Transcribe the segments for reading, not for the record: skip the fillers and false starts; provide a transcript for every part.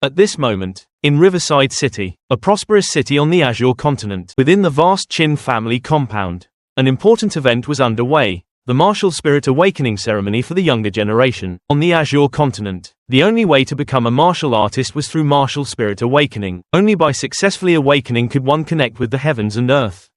At this moment, in Riverside City, a prosperous city on the Azure continent, within the vast Chin family compound, an important event was underway, the martial spirit awakening ceremony for the younger generation. On the Azure continent, the only way to become a martial artist was through martial spirit awakening. Only by successfully awakening could one connect with the heavens and earth,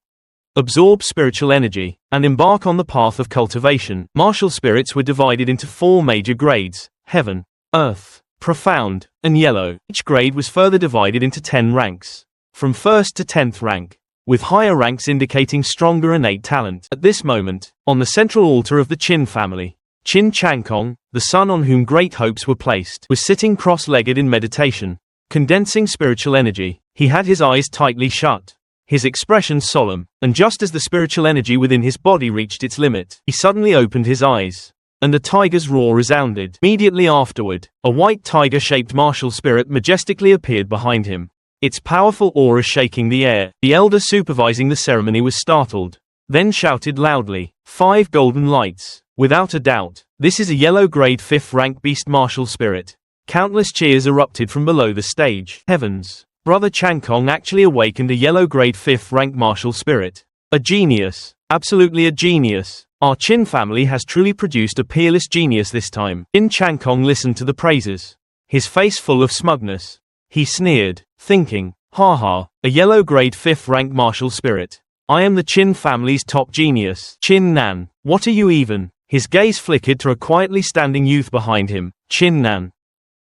absorb spiritual energy, and embark on the path of cultivation. Martial spirits were divided into 4 major grades: heaven, earth, profound, and yellow. Each grade was further divided into 10 ranks, from 1st to 10th rank, with higher ranks indicating stronger innate talent. At this moment, on the central altar of the Chin family, Chin Changkong, the son on whom great hopes were placed, was sitting cross-legged in meditation, condensing spiritual energy. He had his eyes tightly shut, his expression solemn, and just as the spiritual energy within his body reached its limit, he suddenly opened his eyes, and a tiger's roar resounded. Immediately afterward, a white tiger-shaped martial spirit majestically appeared behind him, its powerful aura shaking the air. The elder supervising the ceremony was startled, then shouted loudly, 5 golden lights. Without a doubt, this is a yellow grade 5th rank beast martial spirit. Countless cheers erupted from below the stage. Heavens! Brother Changkong actually awakened a yellow grade 5th rank martial spirit. A genius. Absolutely a genius. Our Chin family has truly produced a peerless genius this time. Chin Changkong listened to the praises, his face full of smugness. He sneered, thinking, haha, a yellow grade 5th rank martial spirit. I am the Chin family's top genius. Chin Nan, what are you even? His gaze flickered to a quietly standing youth behind him, Chin Nan.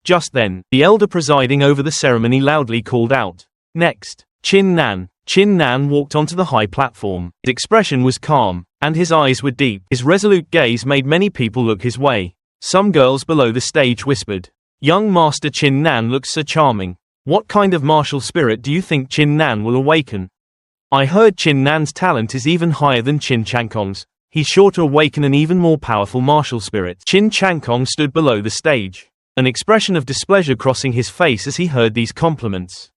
Just then, the elder presiding over the ceremony loudly called out, next, Chin Nan. Chin Nan walked onto the high platform. His expression was calm, and his eyes were deep. His resolute gaze made many people look his way. Some girls below the stage whispered, young Master Chin Nan looks so charming. What kind of martial spirit do you think Chin Nan will awaken? I heard Chin Nan's talent is even higher than Chin Changkong's. He's sure to awaken an even more powerful martial spirit. Chin Changkong stood below the stage, an expression of displeasure crossing his face as he heard these compliments.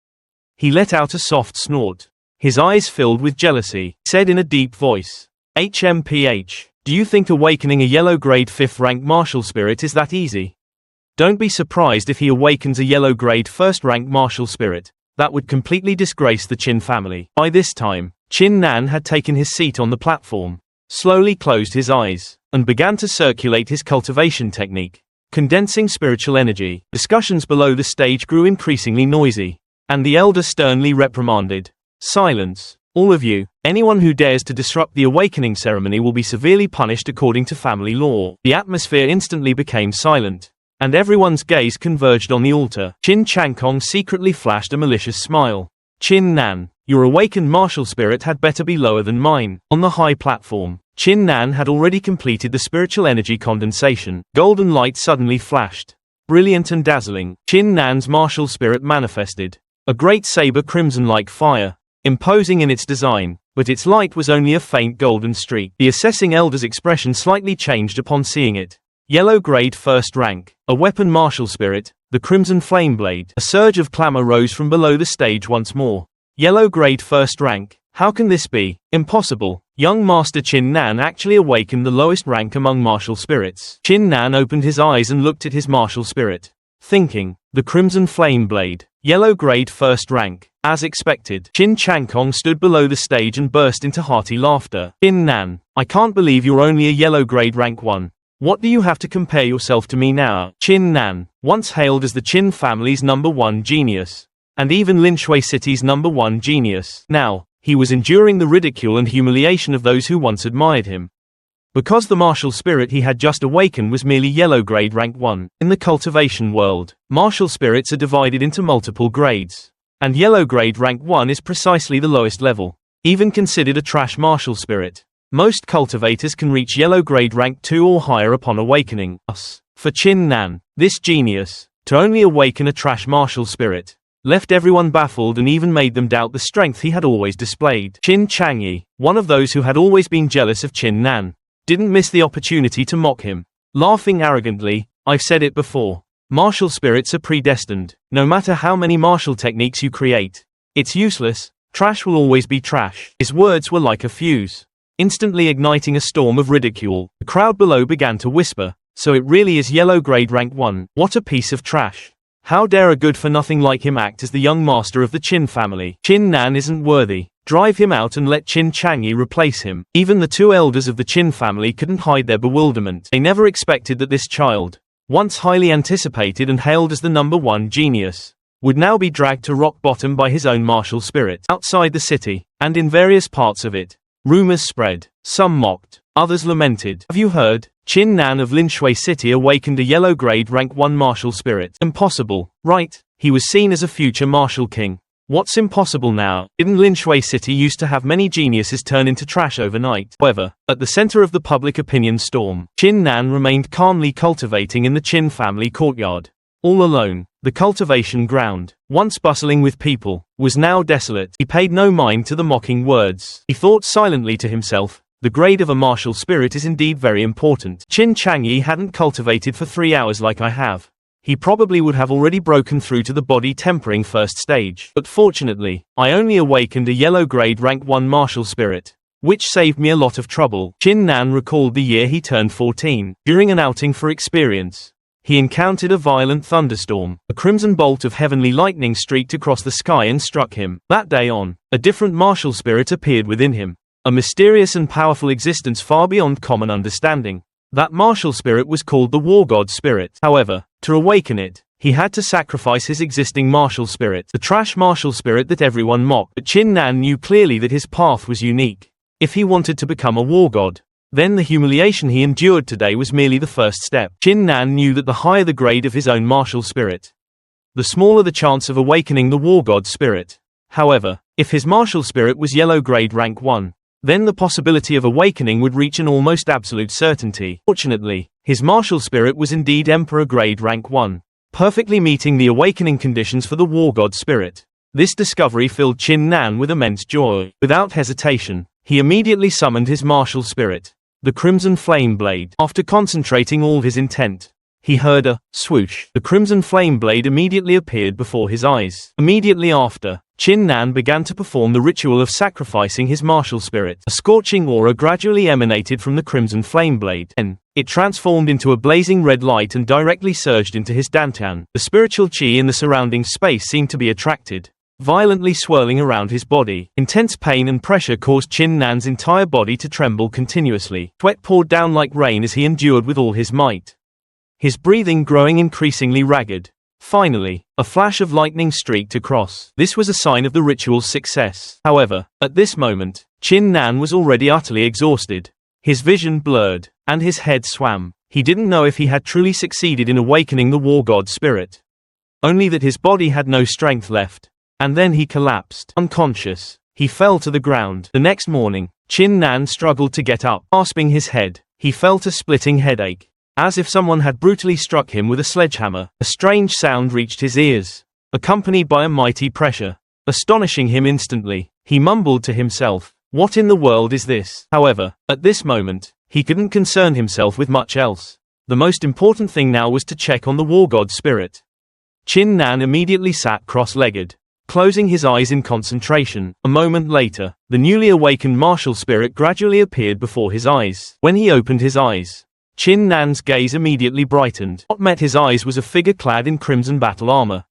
He let out a soft snort. His eyes filled with jealousy. He said in a deep voice, HMPH, do you think awakening a yellow grade 5th rank martial spirit is that easy? Don't be surprised if he awakens a yellow grade 1st rank martial spirit. That would completely disgrace the Chin family. By this time, Chin Nan had taken his seat on the platform, slowly closed his eyes, and began to circulate his cultivation technique, condensing spiritual energy. Discussions below the stage grew increasingly noisy, and the elder sternly reprimanded, silence, all of you. Anyone who dares to disrupt the awakening ceremony will be severely punished according to family law. The atmosphere instantly became silent, and everyone's gaze converged on the altar. Chin Changkong secretly flashed a malicious smile. Chin Nan, your awakened martial spirit had better be lower than mine. On the high platform, Chin Nan had already completed the spiritual energy condensation. Golden light suddenly flashed, brilliant and dazzling. Chin Nan's martial spirit manifested, a great saber crimson like fire, imposing in its design, but its light was only a faint golden streak. The assessing elder's expression slightly changed upon seeing it. Yellow grade 1st rank, a weapon martial spirit, the crimson flame blade. A surge of clamor rose from below the stage once more. Yellow grade 1st rank, how can this be? Impossible. Young Master Chin Nan actually awakened the lowest rank among martial spirits. Chin Nan opened his eyes and looked at his martial spirit, thinking, the crimson flame blade, yellow grade 1st rank. As expected, Chin Changkong stood below the stage and burst into hearty laughter. Chin Nan, I can't believe you're only a yellow grade rank 1. What do you have to compare yourself to me now? Chin Nan, once hailed as the Chin family's #1 genius, and even Linshui City's #1 genius. Now, he was enduring the ridicule and humiliation of those who once admired him, because the martial spirit he had just awakened was merely yellow grade rank 1. In the cultivation world, martial spirits are divided into multiple grades, and yellow grade rank 1 is precisely the lowest level, even considered a trash martial spirit. Most cultivators can reach yellow grade rank 2 or higher upon awakening. Thus, for Chin Nan, this genius, to only awaken a trash martial spirit, left everyone baffled and even made them doubt the strength he had always displayed. Chin Changyi, one of those who had always been jealous of Chin Nan, didn't miss the opportunity to mock him, laughing arrogantly, I've said it before. Martial spirits are predestined. No matter how many martial techniques you create, it's useless. Trash will always be trash. His words were like a fuse, instantly igniting a storm of ridicule. The crowd below began to whisper, so it really is yellow grade rank 1. What a piece of trash. How dare a good-for-nothing like him act as the young master of the Qin family? Qin Nan isn't worthy. Drive him out and let Qin Changyi replace him. Even the two elders of the Qin family couldn't hide their bewilderment. They never expected that this child, once highly anticipated and hailed as the #1 genius, would now be dragged to rock bottom by his own martial spirit. Outside the city, and in various parts of it, rumors spread. Some mocked, others lamented. Have you heard? Qin Nan of Linshui City awakened a yellow grade rank 1 martial spirit. Impossible, right? He was seen as a future martial king. What's impossible now? Didn't Linshui City used to have many geniuses turn into trash overnight? However, at the center of the public opinion storm, Qin Nan remained calmly cultivating in the Qin family courtyard. All alone, the cultivation ground, once bustling with people, was now desolate. He paid no mind to the mocking words. He thought silently to himself, the grade of a martial spirit is indeed very important. Qin Changyi hadn't cultivated for 3 hours like I have. He probably would have already broken through to the body tempering first stage. But fortunately, I only awakened a yellow grade rank 1 martial spirit, which saved me a lot of trouble. Qin Nan recalled the year he turned 14. During an outing for experience, he encountered a violent thunderstorm. A crimson bolt of heavenly lightning streaked across the sky and struck him. That day on, a different martial spirit appeared within him. A mysterious and powerful existence far beyond common understanding. That martial spirit was called the War God Spirit. However, to awaken it, he had to sacrifice his existing martial spirit, the trash martial spirit that everyone mocked. But Qin Nan knew clearly that his path was unique. If he wanted to become a war god, then the humiliation he endured today was merely the first step. Qin Nan knew that the higher the grade of his own martial spirit, the smaller the chance of awakening the War God Spirit. However, if his martial spirit was yellow grade rank 1, then the possibility of awakening would reach an almost absolute certainty. Fortunately, his martial spirit was indeed Emperor grade rank 1, perfectly meeting the awakening conditions for the War God Spirit. This discovery filled Qin Nan with immense joy. Without hesitation, he immediately summoned his martial spirit, the Crimson Flame Blade. After concentrating all his intent, he heard a swoosh. The Crimson Flame Blade immediately appeared before his eyes. Immediately after, Qin Nan began to perform the ritual of sacrificing his martial spirit. A scorching aura gradually emanated from the Crimson Flame Blade. Then, it transformed into a blazing red light and directly surged into his dantian. The spiritual qi in the surrounding space seemed to be attracted, violently swirling around his body. Intense pain and pressure caused Qin Nan's entire body to tremble continuously. Sweat poured down like rain as he endured with all his might, his breathing growing increasingly ragged. Finally, a flash of lightning streaked across. This was a sign of the ritual's success. However, at this moment, Qin Nan was already utterly exhausted. His vision blurred, and his head swam. He didn't know if he had truly succeeded in awakening the War God Spirit, only that his body had no strength left. And then he collapsed. Unconscious, he fell to the ground. The next morning, Qin Nan struggled to get up. Grasping his head, he felt a splitting headache, as if someone had brutally struck him with a sledgehammer. A strange sound reached his ears, accompanied by a mighty pressure, astonishing him instantly. He mumbled to himself, "What in the world is this?" However, at this moment, he couldn't concern himself with much else. The most important thing now was to check on the War God Spirit. Qin Nan immediately sat cross-legged, closing his eyes in concentration. A moment later, the newly awakened martial spirit gradually appeared before his eyes. When he opened his eyes, Qin Nan's gaze immediately brightened. What met his eyes was a figure clad in crimson battle armor,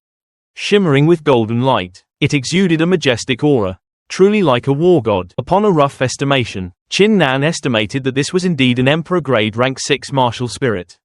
shimmering with golden light. It exuded a majestic aura, truly like a war god. Upon a rough estimation, Qin Nan estimated that this was indeed an Emperor grade rank 6 martial spirit,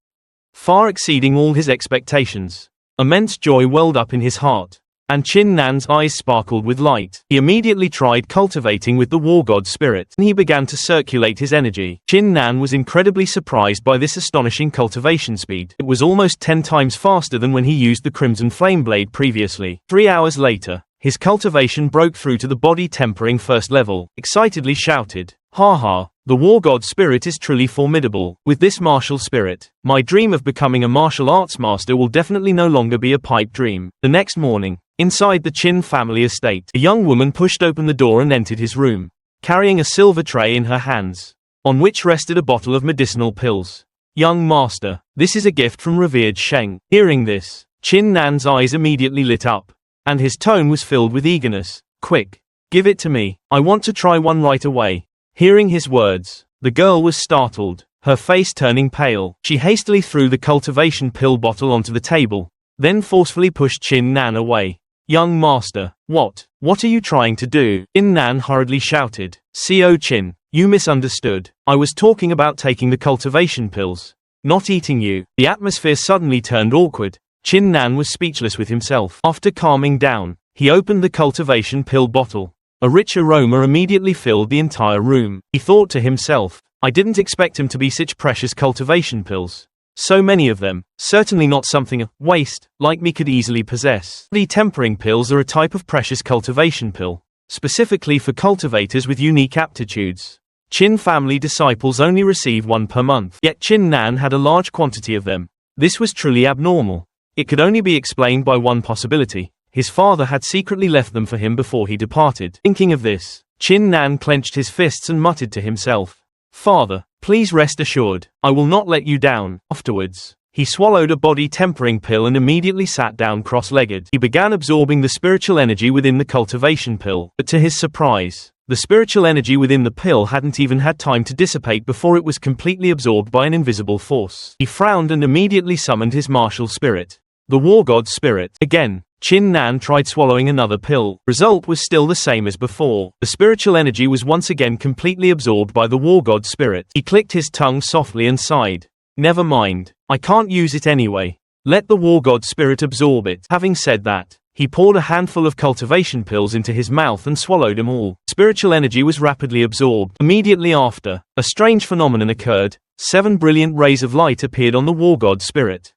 far exceeding all his expectations. Immense joy welled up in his heart, and Qin Nan's eyes sparkled with light. He immediately tried cultivating with the War God Spirit, and he began to circulate his energy. Qin Nan was incredibly surprised by this astonishing cultivation speed. It was almost 10 times faster than when he used the Crimson Flame Blade previously. 3 hours later, his cultivation broke through to the body tempering first level. Excitedly shouted, "Ha ha, the War God Spirit is truly formidable. With this martial spirit, my dream of becoming a martial arts master will definitely no longer be a pipe dream." The next morning, inside the Qin family estate, a young woman pushed open the door and entered his room, carrying a silver tray in her hands, on which rested a bottle of medicinal pills. "Young master, this is a gift from revered Sheng." Hearing this, Qin Nan's eyes immediately lit up, and his tone was filled with eagerness. "Quick, give it to me. I want to try one right away." Hearing his words, the girl was startled, her face turning pale. She hastily threw the cultivation pill bottle onto the table, then forcefully pushed Chin Nan away. Young master, what are you trying to do? Chin Nan hurriedly shouted. Co Chin, you misunderstood. I was talking about taking the cultivation pills, not eating you. The atmosphere suddenly turned awkward. Chin Nan was speechless with himself. After calming down, he opened the cultivation pill bottle. A rich aroma immediately filled the entire room. He thought to himself, I didn't expect him to be such precious cultivation pills. So many of them, certainly not something a waste like me could easily possess. The tempering pills are a type of precious cultivation pill, specifically for cultivators with unique aptitudes. Chin family disciples only receive one per month, yet Chin Nan had a large quantity of them. This was truly abnormal. It could only be explained by one possibility. His father had secretly left them for him before he departed. Thinking of this, Chin Nan clenched his fists and muttered to himself, Father, please rest assured, I will not let you down. Afterwards, he swallowed a body tempering pill and immediately sat down cross-legged. He began absorbing the spiritual energy within the cultivation pill, but to his surprise, the spiritual energy within the pill hadn't even had time to dissipate before it was completely absorbed by an invisible force. He frowned and immediately summoned his martial spirit, the war god spirit. Again, Chin Nan tried swallowing another pill. Result was still the same as before. The spiritual energy was once again completely absorbed by the war god spirit. He clicked his tongue softly and sighed. Never mind, I can't use it anyway. Let the war god spirit absorb it. Having said that, he poured a handful of cultivation pills into his mouth and swallowed them all. Spiritual energy was rapidly absorbed. Immediately after, a strange phenomenon occurred. 7 brilliant rays of light appeared on the war god spirit.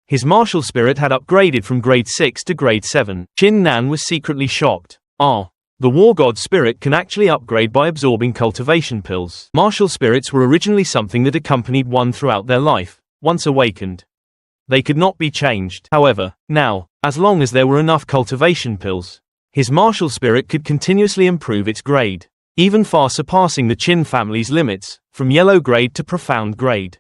His martial spirit had upgraded from grade 6 to grade 7. Chin Nan was secretly shocked. The war god spirit can actually upgrade by absorbing cultivation pills. Martial spirits were originally something that accompanied one throughout their life. Once awakened, they could not be changed. However, now, as long as there were enough cultivation pills, his martial spirit could continuously improve its grade, even far surpassing the Chin family's limits, from yellow grade to profound grade,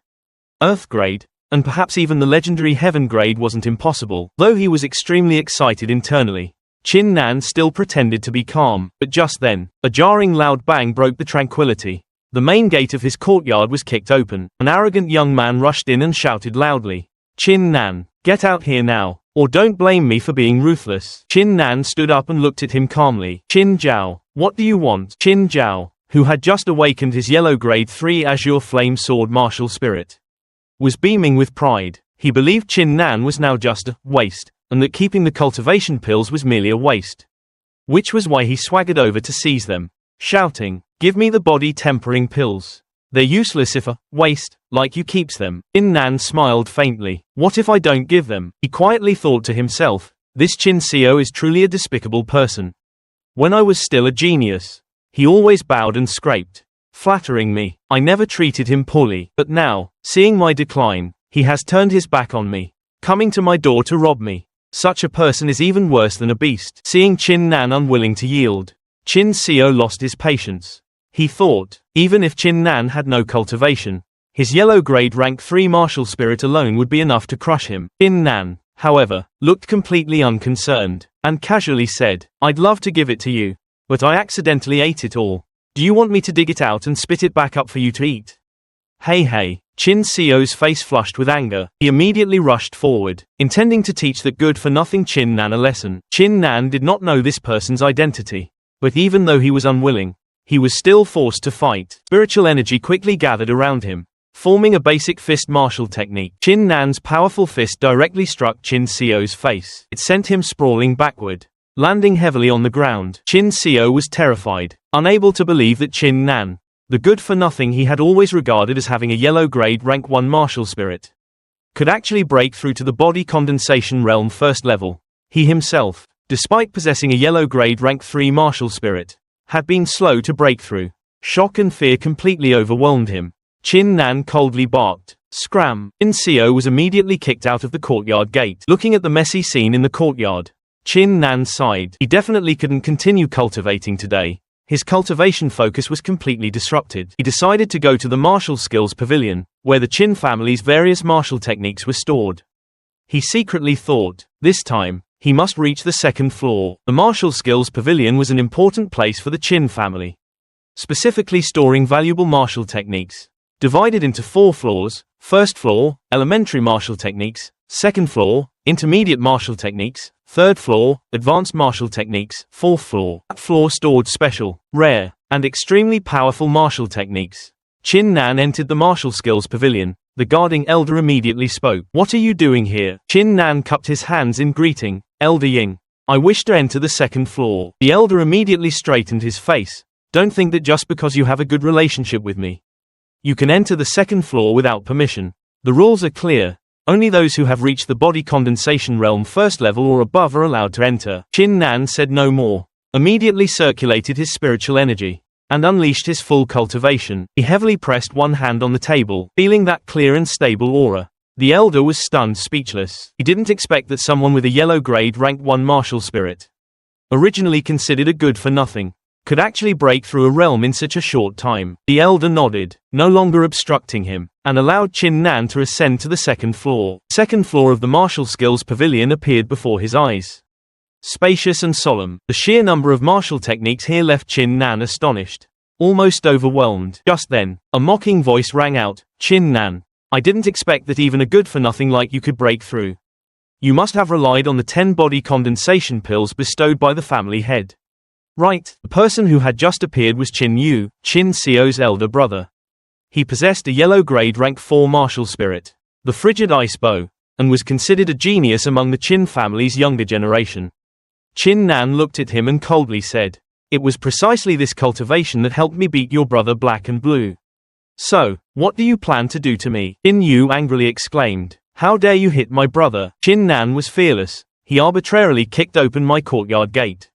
earth grade, and perhaps even the legendary heaven grade wasn't impossible. Though he was extremely excited internally, Chin Nan still pretended to be calm. But just then, a jarring loud bang broke the tranquility. The main gate of his courtyard was kicked open. An arrogant young man rushed in and shouted loudly, Chin Nan, get out here now, or don't blame me for being ruthless. Chin Nan stood up and looked at him calmly. Chin Jiao, what do you want? Chin Jiao, who had just awakened his yellow grade 3 azure flame sword martial spirit, was beaming with pride. He believed Chin Nan was now just a waste, and that keeping the cultivation pills was merely a waste. Which was why he swaggered over to seize them, shouting, give me the body tempering pills. They're useless if a waste like you keeps them. Chin Nan smiled faintly. What if I don't give them? He quietly thought to himself, this Chin Seo is truly a despicable person. When I was still a genius, he always bowed and scraped, flattering me. I never treated him poorly, but now, seeing my decline, he has turned his back on me, coming to my door to rob me. Such a person is even worse than a beast. Seeing Chin Nan unwilling to yield, Chin Seo lost his patience. He thought, even if Chin Nan had no cultivation, his yellow grade rank 3 martial spirit alone would be enough to crush him. Chin Nan, however, looked completely unconcerned, and casually said, I'd love to give it to you, but I accidentally ate it all. Do you want me to dig it out and spit it back up for you to eat? Hey. Chin Seo's face flushed with anger. He immediately rushed forward, intending to teach that good-for-nothing Chin Nan a lesson. Chin Nan did not know this person's identity, but even though he was unwilling, he was still forced to fight. Spiritual energy quickly gathered around him, forming a basic fist martial technique. Chin Nan's powerful fist directly struck Chin Seo's face. It sent him sprawling backward, landing heavily on the ground. Chin Seo was terrified, unable to believe that Chin Nan, the good-for-nothing he had always regarded as having a yellow grade rank 1 martial spirit, could actually break through to the body condensation realm first level. He himself, despite possessing a yellow grade rank 3 martial spirit, had been slow to break through. Shock and fear completely overwhelmed him. Chin Nan coldly barked, scram. Chin Seo was immediately kicked out of the courtyard gate. Looking at the messy scene in the courtyard, Chin Nan sighed. He definitely couldn't continue cultivating today. His cultivation focus was completely disrupted. He decided to go to the martial skills pavilion, where the Chin family's various martial techniques were stored. He secretly thought, this time, he must reach the second floor. The martial skills pavilion was an important place for the Chin family, specifically storing valuable martial techniques. Divided into 4 floors, first floor, elementary martial techniques, Second floor, intermediate martial techniques. Third floor, advanced martial techniques. Fourth floor, that floor stored special, rare, and extremely powerful martial techniques. Chin Nan entered the martial skills pavilion. The guarding elder immediately spoke. What are you doing here? Chin Nan cupped his hands in greeting. Elder Ying, I wish to enter the second floor. The elder immediately straightened his face. Don't think that just because you have a good relationship with me, you can enter the second floor without permission. The rules are clear. Only those who have reached the body condensation realm first level or above are allowed to enter. Chin Nan said no more, immediately circulated his spiritual energy, and unleashed his full cultivation. He heavily pressed one hand on the table, feeling that clear and stable aura. The elder was stunned, speechless. He didn't expect that someone with a yellow grade rank 1 martial spirit, originally considered a good-for-nothing, could actually break through a realm in such a short time. The elder nodded, no longer obstructing him, and allowed Chin Nan to ascend to the second floor. The second floor of the martial skills pavilion appeared before his eyes. Spacious and solemn, the sheer number of martial techniques here left Chin Nan astonished, almost overwhelmed. Just then, a mocking voice rang out, Chin Nan, I didn't expect that even a good-for-nothing like you could break through. You must have relied on the 10 body condensation pills bestowed by the family head. Right, the person who had just appeared was Chin Yu, Chin Sio's elder brother. He possessed a yellow grade rank 4 martial spirit, the frigid ice bow, and was considered a genius among the Chin family's younger generation. Chin Nan looked at him and coldly said, it was precisely this cultivation that helped me beat your brother Black and Blue. So, what do you plan to do to me? Chin Yu angrily exclaimed, how dare you hit my brother? Chin Nan was fearless. He arbitrarily kicked open my courtyard gate,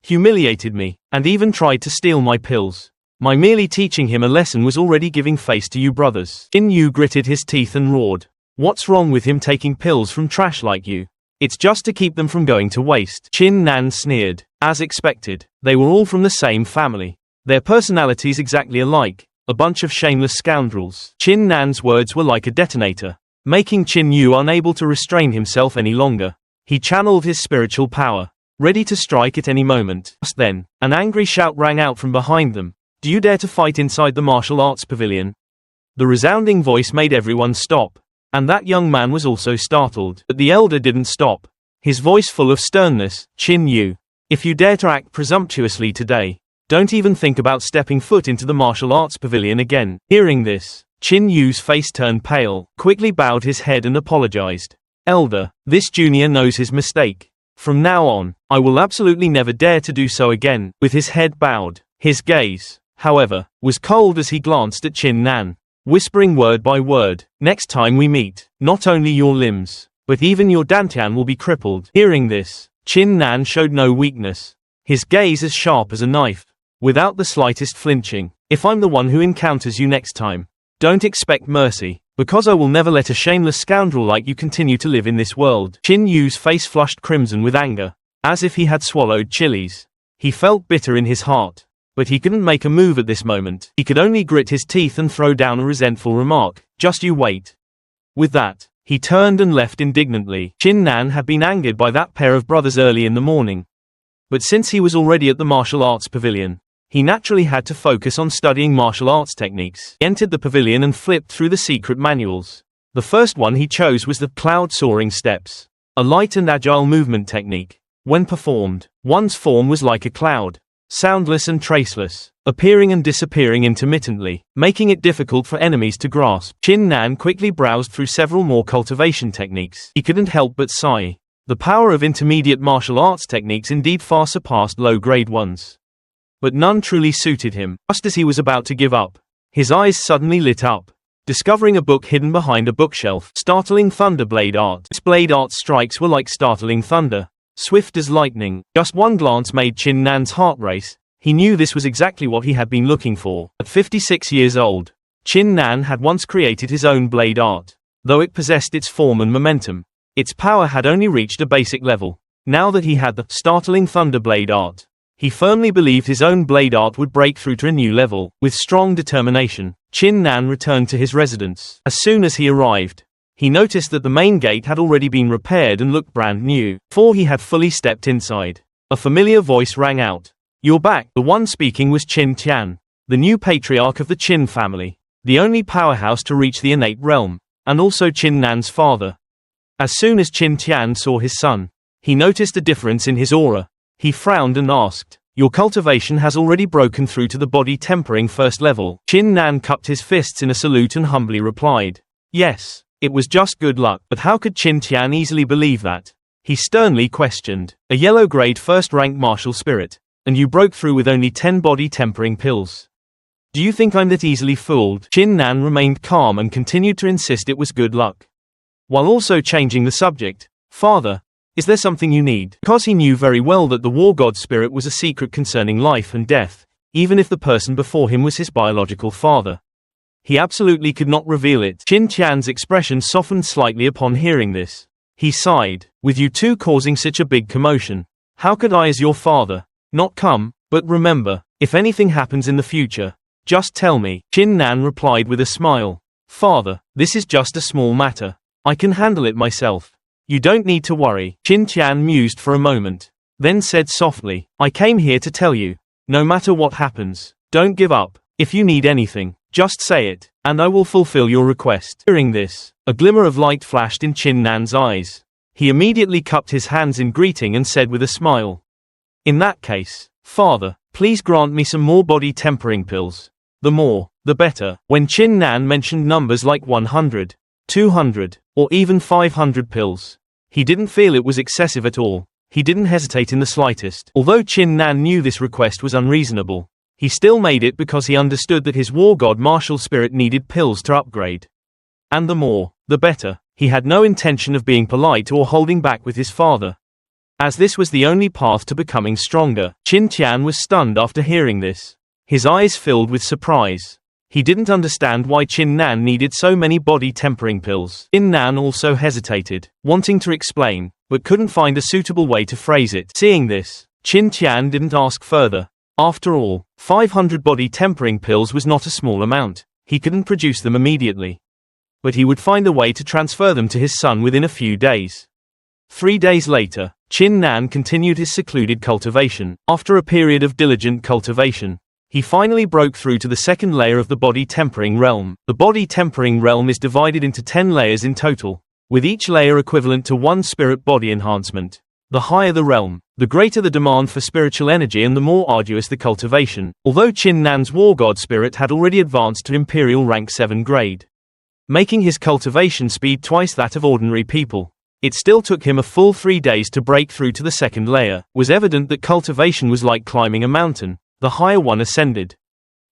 humiliated me, and even tried to steal my pills. My merely teaching him a lesson was already giving face to you brothers. Chin Yu gritted his teeth and roared, what's wrong with him taking pills from trash like you? It's just to keep them from going to waste. Chin Nan sneered. As expected, they were all from the same family. Their personalities exactly alike, a bunch of shameless scoundrels. Chin Nan's words were like a detonator, making Chin Yu unable to restrain himself any longer. He channeled his spiritual power, ready to strike at any moment. Just then, an angry shout rang out from behind them. Do you dare to fight inside the martial arts pavilion? The resounding voice made everyone stop, and that young man was also startled. But the elder didn't stop, his voice full of sternness. Chin Yu, if you dare to act presumptuously today, don't even think about stepping foot into the martial arts pavilion again. Hearing this, Chin Yu's face turned pale, quickly bowed his head and apologized. Elder, this junior knows his mistake. From now on, I will absolutely never dare to do so again. With his head bowed, his gaze, however, was cold as he glanced at Chin Nan, whispering word by word, next time we meet, not only your limbs, but even your dantian will be crippled. Hearing this, Chin Nan showed no weakness, his gaze as sharp as a knife, without the slightest flinching. If I'm the one who encounters you next time, don't expect mercy, because I will never let a shameless scoundrel like you continue to live in this world. Chin Yu's face flushed crimson with anger, as if he had swallowed chilies. He felt bitter in his heart, but he couldn't make a move at this moment. He could only grit his teeth and throw down a resentful remark, just you wait. With that, he turned and left indignantly. Chin Nan had been angered by that pair of brothers early in the morning, but since he was already at the martial arts pavilion, he naturally had to focus on studying martial arts techniques. He entered the pavilion and flipped through the secret manuals. The first one he chose was the cloud soaring steps, a light and agile movement technique. When performed, one's form was like a cloud, soundless and traceless, appearing and disappearing intermittently, making it difficult for enemies to grasp. Chin Nan quickly browsed through several more cultivation techniques. He couldn't help but sigh. The power of intermediate martial arts techniques indeed far surpassed low-grade ones, but none truly suited him. Just as he was about to give up, his eyes suddenly lit up, discovering a book hidden behind a bookshelf. Startling Thunder Blade Art. Its blade art strikes were like startling thunder, swift as lightning. Just one glance made Chin Nan's heart race. He knew this was exactly what he had been looking for. At 56 years old, Chin Nan had once created his own blade art. Though it possessed its form and momentum, its power had only reached a basic level. Now that he had the startling Thunder Blade Art, he firmly believed his own blade art would break through to a new level. With strong determination, Chin Nan returned to his residence. As soon as he arrived, he noticed that the main gate had already been repaired and looked brand new. Before he had fully stepped inside, a familiar voice rang out. You're back. The one speaking was Chin Tian, the new patriarch of the Chin family, the only powerhouse to reach the innate realm, and also Chin Nan's father. As soon as Qin Tian saw his son, he noticed a difference in his aura. He frowned and asked, "Your cultivation has already broken through to the body tempering first level." Qin Nan cupped his fists in a salute and humbly replied, "Yes, it was just good luck." But how could Qin Tian easily believe that? He sternly questioned, "A yellow-grade first-rank martial spirit, and you broke through with only 10 body tempering pills. Do you think I'm that easily fooled?" Qin Nan remained calm and continued to insist it was good luck, while also changing the subject. "Father, is there something you need?" Because he knew very well that the war god spirit was a secret concerning life and death, even if the person before him was his biological father. He absolutely could not reveal it. Qin Tian's expression softened slightly upon hearing this. He sighed, "With you two causing such a big commotion, how could I as your father not come? But remember, if anything happens in the future, just tell me." Qin Nan replied with a smile, "Father, this is just a small matter. I can handle it myself. You don't need to worry." Qin Tian mused for a moment, then said softly, "I came here to tell you, no matter what happens, don't give up. If you need anything, just say it, and I will fulfill your request." Hearing this, a glimmer of light flashed in Qin Nan's eyes. He immediately cupped his hands in greeting and said with a smile, "In that case, Father, please grant me some more body tempering pills. The more, the better." When Qin Nan mentioned numbers like 100, 200, or even 500 pills, he didn't feel it was excessive at all. He didn't hesitate in the slightest. Although Qin Nan knew this request was unreasonable, he still made it because he understood that his war god martial spirit needed pills to upgrade. And the more, the better. He had no intention of being polite or holding back with his father, as this was the only path to becoming stronger. Qin Tian was stunned after hearing this. His eyes filled with surprise. He didn't understand why Qin Nan needed so many body tempering pills. Qin Nan also hesitated, wanting to explain, but couldn't find a suitable way to phrase it. Seeing this, Qin Tian didn't ask further. After all, 500 body tempering pills was not a small amount. He couldn't produce them immediately, but he would find a way to transfer them to his son within a few days. 3 days later, Qin Nan continued his secluded cultivation. After a period of diligent cultivation, he finally broke through to the second layer of the body tempering realm. The body tempering realm is divided into 10 layers in total, with each layer equivalent to 1 spirit body enhancement. The higher the realm, the greater the demand for spiritual energy and the more arduous the cultivation. Although Qin Nan's war god spirit had already advanced to Imperial rank 7 grade, making his cultivation speed twice that of ordinary people, it still took him a full 3 days to break through to the second layer. It was evident that cultivation was like climbing a mountain. The higher one ascended,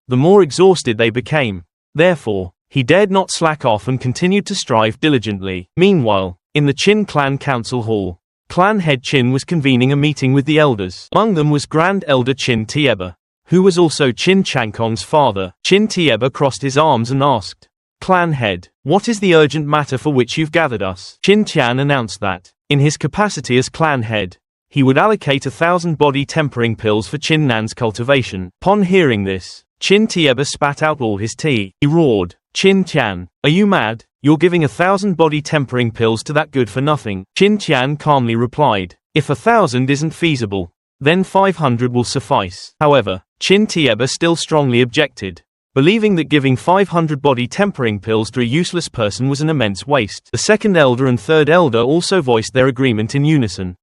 the more exhausted they became. Therefore, he dared not slack off and continued to strive diligently. Meanwhile, in the Qin clan council hall, clan head Qin was convening a meeting with the elders. Among them was Grand Elder Qin Tieba, who was also Qin Chankong's father. Qin Tieba crossed his arms and asked, "Clan head, what is the urgent matter for which you've gathered us?" Qin Tian announced that, in his capacity as clan head, he would allocate 1,000 body tempering pills for Qin Nan's cultivation. Upon hearing this, Qin Tieba spat out all his tea. He roared, "Qin Tian, are you mad? You're giving 1,000 body tempering pills to that good for nothing." Qin Tian calmly replied, "If 1,000 isn't feasible, then 500 will suffice." However, Qin Tieba still strongly objected, believing that giving 500 body tempering pills to a useless person was an immense waste. The second elder and third elder also voiced their agreement in unison,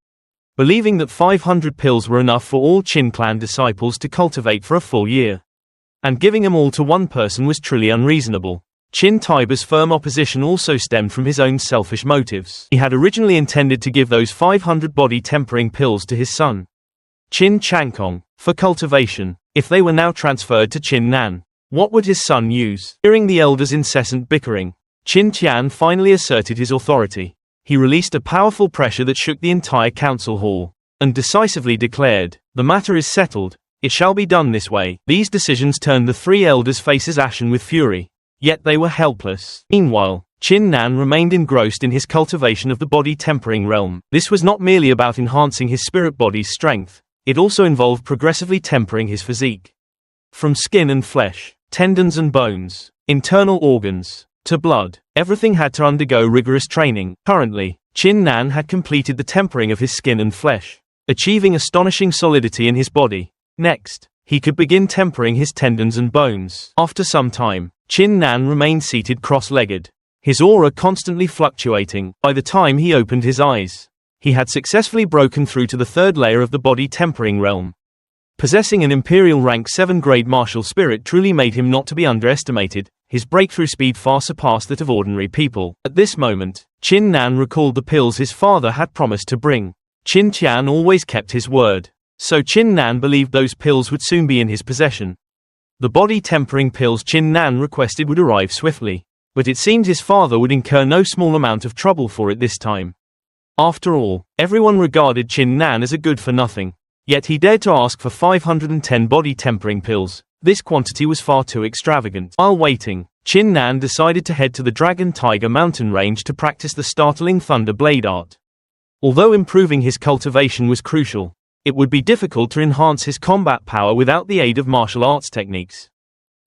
believing that 500 pills were enough for all Qin clan disciples to cultivate for a full year, and giving them all to one person was truly unreasonable. Qin Taiba's firm opposition also stemmed from his own selfish motives. He had originally intended to give those 500 body tempering pills to his son, Qin Chankong, for cultivation. If they were now transferred to Qin Nan, what would his son use? Hearing the elders' incessant bickering, Qin Tian finally asserted his authority. He released a powerful pressure that shook the entire council hall, and decisively declared, "The matter is settled. It shall be done this way." These decisions turned the 3 elders' faces ashen with fury. Yet they were helpless. Meanwhile, Qin Nan remained engrossed in his cultivation of the body tempering realm. This was not merely about enhancing his spirit body's strength, it also involved progressively tempering his physique. From skin and flesh, tendons and bones, internal organs, to blood, everything had to undergo rigorous training. Currently, Qin Nan had completed the tempering of his skin and flesh, achieving astonishing solidity in his body. Next, he could begin tempering his tendons and bones. After some time, Qin Nan remained seated cross-legged, his aura constantly fluctuating. By the time he opened his eyes, he had successfully broken through to the third layer of the body tempering realm. Possessing an Imperial Rank 7 grade martial spirit truly made him not to be underestimated. His breakthrough speed far surpassed that of ordinary people. At this moment, Qin Nan recalled the pills his father had promised to bring. Qin Tian always kept his word, so Qin Nan believed those pills would soon be in his possession. The body tempering pills Qin Nan requested would arrive swiftly, but it seemed his father would incur no small amount of trouble for it this time. After all, everyone regarded Qin Nan as a good-for-nothing, yet he dared to ask for 510 body tempering pills. This quantity was far too extravagant. While waiting, Qin Nan decided to head to the Dragon Tiger mountain range to practice the startling Thunder Blade art. Although improving his cultivation was crucial, it would be difficult to enhance his combat power without the aid of martial arts techniques.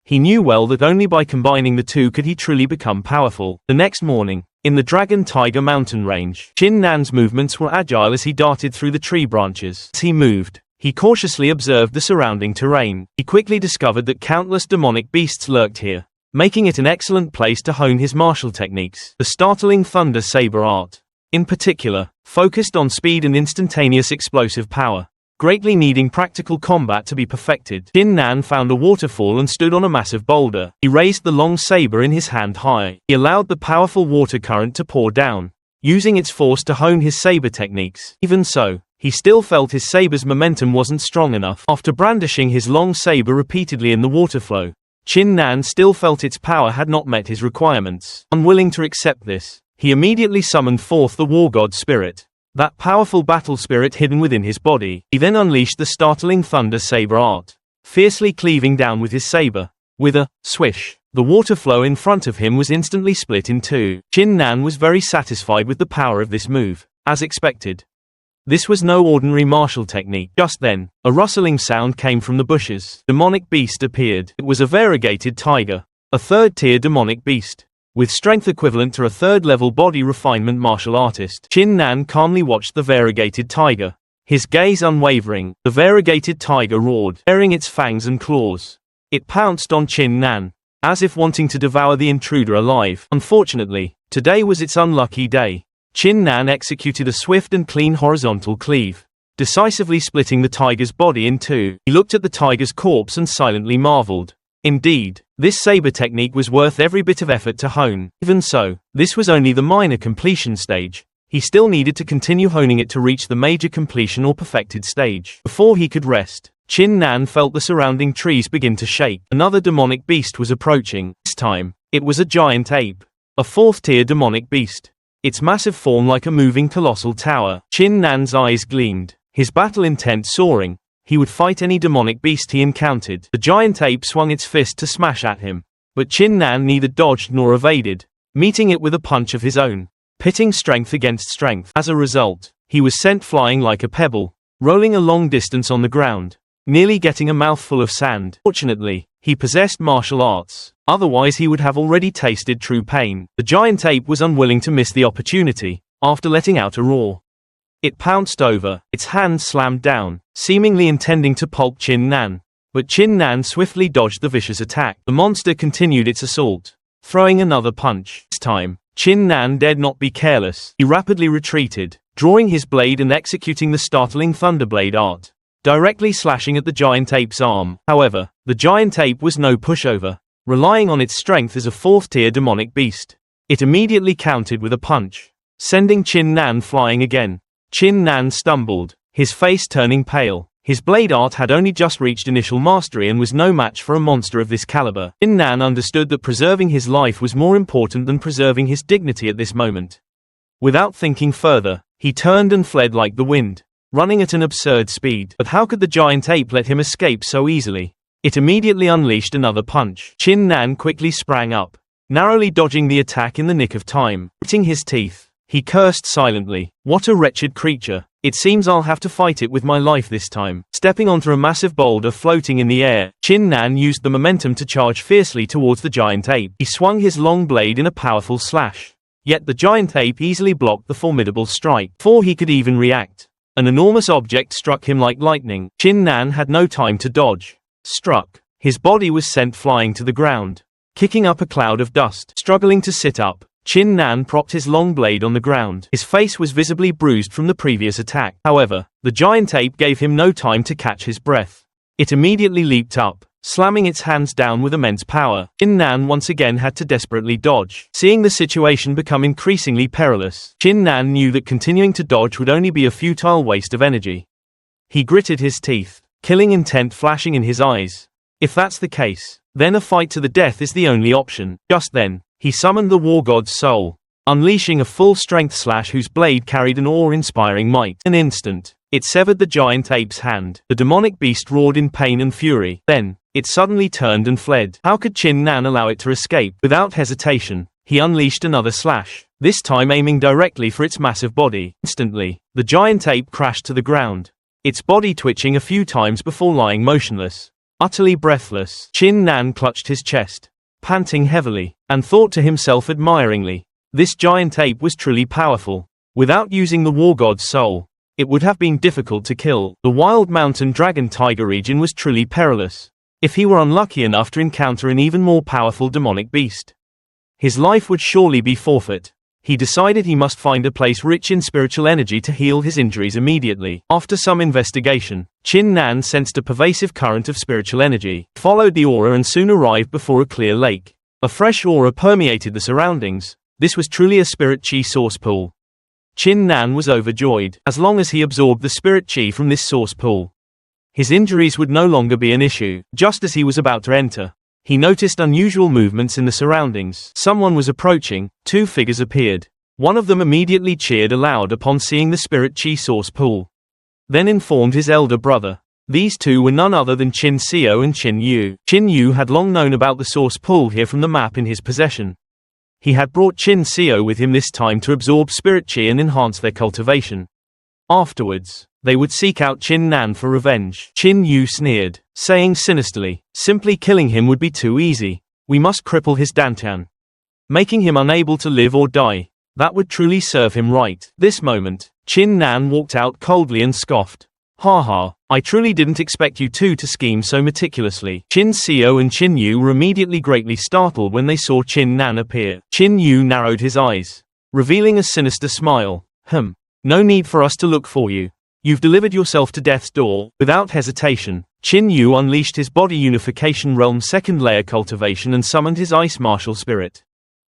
He knew well that only by combining the two could he truly become powerful. The next morning, in the Dragon Tiger mountain range, Qin Nan's movements were agile as he darted through the tree branches. As he moved, he cautiously observed the surrounding terrain. He quickly discovered that countless demonic beasts lurked here, making it an excellent place to hone his martial techniques. The startling Thunder Saber art, in particular, focused on speed and instantaneous explosive power, greatly needing practical combat to be perfected. Qin Nan found a waterfall and stood on a massive boulder. He raised the long saber in his hand high. He allowed the powerful water current to pour down, using its force to hone his saber techniques. Even so, he still felt his saber's momentum wasn't strong enough. After brandishing his long saber repeatedly in the water flow, Qin Nan still felt its power had not met his requirements. Unwilling to accept this, he immediately summoned forth the War God Spirit, that powerful battle spirit hidden within his body. He then unleashed the startling Thunder Saber art, fiercely cleaving down with his saber. With a swish, the water flow in front of him was instantly split in two. Qin Nan was very satisfied with the power of this move, as expected. This was no ordinary martial technique. Just then, a rustling sound came from the bushes. A demonic beast appeared. It was a variegated tiger, a third-tier demonic beast, with strength equivalent to a third-level body refinement martial artist. Qin Nan calmly watched the variegated tiger, his gaze unwavering. The variegated tiger roared, baring its fangs and claws. It pounced on Qin Nan, as if wanting to devour the intruder alive. Unfortunately, today was its unlucky day. Qin Nan executed a swift and clean horizontal cleave, decisively splitting the tiger's body in two. He looked at the tiger's corpse and silently marveled. Indeed, this saber technique was worth every bit of effort to hone. Even so, this was only the minor completion stage. He still needed to continue honing it to reach the major completion or perfected stage. Before he could rest, Qin Nan felt the surrounding trees begin to shake. Another demonic beast was approaching. This time, it was a giant ape, a fourth-tier demonic beast, its massive form like a moving colossal tower. Qin Nan's eyes gleamed, his battle intent soaring. He would fight any demonic beast he encountered. The giant ape swung its fist to smash at him, but Qin Nan neither dodged nor evaded, meeting it with a punch of his own, pitting strength against strength. As a result, he was sent flying like a pebble, rolling a long distance on the ground, nearly getting a mouthful of sand. Fortunately, he possessed martial arts, otherwise he would have already tasted true pain. The giant ape was unwilling to miss the opportunity. After letting out a roar, it pounced over, its hand slammed down, seemingly intending to pulp Qin Nan. But Qin Nan swiftly dodged the vicious attack. The monster continued its assault, throwing another punch. This time, Qin Nan dared not be careless. He rapidly retreated, drawing his blade and executing the startling Thunderblade art, directly slashing at the giant ape's arm. However, the giant ape was no pushover. Relying on its strength as a fourth-tier demonic beast, it immediately countered with a punch, sending Qin Nan flying again. Qin Nan stumbled, his face turning pale. His blade art had only just reached initial mastery and was no match for a monster of this caliber. Qin Nan understood that preserving his life was more important than preserving his dignity at this moment. Without thinking further, he turned and fled like the wind, running at an absurd speed. But how could the giant ape let him escape so easily? It immediately unleashed another punch. Qin Nan quickly sprang up, narrowly dodging the attack in the nick of time. Gritting his teeth, he cursed silently. What a wretched creature. It seems I'll have to fight it with my life this time. Stepping onto a massive boulder floating in the air, Qin Nan used the momentum to charge fiercely towards the giant ape. He swung his long blade in a powerful slash. Yet the giant ape easily blocked the formidable strike. Before he could even react, an enormous object struck him like lightning. Qin Nan had no time to dodge. Struck, his body was sent flying to the ground, kicking up a cloud of dust. Struggling to sit up, Chin Nan propped his long blade on the ground. His face was visibly bruised from the previous attack. However, the giant ape gave him no time to catch his breath. It immediately leaped up, slamming its hands down with immense power. Chin Nan once again had to desperately dodge. Seeing the situation become increasingly perilous, Chin Nan knew that continuing to dodge would only be a futile waste of energy. He gritted his teeth, killing intent flashing in his eyes. If that's the case, then a fight to the death is the only option. Just then, he summoned the war god's soul, unleashing a full-strength slash whose blade carried an awe-inspiring might. In an instant, it severed the giant ape's hand. The demonic beast roared in pain and fury. Then, it suddenly turned and fled. How could Chin Nan allow it to escape? Without hesitation, he unleashed another slash, this time aiming directly for its massive body. Instantly, the giant ape crashed to the ground, its body twitching a few times before lying motionless. Utterly breathless, Chin Nan clutched his chest, panting heavily, and thought to himself admiringly, this giant ape was truly powerful. Without using the war god's soul, it would have been difficult to kill. The wild mountain dragon tiger region was truly perilous. If he were unlucky enough to encounter an even more powerful demonic beast, his life would surely be forfeit. He decided he must find a place rich in spiritual energy to heal his injuries immediately. After some investigation, Chin Nan sensed a pervasive current of spiritual energy, followed the aura and soon arrived before a clear lake. A fresh aura permeated the surroundings. This was truly a spirit chi source pool. Chin Nan was overjoyed. As long as he absorbed the spirit chi from this source pool, his injuries would no longer be an issue. Just as he was about to enter, he noticed unusual movements in the surroundings. Someone was approaching. Two figures appeared. One of them immediately cheered aloud upon seeing the spirit chi source pool, then informed his elder brother. These two were none other than Chin Seo and Chin Yu. Chin Yu had long known about the source pool here from the map in his possession. He had brought Chin Seo with him this time to absorb spirit chi and enhance their cultivation. Afterwards, they would seek out Chin Nan for revenge. Chin Yu sneered, saying sinisterly, simply killing him would be too easy. We must cripple his dantian, making him unable to live or die. That would truly serve him right. This moment, Chin Nan walked out coldly and scoffed. Ha ha, I truly didn't expect you two to scheme so meticulously. Chin Seo and Chin Yu were immediately greatly startled when they saw Chin Nan appear. Chin Yu narrowed his eyes, revealing a sinister smile. No need for us to look for you. You've delivered yourself to death's door. Without hesitation, Chin Yu unleashed his body unification realm second layer cultivation and summoned his ice martial spirit.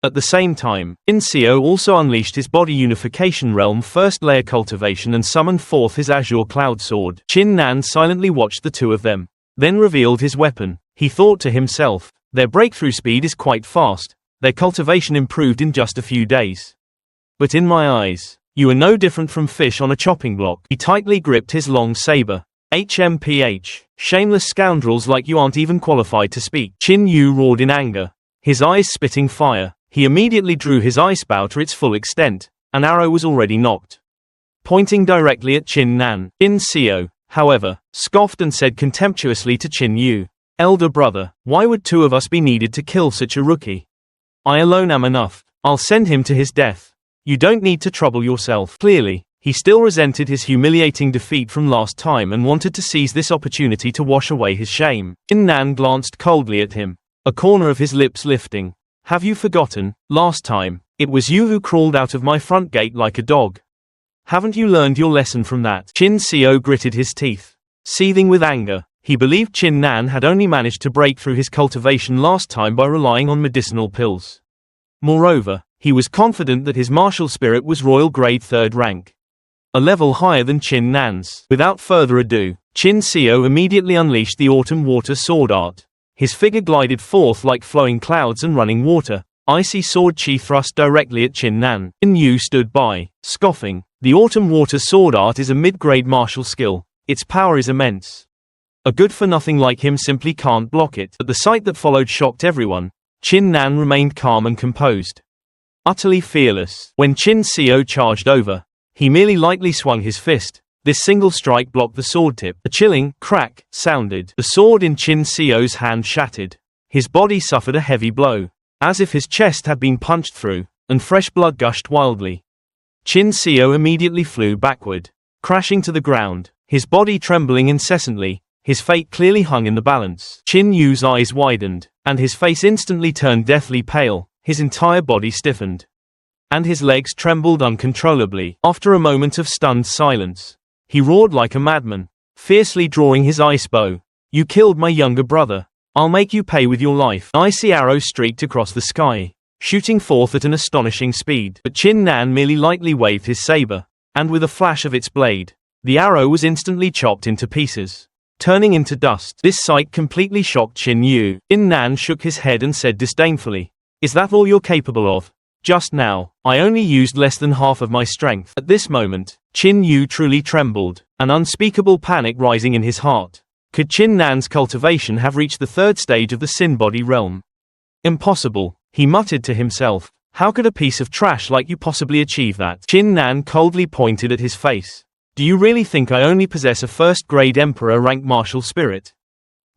At the same time, Chin Seo also unleashed his body unification realm first layer cultivation and summoned forth his azure cloud sword. Chin Nan silently watched the two of them, then revealed his weapon. He thought to himself, their breakthrough speed is quite fast. Their cultivation improved in just a few days. But in my eyes, you are no different from fish on a chopping block. He tightly gripped his long saber. HMPH. Shameless scoundrels like you aren't even qualified to speak. Chin Yu roared in anger, his eyes spitting fire. He immediately drew his ice bow to its full extent. An arrow was already knocked, pointing directly at Chin Nan. Chin Seo, however, scoffed and said contemptuously to Chin Yu, elder brother, why would two of us be needed to kill such a rookie? I alone am enough. I'll send him to his death. You don't need to trouble yourself. Clearly, he still resented his humiliating defeat from last time and wanted to seize this opportunity to wash away his shame. Chin Nan glanced coldly at him, a corner of his lips lifting. Have you forgotten? Last time, it was you who crawled out of my front gate like a dog. Haven't you learned your lesson from that? Chin Seo gritted his teeth, seething with anger. He believed Chin Nan had only managed to break through his cultivation last time by relying on medicinal pills. Moreover, he was confident that his martial spirit was royal grade 3rd rank, a level higher than Chin Nan's. Without further ado, Chin Seo immediately unleashed the autumn water sword art. His figure glided forth like flowing clouds and running water. Icy sword chi thrust directly at Chin Nan. Chin Yu stood by, scoffing. The autumn water sword art is a mid-grade martial skill. Its power is immense. A good-for-nothing like him simply can't block it. But the sight that followed shocked everyone. Chin Nan remained calm and composed, utterly fearless. When Chin Seo charged over, he merely lightly swung his fist. This single strike blocked the sword tip. A chilling crack sounded. The sword in Chin Seo's hand shattered. His body suffered a heavy blow, as if his chest had been punched through, and fresh blood gushed wildly. Chin Seo immediately flew backward, crashing to the ground, his body trembling incessantly. His fate clearly hung in the balance. Chin Yu's eyes widened, and his face instantly turned deathly pale. His entire body stiffened. and his legs trembled uncontrollably. After a moment of stunned silence, he roared like a madman, fiercely drawing his ice bow. "You killed my younger brother. I'll make you pay with your life." An icy arrow streaked across the sky, shooting forth at an astonishing speed. But Chin Nan merely lightly waved his saber, and with a flash of its blade, the arrow was instantly chopped into pieces, turning into dust. This sight completely shocked Chin Yu. Chin Nan shook his head and said disdainfully, "Is that all you're capable of? Just now, I only used less than half of my strength." At this moment, Chin Yu truly trembled, an unspeakable panic rising in his heart. Could Chin Nan's cultivation have reached the third stage of the Sin Body realm? Impossible, he muttered to himself. How could a piece of trash like you possibly achieve that? Chin Nan coldly pointed at his face. "Do you really think I only possess a first-grade Emperor rank martial spirit?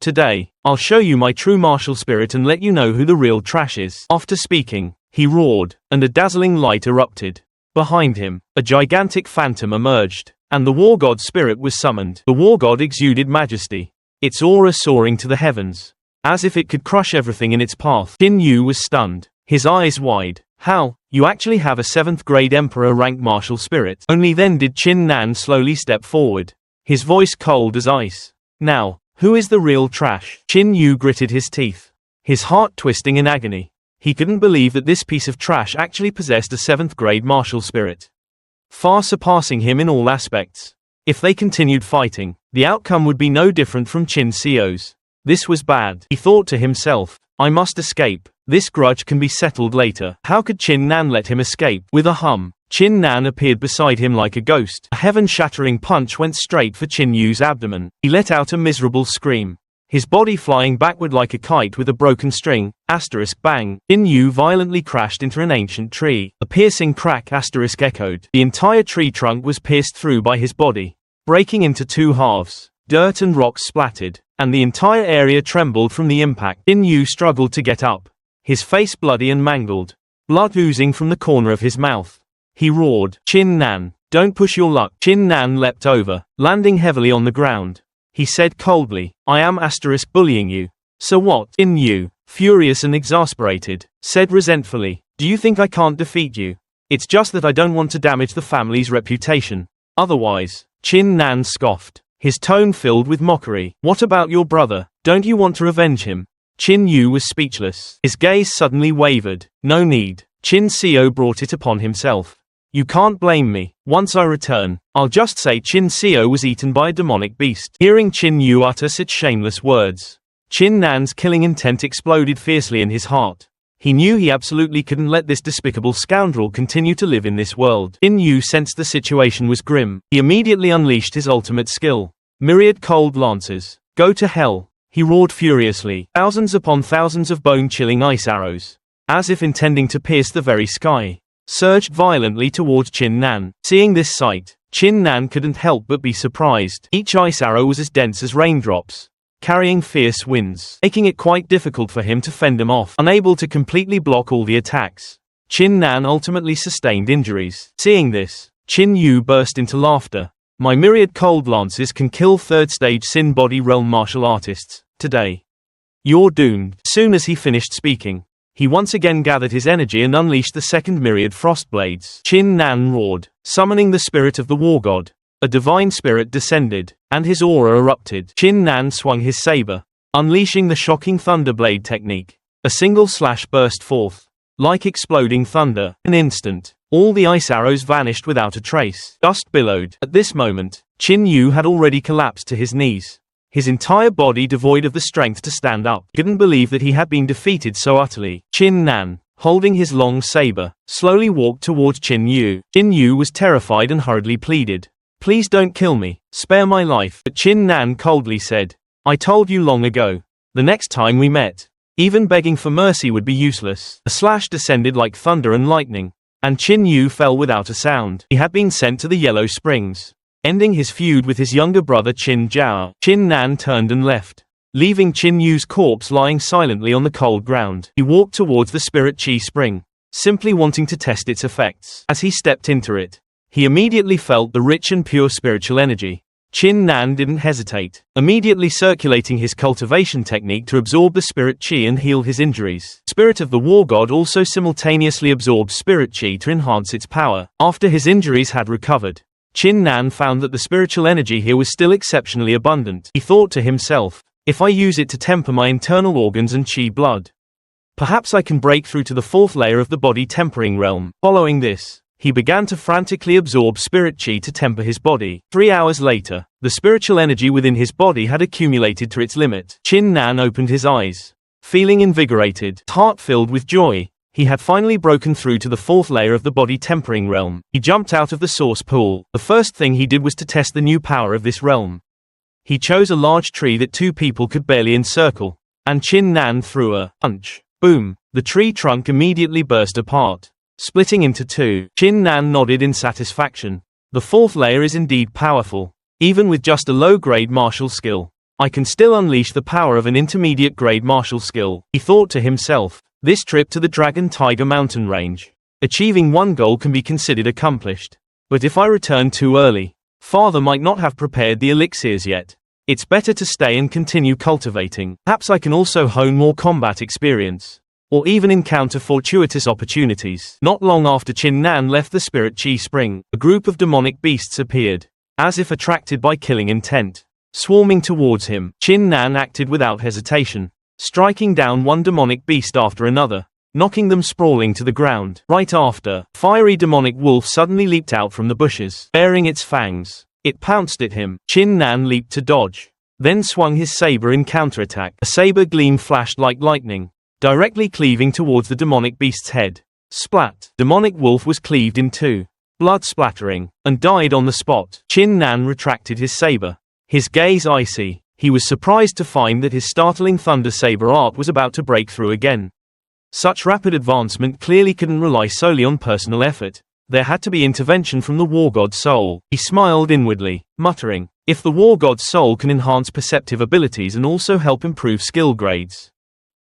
Today, I'll show you my true martial spirit and let you know who the real trash is." After speaking, he roared, and a dazzling light erupted. Behind him, a gigantic phantom emerged, and the war god spirit was summoned. The war god exuded majesty, its aura soaring to the heavens, as if it could crush everything in its path. Chin Yu was stunned, his eyes wide. "How? You actually have a 7th grade Emperor rank martial spirit?" Only then did Chin Nan slowly step forward, his voice cold as ice. "Now, who is the real trash?" Chin Yu gritted his teeth, his heart twisting in agony. He couldn't believe that this piece of trash actually possessed a 7th grade martial spirit, far surpassing him in all aspects. If they continued fighting, the outcome would be no different from Chin Sio's. This was bad, he thought to himself. I must escape. This grudge can be settled later. How could Chin Nan let him escape? With a hum, Chin Nan appeared beside him like a ghost. A heaven-shattering punch went straight for Chin Yu's abdomen. He let out a miserable scream, his body flying backward like a kite with a broken string. Bang. Chin Yu violently crashed into an ancient tree. A piercing crack echoed. The entire tree trunk was pierced through by his body, breaking into two halves. Dirt and rocks splattered, and the entire area trembled from the impact. Chin Yu struggled to get up, his face bloody and mangled, blood oozing from the corner of his mouth. He roared, "Chin Nan, don't push your luck." Chin Nan leapt over, landing heavily on the ground. He said coldly, "I am bullying you. So what?" Chin Yu, furious and exasperated, said resentfully, "Do you think I can't defeat you? It's just that I don't want to damage the family's reputation. Otherwise." Chin Nan scoffed, his tone filled with mockery. "What about your brother? Don't you want to revenge him?" Chin Yu was speechless. His gaze suddenly wavered. "No need. Chin Seo brought it upon himself. You can't blame me. Once I return, I'll just say Chin Seo was eaten by a demonic beast." Hearing Chin Yu utter such shameless words, Chin Nan's killing intent exploded fiercely in his heart. He knew he absolutely couldn't let this despicable scoundrel continue to live in this world. Chin Yu sensed the situation was grim. He immediately unleashed his ultimate skill, Myriad Cold Lances. "Go to hell," he roared furiously. Thousands upon thousands of bone-chilling ice arrows, as if intending to pierce the very sky, surged violently towards Chin Nan. Seeing this sight, Chin Nan couldn't help but be surprised. Each ice arrow was as dense as raindrops, carrying fierce winds, making it quite difficult for him to fend them off. Unable to completely block all the attacks, Chin Nan ultimately sustained injuries. Seeing this, Chin Yu burst into laughter. "My myriad cold lances can kill third-stage Sin Body realm martial artists. Today, you're doomed." Soon as he finished speaking, he once again gathered his energy and unleashed the second myriad frost blades. Chin Nan roared, summoning the spirit of the war god. A divine spirit descended, and his aura erupted. Chin Nan swung his saber, unleashing the shocking Thunderblade technique. A single slash burst forth, like exploding thunder. In an instant, all the ice arrows vanished without a trace. Dust billowed. At this moment, Chin Yu had already collapsed to his knees, his entire body devoid of the strength to stand up. He couldn't believe that he had been defeated so utterly. Chin Nan, holding his long saber, slowly walked towards Chin Yu. Chin Yu was terrified and hurriedly pleaded, "Please don't kill me. Spare my life." But Chin Nan coldly said, "I told you long ago. The next time we met, even begging for mercy would be useless." A slash descended like thunder and lightning, and Chin Yu fell without a sound. He had been sent to the Yellow Springs, ending his feud with his younger brother Chin Jiao. Chin Nan turned and left, leaving Chin Yu's corpse lying silently on the cold ground. He walked towards the Spirit Chi Spring, simply wanting to test its effects. As he stepped into it, he immediately felt the rich and pure spiritual energy. Chin Nan didn't hesitate, immediately circulating his cultivation technique to absorb the spirit chi and heal his injuries. Spirit of the war god also simultaneously absorbed spirit chi to enhance its power. After his injuries had recovered, Chin Nan found that the spiritual energy here was still exceptionally abundant. He thought to himself, if I use it to temper my internal organs and chi blood, perhaps I can break through to the fourth layer of the body tempering realm. Following this, he began to frantically absorb spirit chi to temper his body. 3 hours later, the spiritual energy within his body had accumulated to its limit. Chin Nan opened his eyes, feeling invigorated, heart filled with joy. He had finally broken through to the fourth layer of the body tempering realm. He jumped out of the source pool. The first thing he did was to test the new power of this realm. He chose a large tree that 2 people could barely encircle, and Chin Nan threw a punch. Boom! The tree trunk immediately burst apart, splitting into 2. Chin Nan nodded in satisfaction. The fourth layer is indeed powerful. Even with just a low-grade martial skill, I can still unleash the power of an intermediate-grade martial skill, he thought to himself. This trip to the Dragon Tiger mountain range, achieving one goal can be considered accomplished. But if I return too early, father might not have prepared the elixirs yet. It's better to stay and continue cultivating. Perhaps I can also hone more combat experience, or even encounter fortuitous opportunities. Not long after Chin Nan left the Spirit Chi Spring, a group of demonic beasts appeared, as if attracted by killing intent. Swarming towards him, Chin Nan acted without hesitation, striking down one demonic beast after another, knocking them sprawling to the ground. Right after, fiery demonic wolf suddenly leaped out from the bushes, baring its fangs. It pounced at him. Chin Nan leaped to dodge, then swung his saber in counterattack. A saber gleam flashed like lightning, directly cleaving towards the demonic beast's head. Splat! Demonic wolf was cleaved in 2, blood splattering, and died on the spot. Chin Nan retracted his saber, his gaze icy. He was surprised to find that his startling Thunder Saber art was about to break through again. Such rapid advancement clearly couldn't rely solely on personal effort. There had to be intervention from the War God's soul. He smiled inwardly, muttering, if the War God's soul can enhance perceptive abilities and also help improve skill grades,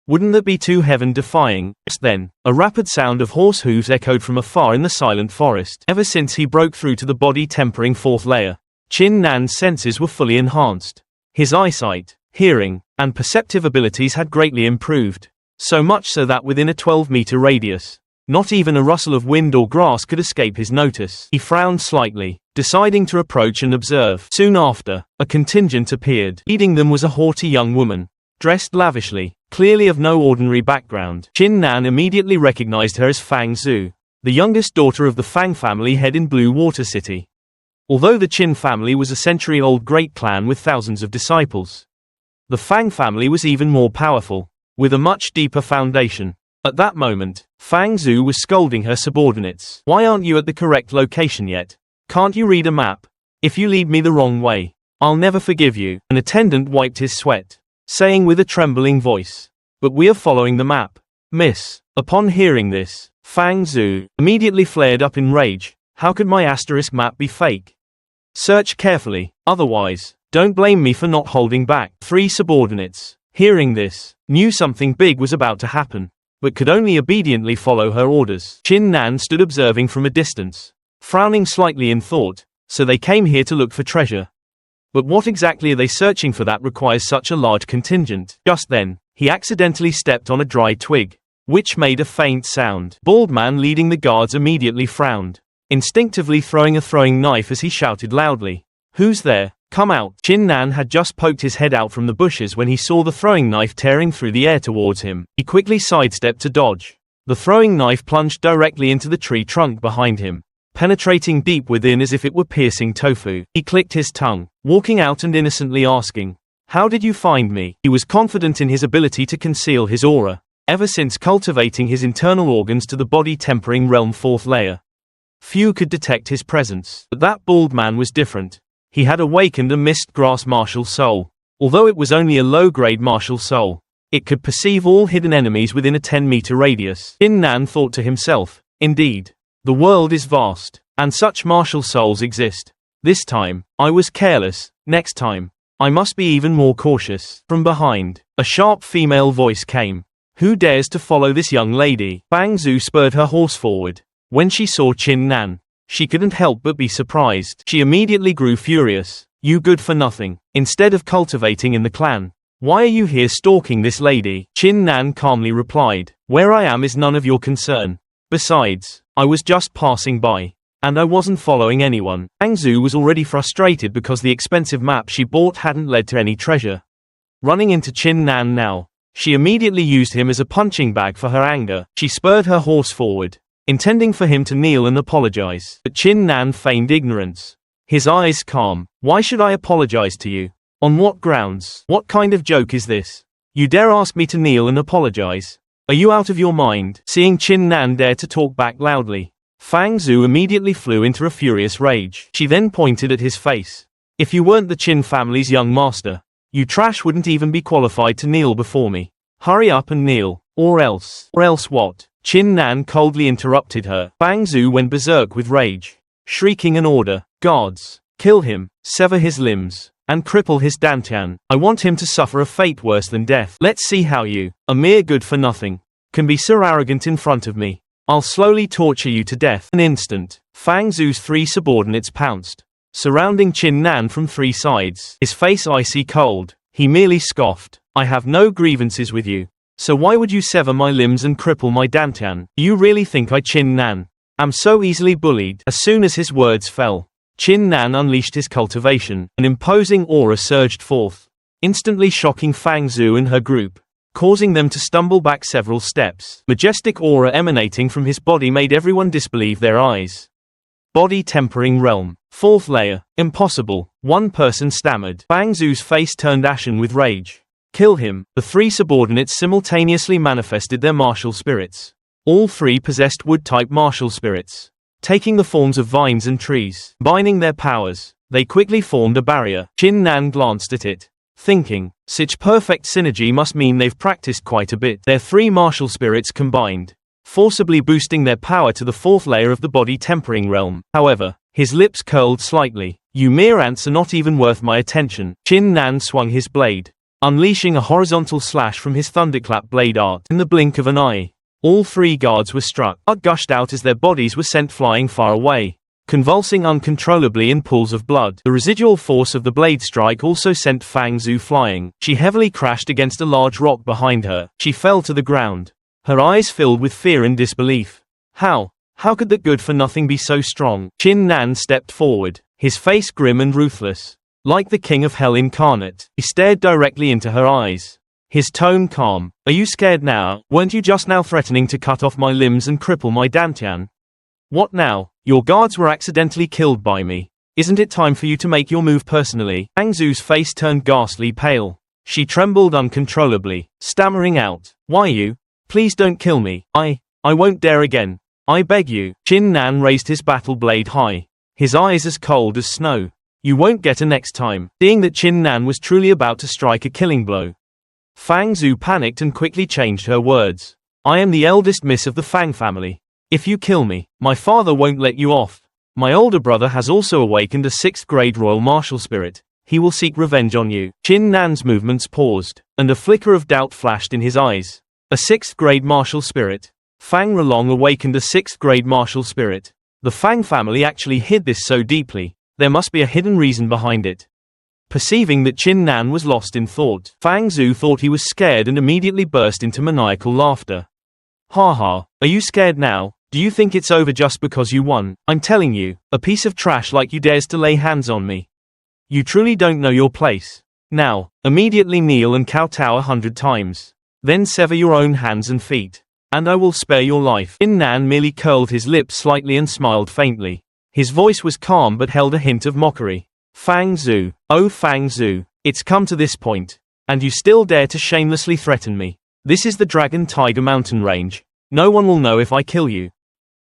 wouldn't that be too heaven-defying? Just then, a rapid sound of horse hooves echoed from afar in the silent forest. Ever since he broke through to the body-tempering fourth layer, Chin Nan's senses were fully enhanced. His eyesight, hearing, and perceptive abilities had greatly improved, so much so that within a 12-meter radius, not even a rustle of wind or grass could escape his notice. He frowned slightly, deciding to approach and observe. Soon after, a contingent appeared. Leading them was a haughty young woman, dressed lavishly, clearly of no ordinary background. Chin Nan immediately recognized her as Fang Zhu, the youngest daughter of the Fang family head in Blue Water City. Although the Qin family was a century-old great clan with thousands of disciples, the Fang family was even more powerful, with a much deeper foundation. At that moment, Fang Zhu was scolding her subordinates. Why aren't you at the correct location yet? Can't you read a map? If you lead me the wrong way, I'll never forgive you. An attendant wiped his sweat, saying with a trembling voice, but we are following the map, miss. Upon hearing this, Fang Zhu immediately flared up in rage. How could my asterisk map be fake? Search carefully, otherwise, don't blame me for not holding back. 3 subordinates, hearing this, knew something big was about to happen, but could only obediently follow her orders. Chin Nan stood observing from a distance, frowning slightly in thought. So they came here to look for treasure. But what exactly are they searching for that requires such a large contingent? Just then, he accidentally stepped on a dry twig, which made a faint sound. Bald man leading the guards immediately frowned, instinctively throwing a throwing knife as he shouted loudly, "Who's there? Come out!" Chin Nan had just poked his head out from the bushes when he saw the throwing knife tearing through the air towards him. He quickly sidestepped to dodge. The throwing knife plunged directly into the tree trunk behind him, penetrating deep within as if it were piercing tofu. He clicked his tongue, walking out and innocently asking, "How did you find me?" He was confident in his ability to conceal his aura, ever since cultivating his internal organs to the body tempering realm 4th layer. Few could detect his presence. But that bald man was different. He had awakened a mist grass martial soul. Although it was only a low-grade martial soul, it could perceive all hidden enemies within a 10-meter radius. Chin Nan thought to himself, indeed, the world is vast, and such martial souls exist. This time, I was careless. Next time, I must be even more cautious. From behind, a sharp female voice came. Who dares to follow this young lady? Fang Zhu spurred her horse forward. When she saw Chin Nan, she couldn't help but be surprised. She immediately grew furious. You good for nothing. Instead of cultivating in the clan, Why are you here stalking this lady? Chin Nan calmly replied. Where I am is none of your concern. Besides, I was just passing by. And I wasn't following anyone. Fang Zhu was already frustrated because the expensive map she bought hadn't led to any treasure. Running into Chin Nan now, she immediately used him as a punching bag for her anger. She spurred her horse forward, intending for him to kneel and apologize. But Chin Nan feigned ignorance. His eyes calm. Why should I apologize to you? On what grounds? What kind of joke is this? You dare ask me to kneel and apologize? Are you out of your mind? Seeing Chin Nan dare to talk back loudly, Fang Zhu immediately flew into a furious rage. She then pointed at his face. If you weren't the Qin family's young master, you trash wouldn't even be qualified to kneel before me. Hurry up and kneel, or else. Or else what? Chin Nan coldly interrupted her. Fang Zhu went berserk with rage, shrieking an order. Guards, kill him, sever his limbs, and cripple his dantian. I want him to suffer a fate worse than death. Let's see how you, a mere good-for-nothing, can be so arrogant in front of me. I'll slowly torture you to death. An instant, Fang Zhu's 3 subordinates pounced, surrounding Chin Nan from 3 sides. His face icy cold, he merely scoffed. I have no grievances with you. So why would you sever my limbs and cripple my dantian? Do you really think I Chin Nan am so easily bullied? As soon as his words fell, Chin Nan unleashed his cultivation. An imposing aura surged forth, instantly shocking Fang Zhu and her group, causing them to stumble back several steps. Majestic aura emanating from his body made everyone disbelieve their eyes. Body tempering realm. 4th layer. Impossible. One person stammered. Fang Zhu's face turned ashen with rage. Kill him. The 3 subordinates simultaneously manifested their martial spirits. All 3 possessed wood-type martial spirits, taking the forms of vines and trees. Combining their powers, they quickly formed a barrier. Chin Nan glanced at it, thinking, such perfect synergy must mean they've practiced quite a bit. Their 3 martial spirits combined, forcibly boosting their power to the 4th layer of the body tempering realm. However, his lips curled slightly. You mere ants are not even worth my attention. Chin Nan swung his blade, unleashing a horizontal slash from his thunderclap blade art. In the blink of an eye, all 3 guards were struck. Blood gushed out as their bodies were sent flying far away, convulsing uncontrollably in pools of blood. The residual force of the blade strike also sent Fang Zhu flying. She heavily crashed against a large rock behind her. She fell to the ground, her eyes filled with fear and disbelief. How could that good-for-nothing be so strong? Chin Nan stepped forward, his face grim and ruthless. Like the king of hell incarnate, he stared directly into her eyes, his tone calm. Are you scared now? Weren't you just now threatening to cut off my limbs and cripple my dantian? What now? Your guards were accidentally killed by me. Isn't it time for you to make your move personally? Fang Zhu's face turned ghastly pale. She trembled uncontrollably, stammering out, Why you? Please don't kill me. I won't dare again. I beg you. Chin Nan raised his battle blade high, his eyes as cold as snow. You won't get a next time. Seeing that Chin Nan was truly about to strike a killing blow, Fang Zhu panicked and quickly changed her words. I am the eldest miss of the Fang family. If you kill me, my father won't let you off. My older brother has also awakened a 6th grade royal martial spirit. He will seek revenge on you. Chin Nan's movements paused, and a flicker of doubt flashed in his eyes. A 6th grade martial spirit. Fang Rolong awakened a 6th grade martial spirit. The Fang family actually hid this so deeply. There must be a hidden reason behind it. Perceiving that Chin Nan was lost in thought, Fang Zhu thought he was scared and immediately burst into maniacal laughter. Ha ha, are you scared now? Do you think it's over just because you won? I'm telling you, a piece of trash like you dares to lay hands on me. You truly don't know your place. Now, immediately kneel and kowtow 100 times. Then sever your own hands and feet, and I will spare your life. Chin Nan merely curled his lips slightly and smiled faintly. His voice was calm but held a hint of mockery. Fang Zhu, oh Fang Zhu, it's come to this point, and you still dare to shamelessly threaten me. This is the Dragon Tiger Mountain Range. No one will know if I kill you,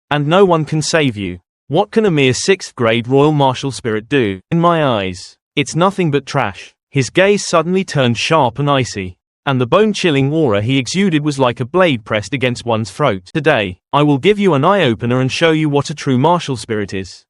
and no one can save you. What can a mere 6th grade royal martial spirit do? In my eyes, it's nothing but trash. His gaze suddenly turned sharp and icy, and the bone-chilling aura he exuded was like a blade pressed against one's throat. Today, I will give you an eye-opener and show you what a true martial spirit is.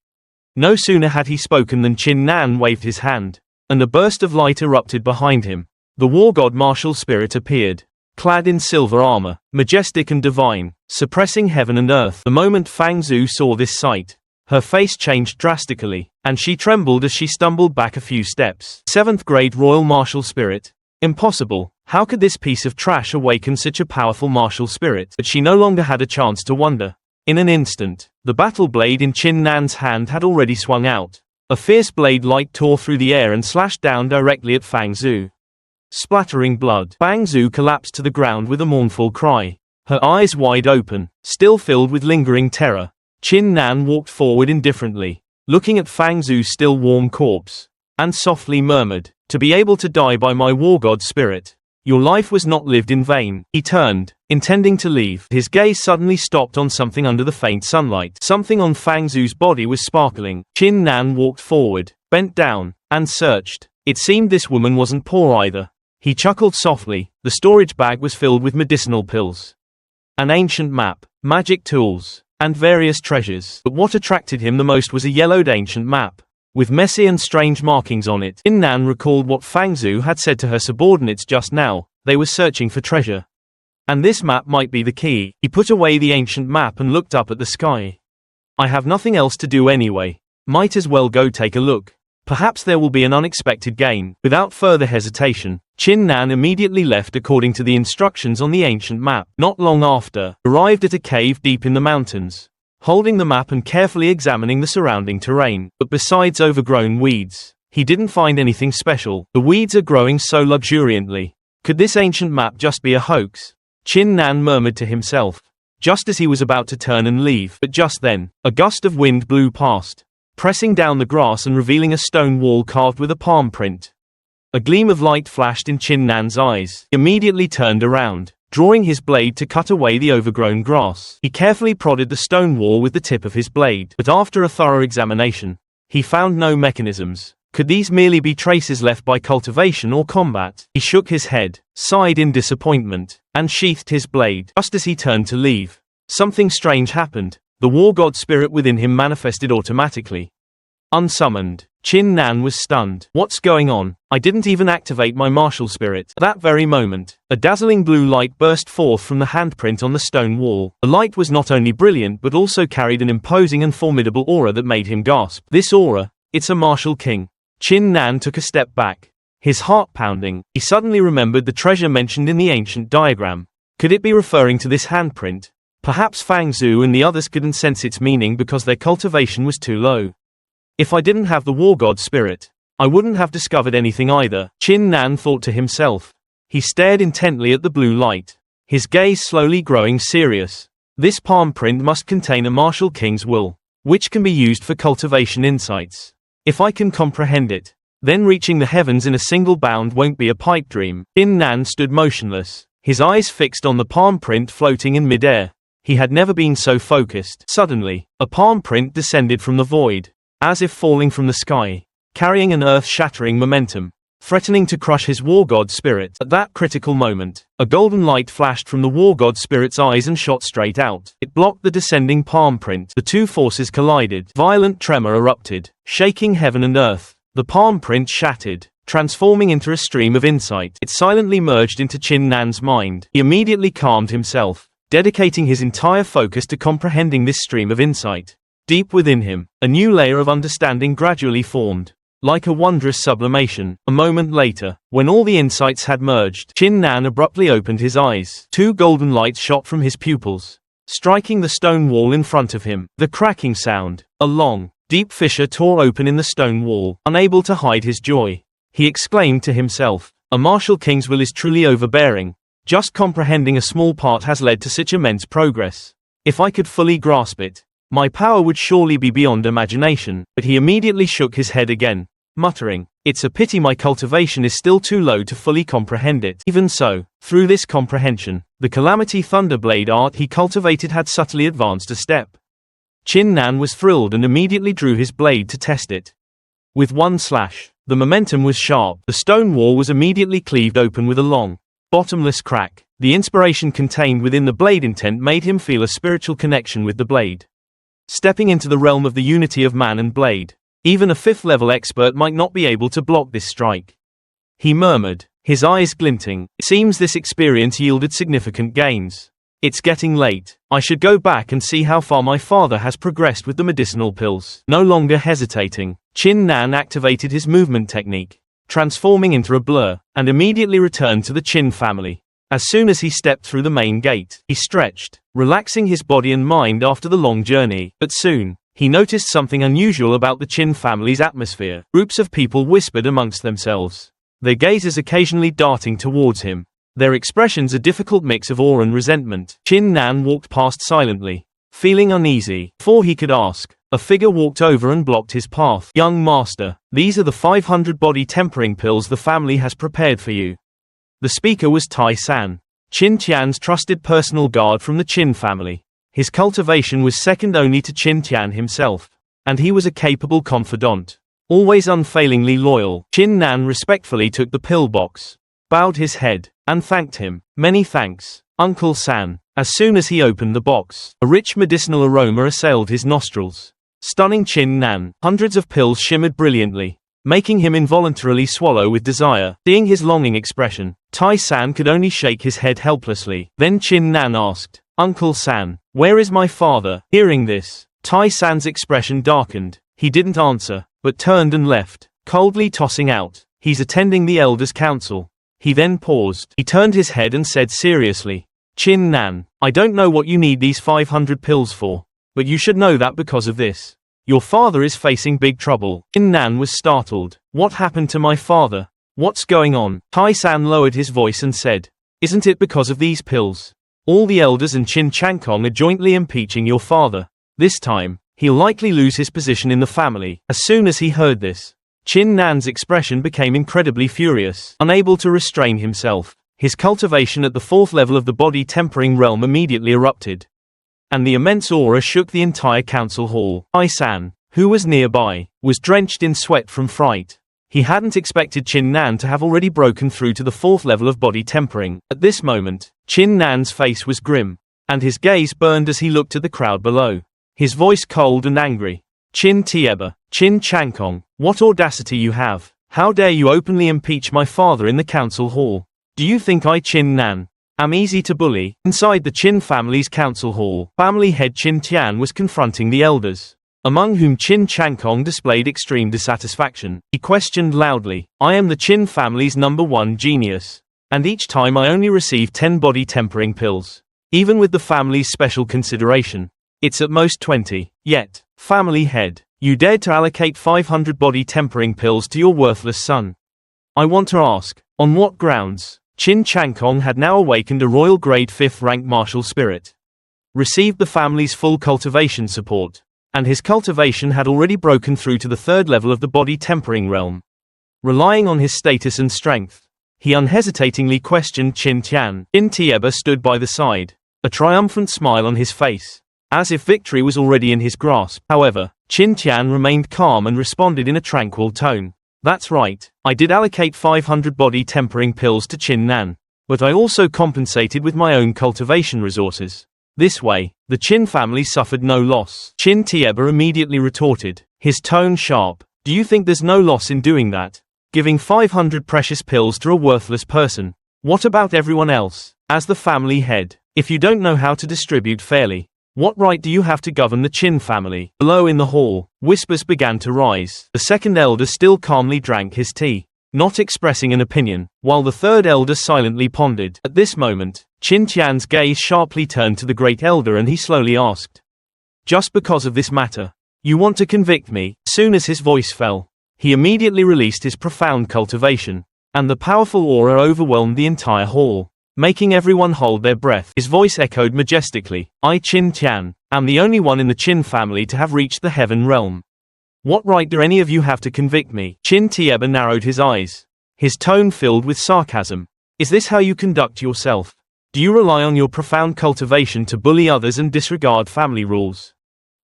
No sooner had he spoken than Chin Nan waved his hand, and a burst of light erupted behind him. The war god martial spirit appeared, clad in silver armor, majestic and divine, suppressing heaven and earth. The moment Fang Zhu saw this sight, her face changed drastically, and she trembled as she stumbled back a few steps. 7th grade royal martial spirit. Impossible. How could this piece of trash awaken such a powerful martial spirit? But she no longer had a chance to wonder. In an instant, the battle blade in Chin Nan's hand had already swung out. A fierce blade light tore through the air and slashed down directly at Fang Zhu. Splattering blood, Fang Zhu collapsed to the ground with a mournful cry. Her eyes wide open, still filled with lingering terror. Chin Nan walked forward indifferently, looking at Fang Zhu's still warm corpse, and softly murmured, "To be able to die by my war god spirit. Your life was not lived in vain." He turned, intending to leave. His gaze suddenly stopped on something under the faint sunlight. Something on Fang Zhu's body was sparkling. Chin Nan walked forward, bent down, and searched. It seemed this woman wasn't poor either. He chuckled softly. The storage bag was filled with medicinal pills, an ancient map, magic tools, and various treasures. But what attracted him the most was a yellowed ancient map, with messy and strange markings on it. Chin Nan recalled what Fang Zhu had said to her subordinates just now. They were searching for treasure, and this map might be the key. He put away the ancient map and looked up at the sky. "I have nothing else to do anyway. Might as well go take a look. Perhaps there will be an unexpected gain." Without further hesitation, Chin Nan immediately left according to the instructions on the ancient map. Not long after, arrived at a cave deep in the mountains, holding the map and carefully examining the surrounding terrain. But besides overgrown weeds, he didn't find anything special. The weeds are growing so luxuriantly. Could this ancient map just be a hoax? Chin Nan murmured to himself, just as he was about to turn and leave. But just then, a gust of wind blew past, pressing down the grass and revealing a stone wall carved with a palm print. A gleam of light flashed in Chin Nan's eyes. He immediately turned around, drawing his blade to cut away the overgrown grass. He carefully prodded the stone wall with the tip of his blade, but after a thorough examination, he found no mechanisms. Could these merely be traces left by cultivation or combat? He shook his head, sighed in disappointment, and sheathed his blade. Just as he turned to leave, something strange happened. The war god spirit within him manifested automatically. Unsummoned, Chin Nan was stunned. What's going on? I didn't even activate my martial spirit. At that very moment, a dazzling blue light burst forth from the handprint on the stone wall. The light was not only brilliant but also carried an imposing and formidable aura that made him gasp. This aura, it's a martial king. Chin Nan took a step back, his heart pounding. He suddenly remembered the treasure mentioned in the ancient diagram. Could it be referring to this handprint? Perhaps Fang Zhu and the others couldn't sense its meaning because their cultivation was too low. If I didn't have the war god spirit, I wouldn't have discovered anything either, Chin Nan thought to himself. He stared intently at the blue light, his gaze slowly growing serious. This palm print must contain a martial king's will, which can be used for cultivation insights. If I can comprehend it, then reaching the heavens in a single bound won't be a pipe dream. Chin Nan stood motionless, his eyes fixed on the palm print floating in midair. He had never been so focused. Suddenly, a palm print descended from the void, as if falling from the sky, carrying an earth-shattering momentum, threatening to crush his war god spirit. At that critical moment, a golden light flashed from the war god spirit's eyes and shot straight out. It blocked the descending palm print. The two forces collided. Violent tremor erupted, shaking heaven and earth. The palm print shattered, transforming into a stream of insight. It silently merged into Chin Nan's mind. He immediately calmed himself, dedicating his entire focus to comprehending this stream of insight. Deep within him, a new layer of understanding gradually formed, like a wondrous sublimation. A moment later, when all the insights had merged, Chin Nan abruptly opened his eyes. Two golden lights shot from his pupils, striking the stone wall in front of him. The cracking sound, a long, deep fissure tore open in the stone wall. Unable to hide his joy, he exclaimed to himself, "A martial king's will is truly overbearing. Just comprehending a small part has led to such immense progress. If I could fully grasp it, my power would surely be beyond imagination." But he immediately shook his head again, muttering, "It's a pity my cultivation is still too low to fully comprehend it." Even so, through this comprehension, the Calamity Thunderblade art he cultivated had subtly advanced a step. Chin Nan was thrilled and immediately drew his blade to test it. With one slash, the momentum was sharp. The stone wall was immediately cleaved open with a long, bottomless crack. The inspiration contained within the blade intent made him feel a spiritual connection with the blade. Stepping into the realm of the unity of man and blade, even a fifth-level expert might not be able to block this strike. He murmured, his eyes glinting. It seems this experience yielded significant gains. It's getting late. I should go back and see how far my father has progressed with the medicinal pills. No longer hesitating, Chin Nan activated his movement technique, transforming into a blur, and immediately returned to the Qin family. As soon as he stepped through the main gate, he stretched, relaxing his body and mind after the long journey. But soon, he noticed something unusual about the Qin family's atmosphere. Groups of people whispered amongst themselves, their gazes occasionally darting towards him. Their expressions a difficult mix of awe and resentment. Qin Nan walked past silently, feeling uneasy. Before he could ask, a figure walked over and blocked his path. Young master, these are the 500 body tempering pills the family has prepared for you. The speaker was Tai San, Qin Tian's trusted personal guard from the Qin family. His cultivation was second only to Qin Tian himself, and he was a capable confidant, always unfailingly loyal. Qin Nan respectfully took the pill box, bowed his head, and thanked him. Many thanks, Uncle San. As soon as he opened the box, a rich medicinal aroma assailed his nostrils, stunning Qin Nan. Hundreds of pills shimmered brilliantly, making him involuntarily swallow with desire. Seeing his longing expression, Tai San could only shake his head helplessly. Then Qin Nan asked, Uncle San, where is my father? Hearing this, Tai San's expression darkened. He didn't answer, but turned and left, coldly tossing out, he's attending the elders' council. He then paused. He turned his head and said seriously, Qin Nan, I don't know what you need these 500 pills for, but you should know that because of this, your father is facing big trouble. Qin Nan was startled. What happened to my father? What's going on? Tai San lowered his voice and said, isn't it because of these pills? All the elders and Qin Chankong are jointly impeaching your father. This time, he'll likely lose his position in the family. As soon as he heard this, Qin Nan's expression became incredibly furious. Unable to restrain himself, his cultivation at the 4th level of the body tempering realm immediately erupted, and the immense aura shook the entire council hall. Tai San, who was nearby, was drenched in sweat from fright. He hadn't expected Qin Nan to have already broken through to the 4th level of body tempering. At this moment, Qin Nan's face was grim, and his gaze burned as he looked at the crowd below, his voice cold and angry. Qin Tieba, Qin Chankong, what audacity you have! How dare you openly impeach my father in the council hall? Do you think I, Qin Nan, am easy to bully? Inside the Qin family's council hall, family head Qin Tian was confronting the elders, among whom Qin Chankong displayed extreme dissatisfaction. He questioned loudly, I am the Qin family's #1 genius, and each time I only receive 10 body tempering pills. Even with the family's special consideration, it's at most 20. Yet, family head, you dared to allocate 500 body tempering pills to your worthless son. I want to ask, on what grounds? Qin Chankong had now awakened a royal grade 5th rank martial spirit, received the family's full cultivation support, and his cultivation had already broken through to the 3rd level of the body tempering realm. Relying on his status and strength, he unhesitatingly questioned Qin Tian. Qin Tieba stood by the side, a triumphant smile on his face, as if victory was already in his grasp. However, Qin Tian remained calm and responded in a tranquil tone. That's right, I did allocate 500 body tempering pills to Qin Nan, but I also compensated with my own cultivation resources. This way, the Qin family suffered no loss. Qin Tieba immediately retorted, his tone sharp. Do you think there's no loss in doing that? Giving 500 precious pills to a worthless person? What about everyone else? As the family head, if you don't know how to distribute fairly, what right do you have to govern the Qin family? Below in the hall, whispers began to rise. The second elder still calmly drank his tea, not expressing an opinion, while the third elder silently pondered. At this moment, Qin Tian's gaze sharply turned to the great elder and he slowly asked, just because of this matter, you want to convict me? Soon as his voice fell, he immediately released his profound cultivation, and the powerful aura overwhelmed the entire hall, making everyone hold their breath. His voice echoed majestically, I, Qin Tian, am the only one in the Qin family to have reached the heaven realm. What right do any of you have to convict me? Qin Tieba narrowed his eyes, his tone filled with sarcasm. Is this how you conduct yourself? Do you rely on your profound cultivation to bully others and disregard family rules?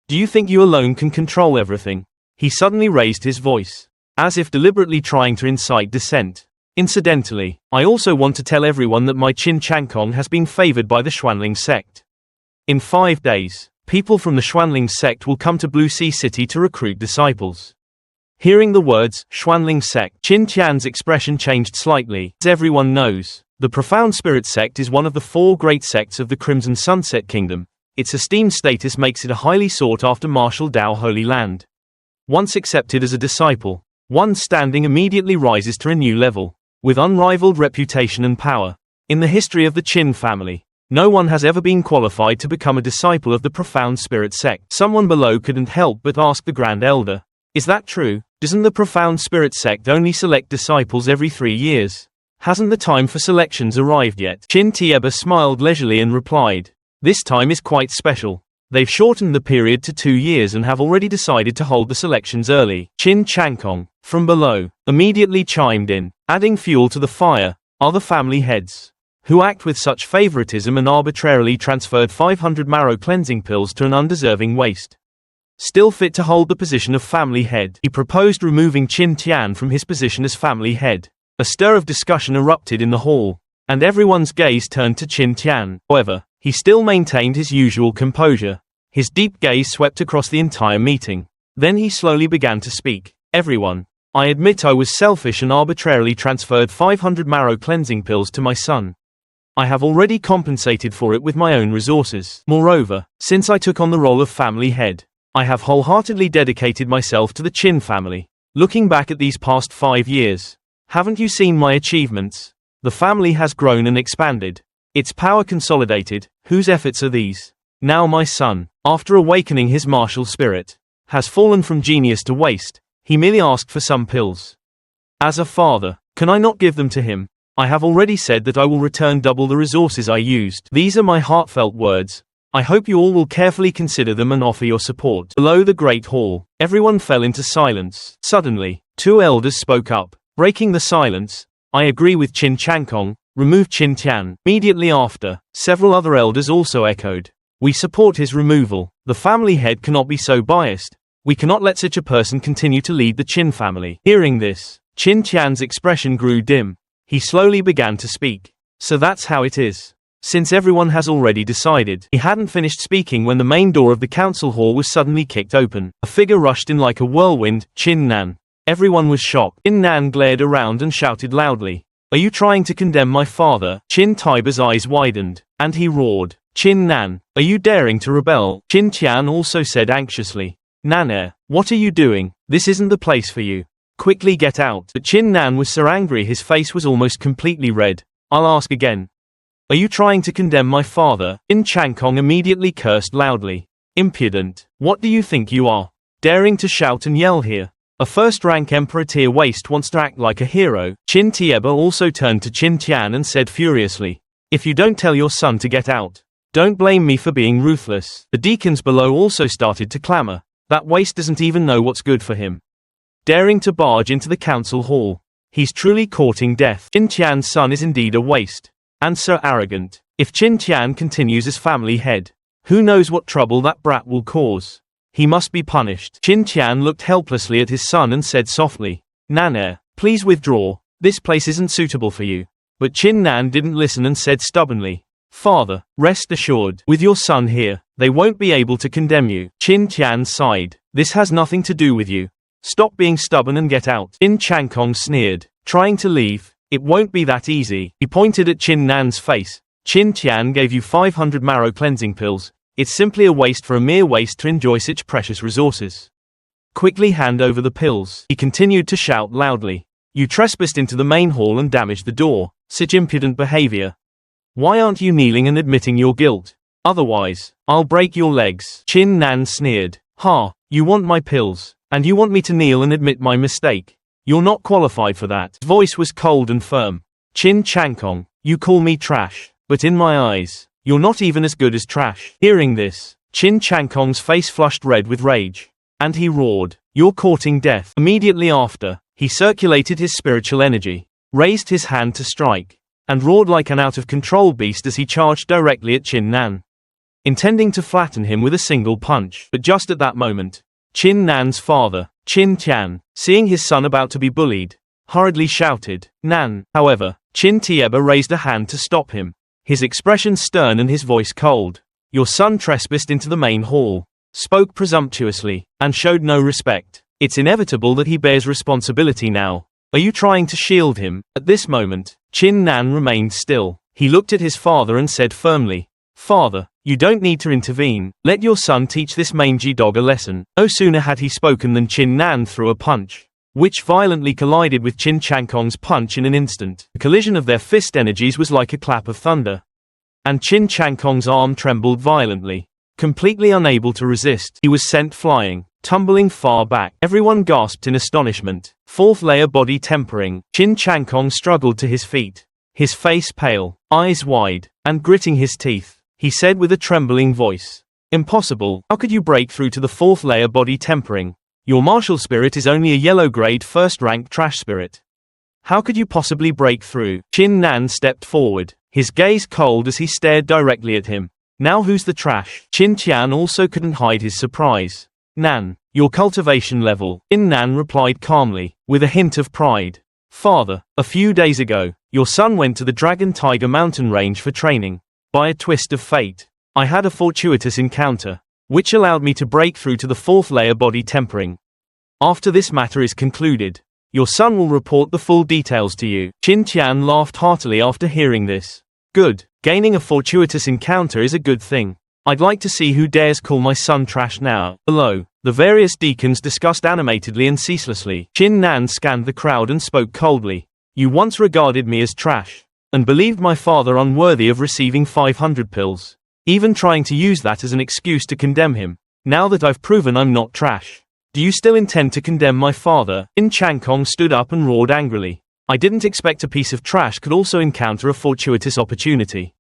Do you think you alone can control everything? He suddenly raised his voice, as if deliberately trying to incite dissent. Incidentally, I also want to tell everyone that my Qin Chankong has been favored by the Xuanling sect. In 5 days, people from the Xuanling sect will come to Blue Sea City to recruit disciples. Hearing the words, Xuanling sect, Qin Tian's expression changed slightly. As everyone knows, the Profound Spirit sect is one of the 4 great sects of the Crimson Sunset Kingdom. Its esteemed status makes it a highly sought-after martial Dao holy land. Once accepted as a disciple, One standing immediately rises to a new level, with unrivaled reputation and power. In the history of the Qin family, no one has ever been qualified to become a disciple of the Profound Spirit sect. Someone below couldn't help but ask the Grand Elder, "Is that true? Doesn't the Profound Spirit sect only select disciples every 3 years? Hasn't the time for selections arrived yet?" Qin Tieba smiled leisurely and replied, "This time is quite special. They've shortened the period to 2 years and have already decided to hold the selections early." Qin Chankong, from below, immediately chimed in, adding fuel to the fire. "Are the family heads, who act with such favoritism and arbitrarily transferred 500 marrow cleansing pills to an undeserving waste, still fit to hold the position of family head?" He proposed removing Qin Tian from his position as family head. A stir of discussion erupted in the hall, and everyone's gaze turned to Qin Tian. However, he still maintained his usual composure. His deep gaze swept across the entire meeting. Then he slowly began to speak. "Everyone, I admit I was selfish and arbitrarily transferred 500 marrow cleansing pills to my son. I have already compensated for it with my own resources. Moreover, since I took on the role of family head, I have wholeheartedly dedicated myself to the Qin family. Looking back at these past 5 years, haven't you seen my achievements? The family has grown and expanded. Its power consolidated. Whose efforts are these? Now my son, after awakening his martial spirit, has fallen from genius to waste. He merely asked for some pills. As a father, can I not give them to him? I have already said that I will return double the resources I used. These are my heartfelt words. I hope you all will carefully consider them and offer your support." Below the great hall, everyone fell into silence. Suddenly, 2 elders spoke up, breaking the silence. "I agree with Qin Chankong. Remove Qin Tian." Immediately after, several other elders also echoed, "We support his removal. The family head cannot be so biased. We cannot let such a person continue to lead the Qin family." Hearing this, Qin Tian's expression grew dim. He slowly began to speak. "So that's how it is. Since everyone has already decided." He hadn't finished speaking when the main door of the council hall was suddenly kicked open. A figure rushed in like a whirlwind. Qin Nan. Everyone was shocked. Qin Nan glared around and shouted loudly, "Are you trying to condemn my father?" Qin Taiba's eyes widened, and he roared, "Qin Nan, are you daring to rebel?" Qin Tian also said anxiously, "Nanair, what are you doing? This isn't the place for you. Quickly get out." But Qin Nan was so angry his face was almost completely red. "I'll ask again. Are you trying to condemn my father?" Qin Chankong immediately cursed loudly. "Impudent. What do you think you are? Daring to shout and yell here? A first-rank Emperor tier waste wants to act like a hero." Qin Tieba also turned to Qin Tian and said furiously, "If you don't tell your son to get out, don't blame me for being ruthless." The deacons below also started to clamor. "That waste doesn't even know what's good for him. Daring to barge into the council hall. He's truly courting death. Qin Tian's son is indeed a waste. And so arrogant. If Qin Tian continues as family head, who knows what trouble that brat will cause. He must be punished." Qin Tian looked helplessly at his son and said softly, "Nanair, please withdraw. This place isn't suitable for you." But Qin Nan didn't listen and said stubbornly, "Father, rest assured, with your son here, they won't be able to condemn you." Qin Tian sighed. "This has nothing to do with you. Stop being stubborn and get out." Qin Chankong sneered, trying to leave. "It won't be that easy." He pointed at Qin Nan's face. "Qin Tian gave you 500 marrow cleansing pills. It's simply a waste for a mere waste to enjoy such precious resources. Quickly hand over the pills." He continued to shout loudly. "You trespassed into the main hall and damaged the door. Such impudent behavior. Why aren't you kneeling and admitting your guilt? Otherwise, I'll break your legs." Qin Nan sneered. "Ha, you want my pills, and you want me to kneel and admit my mistake? You're not qualified for that." His voice was cold and firm. "Qin Chankong, you call me trash, but in my eyes, you're not even as good as trash." Hearing this, Qin Chankong's face flushed red with rage, and he roared, "You're courting death." Immediately after, he circulated his spiritual energy, raised his hand to strike, and roared like an out-of-control beast as he charged directly at Qin Nan, intending to flatten him with a single punch. But just at that moment, Qin Nan's father, Qin Tian, seeing his son about to be bullied, hurriedly shouted, "Nan." However, Qin Tieba raised a hand to stop him, his expression stern and his voice cold. "Your son trespassed into the main hall, spoke presumptuously, and showed no respect. It's inevitable that he bears responsibility now. Are you trying to shield him?" At this moment, Qin Nan remained still. He looked at his father and said firmly, "Father, you don't need to intervene. Let your son teach this mangy dog a lesson." No sooner had he spoken than Qin Nan threw a punch, which violently collided with Qin Chankong's punch in an instant. The collision of their fist energies was like a clap of thunder. And Qin Chankong's arm trembled violently. Completely unable to resist, he was sent flying, tumbling far back. Everyone gasped in astonishment. Fourth layer body tempering. Qin Chankong struggled to his feet. His face pale, eyes wide, and gritting his teeth, he said with a trembling voice, "Impossible, how could you break through to the fourth layer body tempering? Your martial spirit is only a yellow grade first rank trash spirit. How could you possibly break through?" Qin Nan stepped forward, his gaze cold as he stared directly at him. "Now who's the trash?" Qin Tian also couldn't hide his surprise. "Nan, your cultivation level," Qin Nan replied calmly, with a hint of pride. "Father, a few days ago, your son went to the Dragon Tiger mountain range for training. By a twist of fate, I had a fortuitous encounter, which allowed me to break through to the fourth layer body tempering. After this matter is concluded, your son will report the full details to you." Qin Tian laughed heartily after hearing this. "Good, gaining a fortuitous encounter is a good thing. I'd like to see who dares call my son trash now." Below, the various deacons discussed animatedly and ceaselessly. Qin Nan scanned the crowd and spoke coldly. "You once regarded me as trash, and believed my father unworthy of receiving 500 pills, even trying to use that as an excuse to condemn him. Now that I've proven I'm not trash, do you still intend to condemn my father?" Qin Chankong stood up and roared angrily. "I didn't expect a piece of trash could also encounter a fortuitous opportunity.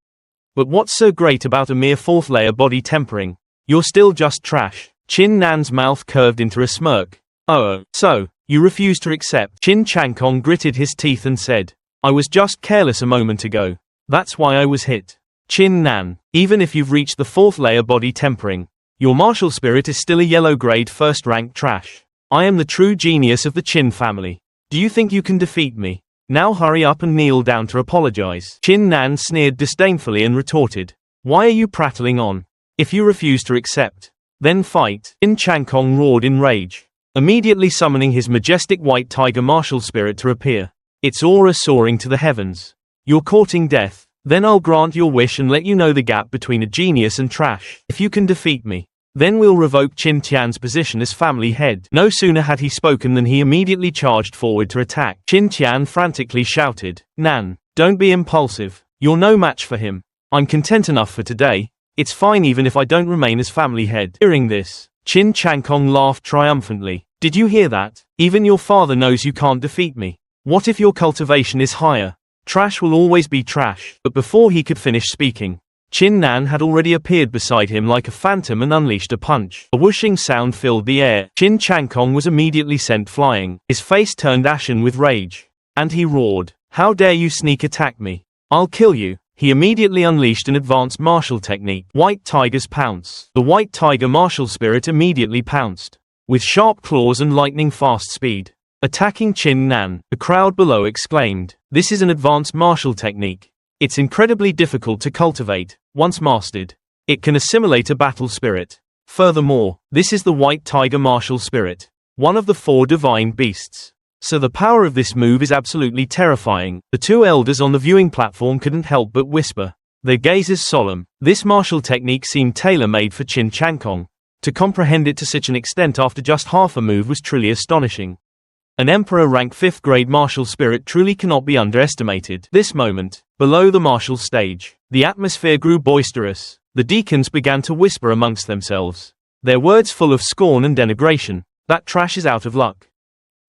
But what's so great about a mere fourth layer body tempering? You're still just trash." Qin Nan's mouth curved into a smirk. "Oh, so, you refuse to accept?" Qin Chankong gritted his teeth and said, "I was just careless a moment ago. That's why I was hit." "Qin Nan, even if you've reached the fourth layer body tempering, your martial spirit is still a yellow grade first rank trash. I am the true genius of the Qin family. Do you think you can defeat me? Now hurry up and kneel down to apologize." Qin Nan sneered disdainfully and retorted, "Why are you prattling on? If you refuse to accept, then fight." Qin Chankong roared in rage, immediately summoning his majestic white tiger martial spirit to appear, its aura soaring to the heavens. "You're courting death? Then I'll grant your wish and let you know the gap between a genius and trash. If you can defeat me, then we'll revoke Qin Tian's position as family head." No sooner had he spoken than he immediately charged forward to attack. Qin Tian frantically shouted, "Nan, don't be impulsive. You're no match for him. I'm content enough for today. It's fine even if I don't remain as family head." Hearing this, Qin Chankong laughed triumphantly. "Did you hear that? Even your father knows you can't defeat me. What if your cultivation is higher? Trash will always be trash." But before he could finish speaking, Qin Nan had already appeared beside him like a phantom and unleashed a punch. A whooshing sound filled the air. Qin Chankong was immediately sent flying. His face turned ashen with rage, and he roared, "How dare you sneak attack me? I'll kill you." He immediately unleashed an advanced martial technique, White Tiger's Pounce. The White Tiger martial spirit immediately pounced, with sharp claws and lightning-fast speed, attacking Qin Nan. The crowd below exclaimed, "This is an advanced martial technique. It's incredibly difficult to cultivate. Once mastered, it can assimilate a battle spirit. Furthermore, this is the White Tiger martial spirit, one of the 4 divine beasts. So the power of this move is absolutely terrifying." The 2 elders on the viewing platform couldn't help but whisper, their gazes solemn. This martial technique seemed tailor-made for Qin Chankong. To comprehend it to such an extent after just half a move was truly astonishing. An Emperor rank 5th grade martial spirit truly cannot be underestimated. This moment, below the martial stage, the atmosphere grew boisterous. The deacons began to whisper amongst themselves, their words full of scorn and denigration. "That trash is out of luck.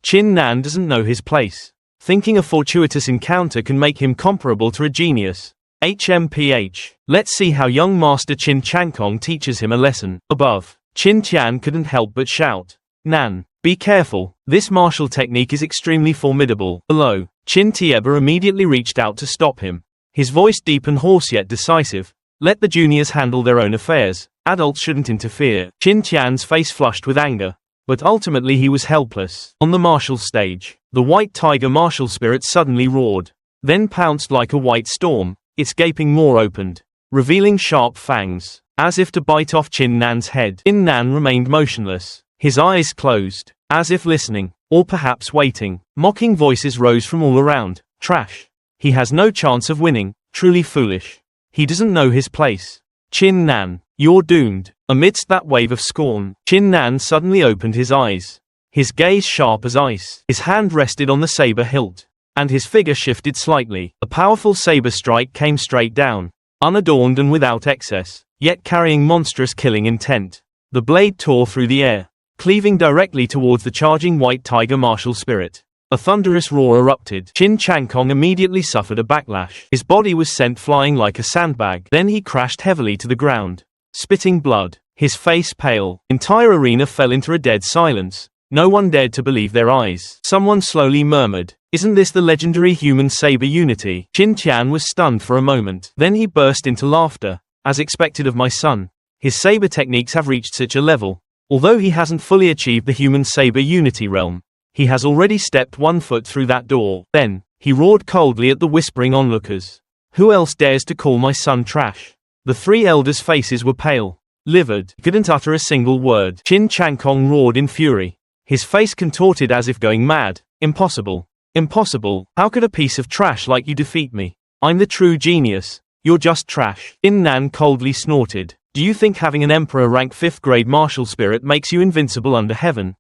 Qin Nan doesn't know his place. Thinking a fortuitous encounter can make him comparable to a genius. HMPH. Let's see how young Master Qin Chankong teaches him a lesson." Above, Qin Tian couldn't help but shout, "Nan, be careful. This martial technique is extremely formidable." Below, Qin Tieba immediately reached out to stop him, his voice deep and hoarse yet decisive. "Let the juniors handle their own affairs. Adults shouldn't interfere." Qin Tian's face flushed with anger, but ultimately he was helpless. On the martial stage, the White Tiger martial spirit suddenly roared, then pounced like a white storm, its gaping maw opened, revealing sharp fangs, as if to bite off Qin Nan's head. Qin Nan remained motionless, his eyes closed, as if listening, or perhaps waiting. Mocking voices rose from all around. "Trash. He has no chance of winning. Truly foolish. He doesn't know his place. Qin Nan, you're doomed." Amidst that wave of scorn, Qin Nan suddenly opened his eyes. his gaze sharp as ice. His hand rested on the saber hilt, and his figure shifted slightly. A powerful saber strike came straight down, unadorned and without excess, yet carrying monstrous killing intent. The blade tore through the air, cleaving directly towards the charging white tiger martial spirit. A thunderous roar erupted. Qin Changkong immediately suffered a backlash. His body was sent flying like a sandbag. Then he crashed heavily to the ground, spitting blood, his face pale. Entire arena fell into a dead silence. No one dared to believe their eyes. Someone slowly murmured, "Isn't this the legendary human saber unity?" Qin Tian was stunned for a moment. Then he burst into laughter. "As expected of my son, his saber techniques have reached such a level. Although he hasn't fully achieved the human saber unity realm, he has already stepped one foot through that door." Then, he roared coldly at the whispering onlookers. "Who else dares to call my son trash?" The three elders' faces were pale, livid. He couldn't utter a single word. Qin Changkong roared in fury, his face contorted as if going mad. "Impossible. Impossible. How could a piece of trash like you defeat me? I'm the true genius. You're just trash." In Nan coldly snorted. "Do you think having an emperor rank 5th grade martial spirit makes you invincible under heaven?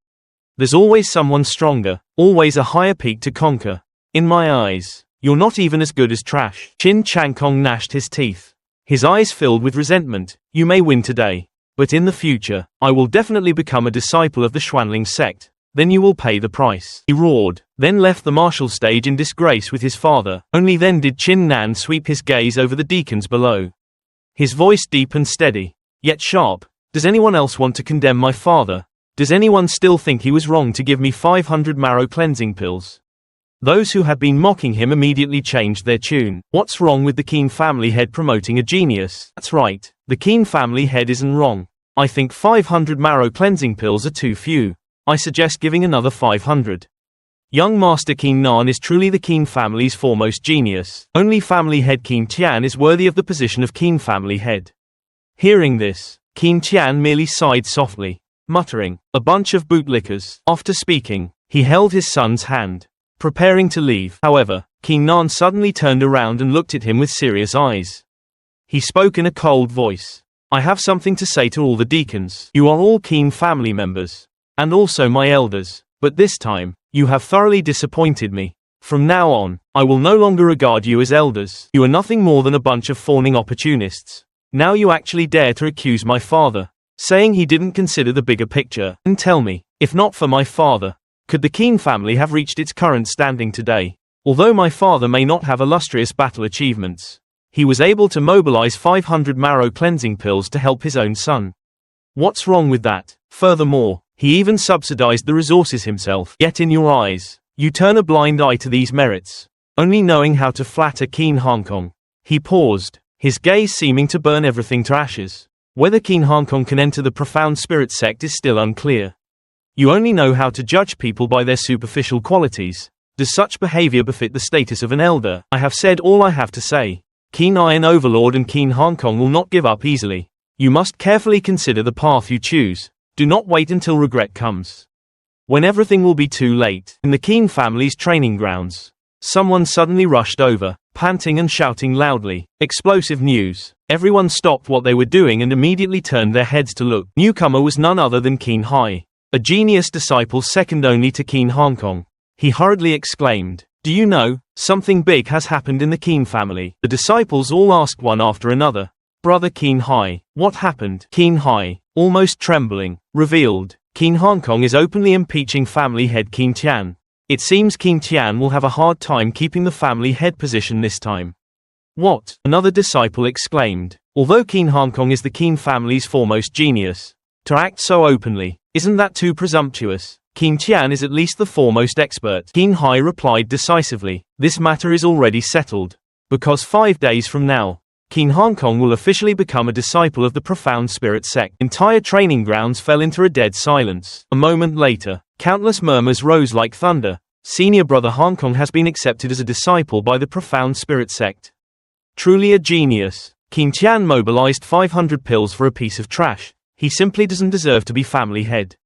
There's always someone stronger, always a higher peak to conquer. In my eyes, you're not even as good as trash." Qin Changkong gnashed his teeth, his eyes filled with resentment. "You may win today, but in the future, I will definitely become a disciple of the Xuanling sect. Then you will pay the price." He roared, then left the martial stage in disgrace with his father. Only then did Qin Nan sweep his gaze over the deacons below. His voice deep and steady, yet sharp. "Does anyone else want to condemn my father? Does anyone still think he was wrong to give me 500 marrow cleansing pills?" Those who had been mocking him immediately changed their tune. "What's wrong with the Qin family head promoting a genius?" "That's right, the Qin family head isn't wrong. I think 500 marrow cleansing pills are too few. I suggest giving another 500. Young Master Qin Nan is truly the Qin family's foremost genius. Only family head Qin Tian is worthy of the position of Qin family head." Hearing this, Qin Tian merely sighed softly, muttering, "A bunch of bootlickers." After speaking, he held his son's hand, preparing to leave. However, Qin Nan suddenly turned around and looked at him with serious eyes. He spoke in a cold voice. "I have something to say to all the deacons. You are all Qin family members, and also my elders, but this time, you have thoroughly disappointed me. From now on, I will no longer regard you as elders. You are nothing more than a bunch of fawning opportunists. Now you actually dare to accuse my father, saying he didn't consider the bigger picture. And tell me, if not for my father, could the Qin family have reached its current standing today? Although my father may not have illustrious battle achievements, he was able to mobilize 500 marrow cleansing pills to help his own son. What's wrong with that? Furthermore, he even subsidized the resources himself. Yet in your eyes, you turn a blind eye to these merits, only knowing how to flatter Qin Hankong." He paused, his gaze seeming to burn everything to ashes. Whether Qin Hankong can enter the profound spirit sect is still unclear. You only know how to judge people by their superficial qualities. Does such behavior befit the status of an elder? I have said all I have to say. Qin Iron Overlord and Qin Hankong will not give up easily. You must carefully consider the path you choose. Do not wait until regret comes, when everything will be too late. In the Qin family's training grounds, someone suddenly rushed over, panting and shouting loudly. Explosive news. Everyone stopped what they were doing and immediately turned their heads to look. Newcomer was none other than Qin Hai, a genius disciple second only to Qin Hankong. He hurriedly exclaimed, "Do you know, something big has happened in the Qin family?" The disciples all asked one after another. "Brother Qin Hai, what happened?" Qin Hai, almost trembling, revealed, "Qin Hankong is openly impeaching family head Qin Tian. It seems Qin Tian will have a hard time keeping the family head position this time." "What?" another disciple exclaimed. "Although Qin Hankong is the Qin family's foremost genius, to act so openly, isn't that too presumptuous? Qin Tian is at least the foremost expert." Qin Hai replied decisively, "This matter is already settled, because 5 days from now, Qin Hankong will officially become a disciple of the profound spirit sect." Entire training grounds fell into a dead silence. A moment later, countless murmurs rose like thunder. Senior brother Hankong has been accepted as a disciple by the profound spirit sect. Truly a genius. Qin Tian mobilized 500 pills for a piece of trash. He simply doesn't deserve to be family head.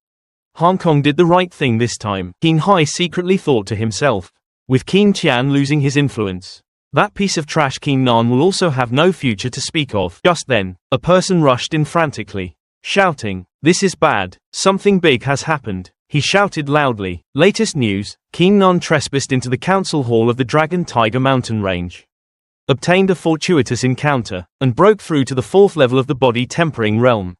Hankong did the right thing this time, Qin Hai secretly thought to himself. With Qin Tian losing his influence, that piece of trash Qin Nan will also have no future to speak of. Just then, a person rushed in frantically, shouting, "This is bad. Something big has happened." He shouted loudly. Latest news, Keen Nun trespassed into the council hall of the Dragon Tiger mountain range. Obtained a fortuitous encounter, and broke through to the 4th level of the body tempering realm.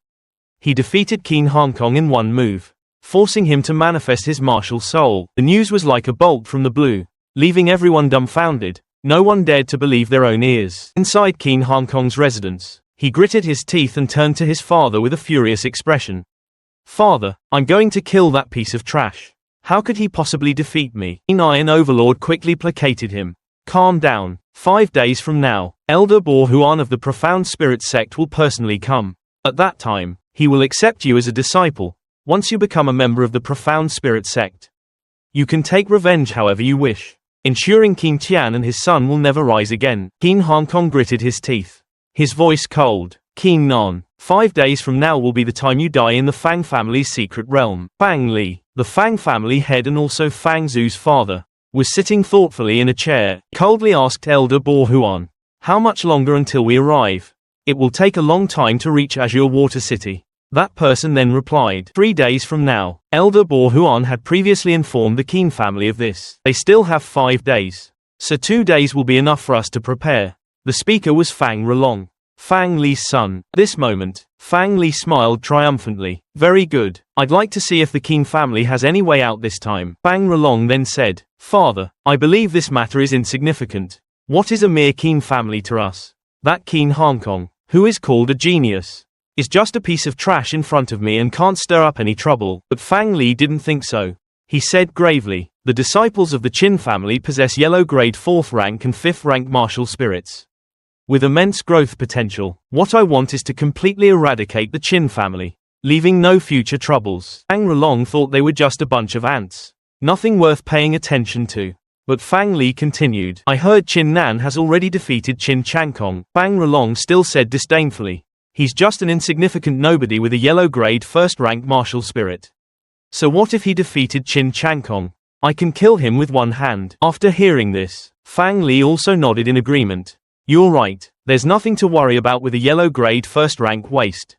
He defeated Keen Hankong in one move, forcing him to manifest his martial soul. The news was like a bolt from the blue, leaving everyone dumbfounded. No one dared to believe their own ears. Inside Keen Hankong's residence, he gritted his teeth and turned to his father with a furious expression. Father, I'm going to kill that piece of trash. How could he possibly defeat me? Keen Iron Overlord quickly placated him. Calm down. 5 days from now, Elder Bo Huan of the Profound Spirit Sect will personally come. At that time, he will accept you as a disciple. Once you become a member of the Profound Spirit Sect, you can take revenge however you wish, ensuring King Tian and his son will never rise again. Keen Hankong gritted his teeth, his voice cold. Keen Nan, 5 days from now will be the time you die in the Fang family's secret realm. Fang Li, the Fang family head and also Fang Zhu's father, was sitting thoughtfully in a chair. Coldly asked Elder Bo Huan, how much longer until we arrive? It will take a long time to reach Azure Water City. That person then replied, 3 days from now. Elder Bo Huan had previously informed the Keen family of this. They still have 5 days. So 2 days will be enough for us to prepare. The speaker was Fang Relong, Fang Li's son. At this moment, Fang Li smiled triumphantly. Very good. I'd like to see if the Keen family has any way out this time. Fang Relong then said, Father, I believe this matter is insignificant. What is a mere Keen family to us? That Keen Hankong, who is called a genius, is just a piece of trash in front of me and can't stir up any trouble. But Fang Li didn't think so. He said gravely, the disciples of the Qin family possess yellow grade 4th rank and 5th rank martial spirits, with immense growth potential. What I want is to completely eradicate the Qin family, leaving no future troubles. Fang Relong thought they were just a bunch of ants, nothing worth paying attention to. But Fang Li continued, I heard Qin Nan has already defeated Qin Changkong. Fang Relong still said disdainfully, he's just an insignificant nobody with a yellow grade 1st rank martial spirit. So what if he defeated Qin Changkong? I can kill him with one hand. After hearing this, Fang Li also nodded in agreement. You're right, there's nothing to worry about with a yellow grade 1st rank waste.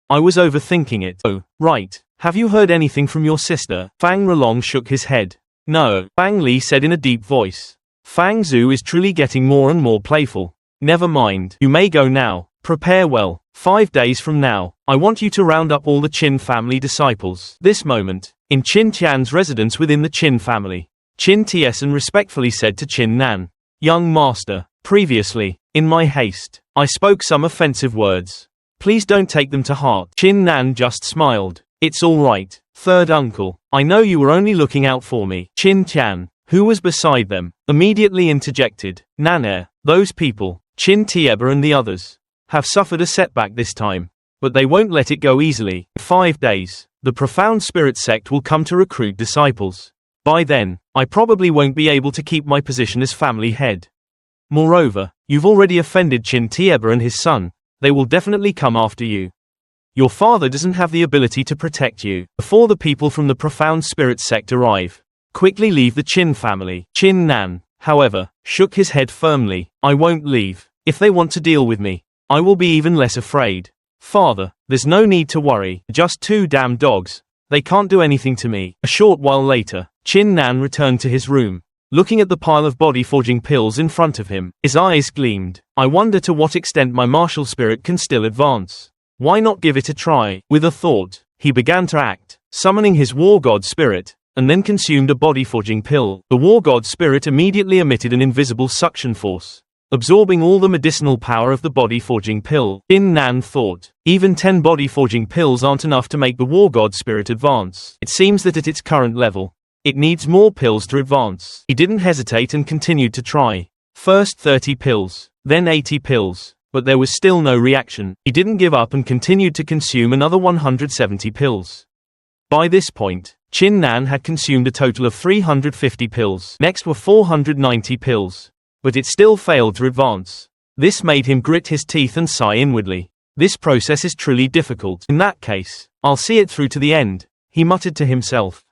I was overthinking it. Oh, right. Have you heard anything from your sister? Fang Relong shook his head. No, Fang Li said in a deep voice. Fang Zhu is truly getting more and more playful. Never mind. You may go now. Prepare well. 5 days from now, I want you to round up all the Qin family disciples. This moment, in Qin Tian's residence within the Qin family, Qin Tieson respectfully said to Qin Nan, Young master, previously, in my haste, I spoke some offensive words. Please don't take them to heart. Qin Nan just smiled. It's all right, third uncle. I know you were only looking out for me. Qin Tian, who was beside them, immediately interjected. Nanair, those people, Qin Tieba and the others, have suffered a setback this time, but they won't let it go easily. In 5 days, the Profound Spirit Sect will come to recruit disciples. By then, I probably won't be able to keep my position as family head. Moreover, you've already offended Qin Tieba and his son. They will definitely come after you. Your father doesn't have the ability to protect you. Before the people from the Profound Spirit Sect arrive, quickly leave the Qin family. Qin Nan, however, shook his head firmly. I won't leave. If they want to deal with me, I will be even less afraid. Father, there's no need to worry. Just 2 damn dogs. They can't do anything to me. A short while later, Qin Nan returned to his room. Looking at the pile of body-forging pills in front of him, his eyes gleamed. I wonder to what extent my martial spirit can still advance. Why not give it a try? With a thought, he began to act, summoning his war god spirit, and then consumed a body-forging pill. The war god spirit immediately emitted an invisible suction force, absorbing all the medicinal power of the body-forging pill. Qin Nan thought, even 10 body-forging pills aren't enough to make the war god spirit advance. It seems that at its current level, it needs more pills to advance. He didn't hesitate and continued to try. First 30 pills, then 80 pills, but there was still no reaction. He didn't give up and continued to consume another 170 pills. By this point, Qin Nan had consumed a total of 350 pills. Next were 490 pills, but it still failed to advance. This made him grit his teeth and sigh inwardly. This process is truly difficult. In that case, I'll see it through to the end, he muttered to himself.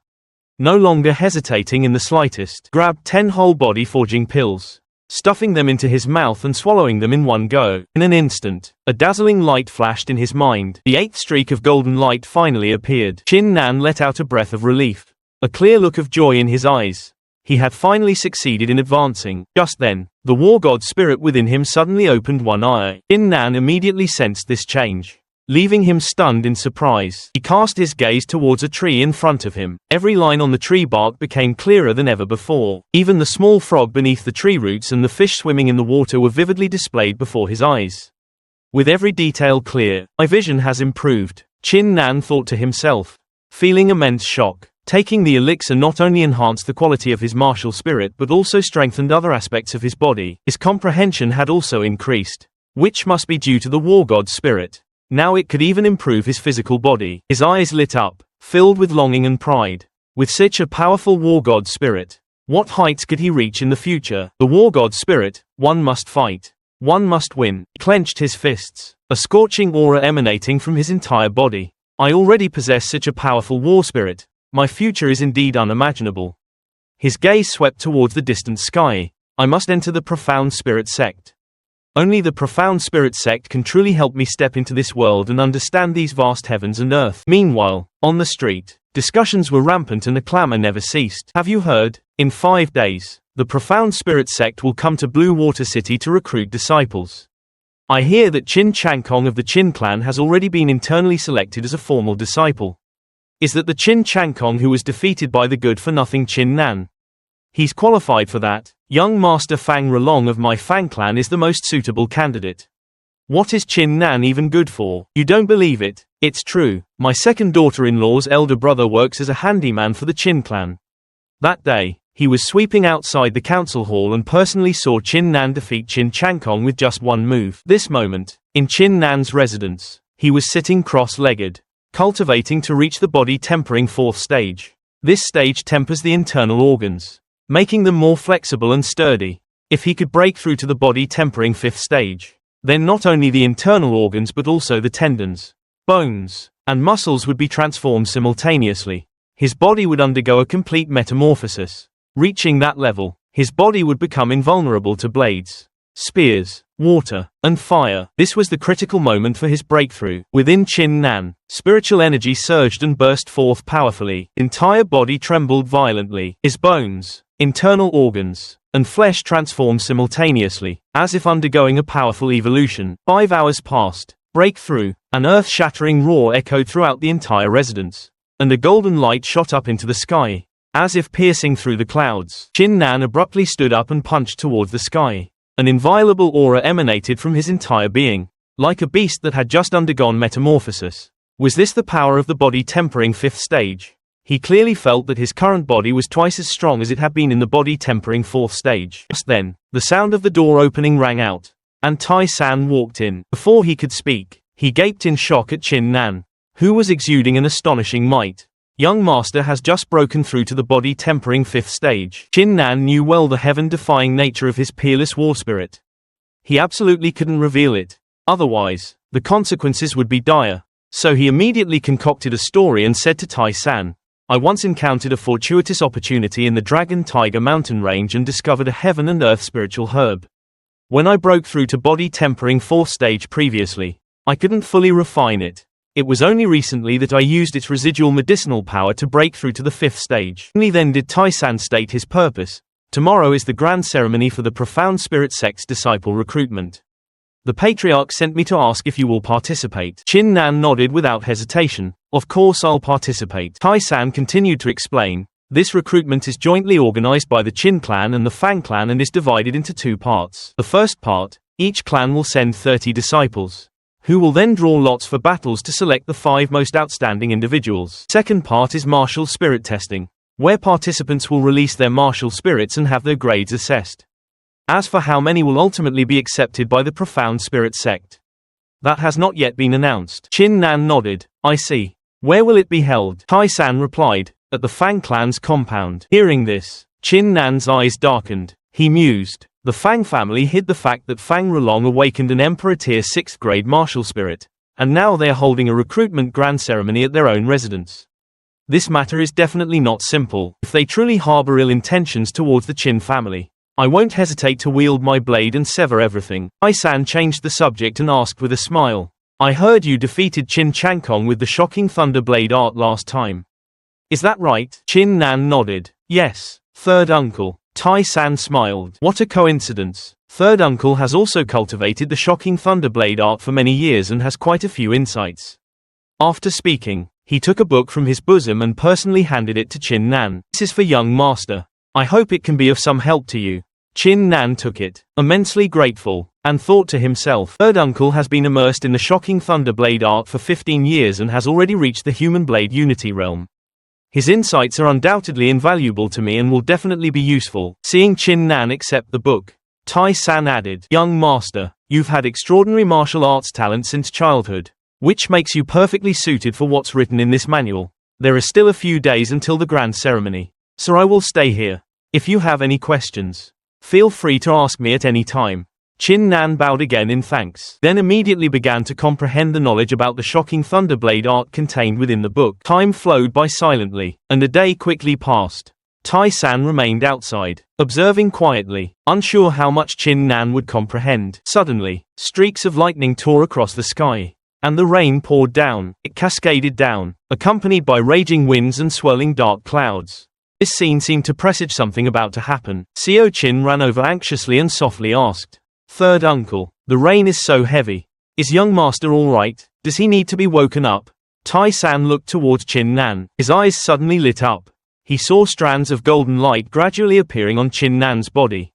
No longer hesitating in the slightest, grabbed 10 whole body forging pills, stuffing them into his mouth and swallowing them in one go. In an instant, a dazzling light flashed in his mind. The 8th streak of golden light finally appeared. Chin Nan let out a breath of relief, a clear look of joy in his eyes. He had finally succeeded in advancing. Just then, the war god spirit within him suddenly opened one eye. Chin Nan immediately sensed this change, leaving him stunned in surprise. He cast his gaze towards a tree in front of him. Every line on the tree bark became clearer than ever before. Even the small frog beneath the tree roots and the fish swimming in the water were vividly displayed before his eyes. With every detail clear, my vision has improved, Chin Nan thought to himself, feeling immense shock. Taking the elixir not only enhanced the quality of his martial spirit but also strengthened other aspects of his body. His comprehension had also increased, which must be due to the war god spirit. Now it could even improve his physical body. His eyes lit up, filled with longing and pride. With such a powerful war god spirit, what heights could he reach in the future? The war god spirit, one must fight. One must win. He clenched his fists, a scorching aura emanating from his entire body. I already possess such a powerful war spirit. My future is indeed unimaginable. His gaze swept towards the distant sky. I must enter the profound spirit sect. Only the profound spirit sect can truly help me step into this world and understand these vast heavens and earth. Meanwhile, on the street, discussions were rampant and the clamor never ceased. Have you heard? In 5 days, the profound spirit sect will come to Blue Water City to recruit disciples. I hear that Chin Changkong of the Chin clan has already been internally selected as a formal disciple. Is that the Chin Changkong who was defeated by the good-for-nothing Chin Nan? He's qualified for that. Young Master Fang Rolong of my Fang clan is the most suitable candidate. What is Chin Nan even good for? You don't believe it? It's true. My second daughter-in-law's elder brother works as a handyman for the Chin clan. That day, he was sweeping outside the council hall and personally saw Chin Nan defeat Chin Changkong with just one move. This moment, in Chin Nan's residence, he was sitting cross-legged, cultivating to reach the body tempering 4th stage. This stage tempers the internal organs, making them more flexible and sturdy. If he could break through to the body tempering 5th stage, then not only the internal organs but also the tendons, bones, and muscles would be transformed simultaneously. His body would undergo a complete metamorphosis. Reaching that level, his body would become invulnerable to blades, spears, water, and fire. This was the critical moment for his breakthrough. Within Chin Nan, spiritual energy surged and burst forth powerfully. Entire body trembled violently. His bones, internal organs, and flesh transformed simultaneously, as if undergoing a powerful evolution. 5 hours passed. Breakthrough. An earth-shattering roar echoed throughout the entire residence, and a golden light shot up into the sky, as if piercing through the clouds. Chin Nan abruptly stood up and punched towards the sky. An inviolable aura emanated from his entire being, like a beast that had just undergone metamorphosis. Was this the power of the body tempering 5th stage? He clearly felt that his current body was twice as strong as it had been in the body tempering 4th stage. Just then, the sound of the door opening rang out, and Tai-san walked in. Before he could speak, he gaped in shock at Chin Nan, who was exuding an astonishing might. Young Master has just broken through to the body tempering 5th stage. Chin Nan knew well the heaven-defying nature of his peerless war spirit. He absolutely couldn't reveal it. Otherwise, the consequences would be dire. So he immediately concocted a story and said to Tai-san, I once encountered a fortuitous opportunity in the Dragon Tiger mountain range and discovered a heaven and earth spiritual herb. When I broke through to body tempering 4th stage previously, I couldn't fully refine it. It was only recently that I used its residual medicinal power to break through to the 5th stage. Only then did Tai-san state his purpose. Tomorrow is the grand ceremony for the Profound Spirit Sect's disciple recruitment. The Patriarch sent me to ask if you will participate. Chin Nan nodded without hesitation. Of course I'll participate. Tai-san continued to explain, this recruitment is jointly organized by the Chin clan and the Fang clan and is divided into 2 parts. The first part, each clan will send 30 disciples, who will then draw lots for battles to select the 5 most outstanding individuals. Second part is martial spirit testing, where participants will release their martial spirits and have their grades assessed. As for how many will ultimately be accepted by the Profound Spirit Sect, that has not yet been announced. Chin Nan nodded. I see. Where will it be held? Tai-san replied, at the Fang clan's compound. Hearing this, Chin Nan's eyes darkened. He mused. The Fang family hid the fact that Fang Rolong awakened an Emperor Tier 6th grade martial spirit, and now they are holding a recruitment grand ceremony at their own residence. This matter is definitely not simple, if they truly harbor ill intentions towards the Chin family. I won't hesitate to wield my blade and sever everything. Tai-san changed the subject and asked with a smile. I heard you defeated Chin Chankong with the shocking Thunder Blade art last time. Is that right? Chin Nan nodded. Yes, third uncle. Tai-san smiled. What a coincidence. Third uncle has also cultivated the shocking Thunder Blade art for many years and has quite a few insights. After speaking, he took a book from his bosom and personally handed it to Chin Nan. This is for young master. I hope it can be of some help to you. Chin Nan took it, immensely grateful, and thought to himself, third uncle has been immersed in the shocking Thunder Blade art for 15 years and has already reached the Human Blade Unity realm. His insights are undoubtedly invaluable to me and will definitely be useful. Seeing Chin Nan accept the book, Tai-san added, young master, you've had extraordinary martial arts talent since childhood, which makes you perfectly suited for what's written in this manual. There are still a few days until the grand ceremony, so I will stay here. If you have any questions, feel free to ask me at any time. Chin Nan bowed again in thanks, then immediately began to comprehend the knowledge about the shocking Thunderblade art contained within the book. Time flowed by silently, and a day quickly passed. Tai-san remained outside, observing quietly, unsure how much Chin Nan would comprehend. Suddenly, streaks of lightning tore across the sky, and the rain poured down. It cascaded down, accompanied by raging winds and swirling dark clouds. This scene seemed to presage something about to happen. Seo Chin ran over anxiously and softly asked, third uncle, the rain is so heavy. Is young master all right? Does he need to be woken up? Tai-san looked towards Chin Nan. His eyes suddenly lit up. He saw strands of golden light gradually appearing on Chin Nan's body.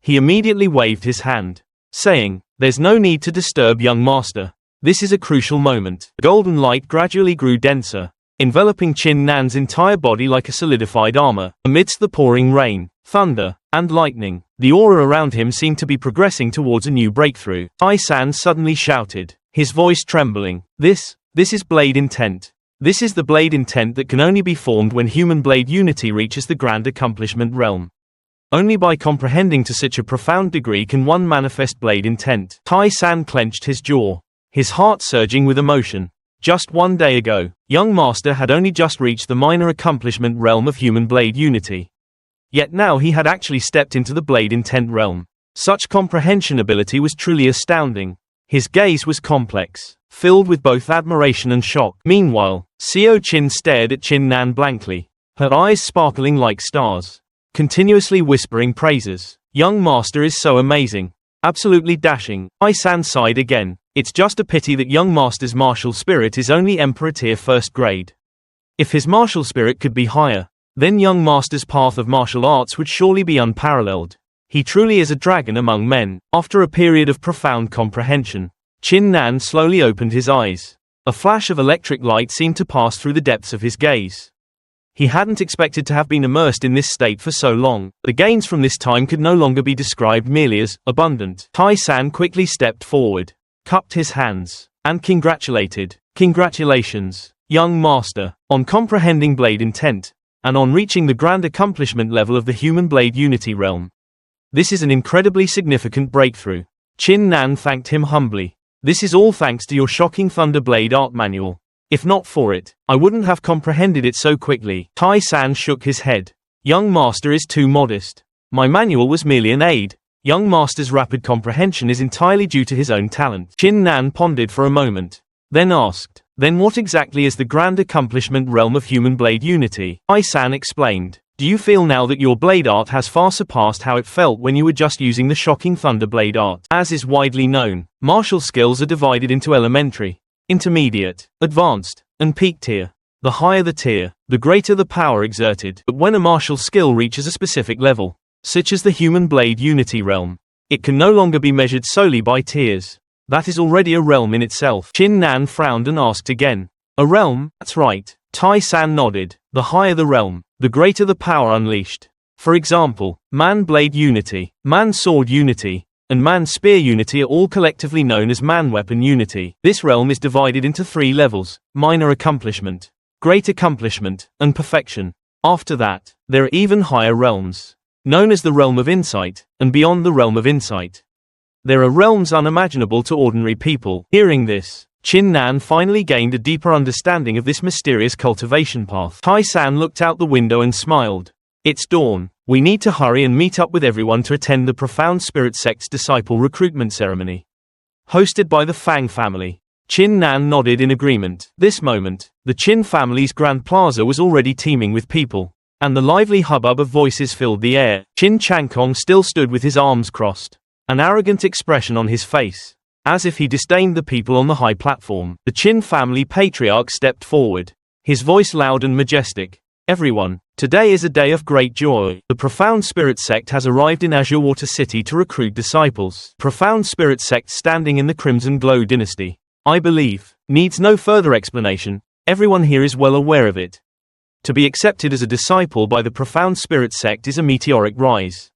He immediately waved his hand, saying, there's no need to disturb young master. This is a crucial moment. The golden light gradually grew denser, enveloping Chin Nan's entire body like a solidified armor. Amidst the pouring rain, thunder, and lightning, the aura around him seemed to be progressing towards a new breakthrough. Tai-san suddenly shouted, his voice trembling, This is blade intent. This is the blade intent that can only be formed when human blade unity reaches the grand accomplishment realm. Only by comprehending to such a profound degree can one manifest blade intent. Tai-san clenched his jaw, his heart surging with emotion. Just one day ago, young master had only just reached the minor accomplishment realm of human blade unity. Yet now he had actually stepped into the blade intent realm. Such comprehension ability was truly astounding. His gaze was complex, filled with both admiration and shock. Meanwhile, Seo Chin stared at Chin Nan blankly, her eyes sparkling like stars, continuously whispering praises. Young master is so amazing. Absolutely dashing. Tai-san sighed again. It's just a pity that young master's martial spirit is only Emperor tier 1st grade. If his martial spirit could be higher, then young master's path of martial arts would surely be unparalleled. He truly is a dragon among men. After a period of profound comprehension, Chin Nan slowly opened his eyes. A flash of electric light seemed to pass through the depths of his gaze. He hadn't expected to have been immersed in this state for so long. The gains from this time could no longer be described merely as abundant. Tai-san quickly stepped forward, cupped his hands, and congratulated. Congratulations, young master, on comprehending blade intent, and on reaching the grand accomplishment level of the human blade unity realm. This is an incredibly significant breakthrough. Chin Nan thanked him humbly. This is all thanks to your shocking Thunderblade art manual. If not for it, I wouldn't have comprehended it so quickly. Tai-san shook his head. Young master is too modest. My manual was merely an aid. Young master's rapid comprehension is entirely due to his own talent. Chin Nan pondered for a moment, then asked, then what exactly is the grand accomplishment realm of human blade unity? Tai-san explained. Do you feel now that your blade art has far surpassed how it felt when you were just using the shocking Thunderblade art? As is widely known, martial skills are divided into elementary, intermediate, advanced, and peak tier. The higher the tier, the greater the power exerted. But when a martial skill reaches a specific level, such as the human blade unity realm, it can no longer be measured solely by tiers. That is already a realm in itself. Chin Nan frowned and asked again. A realm? That's right. Tai-san nodded. The higher the realm, the greater the power unleashed. For example, Man Blade Unity, Man Sword Unity, and Man Spear Unity are all collectively known as Man Weapon Unity. This realm is divided into 3 levels: minor accomplishment, great accomplishment, and perfection. After that, there are even higher realms, known as the realm of insight, and beyond the realm of insight, there are realms unimaginable to ordinary people. Hearing this, Chin Nan finally gained a deeper understanding of this mysterious cultivation path. Tai-san looked out the window and smiled. It's dawn. We need to hurry and meet up with everyone to attend the Profound Spirit Sect's disciple recruitment ceremony. Hosted by the Fang family. Chin Nan nodded in agreement. This moment, the Chin family's Grand Plaza was already teeming with people, and the lively hubbub of voices filled the air. Chin Changkong still stood with his arms crossed, an arrogant expression on his face, as if he disdained the people on the high platform. The Chin family patriarch stepped forward, his voice loud and majestic. Everyone, today is a day of great joy. The Profound Spirit Sect has arrived in Azure Water City to recruit disciples. Profound Spirit Sect standing in the Crimson Glow dynasty, I believe, needs no further explanation. Everyone here is well aware of it. To be accepted as a disciple by the Profound Spirit Sect is a meteoric rise.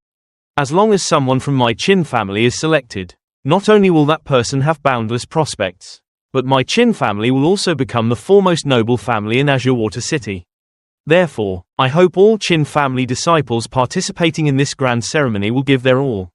As long as someone from my Chin family is selected, not only will that person have boundless prospects, but my Chin family will also become the foremost noble family in Azure Water City. Therefore, I hope all Chin family disciples participating in this grand ceremony will give their all.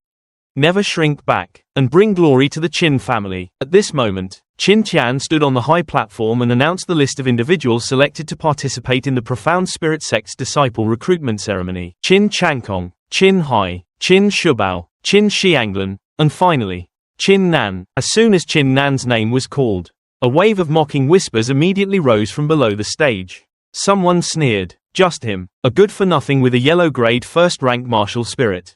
Never shrink back, and bring glory to the Chin family. At this moment, Chin Tian stood on the high platform and announced the list of individuals selected to participate in the Profound Spirit Sect's disciple recruitment ceremony. Chin Changkong, Chin Hai, Chin Shubao, Chin Xianglan, and finally, Chin Nan. As soon as Chin Nan's name was called, a wave of mocking whispers immediately rose from below the stage. Someone sneered, just him, a good-for-nothing with a yellow-grade first-rank martial spirit.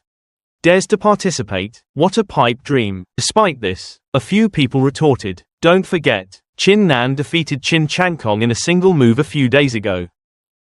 Dares to participate? What a pipe dream. Despite this, a few people retorted, don't forget, Chin Nan defeated Chin Changkong in a single move a few days ago.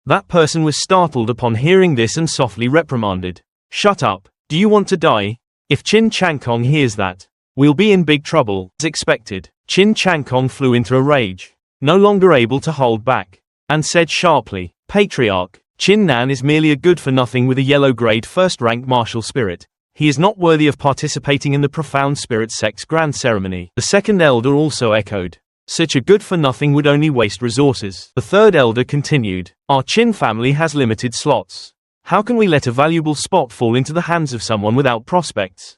That person was startled upon hearing this and softly reprimanded. Shut up, do you want to die? If Chin Changkong hears that, we'll be in big trouble. As expected, Chin Changkong flew into a rage, no longer able to hold back, and said sharply, Patriarch, Chin Nan is merely a good-for-nothing with a yellow-grade first-rank martial spirit. He is not worthy of participating in the Profound Spirit Sect's grand ceremony. The second elder also echoed, such a good-for-nothing would only waste resources. The third elder continued, our Chin family has limited slots. How can we let a valuable spot fall into the hands of someone without prospects?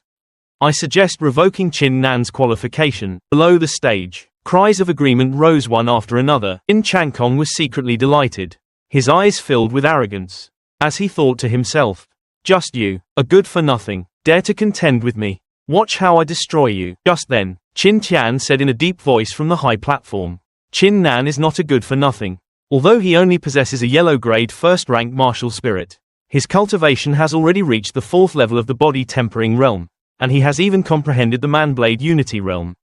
I suggest revoking Chin Nan's qualification. Below the stage, cries of agreement rose one after another. Chin Changkong was secretly delighted, his eyes filled with arrogance, as he thought to himself, just you, a good-for-nothing, dare to contend with me. Watch how I destroy you. Just then, Chin Tian said in a deep voice from the high platform, Chin Nan is not a good-for-nothing. Although he only possesses a yellow-grade first-rank martial spirit, his cultivation has already reached the 4th level of the body-tempering realm, and he has even comprehended the Manblade Unity realm.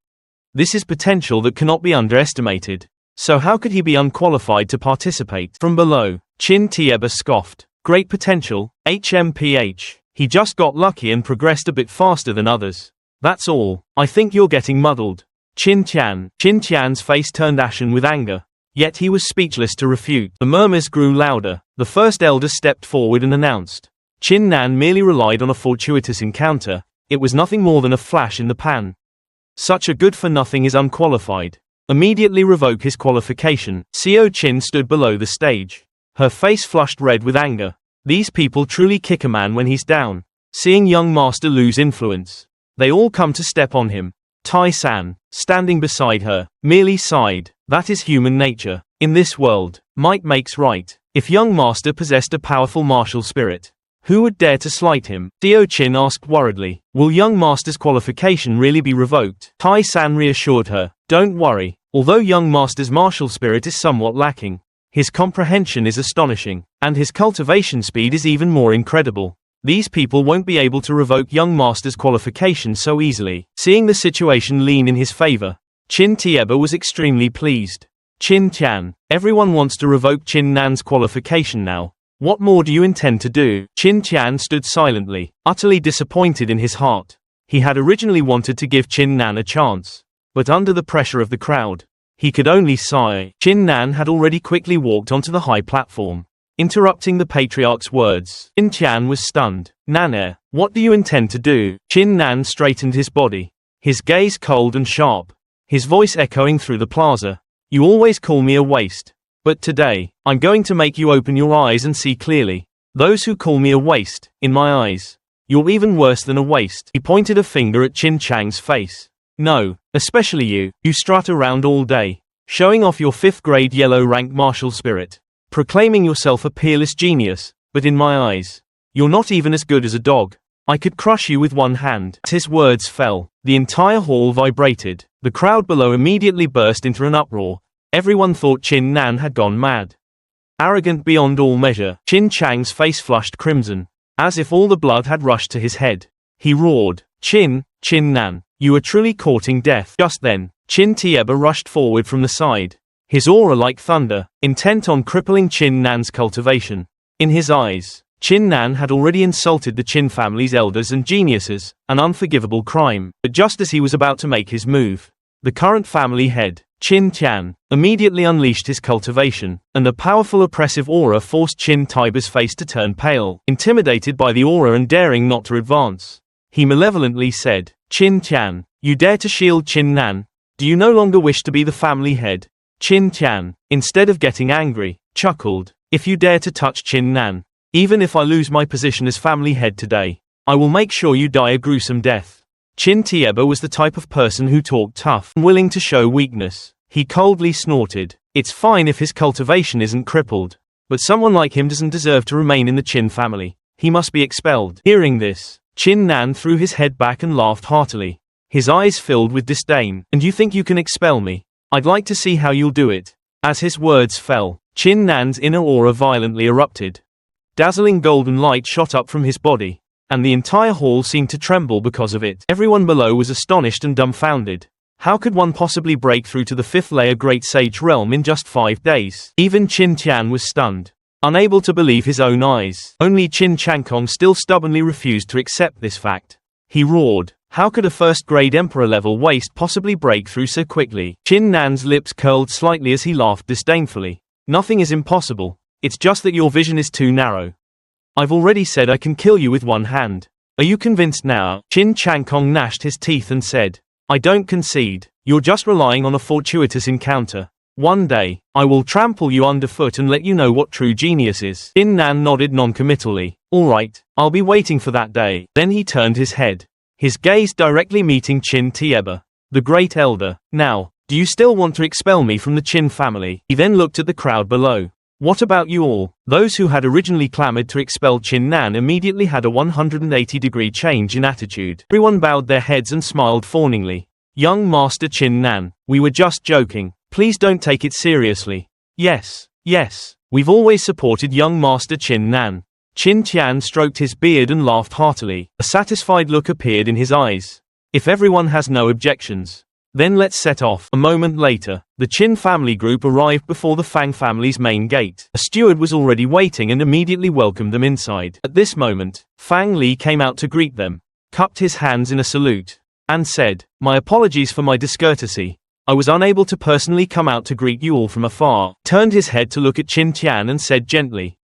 This is potential that cannot be underestimated. So how could he be unqualified to participate? From below, Chin Tieba scoffed. Great potential, HMPH. He just got lucky and progressed a bit faster than others. That's all. I think you're getting muddled. Chin Tian's face turned ashen with anger. Yet he was speechless to refute. The murmurs grew louder. The first elder stepped forward and announced, Chin Nan merely relied on a fortuitous encounter. It was nothing more than a flash in the pan. Such a good-for-nothing is unqualified. Immediately revoke his qualification. Xiao Chin stood below the stage, her face flushed red with anger. These people truly kick a man when he's down. Seeing young master lose influence, they all come to step on him. Tai-san, standing beside her, merely sighed. That is human nature. In this world, might makes right. If young master possessed a powerful martial spirit, who would dare to slight him? Xiao Chin asked worriedly. Will young master's qualification really be revoked? Tai-san reassured her. Don't worry. Although young master's martial spirit is somewhat lacking, his comprehension is astonishing, and his cultivation speed is even more incredible. These people won't be able to revoke young master's qualification so easily. Seeing the situation lean in his favor, Chin Tieba was extremely pleased. Chin Tian, everyone wants to revoke Chin Nan's qualification now. What more do you intend to do? Chin Tian stood silently, utterly disappointed in his heart. He had originally wanted to give Chin Nan a chance, but under the pressure of the crowd, he could only sigh. Chin Nan had already quickly walked onto the high platform, interrupting the patriarch's words. Chin Tian was stunned. Nanae, what do you intend to do? Chin Nan straightened his body, his gaze cold and sharp, his voice echoing through the plaza. You always call me a waste. But today, I'm going to make you open your eyes and see clearly. Those who call me a waste, in my eyes, you're even worse than a waste. He pointed a finger at Chin Chang's face. No, especially you. You strut around all day, showing off your 5th grade yellow rank martial spirit, proclaiming yourself a peerless genius, but in my eyes, You're not even as good as a dog. I could crush you with one hand. As his words fell, the entire hall vibrated. The crowd below immediately burst into an uproar. Everyone thought Chin Nan had gone mad. Arrogant beyond all measure, Chin Chang's face flushed crimson, as if all the blood had rushed to his head. He roared, Chin Nan, you are truly courting death. Just then, Chin Tieba rushed forward from the side, his aura like thunder, intent on crippling Chin Nan's cultivation. In his eyes, Chin Nan had already insulted the Chin family's elders and geniuses, an unforgivable crime. But just as he was about to make his move, the current family head, Chin Tian, immediately unleashed his cultivation, and a powerful oppressive aura forced Chin Tieba's face to turn pale. Intimidated by the aura and daring not to advance, he malevolently said, Chin Tian, you dare to shield Chin Nan? Do you no longer wish to be the family head? Chin Tian, instead of getting angry, chuckled, if you dare to touch Chin Nan, even if I lose my position as family head today, I will make sure you die a gruesome death. Chin Tieba was the type of person who talked tough, unwilling to show weakness. He coldly snorted, it's fine if his cultivation isn't crippled, but someone like him doesn't deserve to remain in the Chin family. He must be expelled. Hearing this, Chin Nan threw his head back and laughed heartily. His eyes filled with disdain. And you think you can expel me? I'd like to see how you'll do it. As his words fell, Chin Nan's inner aura violently erupted. Dazzling golden light shot up from his body, and the entire hall seemed to tremble because of it. Everyone below was astonished and dumbfounded. How could one possibly break through to the fifth layer Great Sage realm in just 5 days? Even Chin Tian was stunned, unable to believe his own eyes. Only Chin Changkong still stubbornly refused to accept this fact. He roared, how could a first-grade emperor-level waste possibly break through so quickly? Chin Nan's lips curled slightly as he laughed disdainfully. Nothing is impossible. It's just that your vision is too narrow. I've already said I can kill you with one hand. Are you convinced now? Chin Changkong gnashed his teeth and said, I don't concede. You're just relying on a fortuitous encounter. One day, I will trample you underfoot and let you know what true genius is. Chin Nan nodded noncommittally. All right, I'll be waiting for that day. Then he turned his head, his gaze directly meeting Chin Tieba, the great elder. Now, do you still want to expel me from the Chin family? He then looked at the crowd below. What about you all? Those who had originally clamored to expel Chin Nan immediately had a 180-degree change in attitude. Everyone bowed their heads and smiled fawningly. Young Master Chin Nan, we were just joking. Please don't take it seriously. Yes, we've always supported young Master Chin Nan. Chin Tian stroked his beard and laughed heartily. A satisfied look appeared in his eyes. If everyone has no objections, then let's set off. A moment later, the Chin family group arrived before the Fang family's main gate. A steward was already waiting and immediately welcomed them inside. At this moment, Fang Li came out to greet them, cupped his hands in a salute, and said, my apologies for my discourtesy. I was unable to personally come out to greet you all from afar. Turned his head to look at Chin Tian and said gently,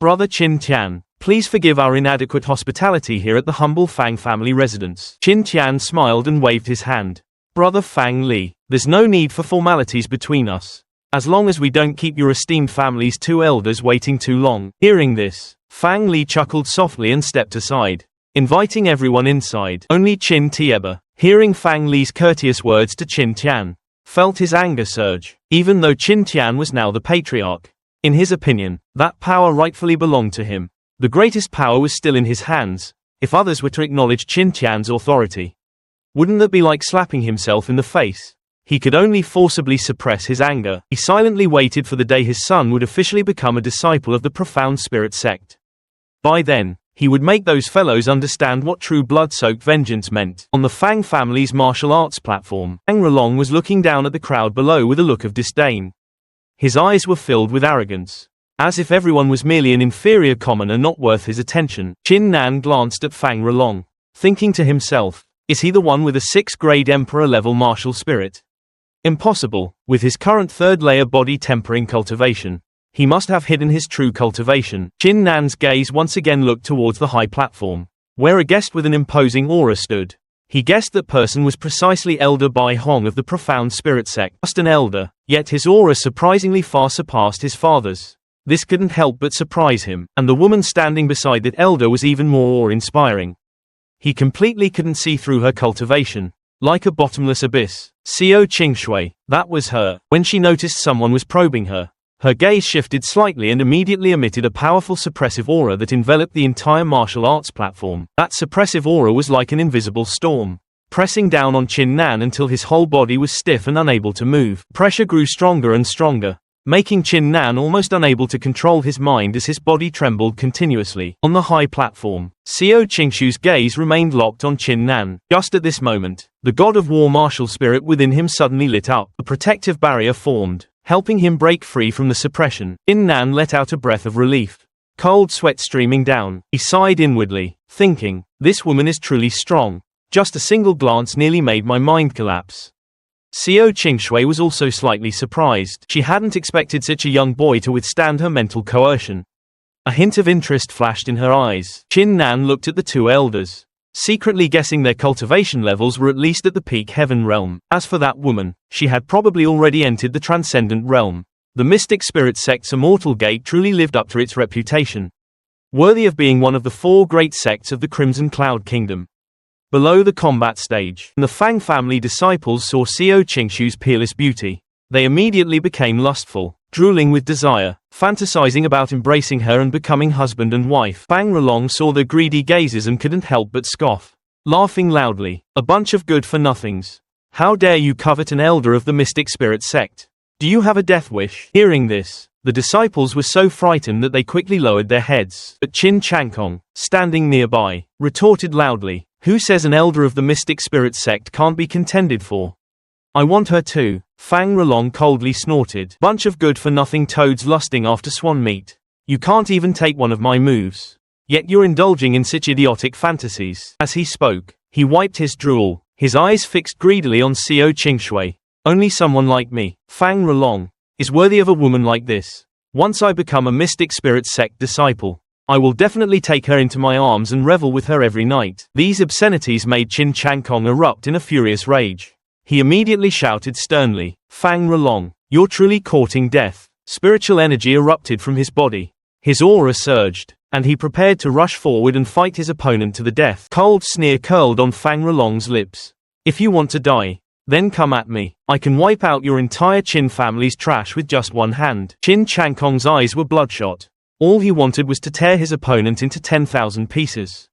Brother Chin Tian, please forgive our inadequate hospitality here at the humble Fang family residence. Chin Tian smiled and waved his hand. Brother Fang Li, there's no need for formalities between us, as long as we don't keep your esteemed family's 2 elders waiting too long. Hearing this, Fang Li chuckled softly and stepped aside, inviting everyone inside. Only Chin Tieba, hearing Fang Li's courteous words to Chin Tian, felt his anger surge. Even though Chin Tian was now the patriarch, in his opinion, that power rightfully belonged to him. The greatest power was still in his hands. If others were to acknowledge Chin Tian's authority, wouldn't that be like slapping himself in the face? He could only forcibly suppress his anger. He silently waited for the day his son would officially become a disciple of the profound spirit sect. By then, he would make those fellows understand what true blood-soaked vengeance meant. On the Fang family's martial arts platform, Fang Rolong was looking down at the crowd below with a look of disdain. His eyes were filled with arrogance, as if everyone was merely an inferior commoner not worth his attention. Chin Nan glanced at Fang Rolong, thinking to himself, is he the one with a 6th-grade emperor-level martial spirit? Impossible. With his current 3rd-layer body tempering cultivation, he must have hidden his true cultivation. Chin Nan's gaze once again looked towards the high platform, where a guest with an imposing aura stood. He guessed that person was precisely Elder Bai Hong of the profound spirit sect. Just an elder, yet his aura surprisingly far surpassed his father's. This couldn't help but surprise him, and the woman standing beside that elder was even more awe-inspiring. He completely couldn't see through her cultivation, like a bottomless abyss. Xiao Qingshui, that was her. When she noticed someone was probing her, Her gaze shifted slightly and immediately emitted a powerful suppressive aura that enveloped the entire martial arts platform. That suppressive aura was like an invisible storm, pressing down on Chin Nan until his whole body was stiff and unable to move. Pressure grew stronger and stronger, making Chin Nan almost unable to control his mind as his body trembled continuously. On the high platform, Xiao Qingshu's gaze remained locked on Chin Nan. Just at this moment, the god of war martial spirit within him suddenly lit up. A protective barrier formed, helping him break free from the suppression. Chin Nan let out a breath of relief, cold sweat streaming down. He sighed inwardly, thinking, this woman is truly strong. Just a single glance nearly made my mind collapse. Xiao Qingshui was also slightly surprised. She hadn't expected such a young boy to withstand her mental coercion. A hint of interest flashed in her eyes. Chin Nan looked at the two elders, secretly guessing their cultivation levels were at least at the peak heaven realm. As for that woman, she had probably already entered the transcendent realm. The mystic spirit sect's immortal gate truly lived up to its reputation, worthy of being one of the 4 great sects of the Crimson Cloud Kingdom. Below the combat stage, the Fang family disciples saw Xiao Qingshu's peerless beauty. They immediately became lustful, drooling with desire, fantasizing about embracing her and becoming husband and wife. Fang Rolong saw their greedy gazes and couldn't help but scoff, laughing loudly. A bunch of good-for-nothings. How dare you covet an elder of the mystic spirit sect? Do you have a death wish? Hearing this, the disciples were so frightened that they quickly lowered their heads. But Qin Changkong, standing nearby, retorted loudly, who says an elder of the mystic spirit sect can't be contended for? I want her too. Fang Rolong coldly snorted. Bunch of good-for-nothing toads lusting after swan meat. You can't even take one of my moves. Yet you're indulging in such idiotic fantasies. As he spoke, he wiped his drool, his eyes fixed greedily on Xiao Qingshui. Only someone like me, Fang Rolong, is worthy of a woman like this. Once I become a mystic spirit sect disciple, I will definitely take her into my arms and revel with her every night. These obscenities made Qin Changkong erupt in a furious rage. He immediately shouted sternly, Fang Rolong, you're truly courting death. Spiritual energy erupted from his body. His aura surged, and he prepared to rush forward and fight his opponent to the death. Cold sneer curled on Fang Rolong's lips. If you want to die, then come at me. I can wipe out your entire Qin family's trash with just one hand. Qin Changkong's eyes were bloodshot. All he wanted was to tear his opponent into 10,000 pieces.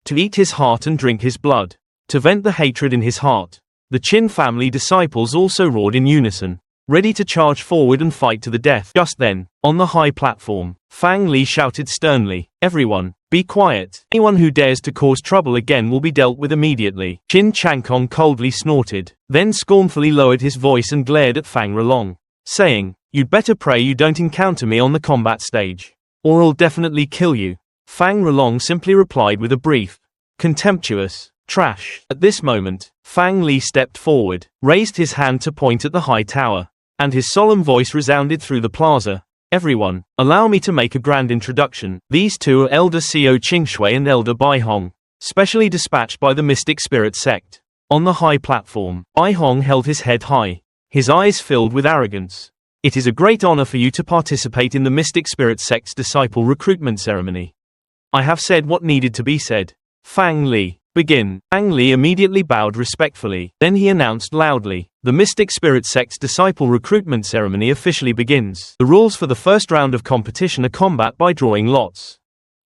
To eat his heart and drink his blood. To vent the hatred in his heart. The Qin family disciples also roared in unison, ready to charge forward and fight to the death. Just then, on the high platform, Fang Li shouted sternly, everyone, be quiet. Anyone who dares to cause trouble again will be dealt with immediately. Qin Changkong coldly snorted, then scornfully lowered his voice and glared at Fang Rolong, saying, you'd better pray you don't encounter me on the combat stage, or I'll definitely kill you. Fang Rolong simply replied with a brief, contemptuous, trash. At this moment, Fang Li stepped forward, raised his hand to point at the high tower, and his solemn voice resounded through the plaza. Everyone, allow me to make a grand introduction. These two are Elder Xiao Qingshui and Elder Bai Hong, specially dispatched by the Mystic Spirit Sect. On the high platform, Bai Hong held his head high, his eyes filled with arrogance. It is a great honor for you to participate in the Mystic Spirit Sect's disciple recruitment ceremony. I have said what needed to be said. Fang Li, begin. Fang Li immediately bowed respectfully. Then he announced loudly, the Mystic Spirit Sect's disciple recruitment ceremony officially begins. The rules for the first round of competition are combat by drawing lots.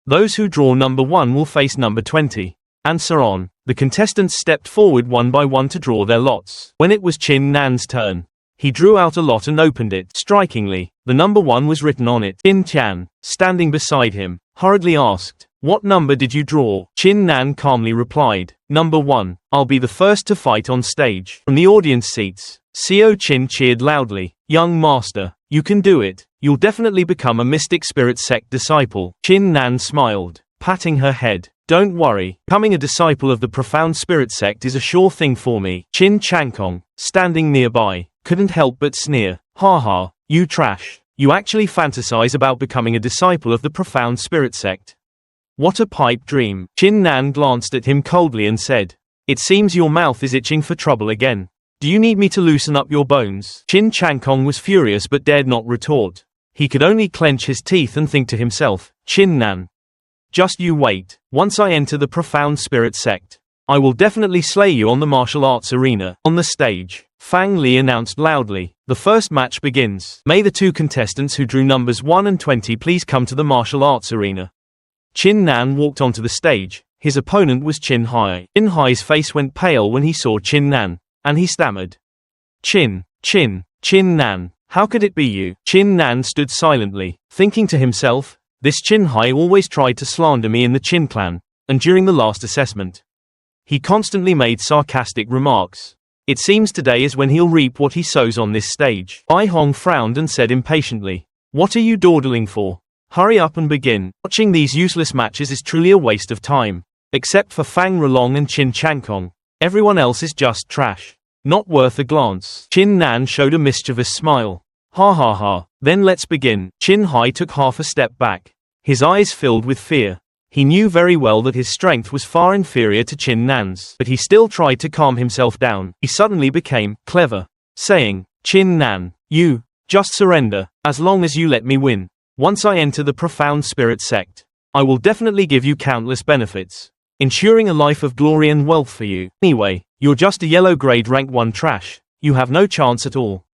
Those who draw number 1 will face number 20. And so on. The contestants stepped forward one by one to draw their lots. When it was Qin Nan's turn, he drew out a lot and opened it. Strikingly, the number 1 was written on it. Qin Tian, standing beside him, hurriedly asked, what number did you draw? Qin Nan calmly replied, number 1, I'll be the first to fight on stage. From the audience seats, Xiao Qin cheered loudly, young master, you can do it. You'll definitely become a Mystic Spirit Sect disciple. Qin Nan smiled, patting her head. Don't worry, becoming a disciple of the Profound Spirit Sect is a sure thing for me. Qin Changkong, standing nearby, couldn't help but sneer, haha, you trash. You actually fantasize about becoming a disciple of the Profound Spirit Sect. What a pipe dream. Qin Nan glanced at him coldly and said, it seems your mouth is itching for trouble again. Do you need me to loosen up your bones? Qin Changkong was furious but dared not retort. He could only clench his teeth and think to himself, Qin Nan, just you wait. Once I enter the Profound Spirit Sect, I will definitely slay you on the martial arts arena. On the stage, Fang Li announced loudly, the The first match begins. May the two contestants who drew numbers 1 and 20 please come to the martial arts arena. Chin Nan walked onto the stage. His opponent was Chin Hai. Chin Hai's face went pale when he saw Chin Nan, and he stammered. Chin Nan, how could it be you? Chin Nan stood silently, thinking to himself, this Chin Hai always tried to slander me in the Chin clan, and during the last assessment, he constantly made sarcastic remarks. It seems today is when he'll reap what he sows on this stage. Bai Hong frowned and said impatiently, what are you dawdling for? Hurry up and begin. Watching these useless matches is truly a waste of time. Except for Fang Rolong and Chin Changkong, everyone else is just trash. Not worth a glance. Chin Nan showed a mischievous smile. Ha ha ha, then let's begin. Chin Hai took half a step back. His eyes filled with fear. He knew very well that his strength was far inferior to Chin Nan's, but he still tried to calm himself down. He suddenly became clever, saying, Chin Nan, you, just surrender, as long as you let me win. Once I enter the profound spirit sect, I will definitely give you countless benefits, ensuring a life of glory and wealth for you. Anyway, you're just a yellow grade rank 1 trash. You have no chance at all.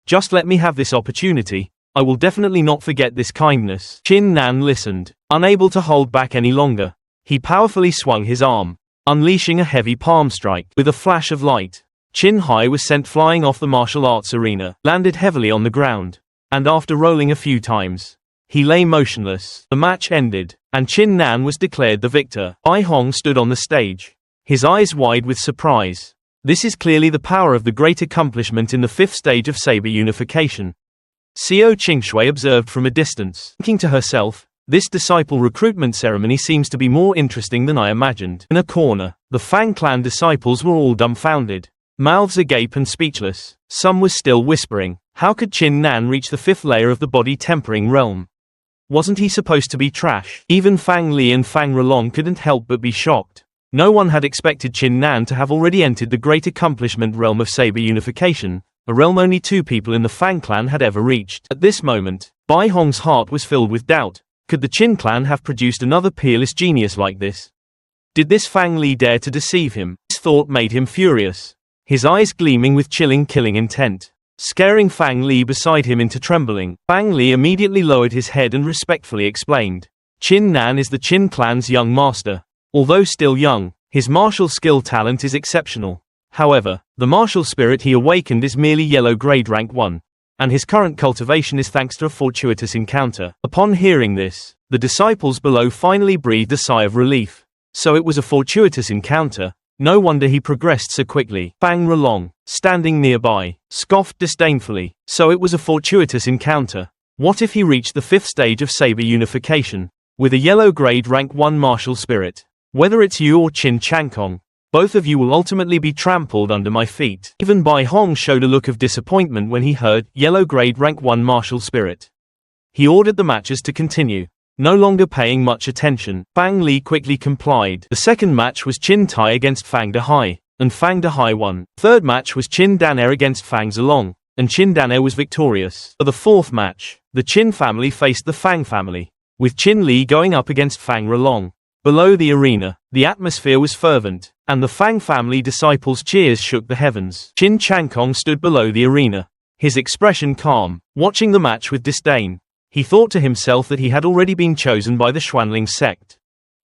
Just let me have this opportunity. I will definitely not forget this kindness. Chin Nan listened, unable to hold back any longer. He powerfully swung his arm, unleashing a heavy palm strike. With a flash of light, Chin Hai was sent flying off the martial arts arena, landed heavily on the ground, and after rolling a few times, he lay motionless. The match ended, and Chin Nan was declared the victor. Bai Hong stood on the stage, his eyes wide with surprise. This is clearly the power of the great accomplishment in the 5th stage of saber unification. Xiao Qingshui observed from a distance, thinking to herself, this disciple recruitment ceremony seems to be more interesting than I imagined. In a corner, the Fang clan disciples were all dumbfounded, mouths agape and speechless. Some were still whispering, how could Chin Nan reach the 5th layer of the body tempering realm? Wasn't he supposed to be trash? Even Fang Li and Fang Rolong couldn't help but be shocked. No one had expected Chin Nan to have already entered the great accomplishment realm of saber unification, a realm only 2 people in the Fang clan had ever reached. At this moment, Bai Hong's heart was filled with doubt. Could the Chin clan have produced another peerless genius like this? Did this Fang Li dare to deceive him? This thought made him furious, his eyes gleaming with chilling killing intent, scaring Fang Li beside him into trembling. Fang Li immediately lowered his head and respectfully explained, Chin Nan is the Chin clan's young master. Although still young, his martial skill talent is exceptional. However, the martial spirit he awakened is merely yellow grade rank 1, and his current cultivation is thanks to a fortuitous encounter. Upon hearing this, the disciples below finally breathed a sigh of relief. So it was a fortuitous encounter. No wonder he progressed so quickly. Fang Rolong, standing nearby, scoffed disdainfully. So it was a fortuitous encounter. What if he reached the 5th stage of saber unification, with a yellow grade rank 1 martial spirit? Whether it's you or Chin Changkong, both of you will ultimately be trampled under my feet. Even Bai Hong showed a look of disappointment when he heard yellow grade rank 1 martial spirit. He ordered the matches to continue, no longer paying much attention. Fang Li quickly complied. The second match was Chin Tai against Fang Dehai, and Fang Dehai won. Third match was Chin Daner against Fang Zilong, and Chin Daner was victorious. For the fourth match, the Chin family faced the Fang family, with Chin Li going up against Fang Rolong. Below the arena, the atmosphere was fervent, and the Fang family disciples' cheers shook the heavens. Chin Changkong stood below the arena, his expression calm, watching the match with disdain. He thought to himself that he had already been chosen by the Xuanling sect,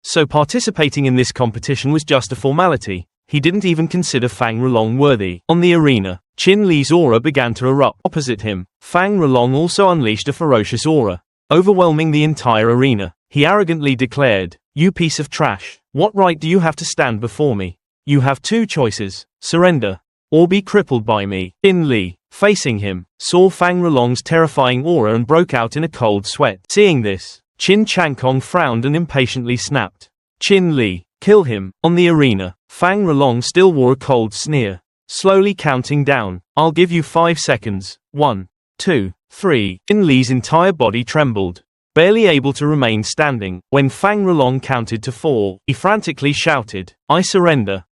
so participating in this competition was just a formality. He didn't even consider Fang Rolong worthy. On the arena, Chin Li's aura began to erupt. Opposite him, Fang Rolong also unleashed a ferocious aura, overwhelming the entire arena. He arrogantly declared, "You piece of trash, what right do you have to stand before me? You have 2 choices, surrender, or be crippled by me." Chin Li, facing him, saw Fang Rolong's terrifying aura and broke out in a cold sweat. Seeing this, Chin Changkong frowned and impatiently snapped, "Chin Li, kill him." On the arena, Fang Rolong still wore a cold sneer, slowly counting down, "I'll give you 5 seconds, 1, 2, 3. Chin Li's entire body trembled, barely able to remain standing. When Fang Rolong counted to 4, he frantically shouted, "I surrender,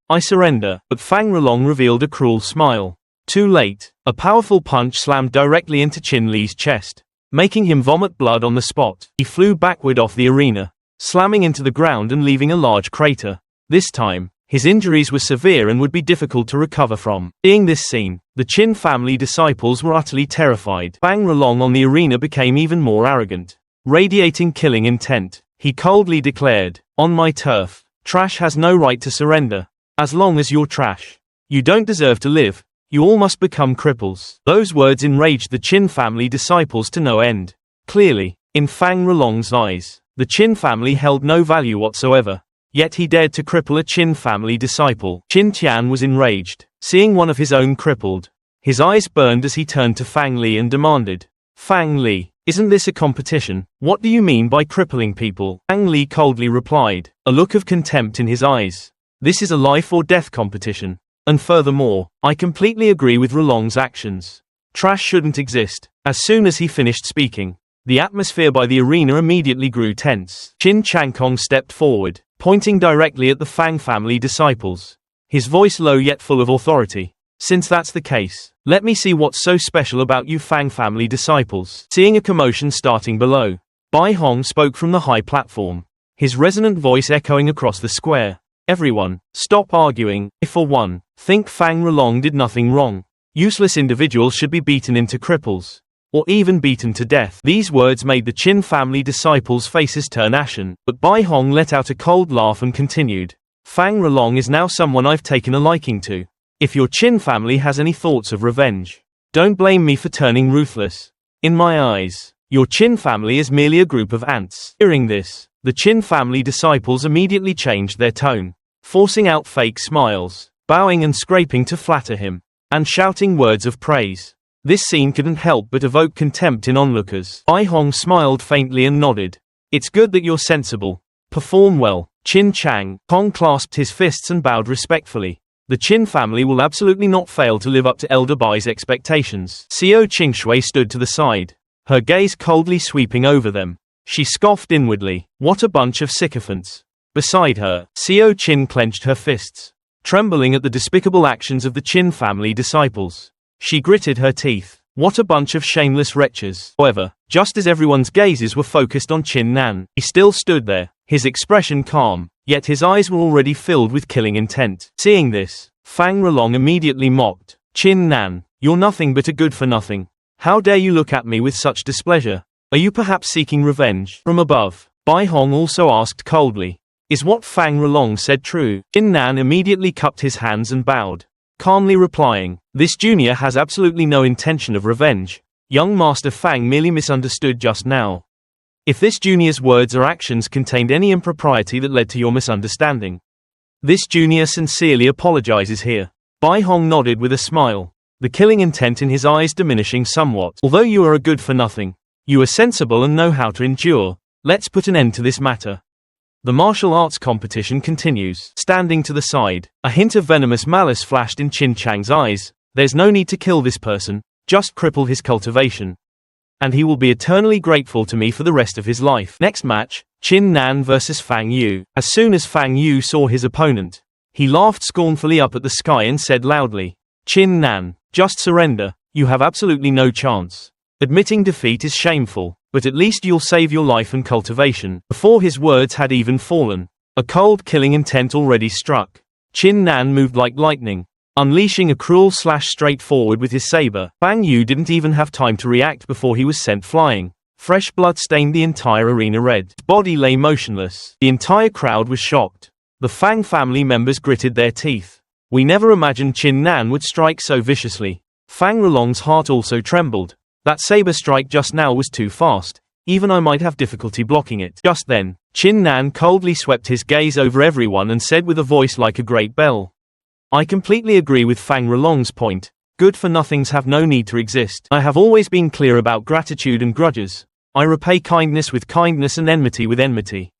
I surrender." But Fang Rolong revealed a cruel smile. Too late, a powerful punch slammed directly into Chin Li's chest, making him vomit blood on the spot. He flew backward off the arena, slamming into the ground and leaving a large crater. This time, His injuries were severe and would be difficult to recover from. Seeing this scene, the Qin family disciples were utterly terrified. Fang Rolong on the arena became even more arrogant. Radiating killing intent, he coldly declared, "On my turf, trash has no right to surrender. As long as you're trash, you don't deserve to live. You all must become cripples." Those words enraged the Qin family disciples to no end. Clearly, in Fang Rolong's eyes, the Qin family held no value whatsoever. Yet he dared to cripple a Qin family disciple. Qin Tian was enraged, seeing one of his own crippled. His eyes burned as he turned to Fang Li and demanded, "Fang Li, isn't this a competition? What do you mean by crippling people?" Fang Li coldly replied, a look of contempt in his eyes. "This is a life or death competition. And furthermore, I completely agree with Rolong's actions. Trash shouldn't exist." As soon as he finished speaking, the atmosphere by the arena immediately grew tense. Qin Changkong stepped forward, pointing directly at the Fang family disciples. His voice low yet full of authority. "Since that's the case, let me see what's so special about you Fang family disciples." Seeing a commotion starting below, Bai Hong spoke from the high platform, his resonant voice echoing across the square. "Everyone, stop arguing. I for one, think Fang Rolong did nothing wrong. Useless individuals should be beaten into cripples, or even beaten to death." These words made the Qin family disciples' faces turn ashen, but Bai Hong let out a cold laugh and continued, "Fang Rolong is now someone I've taken a liking to. If your Qin family has any thoughts of revenge, don't blame me for turning ruthless. In my eyes, your Qin family is merely a group of ants." Hearing this, the Qin family disciples immediately changed their tone, forcing out fake smiles, bowing and scraping to flatter him, and shouting words of praise. This scene couldn't help but evoke contempt in onlookers. Bai Hong smiled faintly and nodded. "It's good that you're sensible. Perform well." Qin Chang Kong clasped his fists and bowed respectfully. The Qin family will absolutely not fail to live up to Elder Bai's expectations. Xiao Qingshui stood to the side, her gaze coldly sweeping over them. She scoffed inwardly, "What a bunch of sycophants." Beside her, Xiao Qin clenched her fists, trembling at the despicable actions of the Qin family disciples. She gritted her teeth. What a bunch of shameless wretches. However, just as everyone's gazes were focused on Qin Nan, he still stood there, his expression calm, yet his eyes were already filled with killing intent. Seeing this, Fang Rolong immediately mocked. "Qin Nan, you're nothing but a good-for-nothing. How dare you look at me with such displeasure? Are you perhaps seeking revenge?" From above, Bai Hong also asked coldly, "Is what Fang Rolong said true?" Qin Nan immediately cupped his hands and bowed, calmly replying, "This junior has absolutely no intention of revenge. Young Master Fang merely misunderstood just now. If this junior's words or actions contained any impropriety that led to your misunderstanding, this junior sincerely apologizes here." Bai Hong nodded with a smile, the killing intent in his eyes diminishing somewhat. "Although you are a good-for-nothing, you are sensible and know how to endure. Let's put an end to this matter." The martial arts competition continues. Standing to the side, a hint of venomous malice flashed in Qin Chang's eyes. "There's no need to kill this person, just cripple his cultivation, and he will be eternally grateful to me for the rest of his life." Next match, Qin Nan vs Fang Yu. As soon as Fang Yu saw his opponent, he laughed scornfully up at the sky and said loudly, "Qin Nan, just surrender, you have absolutely no chance. Admitting defeat is shameful, but at least you'll save your life and cultivation." Before his words had even fallen, a cold killing intent already struck. Qin Nan moved like lightning, unleashing a cruel slash straight forward with his saber. Fang Yu didn't even have time to react before he was sent flying. Fresh blood stained the entire arena red. His body lay motionless. The entire crowd was shocked. The Fang family members gritted their teeth. We never imagined Qin Nan would strike so viciously. Fang Rolong's heart also trembled. That saber strike just now was too fast. Even I might have difficulty blocking it. Just then, Qin Nan coldly swept his gaze over everyone and said with a voice like a great bell, "I completely agree with Fang Rolong's point. Good-for-nothings have no need to exist. I have always been clear about gratitude and grudges. I repay kindness with kindness and enmity with enmity.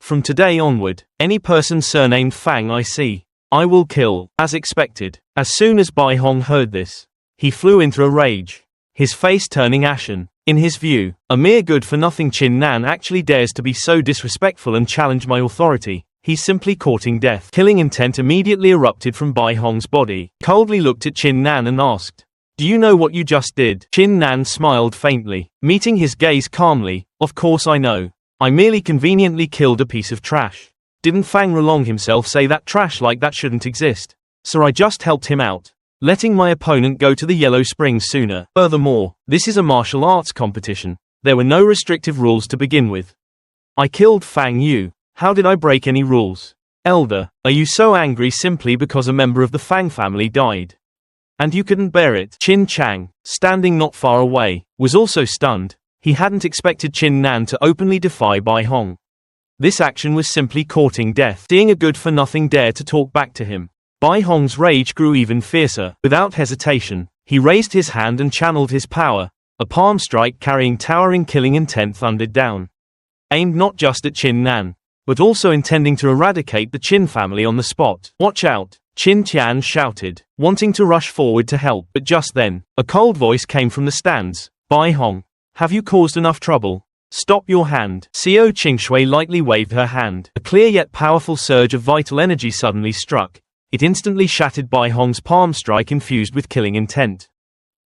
From today onward, any person surnamed Fang I see, I will kill." As expected, as soon as Bai Hong heard this, he flew into a rage, his face turning ashen. In his view, a mere good-for-nothing Qin Nan actually dares to be so disrespectful and challenge my authority. He's simply courting death. Killing intent immediately erupted from Bai Hong's body. He coldly looked at Qin Nan and asked, "Do you know what you just did?" Qin Nan smiled faintly, meeting his gaze calmly. "Of course I know. I merely conveniently killed a piece of trash. Didn't Fang Rolong himself say that trash like that shouldn't exist? So I just helped him out, letting my opponent go to the Yellow Springs sooner. Furthermore, this is a martial arts competition. There were no restrictive rules to begin with. I killed Fang Yu. How did I break any rules? Elder, are you so angry simply because a member of the Fang family died? And you couldn't bear it? Qin Chang, standing not far away, was also stunned. He hadn't expected Qin Nan to openly defy Bai Hong. This action was simply courting death. Seeing a good-for-nothing dare to talk back to him, Bai Hong's rage grew even fiercer. Without hesitation, he raised his hand and channeled his power. A palm strike carrying towering killing intent thundered down, aimed not just at Qin Nan, but also intending to eradicate the Qin family on the spot. Watch out, Qin Tian shouted, wanting to rush forward to help, but just then, a cold voice came from the stands. Bai Hong, have you caused enough trouble? Stop your hand. Xiao Qingshui lightly waved her hand. A clear yet powerful surge of vital energy suddenly struck. It instantly shattered Bai Hong's palm strike infused with killing intent,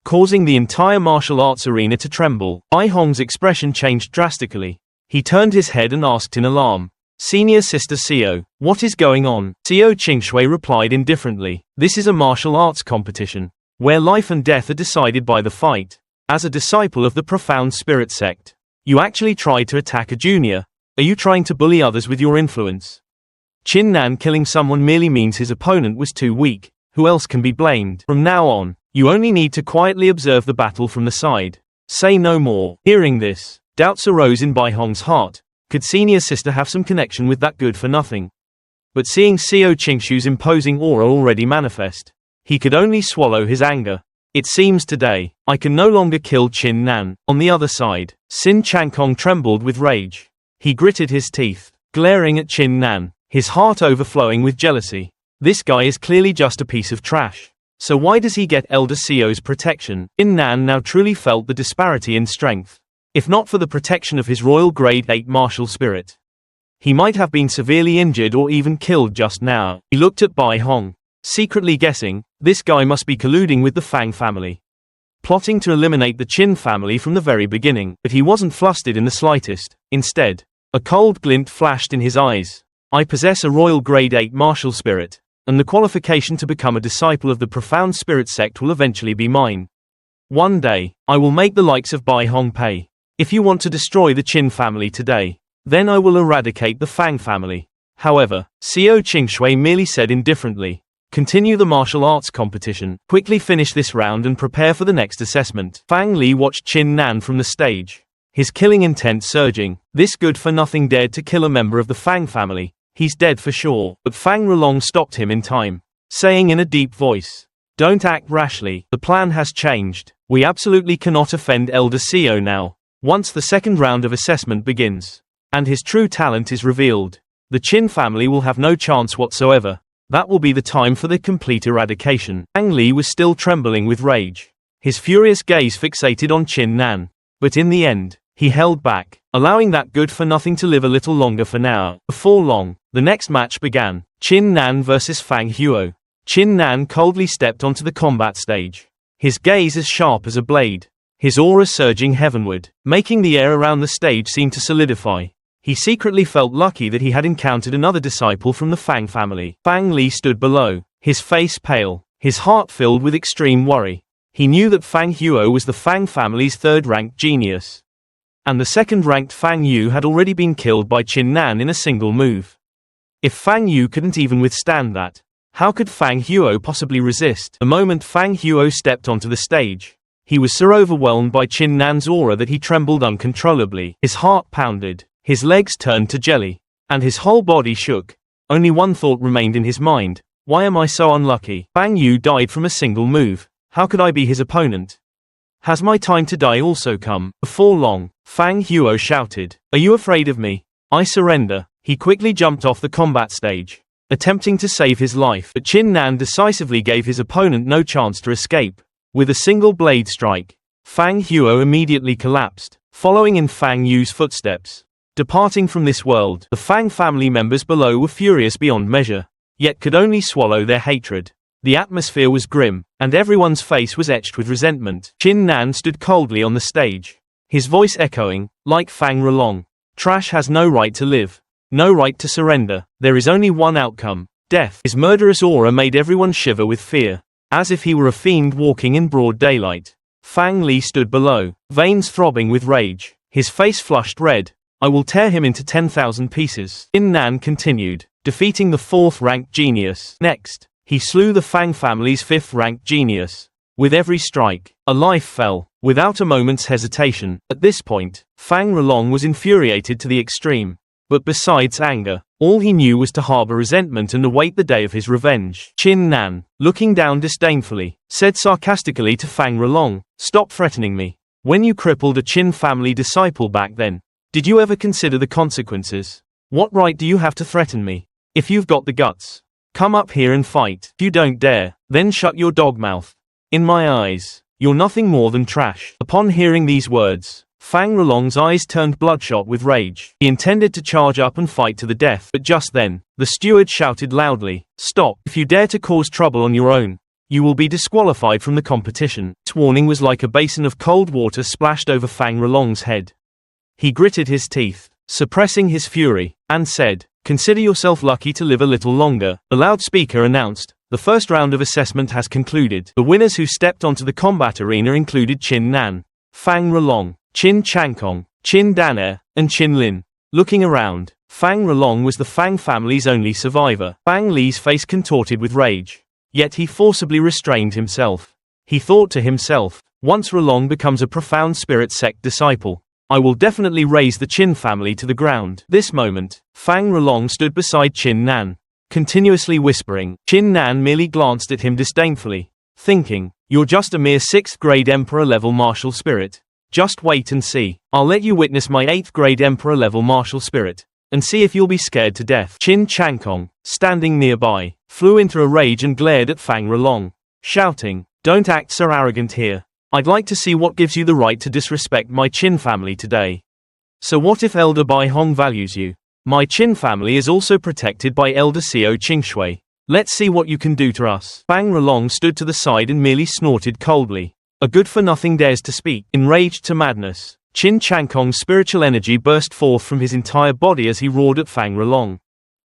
causing the entire martial arts arena to tremble. Bai Hong's expression changed drastically. He turned his head and asked in alarm, Senior Sister Xiao, what is going on? Xiao Qingshui replied indifferently, this is a martial arts competition, where life and death are decided by the fight. As a disciple of the Profound Spirit sect, you actually tried to attack a junior. Are you trying to bully others with your influence? Qin Nan killing someone merely means his opponent was too weak. Who else can be blamed? From now on, you only need to quietly observe the battle from the side. Say no more. Hearing this, doubts arose in Bai Hong's heart. Could Senior Sister have some connection with that good-for-nothing? But seeing Xiao Qingshu's imposing aura already manifest, he could only swallow his anger. It seems today, I can no longer kill Qin Nan. On the other side, Xin Changkong trembled with rage. He gritted his teeth, glaring at Qin Nan, his heart overflowing with jealousy. This guy is clearly just a piece of trash. So why does he get Elder Xiao's protection? Qin Nan now truly felt the disparity in strength. If not for the protection of his royal grade 8 martial spirit, he might have been severely injured or even killed just now. He looked at Bai Hong, secretly guessing, this guy must be colluding with the Fang family, plotting to eliminate the Qin family from the very beginning. But he wasn't flustered in the slightest. Instead, a cold glint flashed in his eyes. I possess a royal grade 8 martial spirit, and the qualification to become a disciple of the Profound Spirit sect will eventually be mine. One day, I will make the likes of Bai Hong pay. If you want to destroy the Qin family today, then I will eradicate the Fang family. However, Xiao Qingshui merely said indifferently, continue the martial arts competition, quickly finish this round and prepare for the next assessment. Fang Li watched Qin Nan from the stage, his killing intent surging. This good-for-nothing dared to kill a member of the Fang family. He's dead for sure. But Fang Rolong stopped him in time, saying in a deep voice, don't act rashly. The plan has changed. We absolutely cannot offend Elder Xiao now. Once the second round of assessment begins, and his true talent is revealed, the Qin family will have no chance whatsoever. That will be the time for the complete eradication. Fang Li was still trembling with rage, his furious gaze fixated on Qin Nan. But in the end, he held back, allowing that good-for-nothing to live a little longer for now. Before long, the next match began. Qin Nan versus Fang Huo. Qin Nan coldly stepped onto the combat stage, his gaze as sharp as a blade, his aura surging heavenward, making the air around the stage seem to solidify. He secretly felt lucky that he had encountered another disciple from the Fang family. Fang Li stood below, his face pale, his heart filled with extreme worry. He knew that Fang Huo was the Fang family's third-ranked genius, and the second-ranked Fang Yu had already been killed by Qin Nan in a single move. If Fang Yu couldn't even withstand that, how could Fang Huo possibly resist? The moment Fang Huo stepped onto the stage, he was so overwhelmed by Qin Nan's aura that he trembled uncontrollably. His heart pounded, his legs turned to jelly, and his whole body shook. Only one thought remained in his mind. Why am I so unlucky? Fang Yu died from a single move. How could I be his opponent? Has my time to die also come? Before long, Fang Huo shouted, are you afraid of me? I surrender. He quickly jumped off the combat stage, attempting to save his life. But Qin Nan decisively gave his opponent no chance to escape. With a single blade strike, Fang Huo immediately collapsed, following in Fang Yu's footsteps. Departing from this world, the Fang family members below were furious beyond measure, yet could only swallow their hatred. The atmosphere was grim, and everyone's face was etched with resentment. Qin Nan stood coldly on the stage, his voice echoing, like Fang Rolong, trash has no right to live. No right to surrender. There is only one outcome. Death. His murderous aura made everyone shiver with fear, as if he were a fiend walking in broad daylight. Fang Li stood below, veins throbbing with rage, his face flushed red. I will tear him into 10,000 pieces. Chin Nan continued, defeating the 4th-ranked genius. Next, he slew the Fang family's 5th-ranked genius. With every strike, a life fell, without a moment's hesitation. At this point, Fang Rolong was infuriated to the extreme. But besides anger, all he knew was to harbor resentment and await the day of his revenge. Chin Nan, looking down disdainfully, said sarcastically to Fang Rolong, "Stop threatening me. When you crippled a Qin family disciple back then, did you ever consider the consequences? What right do you have to threaten me? If you've got the guts, come up here and fight. If you don't dare, then shut your dog mouth. In my eyes, you're nothing more than trash." Upon hearing these words, Fang Rolong's eyes turned bloodshot with rage. He intended to charge up and fight to the death, but just then, the steward shouted loudly, "Stop! If you dare to cause trouble on your own, you will be disqualified from the competition." This warning was like a basin of cold water splashed over Fang Rolong's head. He gritted his teeth, suppressing his fury, and said, "Consider yourself lucky to live a little longer." The loudspeaker announced, "The first round of assessment has concluded." The winners who stepped onto the combat arena included Chin Nan, Fang Rolong, Chin Changkong, Chin Daner, and Chin Lin. Looking around, Fang Rolong was the Fang family's only survivor. Fang Li's face contorted with rage. Yet he forcibly restrained himself. He thought to himself, once Rolong becomes a profound spirit sect disciple, I will definitely raise the Qin family to the ground. This moment, Fang Rolong stood beside Chin Nan, continuously whispering. Chin Nan merely glanced at him disdainfully, thinking, "You're just a mere 6th grade Emperor level martial spirit. Just wait and see. I'll let you witness my 8th grade Emperor level martial spirit, and see if you'll be scared to death." Chin Changkong, standing nearby, flew into a rage and glared at Fang Rolong, shouting, "Don't act so arrogant here. I'd like to see what gives you the right to disrespect my Qin family today. So what if Elder Bai Hong values you? My Qin family is also protected by Elder Xiao Qingshui. Let's see what you can do to us." Fang Rolong stood to the side and merely snorted coldly. A good-for-nothing dares to speak. Enraged to madness, Chin Changkong's spiritual energy burst forth from his entire body as he roared at Fang Rolong.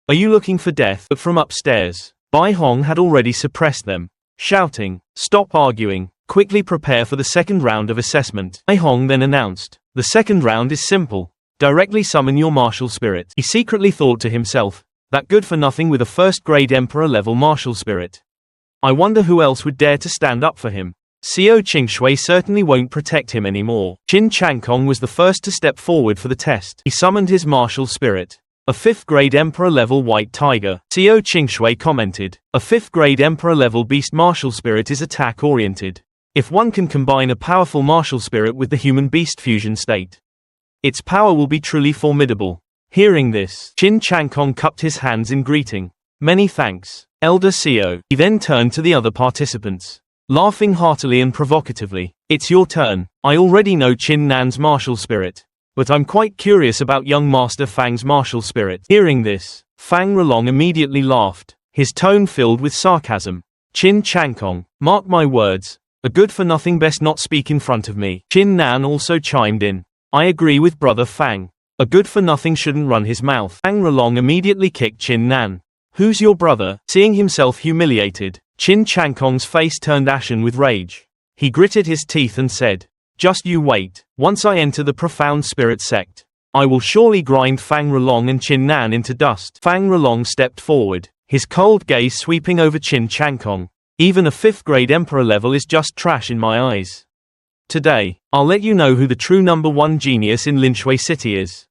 "Are you looking for death?" But from upstairs, Bai Hong had already suppressed them, shouting, "Stop arguing. Quickly prepare for the second round of assessment." Bai Hong then announced, "The second round is simple. Directly summon your martial spirit." He secretly thought to himself, that good-for-nothing with a 1st-grade Emperor-level martial spirit. I wonder who else would dare to stand up for him. Xiao Qingshui certainly won't protect him anymore. Chin Changkong was the first to step forward for the test. He summoned his martial spirit, a 5th-grade Emperor-level White Tiger. Xiao Qingshui commented, "A 5th-grade Emperor-level beast martial spirit is attack-oriented. If one can combine a powerful martial spirit with the human-beast fusion state, its power will be truly formidable." Hearing this, Chin Changkong cupped his hands in greeting. "Many thanks, Elder Xiao." He then turned to the other participants, laughing heartily and provocatively. "It's your turn. I already know Chin Nan's martial spirit, but I'm quite curious about young Master Fang's martial spirit." Hearing this, Fang Rolong immediately laughed, his tone filled with sarcasm. "Chin Changkong, mark my words, a good-for-nothing best not speak in front of me." Chin Nan also chimed in. "I agree with Brother Fang. A good-for-nothing shouldn't run his mouth." Fang Rolong immediately kicked Chin Nan. "Who's your brother?" Seeing himself humiliated, Chin Changkong's face turned ashen with rage. He gritted his teeth and said, "Just you wait. Once I enter the profound spirit sect, I will surely grind Fang Rolong and Chin Nan into dust." Fang Rolong stepped forward, his cold gaze sweeping over Chin Changkong. "Even a 5th-grade Emperor level is just trash in my eyes. Today, I'll let you know who the true #1 genius in Linshui City is."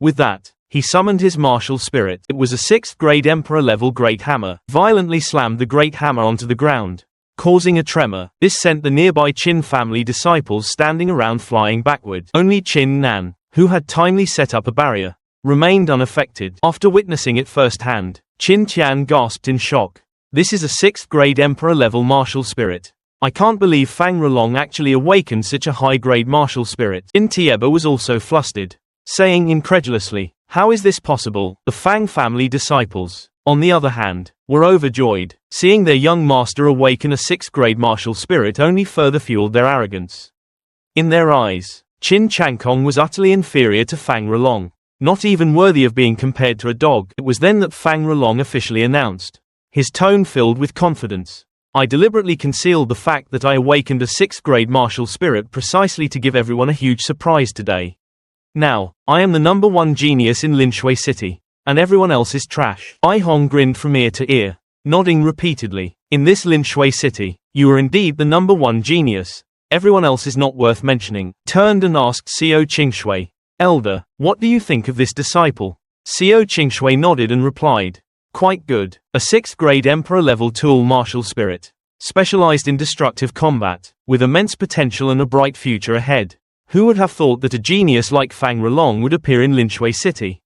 With that, he summoned his martial spirit. It was a 6th-grade Emperor-level Great Hammer. Violently slammed the Great Hammer onto the ground, causing a tremor. This sent the nearby Qin family disciples standing around flying backward. Only Chin Nan, who had timely set up a barrier, remained unaffected. After witnessing it firsthand, Qin Tian gasped in shock. "This is a 6th-grade Emperor-level martial spirit. I can't believe Fang Rolong actually awakened such a high-grade martial spirit." Qin Tieba was also flustered, saying incredulously, "How is this possible?" The Fang family disciples, on the other hand, were overjoyed. Seeing their young master awaken a 6th-grade martial spirit only further fueled their arrogance. In their eyes, Chin Changkong was utterly inferior to Fang Rolong. Not even worthy of being compared to a dog. It was then that Fang Rolong officially announced, his tone filled with confidence. I deliberately concealed the fact that I awakened a 6th grade martial spirit precisely to give everyone a huge surprise today. Now, I am the #1 genius in Linshui City, and everyone else is trash. Ai Hong grinned from ear to ear, nodding repeatedly. In this Linshui City, you are indeed the #1 genius. Everyone else is not worth mentioning. Turned and asked Xiao Qingshui, Elder, what do you think of this disciple? Xiao Qingshui nodded and replied, quite good. A 6th grade Emperor-level tool martial spirit, specialized in destructive combat, with immense potential and a bright future ahead. Who would have thought that a genius like Fang Rolong would appear in Linshui City?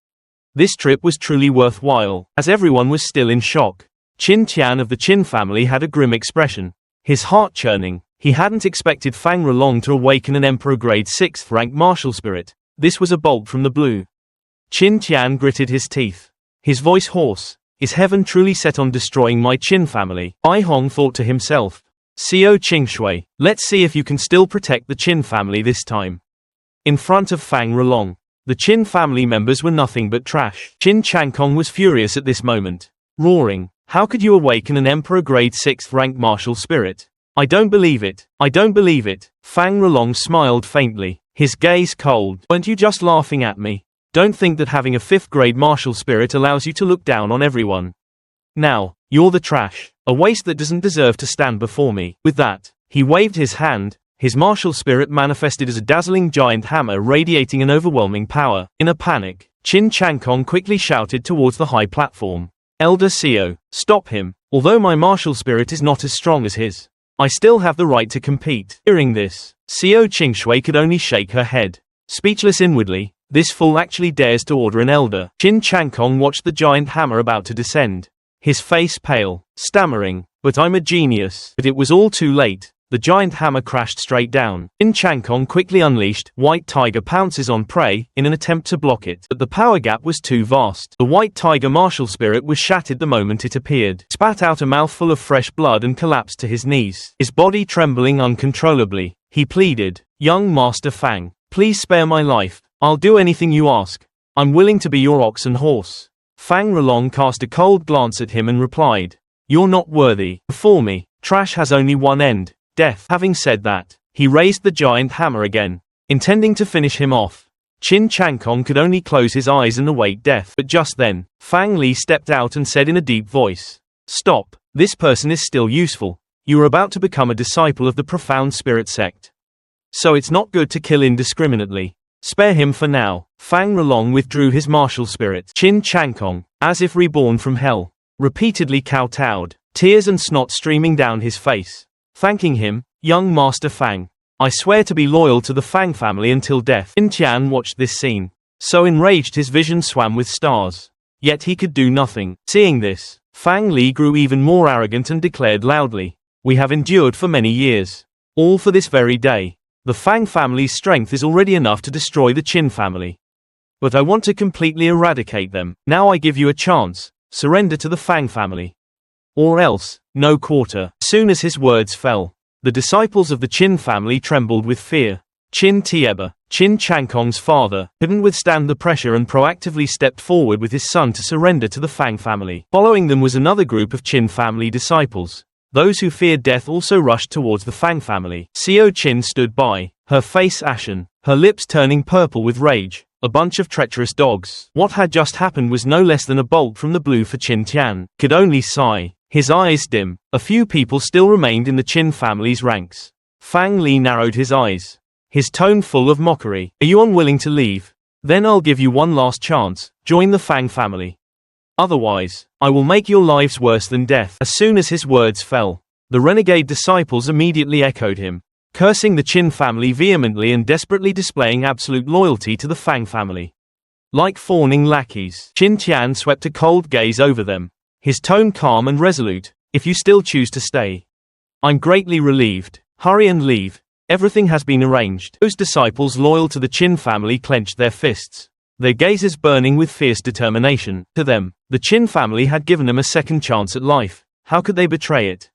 This trip was truly worthwhile, as everyone was still in shock. Qin Tian of the Qin family had a grim expression, his heart churning. He hadn't expected Fang Rolong to awaken an Emperor grade 6th rank martial spirit. This was a bolt from the blue. Qin Tian gritted his teeth, his voice hoarse. Is heaven truly set on destroying my Qin family? Ai Hong thought to himself. Xiao Qingshui, let's see if you can still protect the Qin family this time. In front of Fang Rolong, the Qin family members were nothing but trash. Qin Changkong was furious at this moment, roaring, how could you awaken an Emperor grade 6th rank martial spirit? I don't believe it. I don't believe it. Fang Rolong smiled faintly, his gaze cold. Weren't you just laughing at me? Don't think that having a 5th grade martial spirit allows you to look down on everyone. Now, you're the trash, a waste that doesn't deserve to stand before me. With that, he waved his hand, his martial spirit manifested as a dazzling giant hammer radiating an overwhelming power. In a panic, Qin Changkong quickly shouted towards the high platform. Elder Xiao, stop him. Although my martial spirit is not as strong as his, I still have the right to compete. Hearing this, Xiao Qingshui could only shake her head. Speechless inwardly, this fool actually dares to order an elder. Qin Changkong watched the giant hammer about to descend, his face pale, stammering, but I'm a genius. But it was all too late. The giant hammer crashed straight down. Qin Changkong quickly unleashed. White Tiger pounces on prey, in an attempt to block it. But the power gap was too vast. The White Tiger martial spirit was shattered the moment it appeared. Spat out a mouthful of fresh blood and collapsed to his knees. His body trembling uncontrollably, he pleaded, young Master Fang, please spare my life. I'll do anything you ask. I'm willing to be your ox and horse. Fang Rolong cast a cold glance at him and replied, you're not worthy. Before me, trash has only one end. Death. Having said that, he raised the giant hammer again, intending to finish him off. Qin Changkong could only close his eyes and await death. But just then, Fang Li stepped out and said in a deep voice, stop, this person is still useful. You are about to become a disciple of the profound spirit sect. So it's not good to kill indiscriminately. Spare him for now. Fang Rolong withdrew his martial spirit. Qin Changkong, as if reborn from hell, repeatedly kowtowed, tears and snot streaming down his face, thanking him, young Master Fang. I swear to be loyal to the Fang family until death. Qin Tian watched this scene, so enraged his vision swam with stars. Yet he could do nothing. Seeing this, Fang Li grew even more arrogant and declared loudly, we have endured for many years, all for this very day. The Fang family's strength is already enough to destroy the Qin family. But I want to completely eradicate them. Now I give you a chance. Surrender to the Fang family. Or else, no quarter. As soon as his words fell, the disciples of the Qin family trembled with fear. Qin Tieba, Qin Changkong's father, couldn't withstand the pressure and proactively stepped forward with his son to surrender to the Fang family. Following them was another group of Qin family disciples. Those who feared death also rushed towards the Fang family. Xiao Qin stood by, her face ashen, her lips turning purple with rage. A bunch of treacherous dogs. What had just happened was no less than a bolt from the blue for Qin Tian. Could only sigh, his eyes dim. A few people still remained in the Qin family's ranks. Fang Li narrowed his eyes, his tone full of mockery. Are you unwilling to leave? Then I'll give you one last chance. Join the Fang family. Otherwise, I will make your lives worse than death. As soon as his words fell, the renegade disciples immediately echoed him, cursing the Qin family vehemently and desperately displaying absolute loyalty to the Fang family. Like fawning lackeys, Qin Tian swept a cold gaze over them, his tone calm and resolute. If you still choose to stay, I'm greatly relieved. Hurry and leave. Everything has been arranged. Those disciples loyal to the Qin family clenched their fists, their gazes burning with fierce determination. To them, the Qin family had given them a second chance at life. How could they betray it?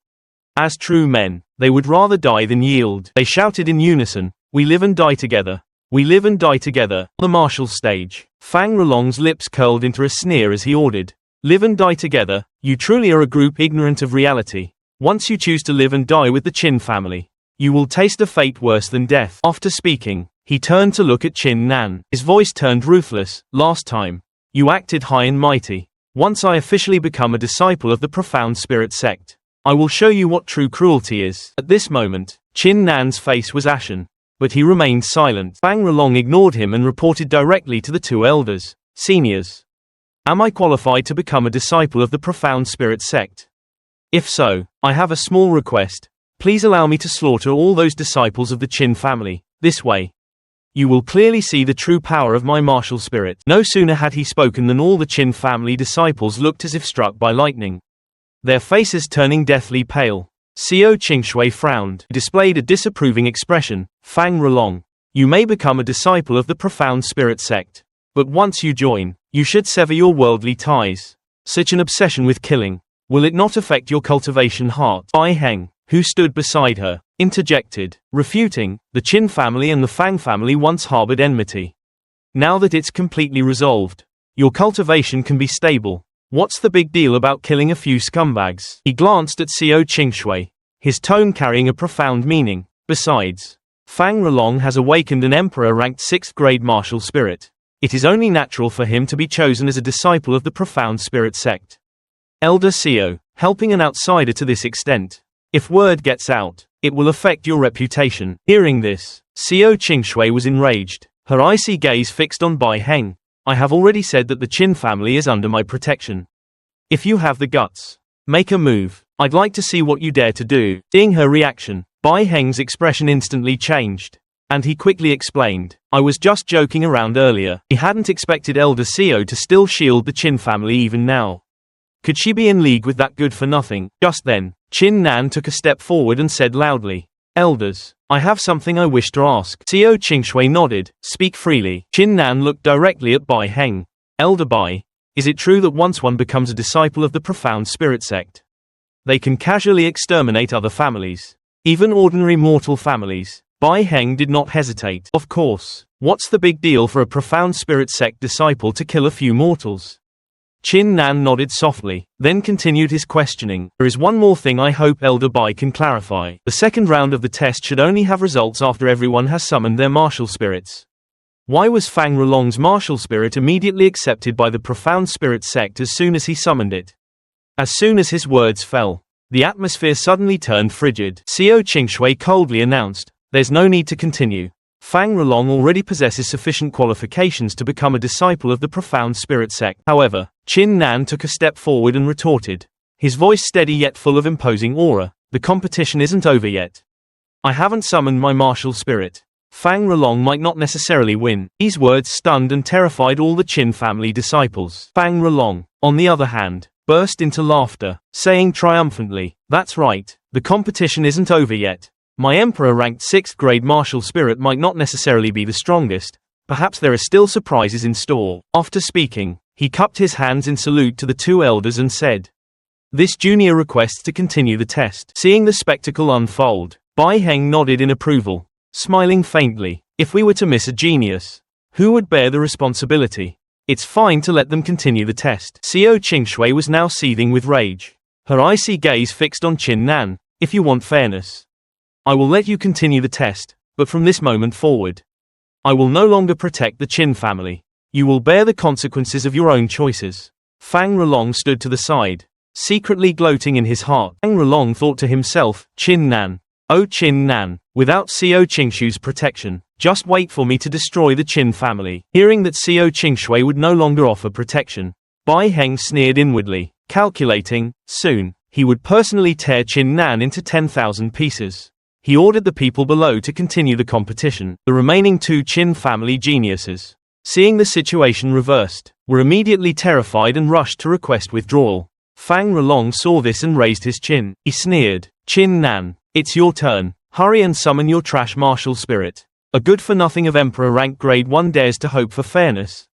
As true men, they would rather die than yield. They shouted in unison, we live and die together. We live and die together. The martial stage. Fang Rolong's lips curled into a sneer as he ordered. Live and die together? You truly are a group ignorant of reality. Once you choose to live and die with the Qin family, you will taste a fate worse than death. After speaking, he turned to look at Qin Nan. His voice turned ruthless. Last time, you acted high and mighty. Once I officially become a disciple of the Profound Spirit sect, I will show you what true cruelty is. At this moment, Qin Nan's face was ashen, but he remained silent. Fang Rolong ignored him and reported directly to the two elders. Seniors, am I qualified to become a disciple of the Profound Spirit sect? If so, I have a small request. Please allow me to slaughter all those disciples of the Qin family. This way, you will clearly see the true power of my martial spirit. No sooner had he spoken than all the Qin family disciples looked as if struck by lightning, their faces turning deathly pale. Xiao Qingshui frowned, displayed a disapproving expression. Fang Rolong, you may become a disciple of the Profound Spirit sect, but once you join, you should sever your worldly ties. Such an obsession with killing, will it not affect your cultivation heart? Bai Heng, who stood beside her, interjected, refuting, the Qin family and the Fang family once harbored enmity. Now that it's completely resolved, your cultivation can be stable. What's the big deal about killing a few scumbags? He glanced at Xiao Qingshui, his tone carrying a profound meaning. Besides, Fang Rolong has awakened an emperor-ranked 6th grade martial spirit. It is only natural for him to be chosen as a disciple of the Profound Spirit sect. Elder Xiao, helping an outsider to this extent. If word gets out, it will affect your reputation. Hearing this, Xiao Qingshui was enraged, her icy gaze fixed on Bai Heng. I have already said that the Qin family is under my protection. If you have the guts, make a move. I'd like to see what you dare to do. Seeing her reaction, Bai Heng's expression instantly changed, and he quickly explained, I was just joking around earlier. He hadn't expected Elder Xiao to still shield the Qin family even now. Could she be in league with that good-for-nothing? Just then, Qin Nan took a step forward and said loudly, Elders, I have something I wish to ask. Xiao Qingshui nodded. Speak freely. Qin Nan looked directly at Bai Heng. Elder Bai, is it true that once one becomes a disciple of the Profound Spirit sect, they can casually exterminate other families, even ordinary mortal families? Bai Heng did not hesitate. Of course. What's the big deal for a Profound Spirit sect disciple to kill a few mortals? Qin Nan nodded softly, then continued his questioning. There is one more thing I hope Elder Bai can clarify. The second round of the test should only have results after everyone has summoned their martial spirits. Why was Fang Rolong's martial spirit immediately accepted by the Profound Spirit sect as soon as he summoned it? As soon as his words fell, the atmosphere suddenly turned frigid. Xiao Qingshui coldly announced, there's no need to continue. Fang Rolong already possesses sufficient qualifications to become a disciple of the Profound Spirit sect. However, Qin Nan took a step forward and retorted, his voice steady yet full of imposing aura, the competition isn't over yet. I haven't summoned my martial spirit. Fang Rolong might not necessarily win. These words stunned and terrified all the Qin family disciples. Fang Rolong, on the other hand, burst into laughter, saying triumphantly, that's right, the competition isn't over yet. My emperor-ranked 6th grade martial spirit might not necessarily be the strongest. Perhaps there are still surprises in store. After speaking, he cupped his hands in salute to the two elders and said, this junior requests to continue the test. Seeing the spectacle unfold, Bai Heng nodded in approval, smiling faintly. If we were to miss a genius, who would bear the responsibility? It's fine to let them continue the test. Xiao Qingshui was now seething with rage, her icy gaze fixed on Qin Nan. If you want fairness, I will let you continue the test, but from this moment forward, I will no longer protect the Qin family. You will bear the consequences of your own choices. Fang Rolong stood to the side, secretly gloating in his heart. Fang Rolong thought to himself, Qin Nan. Oh Qin Nan, without Xiao Qingshui's protection, just wait for me to destroy the Qin family. Hearing that Xiao Qingshui would no longer offer protection, Bai Heng sneered inwardly, calculating, soon, he would personally tear Qin Nan into 10,000 pieces. He ordered the people below to continue the competition. The remaining two Qin family geniuses, seeing the situation reversed, were immediately terrified and rushed to request withdrawal. Fang Rolong saw this and raised his chin. He sneered, Qin Nan, it's your turn. Hurry and summon your trash martial spirit. A good-for-nothing of Emperor rank grade 1 dares to hope for fairness.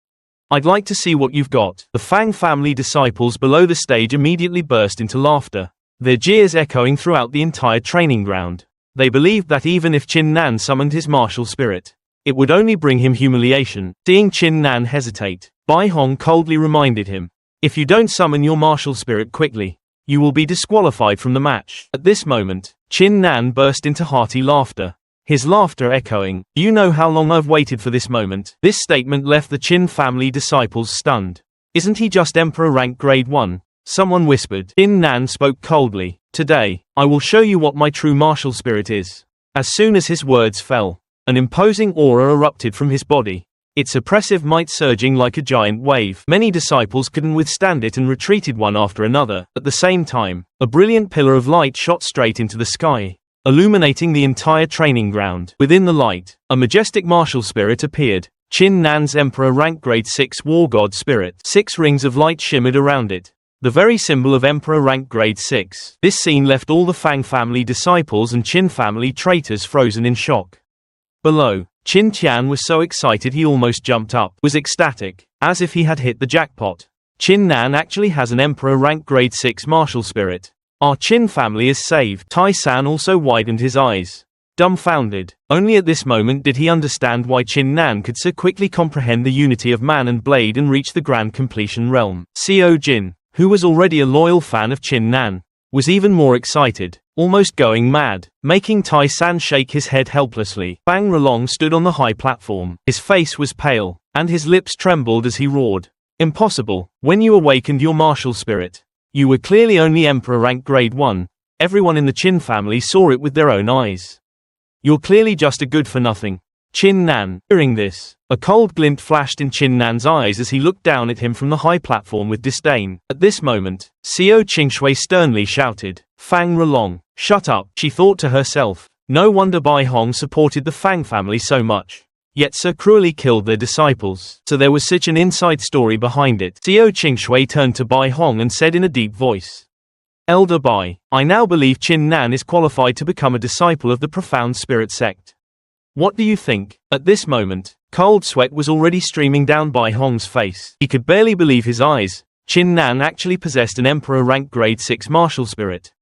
I'd like to see what you've got. The Fang family disciples below the stage immediately burst into laughter, their jeers echoing throughout the entire training ground. They believed that even if Qin Nan summoned his martial spirit, It would only bring him humiliation. Seeing Chin Nan hesitate, Bai Hong coldly reminded him, "If you don't summon your martial spirit quickly, you will be disqualified from the match." At this moment, Chin Nan burst into hearty laughter. His laughter echoing, "You know how long I've waited for this moment." This statement left the Chin family disciples stunned. "Isn't he just Emperor rank grade 1? Someone whispered. Chin Nan spoke coldly, "Today, I will show you what my true martial spirit is." As soon as his words fell, an imposing aura erupted from his body, its oppressive might surging like a giant wave. Many disciples couldn't withstand it and retreated one after another. At the same time, a brilliant pillar of light shot straight into the sky, illuminating the entire training ground. Within the light, a majestic martial spirit appeared, Chin Nan's Emperor rank grade 6 War God Spirit. 6 rings of light shimmered around it, the very symbol of Emperor rank grade 6. This scene left all the Fang family disciples and Chin family traitors frozen in shock. Below, Chin Tian was so excited he almost jumped up, was ecstatic, as if he had hit the jackpot. Chin Nan actually has an Emperor rank grade 6 martial spirit. Our Chin family is saved. Tai San also widened his eyes, dumbfounded. Only at this moment did he understand why Chin Nan could so quickly comprehend the unity of man and blade and reach the grand completion realm. Seo Jin, who was already a loyal fan of Chin Nan, was even more excited, almost going mad, making Tai San shake his head helplessly. Fang Rolong stood on the high platform. His face was pale, and his lips trembled as he roared, "Impossible! When you awakened your martial spirit, you were clearly only Emperor rank grade 1. Everyone in the Chin family saw it with their own eyes. You're clearly just a good-for-nothing." Chin Nan. Hearing this, a cold glint flashed in Chin Nan's eyes as he looked down at him from the high platform with disdain. At this moment, Seo Qingshui sternly shouted, "Fang Rolong, shut up." She thought to herself, no wonder Bai Hong supported the Fang family so much, yet so cruelly killed their disciples. So there was such an inside story behind it. Seo Qingshui turned to Bai Hong and said in a deep voice, "Elder Bai, I now believe Chin Nan is qualified to become a disciple of the Profound Spirit sect. What do you think?" At this moment, cold sweat was already streaming down Bai Hong's face. He could barely believe his eyes. Chin Nan actually possessed an Emperor rank grade 6 martial spirit.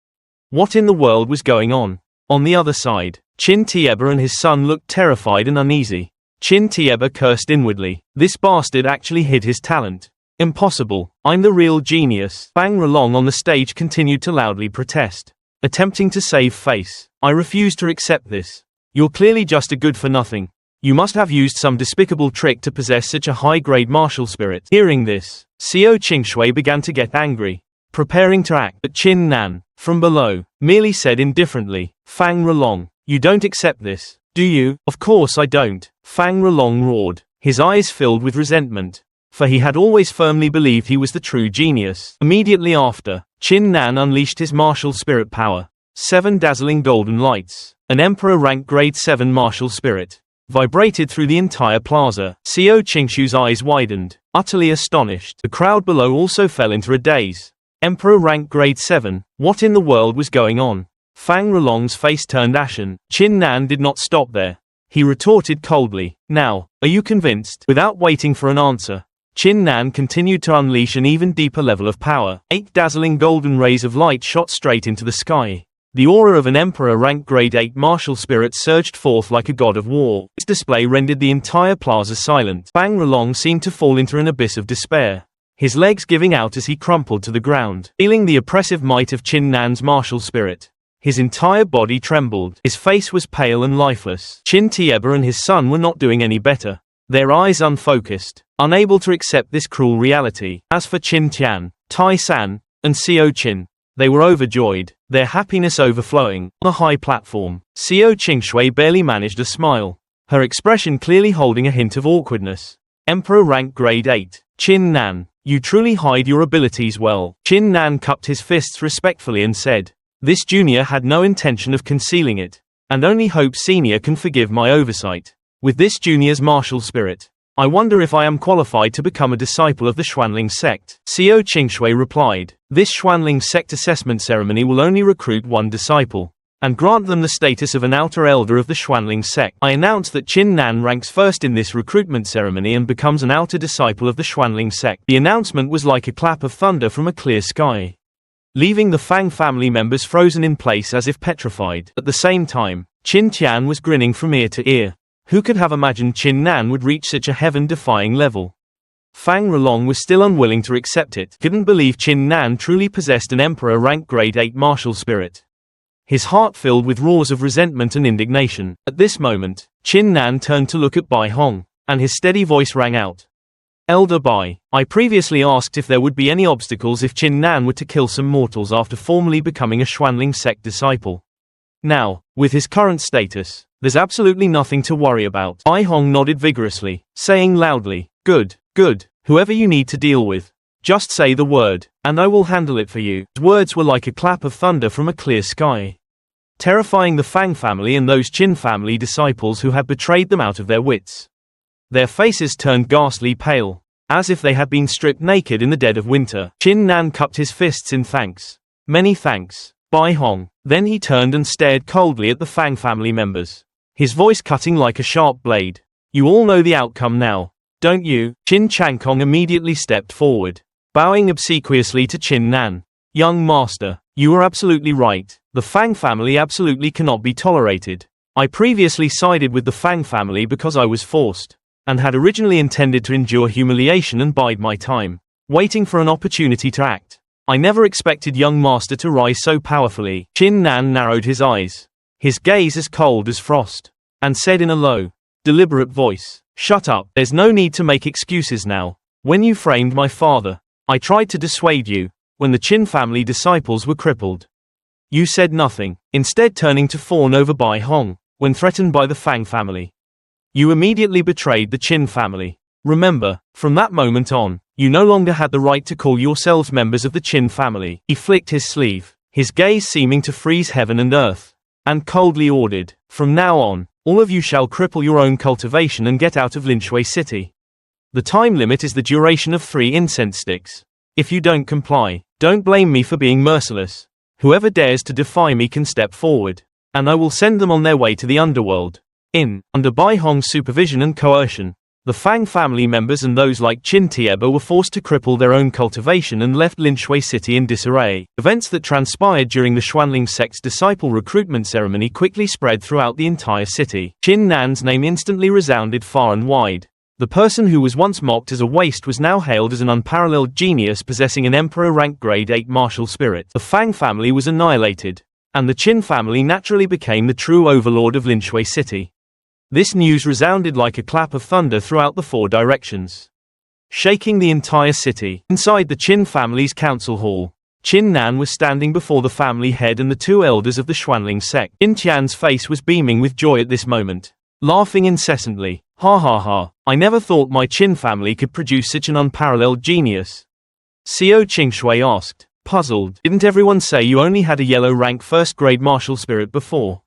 What in the world was going on? On the other side, Chin Tieba and his son looked terrified and uneasy. Chin Tieba cursed inwardly. This bastard actually hid his talent. Impossible, I'm the real genius. Fang Rolong on the stage continued to loudly protest, attempting to save face. "I refuse to accept this. You're clearly just a good-for-nothing. You must have used some despicable trick to possess such a high-grade martial spirit." Hearing this, Seo Qingshui began to get angry, preparing to act. But Chin Nan, from below, merely said indifferently, "Fang Rolong, you don't accept this, do you?" "Of course I don't," Fang Rolong roared, his eyes filled with resentment, for he had always firmly believed he was the true genius. Immediately after, Chin Nan unleashed his martial spirit power. 7 dazzling golden lights, an Emperor rank grade 7 martial spirit, vibrated through the entire plaza. Seo Qingshui's eyes widened, utterly astonished. The crowd below also fell into a daze. Emperor rank grade 7, what in the world was going on? Fang Rolong's face turned ashen. Chin Nan did not stop there. He retorted coldly, "Now, are you convinced?" Without waiting for an answer, Chin Nan continued to unleash an even deeper level of power. 8 dazzling golden rays of light shot straight into the sky. The aura of an Emperor rank grade 8 martial spirit surged forth like a god of war. Its display rendered the entire plaza silent. Fang Rolong seemed to fall into an abyss of despair, his legs giving out as he crumpled to the ground. Feeling the oppressive might of Chin Nan's martial spirit, his entire body trembled. His face was pale and lifeless. Chin Tieba and his son were not doing any better, their eyes unfocused, unable to accept this cruel reality. As for Chin Tian, Tai San, and Seo Chin, they were overjoyed, their happiness overflowing. On a high platform, Seo Qingshui barely managed a smile, her expression clearly holding a hint of awkwardness. "Emperor rank grade 8, Chin Nan, you truly hide your abilities well." Chin Nan cupped his fists respectfully and said, "This junior had no intention of concealing it, and only hope senior can forgive my oversight. With this junior's martial spirit, I wonder if I am qualified to become a disciple of the Xuanling sect." Seo Qingshui replied, "This Xuanling sect assessment ceremony will only recruit one disciple, and grant them the status of an outer elder of the Xuanling sect. I announce that Chin Nan ranks first in this recruitment ceremony and becomes an outer disciple of the Xuanling sect." The announcement was like a clap of thunder from a clear sky, leaving the Fang family members frozen in place as if petrified. At the same time, Chin Tian was grinning from ear to ear, Who could have imagined Qin Nan would reach such a heaven-defying level? Fang Rolong was still unwilling to accept it, couldn't believe Qin Nan truly possessed an emperor rank grade 8 martial spirit. His heart filled with roars of resentment and indignation. At this moment, Qin Nan turned to look at Bai Hong, and his steady voice rang out. Elder Bai, I previously asked if there would be any obstacles if Qin Nan were to kill some mortals after formally becoming a Xuanling sect disciple. Now, with his current status, there's absolutely nothing to worry about. Bai Hong nodded vigorously, saying loudly, Good, good, whoever you need to deal with. Just say the word, and I will handle it for you. His words were like a clap of thunder from a clear sky, terrifying the Fang family and those Qin family disciples who had betrayed them out of their wits. Their faces turned ghastly pale, as if they had been stripped naked in the dead of winter. Qin Nan cupped his fists in thanks. Many thanks, Bai Hong. Then he turned and stared coldly at the Fang family members, his voice cutting like a sharp blade. You all know the outcome now, don't you? Qin Changkong immediately stepped forward, bowing obsequiously to Qin Nan. Young master, you are absolutely right. The Fang family absolutely cannot be tolerated. I previously sided with the Fang family because I was forced, and had originally intended to endure humiliation and bide my time, waiting for an opportunity to act. I never expected young master to rise so powerfully. Qin Nan narrowed his eyes, his gaze as cold as frost, and said in a low, deliberate voice, Shut up, there's no need to make excuses now. When you framed my father, I tried to dissuade you, when the Qin family disciples were crippled. You said nothing, instead turning to fawn over Bai Hong, when threatened by the Fang family. You immediately betrayed the Qin family. Remember, from that moment on, you no longer had the right to call yourselves members of the Qin family. He flicked his sleeve, his gaze seeming to freeze heaven and earth, and coldly ordered, From now on, all of you shall cripple your own cultivation and get out of Linshui City. The time limit is the duration of 3 incense sticks. If you don't comply, don't blame me for being merciless. Whoever dares to defy me can step forward, and I will send them on their way to the underworld. Under Bai Hong's supervision and coercion, the Fang family members and those like Qin Tieba were forced to cripple their own cultivation and left Linshui City in disarray. Events that transpired during the Xuanling sect's disciple recruitment ceremony quickly spread throughout the entire city. Qin Nan's name instantly resounded far and wide. The person who was once mocked as a waste was now hailed as an unparalleled genius possessing an emperor rank grade 8 martial spirit. The Fang family was annihilated, and the Qin family naturally became the true overlord of Linshui City. This news resounded like a clap of thunder throughout the 4 directions, shaking the entire city. Inside the Qin family's council hall, Qin Nan was standing before the family head and the 2 elders of the Xuanling sect. Qin Tian's face was beaming with joy at this moment, laughing incessantly. Ha ha ha, I never thought my Qin family could produce such an unparalleled genius. Xiao Qingshui asked, puzzled. Didn't everyone say you only had a yellow rank 1st grade martial spirit before?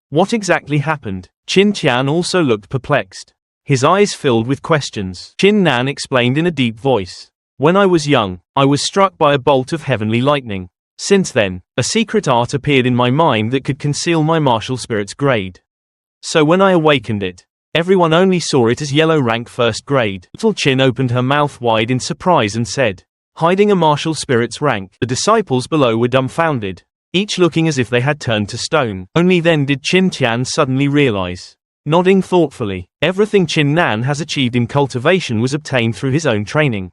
What exactly happened? Qin Tian also looked perplexed, his eyes filled with questions. Qin Nan explained in a deep voice. When I was young, I was struck by a bolt of heavenly lightning. Since then, a secret art appeared in my mind that could conceal my martial spirit's grade. So when I awakened it, everyone only saw it as yellow rank 1st grade. Little Qin opened her mouth wide in surprise and said, hiding a martial spirit's rank. The disciples below were dumbfounded, each looking as if they had turned to stone. Only then did Qin Tian suddenly realize, nodding thoughtfully, everything Qin Nan has achieved in cultivation was obtained through his own training,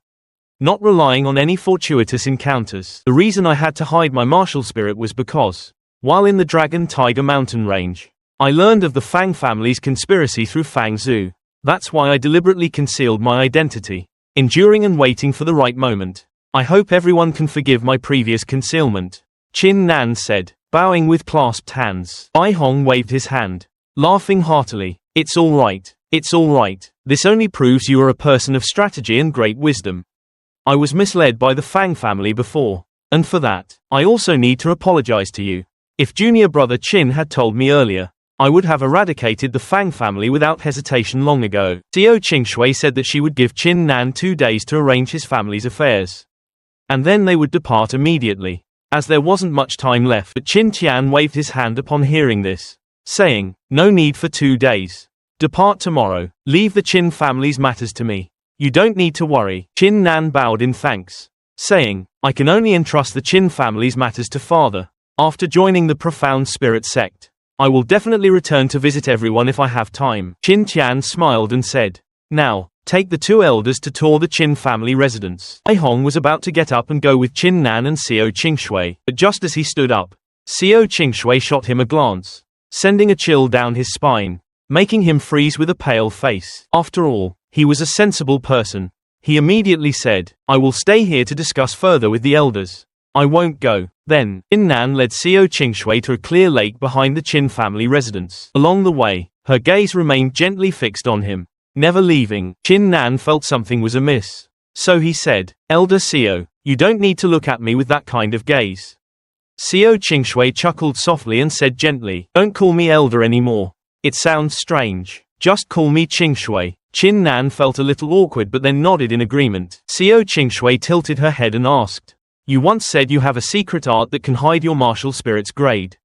not relying on any fortuitous encounters. The reason I had to hide my martial spirit was because, while in the Dragon Tiger mountain range, I learned of the Fang family's conspiracy through Fang Zhu. That's why I deliberately concealed my identity, enduring and waiting for the right moment. I hope everyone can forgive my previous concealment, Qin Nan said, bowing with clasped hands. Bai Hong waved his hand, laughing heartily. It's all right. It's all right. This only proves you are a person of strategy and great wisdom. I was misled by the Fang family before, and for that, I also need to apologize to you. If junior brother Qin had told me earlier, I would have eradicated the Fang family without hesitation long ago. Xiao Qingshui said that she would give Qin Nan 2 days to arrange his family's affairs, and then they would depart immediately, as there wasn't much time left. But Qin Tian waved his hand upon hearing this, saying, no need for 2 days. Depart tomorrow. Leave the Qin family's matters to me. You don't need to worry. Qin Nan bowed in thanks, saying, I can only entrust the Qin family's matters to father, after joining the profound spirit sect. I will definitely return to visit everyone if I have time. Qin Tian smiled and said, now, take the two elders to tour the Qin family residence. Ai Hong was about to get up and go with Qin Nan and Xiao Qingshui, but just as he stood up, Xiao Qingshui shot him a glance, sending a chill down his spine, making him freeze with a pale face. After all, he was a sensible person. He immediately said, I will stay here to discuss further with the elders. I won't go. Then, Qin Nan led Xiao Qingshui to a clear lake behind the Qin family residence. Along the way, her gaze remained gently fixed on him, never leaving. Qin Nan felt something was amiss. So he said, Elder Xiao, you don't need to look at me with that kind of gaze. Xiao Qingshui chuckled softly and said gently, don't call me elder anymore. It sounds strange. Just call me Qingshui. Qin Nan felt a little awkward but then nodded in agreement. Xiao Qingshui tilted her head and asked, you once said you have a secret art that can hide your martial spirit's grade.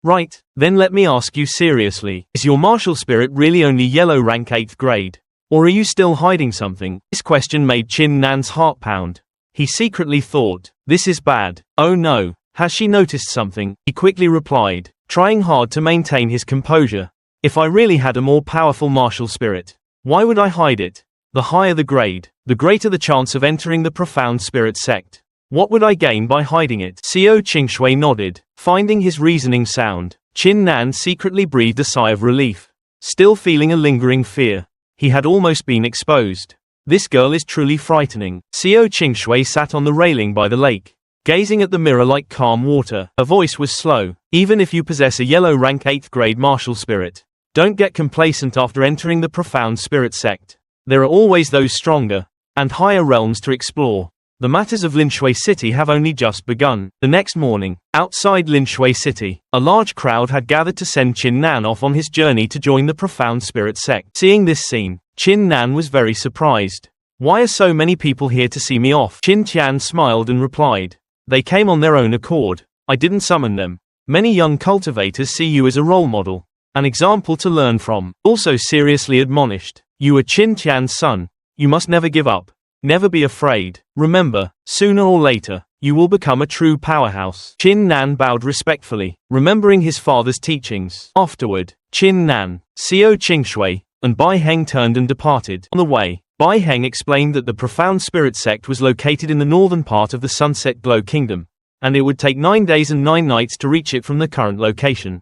Right, then let me ask you seriously, is your martial spirit really only yellow rank 8th grade? Or are you still hiding something? This question made Qin Nan's heart pound. He secretly thought, this is bad. Oh no, has she noticed something? He quickly replied, trying hard to maintain his composure. If I really had a more powerful martial spirit, why would I hide it? The higher the grade, the greater the chance of entering the profound spirit sect. What would I gain by hiding it? Xiao Qingshui nodded, finding his reasoning sound. Qin Nan secretly breathed a sigh of relief, still feeling a lingering fear. He had almost been exposed. This girl is truly frightening. Xiao Qingshui sat on the railing by the lake, gazing at the mirror like calm water. Her voice was slow. Even if you possess a yellow rank 8th grade martial spirit, don't get complacent after entering the profound spirit sect. There are always those stronger and higher realms to explore. The matters of Linshui City have only just begun. The next morning, outside Linshui City, a large crowd had gathered to send Qin Nan off on his journey to join the profound spirit sect. Seeing this scene, Qin Nan was very surprised. Why are so many people here to see me off? Qin Tian smiled and replied, they came on their own accord. I didn't summon them. Many young cultivators see you as a role model, an example to learn from. Also seriously admonished, you are Qin Tian's son. You must never give up. Never be afraid. Remember, sooner or later, you will become a true powerhouse. Qin Nan bowed respectfully, remembering his father's teachings. Afterward, Qin Nan, Xiao Qingshui, and Bai Heng turned and departed. On the way, Bai Heng explained that the profound spirit sect was located in the northern part of the Sunset Glow Kingdom, and it would take 9 days and 9 nights to reach it from the current location.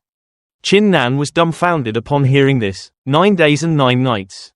Qin Nan was dumbfounded upon hearing this. 9 days and 9 nights.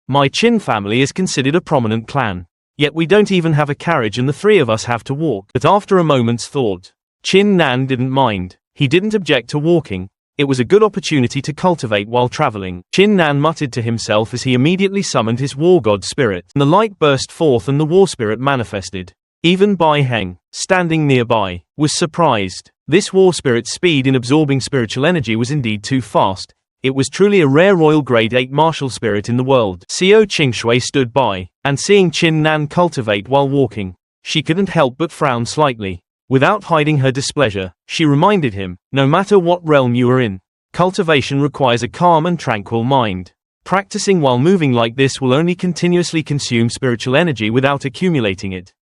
My Qin family is considered a prominent clan. Yet we don't even have a carriage and the 3 of us have to walk. But after a moment's thought, Qin Nan didn't mind. He didn't object to walking. It was a good opportunity to cultivate while traveling. Qin Nan muttered to himself as he immediately summoned his war god spirit. And the light burst forth and the war spirit manifested. Even Bai Heng, standing nearby, was surprised. This war spirit's speed in absorbing spiritual energy was indeed too fast. It was truly a rare royal grade 8 martial spirit in the world. Xiao Qingshui stood by, and seeing Qin Nan cultivate while walking, she couldn't help but frown slightly. Without hiding her displeasure, she reminded him, no matter what realm you are in, cultivation requires a calm and tranquil mind. Practicing while moving like this will only continuously consume spiritual energy without accumulating it,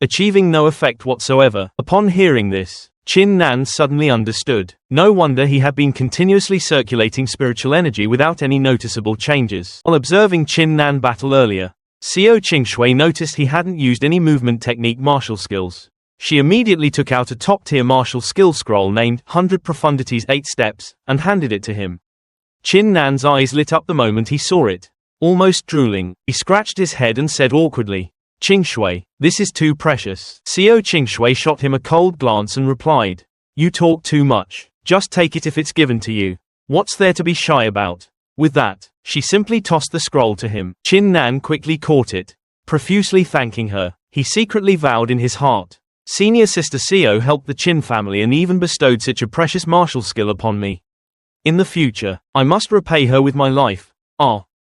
achieving no effect whatsoever. Upon hearing this, Qin Nan suddenly understood. No wonder he had been continuously circulating spiritual energy without any noticeable changes. While observing Qin Nan battle earlier, Xiao Qingshui noticed he hadn't used any movement technique martial skills. She immediately took out a top-tier martial skill scroll named 100 Profundities 8 Steps, and handed it to him. Qin Nan's eyes lit up the moment he saw it. Almost drooling, he scratched his head and said awkwardly, Qingshui, this is too precious. Xiao Qingshui shot him a cold glance and replied, you talk too much. Just take it if it's given to you. What's there to be shy about? With that, she simply tossed the scroll to him. Qin Nan quickly caught it, profusely thanking her. He secretly vowed in his heart, senior sister Xiao helped the Qin family and even bestowed such a precious martial skill upon me. In the future, I must repay her with my life.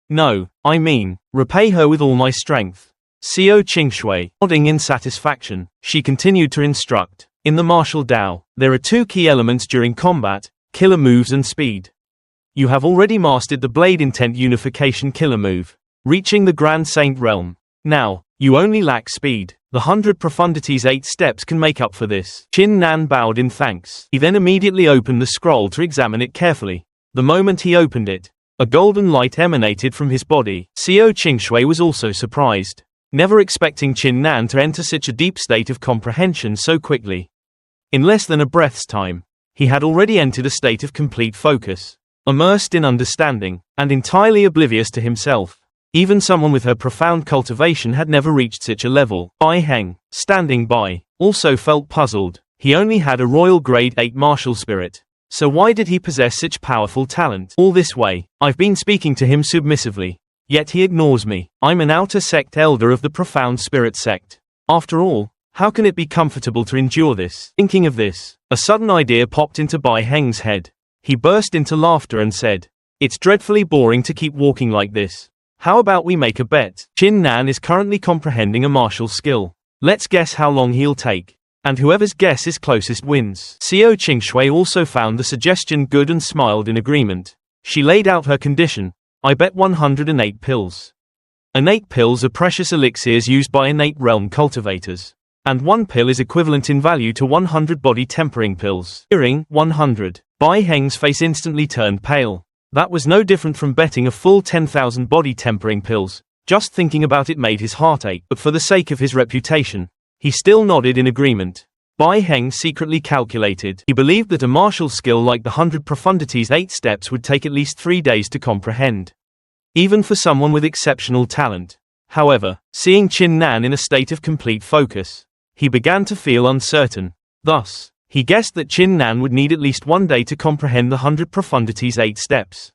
No, I mean, repay her with all my strength. Xiao Qingshui, nodding in satisfaction, she continued to instruct. In the martial Dao, there are 2 key elements during combat, killer moves and speed. You have already mastered the Blade Intent Unification killer move, reaching the Grand Saint realm. Now, you only lack speed. The 100 Profundities 8 steps can make up for this. Chin Nan bowed in thanks. He then immediately opened the scroll to examine it carefully. The moment he opened it, a golden light emanated from his body. Xiao Qingshui was also surprised, never expecting Chin Nan to enter such a deep state of comprehension so quickly. In less than a breath's time, he had already entered a state of complete focus, immersed in understanding, and entirely oblivious to himself. Even someone with her profound cultivation had never reached such a level. Bai Heng, standing by, also felt puzzled. He only had a royal grade 8 martial spirit. So why did he possess such powerful talent? All this way, I've been speaking to him submissively. Yet he ignores me. I'm an outer sect elder of the profound spirit sect. After all, how can it be comfortable to endure this? Thinking of this, a sudden idea popped into Bai Heng's head. He burst into laughter and said, "It's dreadfully boring to keep walking like this. How about we make a bet? Chin Nan is currently comprehending a martial skill. Let's guess how long he'll take. And whoever's guess is closest wins." Xiao Qingshui also found the suggestion good and smiled in agreement. She laid out her condition. "I bet 108 pills. Innate pills are precious elixirs used by innate realm cultivators. And one pill is equivalent in value to 100 body tempering pills." Hearing 100, Bai Heng's face instantly turned pale. That was no different from betting a full 10,000 body tempering pills. Just thinking about it made his heart ache, but for the sake of his reputation, he still nodded in agreement. Bai Heng secretly calculated. He believed that a martial skill like the 100 Profundities 8 steps would take at least 3 days to comprehend, even for someone with exceptional talent. However, seeing Chin Nan in a state of complete focus, he began to feel uncertain. Thus, he guessed that Chin Nan would need at least 1 day to comprehend the 100 Profundities 8 steps.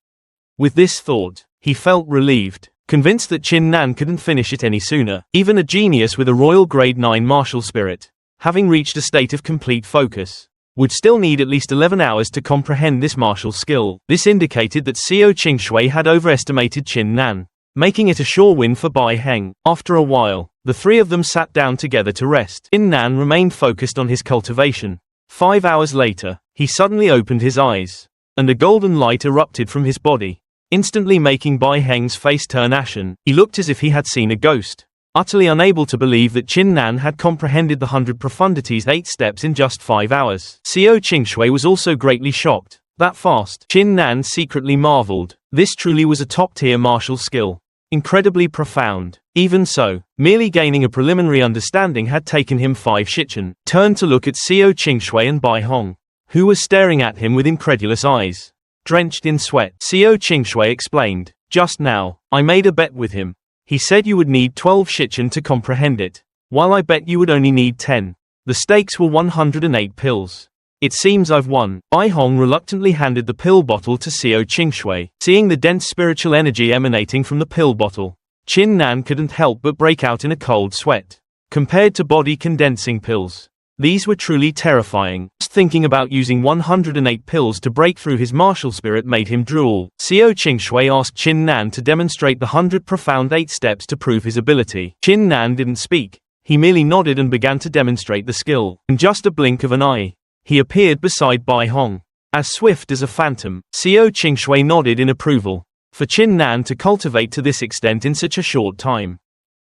With this thought, he felt relieved, convinced that Chin Nan couldn't finish it any sooner. Even a genius with a royal grade 9 martial spirit, having reached a state of complete focus, would still need at least 11 hours to comprehend this martial skill. This indicated that Xiao Qingshui had overestimated Chin Nan, making it a sure win for Bai Heng. After a while, the three of them sat down together to rest. Chin Nan remained focused on his cultivation. 5 hours later, he suddenly opened his eyes, and a golden light erupted from his body, instantly making Bai Heng's face turn ashen. He looked as if he had seen a ghost, utterly unable to believe that Chin Nan had comprehended the 100 Profundities 8 steps in just 5 hours. Xiao Qingshui was also greatly shocked. That fast? Chin Nan secretly marveled. This truly was a top-tier martial skill. Incredibly profound. Even so, merely gaining a preliminary understanding had taken him 5 shichen. Turned to look at Xiao Qingshui and Bai Hong, who was staring at him with incredulous eyes, drenched in sweat. Xiao Qingshui explained, "Just now, I made a bet with him. He said you would need 12 shichen to comprehend it, while I bet you would only need 10. The stakes were 108 pills. It seems I've won." Bai Hong reluctantly handed the pill bottle to Xiao Qingshui. Seeing the dense spiritual energy emanating from the pill bottle, Chin Nan couldn't help but break out in a cold sweat. Compared to body condensing pills, these were truly terrifying. Just thinking about using 108 pills to break through his martial spirit made him drool. Xiao Qingshui asked Chin Nan to demonstrate the 100 profound 8 steps to prove his ability. Chin Nan didn't speak. He merely nodded and began to demonstrate the skill. In just a blink of an eye, he appeared beside Bai Hong, as swift as a phantom. Xiao Qingshui nodded in approval. For Chin Nan to cultivate to this extent in such a short time,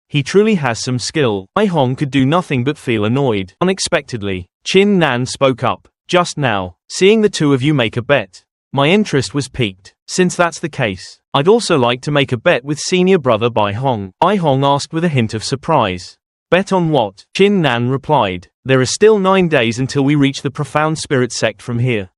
he truly has some skill. Bai Hong could do nothing but feel annoyed. Unexpectedly, Chin Nan spoke up. "Just now, seeing the two of you make a bet, my interest was piqued. Since that's the case, I'd also like to make a bet with senior brother Bai Hong." Bai Hong asked with a hint of surprise. "Bet on what?" Chin Nan replied, "There are still 9 days until we reach the profound spirit sect from here.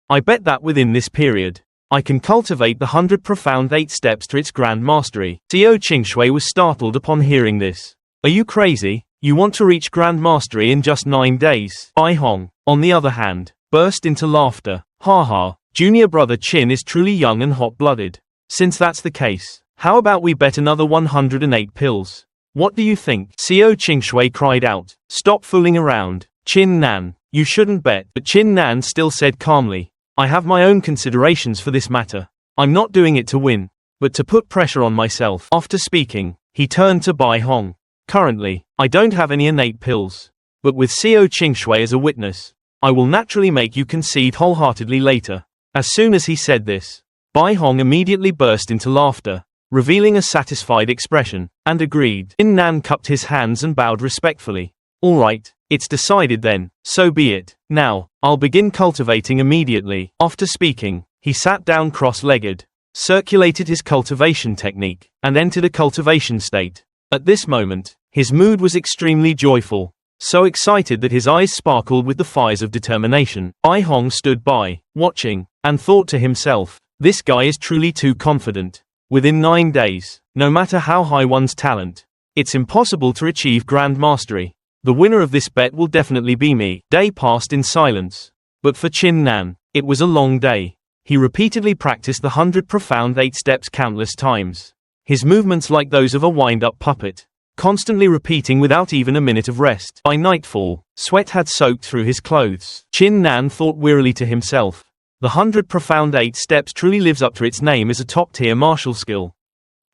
I bet that within this period, I can cultivate the 100 profound 8 steps to its grand mastery." Xiao Qingshui was startled upon hearing this. "Are you crazy? You want to reach grand mastery in just 9 days? Bai Hong, on the other hand, burst into laughter. "Ha, junior brother Chin is truly young and hot-blooded. Since that's the case, how about we bet another 108 pills? What do you think?" Xiao Qingshui cried out. "Stop fooling around, Chin Nan. You shouldn't bet." But Chin Nan still said calmly, "I have my own considerations for this matter. I'm not doing it to win, but to put pressure on myself." After speaking, he turned to Bai Hong. "Currently, I don't have any innate pills, but with Xiao Qingshui as a witness, I will naturally make you concede wholeheartedly later." As soon as he said this, Bai Hong immediately burst into laughter. revealing a satisfied expression, and agreed. Chin Nan cupped his hands and bowed respectfully. All right, it's decided then, so be it. Now, I'll begin cultivating immediately. After speaking, he sat down cross-legged, circulated his cultivation technique, and entered a cultivation state. At this moment, his mood was extremely joyful, so excited that his eyes sparkled with the fires of determination. Bai Hong stood by, watching, and thought to himself, this guy is truly too confident. Within 9 days, no matter how high one's talent, it's impossible to achieve grand mastery. The winner of this bet will definitely be me. Day passed in silence. But for Chin Nan, it was a long day. He repeatedly practiced the 100 profound 8 steps countless times. His movements like those of a wind-up puppet, constantly repeating without even a minute of rest. By nightfall, sweat had soaked through his clothes. Chin Nan thought wearily to himself, the 100 profound 8 steps truly lives up to its name as a top-tier martial skill.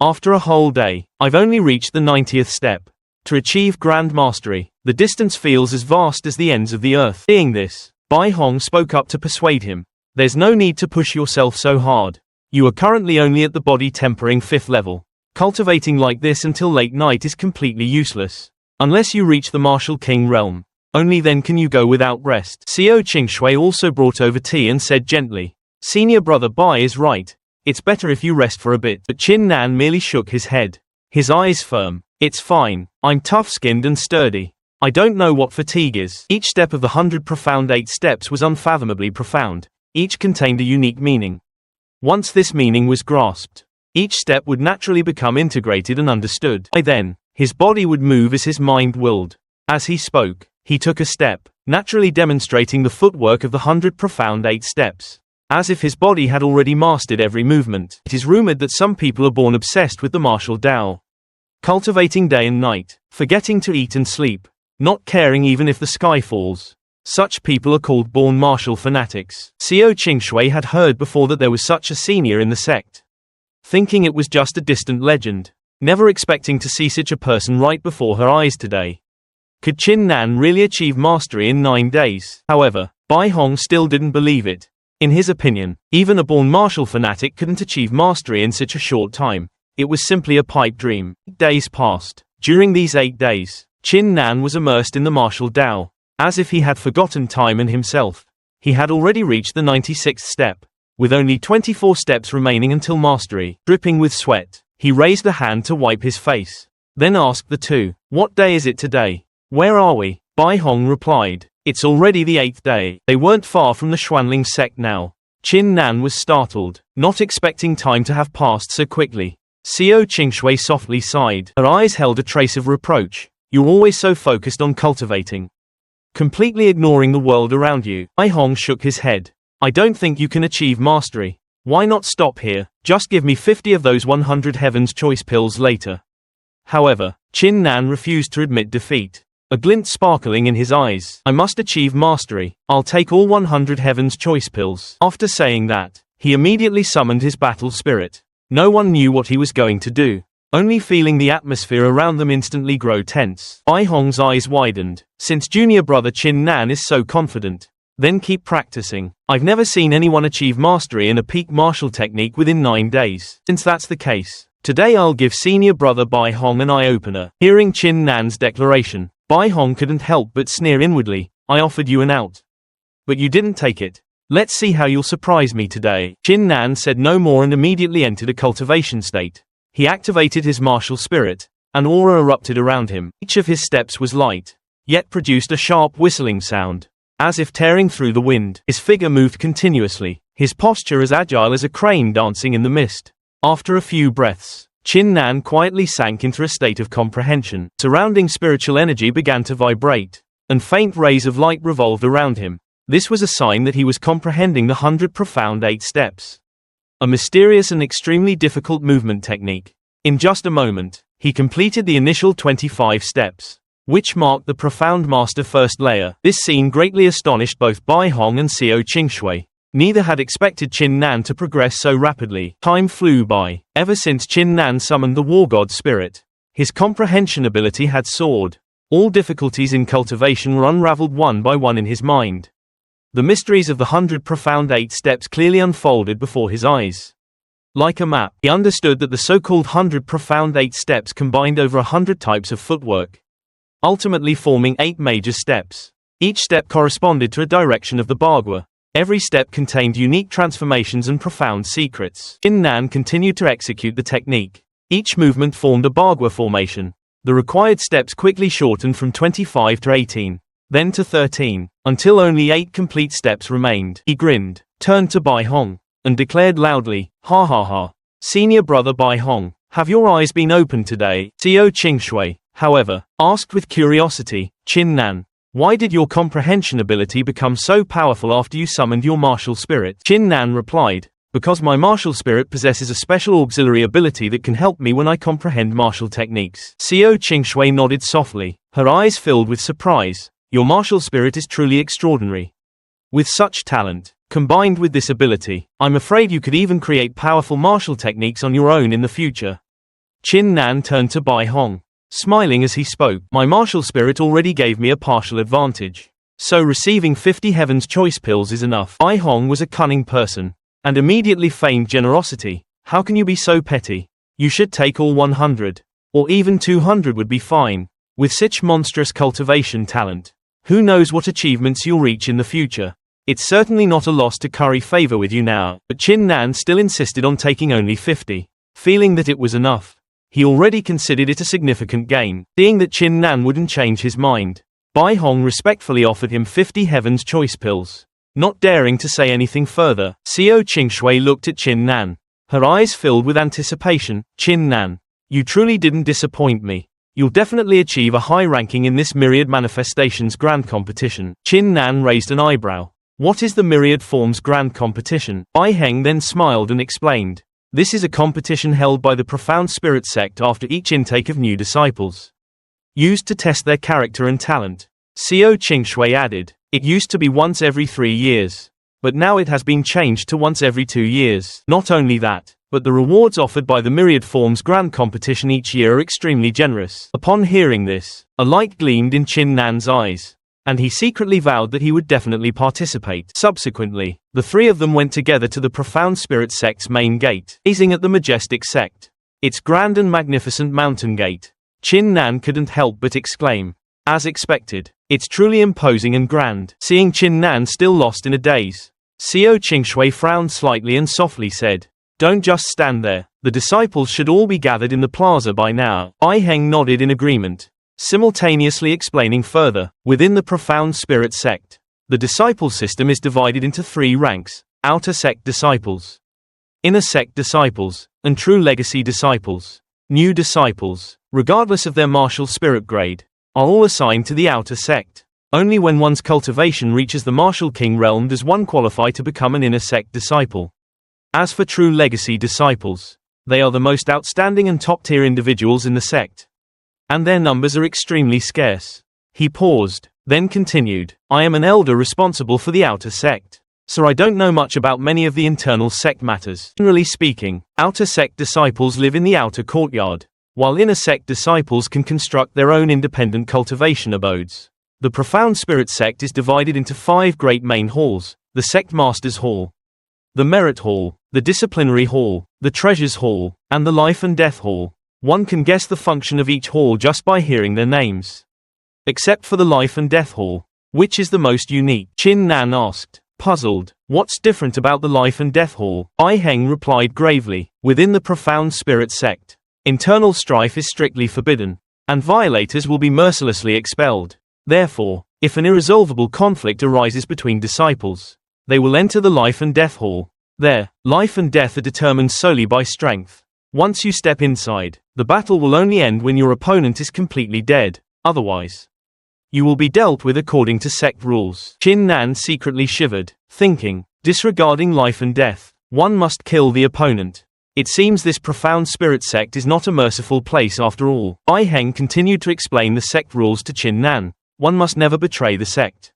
After a whole day, I've only reached the 90th step. To achieve grand mastery, the distance feels as vast as the ends of the earth. Seeing this, Bai Hong spoke up to persuade him. There's no need to push yourself so hard. You are currently only at the body tempering 5th level. Cultivating like this until late night is completely useless. Unless you reach the martial king realm. Only then can you go without rest. Xiao Qingshui also brought over tea and said gently, Senior brother Bai is right. It's better if you rest for a bit. But Chin Nan merely shook his head. His eyes firm. It's fine. I'm tough-skinned and sturdy. I don't know what fatigue is. Each step of the 100 profound 8 steps was unfathomably profound. Each contained a unique meaning. Once this meaning was grasped, each step would naturally become integrated and understood. By then, his body would move as his mind willed. As he spoke, he took a step, naturally demonstrating the footwork of the 100 profound 8 steps. As if his body had already mastered every movement. It is rumored that some people are born obsessed with the martial Tao. Cultivating day and night, forgetting to eat and sleep, not caring even if the sky falls. Such people are called born martial fanatics. Xiao Qingshui had heard before that there was such a senior in the sect, thinking it was just a distant legend, never expecting to see such a person right before her eyes today. Could Chin Nan really achieve mastery in 9 days? However, Bai Hong still didn't believe it. In his opinion, even a born martial fanatic couldn't achieve mastery in such a short time. It was simply a pipe dream. Days passed. During these 8 days, Chin Nan was immersed in the martial Tao, as if he had forgotten time and himself. He had already reached the 96th step, with only 24 steps remaining until mastery. Dripping with sweat, he raised a hand to wipe his face, then asked the two, "What day is it today? Where are we?" Bai Hong replied, "It's already the 8th day." They weren't far from the Xuanling sect now. Chin Nan was startled, not expecting time to have passed so quickly. Xiao Qingshui softly sighed. Her eyes held a trace of reproach. You're always so focused on cultivating, completely ignoring the world around you. Bai Hong shook his head. I don't think you can achieve mastery. Why not stop here? Just give me 50 of those 100 Heaven's Choice pills later. However, Chin Nan refused to admit defeat, a glint sparkling in his eyes. I must achieve mastery. I'll take all 100 Heaven's Choice pills. After saying that, he immediately summoned his battle spirit. No one knew what he was going to do, only feeling the atmosphere around them instantly grow tense. Bai Hong's eyes widened. Since junior brother Chin Nan is so confident, then keep practicing. I've never seen anyone achieve mastery in a peak martial technique within 9 days. Since that's the case, today I'll give senior brother Bai Hong an eye-opener. Hearing Chin Nan's declaration, Bai Hong couldn't help but sneer inwardly. I offered you an out, but you didn't take it. Let's see how you'll surprise me today. Chin Nan said no more and immediately entered a cultivation state. He activated his martial spirit. An aura erupted around him. Each of his steps was light, yet produced a sharp whistling sound, as if tearing through the wind. His figure moved continuously, his posture as agile as a crane dancing in the mist. After a few breaths, Chin Nan quietly sank into a state of comprehension. Surrounding spiritual energy began to vibrate, and faint rays of light revolved around him. This was a sign that he was comprehending the 100 profound 8 steps. A mysterious and extremely difficult movement technique. In just a moment, he completed the initial 25 steps, which marked the profound master first layer. This scene greatly astonished both Bai Hong and Xiao Qingshui. Neither had expected Chin Nan to progress so rapidly. Time flew by. Ever since Chin Nan summoned the war god spirit, his comprehension ability had soared. All difficulties in cultivation were unraveled one by one in his mind. The mysteries of the 100 profound 8 steps clearly unfolded before his eyes. Like a map, he understood that the so-called 100 profound 8 steps combined over 100 types of footwork, ultimately forming 8 major steps. Each step corresponded to a direction of the Bagua. Every step contained unique transformations and profound secrets. Chin Nan continued to execute the technique. Each movement formed a Bagua formation. The required steps quickly shortened from 25 to 18, then to 13, until only 8 complete steps remained. He grinned, turned to Bai Hong, and declared loudly, "Ha ha ha. Senior brother Bai Hong, have your eyes been opened today?" Xiao Qingshui, however, asked with curiosity, "Chin Nan, why did your comprehension ability become so powerful after you summoned your martial spirit?" Chin Nan replied, "Because my martial spirit possesses a special auxiliary ability that can help me when I comprehend martial techniques." Xiao Qingshui nodded softly, her eyes filled with surprise. "Your martial spirit is truly extraordinary. With such talent, combined with this ability, I'm afraid you could even create powerful martial techniques on your own in the future." Chin Nan turned to Bai Hong, smiling as he spoke. "My martial spirit already gave me a partial advantage, so receiving 50 Heaven's Choice pills is enough." Bai Hong was a cunning person, and immediately feigned generosity. "How can you be so petty? You should take all 100, or even 200 would be fine. With such monstrous cultivation talent, who knows what achievements you'll reach in the future. It's certainly not a loss to curry favor with you now." But Chin Nan still insisted on taking only 50, feeling that it was enough. He already considered it a significant gain. Seeing that Chin Nan wouldn't change his mind, Bai Hong respectfully offered him 50 Heaven's Choice pills. Not daring to say anything further, Xiao Qingshui looked at Chin Nan, her eyes filled with anticipation. "Chin Nan, you truly didn't disappoint me. You'll definitely achieve a high ranking in this Myriad Manifestations Grand Competition." Chin Nan raised an eyebrow. "What is the Myriad Forms Grand Competition?" Bai Heng then smiled and explained, "This is a competition held by the Profound Spirit sect after each intake of new disciples, used to test their character and talent." Xiao Qingshui added, "It used to be once every 3 years, but now it has been changed to once every 2 years. Not only that, but the rewards offered by the Myriad Forms Grand Competition each year are extremely generous." Upon hearing this, a light gleamed in Chin Nan's eyes, and he secretly vowed that he would definitely participate. Subsequently, the three of them went together to the Profound Spirit sect's main gate. Gazing at the majestic sect, its grand and magnificent mountain gate, Chin Nan couldn't help but exclaim, "As expected, it's truly imposing and grand." Seeing Chin Nan still lost in a daze, Xiao Qingshui frowned slightly and softly said, "Don't just stand there. The disciples should all be gathered in the plaza by now." Bai Heng nodded in agreement, simultaneously explaining further. Within the Profound Spirit sect, the disciple system is divided into 3 ranks: outer sect disciples, inner sect disciples, and true legacy disciples. New disciples, regardless of their martial spirit grade, are all assigned to the outer sect. Only when one's cultivation reaches the martial king realm does one qualify to become an inner sect disciple. As for true legacy disciples, they are the most outstanding and top-tier individuals in the sect, and their numbers are extremely scarce. He paused, then continued, "I am an elder responsible for the outer sect, so I don't know much about many of the internal sect matters. Generally speaking, outer sect disciples live in the outer courtyard, while inner sect disciples can construct their own independent cultivation abodes. The Profound Spirit sect is divided into 5 great main halls: the Sect Master's Hall, the Merit Hall, the Disciplinary Hall, the Treasures Hall, and the Life and Death Hall. One can guess the function of each hall just by hearing their names. Except for the Life and Death Hall, which is the most unique?" Chin Nan asked, puzzled. "What's different about the Life and Death Hall?" Bai Heng replied gravely, "Within the Profound Spirit sect, internal strife is strictly forbidden, and violators will be mercilessly expelled. Therefore, if an irresolvable conflict arises between disciples, they will enter the Life and Death Hall. There, life and death are determined solely by strength. Once you step inside, the battle will only end when your opponent is completely dead. Otherwise, you will be dealt with according to sect rules." Chin Nan secretly shivered, thinking, disregarding life and death, one must kill the opponent. It seems this Profound Spirit sect is not a merciful place after all. Bai Heng continued to explain the sect rules to Chin Nan. One must never betray the sect,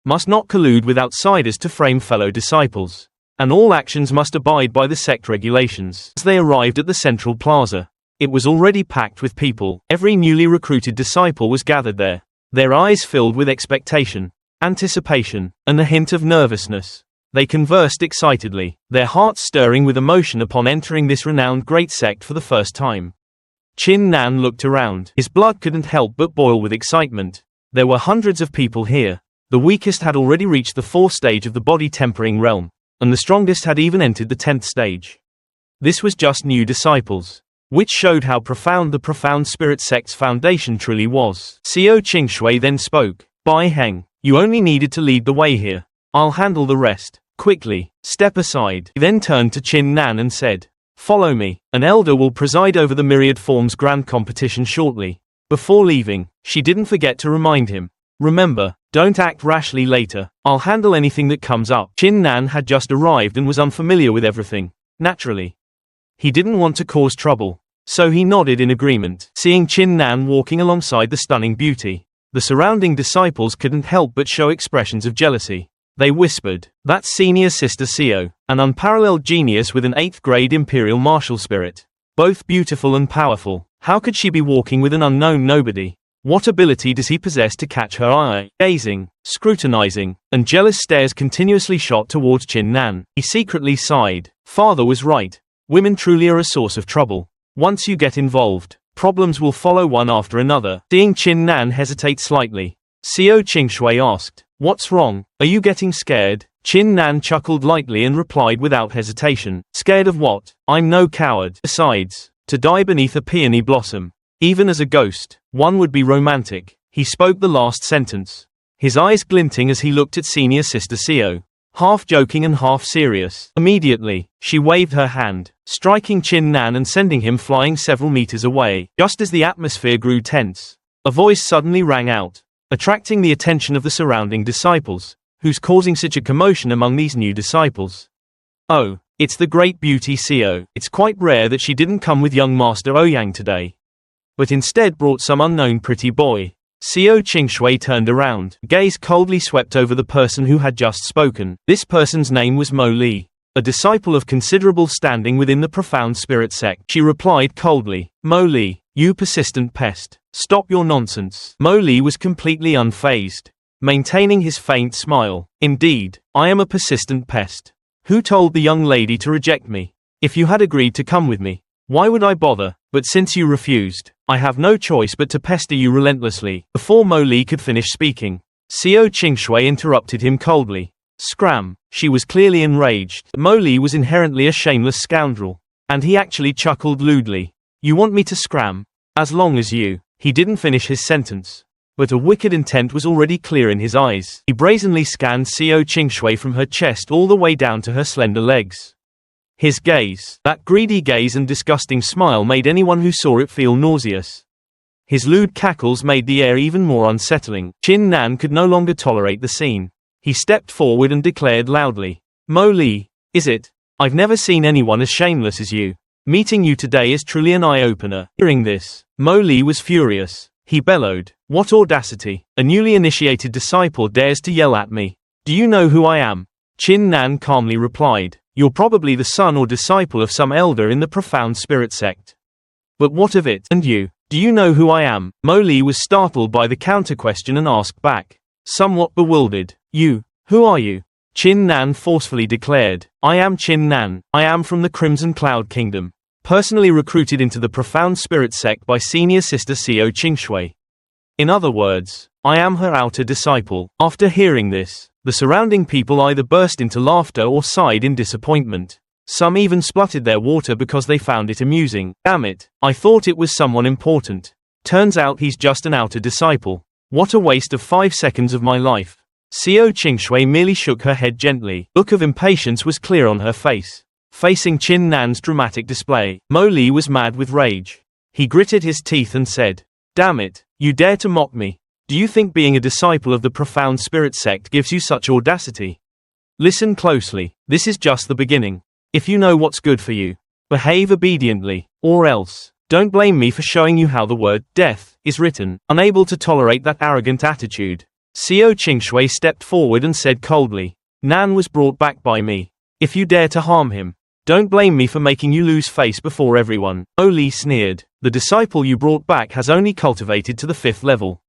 must not collude with outsiders to frame fellow disciples, and all actions must abide by the sect regulations. As they arrived at the central plaza, it was already packed with people. Every newly recruited disciple was gathered there, their eyes filled with expectation, anticipation, and a hint of nervousness. They conversed excitedly, their hearts stirring with emotion upon entering this renowned great sect for the first time. Chin Nan looked around. His blood couldn't help but boil with excitement. There were hundreds of people here. The weakest had already reached the 4th stage of the body-tempering realm, and the strongest had even entered the 10th stage. This was just new disciples, which showed how profound the profound spirit sect's foundation truly was. Xiao Qingshui then spoke. Bai Heng, you only needed to lead the way here. I'll handle the rest. Quickly, step aside. He then turned to Chin Nan and said, follow me. An elder will preside over the Myriad Forms Grand Competition shortly. Before leaving, she didn't forget to remind him. Remember, don't act rashly later. I'll handle anything that comes up. Chin Nan had just arrived and was unfamiliar with everything. Naturally, he didn't want to cause trouble, so he nodded in agreement. Seeing Chin Nan walking alongside the stunning beauty, the surrounding disciples couldn't help but show expressions of jealousy. They whispered, that's senior sister Xiao, an unparalleled genius with an 8th grade imperial martial spirit. Both beautiful and powerful. How could she be walking with an unknown nobody? What ability does he possess to catch her eye? Gazing, scrutinizing, and jealous stares continuously shot towards Chin Nan. He secretly sighed. Father was right. Women truly are a source of trouble. Once you get involved, problems will follow one after another. Seeing Chin Nan hesitate slightly, Xiao Qingshui asked, what's wrong? Are you getting scared? Chin Nan chuckled lightly and replied without hesitation. Scared of what? I'm no coward. Besides, to die beneath a peony blossom, even as a ghost, one would be romantic. He spoke the last sentence, his eyes glinting as he looked at senior sister Xiao, half joking and half serious. Immediately, she waved her hand, striking Chin Nan and sending him flying several meters away. Just as the atmosphere grew tense, a voice suddenly rang out, attracting the attention of the surrounding disciples. Who's causing such a commotion among these new disciples? Oh, it's the great beauty Xiao. It's quite rare that she didn't come with young Master Ouyang today, but instead brought some unknown pretty boy. Xiao Qingshui turned around, gaze coldly swept over the person who had just spoken. This person's name was Mo Li, a disciple of considerable standing within the profound spirit sect. She replied coldly, Mo Li, you persistent pest, stop your nonsense. Mo Li was completely unfazed, maintaining his faint smile. Indeed, I am a persistent pest. Who told the young lady to reject me? If you had agreed to come with me, why would I bother? But since you refused, I have no choice but to pester you relentlessly. Before Mo Li could finish speaking, Xiao Qingshui interrupted him coldly. Scram. She was clearly enraged. Mo Li was inherently a shameless scoundrel, and he actually chuckled lewdly. You want me to scram? As long as you... He didn't finish his sentence, but a wicked intent was already clear in his eyes. He brazenly scanned Xiao Qingshui from her chest all the way down to her slender legs. His gaze, that greedy gaze and disgusting smile, made anyone who saw it feel nauseous. His lewd cackles made the air even more unsettling. Chin Nan could no longer tolerate the scene. He stepped forward and declared loudly, Mo Li, is it? I've never seen anyone as shameless as you. Meeting you today is truly an eye-opener. Hearing this, Mo Li was furious. He bellowed, what audacity! A newly initiated disciple dares to yell at me. Do you know who I am? Chin Nan calmly replied, you're probably the son or disciple of some elder in the profound spirit sect. But what of it? And you? Do you know who I am? Mo Li was startled by the counter-question and asked back, somewhat bewildered, you, who are you? Chin Nan forcefully declared, I am Chin Nan. I am from the Crimson Cloud Kingdom, personally recruited into the profound spirit sect by senior sister Xiao Qingshui. In other words, I am her outer disciple. After hearing this, the surrounding people either burst into laughter or sighed in disappointment. Some even spluttered their water because they found it amusing. Damn it, I thought it was someone important. Turns out he's just an outer disciple. What a waste of 5 seconds of my life. Xiao Qingshui merely shook her head gently. Look of impatience was clear on her face. Facing Chin Nan's dramatic display, Mo Li was mad with rage. He gritted his teeth and said, damn it, you dare to mock me? Do you think being a disciple of the profound spirit sect gives you such audacity? Listen closely, this is just the beginning. If you know what's good for you, behave obediently, or else, don't blame me for showing you how the word death is written. Unable to tolerate that arrogant attitude, Xiao Qingshui stepped forward and said coldly, Nan was brought back by me. If you dare to harm him, don't blame me for making you lose face before everyone. Mo Li sneered, the disciple you brought back has only cultivated to the 5th level.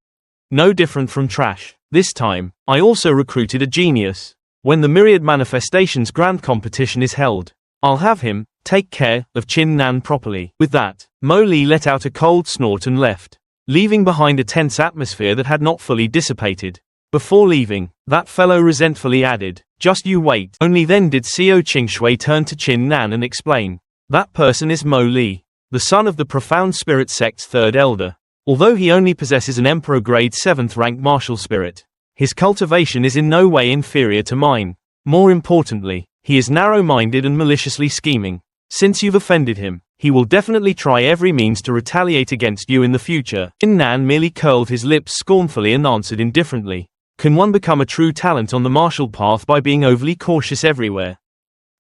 No different from trash. This time, I also recruited a genius. when the Myriad Manifestations Grand Competition is held. I'll have him take care of Chin Nan properly. With that, Mo Li let out a cold snort and left, leaving behind a tense atmosphere that had not fully dissipated. Before leaving, that fellow resentfully added, "Just you wait." Only then did Xiao Qingshui turn to Chin Nan and explain, "That person is Mo Li, the son of the Profound Spirit Sect's third elder. Although he only possesses an Emperor Grade 7th rank martial spirit, his cultivation is in no way inferior to mine. More importantly, he is narrow-minded and maliciously scheming. Since you've offended him, he will definitely try every means to retaliate against you in the future." Chin Nan merely curled his lips scornfully and answered indifferently, "Can one become a true talent on the martial path by being overly cautious everywhere?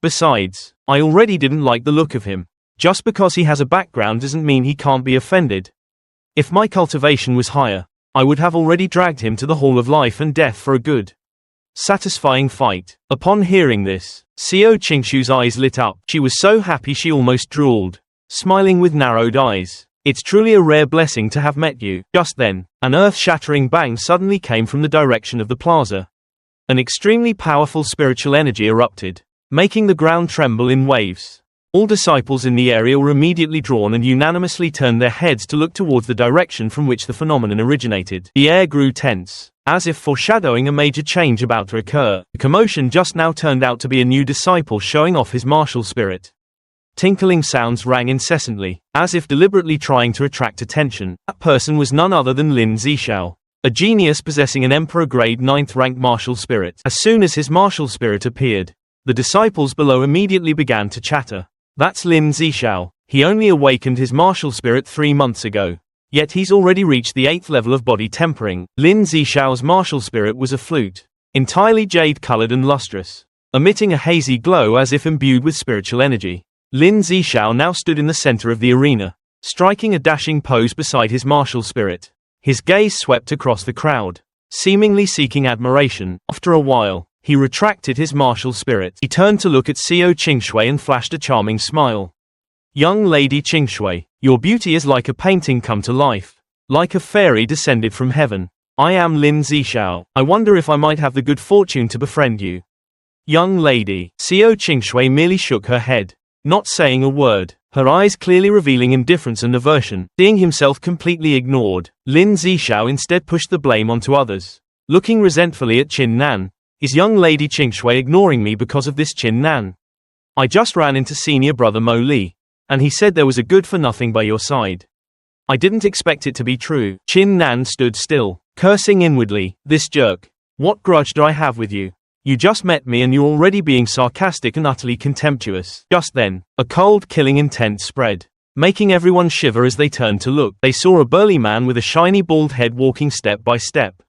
Besides, I already didn't like the look of him. Just because he has a background doesn't mean he can't be offended. If my cultivation was higher, I would have already dragged him to the Hall of Life and Death for a good, satisfying fight." Upon hearing this, Xiao Qingshui's eyes lit up. She was so happy she almost drooled, smiling with narrowed eyes. "It's truly a rare blessing to have met you." Just then, an earth-shattering bang suddenly came from the direction of the plaza. An extremely powerful spiritual energy erupted, making the ground tremble in waves. All disciples in the area were immediately drawn and unanimously turned their heads to look towards the direction from which the phenomenon originated. The air grew tense, as if foreshadowing a major change about to occur. The commotion just now turned out to be a new disciple showing off his martial spirit. Tinkling sounds rang incessantly, as if deliberately trying to attract attention. That person was none other than Lin Zishao, a genius possessing an Emperor Grade 9th rank martial spirit. As soon as his martial spirit appeared, the disciples below immediately began to chatter. "That's Lin Zishao. He only awakened his martial spirit 3 months ago. Yet he's already reached the 8th level of body tempering." Lin Zishao's martial spirit was a flute, entirely jade-colored and lustrous, emitting a hazy glow as if imbued with spiritual energy. Lin Zishao now stood in the center of the arena, striking a dashing pose beside his martial spirit. His gaze swept across the crowd, seemingly seeking admiration. After a while, he retracted his martial spirit. He turned to look at Xiao Qingshui and flashed a charming smile. "Young Lady Qingshui, your beauty is like a painting come to life, like a fairy descended from heaven. I am Lin Zishao. I wonder if I might have the good fortune to befriend you." "Young lady." Xiao Qingshui merely shook her head, not saying a word, her eyes clearly revealing indifference and aversion. Seeing himself completely ignored, Lin Zishao instead pushed the blame onto others. Looking resentfully at Chin Nan, "Is young lady Qingshui ignoring me because of this Chin Nan? I just ran into senior brother Mo Li, and he said there was a good-for-nothing by your side. I didn't expect it to be true." Chin Nan stood still, cursing inwardly. "This jerk. What grudge do I have with you? You just met me and you're already being sarcastic and utterly contemptuous." Just then, a cold killing intent spread, making everyone shiver as they turned to look. They saw a burly man with a shiny bald head walking step by step,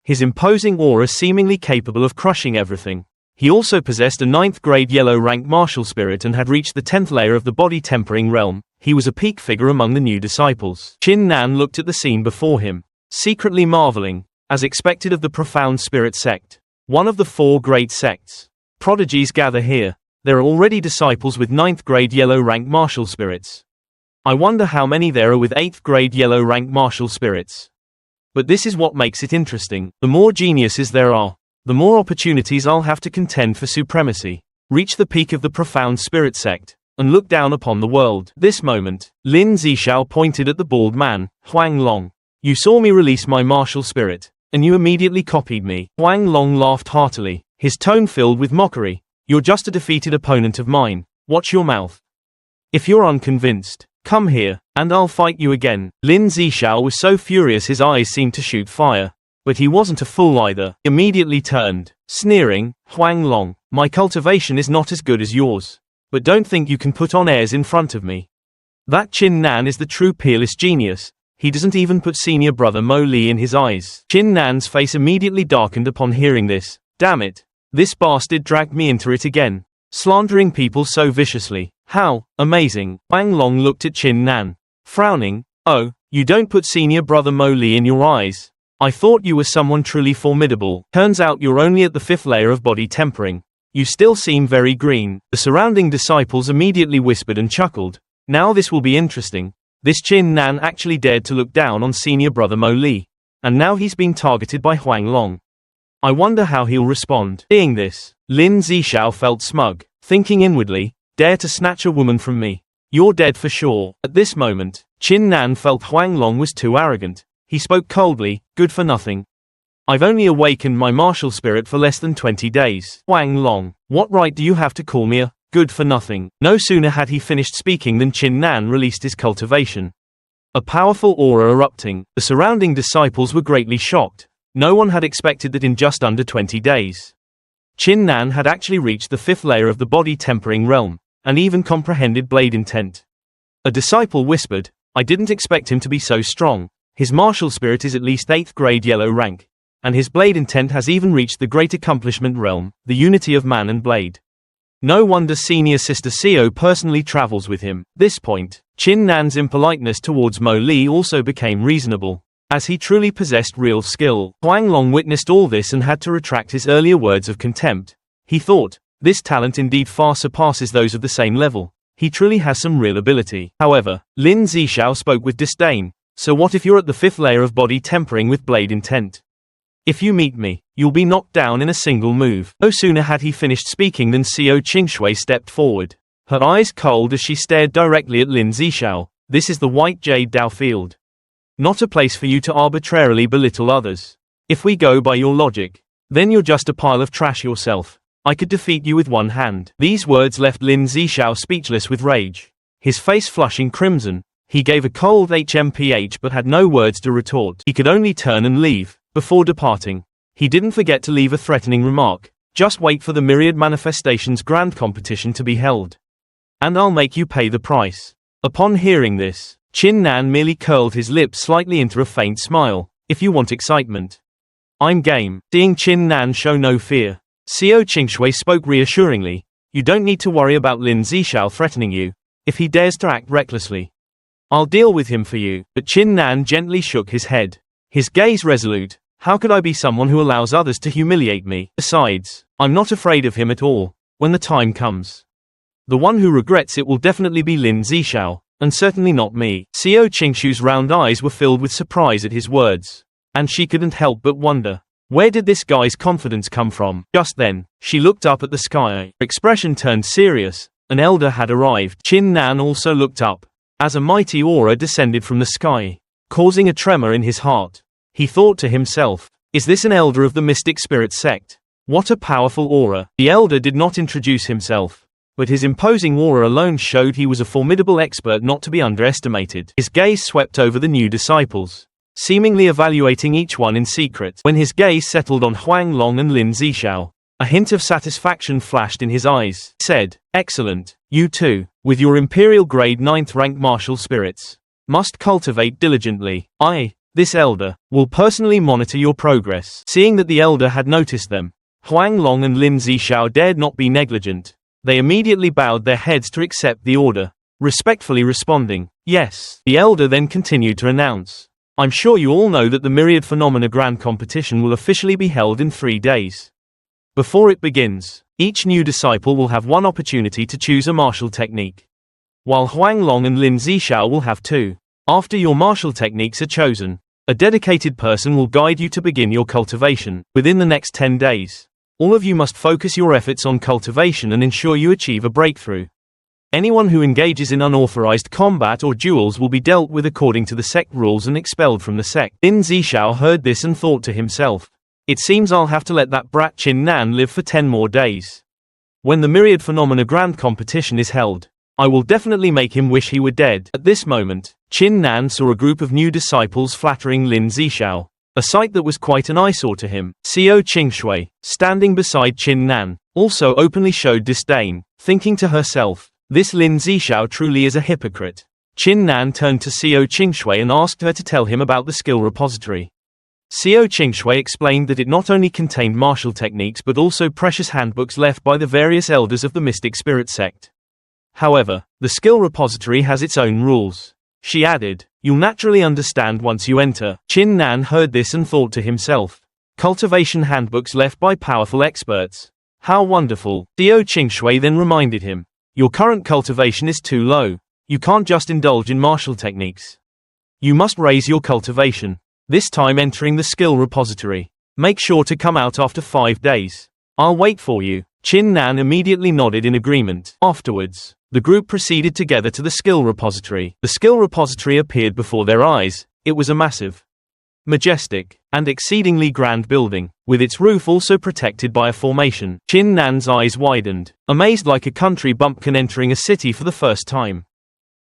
his imposing aura seemingly capable of crushing everything. He also possessed a 9th grade yellow rank martial spirit and had reached the 10th layer of the body tempering realm. He was a peak figure among the new disciples. Chin Nan looked at the scene before him, secretly marveling, as expected of the Profound Spirit Sect, one of the 4 great sects. Prodigies gather here. There are already disciples with 9th grade yellow rank martial spirits. I wonder how many there are with 8th grade yellow rank martial spirits. But this is what makes it interesting. The more geniuses there are, the more opportunities I'll have to contend for supremacy. Reach the peak of the Profound Spirit Sect, and look down upon the world. This moment, Lin Zishao pointed at the bald man, Huang Long. "You saw me release my martial spirit, and you immediately copied me." Huang Long laughed heartily, his tone filled with mockery. "You're just a defeated opponent of mine. Watch your mouth. If you're unconvinced, come here, and I'll fight you again." Lin Zishao was so furious his eyes seemed to shoot fire. But he wasn't a fool either. He immediately turned, sneering, "Huang Long, my cultivation is not as good as yours. But don't think you can put on airs in front of me. That Chin Nan is the true peerless genius. He doesn't even put senior brother Mo Li in his eyes." Chin Nan's face immediately darkened upon hearing this. Damn it. This bastard dragged me into it again. Slandering people so viciously. How amazing. Huang Long looked at Chin Nan, frowning. "Oh, you don't put senior brother Mo Li in your eyes? I thought you were someone truly formidable. Turns out you're only at the 5th layer of body tempering. You still seem very green." The surrounding disciples immediately whispered and chuckled. Now this will be interesting. This Chin Nan actually dared to look down on senior brother Mo Li, and now he's being targeted by Huang Long. I wonder how he'll respond. Seeing this, Lin Zishao felt smug, thinking inwardly, dare to snatch a woman from me. You're dead for sure. At this moment, Qin Nan felt Huang Long was too arrogant. He spoke coldly, good for nothing. I've only awakened my martial spirit for less than 20 days. Huang Long, what right do you have to call me a good for nothing? No sooner had he finished speaking than Qin Nan released his cultivation. A powerful aura erupting, the surrounding disciples were greatly shocked. No one had expected that in just under 20 days. Qin Nan had actually reached the 5th layer of the body tempering realm, and even comprehended blade intent. A disciple whispered, I didn't expect him to be so strong. His martial spirit is at least 8th grade yellow rank, and his blade intent has even reached the great accomplishment realm, the unity of man and blade. No wonder senior sister Seo personally travels with him. This point, Qin Nan's impoliteness towards Mo Li also became reasonable, as he truly possessed real skill. Huang Long witnessed all this and had to retract his earlier words of contempt. He thought, this talent indeed far surpasses those of the same level. He truly has some real ability. However, Lin Zishao spoke with disdain. So what if you're at the 5th layer of body tempering with blade intent? If you meet me, you'll be knocked down in a single move. No sooner had he finished speaking than Xiao Qingshui stepped forward, her eyes cold as she stared directly at Lin Zishao. This is the White Jade Dao Field. Not a place for you to arbitrarily belittle others. If we go by your logic, then you're just a pile of trash yourself. I could defeat you with one hand. These words left Lin Zishao speechless with rage. His face flushing crimson, he gave a cold HMPH but had no words to retort. He could only turn and leave. Before departing, he didn't forget to leave a threatening remark. Just wait for the Myriad Manifestations Grand Competition to be held, and I'll make you pay the price. Upon hearing this, Qin Nan merely curled his lips slightly into a faint smile. If you want excitement, I'm game. Seeing Qin Nan show no fear, Xiao Qingshui spoke reassuringly. You don't need to worry about Lin Zishao threatening you. If he dares to act recklessly, I'll deal with him for you. But Qin Nan gently shook his head, his gaze resolute. How could I be someone who allows others to humiliate me? Besides, I'm not afraid of him at all. When the time comes, the one who regrets it will definitely be Lin Zishao, and certainly not me. Xiao Qingshu's round eyes were filled with surprise at his words, and she couldn't help but wonder, where did this guy's confidence come from? Just then, she looked up at the sky. Her expression turned serious. An elder had arrived. Qin Nan also looked up, as a mighty aura descended from the sky, causing a tremor in his heart. He thought to himself, is this an elder of the mystic spirit sect? What a powerful aura. The elder did not introduce himself, but his imposing aura alone showed he was a formidable expert not to be underestimated. His gaze swept over the new disciples, seemingly evaluating each one in secret. When his gaze settled on Huang Long and Lin Zishao, a hint of satisfaction flashed in his eyes. He said, excellent. You too, with your imperial grade 9th rank martial spirits, must cultivate diligently. This elder, will personally monitor your progress. Seeing that the elder had noticed them, Huang Long and Lin Zishao dared not be negligent. They immediately bowed their heads to accept the order, respectfully responding, yes. The elder then continued to announce, I'm sure you all know that the Myriad Phenomena Grand Competition will officially be held in 3 days. Before it begins, each new disciple will have one opportunity to choose a martial technique, while Huang Long and Lin Zishao will have 2. After your martial techniques are chosen, a dedicated person will guide you to begin your cultivation. Within the next 10 days, all of you must focus your efforts on cultivation and ensure you achieve a breakthrough. Anyone who engages in unauthorized combat or duels will be dealt with according to the sect rules and expelled from the sect. Lin Zishao heard this and thought to himself, it seems I'll have to let that brat Qin Nan live for 10 more days. When the Myriad Phenomena Grand Competition is held, I will definitely make him wish he were dead. At this moment, Qin Nan saw a group of new disciples flattering Lin Zishao, a sight that was quite an eyesore to him. Xiao Qingshui, standing beside Qin Nan, also openly showed disdain, thinking to herself, this Lin Zishao truly is a hypocrite. Qin Nan turned to Xiao Qingshui and asked her to tell him about the skill repository. Xiao Qingshui explained that it not only contained martial techniques but also precious handbooks left by the various elders of the mystic spirit sect. However, the skill repository has its own rules. She added, you'll naturally understand once you enter. Qin Nan heard this and thought to himself, cultivation handbooks left by powerful experts. How wonderful. Xiao Qingshui then reminded him, your current cultivation is too low. You can't just indulge in martial techniques. You must raise your cultivation, this time entering the skill repository. Make sure to come out after 5 days. I'll wait for you. Chin Nan immediately nodded in agreement. Afterwards, the group proceeded together to the skill repository. The skill repository appeared before their eyes. It was a massive, majestic, and exceedingly grand building, with its roof also protected by a formation. Chin Nan's eyes widened, amazed like a country bumpkin entering a city for the first time.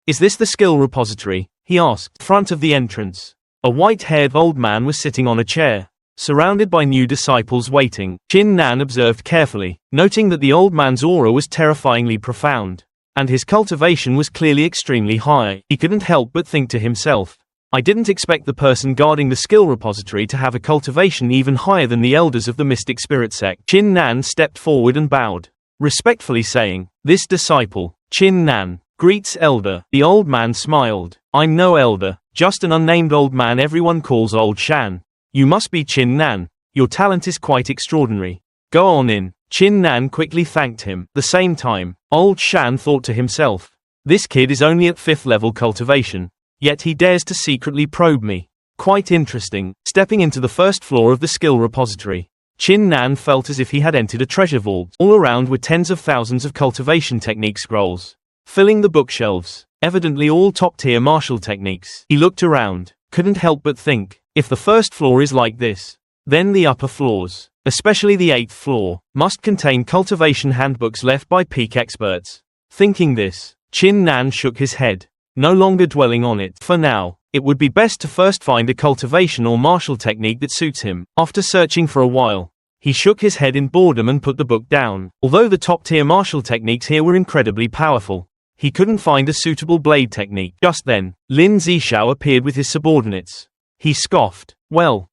Is this the skill repository? He asked. Front of the entrance, a white-haired old man was sitting on a chair, surrounded by new disciples waiting. Chin Nan observed carefully, noting that the old man's aura was terrifyingly profound, and his cultivation was clearly extremely high. He couldn't help but think to himself, I didn't expect the person guarding the skill repository to have a cultivation even higher than the elders of the mystic spirit sect. Chin Nan stepped forward and bowed, respectfully saying, this disciple, Chin Nan, greets elder. The old man smiled. I'm no elder, just an unnamed old man everyone calls Old Shan. You must be Chin Nan. Your talent is quite extraordinary. Go on in. Chin Nan quickly thanked him. The same time, Old Shan thought to himself, this kid is only at 5th level cultivation. Yet he dares to secretly probe me. Quite interesting. Stepping into the first floor of the skill repository, Chin Nan felt as if he had entered a treasure vault. All around were tens of thousands of cultivation technique scrolls, filling the bookshelves, evidently all top-tier martial techniques. He looked around, couldn't help but think, if the first floor is like this, then the upper floors, especially the 8th floor, must contain cultivation handbooks left by peak experts. Thinking this, Chin Nan shook his head, no longer dwelling on it. For now, it would be best to first find a cultivation or martial technique that suits him. After searching for a while, he shook his head in boredom and put the book down. Although the top-tier martial techniques here were incredibly powerful, he couldn't find a suitable blade technique. Just then, Lin Zishao appeared with his subordinates. He scoffed. Well,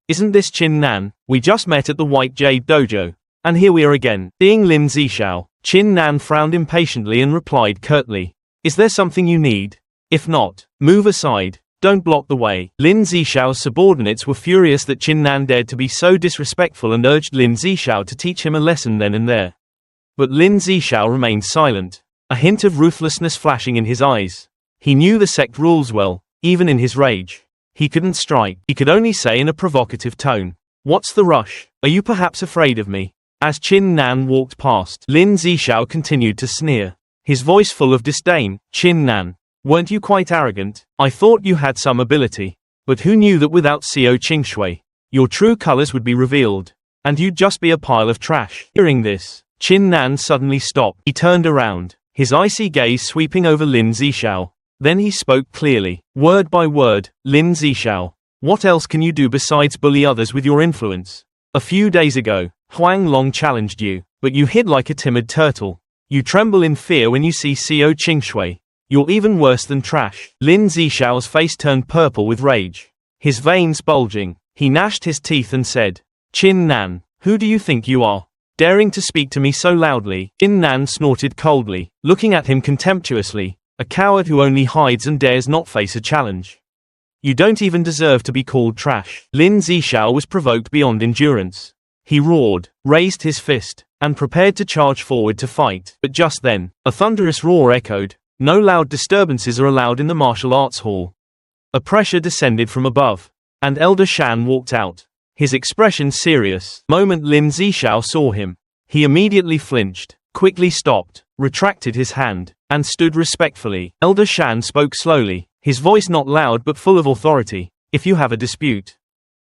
isn't this Chin Nan? We just met at the White Jade Dojo, and here we are again. Seeing Lin Zishao, Chin Nan frowned impatiently and replied curtly, is there something you need? If not, move aside. Don't block the way. Lin Zishao's subordinates were furious that Chin Nan dared to be so disrespectful and urged Lin Zishao to teach him a lesson then and there. But Lin Zishao remained silent, a hint of ruthlessness flashing in his eyes. He knew the sect rules well, even in his rage. He couldn't strike. He could only say in a provocative tone, what's the rush? Are you perhaps afraid of me? As Chin Nan walked past, Lin Zishao continued to sneer, his voice full of disdain. Chin Nan, weren't you quite arrogant? I thought you had some ability. But who knew that without Xiao Qingshui, your true colors would be revealed, and you'd just be a pile of trash. Hearing this, Chin Nan suddenly stopped. He turned around, his icy gaze sweeping over Lin Zishao. Then he spoke clearly, word by word, Lin Zishao, what else can you do besides bully others with your influence? A few days ago, Huang Long challenged you, but you hid like a timid turtle. You tremble in fear when you see Xiao Qingshui. You're even worse than trash. Lin Zishao's face turned purple with rage, his veins bulging. He gnashed his teeth and said, Chin Nan, who do you think you are, daring to speak to me so loudly? Chin Nan snorted coldly, looking at him contemptuously, a coward who only hides and dares not face a challenge. You don't even deserve to be called trash. Lin Zishao was provoked beyond endurance. He roared, raised his fist, and prepared to charge forward to fight. But just then, a thunderous roar echoed. No loud disturbances are allowed in the martial arts hall. A pressure descended from above, and Elder Shan walked out, his expression serious. The moment Lin Zishao saw him, he immediately flinched, quickly stopped, retracted his hand, and stood respectfully. Elder Shan spoke slowly, his voice not loud but full of authority. If you have a dispute,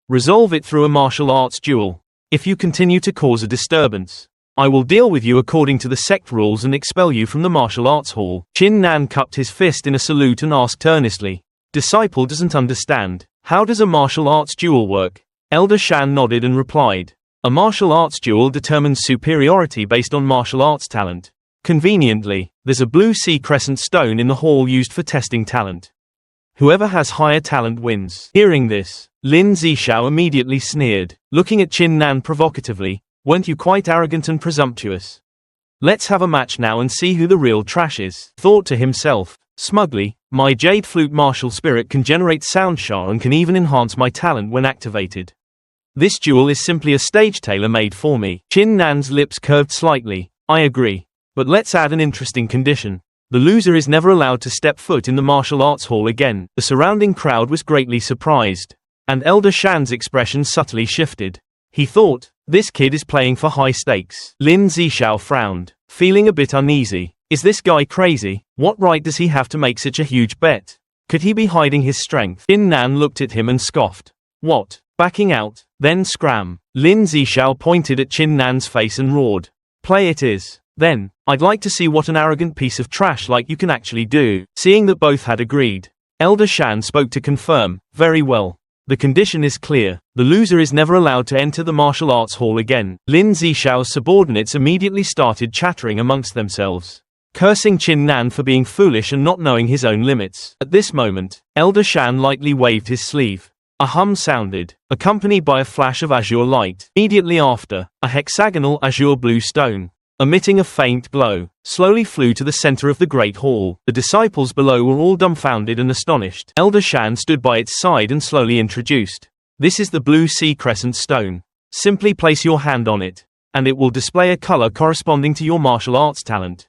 resolve it through a martial arts duel. If you continue to cause a disturbance, I will deal with you according to the sect rules and expel you from the martial arts hall. Chin Nan cupped his fist in a salute and asked earnestly, disciple doesn't understand. How does a martial arts duel work? Elder Shan nodded and replied, a martial arts duel determines superiority based on martial arts talent. Conveniently, there's a blue sea crescent stone in the hall used for testing talent. Whoever has higher talent wins. Hearing this, Lin Zishao immediately sneered, looking at Chin Nan provocatively, weren't you quite arrogant and presumptuous? Let's have a match now and see who the real trash is. Thought to himself, smugly, my jade flute martial spirit can generate sound sha and can even enhance my talent when activated. This duel is simply a stage tailor-made for me. Chin Nan's lips curved slightly. I agree. But let's add an interesting condition. The loser is never allowed to step foot in the martial arts hall again. The surrounding crowd was greatly surprised, And Elder Shan's expression subtly shifted. He thought, this kid is playing for high stakes. Lin Zixiao frowned, feeling a bit uneasy. Is this guy crazy? What right does he have to make such a huge bet? Could he be hiding his strength? Chin Nan looked at him and scoffed. What? Backing out? Then scram. Lin Zixiao pointed at Chin Nan's face and roared. Play it is. Then, I'd like to see what an arrogant piece of trash like you can actually do. Seeing that both had agreed, Elder Shan spoke to confirm. Very well. The condition is clear. The loser is never allowed to enter the martial arts hall again. Lin Zixiao's subordinates immediately started chattering amongst themselves, cursing Chin Nan for being foolish and not knowing his own limits. At this moment, Elder Shan lightly waved his sleeve. A hum sounded, accompanied by a flash of azure light. Immediately after, a hexagonal azure blue stone, emitting a faint glow, slowly flew to the center of the great hall. The disciples below were all dumbfounded and astonished. Elder Shan stood by its side and slowly introduced. This is the blue sea crescent stone. Simply place your hand on it, and it will display a color corresponding to your martial arts talent.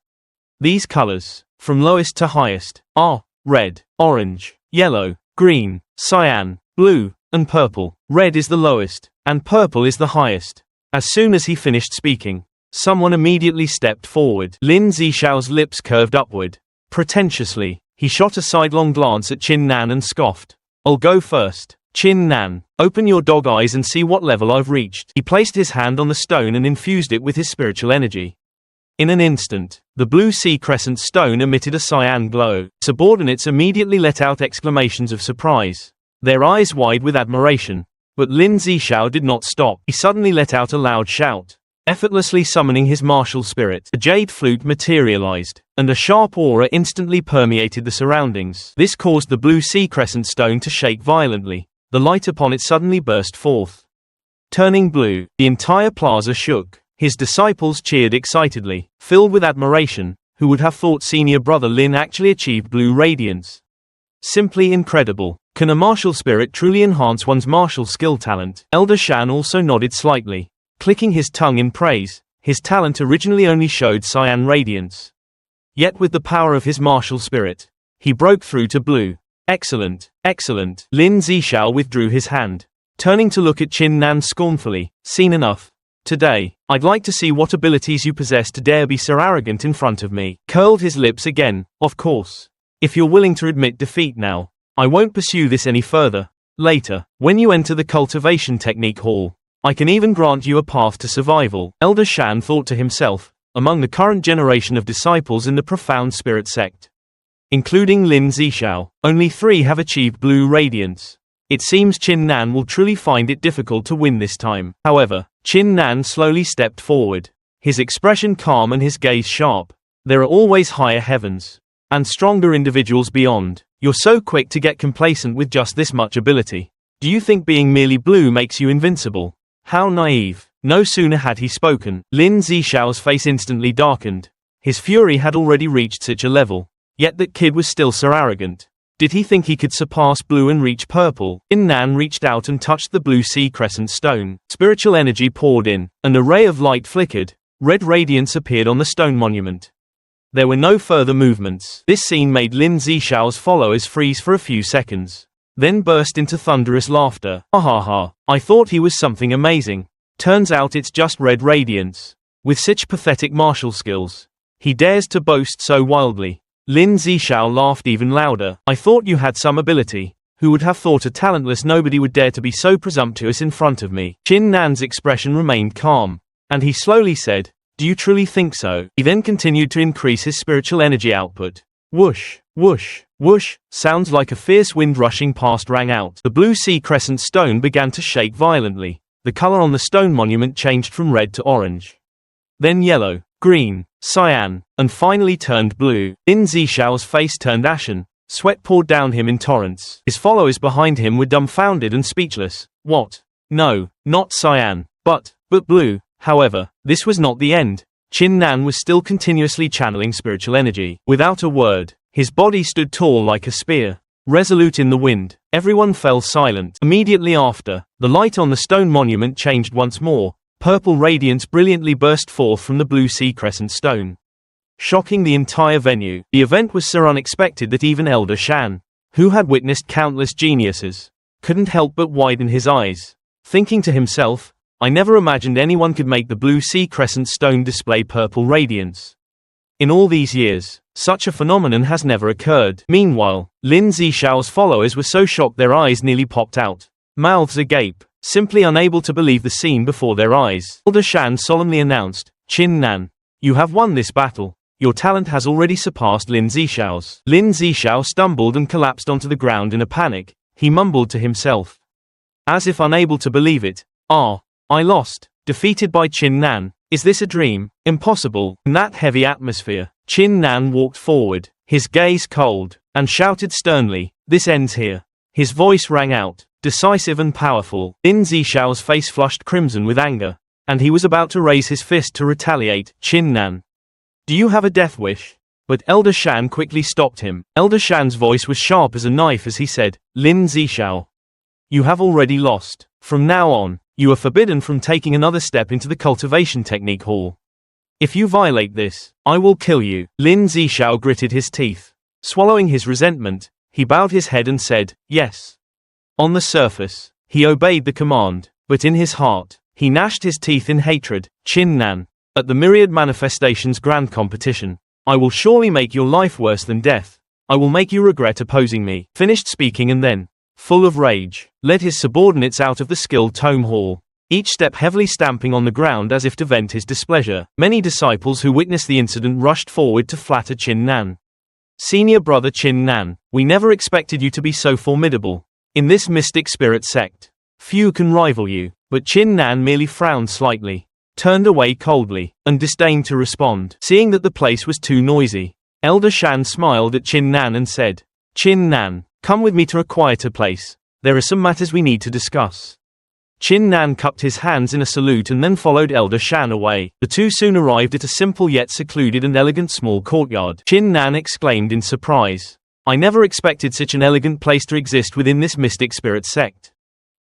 These colors, from lowest to highest, are red, orange, yellow, green, cyan, blue, and purple. Red is the lowest, and purple is the highest. As soon as he finished speaking, someone immediately stepped forward. Lin Zixiao's lips curved upward. Pretentiously, he shot a sidelong glance at Chin Nan and scoffed. I'll go first. Chin Nan, open your dog eyes and see what level I've reached. He placed his hand on the stone and infused it with his spiritual energy. In an instant, the blue sea crescent stone emitted a cyan glow. Subordinates immediately let out exclamations of surprise, their eyes wide with admiration. But Lin Zixiao did not stop. He suddenly let out a loud shout. Effortlessly summoning his martial spirit, a jade flute materialized, and a sharp aura instantly permeated the surroundings. This caused the blue sea crescent stone to shake violently. The light upon it suddenly burst forth, turning blue. The entire plaza shook. His disciples cheered excitedly, filled with admiration. Who would have thought senior brother Lin actually achieved blue radiance? Simply incredible. Can a martial spirit truly enhance one's martial skill talent? Elder Shan also nodded slightly, clicking his tongue in praise. His talent originally only showed cyan radiance. Yet with the power of his martial spirit, he broke through to blue. Excellent, excellent. Lin Zixiao withdrew his hand, turning to look at Chin Nan scornfully. Seen enough. Today, I'd like to see what abilities you possess to dare be so arrogant in front of me. Curled his lips again. Of course. If you're willing to admit defeat now, I won't pursue this any further. Later, when you enter the cultivation technique hall, I can even grant you a path to survival. Elder Shan thought to himself, among the current generation of disciples in the profound spirit sect, including Lin Zixiao, only 3 have achieved blue radiance. It seems Chin Nan will truly find it difficult to win this time. However, Chin Nan slowly stepped forward, his expression calm and his gaze sharp. There are always higher heavens, and stronger individuals beyond. You're so quick to get complacent with just this much ability. Do you think being merely blue makes you invincible? How naive. No sooner had he spoken, Lin Zixiao's face instantly darkened. His fury had already reached such a level. Yet that kid was still so arrogant. Did he think he could surpass blue and reach purple? Chin Nan reached out and touched the blue sea crescent stone. Spiritual energy poured in. An array of light flickered. Red radiance appeared on the stone monument. There were no further movements. This scene made Lin Zixiao's followers freeze for a few seconds, then burst into thunderous laughter. Ha ha ha, I thought he was something amazing. Turns out it's just red radiance. With such pathetic martial skills, he dares to boast so wildly. Lin Zixiao laughed even louder. I thought you had some ability. Who would have thought a talentless nobody would dare to be so presumptuous in front of me? Chin Nan's expression remained calm, and he slowly said, do you truly think so? He then continued to increase his spiritual energy output. Whoosh, whoosh, whoosh, sounds like a fierce wind rushing past rang out. The blue sea crescent stone began to shake violently. The color on the stone monument changed from red to orange, then yellow, green, cyan, and finally turned blue. Lin Zixiao's face turned ashen. Sweat poured down him in torrents. His followers behind him were dumbfounded and speechless. What? No, not cyan, but blue. However, this was not the end. Chin Nan was still continuously channeling spiritual energy. Without a word, his body stood tall like a spear, resolute in the wind. Everyone fell silent. Immediately after, the light on the stone monument changed once more. Purple radiance brilliantly burst forth from the blue sea crescent stone, shocking the entire venue. The event was so unexpected that even Elder Shan, who had witnessed countless geniuses couldn't help but widen his eyes, thinking to himself, I never imagined anyone could make the blue sea crescent stone display purple radiance. In all these years, such a phenomenon has never occurred. Meanwhile, Lin Zishao's followers were so shocked their eyes nearly popped out, mouths agape, simply unable to believe the scene before their eyes. Elder Shan solemnly announced, Qin Nan, you have won this battle. Your talent has already surpassed Lin Zishao's. Lin Zishao stumbled and collapsed onto the ground in a panic. He mumbled to himself, as if unable to believe it, I lost, defeated by Qin Nan. Is this a dream? Impossible. In that heavy atmosphere, Qin Nan walked forward, his gaze cold, and shouted sternly, this ends here. His voice rang out, decisive and powerful. Lin Zishao's face flushed crimson with anger, and he was about to raise his fist to retaliate. Qin Nan, do you have a death wish? But Elder Shan quickly stopped him. Elder Shan's voice was sharp as a knife as he said, Lin Zishao, you have already lost. From now on, you are forbidden from taking another step into the cultivation technique hall. If you violate this, I will kill you. Lin Zishao gritted his teeth. Swallowing his resentment, he bowed his head and said, yes. On the surface, he obeyed the command, but in his heart, he gnashed his teeth in hatred. Qin Nan, at the Myriad Manifestations Grand Competition, I will surely make your life worse than death. I will make you regret opposing me. Finished speaking and then, full of rage, led his subordinates out of the skill tome hall, each step heavily stamping on the ground as if to vent his displeasure. Many disciples who witnessed the incident rushed forward to flatter Qin Nan. Senior brother Qin Nan, we never expected you to be so formidable. In this mystic spirit sect, few can rival you. But Qin Nan merely frowned slightly, turned away coldly, and disdained to respond. Seeing that the place was too noisy, Elder Shan smiled at Qin Nan and said, Qin Nan, come with me to a quieter place. There are some matters we need to discuss. Qin Nan cupped his hands in a salute and then followed Elder Shan away. The two soon arrived at a simple yet secluded and elegant small courtyard. Qin Nan exclaimed in surprise, I never expected such an elegant place to exist within this mystic spirit sect.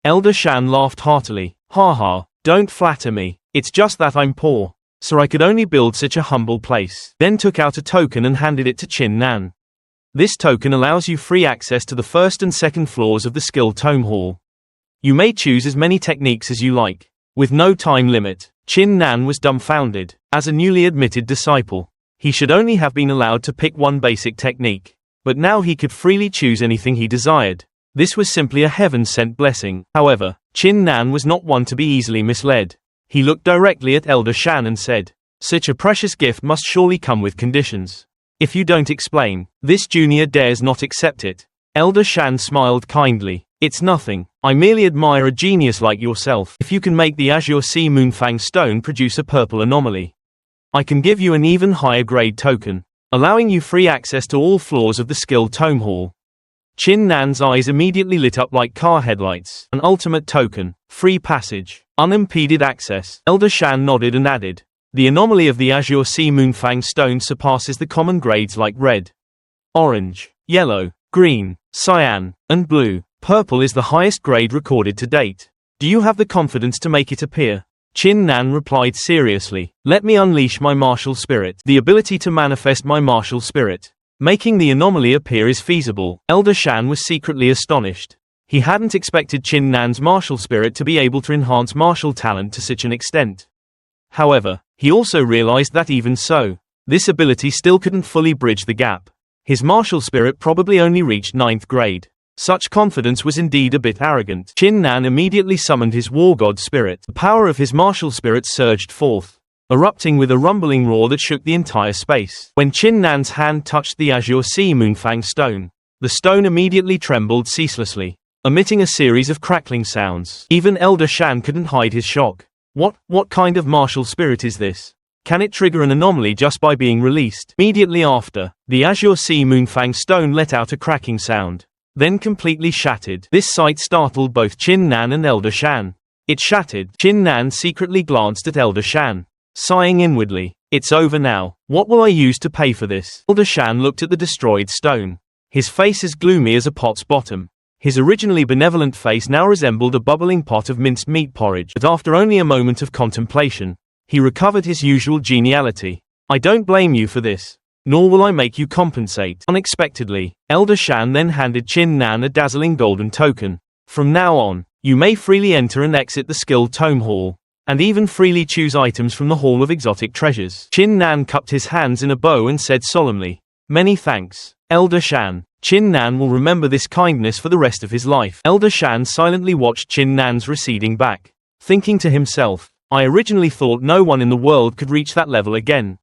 Elder Shan laughed heartily. Ha ha, don't flatter me. It's just that I'm poor, so I could only build such a humble place. Then took out a token and handed it to Qin Nan. This token allows you free access to the first and second floors of the skill tome hall. You may choose as many techniques as you like, with no time limit. Qin Nan was dumbfounded. As a newly admitted disciple, he should only have been allowed to pick one basic technique, but now he could freely choose anything he desired. This was simply a heaven-sent blessing. However, Qin Nan was not one to be easily misled. He looked directly at Elder Shan and said, such a precious gift must surely come with conditions. If you don't explain, this junior dares not accept it. Elder Shan smiled kindly. It's nothing. I merely admire a genius like yourself. If you can make the Azure Sea Moonfang stone produce a purple anomaly, I can give you an even higher grade token, allowing you free access to all floors of the skill tome hall. Qin Nan's eyes immediately lit up like car headlights. An ultimate token, free passage, unimpeded access. Elder Shan nodded and added, the anomaly of the Azure Sea Moonfang stone surpasses the common grades like red, orange, yellow, green, cyan, and blue. Purple is the highest grade recorded to date. Do you have the confidence to make it appear? Qin Nan replied seriously, let me unleash my martial spirit. The ability to manifest my martial spirit. Making the anomaly appear is feasible. Elder Shan was secretly astonished. He hadn't expected Qin Nan's martial spirit to be able to enhance martial talent to such an extent. However, he also realized that even so, this ability still couldn't fully bridge the gap. His martial spirit probably only reached 9th grade. Such confidence was indeed a bit arrogant. Qin Nan immediately summoned his war god spirit. The power of his martial spirit surged forth, erupting with a rumbling roar that shook the entire space. When Qin Nan's hand touched the Azure Sea Moonfang stone, the stone immediately trembled ceaselessly, emitting a series of crackling sounds. Even Elder Shan couldn't hide his shock. What kind of martial spirit is this? Can it trigger an anomaly just by being released? Immediately after, the Azure Sea Moonfang stone let out a cracking sound, then completely shattered. This sight startled both Qin Nan and Elder Shan. It shattered. Qin Nan secretly glanced at Elder Shan, sighing inwardly. It's over now. What will I use to pay for this? Elder Shan looked at the destroyed stone. His face as gloomy as a pot's bottom. His originally benevolent face now resembled a bubbling pot of minced meat porridge. But after only a moment of contemplation, he recovered his usual geniality. I don't blame you for this, nor will I make you compensate. Unexpectedly, Elder Shan then handed Qin Nan a dazzling golden token, From now on, you may freely enter and exit the skill tome hall, and even freely choose items from the Hall of Exotic Treasures. Chin Nan cupped his hands in a bow and said solemnly, "Many thanks, Elder Shan. Chin Nan will remember this kindness for the rest of his life." Elder Shan silently watched Chin Nan's receding back, thinking to himself, "I originally thought no one in the world could reach that level again.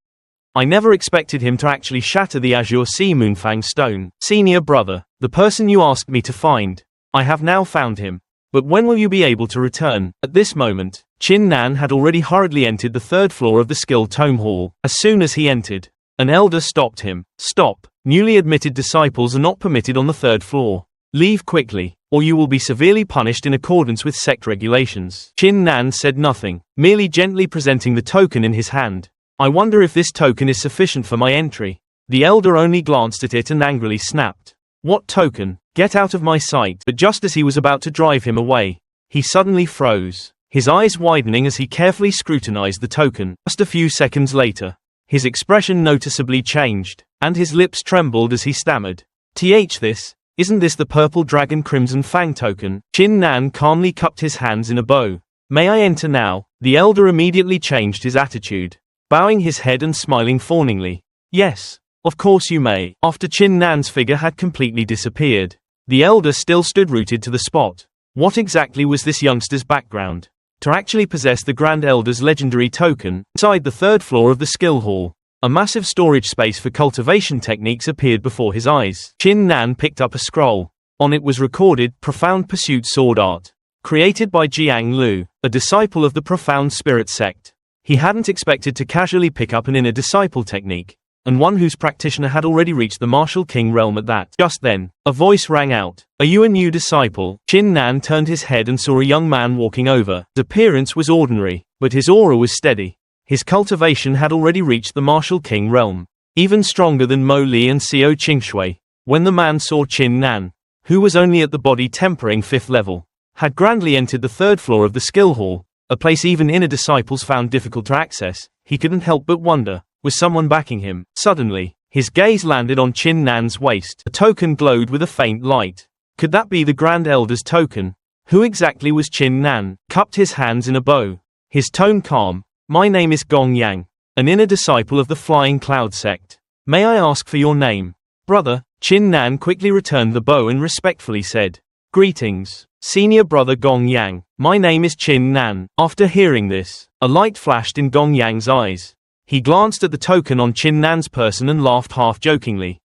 I never expected him to actually shatter the Azure Sea Moonfang Stone. Senior brother, the person you asked me to find, I have now found him. But when will you be able to return?" At this moment, Chin Nan had already hurriedly entered the third floor of the skill tome hall. As soon as he entered, an elder stopped him. "Stop. Newly admitted disciples are not permitted on the third floor. Leave quickly, or you will be severely punished in accordance with sect regulations." Chin Nan said nothing, merely gently presenting the token in his hand. "I wonder if this token is sufficient for my entry." The elder only glanced at it and angrily snapped, "What token? Get out of my sight." But just as he was about to drive him away, he suddenly froze, his eyes widening as he carefully scrutinized the token. Just a few seconds later, his expression noticeably changed, and his lips trembled as he stammered, Isn't this the purple dragon crimson fang token?" Chin Nan calmly cupped his hands in a bow. "May I enter now?" The elder immediately changed his attitude, bowing his head and smiling fawningly. "Yes, of course you may." After Chin Nan's figure had completely disappeared, the elder still stood rooted to the spot. What exactly was this youngster's background to actually possess the Grand Elder's legendary token? Inside the third floor of the skill hall, a massive storage space for cultivation techniques appeared before his eyes. Chin Nan picked up a scroll. On it was recorded, "Profound Pursuit Sword Art. Created by Jiang Lu, a disciple of the Profound Spirit sect." He hadn't expected to casually pick up an inner disciple technique, and one whose practitioner had already reached the Martial King realm at that. Just then, a voice rang out, "Are you a new disciple?" Chin Nan turned his head and saw a young man walking over. His appearance was ordinary, but his aura was steady. His cultivation had already reached the Martial King realm, even stronger than Mo Li and Xiao Qingshui. When the man saw Chin Nan, who was only at the body tempering 5th level, had grandly entered the third floor of the skill hall, a place even inner disciples found difficult to access, he couldn't help but wonder, was someone backing him? Suddenly, his gaze landed on Chin Nan's waist. The token glowed with a faint light. Could that be the Grand Elder's token? Who exactly was Chin Nan? Cupped his hands in a bow, his tone calm. "My name is Gong Yang, an inner disciple of the Flying Cloud sect. May I ask for your name?" "Brother." Chin Nan quickly returned the bow and respectfully said, "Greetings, Senior Brother Gong Yang. My name is Chin Nan." After hearing this, a light flashed in Gong Yang's eyes. He glanced at the token on Chin Nan's person and laughed half jokingly,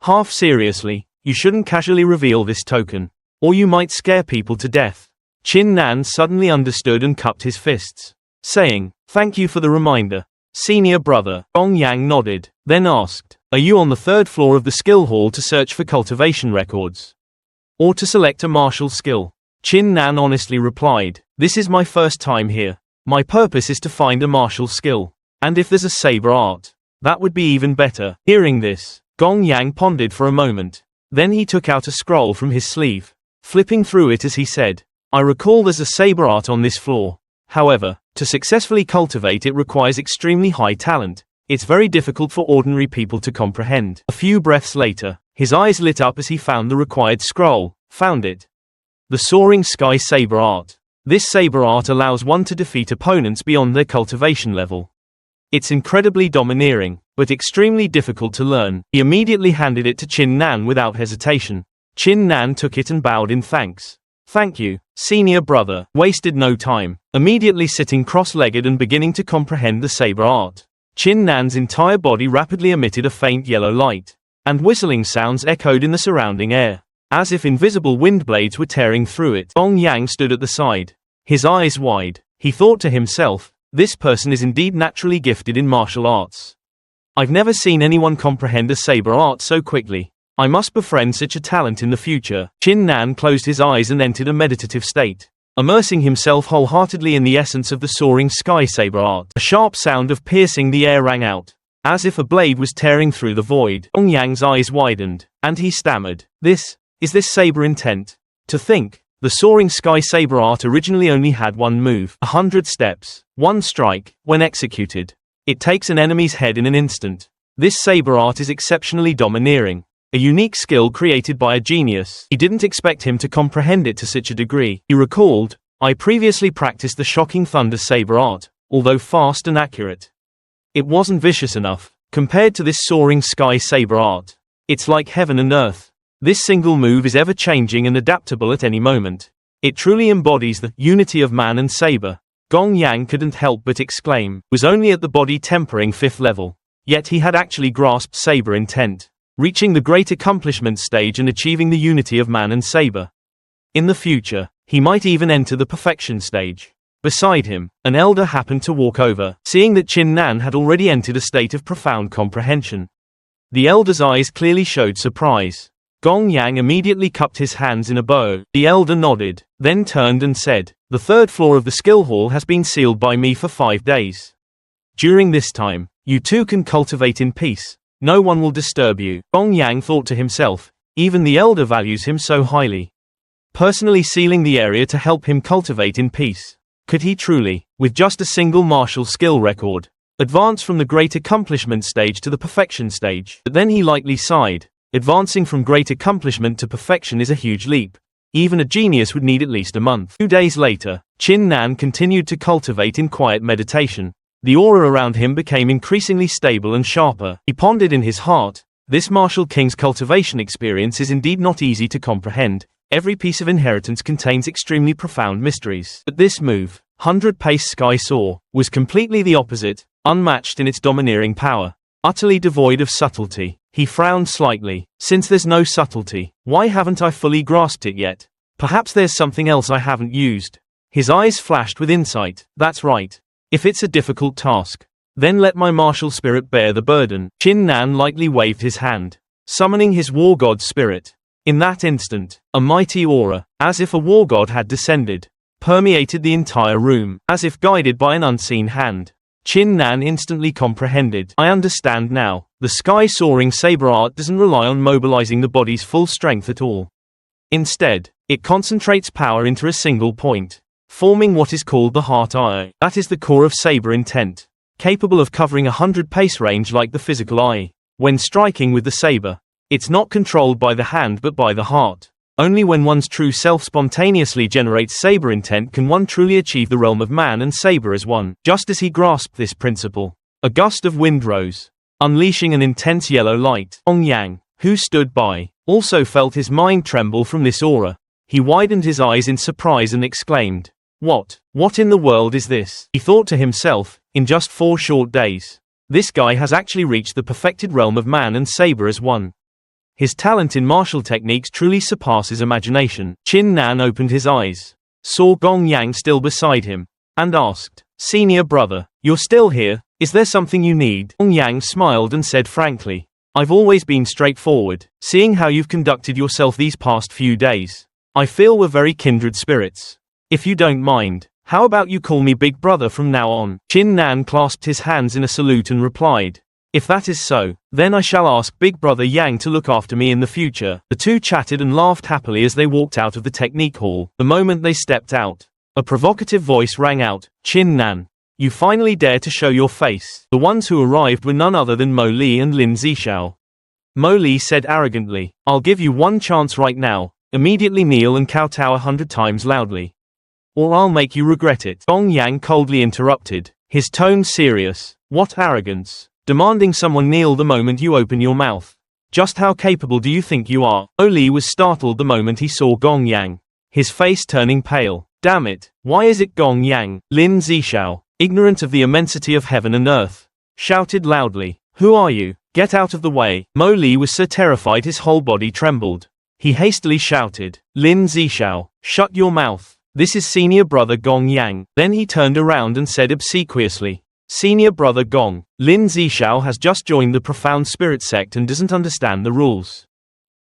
half seriously. "You shouldn't casually reveal this token, or you might scare people to death." Chin Nan suddenly understood and cupped his fists, saying, "Thank you for the reminder, Senior Brother." Gong Yang nodded, then asked, "Are you on the third floor of the skill hall to search for cultivation records, or to select a martial skill?" Chin Nan honestly replied, "This is my first time here. My purpose is to find a martial skill, and if there's a saber art, that would be even better." Hearing this, Gong Yang pondered for a moment. Then he took out a scroll from his sleeve, flipping through it as he said, "I recall there's a saber art on this floor. However, to successfully cultivate it requires extremely high talent. It's very difficult for ordinary people to comprehend." A few breaths later, his eyes lit up as he found the required scroll. Found it. The Soaring Sky Saber Art. This saber art allows one to defeat opponents beyond their cultivation level. It's incredibly domineering, but extremely difficult to learn. He immediately handed it to Chin Nan without hesitation. Chin Nan took it and bowed in thanks. "Thank you, Senior Brother." Wasted no time. Immediately sitting cross-legged and beginning to comprehend the saber art, Chin Nan's entire body rapidly emitted a faint yellow light, and whistling sounds echoed in the surrounding air, as if invisible wind blades were tearing through it. Gong Yang stood at the side, his eyes wide. He thought to himself, "This person is indeed naturally gifted in martial arts. I've never seen anyone comprehend a saber art so quickly. I must befriend such a talent in the future." Chin Nan closed his eyes and entered a meditative state, immersing himself wholeheartedly in the essence of the Soaring Sky Saber Art. A sharp sound of piercing the air rang out, as if a blade was tearing through the void. Gong Yang's eyes widened, and he stammered, Is this saber intent? To think, the Soaring Sky Saber Art originally only had one move, 100 steps, one strike. When executed, it takes an enemy's head in an instant. This saber art is exceptionally domineering. a unique skill created by a genius. He didn't expect him to comprehend it to such a degree. He recalled, I previously practiced the shocking thunder saber art, although fast and accurate. It wasn't vicious enough, compared to this soaring sky saber art. It's like heaven and earth. This single move is ever-changing and adaptable at any moment. It truly embodies the unity of man and saber. Gong Yang couldn't help but exclaim, was only at the body tempering 5th level. Yet he had actually grasped saber intent, reaching the great accomplishment stage and achieving the unity of man and saber. In the future, he might even enter the perfection stage. Beside him, an elder happened to walk over, seeing that Qin Nan had already entered a state of profound comprehension. The elder's eyes clearly showed surprise. Gong Yang immediately cupped his hands in a bow. The elder nodded, then turned and said, the 3rd floor of the skill hall has been sealed by me for 5 days. During this time, you two can cultivate in peace. No one will disturb you. Gong Yang thought to himself, even the elder values him so highly. Personally sealing the area to help him cultivate in peace. Could he truly, with just a single martial skill record, advance from the great accomplishment stage to the perfection stage? But then he lightly sighed. Advancing from great accomplishment to perfection is a huge leap. Even a genius would need at least a month. 2 days later, Qin Nan continued to cultivate in quiet meditation. The aura around him became increasingly stable and sharper. He pondered in his heart, this martial king's cultivation experience is indeed not easy to comprehend. Every piece of inheritance contains extremely profound mysteries. But this move, 100-pace sky soar, was completely the opposite, unmatched in its domineering power. Utterly devoid of subtlety. He frowned slightly. Since there's no subtlety, why haven't I fully grasped it yet? Perhaps there's something else I haven't used. His eyes flashed with insight. That's right. If it's a difficult task, then let my martial spirit bear the burden. Qin Nan lightly waved his hand, summoning his war god spirit. In that instant, a mighty aura, as if a war god had descended, permeated the entire room, as if guided by an unseen hand. Qin Nan instantly comprehended. I understand now. The sky-soaring saber art doesn't rely on mobilizing the body's full strength at all. Instead, it concentrates power into a single point, forming what is called the heart eye. That is the core of saber intent, capable of covering 100 pace range like the physical eye. When striking with the saber, it's not controlled by the hand but by the heart. Only when one's true self spontaneously generates saber intent can one truly achieve the realm of man and saber as one. Just as he grasped this principle, a gust of wind rose, unleashing an intense yellow light. Gong Yang, who stood by, also felt his mind tremble from this aura. He widened his eyes in surprise and exclaimed, What in the world is this? He thought to himself, in just 4 short days, this guy has actually reached the perfected realm of man and saber as one. His talent in martial techniques truly surpasses imagination. Qin Nan opened his eyes, saw Gong Yang still beside him, and asked, Senior brother, you're still here? Is there something you need? Gong Yang smiled and said frankly, I've always been straightforward. Seeing how you've conducted yourself these past few days, I feel we're very kindred spirits. If you don't mind, how about you call me Big Brother from now on? Qin Nan clasped his hands in a salute and replied, If that is so, then I shall ask Big Brother Yang to look after me in the future. The two chatted and laughed happily as they walked out of the technique hall. The moment they stepped out, a provocative voice rang out, Qin Nan, you finally dare to show your face. The ones who arrived were none other than Mo Li and Lin Zishao. Mo Li said arrogantly, I'll give you one chance right now. Immediately kneel and kowtow 100 times loudly, or I'll make you regret it. Gong Yang coldly interrupted, his tone serious. What arrogance! Demanding someone kneel the moment you open your mouth. Just how capable do you think you are? Mo Li was startled the moment he saw Gong Yang, his face turning pale. Damn it, why is it Gong Yang? Lin Zishao, ignorant of the immensity of heaven and earth, shouted loudly, Who are you? Get out of the way. Mo Li was so terrified his whole body trembled. He hastily shouted, Lin Zishao, shut your mouth. This is senior brother Gong Yang. Then he turned around and said obsequiously, Senior brother Gong, Lin Zishao has just joined the Profound Spirit sect and doesn't understand the rules.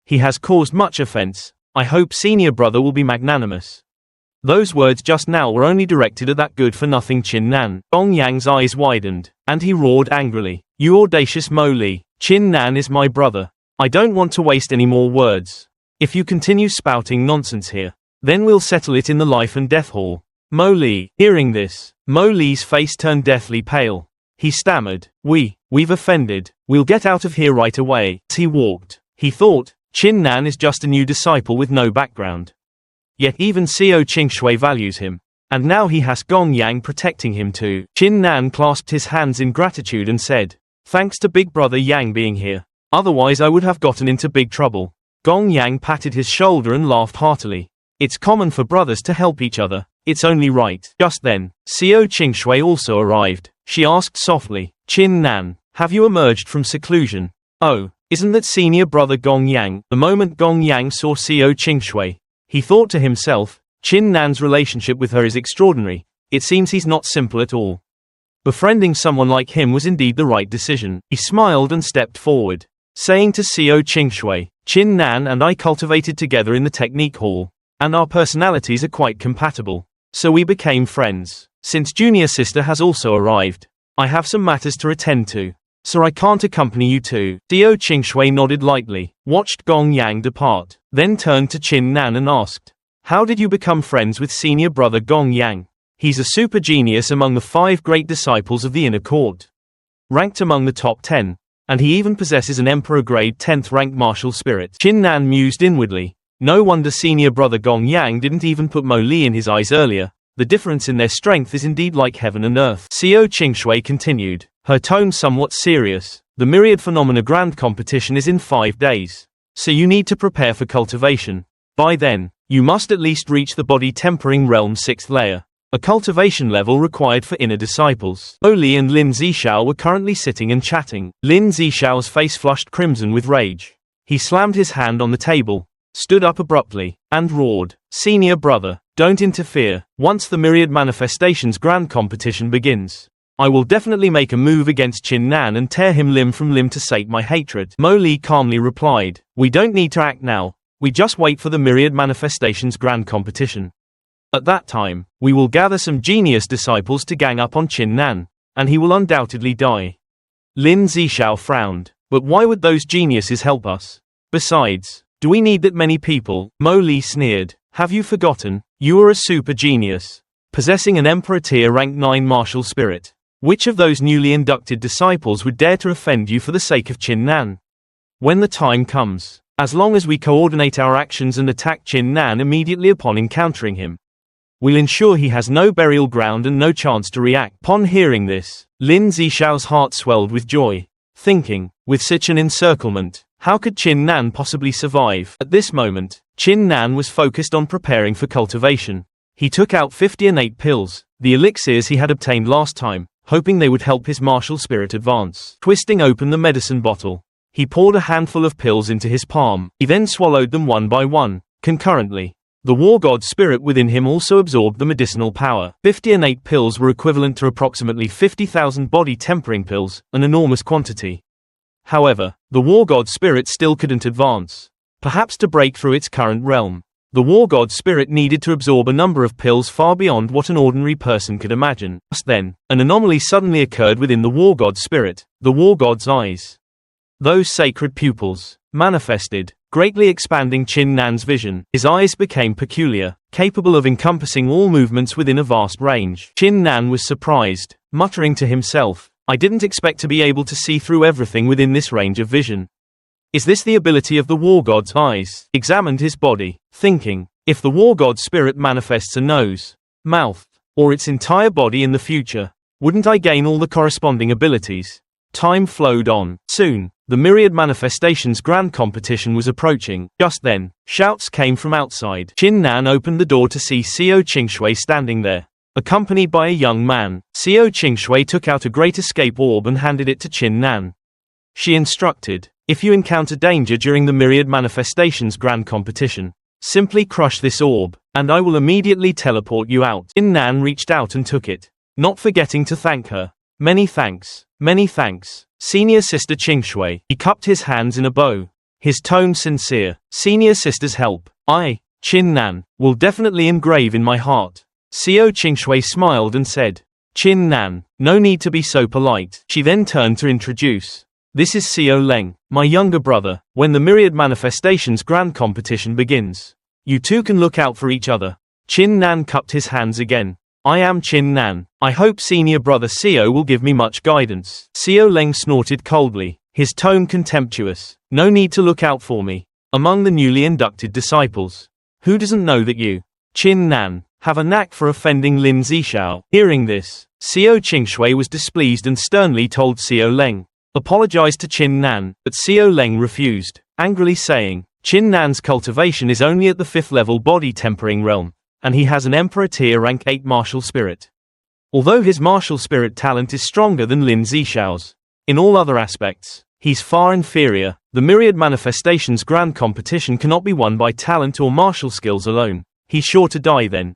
He has caused much offense. I hope senior brother will be magnanimous. Those words just now were only directed at that good-for-nothing Qin Nan. Gong Yang's eyes widened, and he roared angrily, You audacious Mo Li, Qin Nan is my brother. I don't want to waste any more words. If you continue spouting nonsense here, then we'll settle it in the life and death hall. Mo Li, hearing this, Mo Li's face turned deathly pale. He stammered, We've offended. We'll get out of here right away. As he walked, He thought, Qin Nan is just a new disciple with no background. Yet even Xiao Qingshui values him. And now he has Gong Yang protecting him too. Qin Nan clasped his hands in gratitude and said, thanks to big brother Yang being here. Otherwise I would have gotten into big trouble. Gong Yang patted his shoulder and laughed heartily. It's common for brothers to help each other. It's only right. Just then, Xiao Qingshui also arrived. She asked softly, Qin Nan, have you emerged from seclusion? Oh, isn't that senior brother Gong Yang? The moment Gong Yang saw Xiao Qingshui, he thought to himself, Qin Nan's relationship with her is extraordinary. It seems he's not simple at all. Befriending someone like him was indeed the right decision. He smiled and stepped forward, saying to Xiao Qingshui, Qin Nan and I cultivated together in the technique hall, and our personalities are quite compatible. So we became friends. Since junior sister has also arrived, I have some matters to attend to, so I can't accompany you too. Xiao Qingshui nodded lightly, watched Gong Yang depart, then turned to Qin Nan and asked, how did you become friends with senior brother Gong Yang? He's a super genius among the 5 great disciples of the inner court. Ranked among the top 10, and he even possesses an emperor grade 10th rank martial spirit. Qin Nan mused inwardly. No wonder senior brother Gong Yang didn't even put Mo Li in his eyes earlier. The difference in their strength is indeed like heaven and earth. Xiao Qingshui continued, her tone somewhat serious. The myriad phenomena grand competition is in 5 days. So you need to prepare for cultivation. By then, you must at least reach the body tempering realm 6th layer, a cultivation level required for inner disciples. Mo Li and Lin Zishao were currently sitting and chatting. Lin Zishao's face flushed crimson with rage. He slammed his hand on the table, stood up abruptly, and roared, senior brother, don't interfere. Once the myriad manifestations grand competition begins, I will definitely make a move against Qin Nan and tear him limb from limb to sate my hatred. Mo Li calmly replied, we don't need to act now. We just wait for the myriad manifestations grand competition. At that time, we will gather some genius disciples to gang up on Qin Nan, and he will undoubtedly die. Lin Zishao frowned, but why would those geniuses help us? Besides, do we need that many people? Mo Li sneered, have you forgotten? You are a super genius, possessing an emperor tier rank 9 martial spirit. Which of those newly inducted disciples would dare to offend you for the sake of Qin Nan? When the time comes, as long as we coordinate our actions and attack Qin Nan immediately upon encountering him, we'll ensure he has no burial ground and no chance to react. Upon hearing this, Lin Zishao's heart swelled with joy, thinking, with such an encirclement, how could Qin Nan possibly survive? At this moment, Qin Nan was focused on preparing for cultivation. He took out 50 innate pills, the elixirs he had obtained last time, hoping they would help his martial spirit advance. Twisting open the medicine bottle, he poured a handful of pills into his palm. He then swallowed them one by one, concurrently. The war god spirit within him also absorbed the medicinal power. 50 innate pills were equivalent to approximately 50,000 body tempering pills, an enormous quantity. However, the war god spirit still couldn't advance. Perhaps to break through its current realm, the war god spirit needed to absorb a number of pills far beyond what an ordinary person could imagine. Just then, an anomaly suddenly occurred within the war god spirit, the war god's eyes. Those sacred pupils manifested, greatly expanding Qin Nan's vision. His eyes became peculiar, capable of encompassing all movements within a vast range. Qin Nan was surprised, muttering to himself, I didn't expect to be able to see through everything within this range of vision. Is this the ability of the war god's eyes? Examined his body, thinking, if the war god spirit manifests a nose, mouth, or its entire body in the future, wouldn't I gain all the corresponding abilities? Time flowed on. Soon, the myriad manifestations grand competition was approaching. Just then, shouts came from outside. Qin Nan opened the door to see Xiao Qingshui standing there, accompanied by a young man. Xiao Qingshui took out a great escape orb and handed it to Qin Nan. She instructed, if you encounter danger during the myriad manifestations grand competition, simply crush this orb, and I will immediately teleport you out. Qin Nan reached out and took it, not forgetting to thank her. Many thanks, senior sister Qingshui. He cupped his hands in a bow, his tone sincere. Senior sister's help, I, Qin Nan, will definitely engrave in my heart. Xiao Qingshui smiled and said, Qin Nan, no need to be so polite. She then turned to introduce, this is Xiao Leng, my younger brother. When the myriad manifestations grand competition begins, you two can look out for each other. Qin Nan cupped his hands again. I am Qin Nan. I hope senior brother Xiao will give me much guidance. Xiao Leng snorted coldly, his tone contemptuous. No need to look out for me. Among the newly inducted disciples, who doesn't know that you, Qin Nan, have a knack for offending Lin Zishao? Hearing this, Xiao Qingshui was displeased and sternly told Xiao Leng, apologize to Qin Nan, but Xiao Leng refused, angrily saying, Qin Nan's cultivation is only at the 5th level body tempering realm, and he has an Emperor tier rank 8 martial spirit. Although his martial spirit talent is stronger than Lin Zishao's, in all other aspects, he's far inferior. The Myriad Manifestations Grand Competition cannot be won by talent or martial skills alone. He's sure to die then.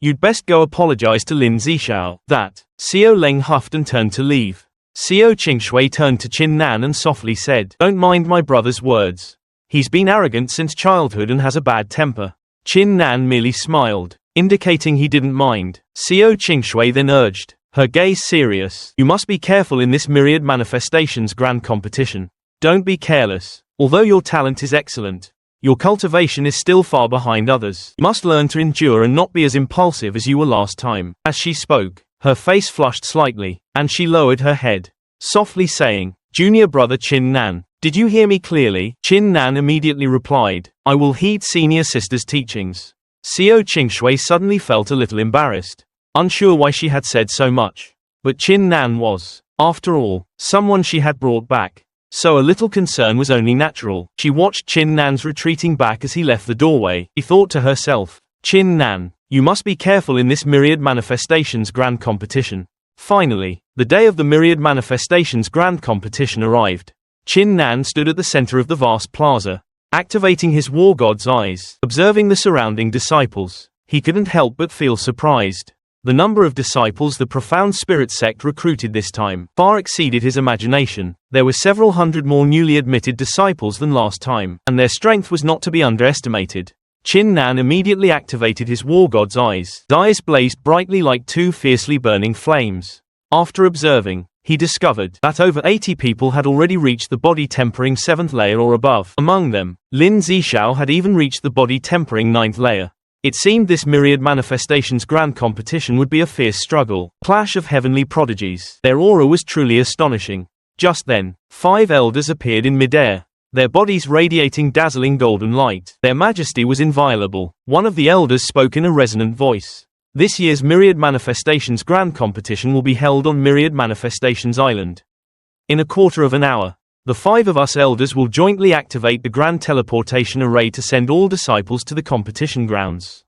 You'd best go apologize to Lin Zishao. That. Xiao Leng huffed and turned to leave. Xiao Qingshui turned to Qin Nan and softly said, Don't mind my brother's words. He's been arrogant since childhood and has a bad temper. Qin Nan merely smiled, indicating he didn't mind. Xiao Qingshui then urged, her gaze serious. You must be careful in this Myriad Manifestations Grand Competition. Don't be careless. Although your talent is excellent, your cultivation is still far behind others. You must learn to endure and not be as impulsive as you were last time. As she spoke, her face flushed slightly, and she lowered her head, softly saying, Junior brother Qin Nan, did you hear me clearly? Qin Nan immediately replied, I will heed senior sister's teachings. Xiao Qingshui suddenly felt a little embarrassed, unsure why she had said so much. But Qin Nan was, after all, someone she had brought back. So a little concern was only natural. She watched Qin Nan's retreating back as he left the doorway. She thought to herself, Qin Nan, you must be careful in this Myriad Manifestations Grand Competition. Finally, the day of the Myriad Manifestations Grand Competition arrived. Qin Nan stood at the center of the vast plaza, activating his war god's eyes. Observing the surrounding disciples, he couldn't help but feel surprised. The number of disciples the profound spirit sect recruited this time far exceeded his imagination. There were several hundred more newly admitted disciples than last time, and their strength was not to be underestimated. Qin Nan immediately activated his war god's eyes. His eyes blazed brightly like two fiercely burning flames. After observing, he discovered that over 80 people had already reached the body tempering 7th layer or above. Among them, Lin Zishao had even reached the body tempering 9th layer. It seemed this Myriad Manifestations Grand Competition would be a fierce struggle, clash of heavenly prodigies. Their aura was truly astonishing. Just then, 5 elders appeared in midair, their bodies radiating dazzling golden light. Their majesty was inviolable. One of the elders spoke in a resonant voice. This year's Myriad Manifestations Grand Competition will be held on Myriad Manifestations Island. In a quarter of an hour, the 5 of us elders will jointly activate the Grand Teleportation Array to send all disciples to the competition grounds.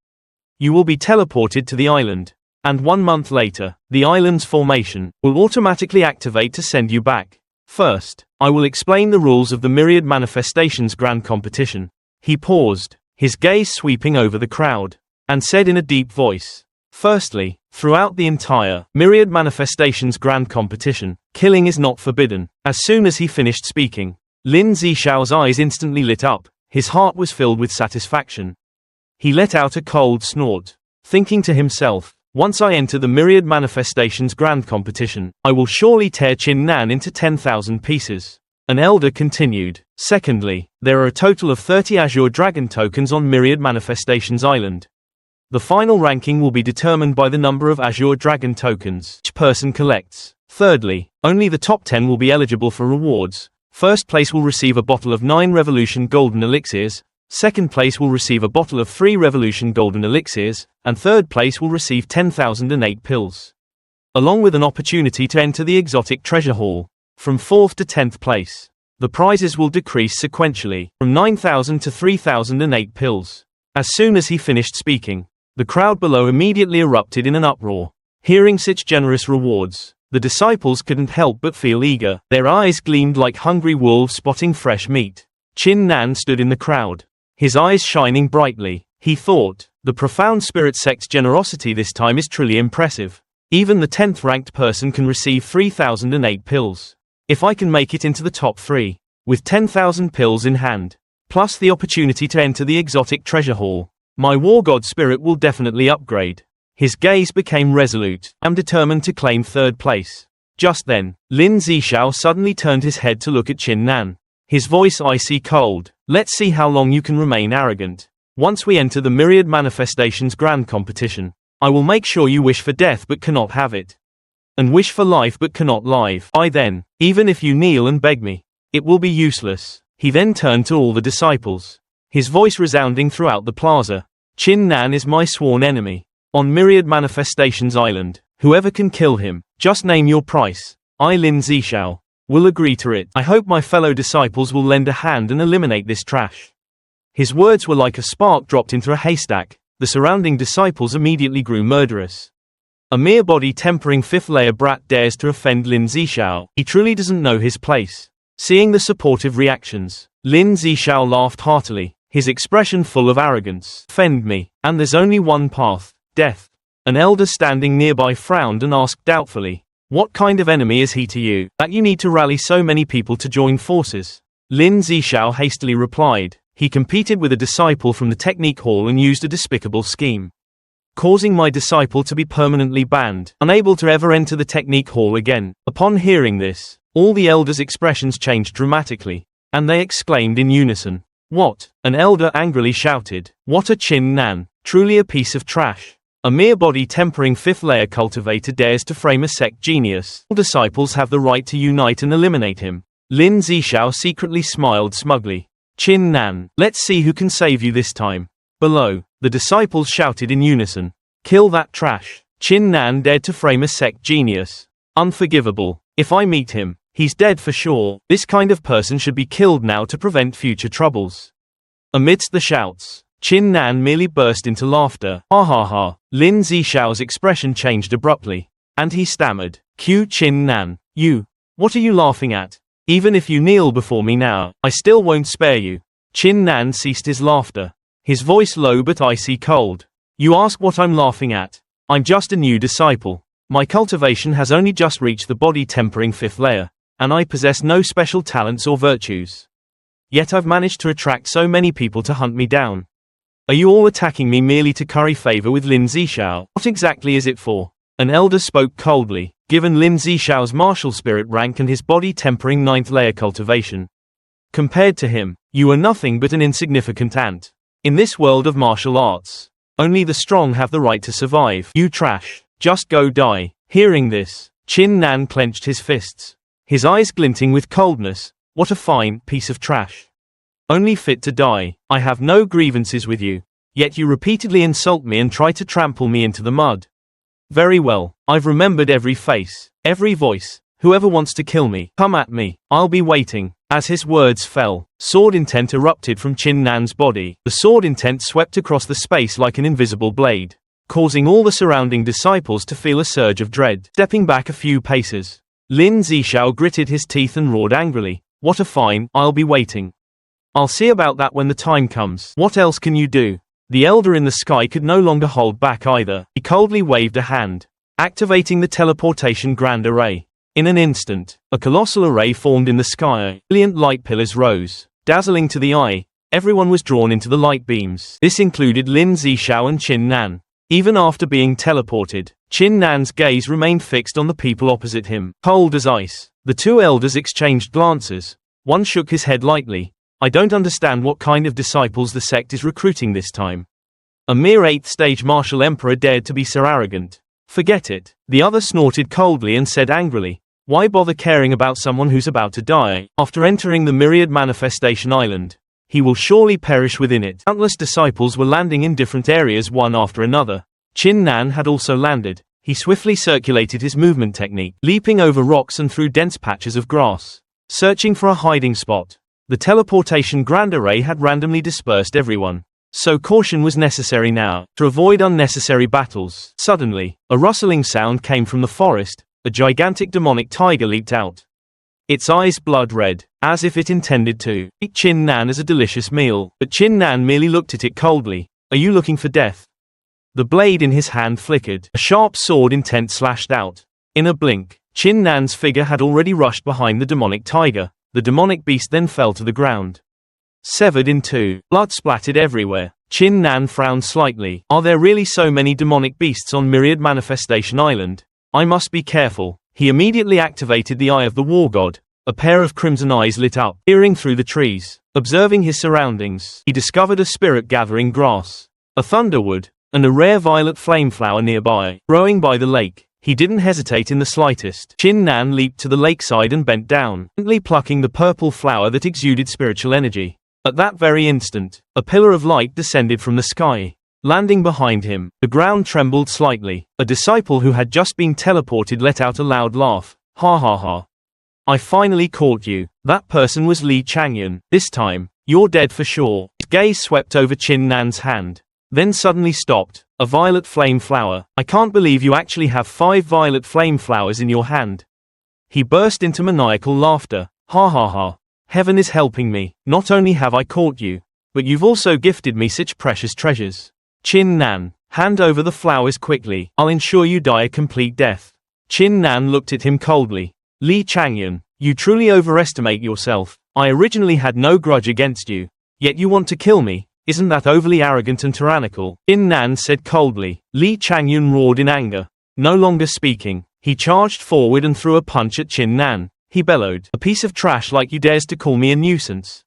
You will be teleported to the island, and 1 month later, the island's formation will automatically activate to send you back. First, I will explain the rules of the Myriad Manifestations Grand Competition. He paused, his gaze sweeping over the crowd, and said in a deep voice, Firstly, throughout the entire Myriad Manifestations Grand Competition, killing is not forbidden. As soon as he finished speaking, Lin Zishao's eyes instantly lit up. His heart was filled with satisfaction. He let out a cold snort, thinking to himself, once I enter the Myriad Manifestations Grand Competition, I will surely tear Qin Nan into 10,000 pieces. An elder continued, Secondly, there are a total of 30 Azure Dragon tokens on Myriad Manifestations Island. The final ranking will be determined by the number of Azure Dragon tokens each person collects. Thirdly, only the top 10 will be eligible for rewards. First place will receive a bottle of 9 Revolution Golden Elixirs, second place will receive a bottle of 3 Revolution Golden Elixirs, and third place will receive 10,008 pills. Along with an opportunity to enter the exotic treasure hall. From 4th to 10th place, the prizes will decrease sequentially, from 9,000 to 3,008 pills. As soon as he finished speaking, the crowd below immediately erupted in an uproar. Hearing such generous rewards, the disciples couldn't help but feel eager. Their eyes gleamed like hungry wolves spotting fresh meat. Qin Nan stood in the crowd, his eyes shining brightly. He thought, the profound spirit sect's generosity this time is truly impressive. Even the 10th ranked person can receive 3,008 pills. If I can make it into the top 3, with 10,000 pills in hand, plus the opportunity to enter the exotic treasure hall, my war god spirit will definitely upgrade. His gaze became resolute. I'm determined to claim third place. Just then, Lin Zishao suddenly turned his head to look at Qin Nan. His voice icy cold. Let's see how long you can remain arrogant. Once we enter the Myriad Manifestations Grand Competition, I will make sure you wish for death but cannot have it. And wish for life but cannot live. By then, even if you kneel and beg me, it will be useless. He then turned to all the disciples, his voice resounding throughout the plaza. Chin Nan is my sworn enemy. On Myriad Manifestations Island, whoever can kill him, just name your price. I, Lin Zishao, will agree to it. I hope my fellow disciples will lend a hand and eliminate this trash. His words were like a spark dropped into a haystack. The surrounding disciples immediately grew murderous. A mere body-tempering fifth-layer brat dares to offend Lin Zishao. He truly doesn't know his place. Seeing the supportive reactions, Lin Zishao laughed heartily, his expression full of arrogance. Offend me, and there's only one path, death. An elder standing nearby frowned and asked doubtfully, what kind of enemy is he to you, that you need to rally so many people to join forces? Lin Zishao hastily replied, he competed with a disciple from the technique hall and used a despicable scheme, causing my disciple to be permanently banned, unable to ever enter the technique hall again. Upon hearing this, all the elders' expressions changed dramatically, and they exclaimed in unison, what? An elder angrily shouted, what a Chin Nan, truly a piece of trash. A mere body-tempering fifth-layer cultivator dares to frame a sect genius. All disciples have the right to unite and eliminate him. Lin Zishao secretly smiled smugly. Chin Nan, let's see who can save you this time. Below, the disciples shouted in unison, kill that trash. Chin Nan dared to frame a sect genius. Unforgivable. If I meet him, he's dead for sure. This kind of person should be killed now to prevent future troubles. Amidst the shouts, Chin Nan merely burst into laughter. Ha ha ha. Lin Zishao's expression changed abruptly, and he stammered, Q Chin Nan, what are you laughing at? Even if you kneel before me now, I still won't spare you. Chin Nan ceased his laughter, his voice low but icy cold. You ask what I'm laughing at? I'm just a new disciple. My cultivation has only just reached the body-tempering fifth layer, and I possess no special talents or virtues. Yet I've managed to attract so many people to hunt me down. Are you all attacking me merely to curry favor with Lin Zishao? What exactly is it for? An elder spoke coldly, given Lin Zishao's martial spirit rank and his body-tempering ninth layer cultivation. Compared to him, you are nothing but an insignificant ant. In this world of martial arts, only the strong have the right to survive. You trash. Just go die. Hearing this, Chin Nan clenched his fists, his eyes glinting with coldness. What a fine piece of trash. Only fit to die. I have no grievances with you. Yet you repeatedly insult me and try to trample me into the mud. Very well, I've remembered every face, every voice. Whoever wants to kill me, come at me. I'll be waiting. As his words fell, sword intent erupted from Chin Nan's body. The sword intent swept across the space like an invisible blade, causing all the surrounding disciples to feel a surge of dread. Stepping back a few paces, Lin Zishao gritted his teeth and roared angrily, what a fine, I'll be waiting. I'll see about that when the time comes. What else can you do? The elder in the sky could no longer hold back either. He coldly waved a hand, activating the teleportation grand array. In an instant, a colossal array formed in the sky. Brilliant light pillars rose, dazzling to the eye. Everyone was drawn into the light beams. This included Lin Zishao and Chin Nan. Even after being teleported, Chin Nan's gaze remained fixed on the people opposite him. Cold as ice, the two elders exchanged glances. One shook his head lightly. I don't understand what kind of disciples the sect is recruiting this time. A mere 8th stage martial emperor dared to be so arrogant. Forget it. The other snorted coldly and said angrily, why bother caring about someone who's about to die? After entering the Myriad Manifestation Island, he will surely perish within it. Countless disciples were landing in different areas one after another. Chin Nan had also landed. He swiftly circulated his movement technique, leaping over rocks and through dense patches of grass, searching for a hiding spot. The teleportation grand array had randomly dispersed everyone, so caution was necessary now, to avoid unnecessary battles. Suddenly, a rustling sound came from the forest. A gigantic demonic tiger leaped out, its eyes blood red, as if it intended to eat Chin Nan as a delicious meal, but Chin Nan merely looked at it coldly. Are you looking for death? The blade in his hand flickered, a sharp sword intent slashed out. In a blink, Chin Nan's figure had already rushed behind the demonic tiger. The demonic beast then fell to the ground, severed in two. Blood splattered everywhere. Chin Nan frowned slightly. Are there really so many demonic beasts on Myriad Manifestation Island? I must be careful. He immediately activated the Eye of the War God. A pair of crimson eyes lit up, peering through the trees. Observing his surroundings, he discovered a spirit gathering grass, a thunderwood, and a rare violet flame flower nearby. Growing by the lake, He didn't hesitate in the slightest. Chin Nan leaped to the lakeside and bent down, gently plucking the purple flower that exuded spiritual energy. At that very instant, a pillar of light descended from the sky. Landing behind him, the ground trembled slightly. A disciple who had just been teleported let out a loud laugh. Ha ha ha. I finally caught you. That person was Lee Changyun. This time, you're dead for sure. His gaze swept over Chin Nan's hand, then suddenly stopped. A violet flame flower. I can't believe you actually have 5 violet flame flowers in your hand. He burst into maniacal laughter. Ha ha ha. Heaven is helping me. Not only have I caught you, but you've also gifted me such precious treasures. Chin Nan, hand over the flowers quickly. I'll ensure you die a complete death. Chin Nan looked at him coldly. Lee Changyun, you truly overestimate yourself. I originally had no grudge against you, yet you want to kill me. Isn't that overly arrogant and tyrannical? Chin Nan said coldly. Lee Changyun roared in anger. No longer speaking, he charged forward and threw a punch at Chin Nan. He bellowed, a piece of trash like you dares to call me a nuisance.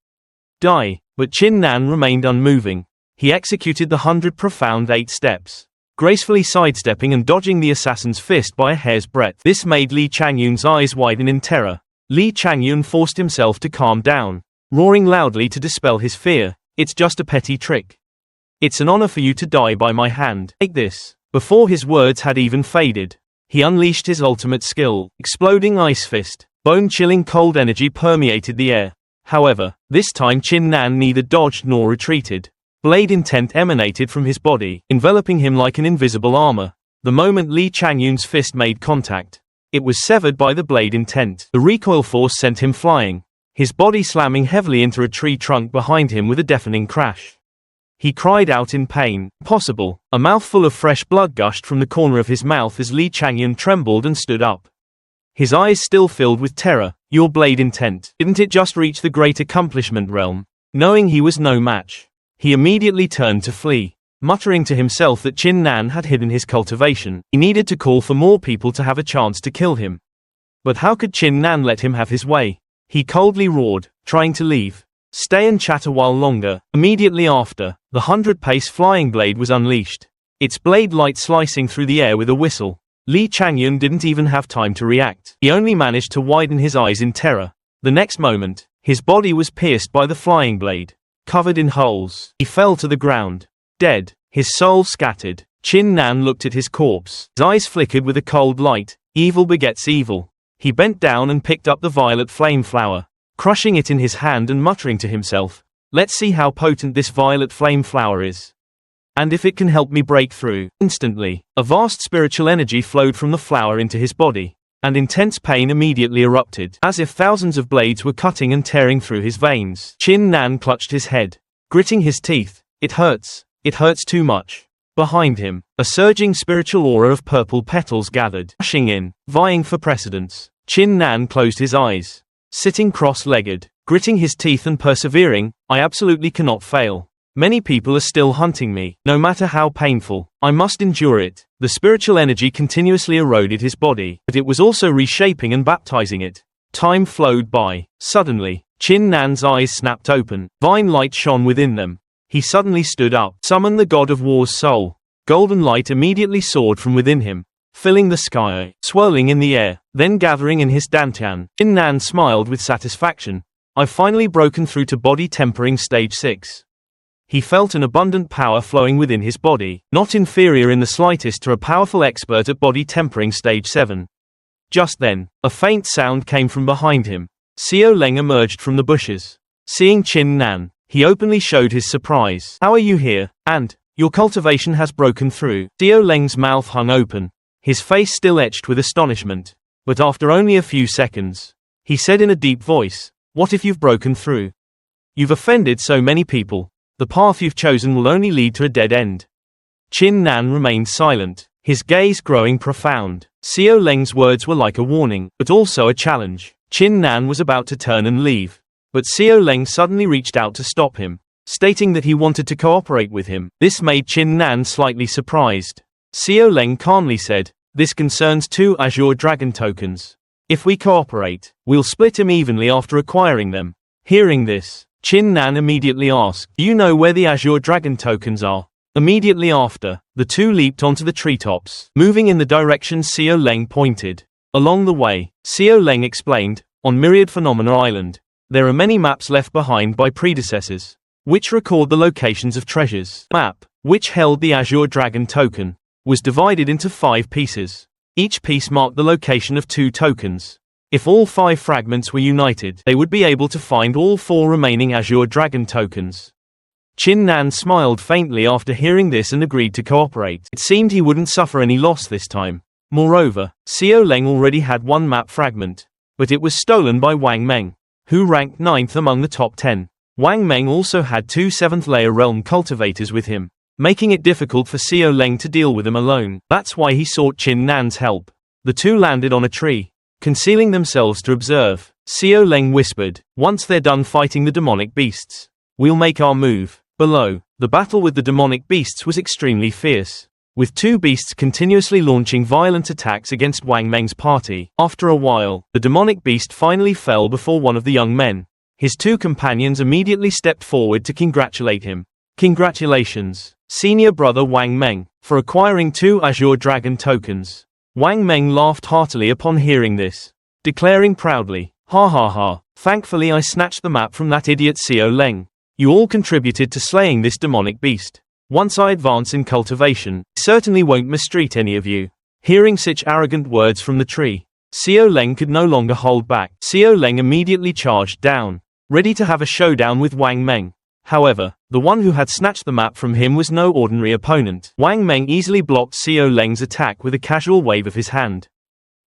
Die. But Chin Nan remained unmoving. He executed the 100 profound 8 steps, gracefully sidestepping and dodging the assassin's fist by a hair's breadth. This made Lee Changyun's eyes widen in terror. Lee Changyun forced himself to calm down, roaring loudly to dispel his fear. It's just a petty trick. It's an honor for you to die by my hand. Take this. Before his words had even faded, he unleashed his ultimate skill, exploding ice fist. Bone-chilling cold energy permeated the air. However, this time Chin Nan neither dodged nor retreated. Blade intent emanated from his body, enveloping him like an invisible armor. The moment Lee Changyun's fist made contact, it was severed by the blade intent. The recoil force sent him flying, his body slamming heavily into a tree trunk behind him with a deafening crash. He cried out in pain. Possible. A mouthful of fresh blood gushed from the corner of his mouth as Lee Changyun trembled and stood up. His eyes still filled with terror. Your blade intent. Didn't it just reach the great accomplishment realm? Knowing he was no match, he immediately turned to flee, muttering to himself that Chin Nan had hidden his cultivation. He needed to call for more people to have a chance to kill him. But how could Chin Nan let him have his way? He coldly roared, trying to leave. Stay and chat a while longer. Immediately after, the 100-pace flying blade was unleashed, its blade light slicing through the air with a whistle. Lee Changyun didn't even have time to react. He only managed to widen his eyes in terror. The next moment, his body was pierced by the flying blade. Covered in holes, he fell to the ground, dead, his soul scattered. Chin Nan looked at his corpse. His eyes flickered with a cold light. Evil begets evil. He bent down and picked up the violet flame flower, crushing it in his hand and muttering to himself, let's see how potent this violet flame flower is, and if it can help me break through. Instantly, a vast spiritual energy flowed from the flower into his body, and intense pain immediately erupted, as if thousands of blades were cutting and tearing through his veins. Chin Nan clutched his head, gritting his teeth. It hurts too much. Behind him, a surging spiritual aura of purple petals gathered, rushing in, vying for precedence. Chin Nan closed his eyes, sitting cross-legged, gritting his teeth and persevering. I absolutely cannot fail. Many people are still hunting me, no matter how painful. I must endure it. The spiritual energy continuously eroded his body, but it was also reshaping and baptizing it. Time flowed by. Suddenly, Chin Nan's eyes snapped open. Divine light shone within them. He suddenly stood up, summoned the god of war's soul. Golden light immediately soared from within him, filling the sky, swirling in the air, then gathering in his dantian. Chin Nan smiled with satisfaction. I've finally broken through to body tempering stage 6. He felt an abundant power flowing within his body, not inferior in the slightest to a powerful expert at body tempering stage 7. Just then, a faint sound came from behind him. Xiao Leng emerged from the bushes. Seeing Chin Nan, he openly showed his surprise. How are you here? And, your cultivation has broken through. Xiao Leng's mouth hung open, his face still etched with astonishment. But after only a few seconds, he said in a deep voice, what if you've broken through? You've offended so many people. The path you've chosen will only lead to a dead end. Chin Nan remained silent, his gaze growing profound. Xiao Leng's words were like a warning, but also a challenge. Chin Nan was about to turn and leave, but Xiao Leng suddenly reached out to stop him, stating that he wanted to cooperate with him. This made Chin Nan slightly surprised. Xiao Leng calmly said, this concerns 2 Azure Dragon tokens. If we cooperate, we'll split them evenly after acquiring them. Hearing this, Chin Nan immediately asked, do you know where the Azure Dragon tokens are? Immediately after, the two leaped onto the treetops, moving in the direction Xiao Leng pointed. Along the way, Xiao Leng explained, on Myriad Phenomena Island, there are many maps left behind by predecessors, which record the locations of treasures. Map, which held the Azure Dragon token, was divided into 5 pieces. Each piece marked the location of 2 tokens. If all 5 fragments were united, they would be able to find all 4 remaining Azure Dragon tokens. Chin Nan smiled faintly after hearing this and agreed to cooperate. It seemed he wouldn't suffer any loss this time. Moreover, Xiao Leng already had 1 map fragment, but it was stolen by Wang Meng, who ranked 9th among the top 10. Wang Meng also had 2 7th-layer realm cultivators with him, making it difficult for Xiao Leng to deal with them alone. That's why he sought Chin Nan's help. The two landed on a tree, concealing themselves to observe. Xiao Leng whispered, once they're done fighting the demonic beasts, we'll make our move. Below, the battle with the demonic beasts was extremely fierce, with 2 beasts continuously launching violent attacks against Wang Meng's party. After a while, the demonic beast finally fell before one of the young men. His 2 companions immediately stepped forward to congratulate him. Congratulations, senior brother Wang Meng, for acquiring 2 Azure Dragon tokens. Wang Meng laughed heartily upon hearing this, declaring proudly, ha ha ha, thankfully I snatched the map from that idiot Xiao Leng. You all contributed to slaying this demonic beast. Once I advance in cultivation, I certainly won't mistreat any of you. Hearing such arrogant words from the tree, Xiao Leng could no longer hold back. Xiao Leng immediately charged down, ready to have a showdown with Wang Meng. However, the one who had snatched the map from him was no ordinary opponent. Wang Meng easily blocked Xiao Leng's attack with a casual wave of his hand,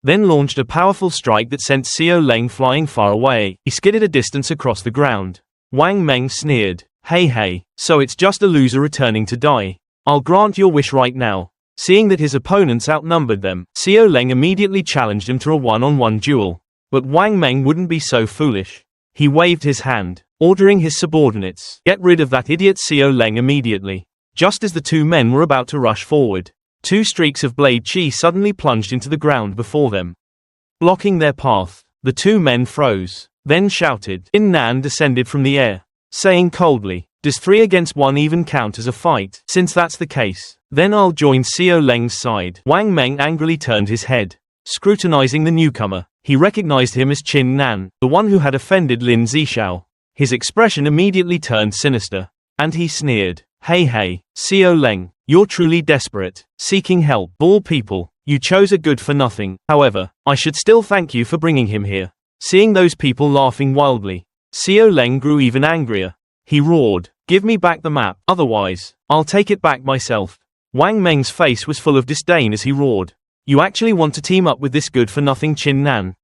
then launched a powerful strike that sent Xiao Leng flying far away. He skidded a distance across the ground. Wang Meng sneered, hey, so it's just a loser returning to die. I'll grant your wish right now. Seeing that his opponents outnumbered them, Xiao Leng immediately challenged him to a one-on-one duel. But Wang Meng wouldn't be so foolish. He waved his hand, ordering his subordinates, get rid of that idiot Xiao Leng immediately. Just as the 2 men were about to rush forward, 2 streaks of blade chi suddenly plunged into the ground before them. Blocking their path, the 2 men froze, then shouted. Chin Nan descended from the air, saying coldly, does 3 against 1 even count as a fight? Since that's the case, then I'll join Xiao Leng's side. Wang Meng angrily turned his head, scrutinizing the newcomer. He recognized him as Chin Nan, the one who had offended Lin Zishao. His expression immediately turned sinister, and he sneered, hey, Xiao Leng, you're truly desperate, seeking help. All people, you chose a good-for-nothing. However, I should still thank you for bringing him here. Seeing those people laughing wildly, Xiao Leng grew even angrier. He roared, give me back the map, otherwise, I'll take it back myself. Wang Meng's face was full of disdain as he roared, you actually want to team up with this good-for-nothing Chin Nan?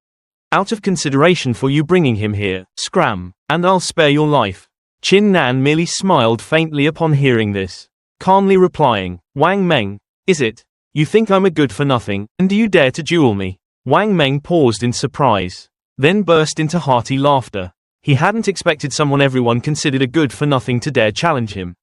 Out of consideration for you bringing him here, scram, and I'll spare your life. Chin Nan merely smiled faintly upon hearing this, calmly replying, Wang Meng, is it? You think I'm a good-for-nothing, and do you dare to duel me? Wang Meng paused in surprise, then burst into hearty laughter. He hadn't expected someone everyone considered a good-for-nothing to dare challenge him.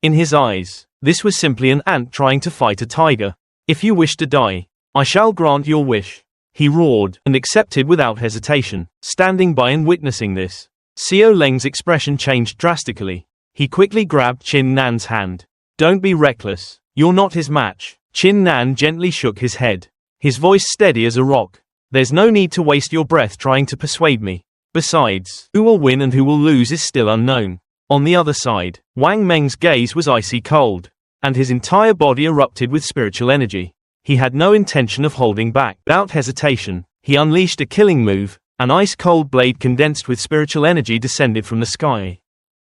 In his eyes, this was simply an ant trying to fight a tiger. If you wish to die, I shall grant your wish. He roared, and accepted without hesitation. Standing by and witnessing this, Xiao Leng's expression changed drastically. He quickly grabbed Chin Nan's hand. Don't be reckless, you're not his match. Chin Nan gently shook his head, his voice steady as a rock. There's no need to waste your breath trying to persuade me. Besides, who will win and who will lose is still unknown. On the other side, Wang Meng's gaze was icy cold, and his entire body erupted with spiritual energy. He had no intention of holding back. Without hesitation, he unleashed a killing move. An ice-cold blade condensed with spiritual energy descended from the sky,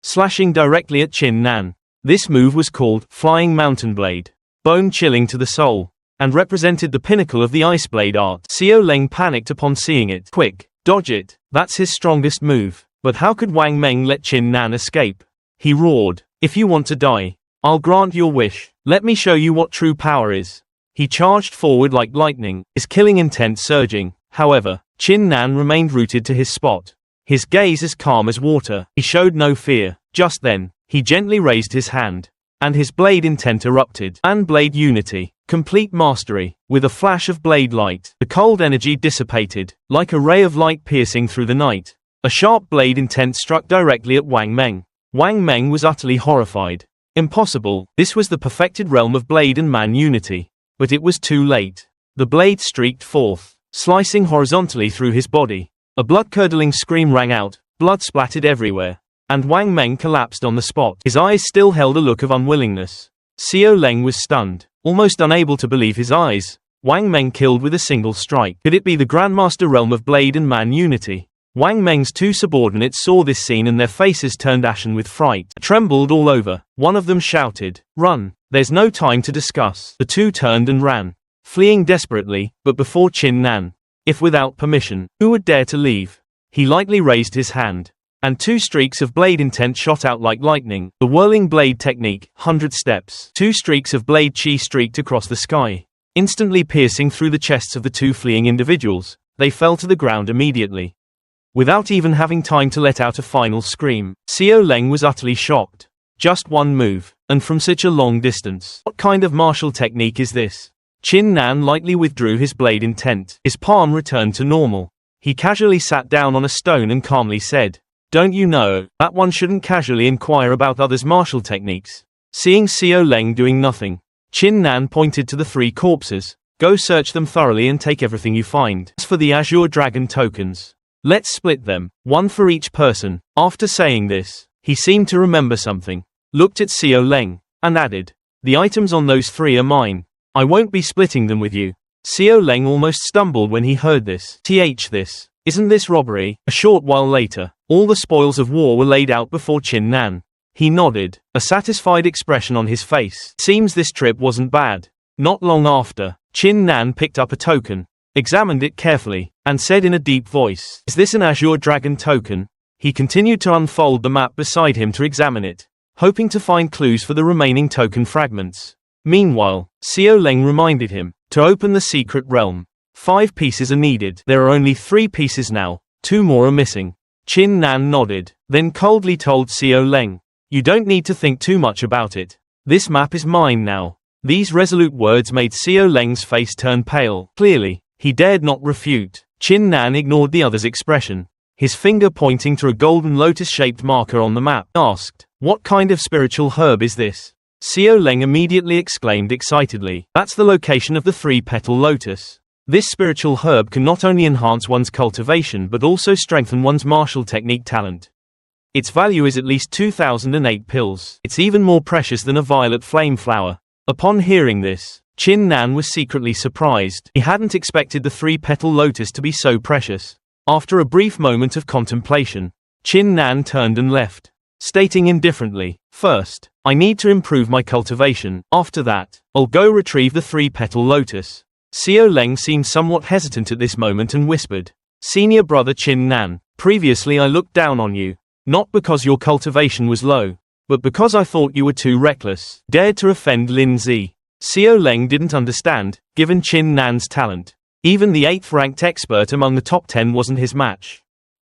slashing directly at Chin Nan. This move was called Flying Mountain Blade, bone-chilling to the soul, and represented the pinnacle of the ice blade art. Xiao Leng panicked upon seeing it. Quick, dodge it. That's his strongest move. But how could Wang Meng let Chin Nan escape? He roared, if you want to die, I'll grant your wish. Let me show you what true power is. He charged forward like lightning, his killing intent surging. However, Chin Nan remained rooted to his spot, his gaze as calm as water. He showed no fear. Just then, he gently raised his hand, and his blade intent erupted. And blade unity, complete mastery. With a flash of blade light, the cold energy dissipated, like a ray of light piercing through the night. A sharp blade intent struck directly at Wang Meng. Wang Meng was utterly horrified. Impossible, this was the perfected realm of blade and man unity. But it was too late. The blade streaked forth, slicing horizontally through his body. A blood-curdling scream rang out, blood splattered everywhere. And Wang Meng collapsed on the spot. His eyes still held a look of unwillingness. Xiao Leng was stunned, almost unable to believe his eyes. Wang Meng killed with a single strike. Could it be the Grandmaster realm of blade and man unity? Wang Meng's two subordinates saw this scene and their faces turned ashen with fright. Trembled all over. One of them shouted, "Run! There's no time to discuss." The two turned and ran, fleeing desperately, but before Qin Nan, if without permission, who would dare to leave? He lightly raised his hand, and two streaks of blade intent shot out like lightning. The whirling blade technique, 100 steps. Two streaks of blade chi streaked across the sky, instantly piercing through the chests of the two fleeing individuals. They fell to the ground immediately. Without even having time to let out a final scream, Xiao Leng was utterly shocked. Just one move, and from such a long distance. What kind of martial technique is this? Qin Nan lightly withdrew his blade intent. His palm returned to normal. He casually sat down on a stone and calmly said, "Don't you know that one shouldn't casually inquire about others' martial techniques?" Seeing Xiao Leng doing nothing, Qin Nan pointed to the three corpses. "Go search them thoroughly and take everything you find. As for the Azure Dragon tokens, let's split them, one for each person." After saying this, he seemed to remember something, looked at Xiao Leng, and added, "The items on those three are mine. I won't be splitting them with you." Xiao Leng almost stumbled when he heard this. Isn't this robbery? A short while later, all the spoils of war were laid out before Qin Nan. He nodded, a satisfied expression on his face. Seems this trip wasn't bad. Not long after, Qin Nan picked up a token, examined it carefully, and said in a deep voice, "Is this an Azure Dragon token?" He continued to unfold the map beside him to examine it, hoping to find clues for the remaining token fragments. Meanwhile, Xiao Leng reminded him, to open the secret realm, 5 pieces are needed. There are only 3 pieces now, 2 more are missing. Qin Nan nodded, then coldly told Xiao Leng, "You don't need to think too much about it. This map is mine now." These resolute words made Xiao Leng's face turn pale. Clearly, he dared not refute. Qin Nan ignored the other's expression, his finger pointing to a golden lotus-shaped marker on the map, asked, "What kind of spiritual herb is this?" Xiao Leng immediately exclaimed excitedly, "That's the location of the 3-petal lotus. This spiritual herb can not only enhance one's cultivation but also strengthen one's martial technique talent. Its value is at least 2008 pills. It's even more precious than a violet flame flower." Upon hearing this, Qin Nan was secretly surprised. He hadn't expected the 3-petal lotus to be so precious. After a brief moment of contemplation, Qin Nan turned and left, stating indifferently, "First, I need to improve my cultivation. After that, I'll go retrieve the 3-petal lotus." Xiao Leng seemed somewhat hesitant at this moment and whispered, "Senior brother Qin Nan, previously I looked down on you, not because your cultivation was low, but because I thought you were too reckless, dared to offend Lin Zi." Xiao Leng didn't understand, given Qin Nan's talent. Even the 8th-ranked expert among the top 10 wasn't his match.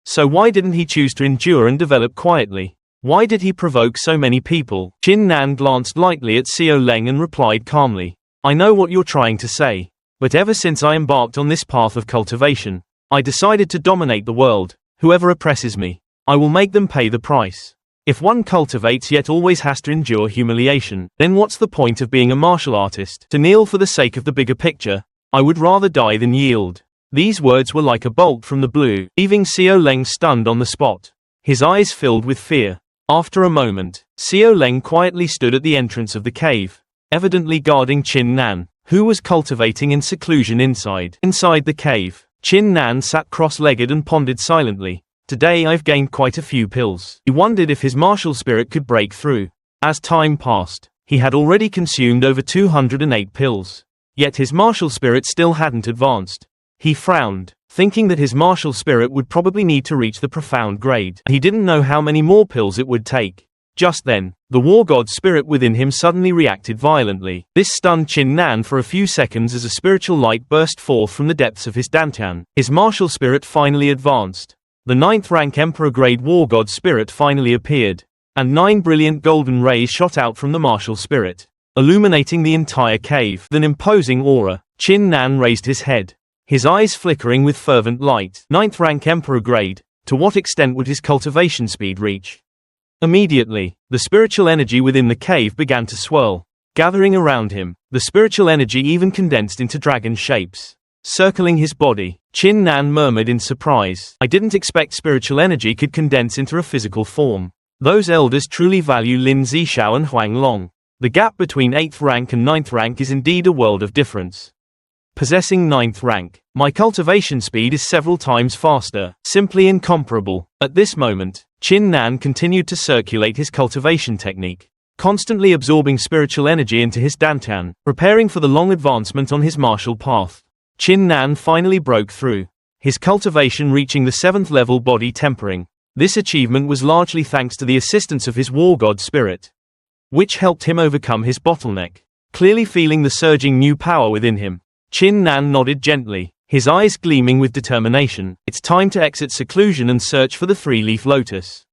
So why didn't he choose to endure and develop quietly? Why did he provoke so many people? Qin Nan glanced lightly at Xiao Leng and replied calmly, "I know what you're trying to say, but ever since I embarked on this path of cultivation, I decided to dominate the world. Whoever oppresses me, I will make them pay the price. If one cultivates yet always has to endure humiliation, then what's the point of being a martial artist? To kneel for the sake of the bigger picture, I would rather die than yield." These words were like a bolt from the blue, leaving Xiao Leng stunned on the spot, his eyes filled with fear. After a moment, Xiao Leng quietly stood at the entrance of the cave, evidently guarding Qin Nan, who was cultivating in seclusion inside. Inside the cave, Qin Nan sat cross-legged and pondered silently. Today I've gained quite a few pills. He wondered if his martial spirit could break through. As time passed, he had already consumed over 208 pills. Yet his martial spirit still hadn't advanced. He frowned, thinking that his martial spirit would probably need to reach the profound grade. He didn't know how many more pills it would take. Just then, the war god spirit within him suddenly reacted violently. This stunned Qin Nan for a few seconds as a spiritual light burst forth from the depths of his dantian. His martial spirit finally advanced. The 9th-rank Emperor Grade War God Spirit finally appeared, and 9 brilliant golden rays shot out from the martial spirit, illuminating the entire cave. With an imposing aura, Qin Nan raised his head, his eyes flickering with fervent light. 9th-rank Emperor Grade, to what extent would his cultivation speed reach? Immediately, the spiritual energy within the cave began to swirl. Gathering around him, the spiritual energy even condensed into dragon shapes. Circling his body, Chin Nan murmured in surprise, "I didn't expect spiritual energy could condense into a physical form. Those elders truly value Lin Zishao and Huang Long. The gap between 8th rank and 9th rank is indeed a world of difference. Possessing 9th rank, my cultivation speed is several times faster, simply incomparable." At this moment, Chin Nan continued to circulate his cultivation technique, constantly absorbing spiritual energy into his dantian, preparing for the long advancement on his martial path. Chin Nan finally broke through, his cultivation reaching the 7th level body tempering. This achievement was largely thanks to the assistance of his war god spirit, which helped him overcome his bottleneck. Clearly feeling the surging new power within him, Chin Nan nodded gently, his eyes gleaming with determination. It's time to exit seclusion and search for the three-leaf lotus.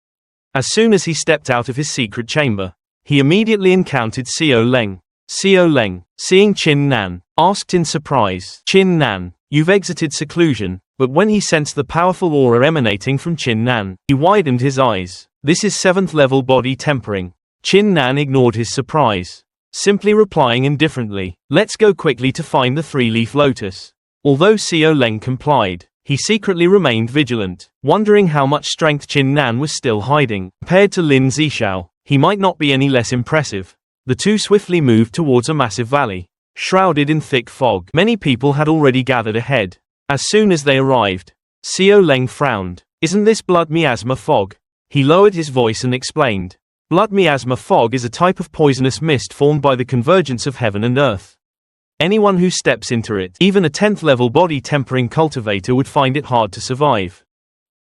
As soon as he stepped out of his secret chamber, he immediately encountered Xiao Leng. Xiao Leng, seeing Chin Nan, asked in surprise, "Chin Nan, you've exited seclusion?" But when he sensed the powerful aura emanating from Chin Nan, he widened his eyes. "This is 7th level body tempering." Chin Nan ignored his surprise, simply replying indifferently, "Let's go quickly to find the three-leaf lotus." Although Xiao Leng complied, he secretly remained vigilant, wondering how much strength Chin Nan was still hiding. Compared to Lin Zishao, he might not be any less impressive. The two swiftly moved towards a massive valley, shrouded in thick fog. Many people had already gathered ahead. As soon as they arrived, Xiao Leng frowned. "Isn't this blood miasma fog?" He lowered his voice and explained. Blood miasma fog is a type of poisonous mist formed by the convergence of heaven and earth. Anyone who steps into it, even a 10th level body tempering cultivator, would find it hard to survive.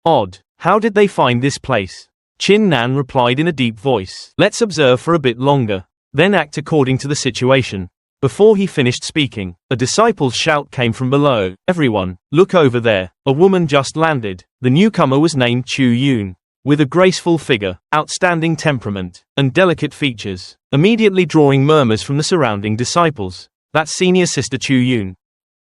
Odd. How did they find this place? Chin Nan replied in a deep voice. "Let's observe for a bit longer, then act according to the situation." Before he finished speaking, a disciple's shout came from below. "Everyone, look over there, a woman just landed." The newcomer was named Chu Yun, with a graceful figure, outstanding temperament, and delicate features, immediately drawing murmurs from the surrounding disciples. "That's senior sister Chu Yun.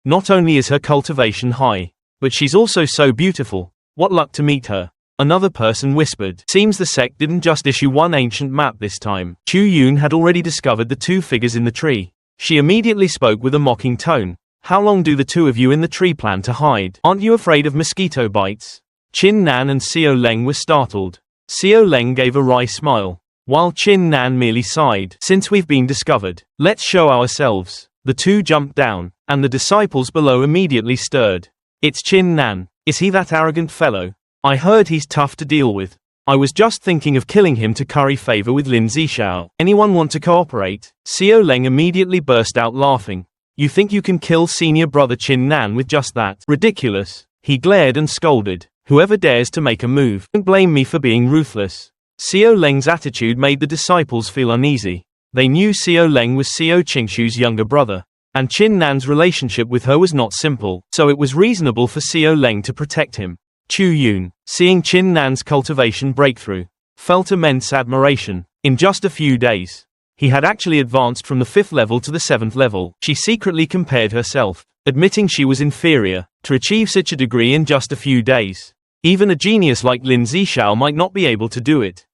Not only is her cultivation high, but she's also so beautiful. What luck to meet her." Another person whispered. Seems the sect didn't just issue one ancient map this time. Chu Yun had already discovered the two figures in the tree. She immediately spoke with a mocking tone. "How long do the two of you in the tree plan to hide? Aren't you afraid of mosquito bites?" Chin Nan and Xiao Leng were startled. Xiao Leng gave a wry smile, while Chin Nan merely sighed. "Since we've been discovered, let's show ourselves." The two jumped down, and the disciples below immediately stirred. "It's Chin Nan. Is he that arrogant fellow? I heard he's tough to deal with. I was just thinking of killing him to curry favor with Lin Zishao. Anyone want to cooperate?" Xiao Leng immediately burst out laughing. "You think you can kill senior brother Chin Nan with just that? Ridiculous." He glared and scolded. "Whoever dares to make a move, don't blame me for being ruthless." Xiao Leng's attitude made the disciples feel uneasy. They knew Xiao Leng was Xiao Qingshu's younger brother, and Chin Nan's relationship with her was not simple, so it was reasonable for Xiao Leng to protect him. Chu Yun, seeing Chin Nan's cultivation breakthrough, felt immense admiration. In just a few days, he had actually advanced from the 5th level to the 7th level. She secretly compared herself, admitting she was inferior, to achieve such a degree in just a few days. Even a genius like Lin Zishao might not be able to do it.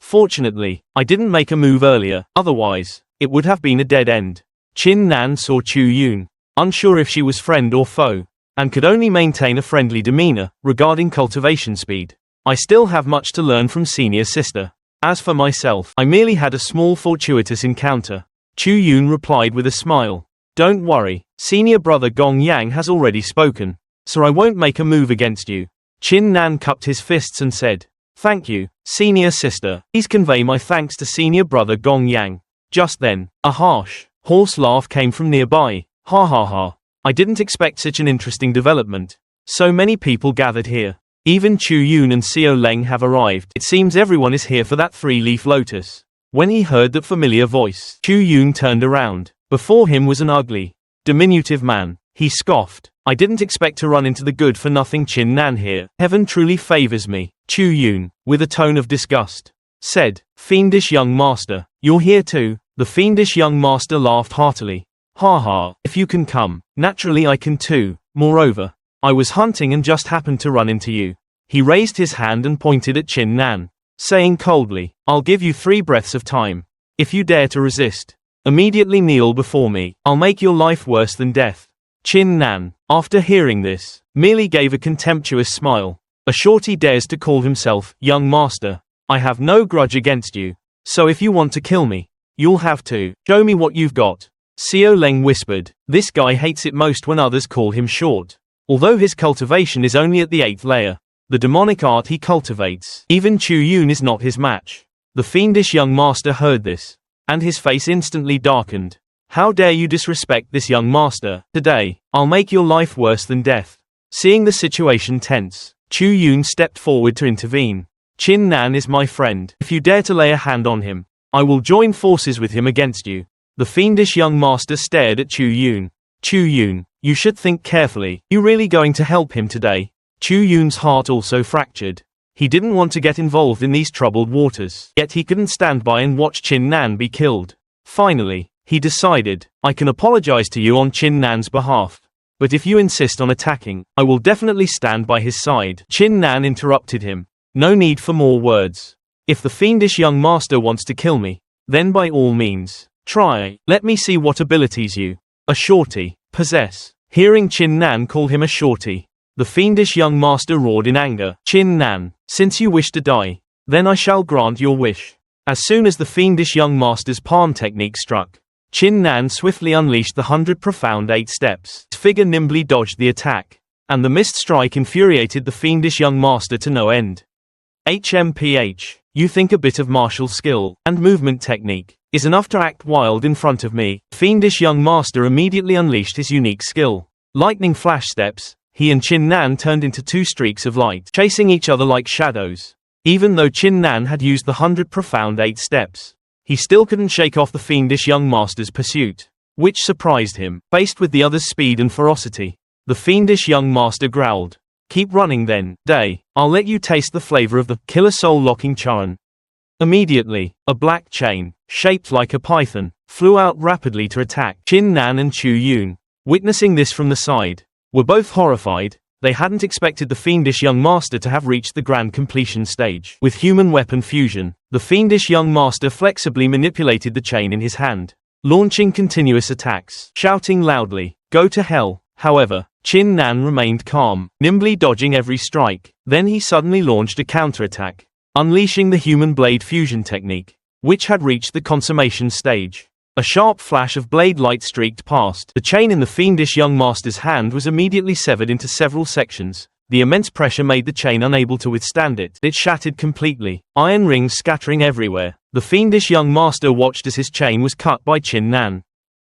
"Fortunately, I didn't make a move earlier, otherwise, it would have been a dead end." Chin Nan saw Chu Yun, unsure if she was friend or foe, and could only maintain a friendly demeanor. Regarding cultivation speed, "I still have much to learn from senior sister. As for myself, I merely had a small fortuitous encounter." Chu Yun replied with a smile. "Don't worry, senior brother Gong Yang has already spoken, so I won't make a move against you." Chin Nan cupped his fists and said, "Thank you, senior sister. Please convey my thanks to senior brother Gong Yang." Just then, a harsh, hoarse laugh came from nearby. "Ha ha ha. I didn't expect such an interesting development. So many people gathered here. Even Chu Yun and Xiao Leng have arrived. It seems everyone is here for that three-leaf lotus." When he heard that familiar voice, Chu Yun turned around. Before him was an ugly, diminutive man. He scoffed. "I didn't expect to run into the good-for-nothing Chin Nan here. Heaven truly favors me." Chu Yun, with a tone of disgust, said, "Fiendish young master, you're here too?" The fiendish young master laughed heartily. "Ha ha, if you can come, naturally I can too. Moreover, I was hunting and just happened to run into you." He raised his hand and pointed at Chin Nan. saying coldly, "I'll give you 3 breaths of time. If you dare to resist, immediately kneel before me. I'll make your life worse than death." Chin Nan, after hearing this, merely gave a contemptuous smile. "A shorty dares to call himself young master. I have no grudge against you. So if you want to kill me, you'll have to show me what you've got." Xiao Leng whispered, "This guy hates it most when others call him short. Although his cultivation is only at the 8th layer, the demonic art he cultivates, even Chu Yun is not his match." The fiendish young master heard this, and his face instantly darkened. "How dare you disrespect this young master? Today, I'll make your life worse than death." Seeing the situation tense, Chu Yun stepped forward to intervene. "Chin Nan is my friend. If you dare to lay a hand on him, I will join forces with him against you." The fiendish young master stared at Chu Yun. "Chu Yun, you should think carefully. You really going to help him today?" Chu Yun's heart also fractured. He didn't want to get involved in these troubled waters, yet he couldn't stand by and watch Chin Nan be killed. Finally, he decided, "I can apologize to you on Chin Nan's behalf. But if you insist on attacking, I will definitely stand by his side." Chin Nan interrupted him. "No need for more words. If the fiendish young master wants to kill me, then by all means, try. Let me see what abilities you, a shorty, possess." Hearing Chin Nan call him a shorty, the fiendish young master roared in anger. "Chin Nan, since you wish to die, then I shall grant your wish." As soon as the fiendish young master's palm technique struck, Chin Nan swiftly unleashed the 100 profound 8 steps. His figure nimbly dodged the attack, and the mist strike infuriated the fiendish young master to no end. HMPH, you think a bit of martial skill and movement technique is enough to act wild in front of me? Fiendish young master immediately unleashed his unique skill. Lightning flash steps, he and Chin Nan turned into 2 streaks of light, chasing each other like shadows. Even though Chin Nan had used the 100 profound 8 steps, he still couldn't shake off the fiendish young master's pursuit, which surprised him. Faced with the other's speed and ferocity, the fiendish young master growled, "Keep running then, Day. I'll let you taste the flavor of the killer soul-locking charm." Immediately, a black chain, shaped like a python, flew out rapidly to attack Chin Nan and Chu Yun. Witnessing this from the side, were both horrified. They hadn't expected the fiendish young master to have reached the grand completion stage. With human weapon fusion, the fiendish young master flexibly manipulated the chain in his hand, launching continuous attacks, shouting loudly, "Go to hell." However, Chin Nan remained calm, nimbly dodging every strike. Then he suddenly launched a counterattack, unleashing the human blade fusion technique, which had reached the consummation stage. A sharp flash of blade light streaked past. The chain in the fiendish young master's hand was immediately severed into several sections. The immense pressure made the chain unable to withstand it. It shattered completely, iron rings scattering everywhere. The fiendish young master watched as his chain was cut by Chin Nan,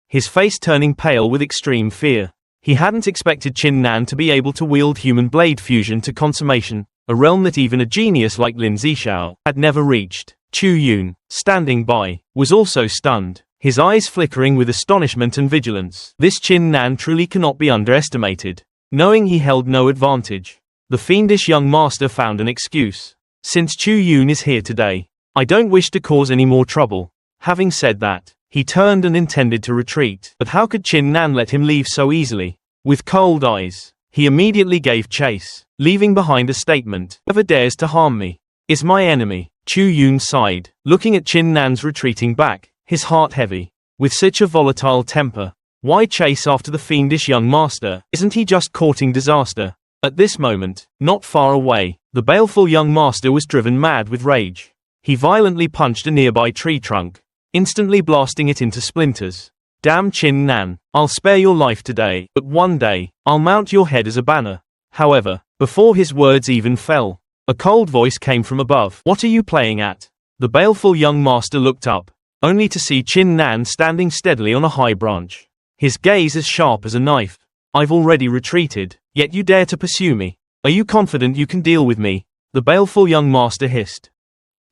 his face turning pale with extreme fear. He hadn't expected Chin Nan to be able to wield human blade fusion to consummation, a realm that even a genius like Lin Zishao had never reached. Chu Yun, standing by, was also stunned, his eyes flickering with astonishment and vigilance. This Chin Nan truly cannot be underestimated. Knowing he held no advantage, the fiendish young master found an excuse. "Since Chu Yun is here today, I don't wish to cause any more trouble." Having said that, he turned and intended to retreat. But how could Chin Nan let him leave so easily? With cold eyes, he immediately gave chase, leaving behind a statement, "Whoever dares to harm me is my enemy." Chu Yun sighed, looking at Chin Nan's retreating back, his heart heavy. With such a volatile temper, why chase after the fiendish young master? Isn't he just courting disaster? At this moment, not far away, the baleful young master was driven mad with rage. He violently punched a nearby tree trunk, instantly blasting it into splinters. "Damn Chin Nan, I'll spare your life today, but one day, I'll mount your head as a banner." However, before his words even fell, a cold voice came from above. "What are you playing at?" The baleful young master looked up, only to see Chin Nan standing steadily on a high branch, his gaze as sharp as a knife. "I've already retreated, yet you dare to pursue me. Are you confident you can deal with me?" the baleful young master hissed.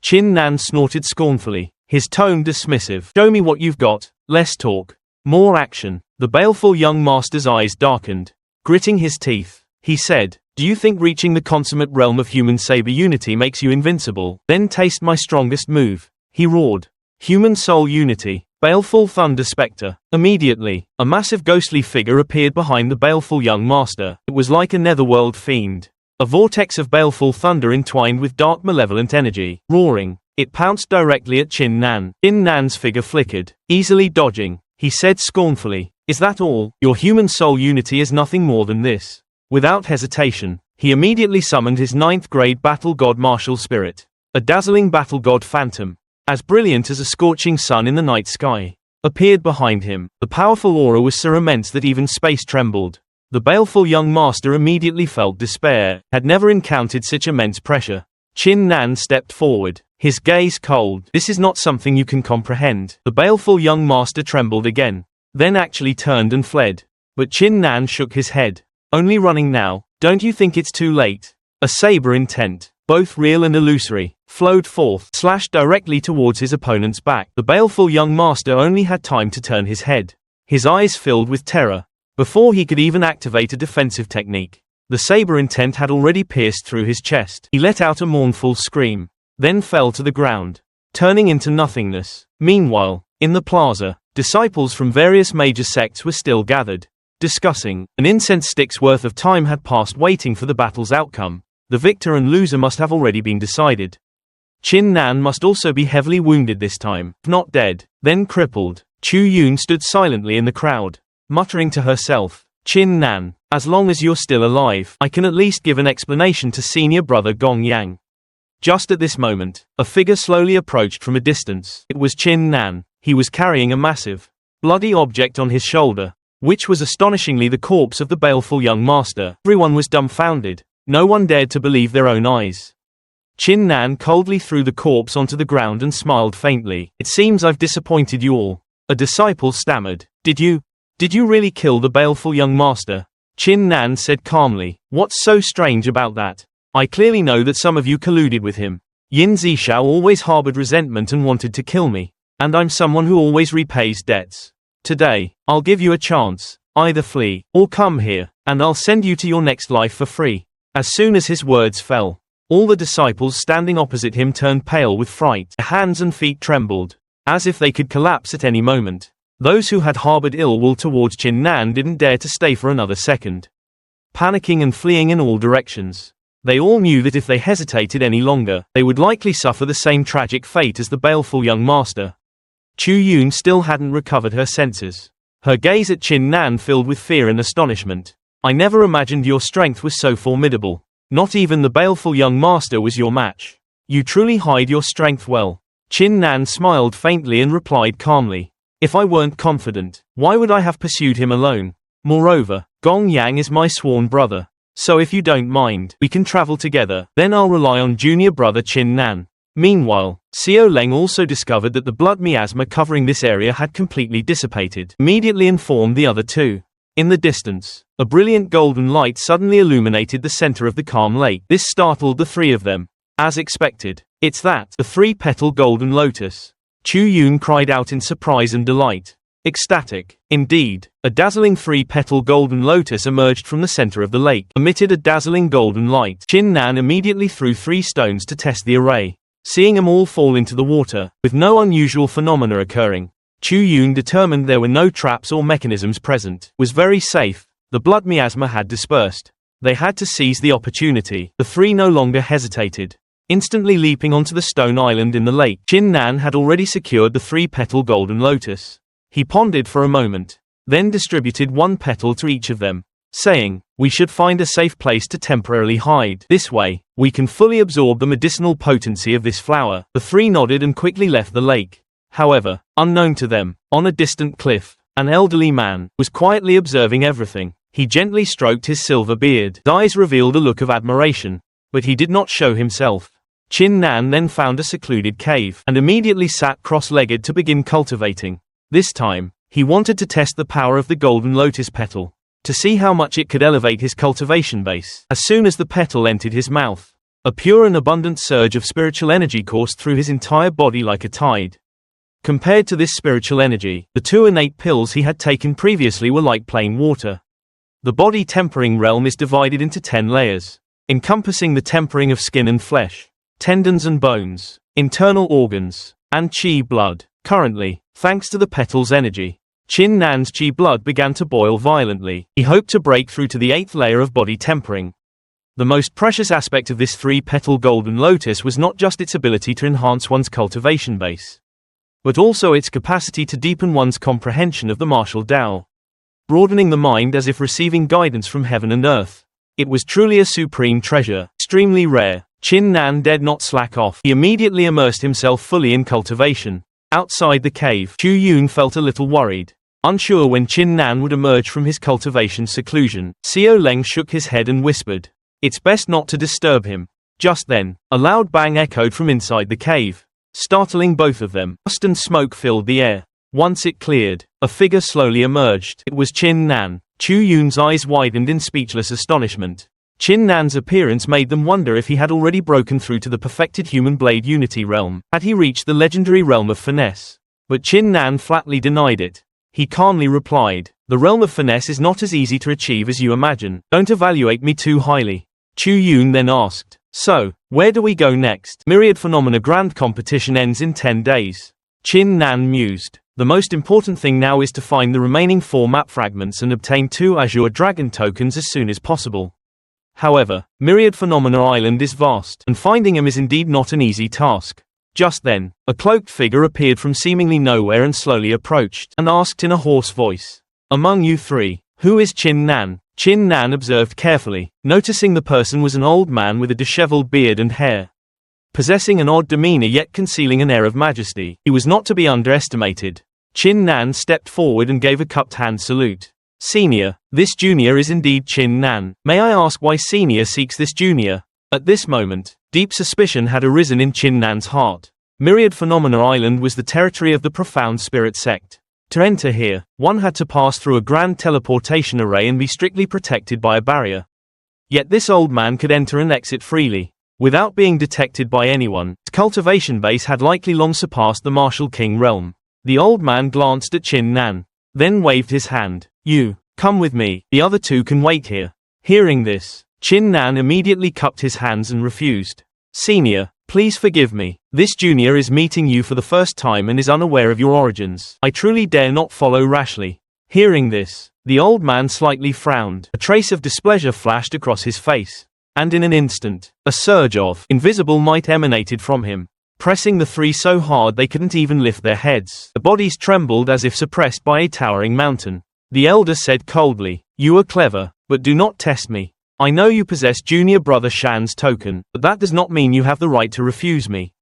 Chin Nan snorted scornfully, his tone dismissive. "Show me what you've got, less talk, more action." The baleful young master's eyes darkened. Gritting his teeth, he said, "Do you think reaching the consummate realm of human saber unity makes you invincible? Then taste my strongest move." He roared, "Human soul unity." Baleful thunder spectre. Immediately, a massive ghostly figure appeared behind the baleful young master. It was like a netherworld fiend, A vortex of baleful thunder entwined with dark malevolent energy. Roaring, it pounced directly at Chin Nan. Chin Nan's figure flickered, easily dodging. He said scornfully, "Is that all? Your human soul unity is nothing more than this." Without hesitation, he immediately summoned his 9th grade battle god martial spirit. A dazzling battle god phantom, as brilliant as a scorching sun in the night sky, appeared behind him. The powerful aura was so immense that even space trembled. The baleful young master immediately felt despair, had never encountered such immense pressure. Chin Nan stepped forward, his gaze cold. "This is not something you can comprehend." The baleful young master trembled again, then actually turned and fled. But Chin Nan shook his head. "Only running now, don't you think it's too late?" A saber intent, both real and illusory, flowed forth, slashed directly towards his opponent's back. The baleful young master only had time to turn his head. His eyes filled with terror. Before he could even activate a defensive technique, the saber intent had already pierced through his chest. He let out a mournful scream, then fell to the ground, turning into nothingness. Meanwhile, in the plaza, disciples from various major sects were still gathered, discussing. An incense stick's worth of time had passed waiting for the battle's outcome. The victor and loser must have already been decided. Chin Nan must also be heavily wounded this time, if not dead, then crippled. Chu Yun stood silently in the crowd, muttering to herself, "Chin Nan, as long as you're still alive, I can at least give an explanation to senior brother Gong Yang." Just at this moment, a figure slowly approached from a distance. It was Chin Nan. He was carrying a massive, bloody object on his shoulder, which was astonishingly the corpse of the baleful young master. Everyone was dumbfounded. No one dared to believe their own eyes. Chin Nan coldly threw the corpse onto the ground and smiled faintly. "It seems I've disappointed you all." A disciple stammered, Did you really kill the baleful young master?" Chin Nan said calmly, "What's so strange about that? I clearly know that some of you colluded with him. Yin Zishao always harbored resentment and wanted to kill me, and I'm someone who always repays debts. Today, I'll give you a chance. Either flee, or come here, and I'll send you to your next life for free." As soon as his words fell, all the disciples standing opposite him turned pale with fright. Their hands and feet trembled, as if they could collapse at any moment. Those who had harbored ill will towards Chin Nan didn't dare to stay for another second, panicking and fleeing in all directions. They all knew that if they hesitated any longer, they would likely suffer the same tragic fate as the baleful young master. Chu Yun still hadn't recovered her senses. Her gaze at Chin Nan filled with fear and astonishment. "I never imagined your strength was so formidable. Not even the baleful young master was your match. You truly hide your strength well." Chin Nan smiled faintly and replied calmly, "If I weren't confident, why would I have pursued him alone? Moreover, Gong Yang is my sworn brother. So if you don't mind, we can travel together, then I'll rely on junior brother Chin Nan." Meanwhile, Xiao Leng also discovered that the blood miasma covering this area had completely dissipated. Immediately informed the other two. In the distance, a brilliant golden light suddenly illuminated the center of the calm lake. This startled the three of them. As expected, "It's that, the three-petal golden lotus." Chu Yun cried out in surprise and delight. Ecstatic. Indeed, a dazzling three-petal golden lotus emerged from the center of the lake, emitted a dazzling golden light. Chin Nan immediately threw 3 stones to test the array. Seeing them all fall into the water, with no unusual phenomena occurring, Chu Yun determined there were no traps or mechanisms present. Was very safe. The blood miasma had dispersed. They had to seize the opportunity. The 3 no longer hesitated. Instantly leaping onto the stone island in the lake, Chin Nan had already secured the 3-petal golden lotus. He pondered for a moment, then distributed 1 petal to each of them, saying, "We should find a safe place to temporarily hide. This way, we can fully absorb the medicinal potency of this flower." The 3 nodded and quickly left the lake. However, unknown to them, on a distant cliff, an elderly man was quietly observing everything. He gently stroked his silver beard. His eyes revealed a look of admiration, but he did not show himself. Chin Nan then found a secluded cave, and immediately sat cross-legged to begin cultivating. This time, he wanted to test the power of the golden lotus petal, to see how much it could elevate his cultivation base. As soon as the petal entered his mouth, a pure and abundant surge of spiritual energy coursed through his entire body like a tide. Compared to this spiritual energy, the 2 innate pills he had taken previously were like plain water. The body tempering realm is divided into 10 layers, encompassing the tempering of skin and flesh, tendons and bones, internal organs, and chi blood. Currently, thanks to the petal's energy, Chin Nan's chi blood began to boil violently. He hoped to break through to the 8th layer of body tempering. The most precious aspect of this three-petal golden lotus was not just its ability to enhance one's cultivation base, but also its capacity to deepen one's comprehension of the martial Tao, broadening the mind as if receiving guidance from heaven and earth. It was truly a supreme treasure, extremely rare. Chin Nan dared not slack off. He immediately immersed himself fully in cultivation. Outside the cave, Chu Yun felt a little worried. Unsure when Chin Nan would emerge from his cultivation seclusion, Xiao Leng shook his head and whispered, "It's best not to disturb him." Just then, a loud bang echoed from inside the cave, startling both of them. Dust and smoke filled the air. Once it cleared, a figure slowly emerged. It was Chin Nan. Chu Yun's eyes widened in speechless astonishment. Chin Nan's appearance made them wonder if he had already broken through to the perfected human blade unity realm. Had he reached the legendary realm of finesse? But Chin Nan flatly denied it. He calmly replied, "The realm of finesse is not as easy to achieve as you imagine. Don't evaluate me too highly." Chu Yun then asked, "So, where do we go next?" Myriad Phenomena Grand Competition ends in 10 days. Chin Nan mused. The most important thing now is to find the remaining 4 map fragments and obtain 2 Azure Dragon tokens as soon as possible. However, Myriad Phenomena Island is vast, and finding him is indeed not an easy task. Just then, a cloaked figure appeared from seemingly nowhere and slowly approached, and asked in a hoarse voice, "Among you 3, who is Chin Nan?" Chin Nan observed carefully, noticing the person was an old man with a disheveled beard and hair, possessing an odd demeanor yet concealing an air of majesty. He was not to be underestimated. Chin Nan stepped forward and gave a cupped hand salute. "Senior, this junior is indeed Chin Nan. May I ask why Senior seeks this junior?" At this moment, deep suspicion had arisen in Chin Nan's heart. Myriad Phenomena Island was the territory of the Profound Spirit sect. To enter here, one had to pass through a grand teleportation array and be strictly protected by a barrier. Yet this old man could enter and exit freely, without being detected by anyone. His cultivation base had likely long surpassed the Martial King realm. The old man glanced at Chin Nan, then waved his hand. "You, come with me, the other 2 can wait here." Hearing this, Chin Nan immediately cupped his hands and refused. "Senior, please forgive me. This junior is meeting you for the first time and is unaware of your origins. I truly dare not follow rashly." Hearing this, the old man slightly frowned. A trace of displeasure flashed across his face, and in an instant, a surge of invisible might emanated from him, pressing the 3 so hard they couldn't even lift their heads. Their bodies trembled as if suppressed by a towering mountain. The elder said coldly, "You are clever, but do not test me. I know you possess junior brother Shan's token, but that does not mean you have the right to refuse me."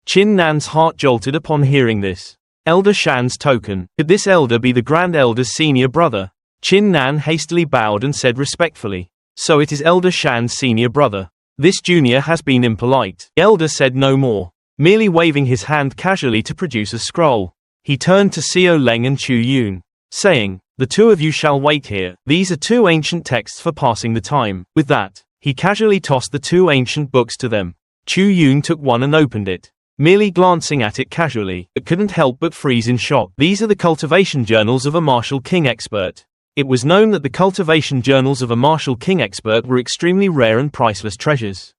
Chin Nan's heart jolted upon hearing this. Elder Shan's token. Could this elder be the Grand Elder's senior brother? Chin Nan hastily bowed and said respectfully, "So it is Elder Shan's senior brother. This junior has been impolite." The elder said no more, merely waving his hand casually to produce a scroll. He turned to Xiao Leng and Chu Yun, saying, "The 2 of you shall wait here. These are 2 ancient texts for passing the time." With that, he casually tossed the 2 ancient books to them. Chu Yun took one and opened it, merely glancing at it casually, but couldn't help but freeze in shock. These are the cultivation journals of a Martial King expert. It was known that the cultivation journals of a Martial King expert were extremely rare and priceless treasures.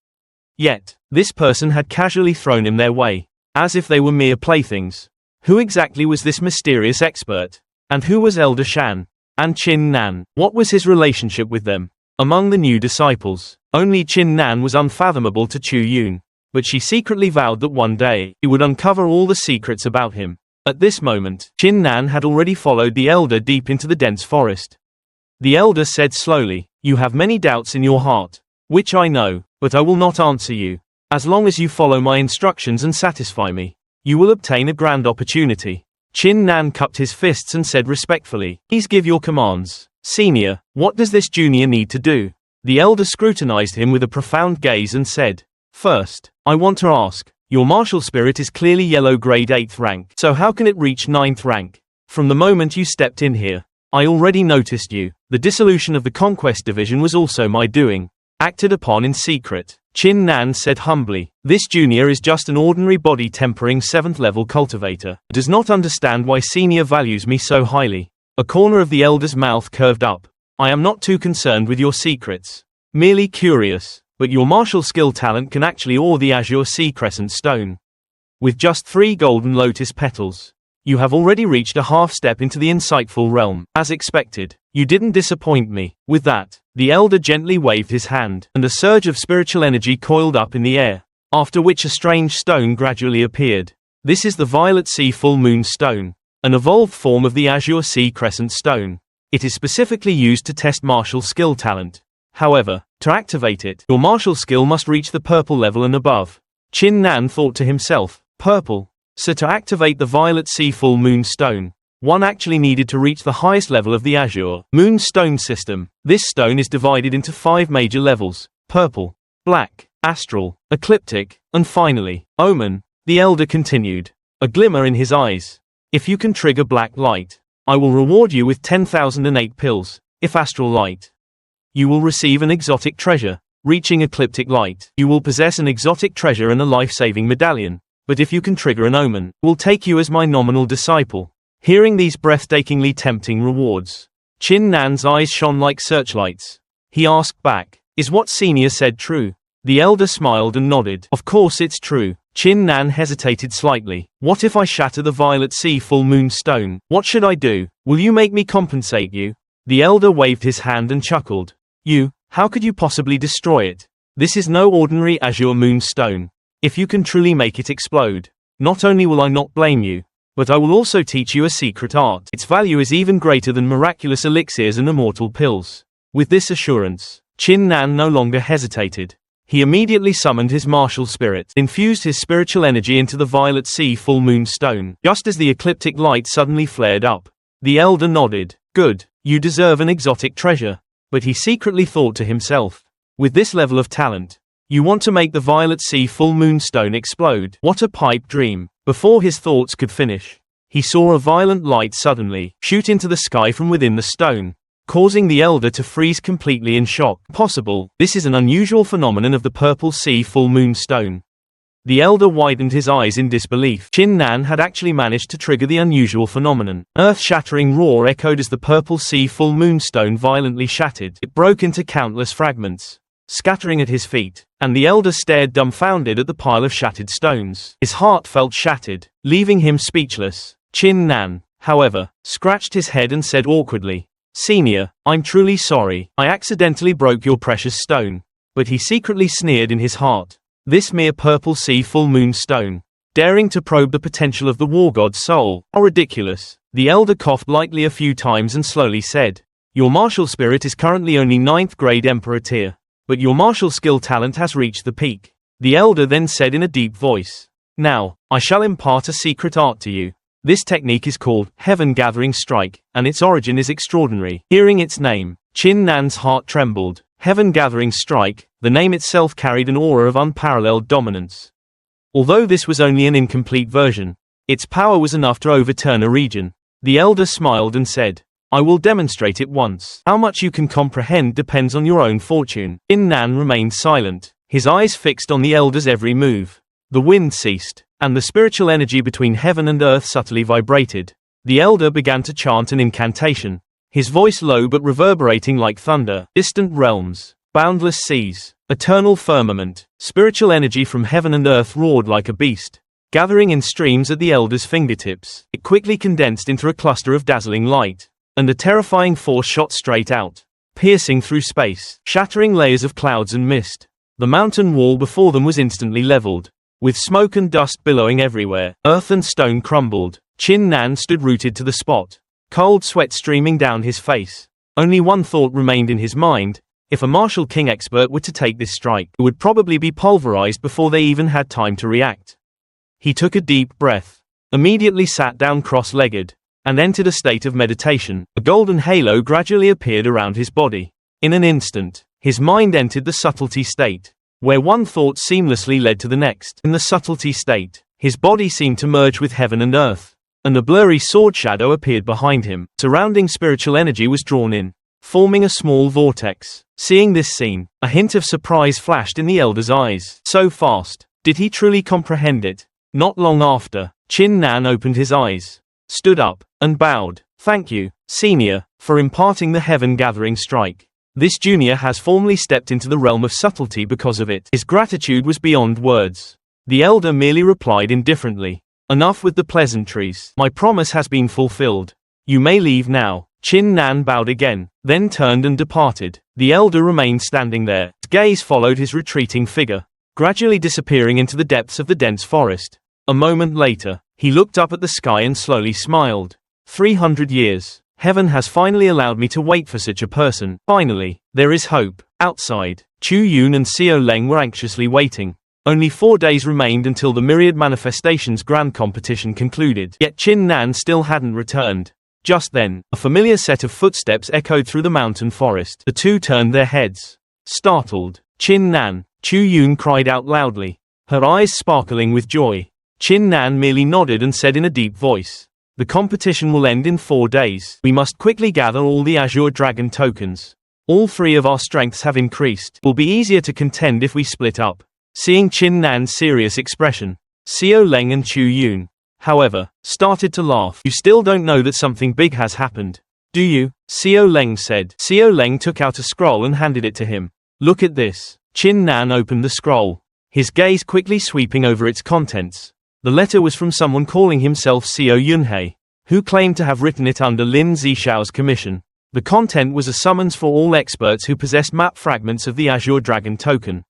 Yet, this person had casually thrown him their way, as if they were mere playthings. Who exactly was this mysterious expert? And who was Elder Shan? And Chin Nan? What was his relationship with them? Among the new disciples, only Chin Nan was unfathomable to Chu Yun, but she secretly vowed that one day, he would uncover all the secrets about him. At this moment, Chin Nan had already followed the elder deep into the dense forest. The elder said slowly, "You have many doubts in your heart, which I know, but I will not answer you. As long as you follow my instructions and satisfy me, you will obtain a grand opportunity." Chin Nan cupped his fists and said respectfully, "Please give your commands." "Senior, what does this junior need to do?" The elder scrutinized him with a profound gaze and said, "First, I want to ask, your martial spirit is clearly yellow grade 8th rank, so how can it reach 9th rank? From the moment you stepped in here, I already noticed you. The dissolution of the Conquest Division was also my doing, acted upon in secret." Chin Nan said humbly, "This junior is just an ordinary body tempering 7th level cultivator. Does not understand why senior values me so highly." A corner of the elder's mouth curved up. "I am not too concerned with your secrets. Merely curious. But your martial skill talent can actually awe the Azure Sea Crescent Stone. With just 3 golden lotus petals, you have already reached a half step into the insightful realm. As expected, you didn't disappoint me." With that, The elder gently waved his hand, and a surge of spiritual energy coiled up in the air, after which a strange stone gradually appeared. This is the Violet Sea Full Moon Stone, an evolved form of the Azure Sea Crescent Stone. It is specifically used to test martial skill talent. However, to activate it, your martial skill must reach the purple level and above. Chin Nan thought to himself, purple. So to activate the Violet Sea Full Moon Stone, one actually needed to reach the highest level of the Azure Moon Stone system. This stone is divided into 5 major levels: purple, black, astral, ecliptic, and finally, omen. The elder continued, a glimmer in his eyes. If you can trigger black light, I will reward you with 10,008 pills. If astral light, you will receive an exotic treasure. Reaching ecliptic light, you will possess an exotic treasure and a life-saving medallion. But if you can trigger an omen, will take you as my nominal disciple. Hearing these breathtakingly tempting rewards, Chin Nan's eyes shone like searchlights. He asked back, is what Senior said true? The elder smiled and nodded. Of course it's true. Chin Nan hesitated slightly. What if I shatter the Violet Sea Full Moon Stone? What should I do? Will you make me compensate you? The elder waved his hand and chuckled. You? How could you possibly destroy it? This is no ordinary Azure Moon Stone. If you can truly make it explode, not only will I not blame you, but I will also teach you a secret art. Its value is even greater than miraculous elixirs and immortal pills. With this assurance, Chin Nan no longer hesitated. He immediately summoned his martial spirit, infused his spiritual energy into the Violet Sea Full Moon Stone, just as the ecliptic light suddenly flared up. The elder nodded. Good, you deserve an exotic treasure. But he secretly thought to himself, with this level of talent, you want to make the Violet Sea Full Moon Stone explode. What a pipe dream. Before his thoughts could finish, he saw a violent light suddenly shoot into the sky from within the stone, causing the elder to freeze completely in shock. Possible, this is an unusual phenomenon of the Purple Sea Full Moon Stone. The elder widened his eyes in disbelief. Chin Nan had actually managed to trigger the unusual phenomenon. Earth-shattering roar echoed as the Purple Sea Full Moon Stone violently shattered. It broke into countless fragments, scattering at his feet, and the elder stared dumbfounded at the pile of shattered stones. His heart felt shattered, leaving him speechless. Chin Nan, however, scratched his head and said awkwardly, Senior, I'm truly sorry. I accidentally broke your precious stone. But he secretly sneered in his heart. This mere Purple Sea Full Moon Stone, daring to probe the potential of the war god's soul. How ridiculous. The elder coughed lightly a few times and slowly said, your martial spirit is currently only 9th grade Emperor tier, but your martial skill talent has reached the peak. The elder then said in a deep voice, now, I shall impart a secret art to you. This technique is called Heaven Gathering Strike, and its origin is extraordinary. Hearing its name, Chin Nan's heart trembled. Heaven Gathering Strike, the name itself carried an aura of unparalleled dominance. Although this was only an incomplete version, its power was enough to overturn a region. The elder smiled and said, I will demonstrate it once. How much you can comprehend depends on your own fortune. Chin Nan remained silent, his eyes fixed on the elder's every move. The wind ceased, and the spiritual energy between heaven and earth subtly vibrated. The elder began to chant an incantation, his voice low but reverberating like thunder. Distant realms, boundless seas, eternal firmament, spiritual energy from heaven and earth roared like a beast, gathering in streams at the elder's fingertips. It quickly condensed into a cluster of dazzling light, and a terrifying force shot straight out, piercing through space, shattering layers of clouds and mist. The mountain wall before them was instantly leveled, with smoke and dust billowing everywhere. Earth and stone crumbled. Chin Nan stood rooted to the spot, cold sweat streaming down his face. Only one thought remained in his mind. If a martial king expert were to take this strike, it would probably be pulverized before they even had time to react. He took a deep breath, immediately sat down cross-legged, and entered a state of meditation. A golden halo gradually appeared around his body. In an instant, his mind entered the subtlety state, where one thought seamlessly led to the next. In the subtlety state, his body seemed to merge with heaven and earth, and a blurry sword shadow appeared behind him. Surrounding spiritual energy was drawn in, forming a small vortex. Seeing this scene, a hint of surprise flashed in the elder's eyes. So fast, did he truly comprehend it? Not long after, Chin Nan opened his eyes, stood up, and bowed. Thank you, Senior, for imparting the Heaven Gathering Strike. This junior has formally stepped into the realm of subtlety because of it. His gratitude was beyond words. The elder merely replied indifferently, enough with the pleasantries. My promise has been fulfilled. You may leave now. Chin Nan bowed again, then turned and departed. The elder remained standing there. His gaze followed his retreating figure, gradually disappearing into the depths of the dense forest. A moment later, he looked up at the sky and slowly smiled. 300 years. Heaven has finally allowed me to wait for such a person. Finally, there is hope. Outside, Chu Yun and Xiao Leng were anxiously waiting. Only 4 days remained until the Myriad Manifestations Grand Competition concluded. Yet Qin Nan still hadn't returned. Just then, a familiar set of footsteps echoed through the mountain forest. The two turned their heads. Startled, Qin Nan, Chu Yun cried out loudly, her eyes sparkling with joy. Qin Nan merely nodded and said in a deep voice, "The competition will end in 4 days. We must quickly gather all the Azure Dragon tokens. All 3 of our strengths have increased. It will be easier to contend if we split up." Seeing Qin Nan's serious expression, Xiao Leng and Chu Yun, however, started to laugh. "You still don't know that something big has happened, do you?" Xiao Leng said. Xiao Leng took out a scroll and handed it to him. "Look at this." Qin Nan opened the scroll, his gaze quickly sweeping over its contents. The letter was from someone calling himself Xiao Yunhei, who claimed to have written it under Lin Zishao's commission. The content was a summons for all experts who possessed map fragments of the Azure Dragon token.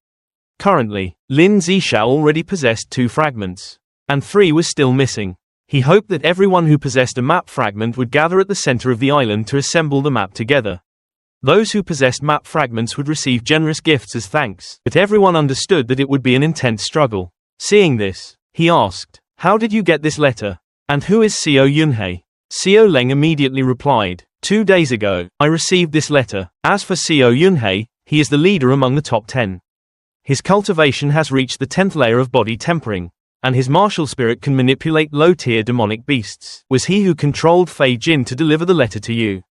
Currently, Lin Zishao already possessed 2 fragments, and 3 was still missing. He hoped that everyone who possessed a map fragment would gather at the center of the island to assemble the map together. Those who possessed map fragments would receive generous gifts as thanks, but everyone understood that it would be an intense struggle. Seeing this, he asked, "How did you get this letter? And who is Xiao Yunhei?" Xiao Leng immediately replied, 2 days ago, I received this letter. As for Xiao Yunhei, he is the leader among the top 10. His cultivation has reached the 10th layer of body tempering, and his martial spirit can manipulate low-tier demonic beasts. Was he who controlled Fei Jin to deliver the letter to you?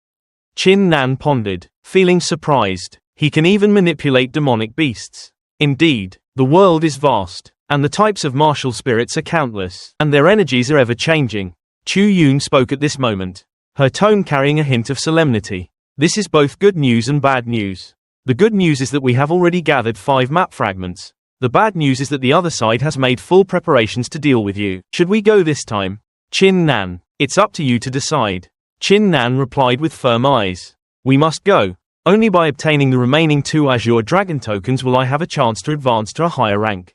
Qin Nan pondered, feeling surprised. He can even manipulate demonic beasts. Indeed, the world is vast, and the types of martial spirits are countless, and their energies are ever-changing. Chu Yun spoke at this moment, her tone carrying a hint of solemnity. This is both good news and bad news. The good news is that we have already gathered 5 map fragments. The bad news is that the other side has made full preparations to deal with you. Should we go this time? Qin Nan, it's up to you to decide. Qin Nan replied with firm eyes. We must go. Only by obtaining the remaining 2 Azure Dragon tokens will I have a chance to advance to a higher rank.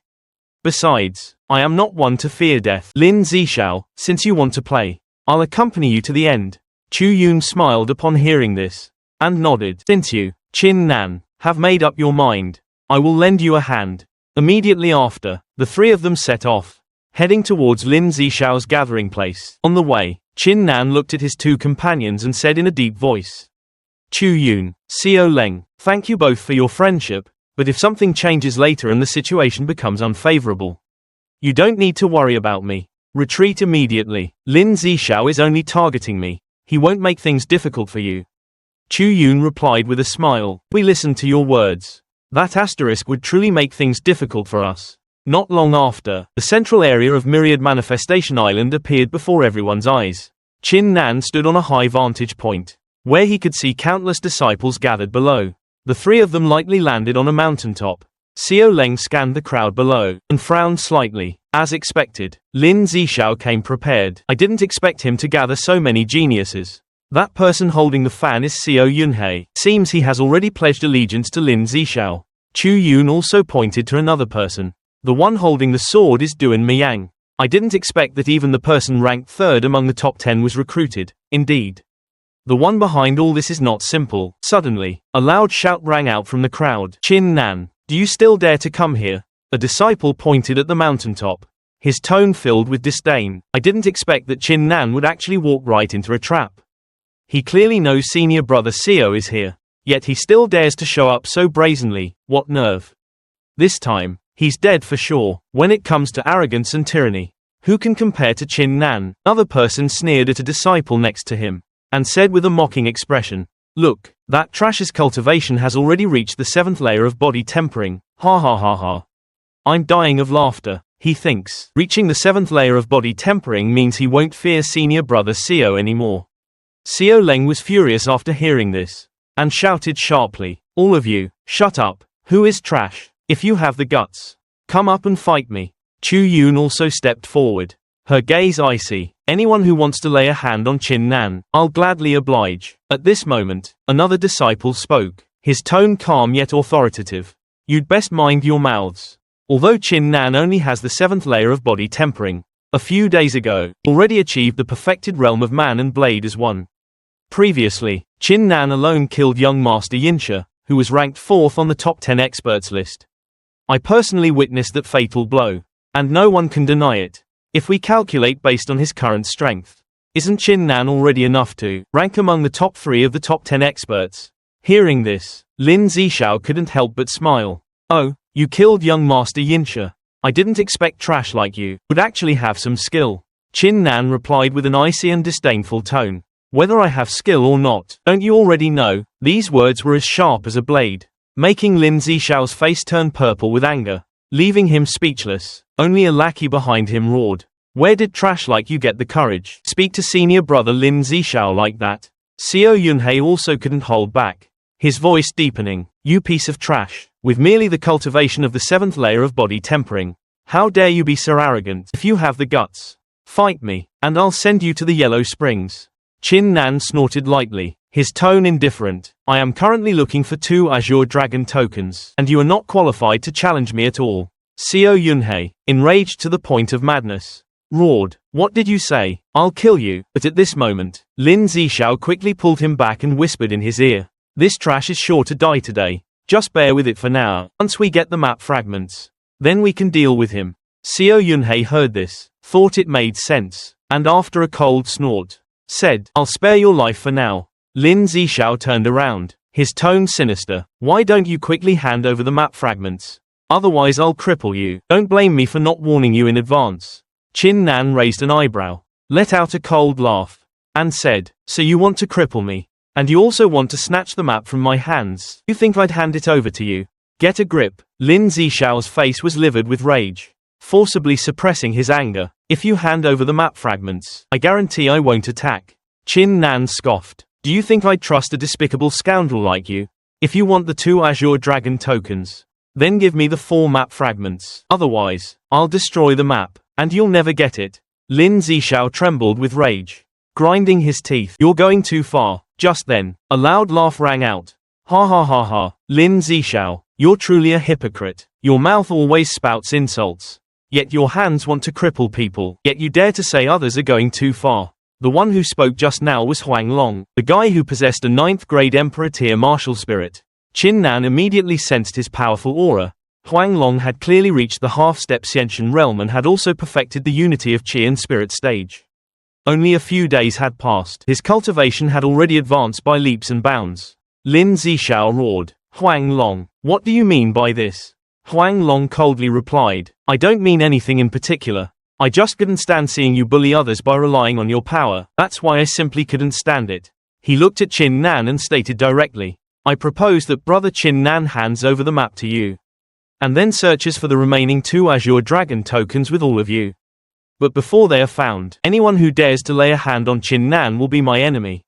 Besides, I am not one to fear death. Lin Zishao, since you want to play, I'll accompany you to the end. Chu Yun smiled upon hearing this, and nodded. Since you, Qin Nan, have made up your mind, I will lend you a hand. Immediately after, the 3 of them set off, heading towards Lin Zishao's gathering place. On the way, Qin Nan looked at his 2 companions and said in a deep voice, Chu Yun, Xiao Leng, thank you both for your friendship, but if something changes later and the situation becomes unfavorable, you don't need to worry about me. Retreat immediately. Lin Zishao is only targeting me. He won't make things difficult for you. Chu Yun replied with a smile. We listened to your words. That asterisk would truly make things difficult for us. Not long after, the central area of Myriad Manifestation Island appeared before everyone's eyes. Qin Nan stood on a high vantage point, where he could see countless disciples gathered below. The 3 of them lightly landed on a mountaintop. Xiao Leng scanned the crowd below, and frowned slightly. As expected, Lin Zishao came prepared. I didn't expect him to gather so many geniuses. That person holding the fan is Xiao Yunhei. Seems he has already pledged allegiance to Lin Zishao. Chu Yun also pointed to another person. The one holding the sword is Duan Miyang. I didn't expect that even the person ranked 3rd among the top 10 was recruited. Indeed, the one behind all this is not simple. Suddenly, a loud shout rang out from the crowd. Qin Nan, do you still dare to come here? A disciple pointed at the mountaintop, his tone filled with disdain. I didn't expect that Qin Nan would actually walk right into a trap. He clearly knows senior brother Xiao is here, yet he still dares to show up so brazenly. What nerve. This time, he's dead for sure. When it comes to arrogance and tyranny, who can compare to Qin Nan? Another person sneered at a disciple next to him, and said with a mocking expression, look, that trash's cultivation has already reached the 7th layer of body tempering. Ha ha ha ha. I'm dying of laughter. He thinks reaching the 7th layer of body tempering means he won't fear senior brother Xiao anymore. Xiao Leng was furious after hearing this, and shouted sharply, all of you, shut up. Who is trash? If you have the guts, come up and fight me. Chu Yun also stepped forward, her gaze icy. Anyone who wants to lay a hand on Qin Nan, I'll gladly oblige. At this moment, another disciple spoke, his tone calm yet authoritative. You'd best mind your mouths. Although Chin Nan only has the 7th layer of body tempering, a few days ago, already achieved the perfected realm of man and blade as one. Previously, Chin Nan alone killed young Master Yinsha, who was ranked 4th on the top 10 experts list. I personally witnessed that fatal blow, and no one can deny it. If we calculate based on his current strength, isn't Chin Nan already enough to rank among the top 3 of the top 10 experts? Hearing this, Lin Zishao couldn't help but smile. Oh, you killed young Master Yinsha. I didn't expect trash like you would actually have some skill. Chin Nan replied with an icy and disdainful tone. Whether I have skill or not, don't you already know? These words were as sharp as a blade, making Lin Zishao's face turn purple with anger, leaving him speechless. Only a lackey behind him roared. Where did trash like you get the courage to speak to senior brother Lin Zishao like that? Seo Yunhei also couldn't hold back, his voice deepening. You piece of trash, with merely the cultivation of the 7th layer of body tempering. How dare you be so arrogant? If you have the guts, fight me, and I'll send you to the Yellow Springs. Chin Nan snorted lightly, his tone indifferent. I am currently looking for 2 Azure Dragon tokens, and you are not qualified to challenge me at all. Seo Yunhei, enraged to the point of madness, roared. What did you say? I'll kill you. But at this moment, Lin Zishao quickly pulled him back and whispered in his ear. This trash is sure to die today. Just bear with it for now. Once we get the map fragments, then we can deal with him. Seo Yunhei heard this, thought it made sense, and after a cold snort, said, I'll spare your life for now. Lin Zishao turned around, his tone sinister. Why don't you quickly hand over the map fragments? Otherwise I'll cripple you. Don't blame me for not warning you in advance. Chin Nan raised an eyebrow, let out a cold laugh, and said, so you want to cripple me? And you also want to snatch the map from my hands? You think I'd hand it over to you? Get a grip. Lin Zishao's face was livid with rage, forcibly suppressing his anger. If you hand over the map fragments, I guarantee I won't attack. Chin Nan scoffed. Do you think I'd trust a despicable scoundrel like you? If you want the 2 Azure Dragon tokens, then give me the 4 map fragments. Otherwise, I'll destroy the map, and you'll never get it. Lin Zishao trembled with rage, grinding his teeth. You're going too far. Just then, a loud laugh rang out. Ha ha ha ha. Lin Zishao, you're truly a hypocrite. Your mouth always spouts insults, yet your hands want to cripple people. Yet you dare to say others are going too far. The one who spoke just now was Huang Long, the guy who possessed a 9th grade Emperor tier martial spirit. Chin Nan immediately sensed his powerful aura. Huang Long had clearly reached the half-step Xiantian realm and had also perfected the unity of Qi and spirit stage. Only a few days had passed. His cultivation had already advanced by leaps and bounds. Lin Zishao roared. Huang Long, what do you mean by this? Huang Long coldly replied. I don't mean anything in particular. I just couldn't stand seeing you bully others by relying on your power. That's why I simply couldn't stand it. He looked at Chin Nan and stated directly. I propose that brother Chin Nan hands over the map to you, and then searches for the remaining 2 Azure Dragon tokens with all of you. But before they are found, anyone who dares to lay a hand on Chin Nan will be my enemy.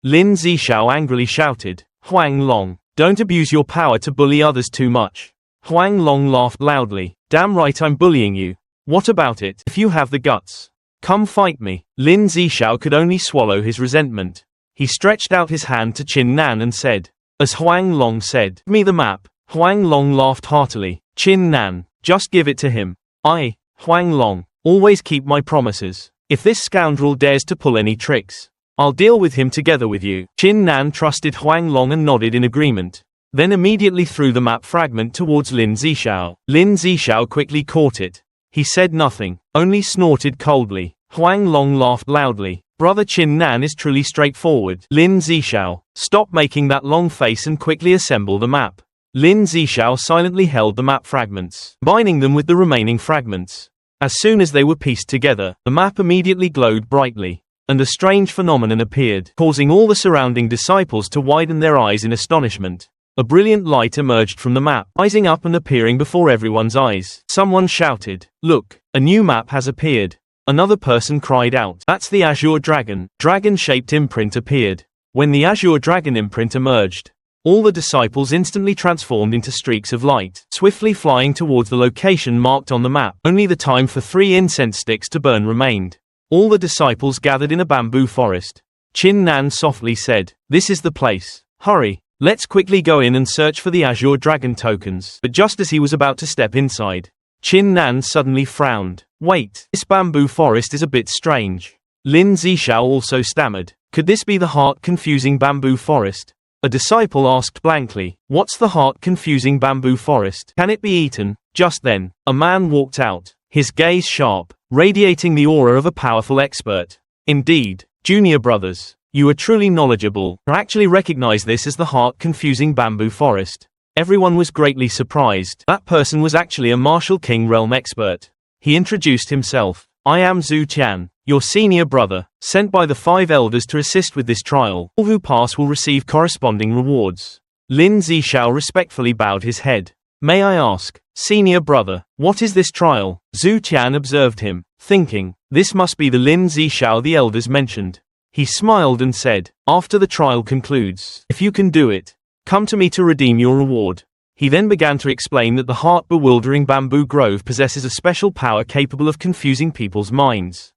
Lin Zishao angrily shouted. Huang Long, don't abuse your power to bully others too much. Huang Long laughed loudly. Damn right I'm bullying you. What about it? If you have the guts, come fight me. Lin Zishao could only swallow his resentment. He stretched out his hand to Chin Nan and said, as Huang Long said, give me the map. Huang Long laughed heartily. Chin Nan, just give it to him. I, Huang Long, always keep my promises. If this scoundrel dares to pull any tricks, I'll deal with him together with you. Chin Nan trusted Huang Long and nodded in agreement, then immediately threw the map fragment towards Lin Zishao. Lin Zishao quickly caught it. He said nothing, only snorted coldly. Huang Long laughed loudly. Brother Chin Nan is truly straightforward. Lin Zishao, stop making that long face and quickly assemble the map. Lin Zishao silently held the map fragments, combining them with the remaining fragments. As soon as they were pieced together, the map immediately glowed brightly, and a strange phenomenon appeared, causing all the surrounding disciples to widen their eyes in astonishment. A brilliant light emerged from the map, rising up and appearing before everyone's eyes. Someone shouted, "Look, a new map has appeared." Another person cried out, "That's the Azure Dragon." Dragon-shaped imprint appeared. When the Azure Dragon imprint emerged, all the disciples instantly transformed into streaks of light, swiftly flying towards the location marked on the map. Only the time for 3 incense sticks to burn remained. All the disciples gathered in a bamboo forest. Chin Nan softly said, "This is the place. Hurry." Let's quickly go in and search for the Azure Dragon tokens. But just as he was about to step inside, Chin Nan suddenly frowned. Wait, this bamboo forest is a bit strange. Lin Zishao also stammered. Could this be the heart-confusing bamboo forest? A disciple asked blankly, what's the heart-confusing bamboo forest? Can it be eaten? Just then, a man walked out, his gaze sharp, radiating the aura of a powerful expert. Indeed, junior brothers, you are truly knowledgeable. I actually recognize this as the heart-confusing bamboo forest. Everyone was greatly surprised. That person was actually a martial king realm expert. He introduced himself. I am Zhu Tian, your senior brother, sent by the 5 elders to assist with this trial. All who pass will receive corresponding rewards. Lin Zishao respectfully bowed his head. May I ask, senior brother, what is this trial? Zhu Tian observed him, thinking, this must be the Lin Zishao the elders mentioned. He smiled and said, after the trial concludes, if you can do it, come to me to redeem your reward. He then began to explain that the heart-bewildering bamboo grove possesses a special power capable of confusing people's minds.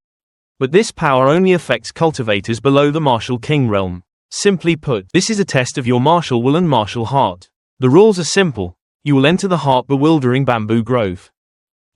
But this power only affects cultivators below the martial king realm. Simply put, this is a test of your martial will and martial heart. The rules are simple. You will enter the heart-bewildering bamboo grove.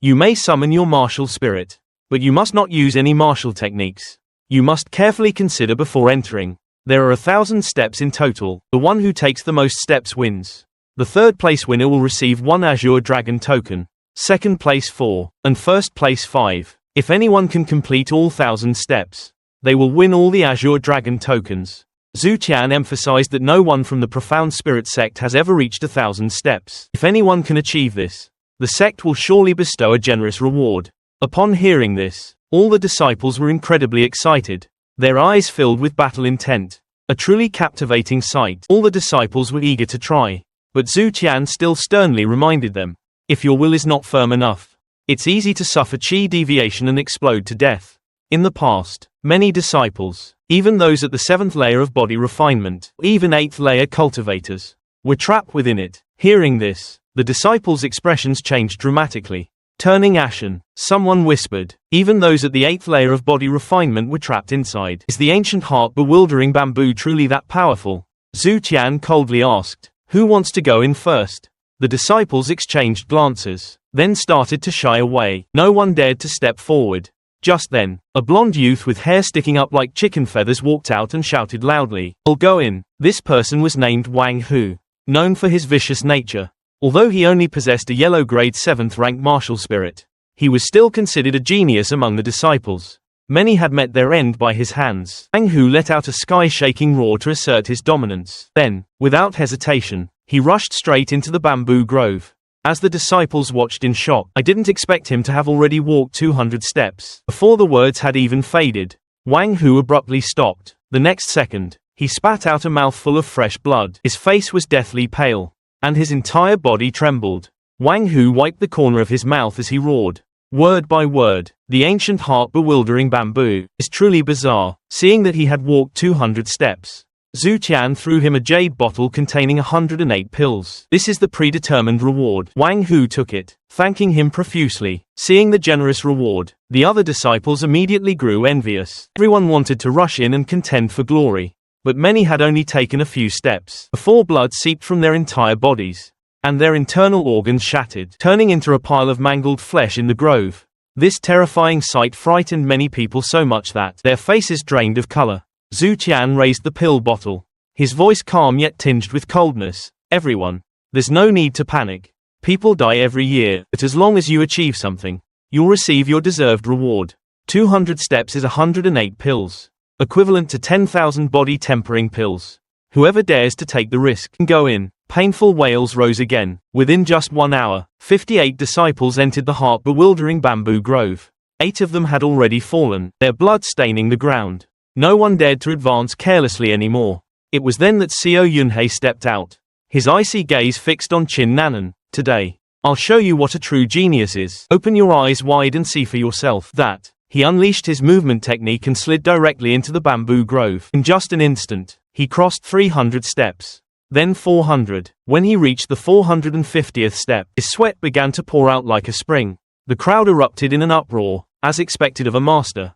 You may summon your martial spirit, but you must not use any martial techniques. You must carefully consider before entering. There are 1,000 steps in total. The one who takes the most steps wins. The third place winner will receive 1 Azure Dragon token, second place 4, and first place 5. If anyone can complete all 1,000 steps, they will win all the Azure Dragon tokens. Zhu Tian emphasized that no one from the Profound Spirit sect has ever reached 1,000 steps. If anyone can achieve this, the sect will surely bestow a generous reward. Upon hearing this, all the disciples were incredibly excited. Their eyes filled with battle intent. A truly captivating sight. All the disciples were eager to try. But Zhu Tian still sternly reminded them, if your will is not firm enough, it's easy to suffer chi deviation and explode to death. In the past, many disciples, even those at the 7th layer of body refinement, even 8th layer cultivators, were trapped within it. Hearing this, the disciples' expressions changed dramatically. Turning ashen, someone whispered, even those at the 8th layer of body refinement were trapped inside. Is the ancient heart-bewildering bamboo truly that powerful? Zhu Tian coldly asked. Who wants to go in first? The disciples exchanged glances, then started to shy away. No one dared to step forward. Just then, a blonde youth with hair sticking up like chicken feathers walked out and shouted loudly, I'll go in. This person was named Wang Hu, known for his vicious nature. Although he only possessed a yellow grade 7th rank martial spirit, he was still considered a genius among the disciples. Many had met their end by his hands. Wang Hu let out a sky-shaking roar to assert his dominance. Then, without hesitation, he rushed straight into the bamboo grove. As the disciples watched in shock, I didn't expect him to have already walked 200 steps. Before the words had even faded, Wang Hu abruptly stopped. The next second, he spat out a mouthful of fresh blood. His face was deathly pale, and his entire body trembled. Wang Hu wiped the corner of his mouth as he roared. Word by word, the ancient heart-bewildering bamboo is truly bizarre. Seeing that he had walked 200 steps, Zhu Tian threw him a jade bottle containing 108 pills. This is the predetermined reward. Wang Hu took it, thanking him profusely. Seeing the generous reward, the other disciples immediately grew envious. Everyone wanted to rush in and contend for glory, but many had only taken a few steps before blood seeped from their entire bodies, and their internal organs shattered, turning into a pile of mangled flesh in the grove. This terrifying sight frightened many people so much that their faces drained of color. Zhu Tian raised the pill bottle, his voice calm yet tinged with coldness. Everyone, there's no need to panic. People die every year, but as long as you achieve something, you'll receive your deserved reward. 200 steps is 108 pills, equivalent to 10,000 body tempering pills. Whoever dares to take the risk can go in. Painful wails rose again. Within just 1 hour, 58 disciples entered the heart-bewildering bamboo grove. 8 of them had already fallen, their blood staining the ground. No one dared to advance carelessly anymore. It was then that Seo Yunhei stepped out, his icy gaze fixed on Chin Nanan. Today, I'll show you what a true genius is. Open your eyes wide and see for yourself. That. He unleashed his movement technique and slid directly into the bamboo grove. In just an instant, he crossed 300 steps. Then 400. When he reached the 450th step, his sweat began to pour out like a spring. The crowd erupted in an uproar, as expected of a master.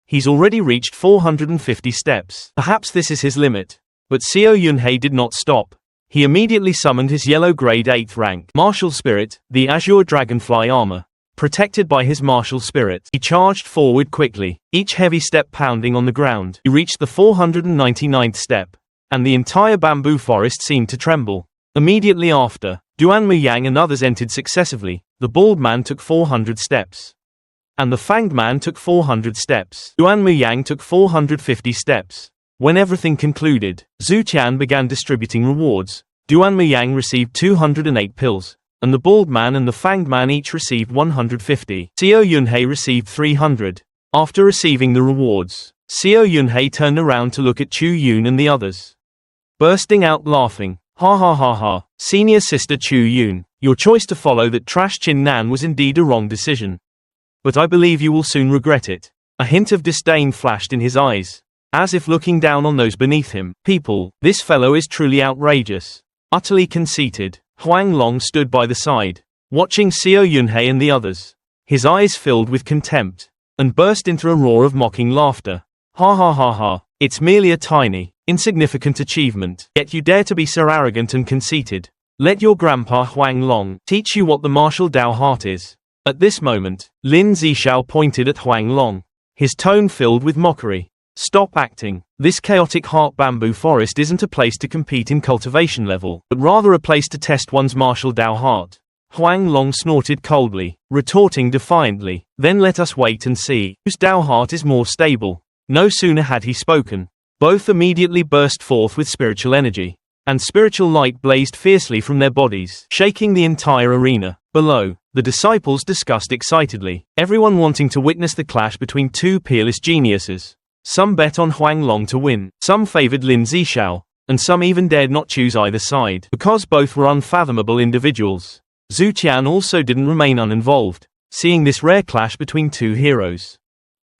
He's already reached 450 steps. Perhaps this is his limit. But Seo Yunhei did not stop. He immediately summoned his yellow grade 8th rank martial spirit, the Azure Dragonfly armor. Protected by his martial spirit, he charged forward quickly, each heavy step pounding on the ground. He reached the 499th step, and the entire bamboo forest seemed to tremble. Immediately after, Duan Muyang and others entered successively. The bald man took 400 steps, and the fanged man took 400 steps. Duan Muyang took 450 steps. When everything concluded, Zhu Qian began distributing rewards. Duan Muyang received 208 pills, and the bald man and the fanged man each received 150. Xiao Yunhei received 300. After receiving the rewards, Xiao Yunhei turned around to look at Chu Yun and the others, bursting out laughing. Ha ha ha ha, senior sister Chu Yun, your choice to follow that trash Chin Nan was indeed a wrong decision. But I believe you will soon regret it. A hint of disdain flashed in his eyes, as if looking down on those beneath him. People, this fellow is truly outrageous. Utterly conceited, Huang Long stood by the side, watching Xiao Yunhei and the others. His eyes filled with contempt, and burst into a roar of mocking laughter. Ha ha ha ha, it's merely a tiny, insignificant achievement, yet you dare to be so arrogant and conceited. Let your grandpa Huang Long teach you what the martial Dao heart is. At this moment, Lin Zishao pointed at Huang Long, his tone filled with mockery. Stop acting. This chaotic heart bamboo forest isn't a place to compete in cultivation level, but rather a place to test one's martial Dao heart. Huang Long snorted coldly, retorting defiantly, then let us wait and see whose Dao heart is more stable. No sooner had he spoken, both immediately burst forth with spiritual energy, and spiritual light blazed fiercely from their bodies, shaking the entire arena. Below, the disciples discussed excitedly, everyone wanting to witness the clash between two peerless geniuses. Some bet on Huang Long to win, some favored Lin Zishao, and some even dared not choose either side, because both were unfathomable individuals. Zhu Qian also didn't remain uninvolved, seeing this rare clash between two heroes.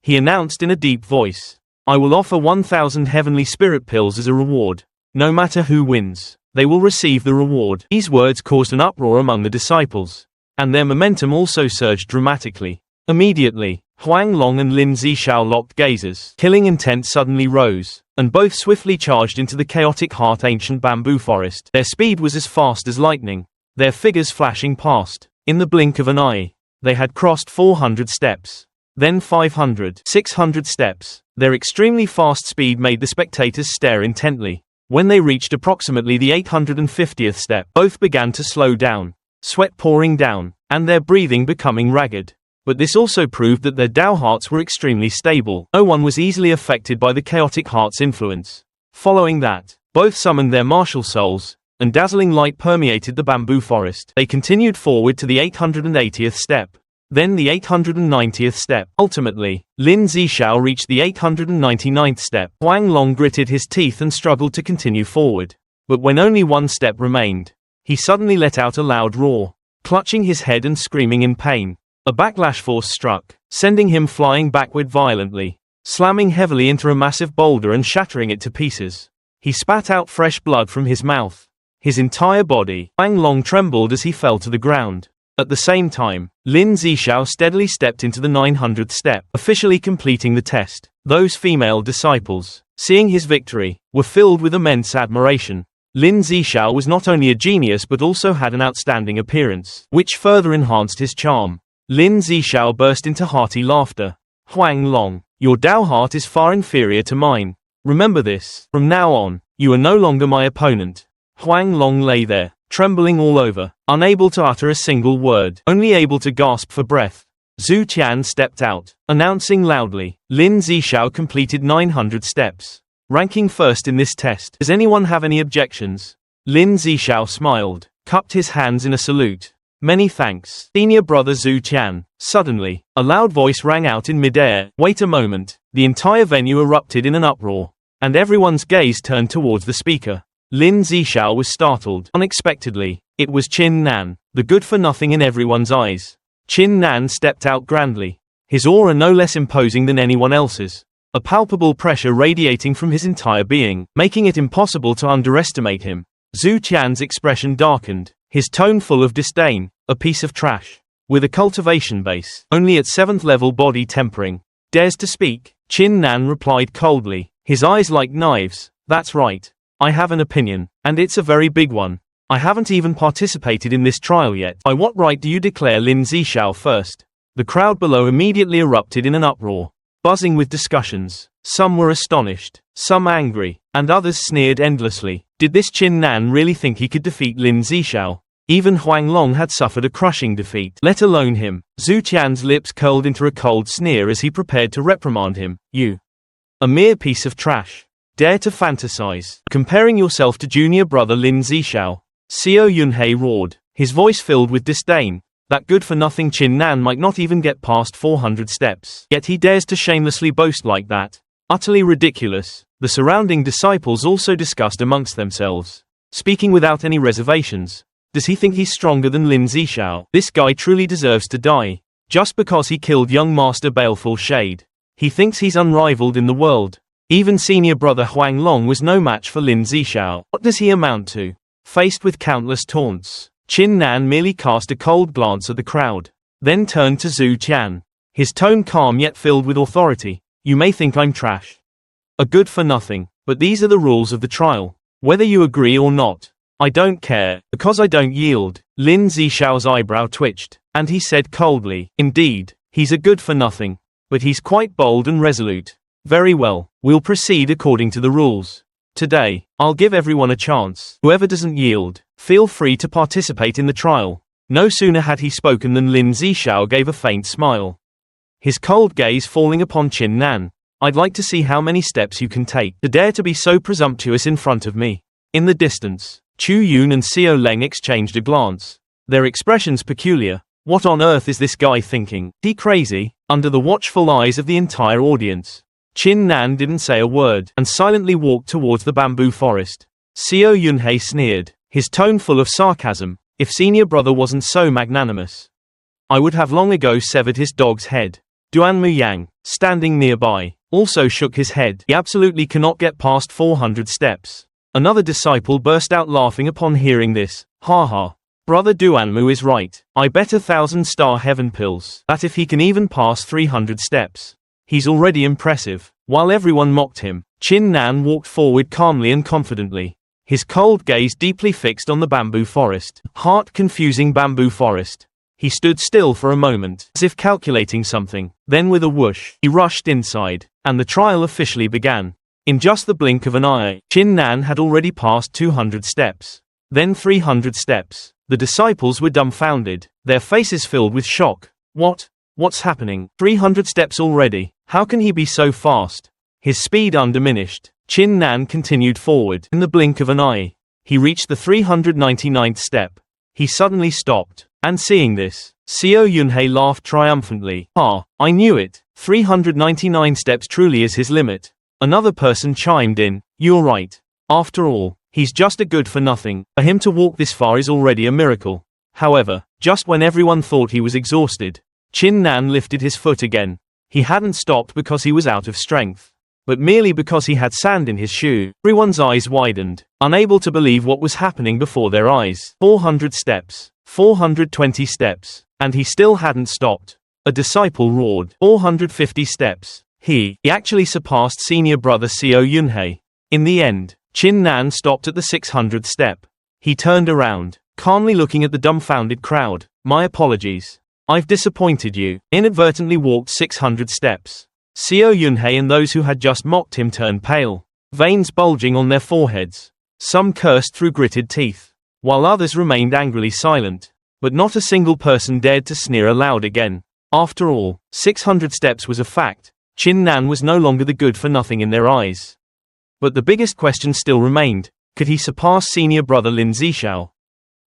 He announced in a deep voice, I will offer 1,000 heavenly spirit pills as a reward. No matter who wins, they will receive the reward. These words caused an uproar among the disciples, and their momentum also surged dramatically. Immediately, Huang Long and Lin Zishao locked gazes. Killing intent suddenly rose, and both swiftly charged into the chaotic heart ancient bamboo forest. Their speed was as fast as lightning, their figures flashing past. In the blink of an eye, they had crossed 400 steps. Then 500, 600 steps. Their extremely fast speed made the spectators stare intently. When they reached approximately the 850th step, both began to slow down, sweat pouring down, and their breathing becoming ragged. But this also proved that their Dao hearts were extremely stable. No one was easily affected by the chaotic heart's influence. Following that, both summoned their martial souls, and dazzling light permeated the bamboo forest. They continued forward to the 880th step. Then the 890th step. Ultimately, Lin Zishao reached the 899th step. Huang Long gritted his teeth and struggled to continue forward. But when only one step remained, he suddenly let out a loud roar, clutching his head and screaming in pain. A backlash force struck, sending him flying backward violently, slamming heavily into a massive boulder and shattering it to pieces. He spat out fresh blood from his mouth. His entire body, Huang Long trembled as he fell to the ground. At the same time, Lin Zishao steadily stepped into the 900th step, officially completing the test. Those female disciples, seeing his victory, were filled with immense admiration. Lin Zishao was not only a genius but also had an outstanding appearance, which further enhanced his charm. Lin Zishao burst into hearty laughter. Huang Long, your Dao heart is far inferior to mine. Remember this. From now on, you are no longer my opponent. Huang Long lay there, trembling all over, unable to utter a single word, only able to gasp for breath. Zhu Qian stepped out, announcing loudly, Lin Zishao completed 900 steps, ranking first in this test. Does anyone have any objections? Lin Zishao smiled, cupped his hands in a salute. Many thanks, senior brother Zhu Qian. Suddenly, a loud voice rang out in midair. Wait a moment. The entire venue erupted in an uproar, and everyone's gaze turned towards the speaker. Lin Zishao was startled. Unexpectedly, it was Chin Nan, the good-for-nothing in everyone's eyes. Chin Nan stepped out grandly, his aura no less imposing than anyone else's, a palpable pressure radiating from his entire being, making it impossible to underestimate him. Zhu Qian's expression darkened, his tone full of disdain. A piece of trash, with a cultivation base, only at 7th level body tempering, dares to speak? Chin Nan replied coldly, his eyes like knives. That's right. I have an opinion, and it's a very big one. I haven't even participated in this trial yet. By what right do you declare Lin Zishao first? The crowd below immediately erupted in an uproar, buzzing with discussions. Some were astonished, some angry, and others sneered endlessly. Did this Qin Nan really think he could defeat Lin Zishao? Even Huang Long had suffered a crushing defeat, let alone him. Zhu Qian's lips curled into a cold sneer as he prepared to reprimand him. You, a mere piece of trash. Dare to fantasize, comparing yourself to junior brother Lin Zishao. Xiao Yunhei roared, his voice filled with disdain. That good-for-nothing Qin Nan might not even get past 400 steps. Yet he dares to shamelessly boast like that. Utterly ridiculous. The surrounding disciples also discussed amongst themselves, speaking without any reservations. Does he think he's stronger than Lin Zishao? This guy truly deserves to die, just because he killed young Master Baleful Shade. He thinks he's unrivaled in the world. Even senior brother Huang Long was no match for Lin Zishao. What does he amount to? Faced with countless taunts, Qin Nan merely cast a cold glance at the crowd, then turned to Zhu Qian. His tone calm yet filled with authority. You may think I'm trash, a good for nothing, but these are the rules of the trial. Whether you agree or not, I don't care, because I don't yield. Lin Zishao's eyebrow twitched, and he said coldly, indeed, he's a good for nothing, but he's quite bold and resolute. Very well, we'll proceed according to the rules. Today, I'll give everyone a chance. Whoever doesn't yield, feel free to participate in the trial. No sooner had he spoken than Lin Zishao gave a faint smile, his cold gaze falling upon Qin Nan. I'd like to see how many steps you can take to dare to be so presumptuous in front of me. In the distance, Chu Yun and Xiao Leng exchanged a glance, their expressions peculiar. What on earth is this guy thinking? He crazy? Under the watchful eyes of the entire audience, Qin Nan didn't say a word and silently walked towards the bamboo forest. Xiao Yunhei sneered, his tone full of sarcasm. If senior brother wasn't so magnanimous, I would have long ago severed his dog's head. Duanmu Yang, standing nearby, also shook his head. He absolutely cannot get past 400 steps. Another disciple burst out laughing upon hearing this. Ha ha. Brother Duanmu is right. I bet 1,000-star heaven pills that if he can even pass 300 steps, he's already impressive. While everyone mocked him, Qin Nan walked forward calmly and confidently, his cold gaze deeply fixed on the bamboo forest. Heart-confusing bamboo forest. He stood still for a moment, as if calculating something. Then with a whoosh, he rushed inside, and the trial officially began. In just the blink of an eye, Qin Nan had already passed 200 steps. Then 300 steps. The disciples were dumbfounded, their faces filled with shock. What's happening? 300 steps already? How can he be so fast? His speed undiminished, Qin Nan continued forward. In the blink of an eye, he reached the 399th step. He suddenly stopped, and seeing this, Xiao Yunhei laughed triumphantly. Ah, I knew it. 399 steps truly is his limit. Another person chimed in, you're right. After all, he's just a good for nothing. For him to walk this far is already a miracle. However, just when everyone thought he was exhausted, Qin Nan lifted his foot again. He hadn't stopped because he was out of strength, but merely because he had sand in his shoe. Everyone's eyes widened, unable to believe what was happening before their eyes. 400 steps, 420 steps, and he still hadn't stopped. A disciple roared, 450 steps. He actually surpassed senior brother Xiao Yunhei. In the end, Qin Nan stopped at the 600th step. He turned around, calmly looking at the dumbfounded crowd. My apologies. I've disappointed you. Inadvertently walked 600 steps. Xiao Yunhei and those who had just mocked him turned pale, veins bulging on their foreheads. Some cursed through gritted teeth, while others remained angrily silent. But not a single person dared to sneer aloud again. After all, 600 steps was a fact. Qin Nan was no longer the good-for-nothing in their eyes. But the biggest question still remained, could he surpass senior brother Lin Zishao?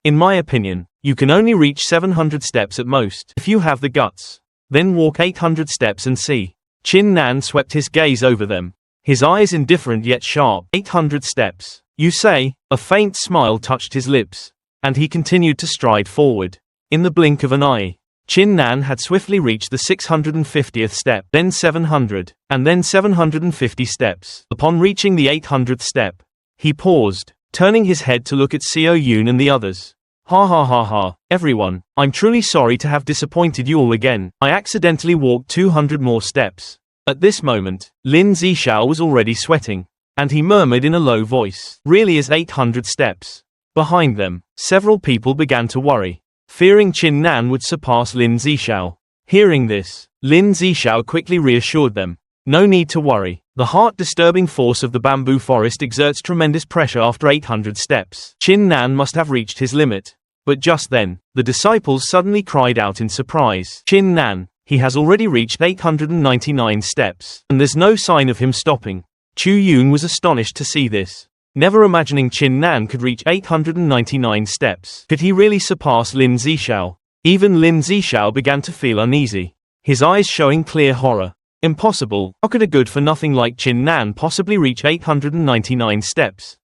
In my opinion, you can only reach 700 steps at most. If you have the guts, then walk 800 steps and see. Qin Nan swept his gaze over them, his eyes indifferent yet sharp. 800 steps, you say? A faint smile touched his lips, and he continued to stride forward. In the blink of an eye, Qin Nan had swiftly reached the 650th step, then 700, and then 750 steps. Upon reaching the 800th step, he paused, turning his head to look at Xiao Yun and the others. Ha ha ha ha, everyone, I'm truly sorry to have disappointed you all again. I accidentally walked 200 more steps. At this moment, Lin Zishao was already sweating. And he murmured in a low voice, really is 800 steps. Behind them, several people began to worry, fearing Qin Nan would surpass Lin Zishao. Hearing this, Lin Zishao quickly reassured them. No need to worry. The heart-disturbing force of the bamboo forest exerts tremendous pressure after 800 steps. Qin Nan must have reached his limit. But just then, the disciples suddenly cried out in surprise. Qin Nan, he has already reached 899 steps. And there's no sign of him stopping. Chu Yun was astonished to see this. Never imagining Qin Nan could reach 899 steps. Could he really surpass Lin Zishao? Even Lin Zishao began to feel uneasy, his eyes showing clear horror. Impossible. How could a good-for-nothing like Qin Nan possibly reach 899 steps?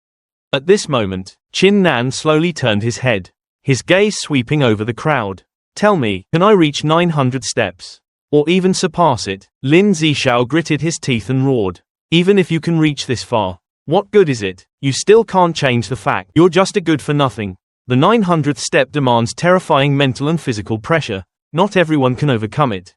At this moment, Qin Nan slowly turned his head, his gaze sweeping over the crowd. Tell me, can I reach 900 steps? Or even surpass it? Lin Zishao gritted his teeth and roared. Even if you can reach this far, what good is it? You still can't change the fact you're just a good-for-nothing. The 900th step demands terrifying mental and physical pressure. Not everyone can overcome it.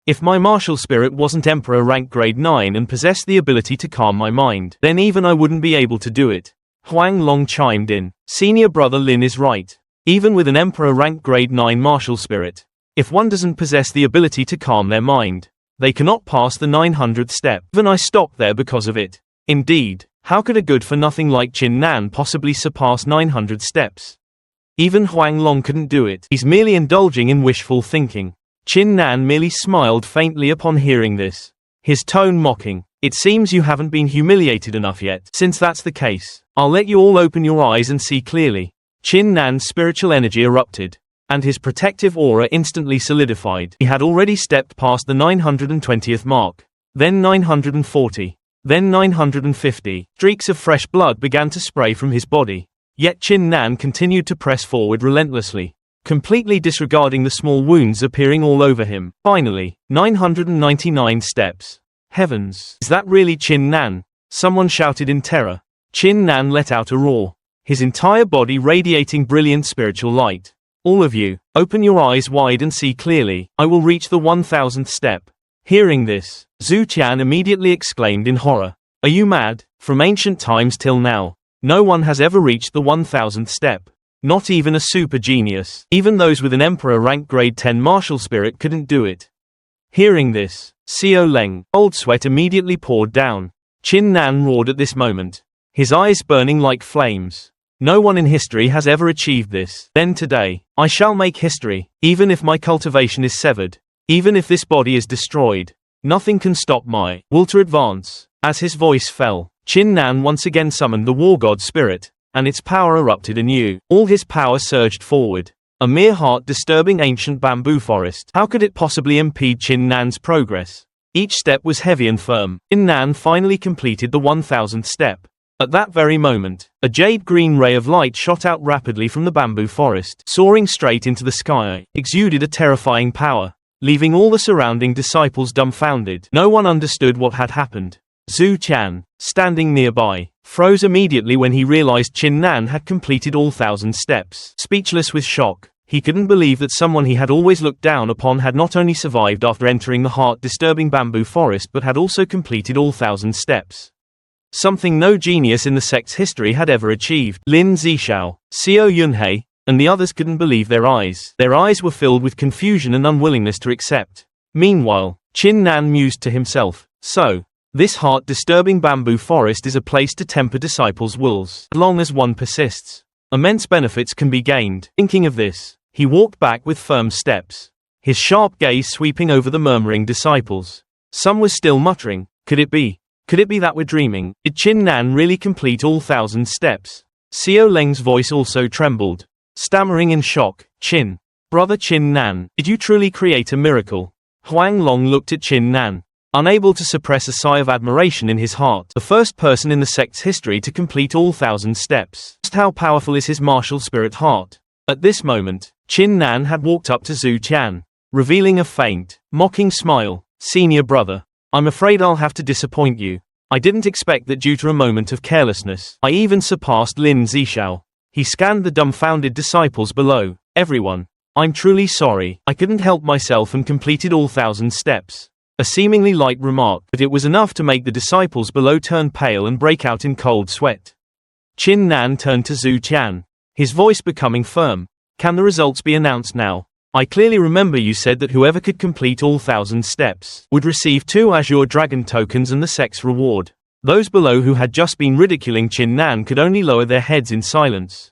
If my martial spirit wasn't Emperor rank grade 9 and possessed the ability to calm my mind, then even I wouldn't be able to do it. Huang Long chimed in. Senior brother Lin is right. Even with an Emperor rank grade 9 martial spirit, if one doesn't possess the ability to calm their mind, they cannot pass the 900th step. Even I stopped there because of it. Indeed, how could a good-for-nothing like Qin Nan possibly surpass 900 steps? Even Huang Long couldn't do it. He's merely indulging in wishful thinking. Qin Nan merely smiled faintly upon hearing this, his tone mocking. It seems you haven't been humiliated enough yet. Since that's the case, I'll let you all open your eyes and see clearly. Qin Nan's spiritual energy erupted, and his protective aura instantly solidified. He had already stepped past the 920th mark, then 940, then 950. Streaks of fresh blood began to spray from his body. Yet Qin Nan continued to press forward relentlessly, completely disregarding the small wounds appearing all over him. Finally, 999 steps. Heavens! Is that really Qin Nan? Someone shouted in terror. Qin Nan let out a roar, his entire body radiating brilliant spiritual light. All of you, open your eyes wide and see clearly. I will reach the 1000th step. Hearing this, Zhu Qian immediately exclaimed in horror. Are you mad? From ancient times till now, no one has ever reached the 1000th step. Not even a super genius. Even those with an Emperor rank grade 10 martial spirit couldn't do it. Hearing this, Xiao Leng, old sweat immediately poured down. Qin Nan roared at this moment, his eyes burning like flames. No one in history has ever achieved this. Then today, I shall make history, even if my cultivation is severed, even if this body is destroyed. Nothing can stop my will to advance. As his voice fell, Qin Nan once again summoned the war god spirit, and its power erupted anew. All his power surged forward. A mere heart-disturbing ancient bamboo forest. How could it possibly impede Qin Nan's progress? Each step was heavy and firm. Qin Nan finally completed the 1000th step. At that very moment, a jade-green ray of light shot out rapidly from the bamboo forest, soaring straight into the sky, exuded a terrifying power, leaving all the surrounding disciples dumbfounded. No one understood what had happened. Zhu Qian, standing nearby, froze immediately when he realized Qin Nan had completed all 1000 steps. Speechless with shock, he couldn't believe that someone he had always looked down upon had not only survived after entering the heart-disturbing bamboo forest but had also completed all 1000 steps. Something no genius in the sect's history had ever achieved. Lin Zishao, Xiao Yunhei, and the others couldn't believe their eyes. Their eyes were filled with confusion and unwillingness to accept. Meanwhile, Qin Nan mused to himself, so, this heart-disturbing bamboo forest is a place to temper disciples' wills. As long as one persists, immense benefits can be gained. Thinking of this, he walked back with firm steps, his sharp gaze sweeping over the murmuring disciples. Some were still muttering, could it be? Could it be that we're dreaming? Did Qin Nan really complete all 1000 steps? Xiao Leng's voice also trembled, stammering in shock. Qin, brother Qin Nan, did you truly create a miracle? Huang Long looked at Qin Nan, unable to suppress a sigh of admiration in his heart. The first person in the sect's history to complete all 1000 steps. Just how powerful is his martial spirit heart? At this moment, Qin Nan had walked up to Zhu Qian, revealing a faint, mocking smile. Senior brother, I'm afraid I'll have to disappoint you. I didn't expect that due to a moment of carelessness, I even surpassed Lin Zishao. He scanned the dumbfounded disciples below. Everyone, I'm truly sorry. I couldn't help myself and completed all 1000 steps. A seemingly light remark, but it was enough to make the disciples below turn pale and break out in cold sweat. Qin Nan turned to Zhu Qian, his voice becoming firm. Can the results be announced now? I clearly remember you said that whoever could complete all 1,000 steps would receive 2 Azure Dragon tokens and the sex reward. Those below who had just been ridiculing Qin Nan could only lower their heads in silence.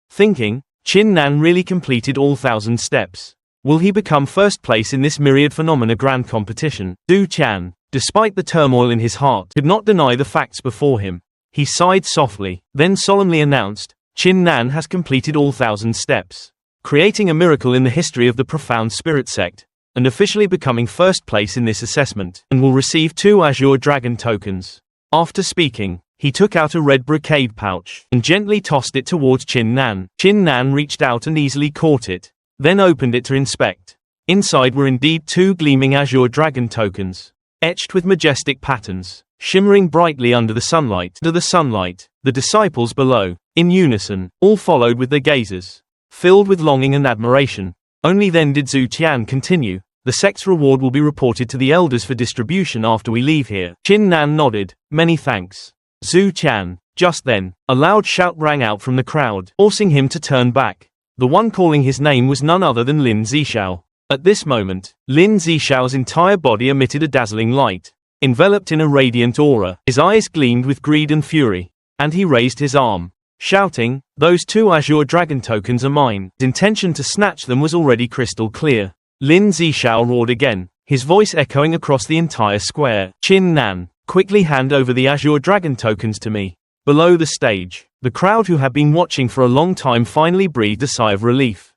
Thinking, Qin Nan really completed all 1,000 steps. Will he become first place in this myriad phenomena grand competition? Zhu Qian, despite the turmoil in his heart, could not deny the facts before him. He sighed softly, then solemnly announced, Qin Nan has completed all 1,000 steps, creating a miracle in the history of the profound spirit sect, and officially becoming first place in this assessment, and will receive 2 Azure Dragon tokens. After speaking, he took out a red brocade pouch, and gently tossed it towards Qin Nan. Qin Nan reached out and easily caught it, then opened it to inspect. Inside were indeed 2 gleaming Azure Dragon tokens, etched with majestic patterns, shimmering brightly under the sunlight. The disciples below, in unison, all followed with their gazes, filled with longing and admiration. Only then did Zhu Qian continue, the sect's reward will be reported to the elders for distribution after we leave here. Qin Nan nodded, many thanks. Zhu Qian. Just then, a loud shout rang out from the crowd, forcing him to turn back. The one calling his name was none other than Lin Zishao. At this moment, Lin Zishao's entire body emitted a dazzling light. Enveloped in a radiant aura, his eyes gleamed with greed and fury, and he raised his arm, shouting, those 2 Azure Dragon tokens are mine. His intention to snatch them was already crystal clear. Lin Zishao roared again, his voice echoing across the entire square. Qin Nan, quickly hand over the Azure Dragon tokens to me. Below the stage, the crowd who had been watching for a long time finally breathed a sigh of relief.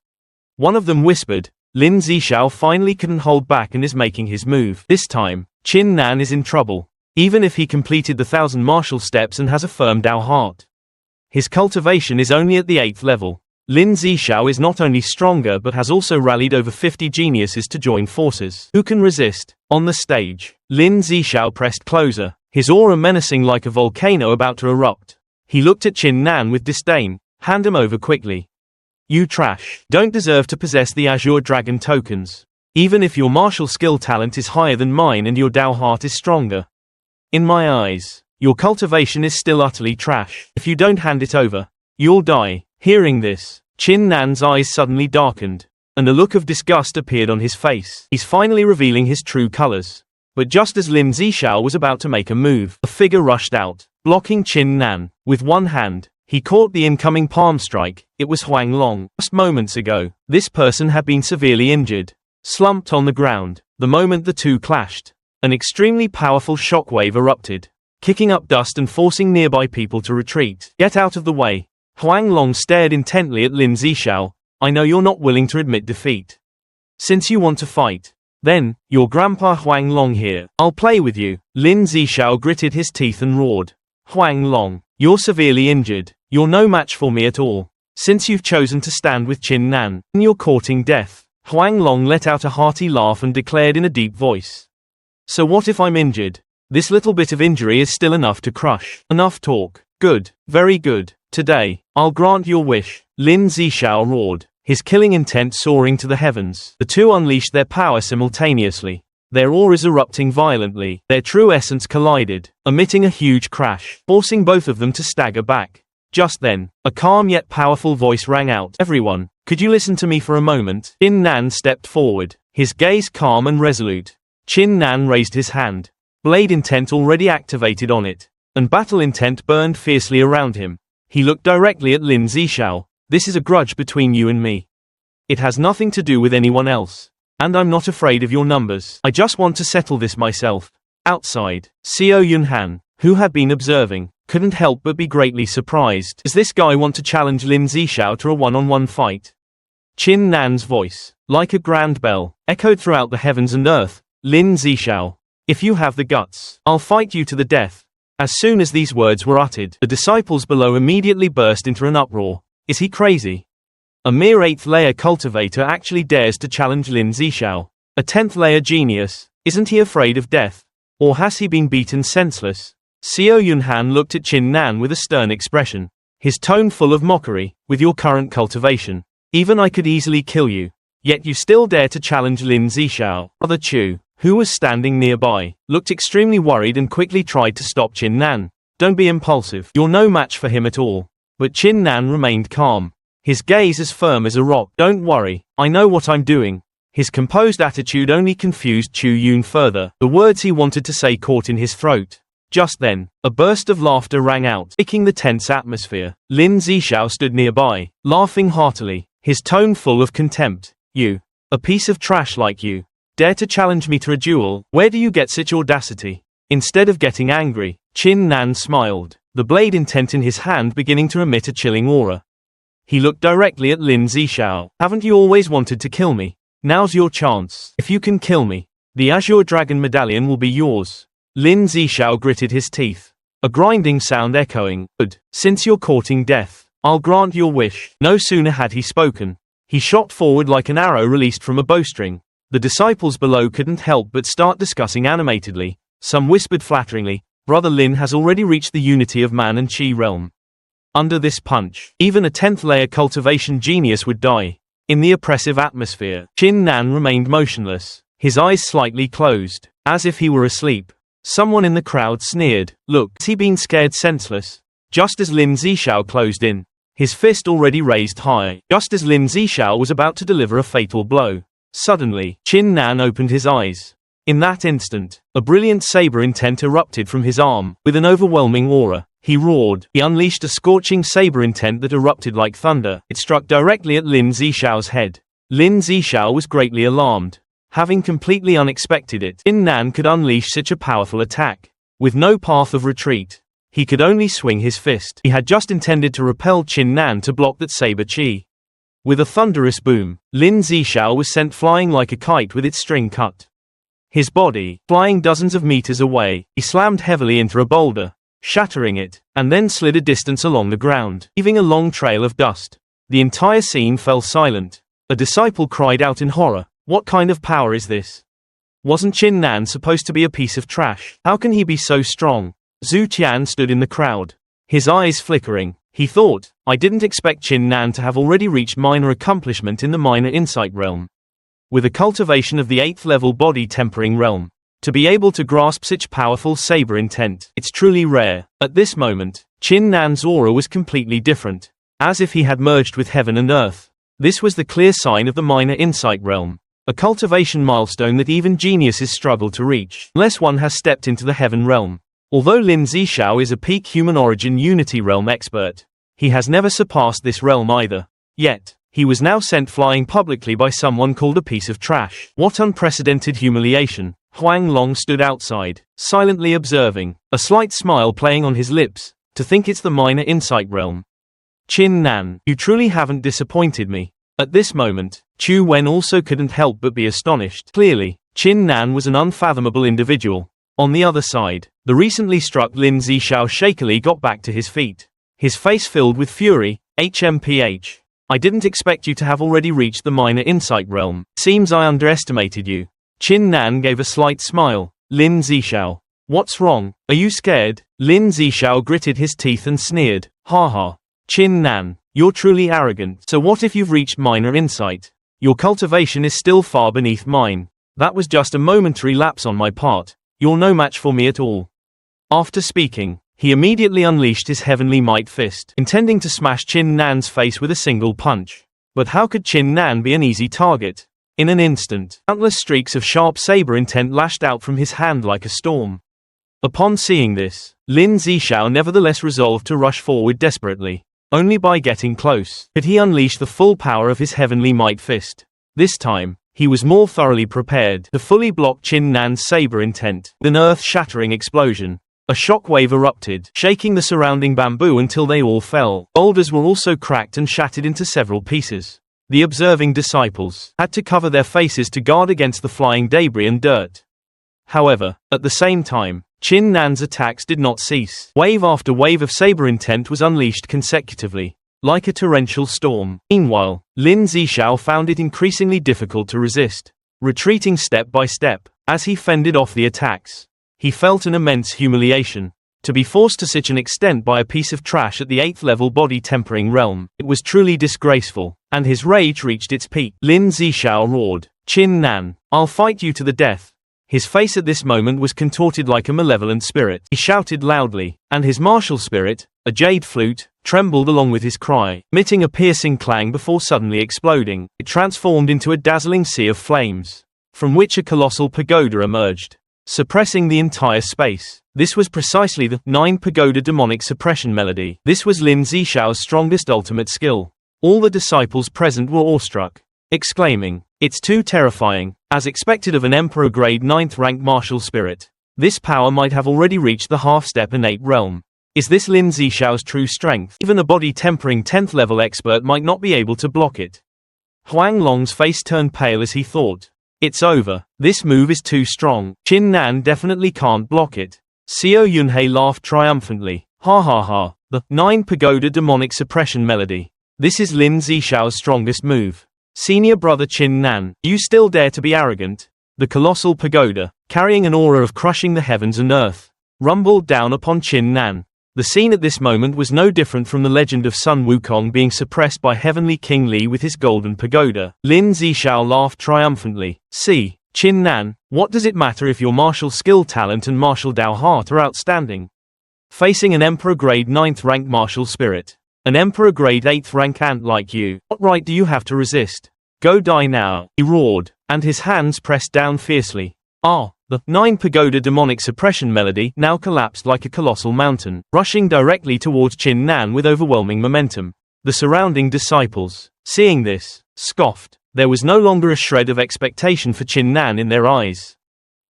One of them whispered, Lin Zishao finally couldn't hold back and is making his move. This time, Qin Nan is in trouble, even if he completed the 1,000 martial steps and has a firm Dao heart. His cultivation is only at the 8th level. Lin Zishao is not only stronger but has also rallied over 50 geniuses to join forces. Who can resist? On the stage, Lin Zishao pressed closer, his aura menacing like a volcano about to erupt. He looked at Qin Nan with disdain. Hand him over quickly. You trash. Don't deserve to possess the Azure Dragon tokens. Even if your martial skill talent is higher than mine and your Dao heart is stronger. In my eyes, your cultivation is still utterly trash. If you don't hand it over, you'll die. Hearing this, Qin Nan's eyes suddenly darkened, and a look of disgust appeared on his face. He's finally revealing his true colors. But just as Lin Zishao was about to make a move, a figure rushed out, blocking Qin Nan. With one hand, he caught the incoming palm strike. It was Huang Long. Just moments ago, this person had been severely injured, slumped on the ground. The moment the two clashed, an extremely powerful shockwave erupted, kicking up dust and forcing nearby people to retreat. Get out of the way. Huang Long stared intently at Lin Zishao. I know you're not willing to admit defeat. Since you want to fight, then, your grandpa Huang Long here. I'll play with you. Lin Zishao gritted his teeth and roared. Huang Long, you're severely injured. You're no match for me at all. Since you've chosen to stand with Qin Nan, and you're courting death. Huang Long let out a hearty laugh and declared in a deep voice. So what if I'm injured? This little bit of injury is still enough to crush. Enough talk. Good. Very good. Today, I'll grant your wish. Lin Zishao roared, his killing intent soaring to the heavens. The two unleashed their power simultaneously. Their auras erupting violently, their true essence collided, emitting a huge crash, forcing both of them to stagger back. Just then, a calm yet powerful voice rang out. Everyone, could you listen to me for a moment? Qin Nan stepped forward, his gaze calm and resolute. Qin Nan raised his hand. Blade intent already activated on it, and battle intent burned fiercely around him. He looked directly at Lin Zishao. This is a grudge between you and me. It has nothing to do with anyone else. And I'm not afraid of your numbers. I just want to settle this myself. Outside, Xiao Yunhan, who had been observing, couldn't help but be greatly surprised. Does this guy want to challenge Lin Zishao to a one-on-one fight? Qin Nan's voice, like a grand bell, echoed throughout the heavens and earth. Lin Zishao, if you have the guts, I'll fight you to the death. As soon as these words were uttered, the disciples below immediately burst into an uproar. Is he crazy? A mere 8th layer cultivator actually dares to challenge Lin Zishao. A 10th layer genius, isn't he afraid of death? Or has he been beaten senseless? Xiao Yunhan looked at Qin Nan with a stern expression, his tone full of mockery. With your current cultivation, even I could easily kill you. Yet you still dare to challenge Lin Zishao. Brother Chu, who was standing nearby, looked extremely worried and quickly tried to stop Chin Nan. Don't be impulsive, you're no match for him at all. But Chin Nan remained calm, his gaze as firm as a rock. Don't worry, I know what I'm doing. His composed attitude only confused Chu Yun further. The words he wanted to say caught in his throat. Just then, a burst of laughter rang out, breaking the tense atmosphere. Lin Zixiao stood nearby, laughing heartily, his tone full of contempt. You, a piece of trash like you, dare to challenge me to a duel? Where do you get such audacity? Instead of getting angry, Chin Nan smiled, the blade intent in his hand beginning to emit a chilling aura. He looked directly at Lin Zixiao. Haven't you always wanted to kill me? Now's your chance. If you can kill me, the Azure Dragon Medallion will be yours. Lin Zixiao gritted his teeth, a grinding sound echoing. Good. Since you're courting death, I'll grant your wish. No sooner had he spoken, he shot forward like an arrow released from a bowstring. The disciples below couldn't help but start discussing animatedly. Some whispered flatteringly, Brother Lin has already reached the unity of man and chi realm. Under this punch, even a 10th layer cultivation genius would die. In the oppressive atmosphere, Chin Nan remained motionless, his eyes slightly closed, as if he were asleep. Someone in the crowd sneered. Look, has he been scared senseless? Just as Lin Zixiao closed in, his fist already raised high, just as Lin Zixiao was about to deliver a fatal blow. Suddenly, Chin Nan opened his eyes. In that instant, a brilliant saber intent erupted from his arm, with an overwhelming aura. He roared. He unleashed a scorching saber intent that erupted like thunder. It struck directly at Lin Zixiao's head. Lin Zixiao was greatly alarmed. Having completely unexpected it, Chin Nan could unleash such a powerful attack. With no path of retreat, he could only swing his fist. He had just intended to repel Chin Nan to block that saber chi. With a thunderous boom, Lin Zixiao was sent flying like a kite with its string cut. His body, flying dozens of meters away, he slammed heavily into a boulder, shattering it, and then slid a distance along the ground, leaving a long trail of dust. The entire scene fell silent. A disciple cried out in horror. What kind of power is this? Wasn't Chin Nan supposed to be a piece of trash? How can he be so strong? Zhu Tian stood in the crowd, his eyes flickering. He thought, I didn't expect Chin Nan to have already reached minor accomplishment in the minor insight realm. With a cultivation of the 8th level body tempering realm, to be able to grasp such powerful saber intent, it's truly rare. At this moment, Chin Nan's aura was completely different, as if he had merged with heaven and earth. This was the clear sign of the minor insight realm, a cultivation milestone that even geniuses struggle to reach, unless one has stepped into the heaven realm. Although Lin Zixiao is a peak human origin unity realm expert, he has never surpassed this realm either. Yet, he was now sent flying publicly by someone called a piece of trash. What unprecedented humiliation. Huang Long stood outside, silently observing, a slight smile playing on his lips. To think it's the minor insight realm. Chin Nan, you truly haven't disappointed me. At this moment, Chu Wen also couldn't help but be astonished. Clearly, Chin Nan was an unfathomable individual. On the other side, the recently struck Lin Zixiao shakily got back to his feet, his face filled with fury. HMPH. I didn't expect you to have already reached the minor insight realm. Seems I underestimated you. Chin Nan gave a slight smile. Lin Zixiao. What's wrong? Are you scared? Lin Zixiao gritted his teeth and sneered. Haha. Chin Nan, you're truly arrogant. So what if you've reached minor insight? Your cultivation is still far beneath mine. That was just a momentary lapse on my part. You're no match for me at all. After speaking, he immediately unleashed his heavenly might fist, intending to smash Chin Nan's face with a single punch. But how could Chin Nan be an easy target? In an instant, countless streaks of sharp saber intent lashed out from his hand like a storm. Upon seeing this, Lin Zixiao nevertheless resolved to rush forward desperately. Only by getting close could he unleash the full power of his heavenly might fist. This time, he was more thoroughly prepared to fully block Chin Nan's saber intent. With an earth-shattering explosion, a shockwave erupted, shaking the surrounding bamboo until they all fell. Boulders were also cracked and shattered into several pieces. The observing disciples had to cover their faces to guard against the flying debris and dirt. However, at the same time, Chin Nan's attacks did not cease. Wave after wave of saber intent was unleashed consecutively, like a torrential storm. Meanwhile, Lin Zixiao found it increasingly difficult to resist, retreating step by step, as he fended off the attacks. He felt an immense humiliation. To be forced to such an extent by a piece of trash at the 8th level body tempering realm, it was truly disgraceful, and his rage reached its peak. Lin Zixiao roared, Chin Nan, I'll fight you to the death. His face at this moment was contorted like a malevolent spirit. He shouted loudly, and his martial spirit, a jade flute, trembled along with his cry, emitting a piercing clang before suddenly exploding. It transformed into a dazzling sea of flames, from which a colossal pagoda emerged, suppressing the entire space. This was precisely the 9 pagoda demonic suppression melody. This was Lin Zishao's strongest ultimate skill. All the disciples present were awestruck, exclaiming, "It's too terrifying." As expected of an Emperor grade 9th rank martial spirit, this power might have already reached the half-step innate realm. Is this Lin Zishao's true strength? Even a body-tempering 10th level expert might not be able to block it. Huang Long's face turned pale as he thought, "It's over. This move is too strong. Qin Nan definitely can't block it." Xiao Yunhei laughed triumphantly. "Ha ha ha. The 9 pagoda demonic suppression melody. This is Lin Zishao's strongest move. Senior brother Qin Nan, you still dare to be arrogant?" The colossal pagoda, carrying an aura of crushing the heavens and earth, rumbled down upon Qin Nan. The scene at this moment was no different from the legend of Sun Wukong being suppressed by Heavenly King Li with his golden pagoda. Lin Zishao laughed triumphantly. "See, Qin Nan, what does it matter if your martial skill talent and martial Dao heart are outstanding? Facing an Emperor grade 9th rank martial spirit, an Emperor grade 8th rank ant like you, what right do you have to resist? Go die now," he roared, and his hands pressed down fiercely. The 9 pagoda demonic suppression melody now collapsed like a colossal mountain, rushing directly towards Qin Nan with overwhelming momentum. The surrounding disciples, seeing this, scoffed. There was no longer a shred of expectation for Qin Nan in their eyes.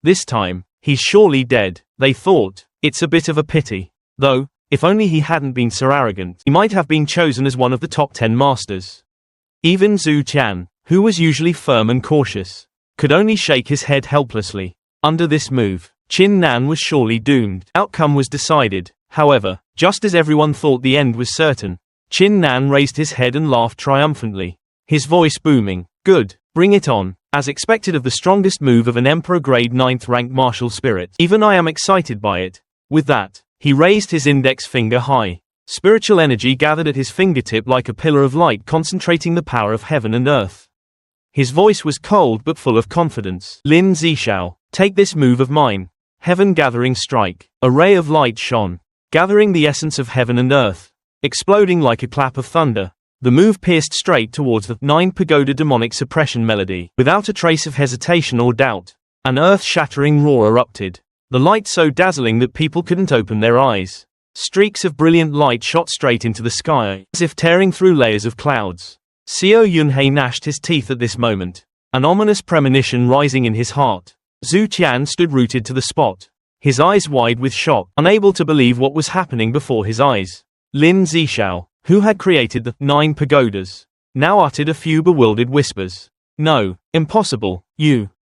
This time, he's surely dead, they thought. It's a bit of a pity. Though, if only he hadn't been so arrogant, he might have been chosen as one of the top 10 masters. Even Zhu Qian, who was usually firm and cautious, could only shake his head helplessly. Under this move, Qin Nan was surely doomed. Outcome was decided, however, just as everyone thought the end was certain. Qin Nan raised his head and laughed triumphantly, his voice booming. "Good, bring it on." As expected of the strongest move of an Emperor grade 9th rank martial spirit, even I am excited by it. With that, he raised his index finger high. Spiritual energy gathered at his fingertip like a pillar of light concentrating the power of heaven and earth. His voice was cold but full of confidence. "Lin Zishao, take this move of mine. Heaven Gathering Strike." A ray of light shone, gathering the essence of heaven and earth, exploding like a clap of thunder. The move pierced straight towards the 9 pagoda demonic suppression melody. Without a trace of hesitation or doubt, an earth-shattering roar erupted, the light so dazzling that people couldn't open their eyes. Streaks of brilliant light shot straight into the sky, as if tearing through layers of clouds. Xiao Yunhei gnashed his teeth at this moment, an ominous premonition rising in his heart. Zhu Qian stood rooted to the spot, his eyes wide with shock, unable to believe what was happening before his eyes. Lin Zishao, who had created the 9 pagodas, now uttered a few bewildered whispers. "No, impossible.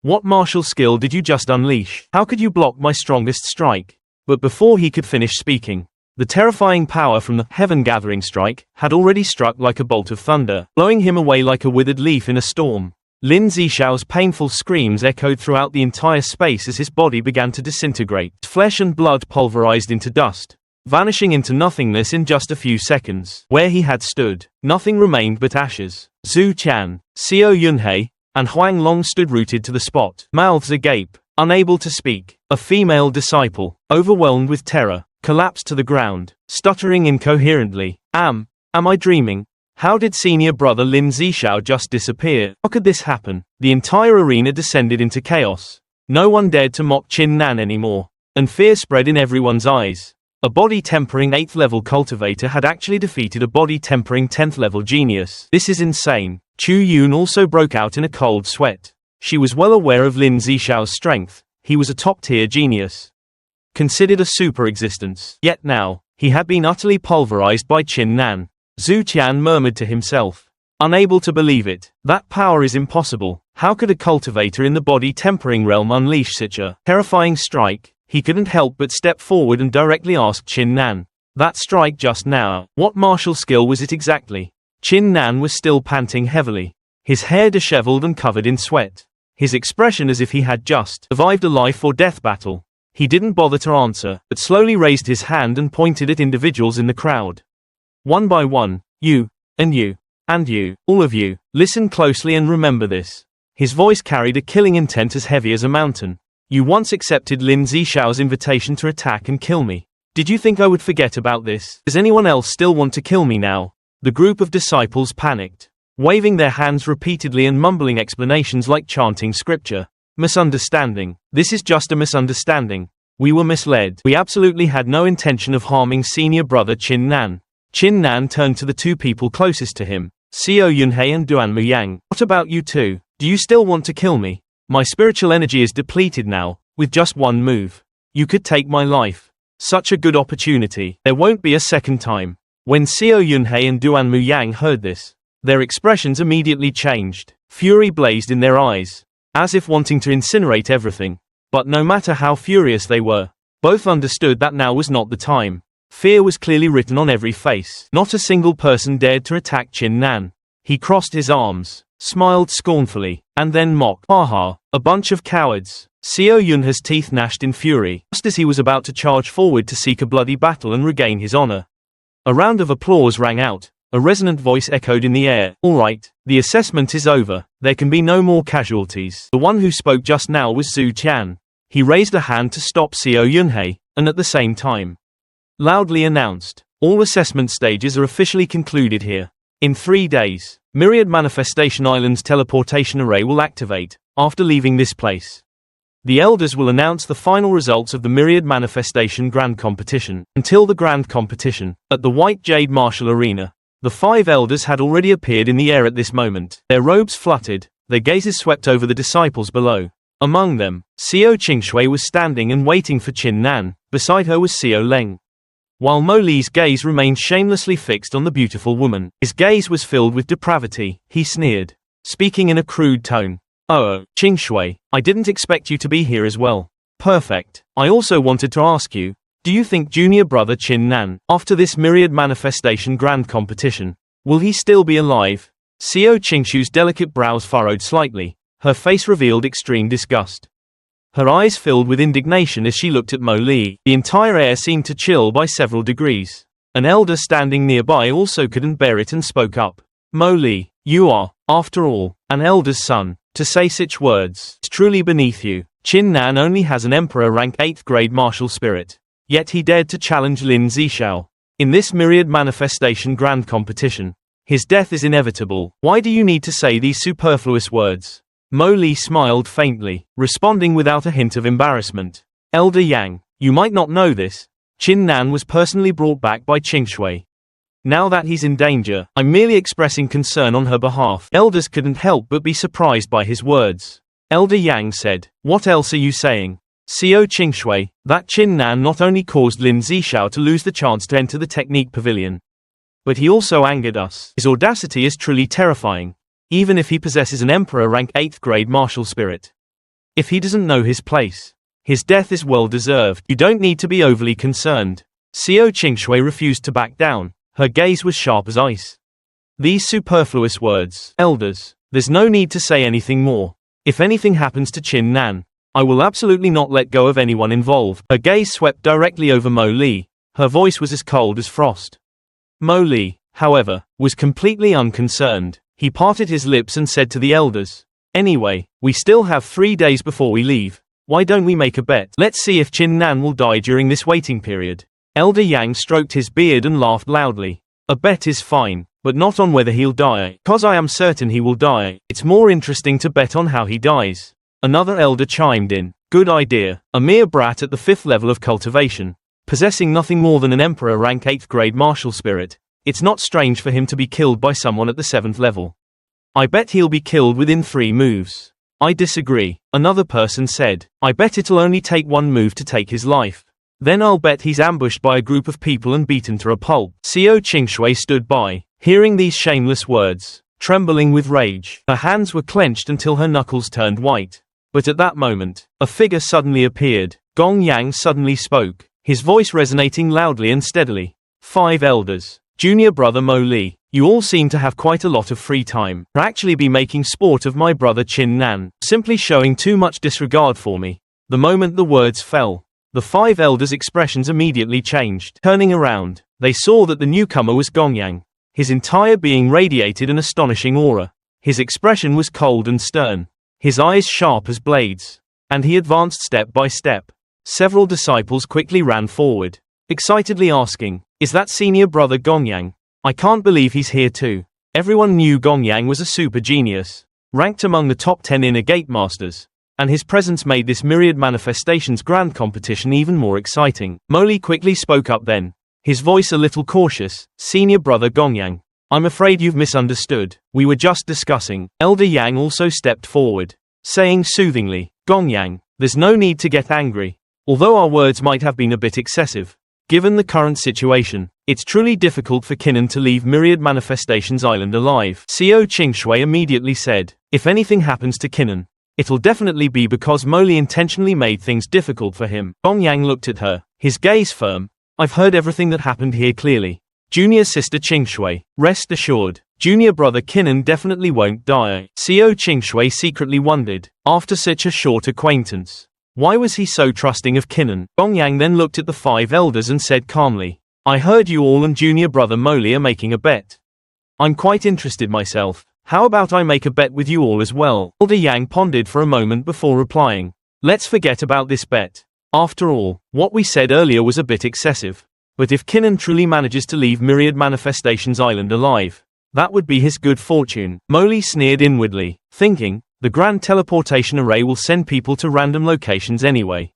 What martial skill did you just unleash? How could you block my strongest strike?" But before he could finish speaking, the terrifying power from the Heaven Gathering Strike had already struck like a bolt of thunder, blowing him away like a withered leaf in a storm. Lin Zishao's painful screams echoed throughout the entire space as his body began to disintegrate. Flesh and blood pulverized into dust, vanishing into nothingness in just a few seconds. Where he had stood, nothing remained but ashes. Zhu Qian, Xiao Yunhei, and Huang Long stood rooted to the spot, mouths agape, unable to speak. A female disciple, overwhelmed with terror, collapsed to the ground, stuttering incoherently. Am I dreaming? How did senior brother Lin Zishao just disappear? How could this happen? The entire arena descended into chaos. No one dared to mock Qin Nan anymore, and fear spread in everyone's eyes. A body-tempering 8th level cultivator had actually defeated a body-tempering 10th level genius. This is insane. Chu Yun also broke out in a cold sweat. She was well aware of Lin Zishao's strength. He was a top-tier genius, considered a super existence. Yet now, he had been utterly pulverized by Qin Nan. Zhu Qian murmured to himself, unable to believe it. That power is impossible. How could a cultivator in the body-tempering realm unleash such a terrifying strike? He couldn't help but step forward and directly ask Qin Nan, "That strike just now, what martial skill was it exactly?" Qin Nan was still panting heavily, his hair disheveled and covered in sweat, his expression as if he had just survived a life or death battle. He didn't bother to answer, but slowly raised his hand and pointed at individuals in the crowd. One by one, "You, and you, and you, all of you, listen closely and remember this." His voice carried a killing intent as heavy as a mountain. You once accepted Lin Zishao's invitation to attack and kill me. Did you think I would forget about this? Does anyone else still want to kill me now? The group of disciples panicked, waving their hands repeatedly and mumbling explanations like chanting scripture. Misunderstanding. This is just a misunderstanding. We were misled. We absolutely had no intention of harming senior brother Chin Nan. Chin Nan turned to the two people closest to him, Seo Yunhei and Duanmu Yang. What about you two? Do you still want to kill me? My spiritual energy is depleted now. With just one move, you could take my life. Such a good opportunity. There won't be a second time. When Seo Yunhei and Duanmu Yang heard this, their expressions immediately changed. Fury blazed in their eyes, as if wanting to incinerate everything. But no matter how furious they were, both understood that now was not the time. Fear was clearly written on every face. Not a single person dared to attack Chin Nan. He crossed his arms, smiled scornfully, and then mocked. Haha, a bunch of cowards. Seo Yunhei's teeth gnashed in fury, just as he was about to charge forward to seek a bloody battle and regain his honor. A round of applause rang out. A resonant voice echoed in the air. All right, the assessment is over. There can be no more casualties. The one who spoke just now was Zhu Qian. He raised a hand to stop Seo Yunhei, and at the same time, loudly announced, all assessment stages are officially concluded here. In 3 days, Myriad Manifestation Island's teleportation array will activate. After leaving this place, the elders will announce the final results of the Myriad Manifestation Grand Competition. Until the Grand Competition, at the White Jade Martial Arena, the 5 elders had already appeared in the air at this moment. Their robes fluttered, their gazes swept over the disciples below. Among them, Seo Qingshui was standing and waiting for Chin Nan. Beside her was Seo Leng. While Mo Li's gaze remained shamelessly fixed on the beautiful woman, his gaze was filled with depravity. He sneered, speaking in a crude tone. Oh, Qingshui, I didn't expect you to be here as well. Perfect. I also wanted to ask you, do you think junior brother Chin Nan, after this Myriad Manifestation Grand Competition, will he still be alive? Seo Qingshui's delicate brows furrowed slightly. Her face revealed extreme disgust. Her eyes filled with indignation as she looked at Mo Li. The entire air seemed to chill by several degrees. An elder standing nearby also couldn't bear it and spoke up. Mo Li, you are, after all, an elder's son. To say such words, it's truly beneath you. Chin Nan only has an emperor rank 8th grade martial spirit. Yet he dared to challenge Lin Zishao. In this Myriad Manifestation Grand Competition, his death is inevitable. Why do you need to say these superfluous words? Mo Li smiled faintly, responding without a hint of embarrassment. Elder Yang, you might not know this. Chin Nan was personally brought back by Qingshui. Now that he's in danger, I'm merely expressing concern on her behalf. Elders couldn't help but be surprised by his words. Elder Yang said, what else are you saying? Seo Qingshui, that Chin Nan not only caused Lin Zishao to lose the chance to enter the Technique Pavilion, but he also angered us. His audacity is truly terrifying. Even if he possesses an emperor rank 8th grade martial spirit. If he doesn't know his place, his death is well deserved. You don't need to be overly concerned. Seo Qingshui refused to back down. Her gaze was sharp as ice. These superfluous words. Elders, there's no need to say anything more. If anything happens to Chin Nan, I will absolutely not let go of anyone involved. Her gaze swept directly over Mo Li. Her voice was as cold as frost. Mo Li, however, was completely unconcerned. He parted his lips and said to the elders, anyway, we still have 3 days before we leave. Why don't we make a bet? Let's see if Chin Nan will die during this waiting period. Elder Yang stroked his beard and laughed loudly. A bet is fine, but not on whether he'll die. Cause I am certain he will die. It's more interesting to bet on how he dies. Another elder chimed in. Good idea. A mere brat at the 5th level of cultivation, possessing nothing more than an emperor rank 8th grade martial spirit. It's not strange for him to be killed by someone at the 7th level. I bet he'll be killed within 3 moves. I disagree, another person said. I bet it'll only take 1 move to take his life. Then I'll bet he's ambushed by a group of people and beaten to a pulp. Seo Qingshui stood by, hearing these shameless words, trembling with rage. Her hands were clenched until her knuckles turned white. But at that moment, a figure suddenly appeared. Gong Yang suddenly spoke, his voice resonating loudly and steadily. 5 elders. Junior brother Mo Li, you all seem to have quite a lot of free time. To actually be making sport of my brother Chin Nan, simply showing too much disregard for me. The moment the words fell, the 5 elders' expressions immediately changed. Turning around, they saw that the newcomer was Gong Yang. His entire being radiated an astonishing aura. His expression was cold and stern, his eyes sharp as blades. And he advanced step by step. Several disciples quickly ran forward, excitedly asking, "Is that senior brother Gongyang? I can't believe he's here too." Everyone knew Gongyang was a super genius, ranked among the top 10 inner gate masters, and his presence made this Myriad Manifestations grand competition even more exciting. Moli quickly spoke up then, his voice a little cautious. "Senior brother Gongyang, I'm afraid you've misunderstood. We were just discussing." Elder Yang also stepped forward, saying soothingly, "Gongyang, there's no need to get angry. Although our words might have been a bit excessive, given the current situation, it's truly difficult for Kinnan to leave Myriad Manifestations Island alive." Xiao Qingshui immediately said, "If anything happens to Kinnan, it'll definitely be because Moli intentionally made things difficult for him." Gongyang looked at her, his gaze firm. "I've heard everything that happened here clearly. Junior sister Qingshui, rest assured, junior brother Kinnan definitely won't die." Xiao Qingshui secretly wondered, after such a short acquaintance, why was he so trusting of Kinnan? Gongyang then looked at the 5 elders and said calmly, "I heard you all and junior brother Moli are making a bet. I'm quite interested myself. How about I make a bet with you all as well?" Elder Yang pondered for a moment before replying, "Let's forget about this bet. After all, what we said earlier was a bit excessive. But if Kinnan truly manages to leave Myriad Manifestations Island alive, that would be his good fortune." Moli sneered inwardly, thinking, the grand teleportation array will send people to random locations anyway.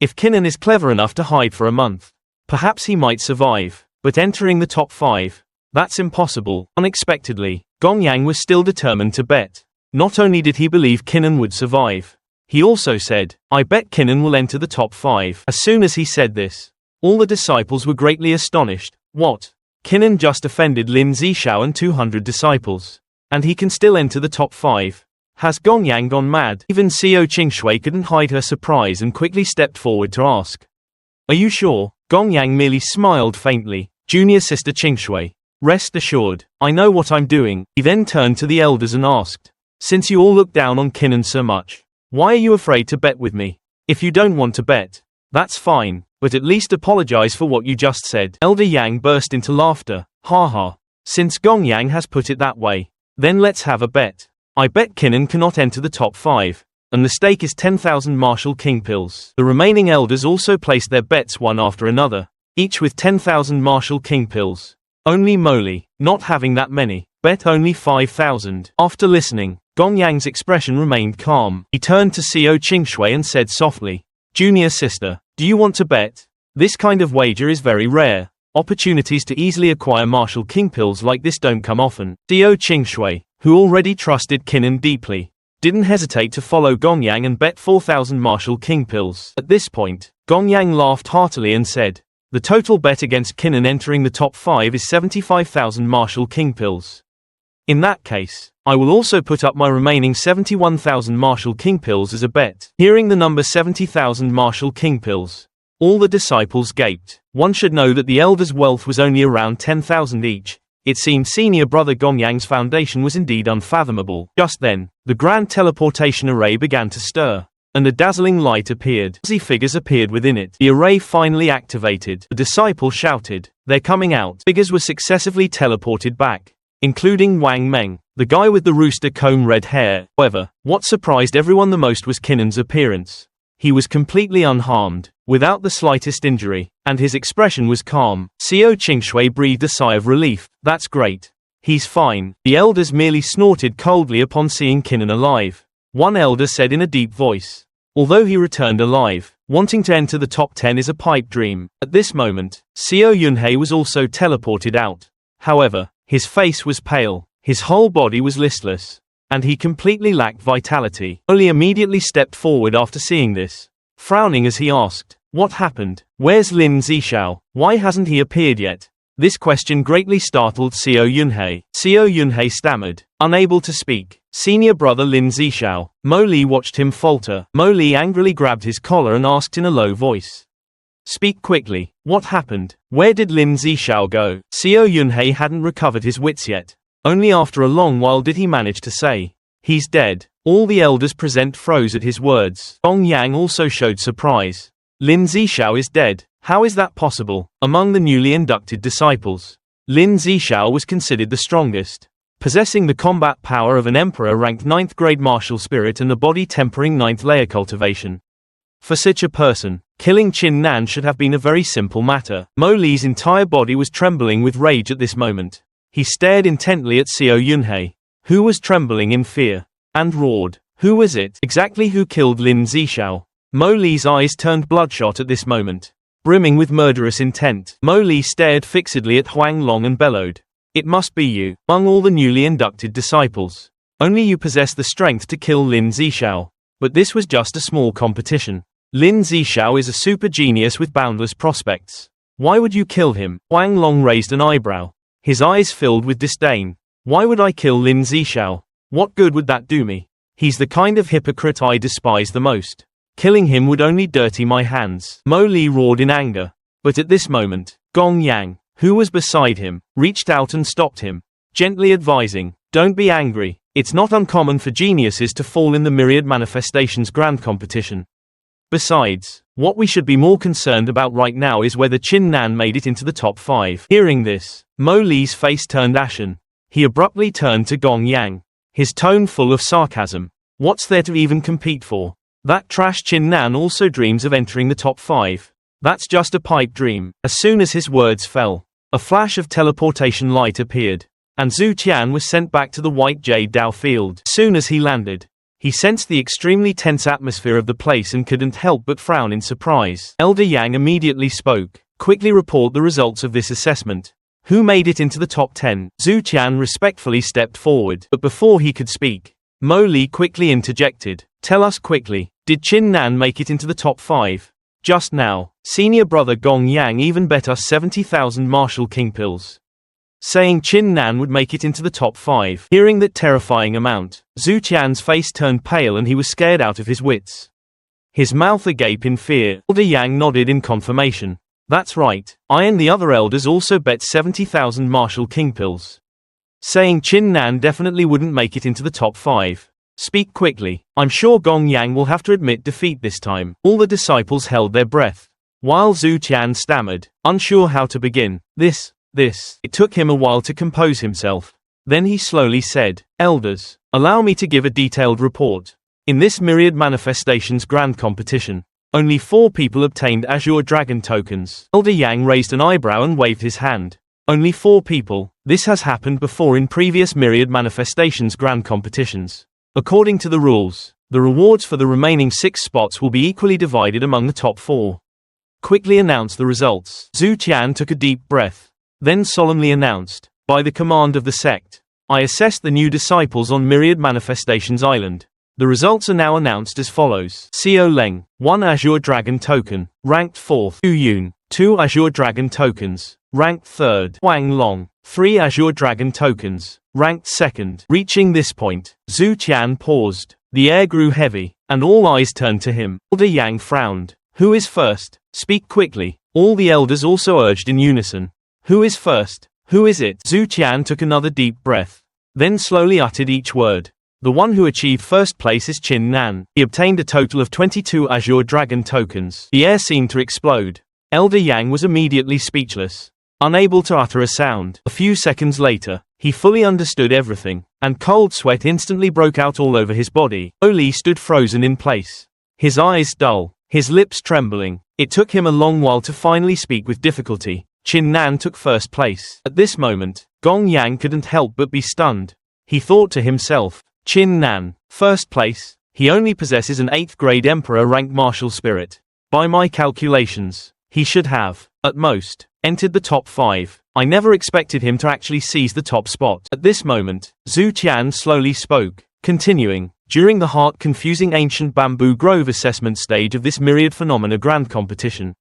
If Kinnan is clever enough to hide for a month, perhaps he might survive, but entering the top 5, that's impossible. Unexpectedly, Gongyang was still determined to bet. Not only did he believe Kinnan would survive, he also said, "I bet Kinnan will enter the top 5. As soon as he said this, all the disciples were greatly astonished. What? Kinnan just offended Lin Zishao and 200 disciples, and he can still enter the top 5. Has Gongyang gone mad? Even Xiao Qingshui couldn't hide her surprise and quickly stepped forward to ask, "Are you sure?" Gongyang merely smiled faintly. "Junior sister Qingshui, rest assured, I know what I'm doing." He then turned to the elders and asked, "Since you all look down on Kinnan so much, why are you afraid to bet with me? If you don't want to bet, that's fine, but at least apologize for what you just said." Elder Yang burst into laughter. "Ha. Since Gongyang has put it that way, then let's have a bet. I bet Kinnan cannot enter the top 5, and the stake is 10,000 martial king pills." The remaining elders also placed their bets one after another, each with 10,000 martial king pills. Only Moli, not having that many, bet only 5,000. After listening, Gongyang's expression remained calm. He turned to Xiao Qingshui and said softly, "Junior sister, do you want to bet? This kind of wager is very rare. Opportunities to easily acquire martial king pills like this don't come often." Xiao Qingshui, who already trusted Kinnan deeply, didn't hesitate to follow Gongyang and bet 4,000 martial king pills. At this point, Gongyang laughed heartily and said, "The total bet against Kinnan entering the top 5 is 75,000 martial king pills. In that case, I will also put up my remaining 71,000 martial king pills as a bet." Hearing the number 70,000 martial king pills, all the disciples gaped. One should know that the elders' wealth was only around 10,000 each. It seemed senior brother Gongyang's foundation was indeed unfathomable. Just then, the grand teleportation array began to stir, and a dazzling light appeared. Fuzzy figures appeared within it. The array finally activated. The disciple shouted, "They're coming out." Figures were successively teleported back, including Wang Meng, the guy with the rooster comb red hair. However, what surprised everyone the most was Kinnan's appearance. He was completely unharmed, without the slightest injury, and his expression was calm. Xiao Qingshui breathed a sigh of relief. "That's great. He's fine." The elders merely snorted coldly upon seeing Kinnan alive. One elder said in a deep voice, "Although he returned alive, wanting to enter the top 10 is a pipe dream." At this moment, Xiao Yunhei was also teleported out. However, his face was pale, his whole body was listless, and he completely lacked vitality. Oli immediately stepped forward after seeing this, frowning as he asked, "What happened? Where's Lin Zishao? Why hasn't he appeared yet?" This question greatly startled Xiao Yunhei. Xiao Yunhei stammered, unable to speak. "Senior brother Lin Zishao." Mo Li watched him falter. Mo Li angrily grabbed his collar and asked in a low voice, "Speak quickly. What happened? Where did Lin Zishao go?" Xiao Yunhei hadn't recovered his wits yet. Only after a long while did he manage to say, "He's dead." All the elders present froze at his words. Gong Yang also showed surprise. "Lin Zishao is dead. How is that possible?" Among the newly inducted disciples, Lin Zishao was considered the strongest. possessing the combat power of an emperor-ranked 9th grade martial spirit and the body-tempering 9th layer cultivation. For such a person, killing Chin Nan should have been a very simple matter. Mo Li's entire body was trembling with rage at this moment. He stared intently at Seo Yunhei, who was trembling in fear, and roared, "Who was it exactly who killed Lin Zishao?" Mo Li's eyes turned bloodshot at this moment, brimming with murderous intent. Mo Li stared fixedly at Huang Long and bellowed, "It must be you. Among all the newly inducted disciples, only you possess the strength to kill Lin Zishao." But this was just a small competition. Lin Zishao is a super genius with boundless prospects. Why would you kill him? Huang Long raised an eyebrow, his eyes filled with disdain. Why would I kill Lin Zishao? What good would that do me? He's the kind of hypocrite I despise the most. Killing him would only dirty my hands. Mo Li roared in anger. But at this moment, Gong Yang, who was beside him, reached out and stopped him, gently advising, "Don't be angry. It's not uncommon for geniuses to fall in the Myriad Manifestations Grand Competition. Besides, what we should be more concerned about right now is whether Chin Nan made it into the top 5. Hearing this, Mo Li's face turned ashen. He abruptly turned to Gong Yang, his tone full of sarcasm. What's there to even compete for? That trash Chin Nan also dreams of entering the top 5. That's just a pipe dream. As soon as his words fell, a flash of teleportation light appeared, and Zhu Tian was sent back to the White Jade Dao field. As soon as he landed, he sensed the extremely tense atmosphere of the place and couldn't help but frown in surprise. Elder Yang immediately spoke. Quickly report the results of this assessment. Who made it into the top 10? Zhu Tian respectfully stepped forward, but before he could speak, Mo Li quickly interjected. Tell us quickly, did Chin Nan make it into the top 5? Just now, senior brother Gong Yang even bet us 70,000 martial king pills, saying Chin Nan would make it into the top 5. Hearing that terrifying amount, Zhu Tian's face turned pale and he was scared out of his wits, his mouth agape in fear. Elder Yang nodded in confirmation. That's right, I and the other elders also bet 70,000 martial king pills, saying Chin Nan definitely wouldn't make it into the top 5. Speak quickly. I'm sure Gong Yang will have to admit defeat this time. All the disciples held their breath, while Zhu Tian stammered, unsure how to begin. This. It took him a while to compose himself. Then he slowly said, Elders, allow me to give a detailed report. In this Myriad Manifestations Grand Competition, only 4 people obtained Azure Dragon tokens. Elder Yang raised an eyebrow and waved his hand. Only 4 people. This has happened before in previous Myriad Manifestations Grand Competitions. According to the rules, the rewards for the remaining 6 spots will be equally divided among the top 4. Quickly announce the results. Zhu Tian took a deep breath, then solemnly announced, by the command of the sect, I assessed the new disciples on Myriad Manifestations Island. The results are now announced as follows. Xiao Leng, 1 Azure Dragon token, ranked 4th. Yu Yun, 2 Azure Dragon tokens, ranked 3rd. Huang Long, 3 Azure Dragon tokens, ranked 2nd. Reaching this point, Zhu Tian paused. The air grew heavy, and all eyes turned to him. Elder Yang frowned. Who is first? Speak quickly. All the elders also urged in unison. Who is first? Who is it? Zhu Tian took another deep breath, then slowly uttered each word. The one who achieved first place is Chin Nan. He obtained a total of 22 Azure Dragon tokens. The air seemed to explode. Elder Yang was immediately speechless, unable to utter a sound. A few seconds later, he fully understood everything, and cold sweat instantly broke out all over his body. Oli stood frozen in place, his eyes dull, his lips trembling. It took him a long while to finally speak with difficulty. Chin Nan took first place. At this moment, Gong Yang couldn't help but be stunned. He thought to himself, Chin Nan, first place? He only possesses an 8th grade emperor rank martial spirit. By my calculations, he should have, at most, entered the top 5. I never expected him to actually seize the top spot. At this moment, Zhu Tian slowly spoke, continuing, during the heart-confusing ancient bamboo grove assessment stage of this Myriad Phenomena Grand Competition,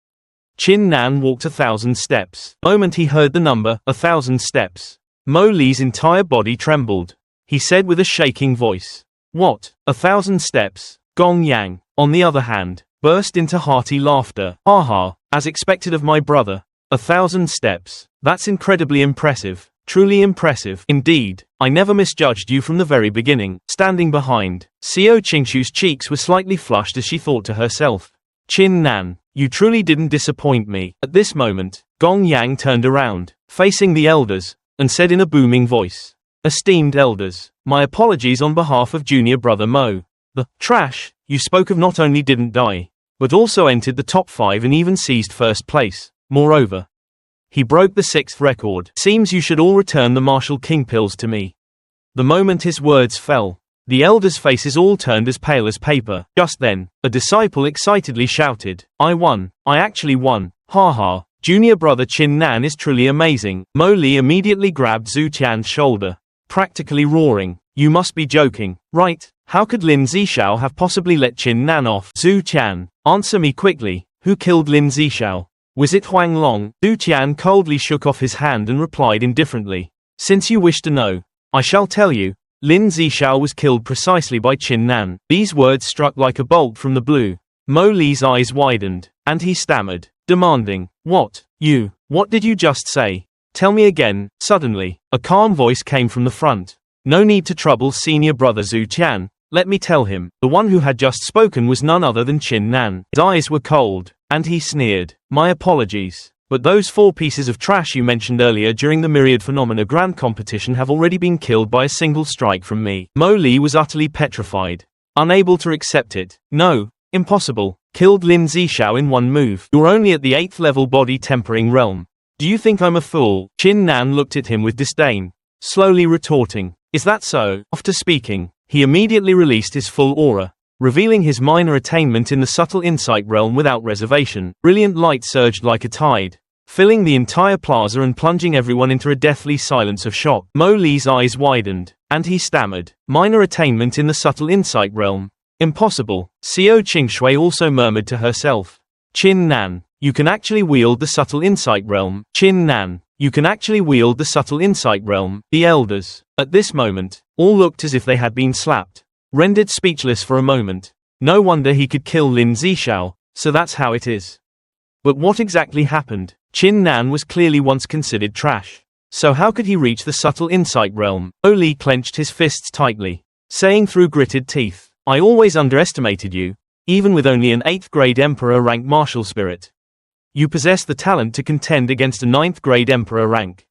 Chin Nan walked 1,000 steps. The moment he heard the number, 1,000 steps, Mo Li's entire body trembled. He said with a shaking voice, What? 1,000 steps? Gong Yang, on the other hand, burst into hearty laughter. Ha, as expected of my brother. 1,000 steps. That's incredibly impressive. Truly impressive. Indeed, I never misjudged you from the very beginning. Standing behind, Xiao Qingshu's cheeks were slightly flushed as she thought to herself, Chin Nan, you truly didn't disappoint me. At this moment, Gong Yang turned around, facing the elders, and said in a booming voice, Esteemed elders, my apologies on behalf of junior brother Mo. The trash you spoke of not only didn't die, but also entered the top 5 and even seized first place. Moreover, he broke the 6th record. Seems you should all return the Martial King pills to me. The moment his words fell, the elders' faces all turned as pale as paper. Just then, a disciple excitedly shouted, I won, I actually won, ha ha, junior brother Chin Nan is truly amazing. Mo Li immediately grabbed Zhu Qian's shoulder, practically roaring, you must be joking, right? How could Lin Zishao have possibly let Chin Nan off? Zhu Qian, answer me quickly, who killed Lin Zishao? Was it Huang Long? Zhu Qian coldly shook off his hand and replied indifferently, since you wish to know, I shall tell you. Lin Zishao was killed precisely by Chin Nan. These words struck like a bolt from the blue. Mo Li's eyes widened, and he stammered, demanding, what did you just say? Tell me again. Suddenly, a calm voice came from the front. No need to trouble senior brother Zhu Qian, let me tell him. The one who had just spoken was none other than Chin Nan. His eyes were cold, and he sneered, my apologies. But those 4 pieces of trash you mentioned earlier during the Myriad Phenomena Grand Competition have already been killed by a single strike from me. Mo Li was utterly petrified, unable to accept it. No, impossible. Killed Lin Zishao in 1 move. You're only at the 8th level body tempering realm. Do you think I'm a fool? Chin Nan looked at him with disdain, slowly retorting, is that so? After speaking, he immediately released his full aura, revealing his minor attainment in the subtle insight realm without reservation. Brilliant light surged like a tide, filling the entire plaza and plunging everyone into a deathly silence of shock. Mo Li's eyes widened, and he stammered, minor attainment in the subtle insight realm. Impossible. Xiao Qingshui also murmured to herself. Chin Nan, you can actually wield the subtle insight realm. Chin Nan, you can actually wield the subtle insight realm. The elders, at this moment, all looked as if they had been slapped, rendered speechless for a moment. No wonder he could kill Lin Zishao, so that's how it is. But what exactly happened? Chin Nan was clearly once considered trash. So how could he reach the subtle insight realm? Mo Li clenched his fists tightly, saying through gritted teeth, I always underestimated you, even with only an 8th grade Emperor rank martial spirit. You possess the talent to contend against a 9th grade Emperor rank.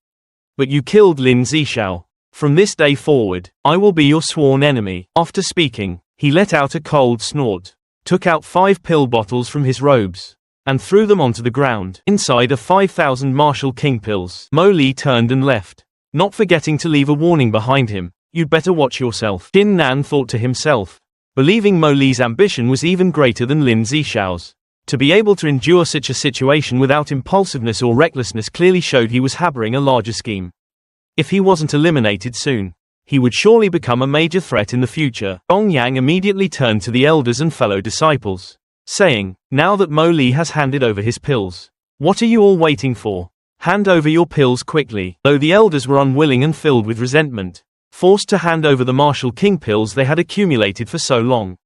But you killed Lin Zishao. From this day forward, I will be your sworn enemy. After speaking, he let out a cold snort, took out 5 pill bottles from his robes, and threw them onto the ground. Inside are 5,000 Martial King pills. Mo Li turned and left, not forgetting to leave a warning behind him. You'd better watch yourself. Chin Nan thought to himself, believing Mo Li's ambition was even greater than Lin Zishao's. To be able to endure such a situation without impulsiveness or recklessness clearly showed he was harboring a larger scheme. If he wasn't eliminated soon, he would surely become a major threat in the future. Gong Yang immediately turned to the elders and fellow disciples, saying, now that Mo Li has handed over his pills, what are you all waiting for? Hand over your pills quickly. Though the elders were unwilling and filled with resentment, forced to hand over the Martial King pills they had accumulated for so long,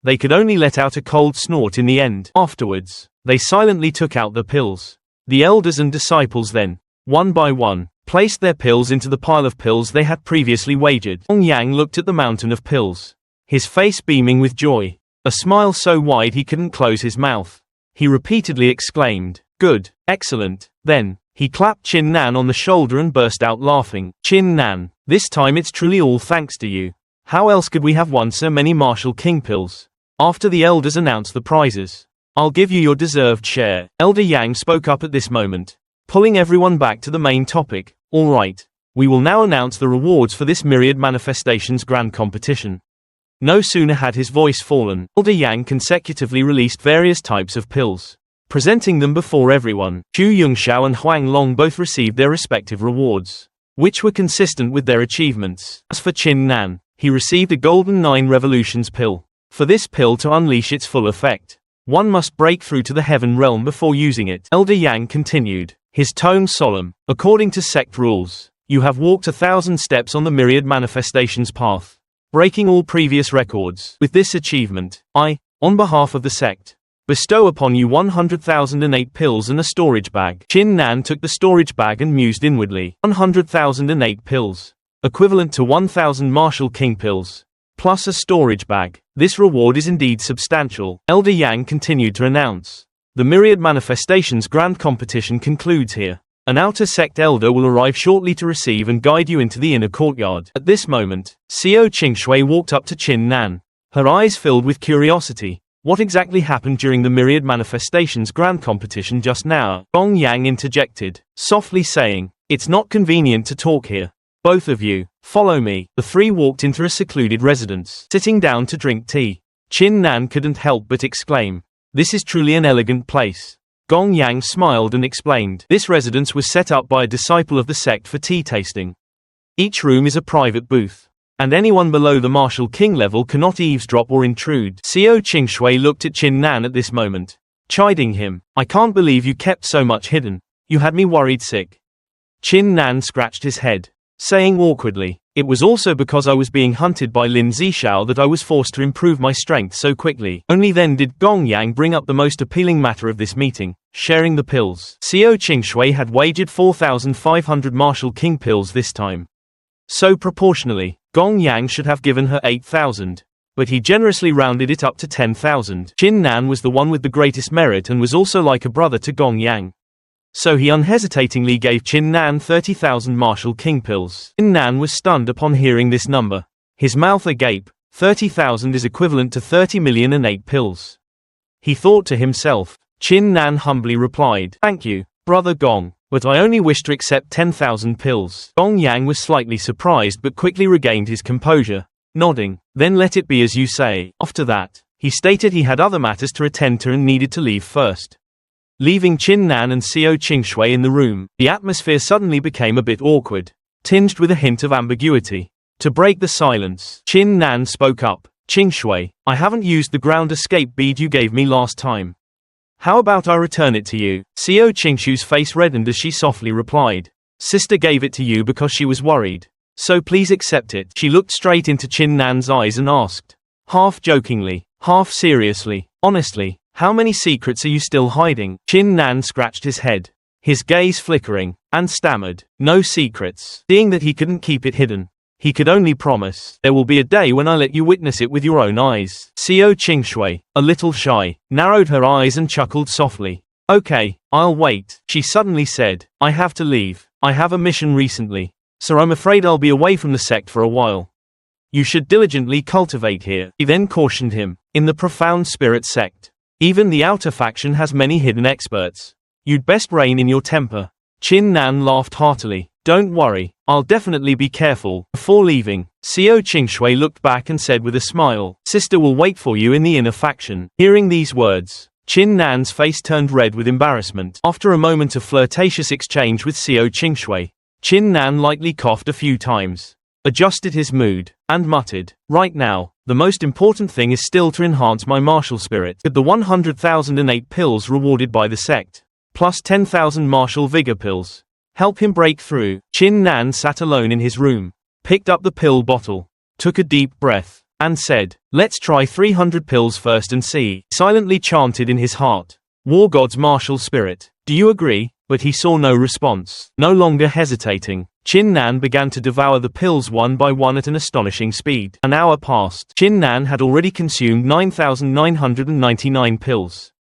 they could only let out a cold snort in the end. Afterwards, they silently took out the pills. The elders and disciples then, one by one, placed their pills into the pile of pills they had previously wagered. Gong Yang looked at the mountain of pills, his face beaming with joy, a smile so wide he couldn't close his mouth. He repeatedly exclaimed, good, excellent. Then, he clapped Chin Nan on the shoulder and burst out laughing. Chin Nan, this time it's truly all thanks to you. How else could we have won so many Martial King pills? After the elders announced the prizes, I'll give you your deserved share. Elder Yang spoke up at this moment, pulling everyone back to the main topic. All right, we will now announce the rewards for this Myriad Manifestations Grand Competition. No sooner had his voice fallen, Elder Yang consecutively released various types of pills, presenting them before everyone. Xu Yongxiao and Huang Long both received their respective rewards, which were consistent with their achievements. As for Chin Nan, he received a Golden 9 Revolutions pill. For this pill to unleash its full effect, one must break through to the heaven realm before using it. Elder Yang continued, his tone solemn. According to sect rules, you have walked 1,000 steps on the Myriad Manifestations path, breaking all previous records. With this achievement, I, on behalf of the sect, bestow upon you 100,008 pills and a storage bag. Chin Nan took the storage bag and mused inwardly. 100,008 pills, equivalent to 1,000 Martial King pills, plus a storage bag. This reward is indeed substantial. Elder Yang continued to announce, the Myriad Manifestations Grand Competition concludes here. An outer sect elder will arrive shortly to receive and guide you into the inner courtyard. At this moment, Xiao Qingshui walked up to Qin Nan. Her eyes filled with curiosity. What exactly happened during the Myriad Manifestations Grand Competition just now? Gong Yang interjected, softly saying, "It's not convenient to talk here. Both of you, follow me." The three walked into a secluded residence, sitting down to drink tea. Qin Nan couldn't help but exclaim, "This is truly an elegant place." Gong Yang smiled and explained, "This residence was set up by a disciple of the sect for tea tasting. Each room is a private booth, and anyone below the Martial King level cannot eavesdrop or intrude." Xiao Qingshui looked at Qin Nan at this moment, chiding him, "I can't believe you kept so much hidden. You had me worried sick." Qin Nan scratched his head, saying awkwardly, "It was also because I was being hunted by Lin Zishao that I was forced to improve my strength so quickly." Only then did Gong Yang bring up the most appealing matter of this meeting, sharing the pills. Xiao Qingshui had wagered 4,500 Martial King pills this time. So proportionally, Gong Yang should have given her 8,000, but he generously rounded it up to 10,000. Qin Nan was the one with the greatest merit and was also like a brother to Gong Yang. So he unhesitatingly gave Qin Nan 30,000 Martial King pills. Qin Nan was stunned upon hearing this number. His mouth agape. 30,000 is equivalent to 30,000,008 pills. He thought to himself. Qin Nan humbly replied, "Thank you, Brother Gong, but I only wish to accept 10,000 pills." Gong Yang was slightly surprised but quickly regained his composure, nodding, "Then let it be as you say." After that, he stated he had other matters to attend to and needed to leave first. Leaving Qin Nan and Xiao Qingshui in the room, the atmosphere suddenly became a bit awkward, tinged with a hint of ambiguity. To break the silence, Qin Nan spoke up, "Qingshui, I haven't used the ground escape bead you gave me last time. How about I return it to you?" Xiao Qingshui's face reddened as she softly replied, "Sister gave it to you because she was worried. So please accept it." She looked straight into Qin Nan's eyes and asked, half jokingly, half seriously, "Honestly, how many secrets are you still hiding?" Qin Nan scratched his head, his gaze flickering, and stammered, "No secrets." Seeing that he couldn't keep it hidden, he could only promise, "There will be a day when I let you witness it with your own eyes." Xiao Qingshui, a little shy, narrowed her eyes and chuckled softly. "Okay, I'll wait." She suddenly said, "I have to leave. I have a mission recently, so I'm afraid I'll be away from the sect for a while. You should diligently cultivate here." He then cautioned him, "In the profound spirit sect, even the outer faction has many hidden experts. You'd best rein in your temper." Qin Nan laughed heartily. "Don't worry, I'll definitely be careful." Before leaving, Xiao Qingshui looked back and said with a smile, "Sister will wait for you in the inner faction." Hearing these words, Qin Nan's face turned red with embarrassment. After a moment of flirtatious exchange with Xiao Qingshui, Qin Nan lightly coughed a few times, adjusted his mood, and muttered, "Right now, the most important thing is still to enhance my martial spirit. With the 100,008 pills rewarded by the sect, plus 10,000 martial vigor pills, help him break through." Qin Nan sat alone in his room, picked up the pill bottle, took a deep breath, and said, "Let's try 300 pills first and see." Silently chanted in his heart, "War God's martial spirit, do you agree?" But he saw no response. No longer hesitating, Qin Nan began to devour the pills one by one at an astonishing speed. An hour passed. Qin Nan had already consumed 9,999 pills,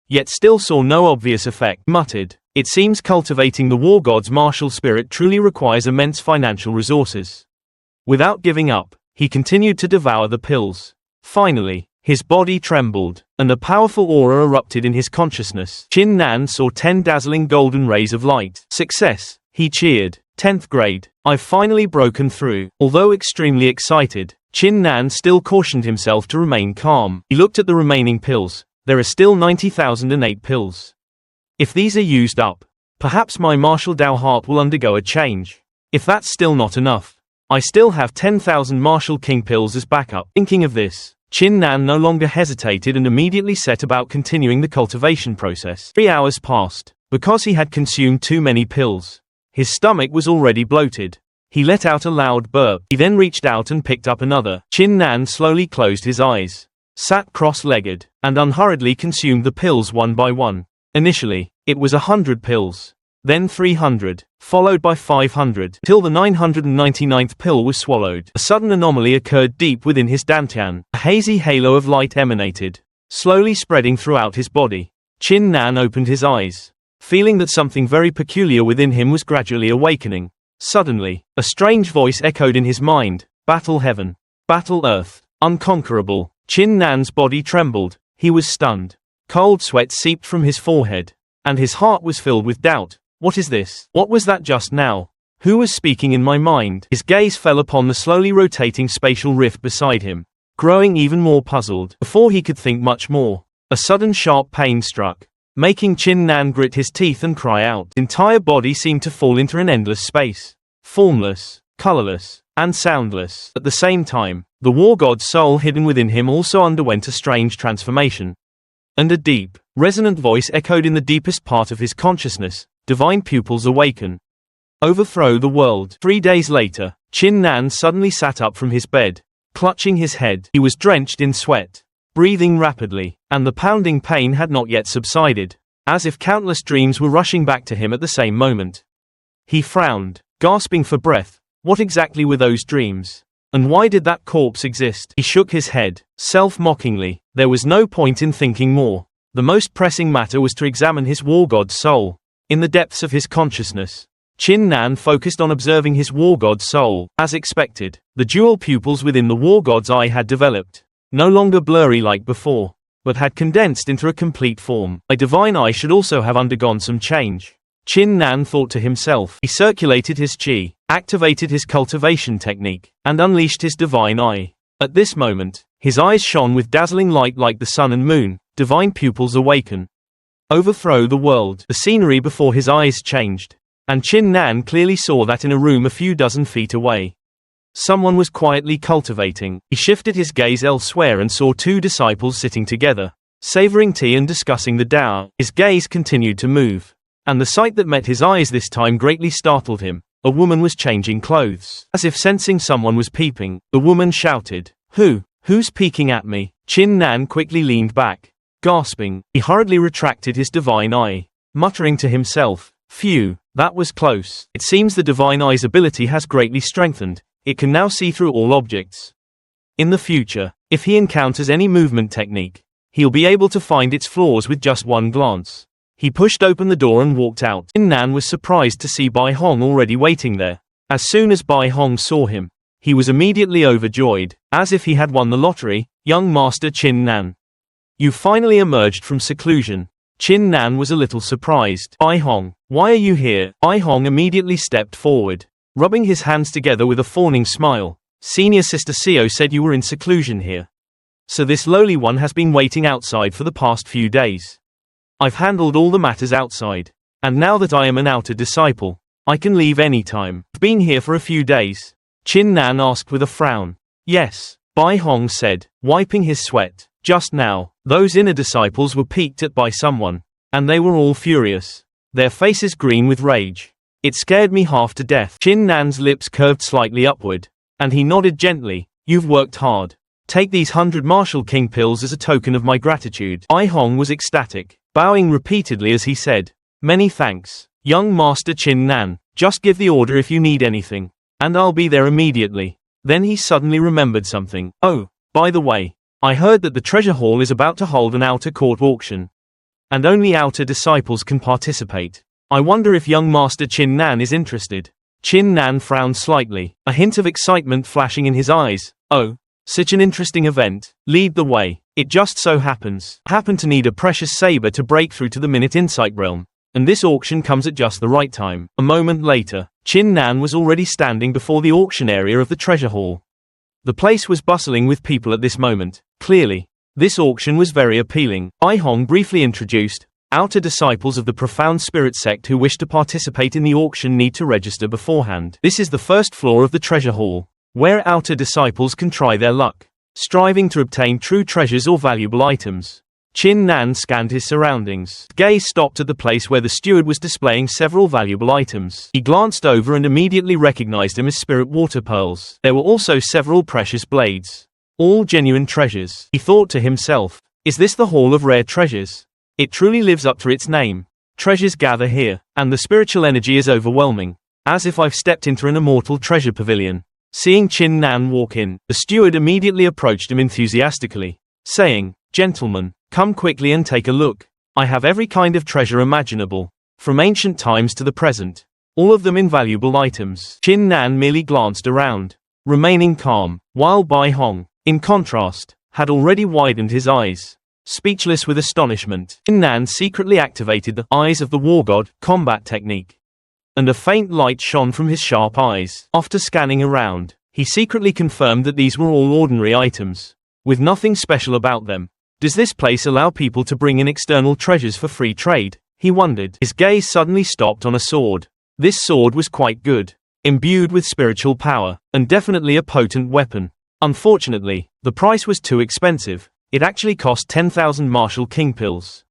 yet still saw no obvious effect. Muttered, "It seems cultivating the war god's martial spirit truly requires immense financial resources." Without giving up, he continued to devour the pills. Finally, his body trembled, and a powerful aura erupted in his consciousness. Qin Nan saw 10 dazzling golden rays of light. "Success," he cheered. 10th grade. "I've finally broken through." Although extremely excited, Qin Nan still cautioned himself to remain calm. He looked at the remaining pills. There are still 90,008 pills. If these are used up, perhaps my martial Dao heart will undergo a change. If that's still not enough, I still have 10,000 martial king pills as backup. Thinking of this, Qin Nan no longer hesitated and immediately set about continuing the cultivation process. 3 hours passed. Because he had consumed too many pills, his stomach was already bloated. He let out a loud burp. He then reached out and picked up another. Qin Nan slowly closed his eyes, sat cross-legged, and unhurriedly consumed the pills one by one. Initially, it was 100 pills, then 300, followed by 500, till the 999th pill was swallowed. A sudden anomaly occurred deep within his dantian. A hazy halo of light emanated, slowly spreading throughout his body. Qin Nan opened his eyes, feeling that something very peculiar within him was gradually awakening. Suddenly, a strange voice echoed in his mind, "Battle heaven. Battle earth. Unconquerable." Chin Nan's body trembled. He was stunned. Cold sweat seeped from his forehead. And his heart was filled with doubt. What is this? What was that just now? Who was speaking in my mind? His gaze fell upon the slowly rotating spatial rift beside him, growing even more puzzled. Before he could think much more, a sudden sharp pain struck, making Chin Nan grit his teeth and cry out. His entire body seemed to fall into an endless space, formless, colorless, and soundless. At the same time, the war god's soul hidden within him also underwent a strange transformation. And a deep, resonant voice echoed in the deepest part of his consciousness, "Divine pupils awaken. Overthrow the world." 3 days later, Chin Nan suddenly sat up from his bed, clutching his head. He was drenched in sweat, breathing rapidly, and the pounding pain had not yet subsided, as if countless dreams were rushing back to him at the same moment. He frowned, gasping for breath. What exactly were those dreams? And why did that corpse exist? He shook his head, self-mockingly. There was no point in thinking more. The most pressing matter was to examine his war god's soul. In the depths of his consciousness, Chin Nan focused on observing his war god's soul. As expected, the dual pupils within the war god's eye had developed, no longer blurry like before, but had condensed into a complete form. My divine eye should also have undergone some change, Chin Nan thought to himself. He circulated his chi, activated his cultivation technique, and unleashed his divine eye. At this moment, his eyes shone with dazzling light like the sun and moon. Divine pupils awaken. Overthrow the world. The scenery before his eyes changed, and Chin Nan clearly saw that in a room a few dozen feet away, someone was quietly cultivating. He shifted his gaze elsewhere and saw 2 disciples sitting together, savoring tea and discussing the Tao. His gaze continued to move, and the sight that met his eyes this time greatly startled him. A woman was changing clothes. As if sensing someone was peeping, the woman shouted, Who's peeking at me?" Chin Nan quickly leaned back, gasping. He hurriedly retracted his divine eye, muttering to himself, "Phew, that was close." It seems the divine eye's ability has greatly strengthened. It can now see through all objects. In the future, if he encounters any movement technique, he'll be able to find its flaws with just one glance. He pushed open the door and walked out. Chin Nan was surprised to see Bai Hong already waiting there. As soon as Bai Hong saw him, he was immediately overjoyed, as if he had won the lottery. "Young Master Chin Nan, you finally emerged from seclusion." Chin Nan was a little surprised. "Bai Hong, why are you here?" Bai Hong immediately stepped forward, rubbing his hands together with a fawning smile. "Senior Sister Seo said you were in seclusion here. So this lowly one has been waiting outside for the past few days. I've handled all the matters outside, and now that I am an outer disciple, I can leave any time." "I've been here for a few days?" Chin Nan asked with a frown. "Yes," Bai Hong said, wiping his sweat. "Just now, those inner disciples were peeked at by someone, and they were all furious, their faces green with rage. It scared me half to death." Chin Nan's lips curved slightly upward, and he nodded gently. "You've worked hard. Take these 100 Martial King pills as a token of my gratitude." Bai Hong was ecstatic, bowing repeatedly as he said, "Many thanks, young Master Chin Nan. Just give the order if you need anything, and I'll be there immediately." Then he suddenly remembered something. "Oh, by the way, I heard that the treasure hall is about to hold an outer court auction, and only outer disciples can participate. I wonder if young Master Chin Nan is interested." Chin Nan frowned slightly, a hint of excitement flashing in his eyes. "Oh, such an interesting event. Lead the way. It just so happens I happen to need a precious saber to break through to the Minute Insight realm, and this auction comes at just the right time." A moment later, Chin Nan was already standing before the auction area of the treasure hall. The place was bustling with people at this moment. Clearly, this auction was very appealing. Bai Hong briefly introduced, "Outer disciples of the Profound Spirit sect who wish to participate in the auction need to register beforehand. This is the first floor of the treasure hall, where outer disciples can try their luck, striving to obtain true treasures or valuable items." Chin Nan scanned his surroundings. Gaze stopped at the place where the steward was displaying several valuable items. He glanced over and immediately recognized him as spirit water pearls. There were also several precious blades, all genuine treasures. He thought to himself, "Is this the Hall of Rare Treasures? It truly lives up to its name. Treasures gather here, and the spiritual energy is overwhelming, as if I've stepped into an immortal treasure pavilion." Seeing Chin Nan walk in, the steward immediately approached him enthusiastically, saying, "Gentlemen, come quickly and take a look. I have every kind of treasure imaginable." from ancient times to the present. All of them invaluable items. Chin Nan merely glanced around, remaining calm, while Bai Hong, in contrast, had already widened his eyes. Speechless with astonishment, Chin Nan secretly activated the Eyes of the War God combat technique, and a faint light shone from his sharp eyes. After scanning around, he secretly confirmed that these were all ordinary items, with nothing special about them. Does this place allow people to bring in external treasures for free trade? He wondered. His gaze suddenly stopped on a sword. This sword was quite good, imbued with spiritual power, and definitely a potent weapon. Unfortunately, the price was too expensive. It actually cost 10,000 Martial King pills,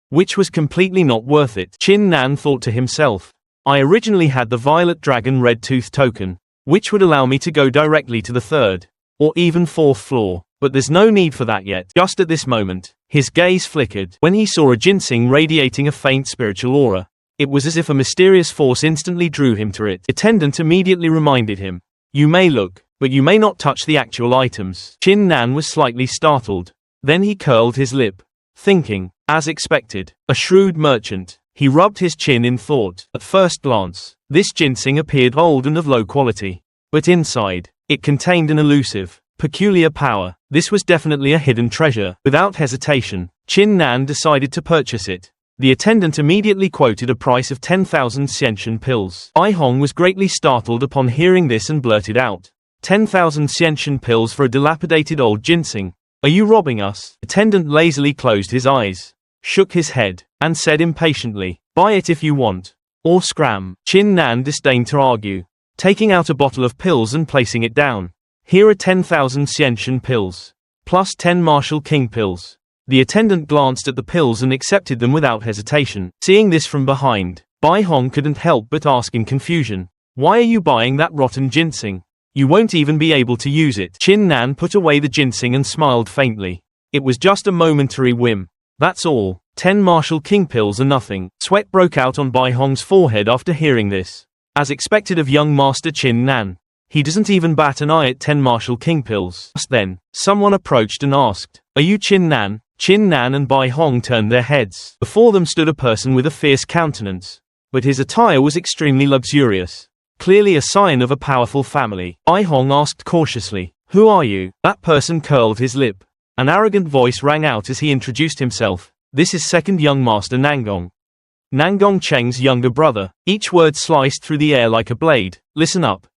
which was completely not worth it. Chin Nan thought to himself, I originally had the Violet Dragon Red Tooth token, which would allow me to go directly to the third, or even fourth floor, but there's no need for that yet. Just at this moment, his gaze flickered when he saw a ginseng radiating a faint spiritual aura. It was as if a mysterious force instantly drew him to it. The attendant immediately reminded him, you may look, but you may not touch the actual items. Chin Nan was slightly startled. Then he curled his lip, thinking, as expected, a shrewd merchant. He rubbed his chin in thought. At first glance, this ginseng appeared old and of low quality. But inside, it contained an elusive, peculiar power. This was definitely a hidden treasure. Without hesitation, Chin Nan decided to purchase it. The attendant immediately quoted a price of 10,000 Xiantian pills. Bai Hong was greatly startled upon hearing this and blurted out, 10,000 Xiantian pills for a dilapidated old ginseng. Are you robbing us? The attendant lazily closed his eyes, shook his head, and said impatiently, buy it if you want, or scram. Chin Nan disdained to argue, taking out a bottle of pills and placing it down. Here are 10,000 Xiantian pills, plus 10 Martial King pills. The attendant glanced at the pills and accepted them without hesitation. Seeing this from behind, Bai Hong couldn't help but ask in confusion, why are you buying that rotten ginseng? You won't even be able to use it. Chin Nan put away the ginseng and smiled faintly. It was just a momentary whim. That's all. 10 Martial King pills are nothing. Sweat broke out on Bai Hong's forehead after hearing this. As expected of young Master Chin Nan, he doesn't even bat an eye at 10 Martial King pills. Just then, someone approached and asked, are you Chin Nan? Chin Nan and Bai Hong turned their heads. Before them stood a person with a fierce countenance, but his attire was extremely luxurious, clearly a sign of a powerful family. Bai Hong asked cautiously, who are you? That person curled his lip. An arrogant voice rang out as he introduced himself. This is second young master Nangong, Nangong Cheng's younger brother. Each word sliced through the air like a blade. Listen up.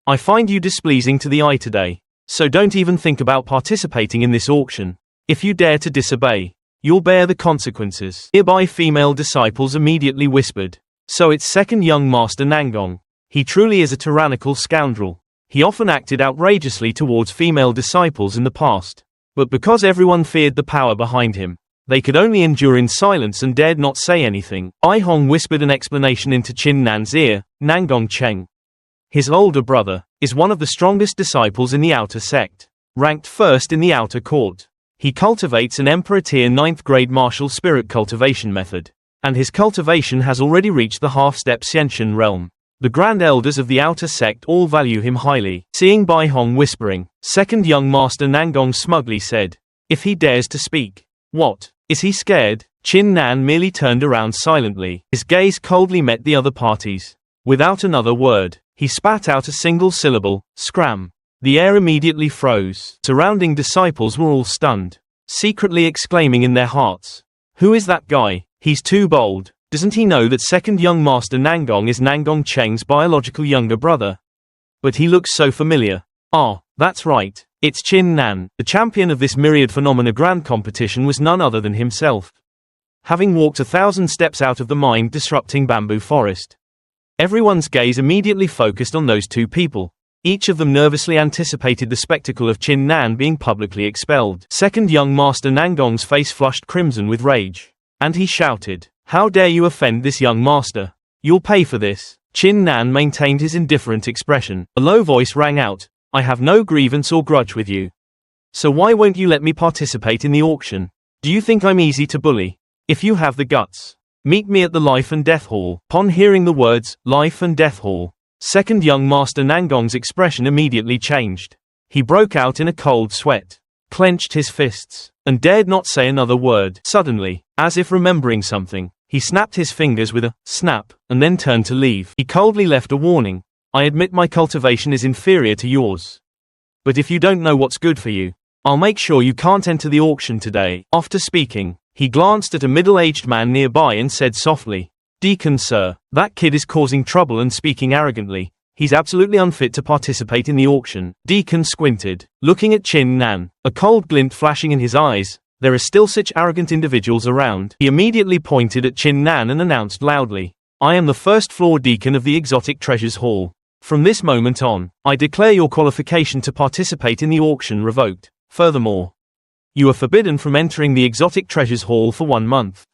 I find you displeasing to the eye today, so don't even think about participating in this auction. If you dare to disobey, you'll bear the consequences. Nearby female disciples immediately whispered, so it's second young master Nangong. He truly is a tyrannical scoundrel. He often acted outrageously towards female disciples in the past, but because everyone feared the power behind him, they could only endure in silence and dared not say anything. Bai Hong whispered an explanation into Chin Nan's ear. Nangong Cheng, his older brother, is one of the strongest disciples in the outer sect, ranked first in the outer court. He cultivates an Emperor Tier 9th grade martial spirit cultivation method, and his cultivation has already reached the half-step Xiantian realm. The Grand Elders of the outer sect all value him highly. Seeing Bai Hong whispering, second young master Nangong smugly said, if he dares to speak. What? Is he scared? Chin Nan merely turned around silently. His gaze coldly met the other party's. Without another word, he spat out a single syllable, scram. The air immediately froze. Surrounding disciples were all stunned, secretly exclaiming in their hearts, who is that guy? He's too bold. Doesn't he know that second young master Nangong is Nangong Cheng's biological younger brother? But he looks so familiar. Ah, that's right. It's Chin Nan. The champion of this myriad phenomena grand competition was none other than himself. Having walked 1,000 steps out of the mind-disrupting bamboo forest, everyone's gaze immediately focused on those two people. Each of them nervously anticipated the spectacle of Chin Nan being publicly expelled. Second young master Nangong's face flushed crimson with rage, and he shouted, how dare you offend this young master? You'll pay for this. Chin Nan maintained his indifferent expression. A low voice rang out, I have no grievance or grudge with you. So why won't you let me participate in the auction? Do you think I'm easy to bully? If you have the guts, meet me at the Life and Death Hall. Upon hearing the words, Life and Death Hall, second young master Nangong's expression immediately changed. He broke out in a cold sweat, clenched his fists, and dared not say another word. Suddenly, as if remembering something, He snapped his fingers with a snap, and then turned to leave. He coldly left a warning. I admit my cultivation is inferior to yours. But if you don't know what's good for you, I'll make sure you can't enter the auction today. After speaking, he glanced at a middle-aged man nearby and said softly, Deacon sir, that kid is causing trouble and speaking arrogantly. He's absolutely unfit to participate in the auction. Deacon squinted, looking at Chin Nan, a cold glint flashing in his eyes. There are still such arrogant individuals around. He immediately pointed at Chin Nan and announced loudly, I am the first floor deacon of the Exotic Treasures Hall. From this moment on, I declare your qualification to participate in the auction revoked. Furthermore, you are forbidden from entering the Exotic Treasures Hall for 1 month.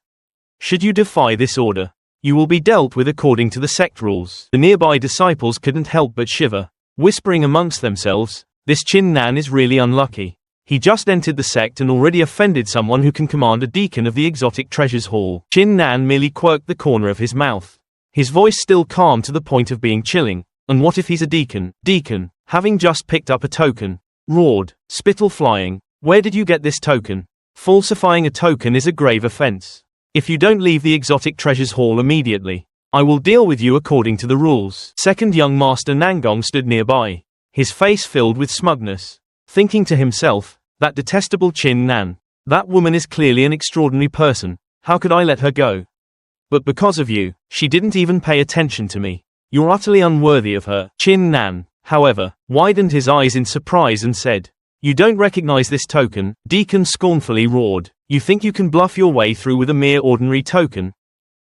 Should you defy this order, you will be dealt with according to the sect rules. The nearby disciples couldn't help but shiver, whispering amongst themselves, this Chin Nan is really unlucky. He just entered the sect and already offended someone who can command a deacon of the Exotic Treasures Hall. Chin Nan merely quirked the corner of his mouth, his voice still calm to the point of being chilling. And what if he's a deacon? Deacon, having just picked up a token, roared, spittle flying. Where did you get this token? Falsifying a token is a grave offense. If you don't leave the Exotic Treasures Hall immediately, I will deal with you according to the rules. Second young master Nangong stood nearby, his face filled with smugness, thinking to himself, that detestable Chin Nan. That woman is clearly an extraordinary person. How could I let her go? But because of you, she didn't even pay attention to me. You're utterly unworthy of her. Chin Nan, however, widened his eyes in surprise and said, You don't recognize this token? Deacon scornfully roared. You think you can bluff your way through with a mere ordinary token?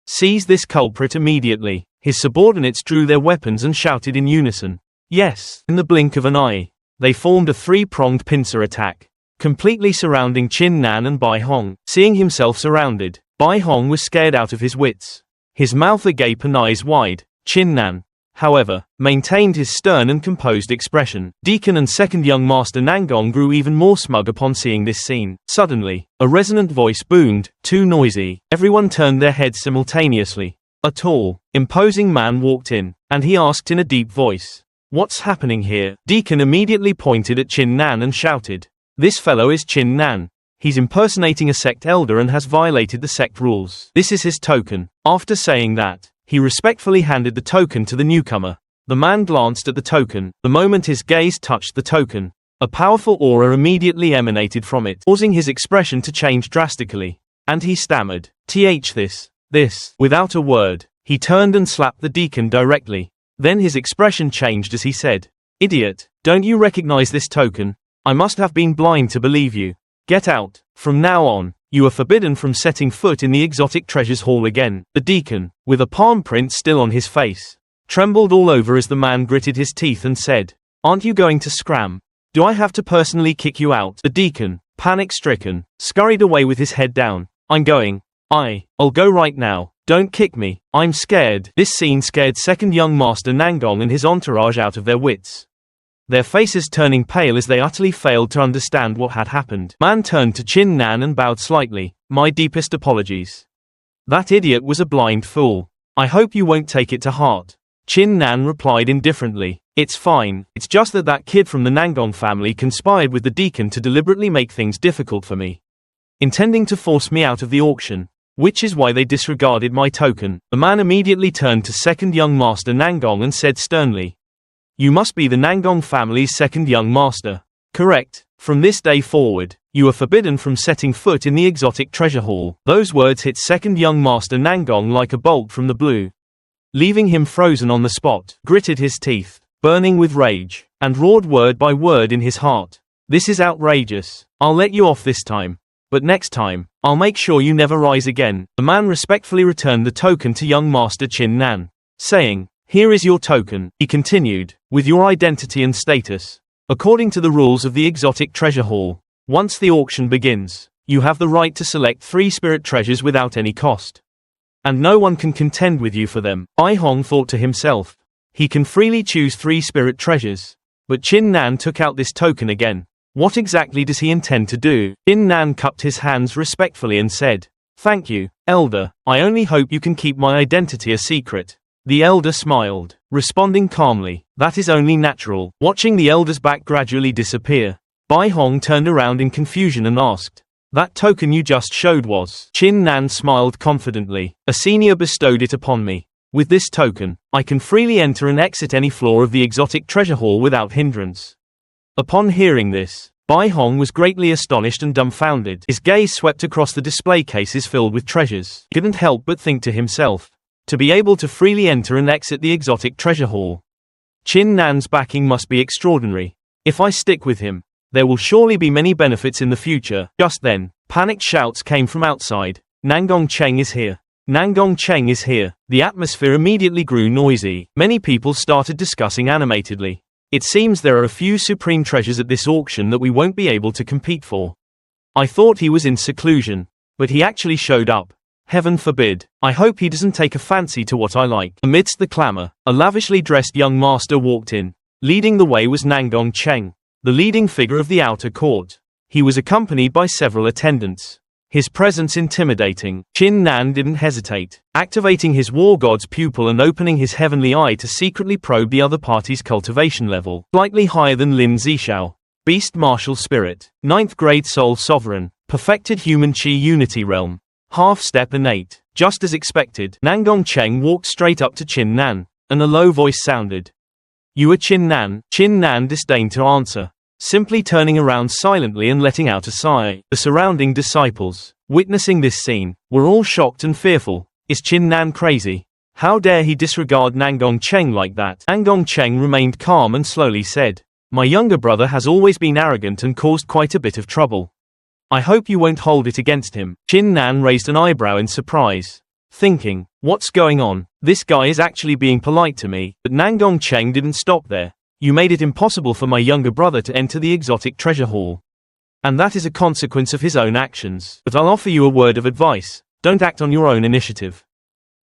Seize this culprit immediately. His subordinates drew their weapons and shouted in unison. Yes. In the blink of an eye, they formed a three-pronged pincer attack, completely surrounding Chin Nan and Bai Hong. Seeing himself surrounded, Bai Hong was scared out of his wits, his mouth agape and eyes wide. Chin Nan, however, maintained his stern and composed expression. Deacon and second young master Nangong grew even more smug upon seeing this scene. Suddenly, a resonant voice boomed, too noisy. Everyone turned their heads simultaneously. A tall, imposing man walked in, and he asked in a deep voice, What's happening here? Deacon immediately pointed at Chin Nan and shouted, This fellow is Chin Nan. He's impersonating a sect elder and has violated the sect rules. This is his token. After saying that, he respectfully handed the token to the newcomer. The man glanced at the token. The moment his gaze touched the token, a powerful aura immediately emanated from it, causing his expression to change drastically. And he stammered, this. Without a word, he turned and slapped the deacon directly. Then his expression changed as he said, Idiot, don't you recognize this token? I must have been blind to believe you. Get out. From now on, you are forbidden from setting foot in the Exotic Treasures Hall again. The deacon, with a palm print still on his face, trembled all over as the man gritted his teeth and said, Aren't you going to scram? Do I have to personally kick you out? The deacon, panic-stricken, scurried away with his head down. I'm going. I'll go right now. Don't kick me. I'm scared. This scene scared second young master Nangong and his entourage out of their wits, their faces turning pale as they utterly failed to understand what had happened. Man turned to Chin Nan and bowed slightly. My deepest apologies. That idiot was a blind fool. I hope you won't take it to heart. Chin Nan replied indifferently. It's fine. It's just that kid from the Nangong family conspired with the deacon to deliberately make things difficult for me, intending to force me out of the auction, which is why they disregarded my token. The man immediately turned to second young master Nangong and said sternly, You must be the Nangong family's second young master. Correct. From this day forward, you are forbidden from setting foot in the Exotic Treasure Hall. Those words hit second young master Nangong like a bolt from the blue, leaving him frozen on the spot, gritted his teeth, burning with rage, and roared word by word in his heart. This is outrageous. I'll let you off this time. But next time, I'll make sure you never rise again. The man respectfully returned the token to young master Chin Nan, saying, Here is your token. He continued, with your identity and status. According to the rules of the Exotic Treasure Hall, once the auction begins, you have the right to select 3 spirit treasures without any cost, and no one can contend with you for them. Bai Hong thought to himself, he can freely choose 3 spirit treasures. But Chin Nan took out this token again. What exactly does he intend to do? Chin Nan cupped his hands respectfully and said, Thank you, Elder. I only hope you can keep my identity a secret. The elder smiled, responding calmly, That is only natural. Watching the elder's back gradually disappear, Bai Hong turned around in confusion and asked, That token you just showed was. Chin Nan smiled confidently. A senior bestowed it upon me. With this token, I can freely enter and exit any floor of the exotic treasure hall without hindrance. Upon hearing this, Bai Hong was greatly astonished and dumbfounded. His gaze swept across the display cases filled with treasures. He couldn't help but think to himself, to be able to freely enter and exit the exotic treasure hall. Chin Nan's backing must be extraordinary. If I stick with him, there will surely be many benefits in the future. Just then, panicked shouts came from outside. Nangong Cheng is here. Nangong Cheng is here. The atmosphere immediately grew noisy. Many people started discussing animatedly. It seems there are a few supreme treasures at this auction that we won't be able to compete for. I thought he was in seclusion, but he actually showed up. Heaven forbid. I hope he doesn't take a fancy to what I like. Amidst the clamor, a lavishly dressed young master walked in. Leading the way was Nangong Cheng, the leading figure of the outer court. He was accompanied by several attendants. His presence intimidating. Chin Nan didn't hesitate, activating his war god's pupil and opening his heavenly eye to secretly probe the other party's cultivation level. Slightly higher than Lin Zishao. Beast Martial Spirit. 9th grade Soul Sovereign. Perfected Human Chi Unity Realm. Half-step innate. Just as expected, Nangong Cheng walked straight up to Chin Nan, and a low voice sounded. You are Chin Nan? Chin Nan disdained to answer, simply turning around silently and letting out a sigh. The surrounding disciples, witnessing this scene, were all shocked and fearful. Is Chin Nan crazy? How dare he disregard Nangong Cheng like that? Nangong Cheng remained calm and slowly said, my younger brother has always been arrogant and caused quite a bit of trouble. I hope you won't hold it against him. Chin Nan raised an eyebrow in surprise, thinking, what's going on? This guy is actually being polite to me. But Nangong Cheng didn't stop there. You made it impossible for my younger brother to enter the exotic treasure hall. And that is a consequence of his own actions. But I'll offer you a word of advice. Don't act on your own initiative.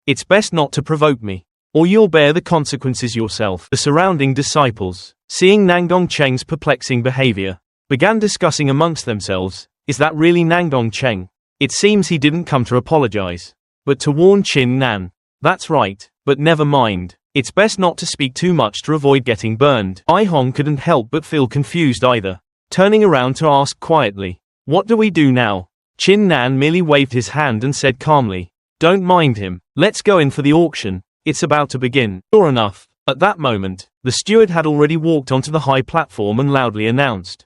It's best not to provoke me, or you'll bear the consequences yourself. The surrounding disciples, seeing Nangong Cheng's perplexing behavior, began discussing amongst themselves, is that really Nangong Cheng? It seems he didn't come to apologize, but to warn Chin Nan. That's right, but never mind. It's best not to speak too much to avoid getting burned. Ai Hong couldn't help but feel confused either, turning around to ask quietly, what do we do now? Chin Nan merely waved his hand and said calmly, don't mind him, let's go in for the auction, it's about to begin. Sure enough, at that moment, the steward had already walked onto the high platform and loudly announced,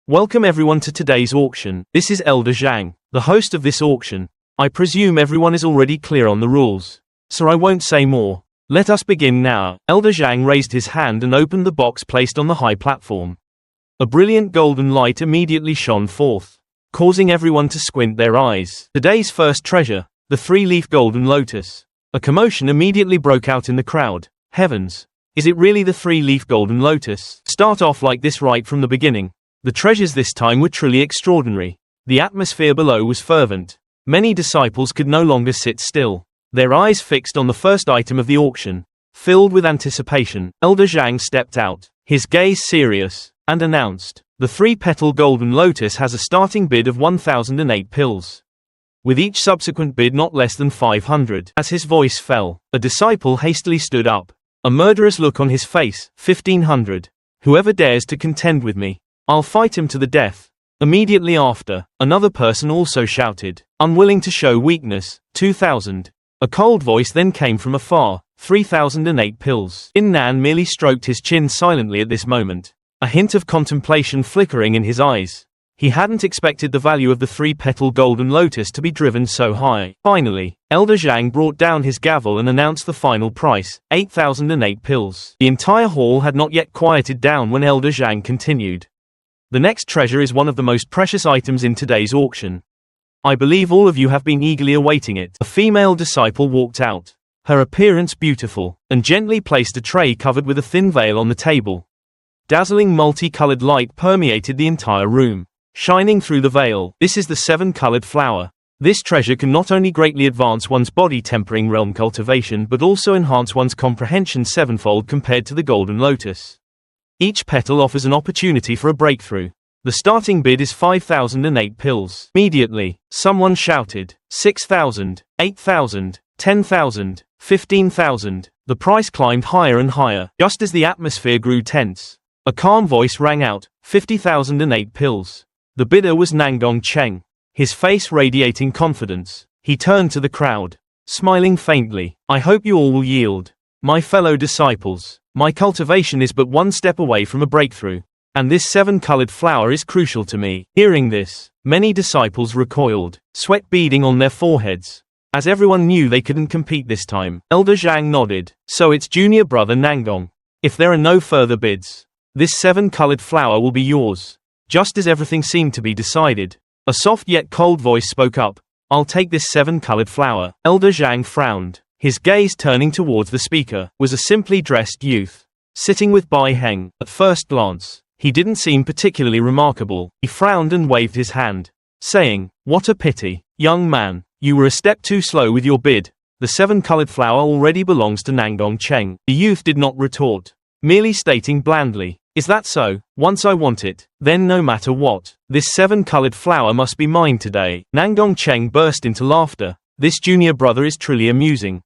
welcome everyone to today's auction. This is Elder Zhang, the host of this auction. I presume everyone is already clear on the rules, so I won't say more. Let us begin now. Elder Zhang raised his hand and opened the box placed on the high platform. A brilliant golden light immediately shone forth, causing everyone to squint their eyes. Today's first treasure, the 3-leaf golden lotus. A commotion immediately broke out in the crowd. Heavens! Is it really the 3-leaf golden lotus? Start off like this right from the beginning. The treasures this time were truly extraordinary. The atmosphere below was fervent. Many disciples could no longer sit still, their eyes fixed on the first item of the auction. Filled with anticipation, Elder Zhang stepped out, his gaze serious, and announced, the 3-petal golden lotus has a starting bid of 1,008 pills. With each subsequent bid not less than 500. As his voice fell, a disciple hastily stood up, a murderous look on his face. 1,500. Whoever dares to contend with me, I'll fight him to the death. Immediately after, another person also shouted, unwilling to show weakness. 2,000. A cold voice then came from afar. 3,008 pills. Chin Nan merely stroked his chin silently at this moment, a hint of contemplation flickering in his eyes. He hadn't expected the value of the 3-petal golden lotus to be driven so high. Finally, Elder Zhang brought down his gavel and announced the final price, 8,008 pills. The entire hall had not yet quieted down when Elder Zhang continued. The next treasure is one of the most precious items in today's auction. I believe all of you have been eagerly awaiting it. A female disciple walked out, her appearance beautiful, and gently placed a tray covered with a thin veil on the table. Dazzling multicolored light permeated the entire room, shining through the veil. This is the 7-colored flower. This treasure can not only greatly advance one's body tempering realm cultivation but also enhance one's comprehension 7-fold compared to the golden lotus. Each petal offers an opportunity for a breakthrough. The starting bid is 5,008 pills. Immediately, someone shouted, 6,000, 8,000, 10,000, 15,000. The price climbed higher and higher. Just as the atmosphere grew tense, a calm voice rang out, 50,008 pills. The bidder was Nangong Cheng. His face radiating confidence, he turned to the crowd, smiling faintly. I hope you all will yield. My fellow disciples, my cultivation is but one step away from a breakthrough, and this seven-colored flower is crucial to me. Hearing this, many disciples recoiled, sweat beading on their foreheads, as everyone knew they couldn't compete this time. Elder Zhang nodded. So it's junior brother Nangong. If there are no further bids, this seven-colored flower will be yours. Just as everything seemed to be decided, a soft yet cold voice spoke up. I'll take this seven-colored flower. Elder Zhang frowned. His gaze turning towards the speaker was a simply dressed youth, sitting with Bai Heng. At first glance, he didn't seem particularly remarkable. He frowned and waved his hand, saying, "What a pity, young man, you were a step too slow with your bid. The seven-colored flower already belongs to Nangong Cheng." The youth did not retort, merely stating blandly, "Is that so? Once I want it, then no matter what, this seven-colored flower must be mine today." Nangong Cheng burst into laughter. This junior brother is truly amusing.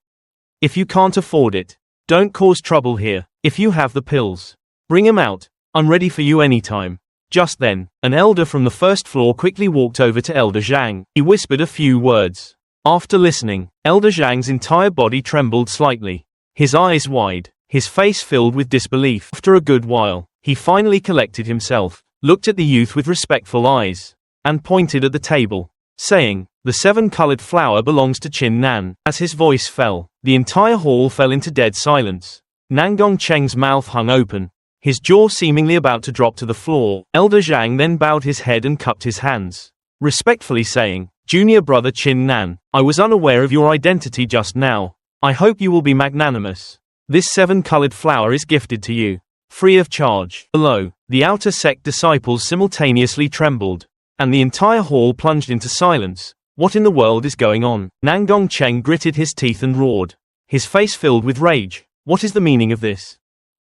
If you can't afford it, don't cause trouble here. If you have the pills, bring him out. I'm ready for you anytime. Just then, an elder from the first floor quickly walked over to Elder Zhang. He whispered a few words. After listening, Elder Zhang's entire body trembled slightly, his eyes wide, his face filled with disbelief. After a good while, he finally collected himself, looked at the youth with respectful eyes, and pointed at the table, saying, "The seven-colored flower belongs to Qin Nan." As his voice fell, the entire hall fell into dead silence. Nangong Cheng's mouth hung open, his jaw seemingly about to drop to the floor. Elder Zhang then bowed his head and cupped his hands, respectfully saying, "Junior brother Qin Nan, I was unaware of your identity just now. I hope you will be magnanimous. This seven-colored flower is gifted to you, free of charge." Below, the outer sect disciples simultaneously trembled, and the entire hall plunged into silence. What in the world is going on? Nangong Cheng gritted his teeth and roared, his face filled with rage. What is the meaning of this?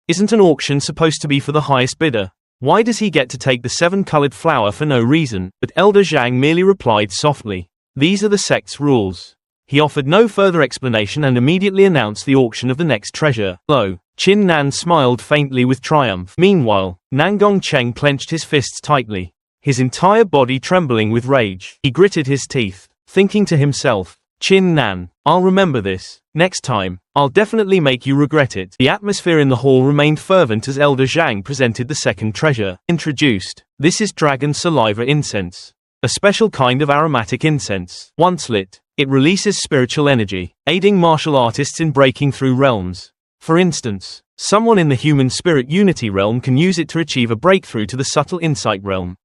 Isn't an auction supposed to be for the highest bidder? Why does he get to take the seven-colored flower for no reason? But Elder Zhang merely replied softly, "These are the sect's rules." He offered no further explanation and immediately announced the auction of the next treasure. Lo, Qin Nan smiled faintly with triumph. Meanwhile, Nangong Cheng clenched his fists tightly, his entire body trembling with rage. He gritted his teeth, thinking to himself, "Qin Nan, I'll remember this. Next time, I'll definitely make you regret it." The atmosphere in the hall remained fervent as Elder Zhang presented the second treasure. Introduced. This is dragon saliva incense, a special kind of aromatic incense. Once lit, it releases spiritual energy, aiding martial artists in breaking through realms. For instance, someone in the human spirit unity realm can use it to achieve a breakthrough to the subtle insight realm.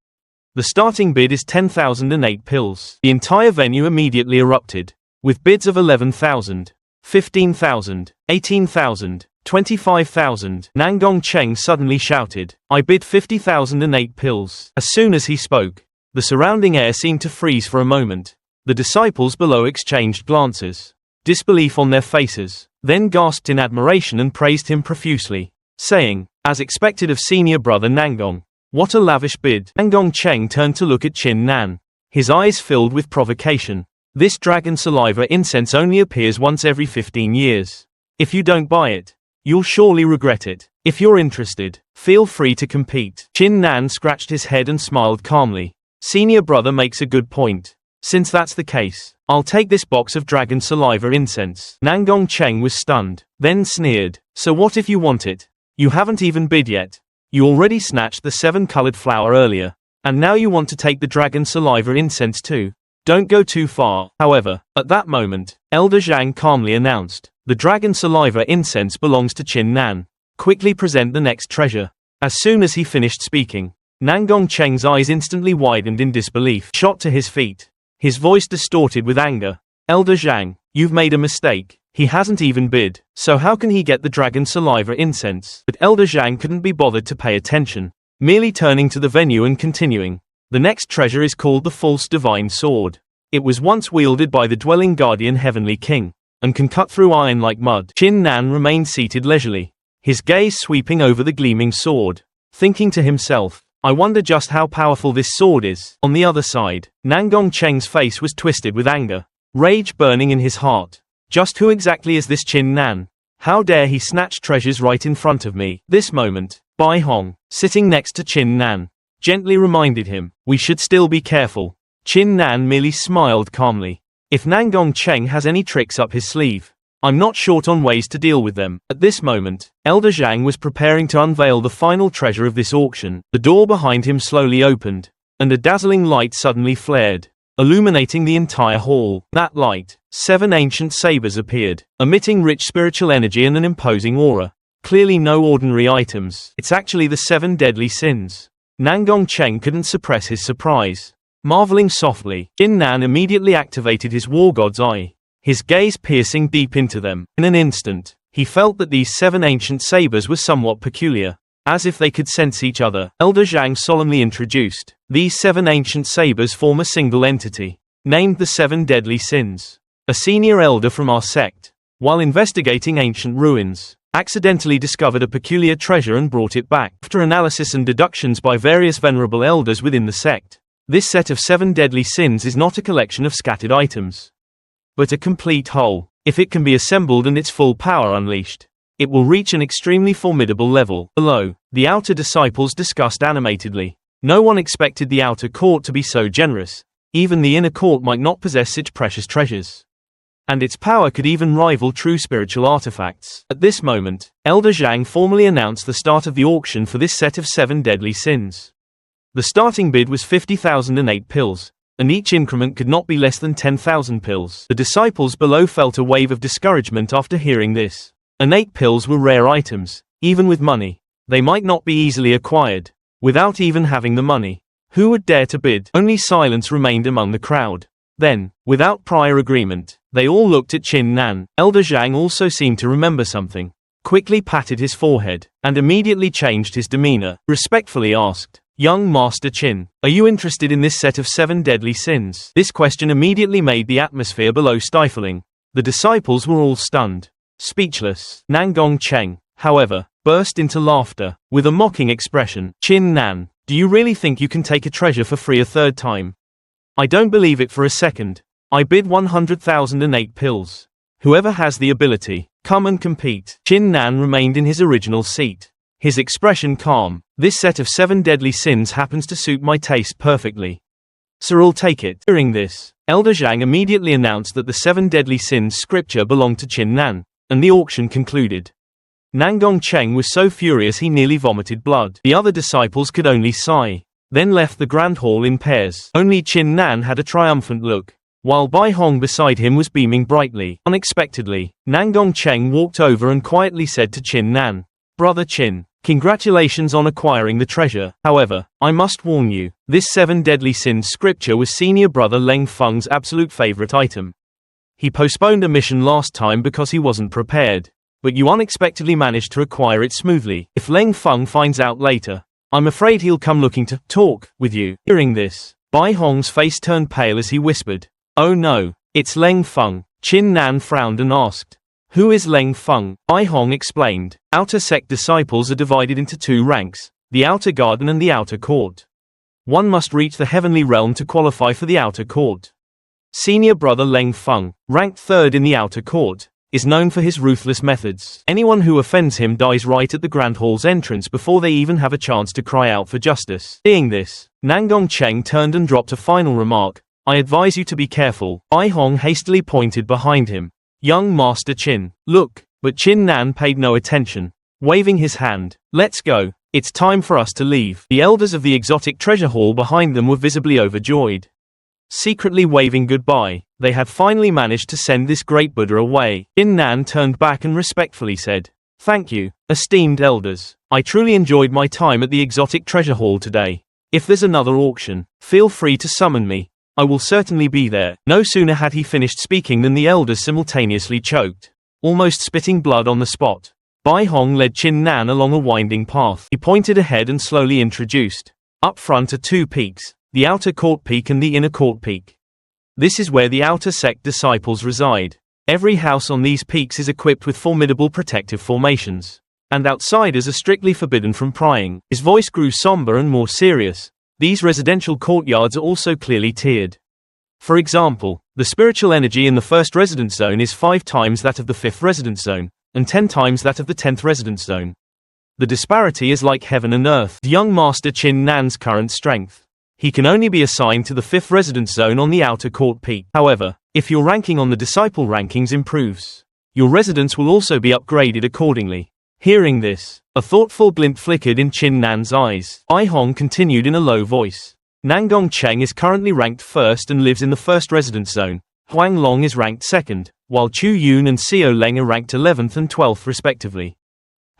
The starting bid is 10,008 pills. The entire venue immediately erupted, with bids of 11,000, 15,000, 18,000, 25,000. Nangong Cheng suddenly shouted, "I bid 50,008 pills." As soon as he spoke, the surrounding air seemed to freeze for a moment. The disciples below exchanged glances, disbelief on their faces, then gasped in admiration and praised him profusely, saying, "As expected of senior brother Nangong, what a lavish bid." Nangong Cheng turned to look at Qin Nan, his eyes filled with provocation. "This dragon saliva incense only appears once every 15 years. If you don't buy it, you'll surely regret it. If you're interested, feel free to compete." Qin Nan scratched his head and smiled calmly. "Senior brother makes a good point. Since that's the case, I'll take this box of dragon saliva incense." Nangong Cheng was stunned, then sneered, "So what if you want it? You haven't even bid yet. You already snatched the seven-colored flower earlier, and now you want to take the dragon saliva incense too? Don't go too far." However, at that moment, Elder Zhang calmly announced, "The dragon saliva incense belongs to Qin Nan. Quickly present the next treasure." As soon as he finished speaking, Nangong Cheng's eyes instantly widened in disbelief. Shot to his feet, his voice distorted with anger. "Elder Zhang, you've made a mistake. He hasn't even bid, so how can he get the dragon saliva incense?" But Elder Zhang couldn't be bothered to pay attention, merely turning to the venue and continuing. "The next treasure is called the false divine sword. It was once wielded by the dwelling guardian heavenly king, and can cut through iron like mud." Qin Nan remained seated leisurely, his gaze sweeping over the gleaming sword, thinking to himself, "I wonder just how powerful this sword is." On the other side, Nangong Cheng's face was twisted with anger, rage burning in his heart. Just who exactly is this Qin Nan? How dare he snatch treasures right in front of me? This moment, Bai Hong, sitting next to Qin Nan, gently reminded him, "We should still be careful. Chin Nan merely smiled calmly. If Nangong Cheng has any tricks up his sleeve, I'm not short on ways to deal with them. At this moment, Elder Zhang was preparing to unveil the final treasure of this auction. The door behind him slowly opened, and a dazzling light suddenly flared, illuminating the entire hall. That light, 7 ancient sabers appeared, emitting rich spiritual energy and an imposing aura. Clearly no ordinary items. It's actually the 7 deadly sins. Nangong Cheng couldn't suppress his surprise. Marveling softly, Chin Nan immediately activated his war god's eye, his gaze piercing deep into them. In an instant, he felt that these 7 ancient sabers were somewhat peculiar. As if they could sense each other, Elder Zhang solemnly introduced, these 7 ancient sabers form a single entity, named the 7 deadly sins. A senior elder from our sect, while investigating ancient ruins, accidentally discovered a peculiar treasure and brought it back. After analysis and deductions by various venerable elders within the sect, this set of 7 deadly sins is not a collection of scattered items, but a complete whole. If it can be assembled and its full power unleashed, it will reach an extremely formidable level. Below, the outer disciples discussed animatedly. No one expected the outer court to be so generous. Even the inner court might not possess such precious treasures, and its power could even rival true spiritual artifacts. At this moment, Elder Zhang formally announced the start of the auction for this set of 7 deadly sins. The starting bid was 50,008 pills, and each increment could not be less than 10,000 pills. The disciples below felt a wave of discouragement after hearing this. Innate pills were rare items. Even with money, they might not be easily acquired. Without even having the money, who would dare to bid? Only silence remained among the crowd. Then, without prior agreement, they all looked at Chin Nan. Elder Zhang also seemed to remember something, quickly patted his forehead, and immediately changed his demeanor, respectfully asked, "Young Master Chin, are you interested in this set of 7 deadly sins?" This question immediately made the atmosphere below stifling. The disciples were all stunned, speechless. Nangong Cheng, however, burst into laughter, with a mocking expression. "Chin Nan, do you really think you can take a treasure for free a third time? I don't believe it for a second. I bid 100,008 pills. Whoever has the ability, come and compete." Chin Nan remained in his original seat, his expression calm. "This set of 7 deadly sins happens to suit my taste perfectly, so I'll take it." Hearing this, Elder Zhang immediately announced that the 7 deadly sins scripture belonged to Chin Nan, and the auction concluded. Nangong Cheng was so furious he nearly vomited blood. The other disciples could only sigh, then left the grand hall in pairs. Only Chin Nan had a triumphant look, while Bai Hong beside him was beaming brightly. Unexpectedly, Nangong Cheng walked over and quietly said to Chin Nan, "Brother Chin, congratulations on acquiring the treasure. However, I must warn you, this 7 deadly sins scripture was senior brother Leng Feng's absolute favorite item. He postponed a mission last time because he wasn't prepared, but you unexpectedly managed to acquire it smoothly. If Leng Feng finds out later, I'm afraid he'll come looking to talk with you." Hearing this, Bai Hong's face turned pale as he whispered, "Oh no, it's Leng Feng." Chin Nan frowned and asked, "Who is Leng Feng?" Bai Hong explained, "Outer sect disciples are divided into 2 ranks, the outer garden and the outer court. One must reach the heavenly realm to qualify for the outer court. Senior brother Leng Feng, ranked 3rd in the outer court, is known for his ruthless methods. Anyone who offends him dies right at the Grand Hall's entrance before they even have a chance to cry out for justice." Seeing this, Nangong Cheng turned and dropped a final remark, "I advise you to be careful." Bai Hong hastily pointed behind him, "Young Master Chin, look," but Chin Nan paid no attention, waving his hand, "Let's go. It's time for us to leave." The elders of the exotic treasure hall behind them were visibly overjoyed. Secretly waving goodbye, they had finally managed to send this great Buddha away. Chin Nan turned back and respectfully said, "Thank you, esteemed elders. I truly enjoyed my time at the exotic treasure hall today. If there's another auction, feel free to summon me. I will certainly be there." No sooner had he finished speaking than the elders simultaneously choked, almost spitting blood on the spot. Bai Hong led Chin Nan along a winding path. He pointed ahead and slowly introduced, "Up front are 2 peaks, the outer court peak and the inner court peak. This is where the outer sect disciples reside. Every house on these peaks is equipped with formidable protective formations, and outsiders are strictly forbidden from prying." His voice grew somber and more serious. "These residential courtyards are also clearly tiered. For example, the spiritual energy in the 1st residence zone is 5 times that of the 5th residence zone, and 10 times that of the 10th residence zone. The disparity is like heaven and earth." Young Master Chin Nan's current strength. He can only be assigned to the 5th residence zone on the outer court peak. However, if your ranking on the disciple rankings improves, your residence will also be upgraded accordingly. Hearing this, a thoughtful glint flickered in Chin Nan's eyes. Ai Hong continued in a low voice. Nangong Cheng is currently ranked 1st and lives in the 1st residence zone. Huang Long is ranked 2nd, while Chu Yun and Xiao Leng are ranked 11th and 12th respectively.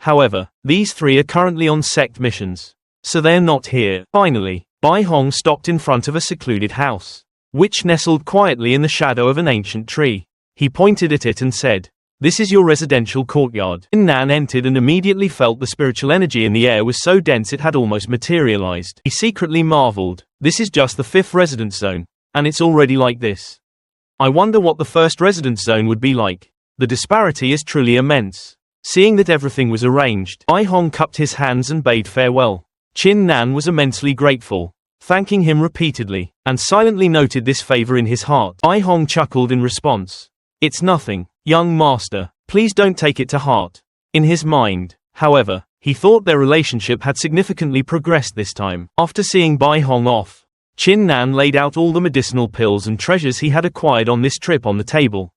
However, these 3 are currently on sect missions, so they are not here. Finally, Bai Hong stopped in front of a secluded house, which nestled quietly in the shadow of an ancient tree. He pointed at it and said, "This is your residential courtyard." Chin Nan entered and immediately felt the spiritual energy in the air was so dense it had almost materialized. He secretly marveled, "This is just the 5th residence zone, and it's already like this. I wonder what the 1st residence zone would be like. The disparity is truly immense." Seeing that everything was arranged, Ai Hong cupped his hands and bade farewell. Chin Nan was immensely grateful, thanking him repeatedly, and silently noted this favor in his heart. Ai Hong chuckled in response. "It's nothing, young master, please don't take it to heart." In his mind, however, he thought their relationship had significantly progressed this time. After seeing Bai Hong off, Chin Nan laid out all the medicinal pills and treasures he had acquired on this trip on the table.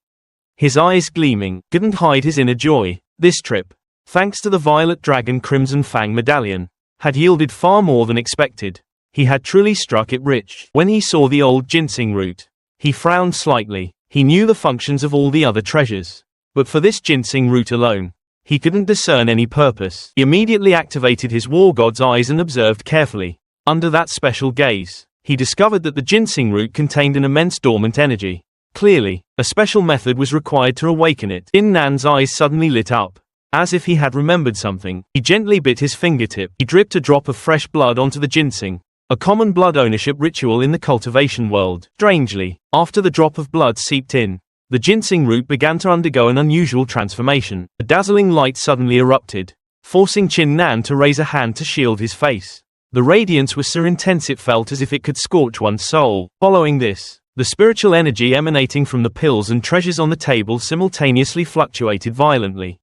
His eyes gleaming, couldn't hide his inner joy. This trip, thanks to the Violet Dragon Crimson Fang medallion, had yielded far more than expected. He had truly struck it rich. When he saw the old ginseng root, he frowned slightly. He knew the functions of all the other treasures, but for this ginseng root alone, he couldn't discern any purpose. He immediately activated his war god's eyes and observed carefully. Under that special gaze, he discovered that the ginseng root contained an immense dormant energy. Clearly, a special method was required to awaken it. Chin Nan's eyes suddenly lit up. As if he had remembered something, he gently bit his fingertip. He dripped a drop of fresh blood onto the ginseng, a common blood ownership ritual in the cultivation world. Strangely, after the drop of blood seeped in, the ginseng root began to undergo an unusual transformation. A dazzling light suddenly erupted, forcing Chin Nan to raise a hand to shield his face. The radiance was so intense it felt as if it could scorch one's soul. Following this, the spiritual energy emanating from the pills and treasures on the table simultaneously fluctuated violently,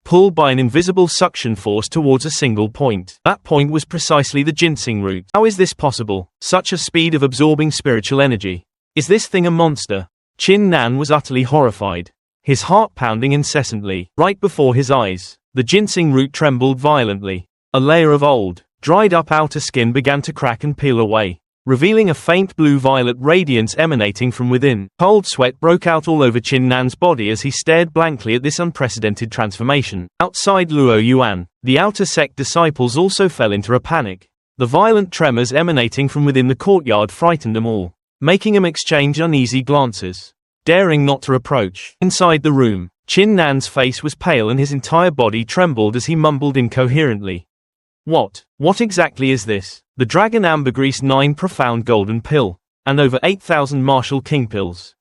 pulled by an invisible suction force towards a single point. That point was precisely the ginseng root. How is this possible? Such a speed of absorbing spiritual energy. Is this thing a monster? Chin Nan was utterly horrified, his heart pounding incessantly. Right before his eyes, the ginseng root trembled violently. A layer of old, dried up outer skin began to crack and peel away, revealing a faint blue-violet radiance emanating from within. Cold sweat broke out all over Chin Nan's body as he stared blankly at this unprecedented transformation. Outside Luo Yuan, the outer sect disciples also fell into a panic. The violent tremors emanating from within the courtyard frightened them all, making them exchange uneasy glances, daring not to approach. Inside the room, Chin Nan's face was pale and his entire body trembled as he mumbled incoherently. What exactly is this? The Dragon Ambergris 9 Profound Golden Pill, and over 8,000 Martial King Pills.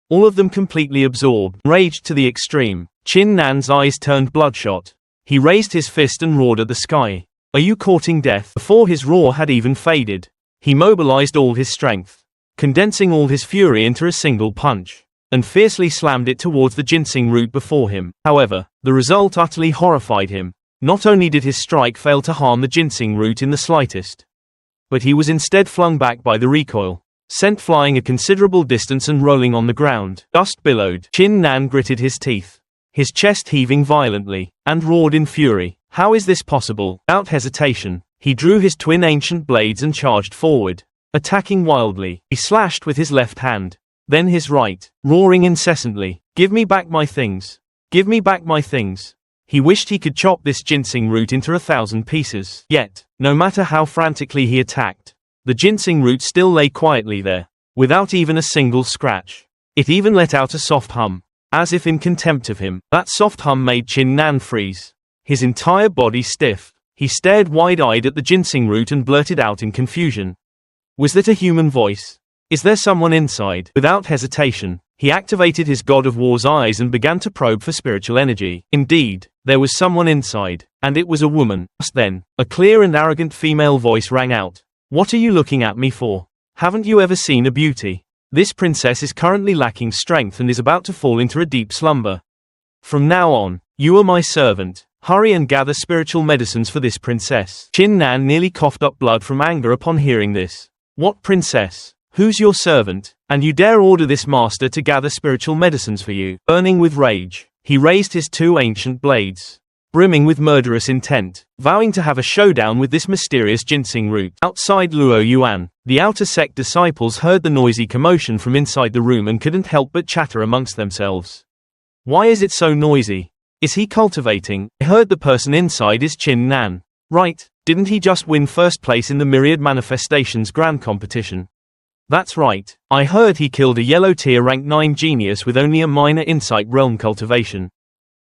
All of them completely absorbed. Raged to the extreme, Chin Nan's eyes turned bloodshot. He raised his fist and roared at the sky. "Are you courting death?" Before his roar had even faded, he mobilized all his strength, condensing all his fury into a single punch, and fiercely slammed it towards the ginseng root before him. However, the result utterly horrified him. Not only did his strike fail to harm the ginseng root in the slightest, but he was instead flung back by the recoil, sent flying a considerable distance and rolling on the ground. Dust billowed. Chin Nan gritted his teeth, his chest heaving violently, and roared in fury. How is this possible? Without hesitation, he drew his twin ancient blades and charged forward, attacking wildly. He slashed with his left hand, then his right, roaring incessantly, "Give me back my things! Give me back my things!" He wished he could chop this ginseng root into 1,000 pieces. Yet, no matter how frantically he attacked, the ginseng root still lay quietly there, without even a single scratch. It even let out a soft hum, as if in contempt of him. That soft hum made Chin Nan freeze, his entire body stiff. He stared wide-eyed at the ginseng root and blurted out in confusion. Was that a human voice? Is there someone inside? Without hesitation, he activated his God of War's eyes and began to probe for spiritual energy. Indeed, there was someone inside, and it was a woman. Just then, a clear and arrogant female voice rang out. "What are you looking at me for? Haven't you ever seen a beauty? This princess is currently lacking strength and is about to fall into a deep slumber. From now on, you are my servant. Hurry and gather spiritual medicines for this princess." Chin Nan nearly coughed up blood from anger upon hearing this. What princess? Who's your servant? And you dare order this master to gather spiritual medicines for you? Burning with rage, he raised his two ancient blades, brimming with murderous intent, vowing to have a showdown with this mysterious ginseng root. Outside Luo Yuan, the outer sect disciples heard the noisy commotion from inside the room and couldn't help but chatter amongst themselves. Why is it so noisy? Is he cultivating? I heard the person inside is Chin Nan. Right, didn't he just win first place in the Myriad Manifestations Grand Competition? That's right, I heard he killed a yellow tier rank 9 genius with only a minor insight realm cultivation.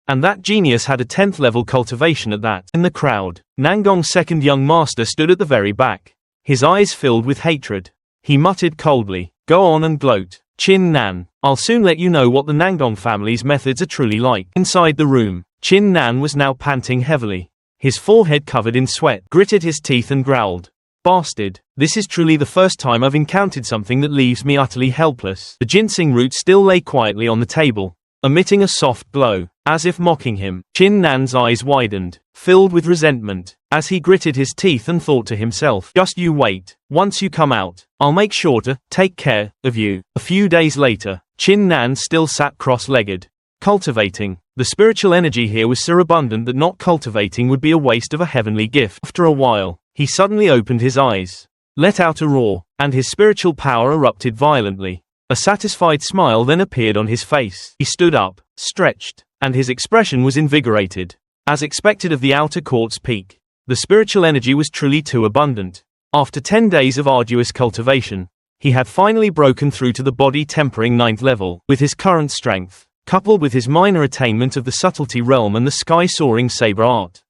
And that genius had a 10th level cultivation at that. In the crowd, Nangong's second young master stood at the very back, his eyes filled with hatred. He muttered coldly, "Go on and gloat, Chin Nan. I'll soon let you know what the Nangong family's methods are truly like." Inside the room, Chin Nan was now panting heavily. His forehead covered in sweat, gritted his teeth and growled, "Bastard, this is truly the first time I've encountered something that leaves me utterly helpless." The ginseng root still lay quietly on the table, emitting a soft glow, as if mocking him. Chin Nan's eyes widened, filled with resentment, as he gritted his teeth and thought to himself, "Just you wait. Once you come out, I'll make sure to take care of you." A few days later, Chin Nan still sat cross-legged, cultivating. The spiritual energy here was so abundant that not cultivating would be a waste of a heavenly gift. After a while, he suddenly opened his eyes, let out a roar, and his spiritual power erupted violently. A satisfied smile then appeared on his face. He stood up, stretched, and his expression was invigorated. As expected of the outer court's peak, the spiritual energy was truly too abundant. After 10 days of arduous cultivation, he had finally broken through to the body-tempering 9th level. With his current strength, coupled with his minor attainment of the subtlety realm and the sky-soaring saber art,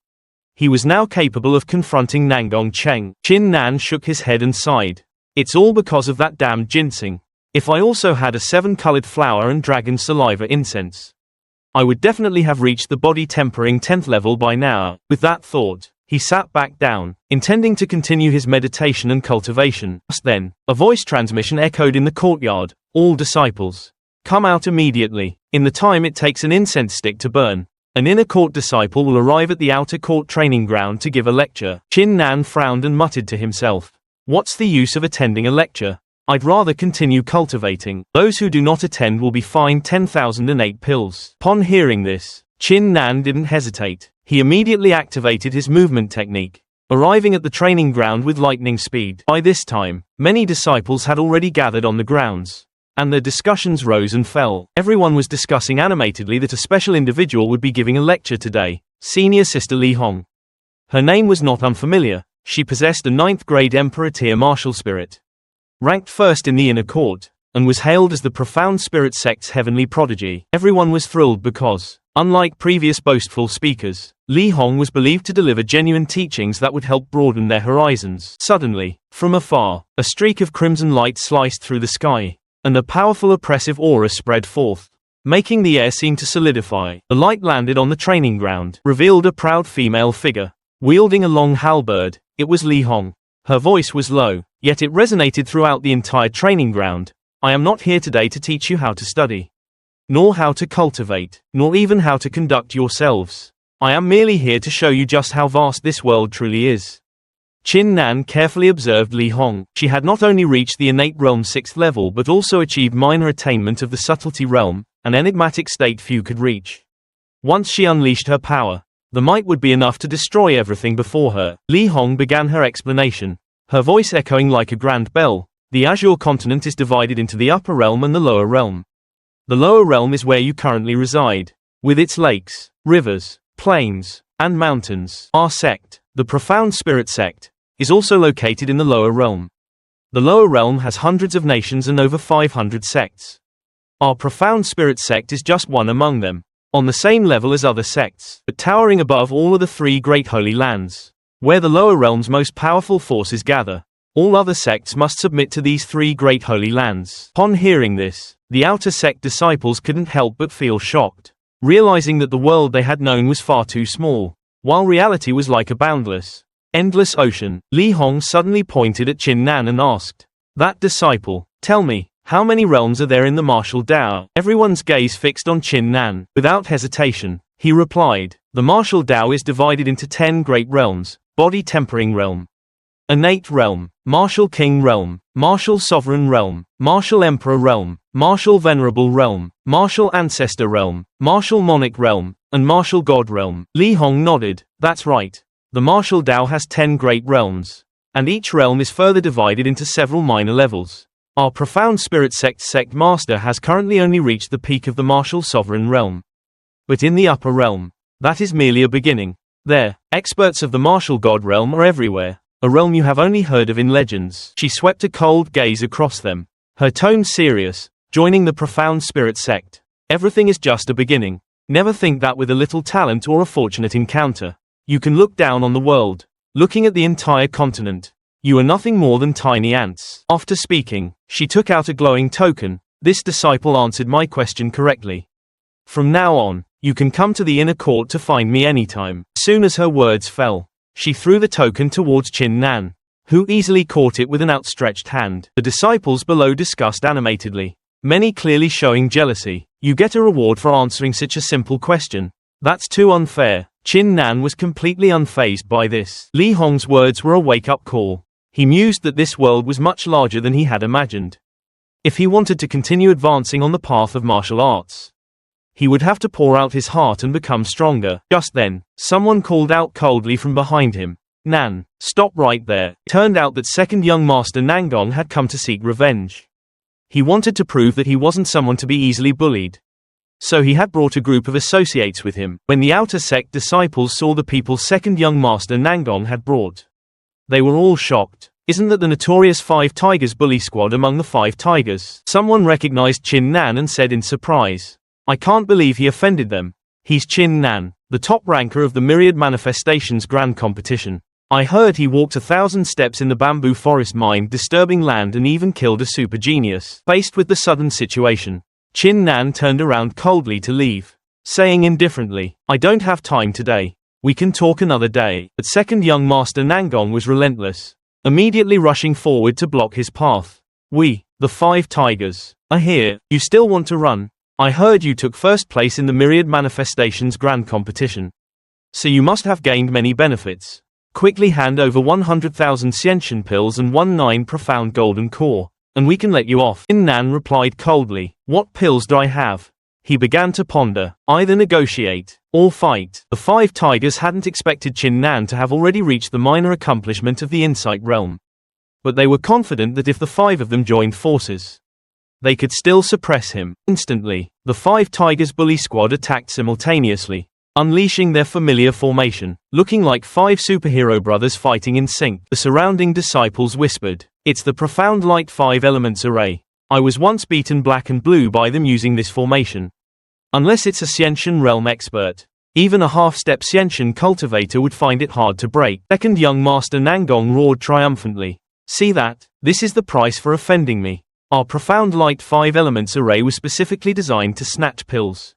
he was now capable of confronting Nangong Cheng. Chin Nan shook his head and sighed. "It's all because of that damned ginseng. If I also had a 7-colored flower and dragon saliva incense, I would definitely have reached the body-tempering 10th level by now." With that thought, he sat back down, intending to continue his meditation and cultivation. Just then, a voice transmission echoed in the courtyard, "All disciples, come out immediately. In the time it takes an incense stick to burn, an inner court disciple will arrive at the outer court training ground to give a lecture." Chin Nan frowned and muttered to himself, "What's the use of attending a lecture? I'd rather continue cultivating. Those who do not attend will be fined 10,008 pills." Upon hearing this, Chin Nan didn't hesitate. He immediately activated his movement technique, arriving at the training ground with lightning speed. By this time, many disciples had already gathered on the grounds, and their discussions rose and fell. Everyone was discussing animatedly that a special individual would be giving a lecture today, Senior Sister Li Hong. Her name was not unfamiliar. She possessed a 9th grade Emperor tier martial spirit, ranked first in the inner court, and was hailed as the profound spirit sect's heavenly prodigy. Everyone was thrilled because, unlike previous boastful speakers, Li Hong was believed to deliver genuine teachings that would help broaden their horizons. Suddenly, from afar, a streak of crimson light sliced through the sky, and a powerful oppressive aura spread forth, making the air seem to solidify. The light landed on the training ground, revealed a proud female figure, wielding a long halberd. It was Li Hong. Her voice was low, yet it resonated throughout the entire training ground. "I am not here today to teach you how to study, nor how to cultivate, nor even how to conduct yourselves. I am merely here to show you just how vast this world truly is." Chin Nan carefully observed Li Hong. She had not only reached the innate realm 6th level but also achieved minor attainment of the subtlety realm, an enigmatic state few could reach. Once she unleashed her power, the might would be enough to destroy everything before her. Li Hong began her explanation, her voice echoing like a grand bell. "The Azure continent is divided into the upper realm and the lower realm. The lower realm is where you currently reside, with its lakes, rivers, plains, and mountains. Our sect, the Profound Spirit Sect, is also located in the lower realm. The lower realm has hundreds of nations and over 500 sects. Our Profound Spirit Sect is just one among them, on the same level as other sects, but towering above all are the 3 great holy lands, where the lower realm's most powerful forces gather. All other sects must submit to these 3 great holy lands." Upon hearing this, the outer sect disciples couldn't help but feel shocked, realizing that the world they had known was far too small, while reality was like a boundless, endless ocean. Li Hong suddenly pointed at Chin Nan and asked, "That disciple, tell me, how many realms are there in the martial Dao?" Everyone's gaze fixed on Chin Nan. Without hesitation, he replied, "The martial Dao is divided into 10 great realms: body tempering realm, innate realm, Martial King Realm, Martial Sovereign Realm, Martial Emperor Realm, Martial Venerable Realm, Martial Ancestor Realm, Martial Monarch Realm, and Martial God Realm. Li Hong nodded. That's right. The martial Dao has 10 great realms, and each realm is further divided into several minor levels. Our profound spirit sect master has currently only reached the peak of the martial sovereign realm. But in the upper realm, that is merely a beginning. There, experts of the martial god realm are everywhere, a realm you have only heard of in legends. She swept a cold gaze across them, her tone serious, joining the profound spirit sect. Everything is just a beginning. Never think that with a little talent or a fortunate encounter, you can look down on the world, looking at the entire continent. You are nothing more than tiny ants. After speaking, she took out a glowing token. This disciple answered my question correctly. From now on, you can come to the inner court to find me anytime. As soon as her words fell, she threw the token towards Chin Nan, who easily caught it with an outstretched hand. The disciples below discussed animatedly, many clearly showing jealousy. You get a reward for answering such a simple question. That's too unfair. Chin Nan was completely unfazed by this. Li Hong's words were a wake-up call. He mused that this world was much larger than he had imagined. If he wanted to continue advancing on the path of martial arts, he would have to pour out his heart and become stronger. Just then, someone called out coldly from behind him. Nan, stop right there. It turned out that second young master Nangong had come to seek revenge. He wanted to prove that he wasn't someone to be easily bullied. So he had brought a group of associates with him. When the outer sect disciples saw the people second young master Nangong had brought, they were all shocked. Isn't that the notorious Five Tigers bully squad among the Five Tigers? Someone recognized Chin Nan and said in surprise, I can't believe he offended them. He's Chin Nan, the top ranker of the Myriad Manifestations Grand Competition. I heard he walked 1,000 steps in the bamboo forest mine, disturbing land, and even killed a super genius. Faced with the sudden situation, Chin Nan turned around coldly to leave, saying indifferently, I don't have time today. We can talk another day. But second young master Nangong was relentless, immediately rushing forward to block his path. We, the Five Tigers, are here. You still want to run? I heard you took first place in the Myriad Manifestations Grand Competition. So you must have gained many benefits. Quickly hand over 100,000 Xiantian pills and 19 profound golden core, and we can let you off. Chin Nan replied coldly, what pills do I have? He began to ponder, either negotiate, or fight. The Five Tigers hadn't expected Chin Nan to have already reached the minor accomplishment of the Insight Realm. But they were confident that if the five of them joined forces, they could still suppress him. Instantly, the Five Tigers bully squad attacked simultaneously, unleashing their familiar formation, looking like five superhero brothers fighting in sync. The surrounding disciples whispered, it's the profound light five elements array. I was once beaten black and blue by them using this formation. Unless it's a Xiantian realm expert, even a half-step Xiantian cultivator would find it hard to break. Second young master Nangong roared triumphantly. See that? This is the price for offending me. Our profound light five elements array was specifically designed to snatch pills.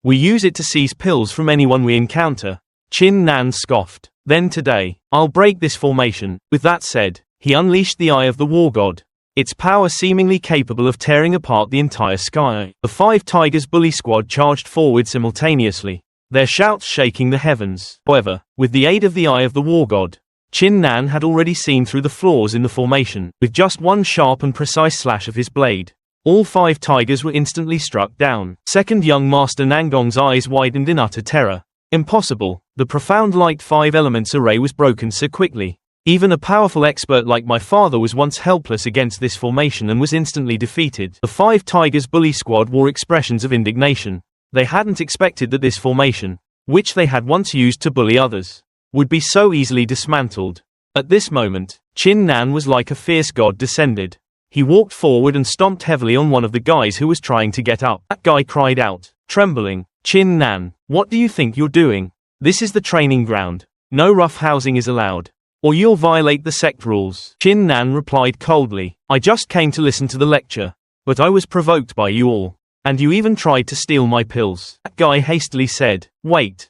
We use it to seize pills from anyone we encounter. Chin Nan scoffed. Then today, I'll break this formation. With that said, he unleashed the Eye of the War God, its power seemingly capable of tearing apart the entire sky. The Five Tigers bully squad charged forward simultaneously, their shouts shaking the heavens. However, with the aid of the Eye of the War God, Chin Nan had already seen through the flaws in the formation. With just one sharp and precise slash of his blade, all five tigers were instantly struck down. Second young master Nangong's eyes widened in utter terror. Impossible. The profound light five elements array was broken so quickly. Even a powerful expert like my father was once helpless against this formation and was instantly defeated. The Five Tigers bully squad wore expressions of indignation. They hadn't expected that this formation, which they had once used to bully others, would be so easily dismantled. At this moment, Chin Nan was like a fierce god descended. He walked forward and stomped heavily on one of the guys who was trying to get up. That guy cried out, trembling, Chin Nan, what do you think you're doing? This is the training ground. No rough housing is allowed, or you'll violate the sect rules. Chin Nan replied coldly, I just came to listen to the lecture, but I was provoked by you all, and you even tried to steal my pills. That guy hastily said, wait,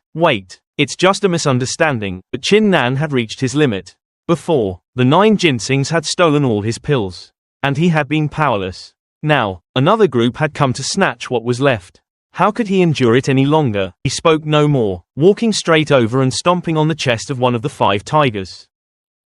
it's just a misunderstanding. But Chin Nan had reached his limit. Before, the 9 ginsengs had stolen all his pills, and he had been powerless. Now, another group had come to snatch what was left. How could he endure it any longer? He spoke no more, walking straight over and stomping on the chest of one of the Five Tigers.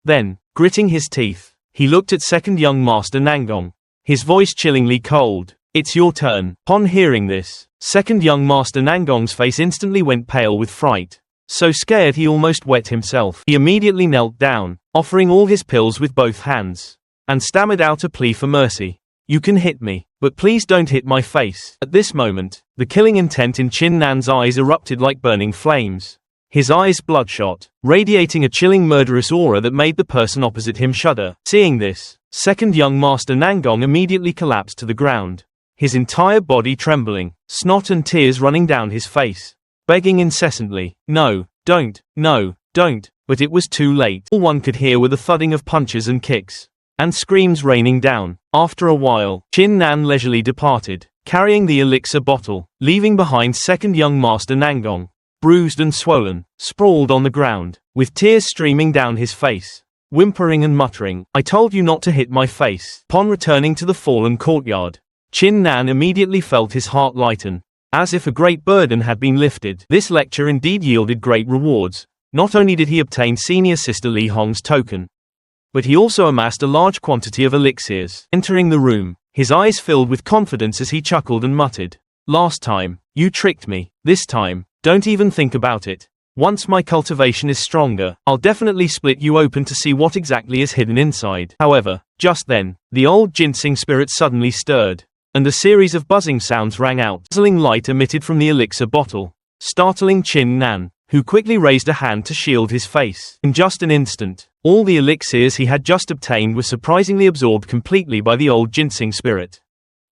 Then, gritting his teeth, He looked at second young master Nangong, his voice chillingly cold. It's your turn. Upon hearing this, second young master Nangong's face instantly went pale with fright. So scared he almost wet himself. He immediately knelt down, offering all his pills with both hands, and stammered out a plea for mercy. You can hit me, but please don't hit my face. At this moment, the killing intent in Chin Nan's eyes erupted like burning flames. His eyes bloodshot, radiating a chilling murderous aura that made the person opposite him shudder. Seeing this, second young master Nangong immediately collapsed to the ground, his entire body trembling, snot and tears running down his face, begging incessantly, no, don't, but it was too late. All one could hear were the thudding of punches and kicks, and screams raining down. After a while, Chin Nan leisurely departed, carrying the elixir bottle, leaving behind second young master Nangong, bruised and swollen, sprawled on the ground, with tears streaming down his face, whimpering and muttering, I told you not to hit my face. Upon returning to the fallen courtyard, Chin Nan immediately felt his heart lighten, as if a great burden had been lifted. This lecture indeed yielded great rewards. Not only did he obtain senior sister Li Hong's token, but he also amassed a large quantity of elixirs. Entering the room, his eyes filled with confidence as he chuckled and muttered, last time, you tricked me. This time, don't even think about it. Once my cultivation is stronger, I'll definitely split you open to see what exactly is hidden inside. However, just then, the old ginseng spirit suddenly stirred, and a series of buzzing sounds rang out. Dazzling light emitted from the elixir bottle, startling Chin Nan, who quickly raised a hand to shield his face. In just an instant, all the elixirs he had just obtained were surprisingly absorbed completely by the old ginseng spirit.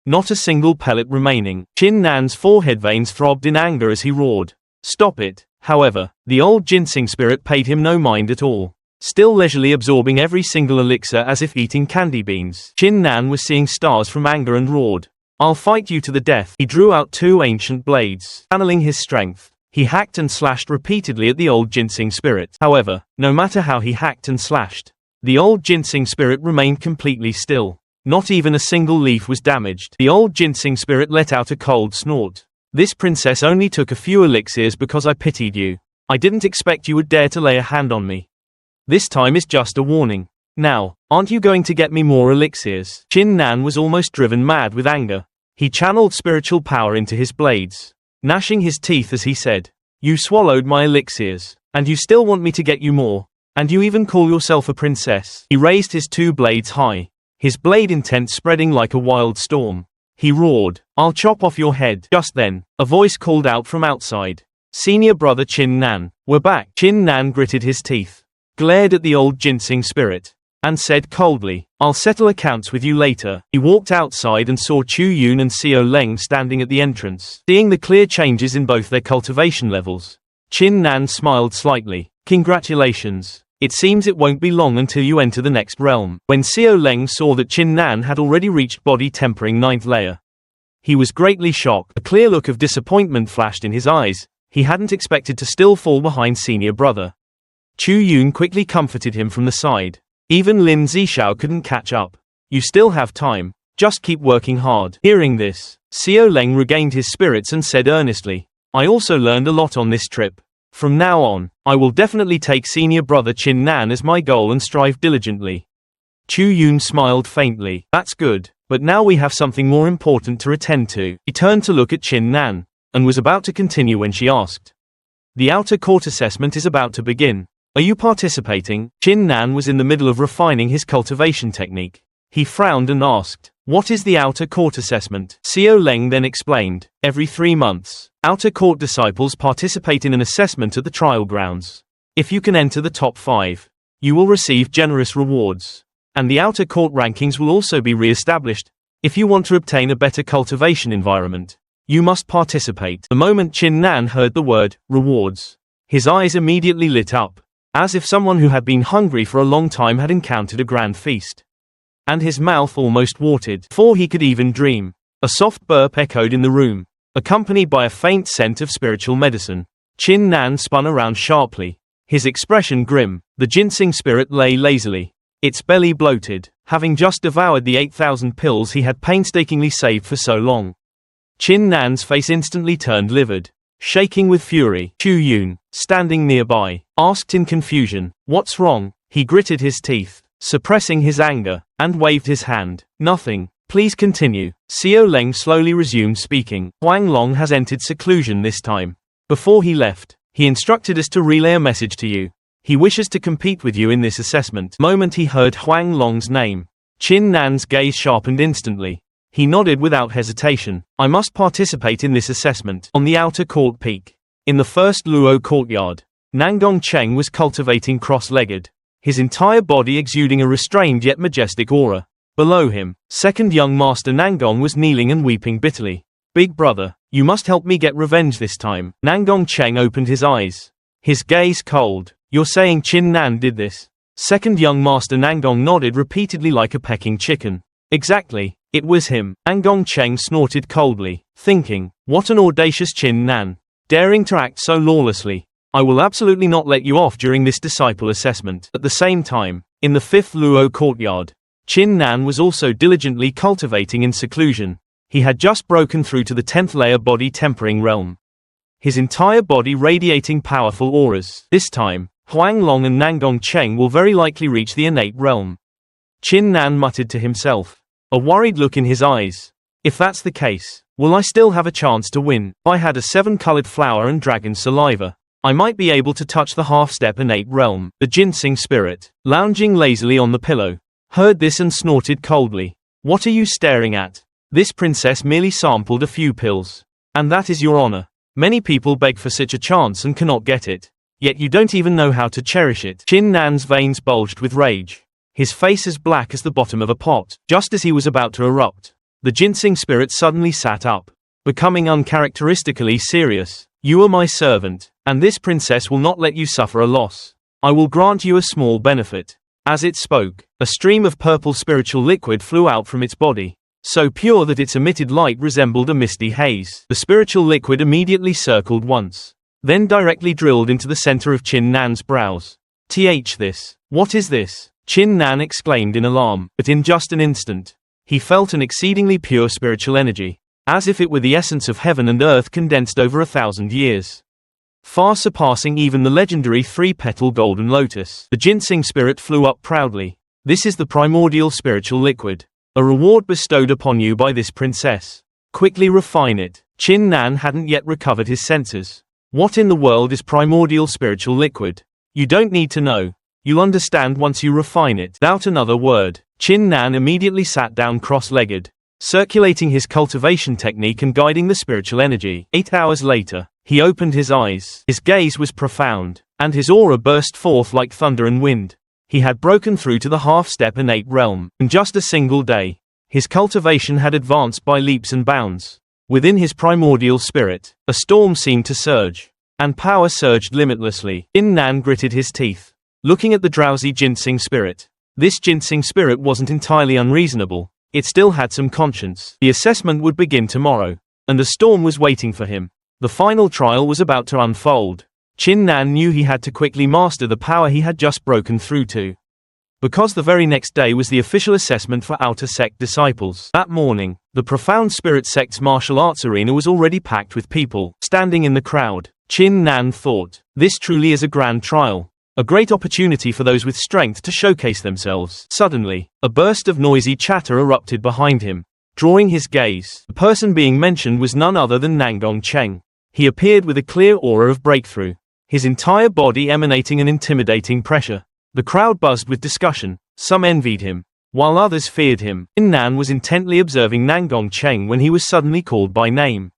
Not a single pellet remaining. Chin Nan's forehead veins throbbed in anger as he roared, stop it. However, the old ginseng spirit paid him no mind at all, still leisurely absorbing every single elixir as if eating candy beans. Chin Nan was seeing stars from anger and roared, I'll fight you to the death. He drew out two ancient blades. Channeling his strength, he hacked and slashed repeatedly at the old ginseng spirit. However, no matter how he hacked and slashed, the old ginseng spirit remained completely still. Not even a single leaf was damaged. The old ginseng spirit let out a cold snort. This princess only took a few elixirs because I pitied you. I didn't expect you would dare to lay a hand on me. This time is just a warning. Now, aren't you going to get me more elixirs? Chin Nan was almost driven mad with anger. He channeled spiritual power into his blades, gnashing his teeth as he said, you swallowed my elixirs, and you still want me to get you more, and you even call yourself a princess. He raised his two blades high, his blade intent spreading like a wild storm. He roared, I'll chop off your head. Just then, a voice called out from outside, senior brother Chin Nan, we're back. Chin Nan gritted his teeth, glared at the old ginseng spirit, and said coldly, I'll settle accounts with you later. He walked outside and saw Chu Yun and Xiao Leng standing at the entrance. Seeing the clear changes in both their cultivation levels, Chin Nan smiled slightly, congratulations. It seems it won't be long until you enter the next realm. When Xiao Leng saw that Chin Nan had already reached body tempering 9th layer, he was greatly shocked. A clear look of disappointment flashed in his eyes. He hadn't expected to still fall behind senior brother. Chu Yun quickly comforted him from the side. Even Lin Zishao couldn't catch up. You still have time. Just keep working hard. Hearing this, Xiao Leng regained his spirits and said earnestly, I also learned a lot on this trip. From now on, I will definitely take senior brother Chin Nan as my goal and strive diligently. Chu Yun smiled faintly. That's good, but now we have something more important to attend to. He turned to look at Chin Nan, and was about to continue when she asked, the outer court assessment is about to begin. Are you participating? Chin Nan was in the middle of refining his cultivation technique. He frowned and asked, what is the outer court assessment? Xiao Leng then explained, every 3 months, outer court disciples participate in an assessment at the trial grounds. If you can enter the top 5, you will receive generous rewards. And the outer court rankings will also be re-established. If you want to obtain a better cultivation environment, you must participate. The moment Chin Nan heard the word, rewards, his eyes immediately lit up, as if someone who had been hungry for a long time had encountered a grand feast. And his mouth almost watered. Before he could even dream, a soft burp echoed in the room, accompanied by a faint scent of spiritual medicine. Chin Nan spun around sharply, his expression grim. The ginseng spirit lay lazily, its belly bloated, having just devoured the 8,000 pills he had painstakingly saved for so long. Chin Nan's face instantly turned livid, shaking with fury. Chu Yun, standing nearby, asked in confusion, what's wrong? He gritted his teeth, suppressing his anger, and waved his hand. Nothing. Please continue. Xiao Leng slowly resumed speaking. Huang Long has entered seclusion this time. Before he left, he instructed us to relay a message to you. He wishes to compete with you in this assessment. The moment he heard Huang Long's name, Qin Nan's gaze sharpened instantly. He nodded without hesitation. I must participate in this assessment. On the outer court peak, in the first Luo courtyard, Nangong Cheng was cultivating cross-legged, his entire body exuding a restrained yet majestic aura. Below him, second young master Nangong was kneeling and weeping bitterly. Big brother, you must help me get revenge this time. Nangong Cheng opened his eyes, his gaze cold. You're saying Qin Nan did this? Second young master Nangong nodded repeatedly like a pecking chicken. Exactly, it was him. Nangong Cheng snorted coldly, thinking, what an audacious Qin Nan, daring to act so lawlessly. I will absolutely not let you off during this disciple assessment. At the same time, in the fifth Luo courtyard, Qin Nan was also diligently cultivating in seclusion. He had just broken through to the 10th layer body tempering realm, his entire body radiating powerful auras. This time, Huang Long and Nangong Cheng will very likely reach the innate realm. Qin Nan muttered to himself, a worried look in his eyes. If that's the case, will I still have a chance to win? If I had a 7-colored flower and dragon saliva, I might be able to touch the half-step innate realm. The ginseng spirit, lounging lazily on the pillow, heard this and snorted coldly. What are you staring at? This princess merely sampled a few pills. And that is your honor. Many people beg for such a chance and cannot get it. Yet you don't even know how to cherish it. Qin Nan's veins bulged with rage, his face as black as the bottom of a pot. Just as he was about to erupt, the ginseng spirit suddenly sat up, becoming uncharacteristically serious. You are my servant, and this princess will not let you suffer a loss. I will grant you a small benefit. As it spoke, a stream of purple spiritual liquid flew out from its body, so pure that its emitted light resembled a misty haze. The spiritual liquid immediately circled once, then directly drilled into the center of Qin Nan's brows. This. What is this? Qin Nan exclaimed in alarm, but in just an instant, he felt an exceedingly pure spiritual energy, as if it were the essence of heaven and earth condensed over 1,000 years. Far surpassing even the legendary 3-petal golden lotus. The ginseng spirit flew up proudly. This is the primordial spiritual liquid, a reward bestowed upon you by this princess. Quickly refine it. Qin Nan hadn't yet recovered his senses. What in the world is primordial spiritual liquid? You don't need to know. You'll understand once you refine it. Without another word, Qin Nan immediately sat down cross-legged, circulating his cultivation technique and guiding the spiritual energy. 8 hours later, he opened his eyes. His gaze was profound, and his aura burst forth like thunder and wind. He had broken through to the half-step innate realm. In just a single day, his cultivation had advanced by leaps and bounds. Within his primordial spirit, a storm seemed to surge, and power surged limitlessly. Qin Nan gritted his teeth, looking at the drowsy ginseng spirit. This ginseng spirit wasn't entirely unreasonable. It still had some conscience. The assessment would begin tomorrow, and a storm was waiting for him. The final trial was about to unfold. Qin Nan knew he had to quickly master the power he had just broken through to, because the very next day was the official assessment for outer sect disciples. That morning, the profound spirit sect's martial arts arena was already packed with people. Standing in the crowd, Qin Nan thought, this truly is a grand trial, a great opportunity for those with strength to showcase themselves. Suddenly, a burst of noisy chatter erupted behind him, drawing his gaze. The person being mentioned was none other than Nangong Cheng. He appeared with a clear aura of breakthrough, his entire body emanating an intimidating pressure. The crowd buzzed with discussion. Some envied him, while others feared him. Qin Nan was intently observing Nangong Cheng when he was suddenly called by name.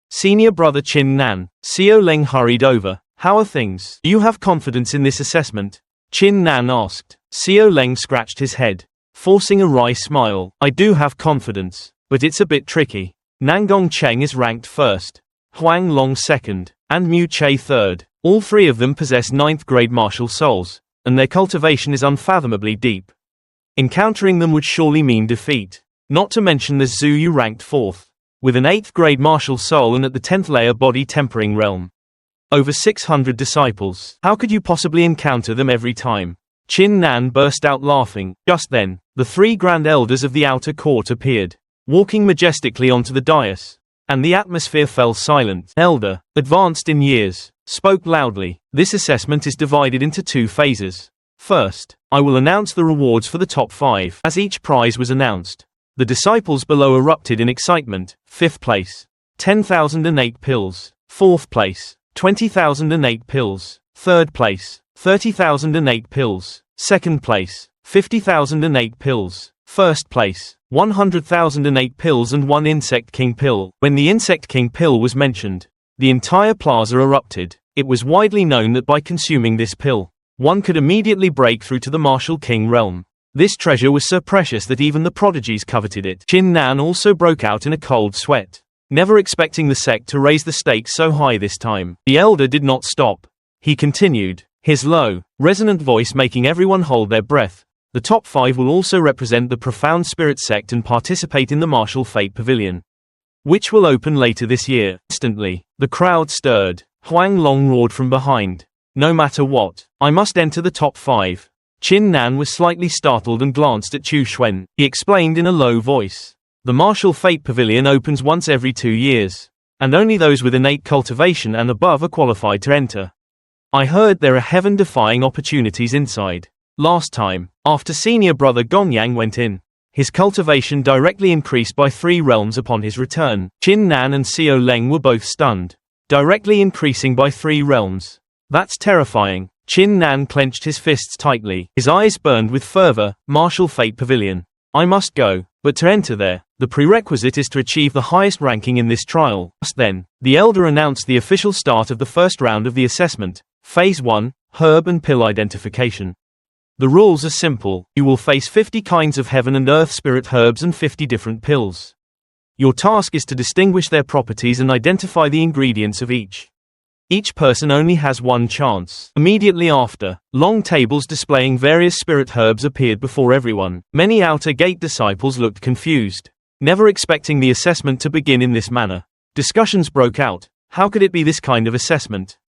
Senior brother Qin Nan. Xiao Leng hurried over. How are things? Do you have confidence in this assessment? Qin Nan asked. Xiao Leng scratched his head, forcing a wry smile. I do have confidence, but it's a bit tricky. Nangong Cheng is ranked first, Huang Long second, and Mu Che third. All three of them possess 9th grade martial souls, and their cultivation is unfathomably deep. Encountering them would surely mean defeat. Not to mention the Zhu Yu ranked 4th, with an 8th grade martial soul and at the 10th layer body tempering realm. Over 600 disciples. How could you possibly encounter them every time? Qin Nan burst out laughing. Just then, the 3 grand elders of the outer court appeared, walking majestically onto the dais, and the atmosphere fell silent. Elder, advanced in years, spoke loudly. This assessment is divided into 2 phases. First, I will announce the rewards for the top 5. As each prize was announced, the disciples below erupted in excitement. 5th place, 10,008 pills. 4th place, 20,008 pills. 3rd place, 30,008 pills. 2nd place, 50,008 pills. 1st place, 100,008 pills and 1 Insect King pill. When the Insect King pill was mentioned, the entire plaza erupted. It was widely known that by consuming this pill, one could immediately break through to the Martial King realm. This treasure was so precious that even the prodigies coveted it. Chin Nan also broke out in a cold sweat, never expecting the sect to raise the stakes so high this time. The elder did not stop. He continued, his low, resonant voice making everyone hold their breath. The top 5 will also represent the Profound Spirit sect and participate in the Martial Fate Pavilion, which will open later this year. Instantly, the crowd stirred. Huang Long roared from behind, no matter what, I must enter the top 5. Chin Nan was slightly startled and glanced at Chu Xuan. He explained in a low voice, the Martial Fate Pavilion opens once every 2 years, and only those with innate cultivation and above are qualified to enter. I heard there are heaven-defying opportunities inside. Last time, after senior brother Gonyang went in, his cultivation directly increased by 3 realms upon his return. Chin Nan and Xiao Leng were both stunned, directly increasing by 3 realms. That's terrifying. Chin Nan clenched his fists tightly. His eyes burned with fervor. Martial Fate Pavilion. I must go, but to enter there, the prerequisite is to achieve the highest ranking in this trial. Just then, the elder announced the official start of the first round of the assessment. Phase 1, Herb and Pill Identification. The rules are simple. You will face 50 kinds of heaven and earth spirit herbs and 50 different pills. Your task is to distinguish their properties and identify the ingredients of each. Each person only has 1 chance. Immediately after, long tables displaying various spirit herbs appeared before everyone. Many outer gate disciples looked confused, never expecting the assessment to begin in this manner. Discussions broke out. How could it be this kind of assessment?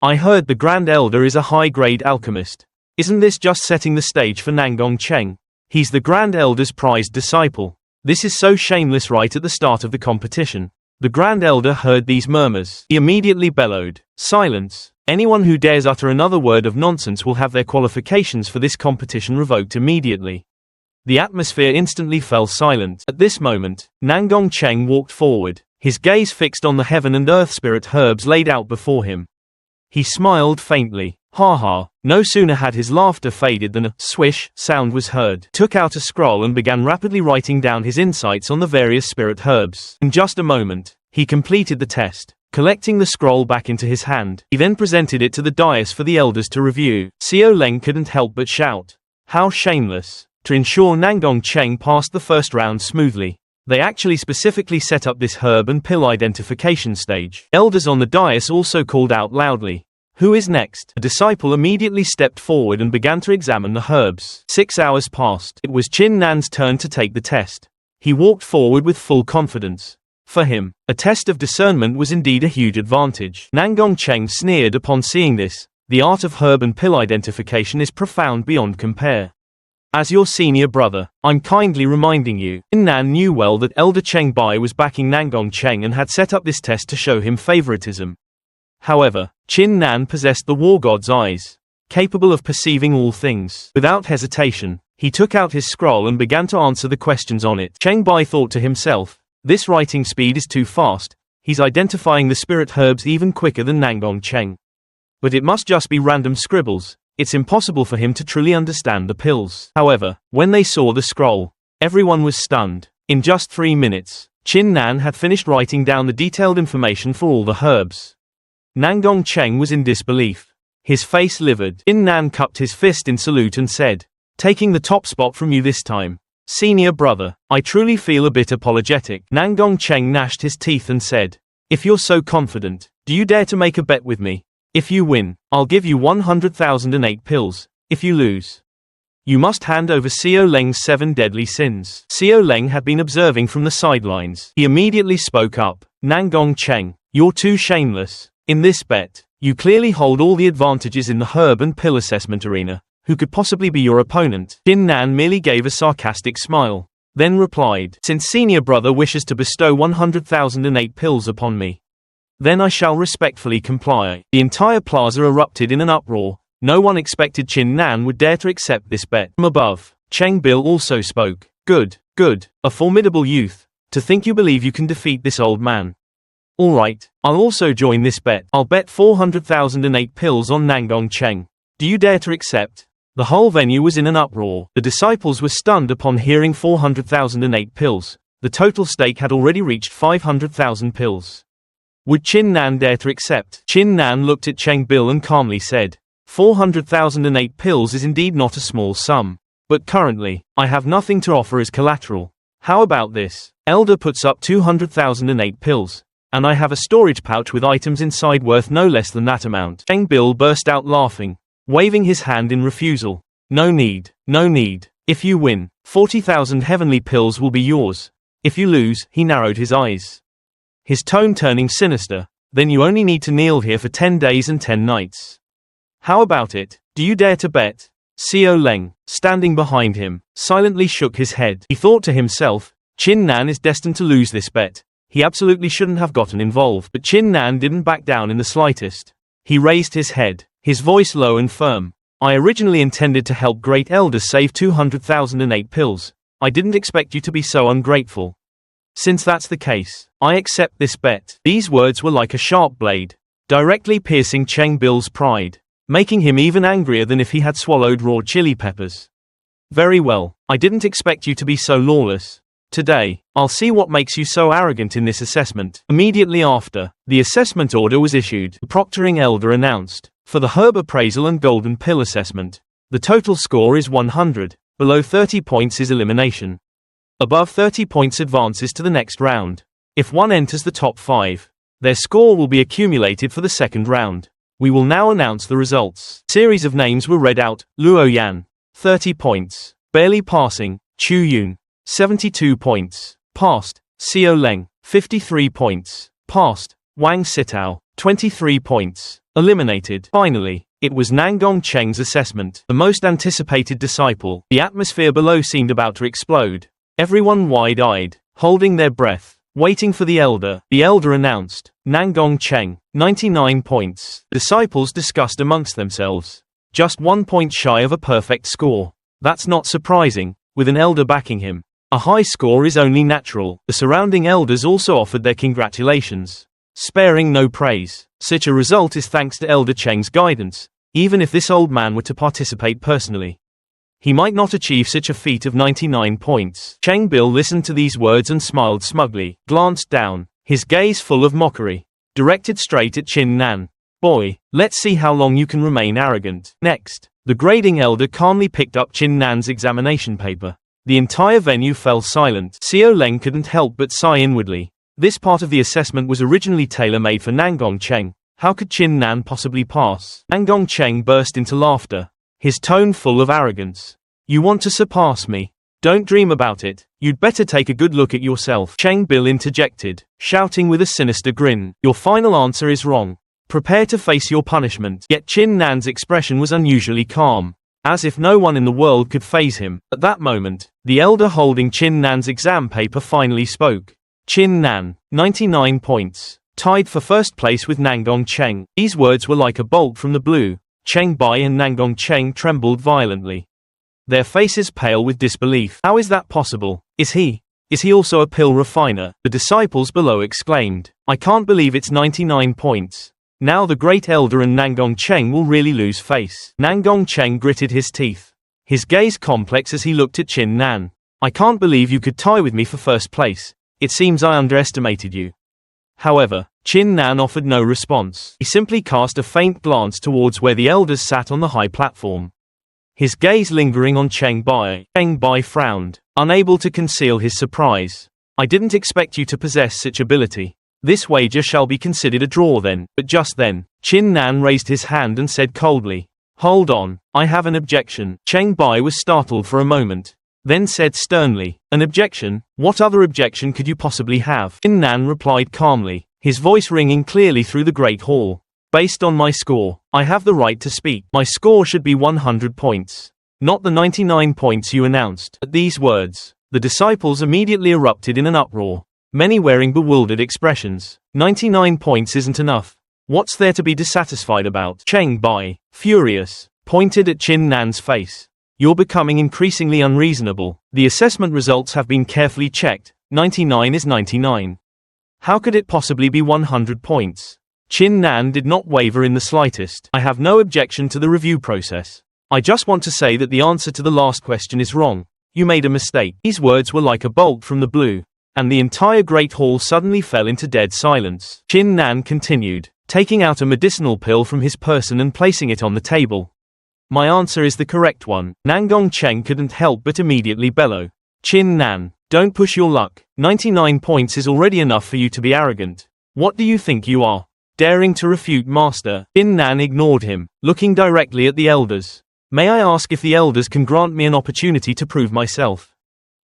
I heard the Grand Elder is a high-grade alchemist. Isn't this just setting the stage for Nangong Cheng? He's the Grand Elder's prized disciple. This is so shameless right at the start of the competition. The Grand Elder heard these murmurs. He immediately bellowed, silence. Anyone who dares utter another word of nonsense will have their qualifications for this competition revoked immediately. The atmosphere instantly fell silent. At this moment, Nangong Cheng walked forward, his gaze fixed on the heaven and earth spirit herbs laid out before him. He smiled faintly. Ha ha. No sooner had his laughter faded than a swish sound was heard. Took out a scroll and began rapidly writing down his insights on the various spirit herbs. In just a moment, he completed the test, collecting the scroll back into his hand. He then presented it to the dais for the elders to review. Xiao Leng couldn't help but shout, how shameless. To ensure Nangong Cheng passed the first round smoothly, they actually specifically set up this herb and pill identification stage. Elders on the dais also called out loudly, who is next? A disciple immediately stepped forward and began to examine the herbs. 6 hours passed. It was Chin Nan's turn to take the test. He walked forward with full confidence. For him, a test of discernment was indeed a huge advantage. Nangong Cheng sneered upon seeing this. The art of herb and pill identification is profound beyond compare. As your senior brother, I'm kindly reminding you. Chin Nan knew well that Elder Cheng Bai was backing Nangong Cheng and had set up this test to show him favoritism. However, Chin Nan possessed the war god's eyes, capable of perceiving all things. Without hesitation, he took out his scroll and began to answer the questions on it. Cheng Bai thought to himself, this writing speed is too fast, he's identifying the spirit herbs even quicker than Nangong Cheng. But it must just be random scribbles, it's impossible for him to truly understand the pills. However, when they saw the scroll, everyone was stunned. In just 3 minutes, Chin Nan had finished writing down the detailed information for all the herbs. Nangong Cheng was in disbelief. His face livid. Chin Nan cupped his fist in salute and said, taking the top spot from you this time, senior brother, I truly feel a bit apologetic. Nangong Cheng gnashed his teeth and said, if you're so confident, do you dare to make a bet with me? If you win, I'll give you 100,008 pills. If you lose, you must hand over Xiao Leng's 7 deadly sins. Xiao Leng had been observing from the sidelines. He immediately spoke up, Nangong Cheng, you're too shameless. In this bet, you clearly hold all the advantages in the herb and pill assessment arena. Who could possibly be your opponent? Chin Nan merely gave a sarcastic smile, then replied, since senior brother wishes to bestow 100,008 pills upon me, then I shall respectfully comply. The entire plaza erupted in an uproar. No one expected Chin Nan would dare to accept this bet. From above, Cheng Bil also spoke. Good, good, a formidable youth. To think you believe you can defeat this old man. Alright, I'll also join this bet. I'll bet 400,008 pills on Nangong Cheng. Do you dare to accept? The whole venue was in an uproar. The disciples were stunned upon hearing 400,008 pills. The total stake had already reached 500,000 pills. Would Chin Nan dare to accept? Chin Nan looked at Cheng Bil and calmly said, 400,008 pills is indeed not a small sum. But currently, I have nothing to offer as collateral. How about this? Elder puts up 200,008 pills. And I have a storage pouch with items inside worth no less than that amount. Cheng Bil burst out laughing, waving his hand in refusal. No need, no need. If you win, 40,000 heavenly pills will be yours. If you lose, he narrowed his eyes, his tone turning sinister, then you only need to kneel here for 10 days and 10 nights. How about it? Do you dare to bet? Xiao Leng, standing behind him, silently shook his head. He thought to himself, Chin Nan is destined to lose this bet. He absolutely shouldn't have gotten involved. But Chin Nan didn't back down in the slightest. He raised his head, his voice low and firm. I originally intended to help great elders save 200,008 pills. I didn't expect you to be so ungrateful. Since that's the case, I accept this bet. These words were like a sharp blade, directly piercing Cheng Bil's pride, making him even angrier than if he had swallowed raw chili peppers. Very well, I didn't expect you to be so lawless. Today, I'll see what makes you so arrogant in this assessment. Immediately after, the assessment order was issued. The proctoring elder announced, for the herb appraisal and golden pill assessment, the total score is 100, below 30 points is elimination. Above 30 points advances to the next round. If one enters the top 5, their score will be accumulated for the second round. We will now announce the results. Series of names were read out. Luo Yan, 30 points. Barely passing, Chu Yun, 72 points. Passed, Xiao Leng, 53 points. Passed, Wang Sitao, 23 points. Eliminated. Finally, it was Nangong Cheng's assessment, the most anticipated disciple. The atmosphere below seemed about to explode. Everyone wide-eyed, holding their breath, waiting for the elder. The elder announced, Nangong Cheng, 99 points. Disciples discussed amongst themselves. Just 1 point shy of a perfect score. That's not surprising, with an elder backing him. A high score is only natural. The surrounding elders also offered their congratulations, sparing no praise. Such a result is thanks to Elder Cheng's guidance. Even if this old man were to participate personally, he might not achieve such a feat of 99 points. Cheng Bil listened to these words and smiled smugly, glanced down, his gaze full of mockery, directed straight at Chin Nan. Boy, let's see how long you can remain arrogant. Next, the grading elder calmly picked up Chin Nan's examination paper. The entire venue fell silent. Xiao Leng couldn't help but sigh inwardly. This part of the assessment was originally tailor-made for Nangong Cheng. How could Chin Nan possibly pass? Nangong Cheng burst into laughter, his tone full of arrogance. You want to surpass me? Don't dream about it. You'd better take a good look at yourself. Cheng Bil interjected, shouting with a sinister grin. Your final answer is wrong. Prepare to face your punishment. Yet Chin Nan's expression was unusually calm, as if no one in the world could faze him. At that moment, the elder holding Chin Nan's exam paper finally spoke. Chin Nan, 99 points, tied for first place with Nangong Cheng. These words were like a bolt from the blue. Cheng Bai and Nangong Cheng trembled violently, their faces pale with disbelief. How is that possible? Is he also a pill refiner? The disciples below exclaimed. I can't believe it's 99 points. Now the great elder and Nangong Cheng will really lose face. Nangong Cheng gritted his teeth, his gaze complex as he looked at Chin Nan. I can't believe you could tie with me for first place. It seems I underestimated you. However, Chin Nan offered no response. He simply cast a faint glance towards where the elders sat on the high platform, his gaze lingering on Cheng Bai. Cheng Bai frowned, unable to conceal his surprise. I didn't expect you to possess such ability. This wager shall be considered a draw then. But just then, Chin Nan raised his hand and said coldly, Hold on, I have an objection. Cheng Bai was startled for a moment, then said sternly, An objection? What other objection could you possibly have? Chin Nan replied calmly, his voice ringing clearly through the great hall. Based on my score, I have the right to speak. My score should be 100 points, not the 99 points you announced. At these words, the disciples immediately erupted in an uproar, many wearing bewildered expressions. 99 points isn't enough. What's there to be dissatisfied about? Cheng Bai, furious, pointed at Chin Nan's face. You're becoming increasingly unreasonable. The assessment results have been carefully checked. 99 is 99. How could it possibly be 100 points? Chin Nan did not waver in the slightest. I have no objection to the review process. I just want to say that the answer to the last question is wrong. You made a mistake. These words were like a bolt from the blue, and the entire Great Hall suddenly fell into dead silence. Chin Nan continued, taking out a medicinal pill from his person and placing it on the table. My answer is the correct one. Nangong Cheng couldn't help but immediately bellow. Chin Nan, don't push your luck. 99 points is already enough for you to be arrogant. What do you think you are? Daring to refute master? Chin Nan ignored him, looking directly at the elders. May I ask if the elders can grant me an opportunity to prove myself?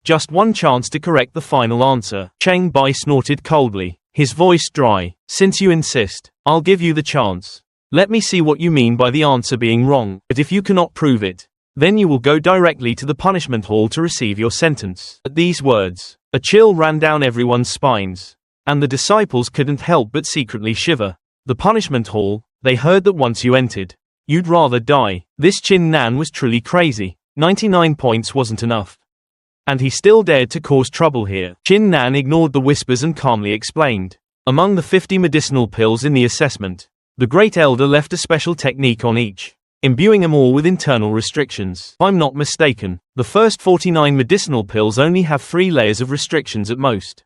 Just one chance to correct the final answer. Cheng Bai snorted coldly, his voice dry. Since you insist, I'll give you the chance. Let me see what you mean by the answer being wrong, but if you cannot prove it, then you will go directly to the punishment hall to receive your sentence. At these words, a chill ran down everyone's spines, and the disciples couldn't help but secretly shiver. The punishment hall, they heard that once you entered, you'd rather die. This Chin Nan was truly crazy. 99 points wasn't enough, and he still dared to cause trouble here. Chin Nan ignored the whispers and calmly explained. Among the 50 medicinal pills in the assessment, the Great Elder left a special technique on each, imbuing them all with internal restrictions. If I'm not mistaken, the first 49 medicinal pills only have 3 layers of restrictions at most,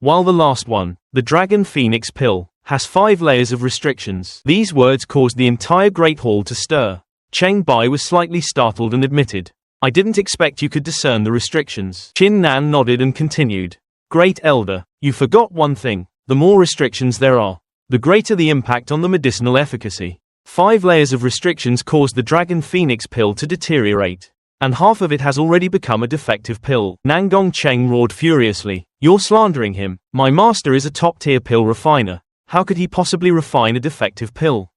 while the last one, the Dragon Phoenix pill, has 5 layers of restrictions. These words caused the entire Great Hall to stir. Cheng Bai was slightly startled and admitted, I didn't expect you could discern the restrictions. Chin Nan nodded and continued. Great Elder, you forgot one thing. The more restrictions there are, the greater the impact on the medicinal efficacy. 5 layers of restrictions caused the Dragon Phoenix pill to deteriorate, and half of it has already become a defective pill. Nangong Cheng roared furiously. You're slandering him. My master is a top-tier pill refiner. How could he possibly refine a defective pill?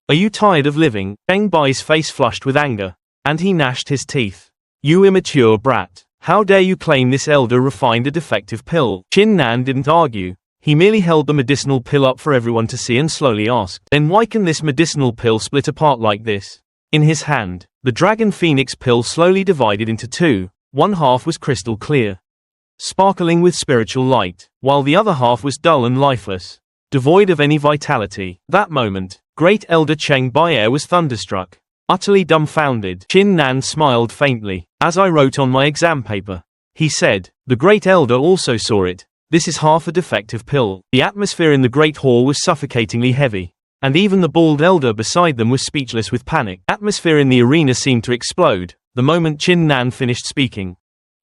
Are you tired of living? Cheng Bai's face flushed with anger, and he gnashed his teeth. You immature brat. How dare you claim this elder refined a defective pill? Chin Nan didn't argue. He merely held the medicinal pill up for everyone to see and slowly asked, then why can this medicinal pill split apart like this? In his hand, the Dragon Phoenix pill slowly divided into 2. One half was crystal clear, sparkling with spiritual light, while the other half was dull and lifeless, devoid of any vitality. That moment, Great Elder Cheng Bai was thunderstruck, utterly dumbfounded. Chin Nan smiled faintly. As I wrote on my exam paper, he said, the Great Elder also saw it. This is half a defective pill. The atmosphere in the Great Hall was suffocatingly heavy, and even the bald elder beside them was speechless with panic. Atmosphere in the arena seemed to explode the moment Chin Nan finished speaking.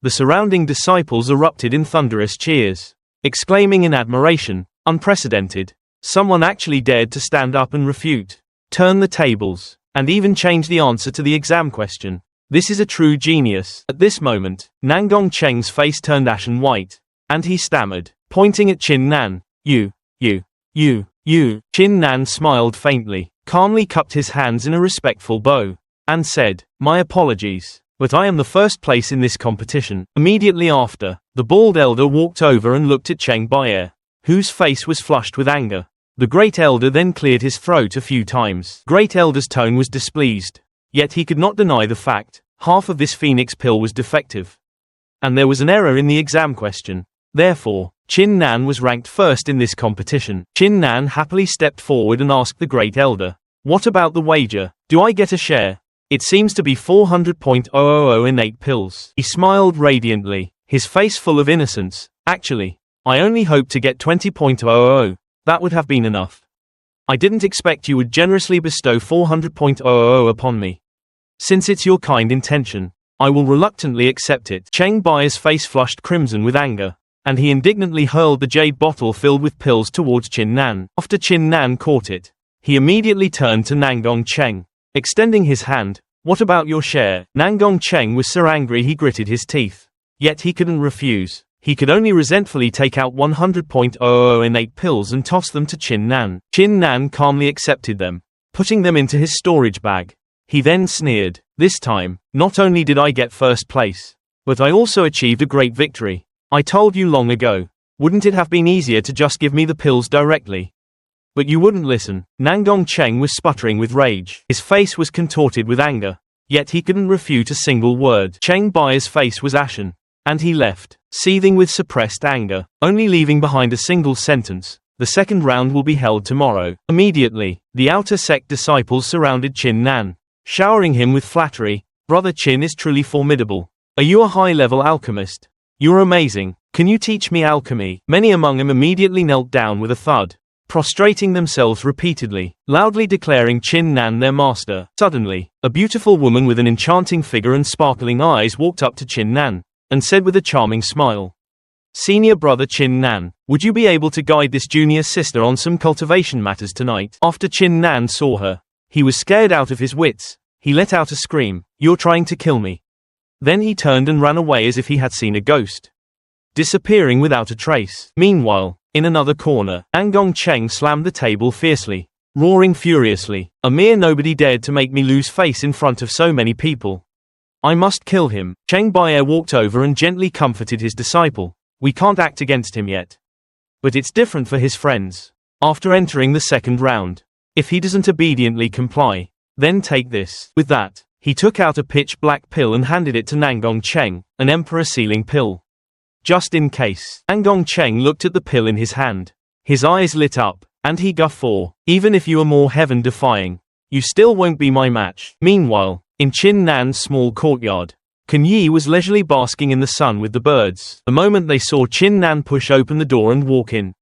The surrounding disciples erupted in thunderous cheers, exclaiming in admiration, unprecedented. Someone actually dared to stand up and refute, turn the tables, and even change the answer to the exam question. This is a true genius. At this moment, Nangong Cheng's face turned ashen white, and he stammered, pointing at Chin Nan. You. Chin Nan smiled faintly, calmly cupped his hands in a respectful bow, and said, my apologies, but I am the first place in this competition. Immediately after, the bald elder walked over and looked at Cheng Bai, whose face was flushed with anger. The Great Elder then cleared his throat a few times. Great Elder's tone was displeased, yet he could not deny the fact, half of this Phoenix pill was defective, and there was an error in the exam question. Therefore, Chin Nan was ranked first in this competition. Chin Nan happily stepped forward and asked the Great Elder, what about the wager? Do I get a share? It seems to be 400.000 innate pills. He smiled radiantly, his face full of innocence. Actually, I only hoped to get 20.000. That would have been enough. I didn't expect you would generously bestow 400.000 upon me. Since it's your kind intention, I will reluctantly accept it. Cheng Bai's face flushed crimson with anger, and he indignantly hurled the jade bottle filled with pills towards Chin Nan. After Chin Nan caught it, he immediately turned to Nangong Cheng, extending his hand. What about your share? Nangong Cheng was so angry he gritted his teeth. Yet he couldn't refuse. He could only resentfully take out 100.000 innate pills and toss them to Chin Nan. Chin Nan calmly accepted them, putting them into his storage bag. He then sneered, this time, not only did I get first place, but I also achieved a great victory. I told you long ago. Wouldn't it have been easier to just give me the pills directly? But you wouldn't listen. Nangong Cheng was sputtering with rage. His face was contorted with anger. Yet he couldn't refute a single word. Cheng Bai's face was ashen. And he left, seething with suppressed anger, only leaving behind a single sentence. The second round will be held tomorrow. Immediately, the outer sect disciples surrounded Chin Nan, showering him with flattery. Brother Chin is truly formidable. Are you a high-level alchemist? You're amazing. Can you teach me alchemy? Many among them immediately knelt down with a thud, prostrating themselves repeatedly, loudly declaring Chin Nan their master. Suddenly, a beautiful woman with an enchanting figure and sparkling eyes walked up to Chin Nan, and said with a charming smile, "Senior brother Chin Nan, would you be able to guide this junior sister on some cultivation matters tonight?" After Chin Nan saw her, he was scared out of his wits. He let out a scream, "You're trying to kill me." Then he turned and ran away as if he had seen a ghost, disappearing without a trace. Meanwhile, in another corner, Nangong Cheng slammed the table fiercely, roaring furiously, "A mere nobody dared to make me lose face in front of so many people. I must kill him." Cheng Bai walked over and gently comforted his disciple. "We can't act against him yet. But it's different for his friends. After entering the second round, if he doesn't obediently comply, then take this." With that, he took out a pitch-black pill and handed it to Nangong Cheng, an emperor-sealing pill. Just in case. Nangong Cheng looked at the pill in his hand. His eyes lit up, and he guffawed. "Even if you are more heaven-defying, you still won't be my match." Meanwhile, in Chin Nan's small courtyard, Kun Yi was leisurely basking in the sun with the birds. The moment they saw Chin Nan push open the door and walk in,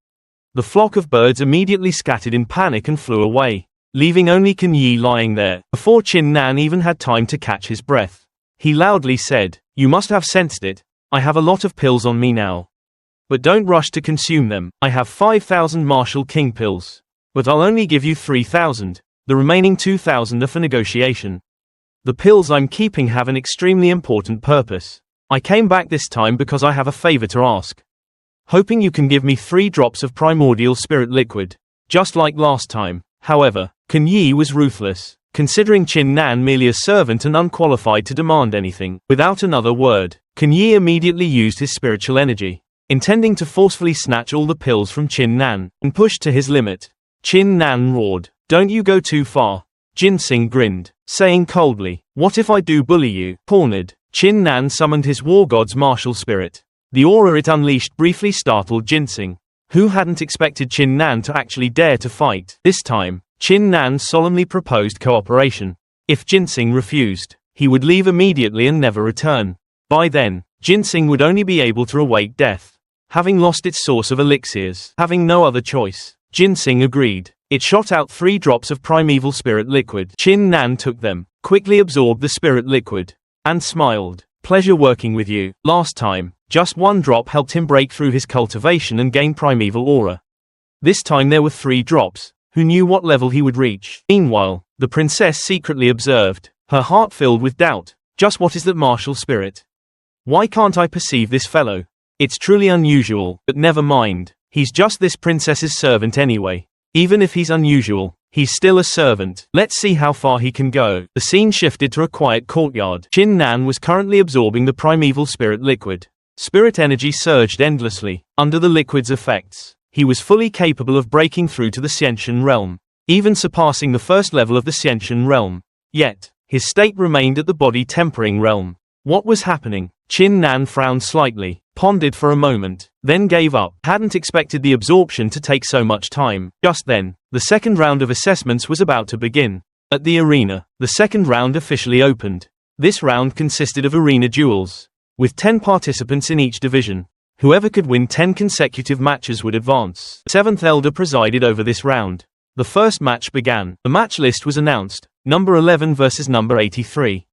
the flock of birds immediately scattered in panic and flew away, leaving only Kun Yi lying there. Before Chin Nan even had time to catch his breath, he loudly said, "You must have sensed it. I have a lot of pills on me now. But don't rush to consume them. I have 5,000 Martial King pills. But I'll only give you 3,000. The remaining 2,000 are for negotiation. The pills I'm keeping have an extremely important purpose. I came back this time because I have a favor to ask. Hoping you can give me 3 drops of primordial spirit liquid, just like last time." However, Kun Yi was ruthless, considering Chin Nan merely a servant and unqualified to demand anything. Without another word, Kun Yi immediately used his spiritual energy, intending to forcefully snatch all the pills from Chin Nan, and pushed to his limit. Chin Nan roared, "Don't you go too far." Ginseng grinned, saying coldly, "What if I do bully you?" Cornered, Chin Nan summoned his war god's martial spirit. The aura it unleashed briefly startled Ginseng, who hadn't expected Chin Nan to actually dare to fight. This time, Chin Nan solemnly proposed cooperation. If Ginseng refused, he would leave immediately and never return. By then, Ginseng would only be able to await death, having lost its source of elixirs. Having no other choice, Ginseng agreed. It shot out 3 drops of primeval spirit liquid. Chin Nan took them, quickly absorbed the spirit liquid, and smiled. "Pleasure working with you. Last time, just 1 drop helped him break through his cultivation and gain primeval aura. This time there were 3 drops. Who knew what level he would reach?" Meanwhile, the princess secretly observed, her heart filled with doubt. "Just what is that martial spirit? Why can't I perceive this fellow? It's truly unusual, but never mind. He's just this princess's servant anyway. Even if he's unusual, he's still a servant. Let's see how far he can go." The scene shifted to a quiet courtyard. Chin Nan was currently absorbing the primeval spirit liquid. Spirit energy surged endlessly. Under the liquid's effects, he was fully capable of breaking through to the Xiantian realm, even surpassing the first level of the Xiantian realm. Yet, his state remained at the body tempering realm. What was happening? Chin Nan frowned slightly, pondered for a moment, then gave up. Hadn't expected the absorption to take so much time. Just then, the second round of assessments was about to begin. At the arena, the second round officially opened. This round consisted of arena duels, with 10 participants in each division. Whoever could win 10 consecutive matches would advance. The 7th Elder presided over this round. The first match began. The match list was announced. Number 11 versus number 83.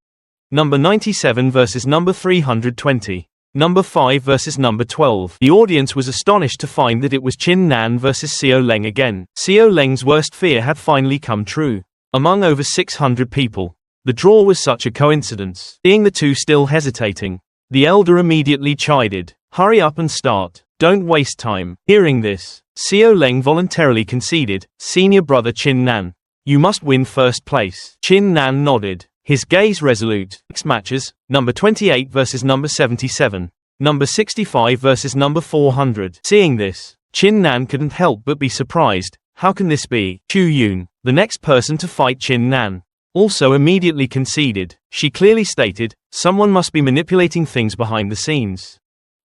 Number 97 versus number 320. Number 5 versus number 12. The audience was astonished to find that it was Chin Nan versus Xiao Leng again. Xiao Leng's worst fear had finally come true. Among over 600 people, the draw was such a coincidence. Seeing the two still hesitating, the elder immediately chided, "Hurry up and start. Don't waste time." Hearing this, Xiao Leng voluntarily conceded, "Senior brother Chin Nan, you must win first place." Chin Nan nodded, his gaze resolute. Next matches, number 28 versus number 77. Number 65 versus number 400. Seeing this, Chin Nan couldn't help but be surprised. How can this be? Chu Yun, the next person to fight Chin Nan, also immediately conceded. She clearly stated, someone must be manipulating things behind the scenes,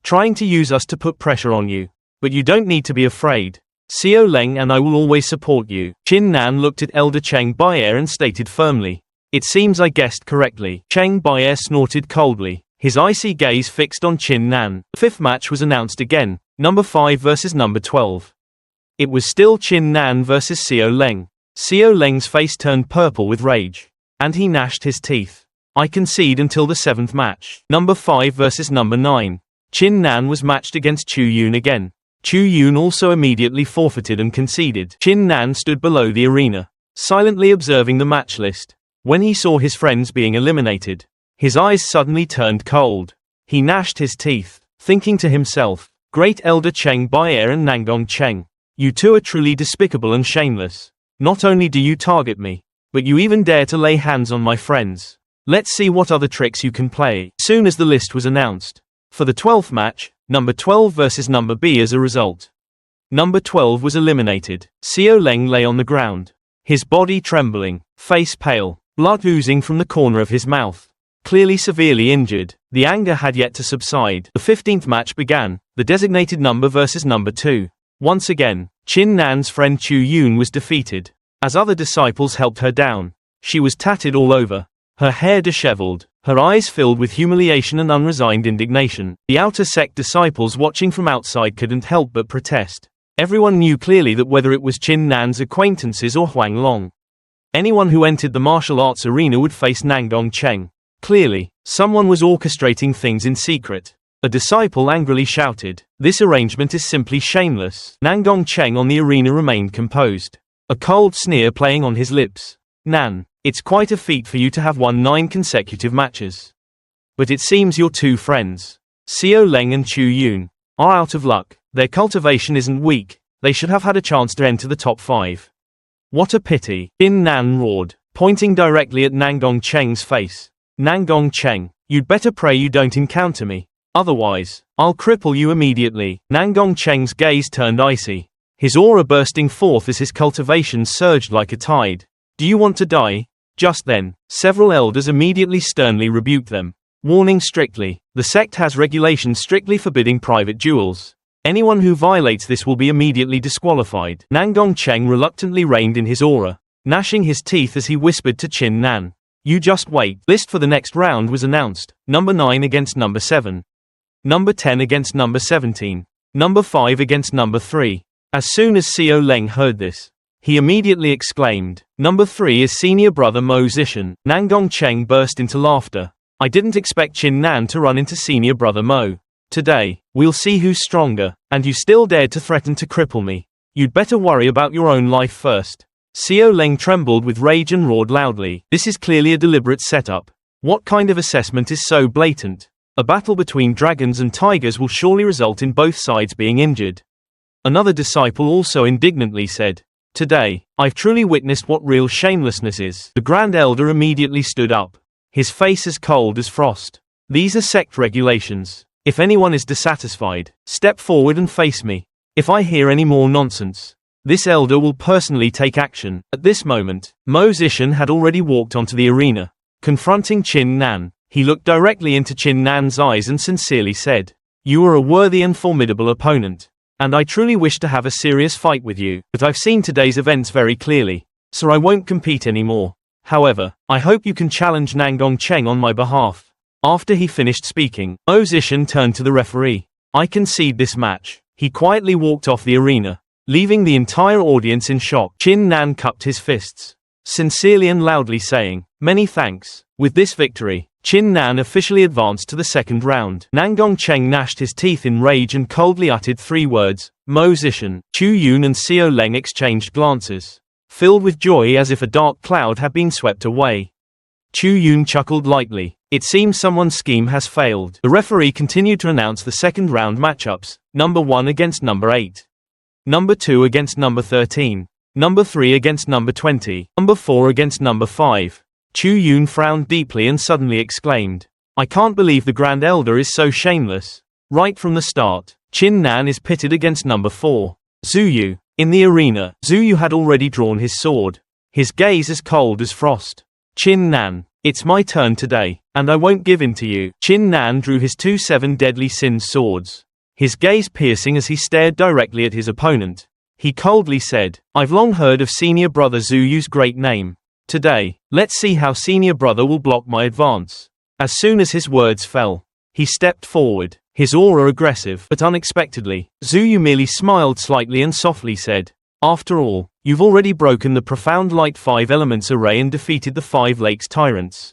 trying to use us to put pressure on you. But you don't need to be afraid. Xiao Leng and I will always support you. Chin Nan looked at Elder Cheng Bayer and stated firmly. It seems I guessed correctly. Cheng Bayer snorted coldly, his icy gaze fixed on Chin Nan. The fifth match was announced again, number 5 versus number 12. It was still Chin Nan versus Xiao Leng. Xiao Leng's face turned purple with rage, and he gnashed his teeth. I concede until the 7th match. Number 5 versus number 9. Chin Nan was matched against Chu Yun again. Chu Yun also immediately forfeited and conceded. Chin Nan stood below the arena, silently observing the match list. When he saw his friends being eliminated, his eyes suddenly turned cold. He gnashed his teeth, thinking to himself, Great Elder Cheng Bayer and Nangong Cheng, you two are truly despicable and shameless. Not only do you target me, but you even dare to lay hands on my friends. Let's see what other tricks you can play. Soon as the list was announced, for the 12th match, number 12 versus number B as a result. Number 12 was eliminated. Xiao Leng lay on the ground, his body trembling, face pale, blood oozing from the corner of his mouth, clearly severely injured. The anger had yet to subside. The 15th match began, the designated number versus number 2. Once again, Chin Nan's friend Chu Yun was defeated. As other disciples helped her down, she was tatted all over, her hair disheveled, her eyes filled with humiliation and unresigned indignation. The outer sect disciples watching from outside couldn't help but protest. Everyone knew clearly that whether it was Chin Nan's acquaintances or Huang Long, anyone who entered the martial arts arena would face Nangong Cheng. Clearly, someone was orchestrating things in secret. A disciple angrily shouted, "This arrangement is simply shameless." Nangong Cheng on the arena remained composed, a cold sneer playing on his lips. Nan, it's quite a feat for you to have won 9 consecutive matches. But it seems your two friends, Xiao Leng and Chu Yun, are out of luck. Their cultivation isn't weak, they should have had a chance to enter the top 5. What a pity, Chin Nan roared, pointing directly at Nangong Cheng's face. Nangong Cheng, you'd better pray you don't encounter me. Otherwise, I'll cripple you immediately. Nangong Cheng's gaze turned icy, his aura bursting forth as his cultivation surged like a tide. Do you want to die? Just then, several elders immediately sternly rebuked them, warning strictly, the sect has regulations strictly forbidding private duels. Anyone who violates this will be immediately disqualified. Nangong Cheng reluctantly reined in his aura, gnashing his teeth as he whispered to Chin Nan. You just wait. List for the next round was announced. Number 9 against number 7. Number 10 against number 17. Number 5 against number 3. As soon as Xiao Leng heard this, he immediately exclaimed, Number 3 is senior brother Mo Zishan. Nangong Cheng burst into laughter. I didn't expect Chin Nan to run into senior brother Mo. Today, we'll see who's stronger, and you still dared to threaten to cripple me. You'd better worry about your own life first. Xiao Leng trembled with rage and roared loudly. This is clearly a deliberate setup. What kind of assessment is so blatant? A battle between dragons and tigers will surely result in both sides being injured. Another disciple also indignantly said, Today, I've truly witnessed what real shamelessness is. The Grand Elder immediately stood up, his face as cold as frost. These are sect regulations. If anyone is dissatisfied, step forward and face me. If I hear any more nonsense, this elder will personally take action. At this moment, Mo Zishan had already walked onto the arena, confronting Chin Nan. He looked directly into Chin Nan's eyes and sincerely said, You are a worthy and formidable opponent, and I truly wish to have a serious fight with you, but I've seen today's events very clearly, so I won't compete anymore. However, I hope you can challenge Nangong Cheng on my behalf. After he finished speaking, Mo Zishan turned to the referee. I concede this match. He quietly walked off the arena, leaving the entire audience in shock. Chin Nan cupped his fists, sincerely and loudly saying, Many thanks. With this victory, Chin Nan officially advanced to the second round. Nangong Cheng gnashed his teeth in rage and coldly uttered 3 words. Mo Zishan, Chu Yun and Xiao Leng exchanged glances, filled with joy as if a dark cloud had been swept away. Chu Yun chuckled lightly. It seems someone's scheme has failed. The referee continued to announce the second round matchups. Number 1 against number 8. Number 2 against number 13. Number 3 against number 20. Number 4 against number 5. Chu Yun frowned deeply and suddenly exclaimed, I can't believe the Grand Elder is so shameless. Right from the start, Chin Nan is pitted against number 4. Zuyu. In the arena, Zuyu had already drawn his sword. His gaze as cold as frost. Chin Nan. It's my turn today, and I won't give in to you. Chin Nan drew his 2 7 deadly sins swords. His gaze piercing as he stared directly at his opponent. He coldly said, I've long heard of senior brother Zuyu's great name. Today, let's see how senior brother will block my advance. As soon as his words fell, he stepped forward, his aura aggressive, but unexpectedly, Zuyu merely smiled slightly and softly said, After all, you've already broken the profound light 5 elements array and defeated the 5 lakes tyrants.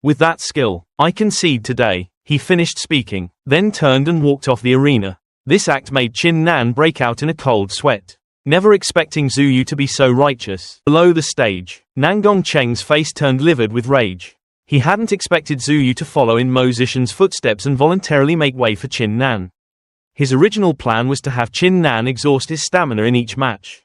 With that skill, I concede today. He finished speaking, then turned and walked off the arena. This act made Chin Nan break out in a cold sweat. Never expecting Zuyu to be so righteous. Below the stage, Nangong Cheng's face turned livid with rage. He hadn't expected Zuyu to follow in Mo Zishan's footsteps and voluntarily make way for Chin Nan. His original plan was to have Chin Nan exhaust his stamina in each match.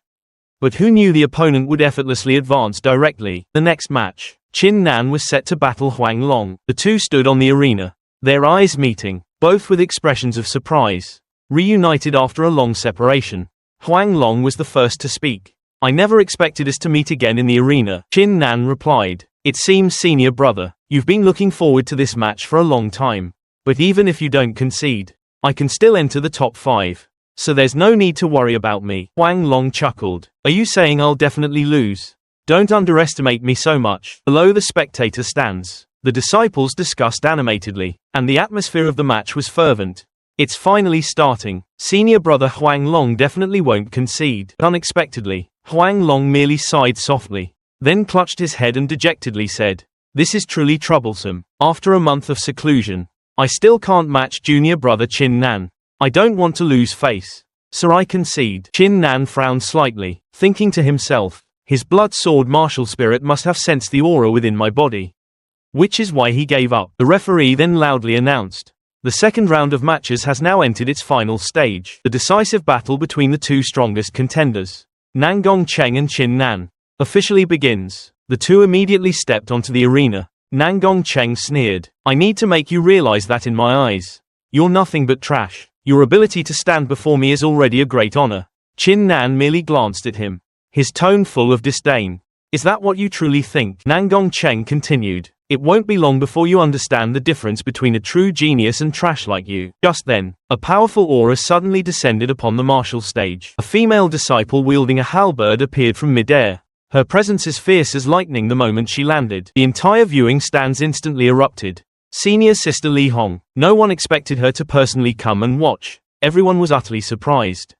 But who knew the opponent would effortlessly advance directly? The next match, Chin Nan was set to battle Huang Long. The two stood on the arena, their eyes meeting, both with expressions of surprise. Reunited after a long separation, Huang Long was the first to speak. I never expected us to meet again in the arena, Chin Nan replied. It seems, senior brother, you've been looking forward to this match for a long time. But even if you don't concede, I can still enter the top 5. So there's no need to worry about me. Huang Long chuckled. Are you saying I'll definitely lose? Don't underestimate me so much. Below the spectator stands, the disciples discussed animatedly, and the atmosphere of the match was fervent. It's finally starting. Senior brother Huang Long definitely won't concede. Unexpectedly, Huang Long merely sighed softly, then clutched his head and dejectedly said, This is truly troublesome. After a month of seclusion, I still can't match junior brother Chin Nan. I don't want to lose face. So I concede. Chin Nan frowned slightly, thinking to himself, his blood sword martial spirit must have sensed the aura within my body. Which is why he gave up. The referee then loudly announced, the second round of matches has now entered its final stage. The decisive battle between the two strongest contenders, Nangong Cheng and Chin Nan, officially begins. The two immediately stepped onto the arena. Nangong Cheng sneered, I need to make you realize that in my eyes, you're nothing but trash. Your ability to stand before me is already a great honor. Chin Nan merely glanced at him, his tone full of disdain. Is that what you truly think? Nangong Cheng continued. It won't be long before you understand the difference between a true genius and trash like you. Just then, a powerful aura suddenly descended upon the martial stage. A female disciple wielding a halberd appeared from midair. Her presence as fierce as lightning the moment she landed. The entire viewing stands instantly erupted. Senior sister Li Hong. No one expected her to personally come and watch. Everyone was utterly surprised.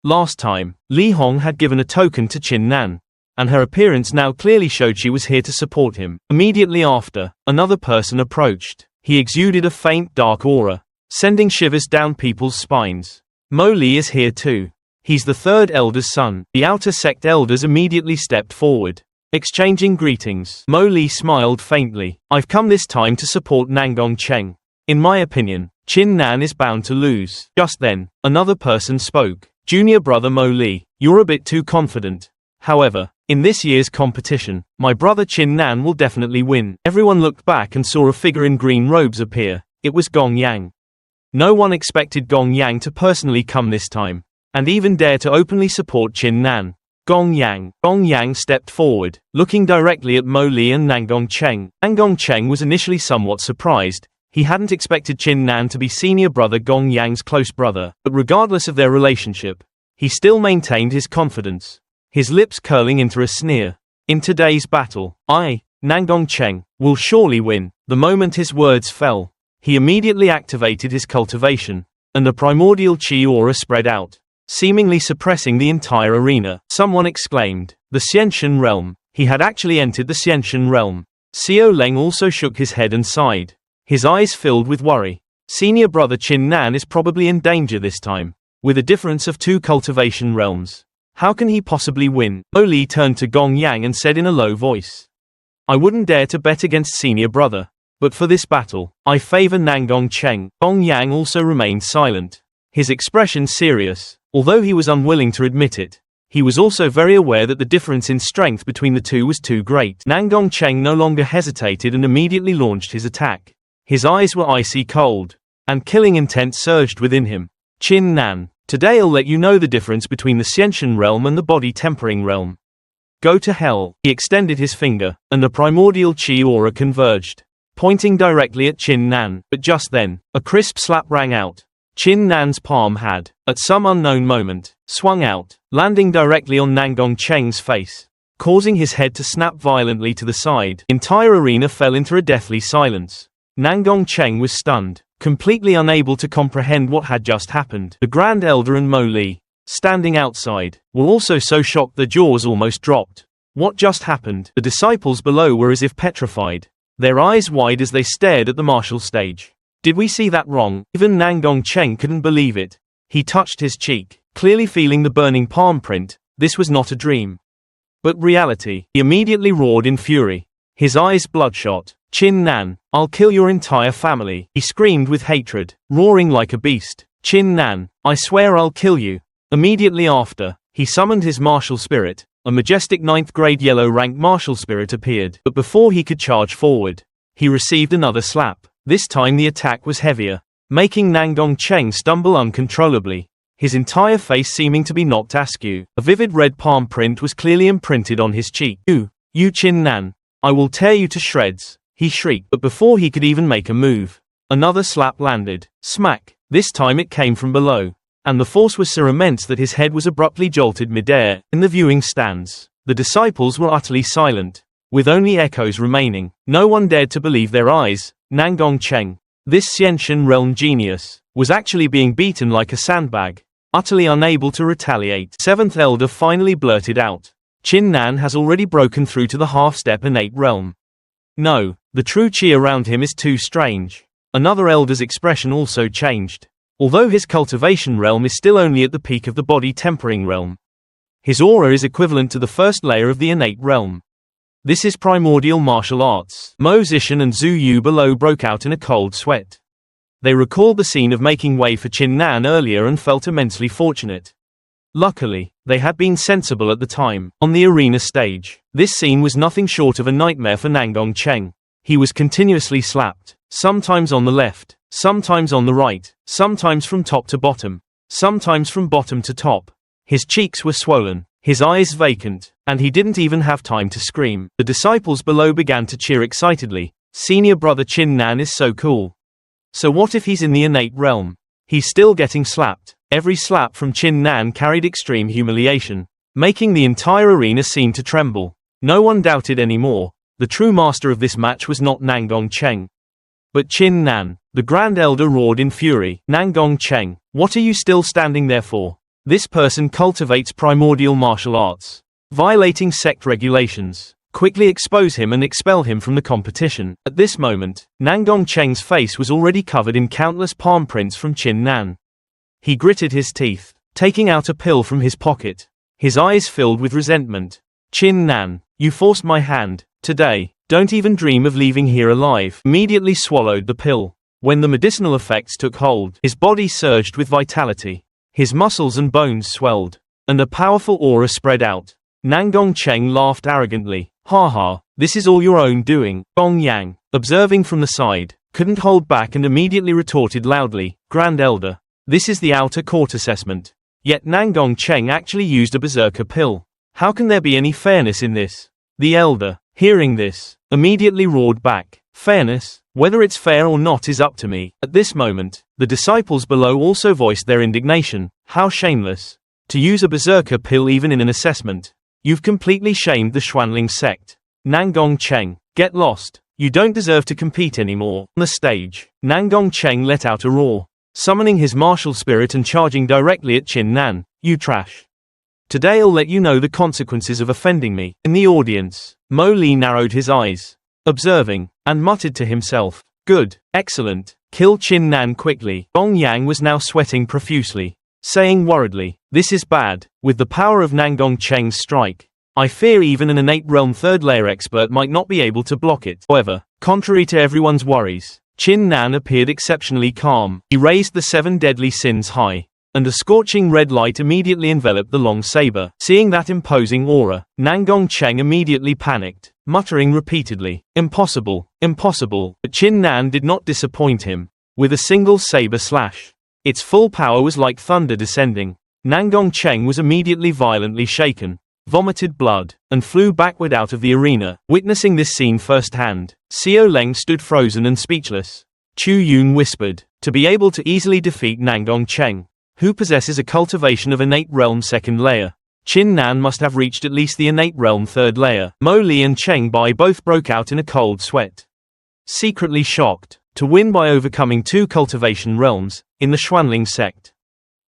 Last time, Li Hong had given a token to Chin Nan, and her appearance now clearly showed she was here to support him. Immediately after, another person approached. He exuded a faint dark aura, sending shivers down people's spines. Mo Li is here too. He's the third elder's son. The outer sect elders immediately stepped forward, exchanging greetings. Mo Li smiled faintly. I've come this time to support Nangong Cheng. In my opinion, Chin Nan is bound to lose. Just then, another person spoke. Junior brother Mo Li, you're a bit too confident. However, in this year's competition, my brother Chin Nan will definitely win. Everyone looked back and saw a figure in green robes appear. It was Gong Yang. No one expected Gong Yang to personally come this time, and even dare to openly support Chin Nan. Gong Yang stepped forward, looking directly at Mo Li and Nangong Cheng. Nangong Cheng was initially somewhat surprised. He hadn't expected Chin Nan to be senior brother Gong Yang's close brother, but regardless of their relationship, he still maintained his confidence, his lips curling into a sneer. In today's battle, I, Nangong Cheng, will surely win. The moment his words fell, he immediately activated his cultivation, and the primordial chi aura spread out, seemingly suppressing the entire arena. Someone exclaimed, the Xianshan realm. He had actually entered the Xianshan realm. Xiao Leng also shook his head and sighed, his eyes filled with worry. Senior brother Chin Nan is probably in danger this time. With a difference of 2 cultivation realms, how can he possibly win? Mo Li turned to Gong Yang and said in a low voice, I wouldn't dare to bet against senior brother, but for this battle, I favor Nangong Cheng. Gong Yang also remained silent, his expression serious. Although he was unwilling to admit it, he was also very aware that the difference in strength between the two was too great. Nangong Cheng no longer hesitated and immediately launched his attack. His eyes were icy cold, and killing intent surged within him. Chin Nan. Today I'll let you know the difference between the Xiantian realm and the body-tempering realm. Go to hell. He extended his finger, and the primordial chi aura converged, pointing directly at Chin Nan. But just then, a crisp slap rang out. Chin Nan's palm had, at some unknown moment, swung out, landing directly on Nangong Cheng's face, causing his head to snap violently to the side. The entire arena fell into a deathly silence. Nangong Cheng was stunned, completely unable to comprehend what had just happened. The Grand Elder and Mo Li, standing outside, were also so shocked their jaws almost dropped. What just happened? The disciples below were as if petrified, their eyes wide as they stared at the martial stage. Did we see that wrong? Even Nangong Cheng couldn't believe it. He touched his cheek, clearly feeling the burning palm print. This was not a dream, but reality. He immediately roared in fury, his eyes bloodshot. Chin Nan, I'll kill your entire family. He screamed with hatred, roaring like a beast. Chin Nan, I swear I'll kill you. Immediately after, he summoned his martial spirit. A majestic 9th grade yellow rank martial spirit appeared, but before he could charge forward, he received another slap. This time the attack was heavier, making Nangong Cheng stumble uncontrollably, his entire face seeming to be knocked askew. A vivid red palm print was clearly imprinted on his cheek. You Chin Nan, I will tear you to shreds, he shrieked, but before he could even make a move, another slap landed. Smack! This time it came from below, and the force was so immense that his head was abruptly jolted mid-air. In the viewing stands, the disciples were utterly silent, with only echoes remaining. No one dared to believe their eyes. Nangong Cheng, this Xiantian realm genius, was actually being beaten like a sandbag, utterly unable to retaliate. 7th Elder finally blurted out, Chin Nan has already broken through to the half-step innate realm. No, the true chi around him is too strange. Another elder's expression also changed. Although his cultivation realm is still only at the peak of the body-tempering realm, his aura is equivalent to the first layer of the innate realm. This is primordial martial arts. Mo Zishan and Zhu Yu below broke out in a cold sweat. They recalled the scene of making way for Chin Nan earlier and felt immensely fortunate. Luckily, they had been sensible at the time. On the arena stage, this scene was nothing short of a nightmare for Nangong Cheng. He was continuously slapped, sometimes on the left, sometimes on the right, sometimes from top to bottom, sometimes from bottom to top. His cheeks were swollen, his eyes vacant, and he didn't even have time to scream. The disciples below began to cheer excitedly. Senior brother Chin Nan is so cool. So what if he's in the innate realm? He's still getting slapped. Every slap from Chin Nan carried extreme humiliation, making the entire arena seem to tremble. No one doubted anymore. The true master of this match was not Nangong Cheng, but Chin Nan. The Grand Elder roared in fury. Nangong Cheng, what are you still standing there for? This person cultivates primordial martial arts, violating sect regulations. Quickly expose him and expel him from the competition. At this moment, Nangong Cheng's face was already covered in countless palm prints from Chin Nan. He gritted his teeth, taking out a pill from his pocket, his eyes filled with resentment. Chin Nan, you forced my hand. Today, don't even dream of leaving here alive. Immediately swallowed the pill. When the medicinal effects took hold, his body surged with vitality. His muscles and bones swelled, and a powerful aura spread out. Nangong Cheng laughed arrogantly. Ha ha, this is all your own doing. Gong Yang, observing from the side, couldn't hold back and immediately retorted loudly, Grand Elder, this is the outer court assessment. Yet Nangong Cheng actually used a berserker pill. How can there be any fairness in this? The Elder, hearing this, immediately roared back, fairness? Whether it's fair or not is up to me. At this moment, the disciples below also voiced their indignation. How shameless. To use a berserker pill even in an assessment. You've completely shamed the Xuanling sect. Nangong Cheng, get lost. You don't deserve to compete anymore. On the stage, Nangong Cheng let out a roar, summoning his martial spirit and charging directly at Chin Nan. You trash. Today I'll let you know the consequences of offending me. In the audience, Mo Li narrowed his eyes, observing, and muttered to himself, good, excellent, kill Chin Nan quickly. Gong Yang was now sweating profusely, saying worriedly, this is bad. With the power of Nangong Cheng's strike, I fear even an innate realm third layer expert might not be able to block it. However, contrary to everyone's worries, Chin Nan appeared exceptionally calm. He raised the 7 deadly sins high, and a scorching red light immediately enveloped the long saber. Seeing that imposing aura, Nangong Cheng immediately panicked, muttering repeatedly, impossible, impossible. But Chin Nan did not disappoint him. With a single saber slash, Its full power was like thunder descending. Nangong Cheng was immediately violently shaken, vomited blood, and flew backward out of the arena. Witnessing this scene firsthand, Xiao Leng stood frozen and speechless. Chu Yun whispered, to be able to easily defeat Nangong Cheng, who possesses a cultivation of innate realm second layer, Qin Nan must have reached at least the innate realm third layer. Mo Li and Cheng Bai both broke out in a cold sweat. Secretly shocked, to win by overcoming 2 cultivation realms, in the Xuanling sect.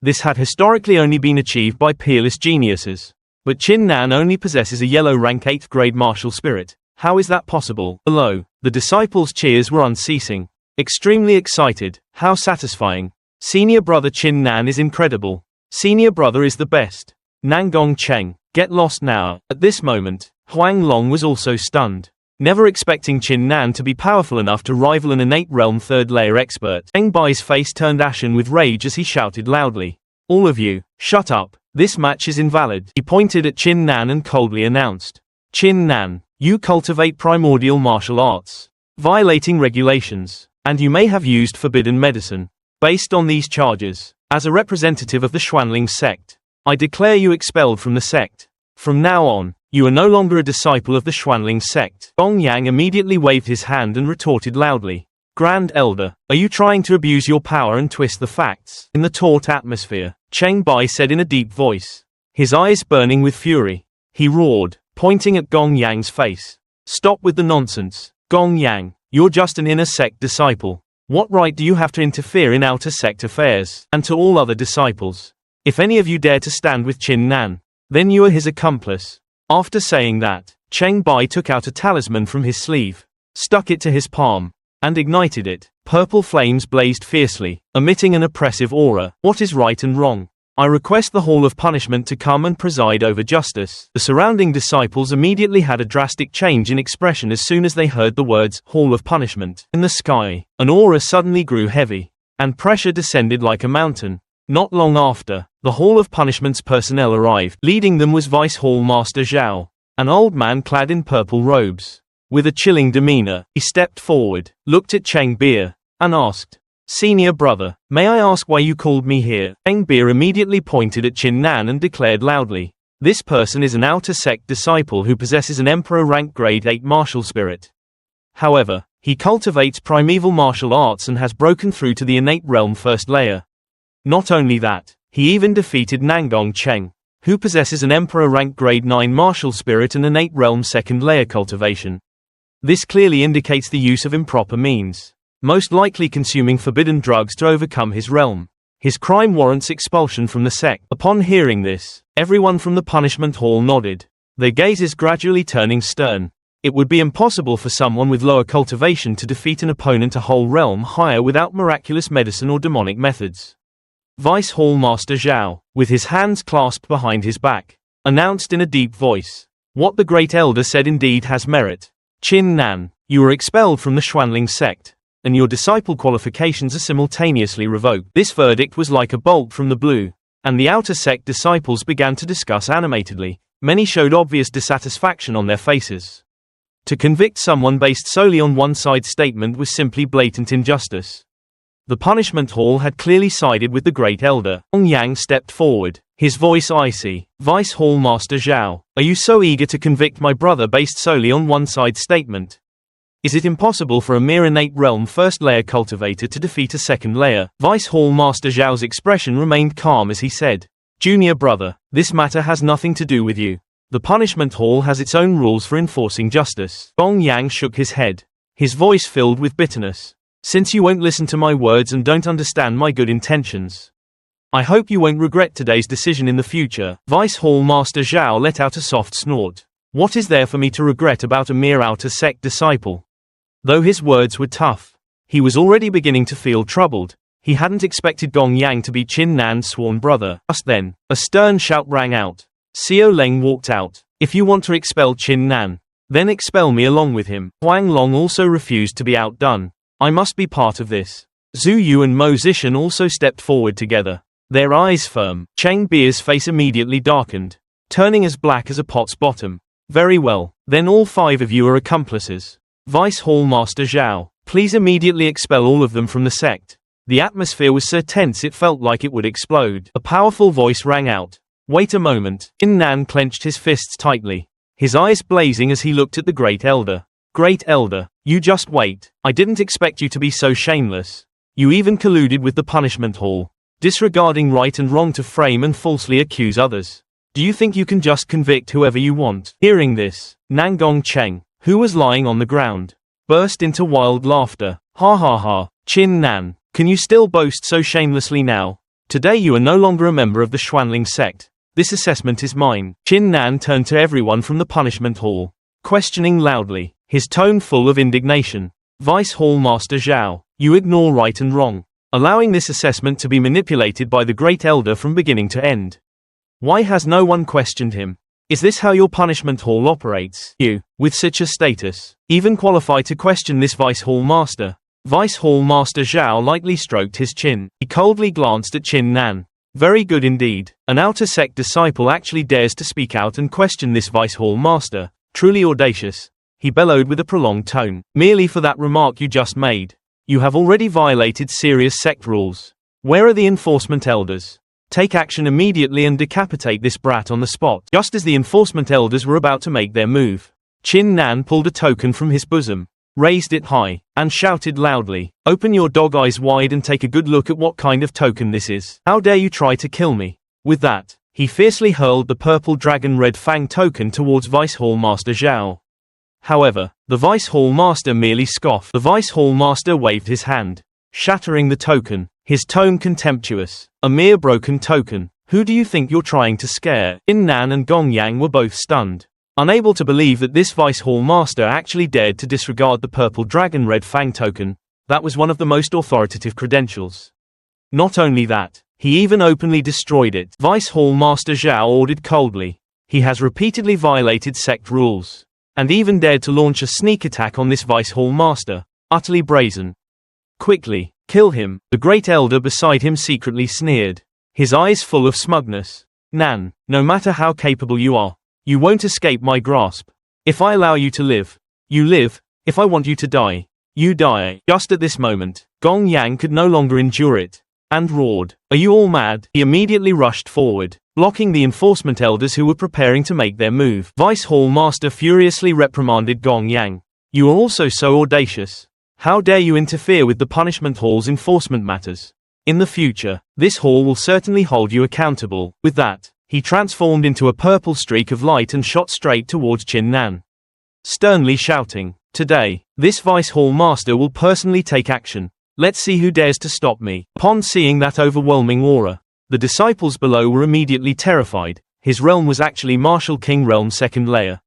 This had historically only been achieved by peerless geniuses. But Qin Nan only possesses a yellow rank 8th grade martial spirit. How is that possible? Below, the disciples' cheers were unceasing. Extremely excited. How satisfying. Senior brother Qin Nan is incredible. Senior brother is the best. Nangong Cheng, get lost now. At this moment, Huang Long was also stunned. Never expecting Qin Nan to be powerful enough to rival an innate realm third layer expert. Cheng Bai's face turned ashen with rage as he shouted loudly. All of you, shut up. This match is invalid. He pointed at Qin Nan and coldly announced. Qin Nan, you cultivate primordial martial arts, violating regulations, and you may have used forbidden medicine. Based on these charges, as a representative of the Xuanling sect, I declare you expelled from the sect. From now on, you are no longer a disciple of the Xuanling sect. Gong Yang immediately waved his hand and retorted loudly. Grand Elder, are you trying to abuse your power and twist the facts? In the taut atmosphere, Cheng Bai said in a deep voice, his eyes burning with fury. He roared, pointing at Gong Yang's face. Stop with the nonsense. Gong Yang, you're just an inner sect disciple. What right do you have to interfere in outer sect affairs? And to all other disciples, if any of you dare to stand with Qin Nan, then you are his accomplice. After saying that, Cheng Bai took out a talisman from his sleeve, stuck it to his palm, and ignited it. Purple flames blazed fiercely, emitting an oppressive aura. What is right and wrong? I request the Hall of Punishment to come and preside over justice. The surrounding disciples immediately had a drastic change in expression as soon as they heard the words Hall of Punishment. In the sky, an aura suddenly grew heavy, and pressure descended like a mountain. Not long after, the Hall of Punishment's personnel arrived. Leading them was Vice Hall Master Zhao, an old man clad in purple robes. With a chilling demeanor, he stepped forward, looked at Cheng Beer, and asked, Senior brother, may I ask why you called me here? Cheng Beer immediately pointed at Qin Nan and declared loudly, this person is an outer sect disciple who possesses an Emperor rank grade 8 martial spirit. However, he cultivates primeval martial arts and has broken through to the innate realm first layer. Not only that, he even defeated Nangong Cheng, who possesses an Emperor rank grade 9 martial spirit and innate realm second layer cultivation. This clearly indicates the use of improper means, most likely consuming forbidden drugs to overcome his realm. His crime warrants expulsion from the sect. Upon hearing this, everyone from the punishment hall nodded, their gazes gradually turning stern. It would be impossible for someone with lower cultivation to defeat an opponent a whole realm higher without miraculous medicine or demonic methods. Vice Hall Master Zhao, with his hands clasped behind his back, announced in a deep voice, what the Great Elder said indeed has merit. Qin Nan, you are expelled from the Xuanling sect, and your disciple qualifications are simultaneously revoked. This verdict was like a bolt from the blue, and the outer sect disciples began to discuss animatedly. Many showed obvious dissatisfaction on their faces. To convict someone based solely on one-side statement was simply blatant injustice. The punishment hall had clearly sided with the Great Elder. Gong Yang stepped forward, his voice icy. Vice Hall Master Zhao, are you so eager to convict my brother based solely on one-side statement? Is it impossible for a mere innate realm first layer cultivator to defeat a second layer? Vice Hall Master Zhao's expression remained calm as he said, Junior brother, this matter has nothing to do with you. The punishment hall has its own rules for enforcing justice. Gong Yang shook his head, his voice filled with bitterness. Since you won't listen to my words and don't understand my good intentions, I hope you won't regret today's decision in the future. Vice Hall Master Zhao let out a soft snort. What is there for me to regret about a mere outer sect disciple? Though his words were tough, he was already beginning to feel troubled. He hadn't expected Gong Yang to be Qin Nan's sworn brother. Just then, a stern shout rang out. Xiao Leng walked out. If you want to expel Qin Nan, then expel me along with him. Huang Long also refused to be outdone. I must be part of this. Zhu Yu and Mo Zishan also stepped forward together, their eyes firm. Cheng Beer's face immediately darkened, turning as black as a pot's bottom. Very well, then all 5 of you are accomplices. Vice Hall Master Zhao, please immediately expel all of them from the sect. The atmosphere was so tense it felt like it would explode. A powerful voice rang out. Wait a moment. Chin Nan clenched his fists tightly, his eyes blazing as he looked at the Great Elder. Great Elder, you just wait. I didn't expect you to be so shameless. You even colluded with the punishment hall, disregarding right and wrong to frame and falsely accuse others. Do you think you can just convict whoever you want? Hearing this, Nangong Cheng, who was lying on the ground, burst into wild laughter. Ha ha ha. Chin Nan, can you still boast so shamelessly now? Today you are no longer a member of the Xuanling sect. This assessment is mine. Chin Nan turned to everyone from the punishment hall, questioning loudly, his tone full of indignation. Vice Hall Master Zhao, you ignore right and wrong, allowing this assessment to be manipulated by the Great Elder from beginning to end. Why has no one questioned him? Is this how your punishment hall operates? You, with such a status, even qualify to question this Vice Hall Master? Vice Hall Master Zhao lightly stroked his chin. He coldly glanced at Chin Nan. Very good indeed. An outer sect disciple actually dares to speak out and question this Vice Hall Master. Truly audacious. He bellowed with a prolonged tone. Merely for that remark you just made, you have already violated serious sect rules. Where are the enforcement elders? Take action immediately and decapitate this brat on the spot. Just as the enforcement elders were about to make their move, Chin Nan pulled a token from his bosom, raised it high, and shouted loudly, "Open your dog eyes wide and take a good look at what kind of token this is. How dare you try to kill me?" With that, he fiercely hurled the purple dragon red fang token towards Vice Hall Master Zhao. However, the Vice Hall Master merely scoffed. The Vice Hall Master waved his hand, shattering the token, his tone contemptuous. A mere broken token. Who do you think you're trying to scare? Chin Nan and Gong Yang were both stunned, unable to believe that this Vice Hall Master actually dared to disregard the purple dragon red fang token. That was one of the most authoritative credentials. Not only that, he even openly destroyed it. Vice Hall Master Zhao ordered coldly. He has repeatedly violated sect rules, and even dared to launch a sneak attack on this Vice Hall Master. Utterly brazen. Quickly, kill him. The Great Elder beside him secretly sneered, his eyes full of smugness. Nan, no matter how capable you are, you won't escape my grasp. If I allow you to live, you live. If I want you to die, you die. Just at this moment, Gong Yang could no longer endure it, and roared, "Are you all mad?" He immediately rushed forward, blocking the enforcement elders who were preparing to make their move. Vice Hall Master furiously reprimanded Gong Yang. "You are also so audacious. How dare you interfere with the punishment hall's enforcement matters? In the future, this hall will certainly hold you accountable." With that, he transformed into a purple streak of light and shot straight towards Chin Nan, sternly shouting, "Today, this Vice Hall Master will personally take action. Let's see who dares to stop me." Upon seeing that overwhelming aura, the disciples below were immediately terrified. His realm was actually Martial King Realm second layer.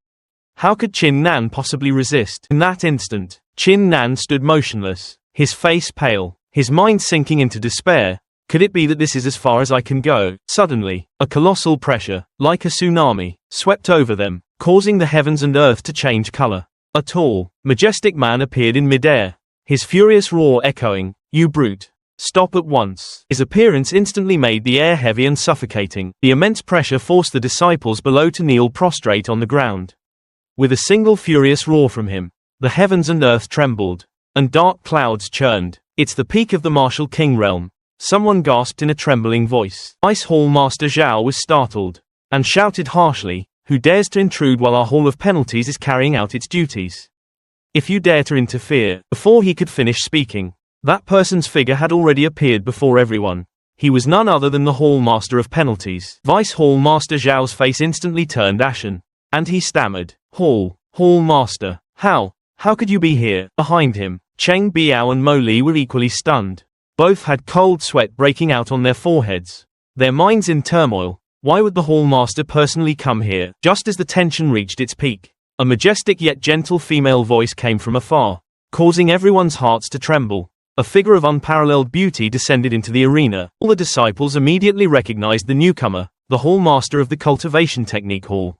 How could Chin Nan possibly resist? In that instant, Chin Nan stood motionless, his face pale, his mind sinking into despair. Could it be that this is as far as I can go? Suddenly, a colossal pressure, like a tsunami, swept over them, causing the heavens and earth to change color. A tall, majestic man appeared in midair, his furious roar echoing, "You brute! Stop at once!" His appearance instantly made the air heavy and suffocating. The immense pressure forced the disciples below to kneel prostrate on the ground. With a single furious roar from him, the heavens and earth trembled, and dark clouds churned. "It's the peak of the Martial King Realm," someone gasped in a trembling voice. Vice Hall Master Zhao was startled, and shouted harshly, "Who dares to intrude while our Hall of Penalties is carrying out its duties? If you dare to interfere." Before he could finish speaking, that person's figure had already appeared before everyone. He was none other than the Hall Master of Penalties. Vice Hall Master Zhao's face instantly turned ashen, and he stammered, Hall Master, how could you be here?" Behind him, Cheng Biao and Mo Li were equally stunned. Both had cold sweat breaking out on their foreheads, their minds in turmoil. Why would the Hall Master personally come here? Just as the tension reached its peak, a majestic yet gentle female voice came from afar, causing everyone's hearts to tremble. A figure of unparalleled beauty descended into the arena. All the disciples immediately recognized the newcomer, the Hall Master of the Cultivation Technique Hall.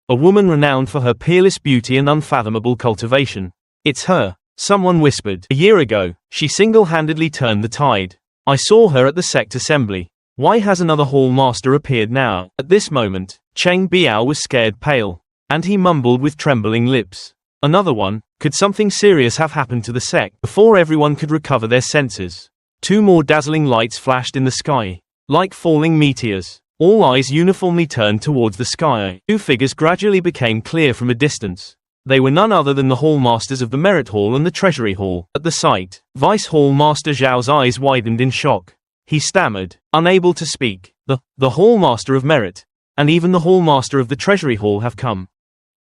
A woman renowned for her peerless beauty and unfathomable cultivation. "It's her," someone whispered. "A year ago, she single-handedly turned the tide. I saw her at the sect assembly. Why has another Hall Master appeared now?" At this moment, Cheng Biao was scared pale, and he mumbled with trembling lips, "Another one? Could something serious have happened to the sect?" Before everyone could recover their senses, 2 more dazzling lights flashed in the sky. Like falling meteors, all eyes uniformly turned towards the sky. 2 figures gradually became clear from a distance. They were none other than the Hall Masters of the Merit Hall and the Treasury Hall. At the sight, Vice Hall Master Zhao's eyes widened in shock. He stammered, unable to speak. The Hall Master of Merit, and even the Hall Master of the Treasury Hall have come.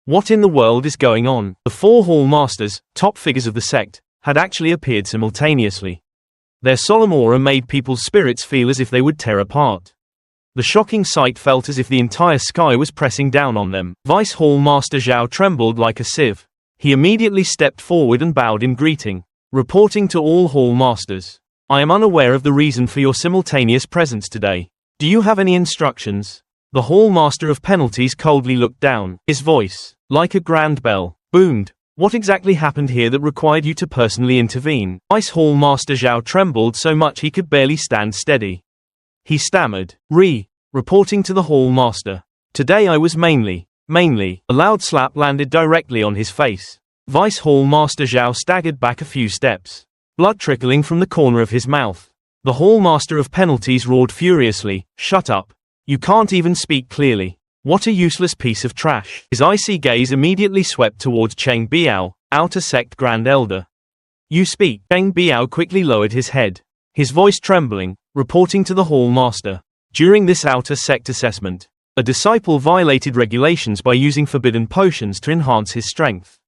What in the world is going on? The 4 Hall Masters, top figures of the sect, had actually appeared simultaneously. Their solemn aura made people's spirits feel as if they would tear apart. The shocking sight felt as if the entire sky was pressing down on them. Vice Hall Master Zhao trembled like a sieve. He immediately stepped forward and bowed in greeting, reporting to all Hall Masters. I am unaware of the reason for your simultaneous presence today. Do you have any instructions? The Hall Master of Penalties coldly looked down. His voice, like a grand bell, boomed. What exactly happened here that required you to personally intervene? Vice Hall Master Zhao trembled so much he could barely stand steady. He stammered, reporting to the Hall Master. Today I was mainly. A loud slap landed directly on his face. Vice Hall Master Zhao staggered back a few steps, blood trickling from the corner of his mouth. The Hall Master of Penalties roared furiously, shut up. You can't even speak clearly. What a useless piece of trash. His icy gaze immediately swept towards Cheng Biao, Outer Sect Grand Elder. You speak. Cheng Biao quickly lowered his head, his voice trembling, reporting to the Hall Master. During this Outer Sect assessment, a disciple violated regulations by using forbidden potions to enhance his strength.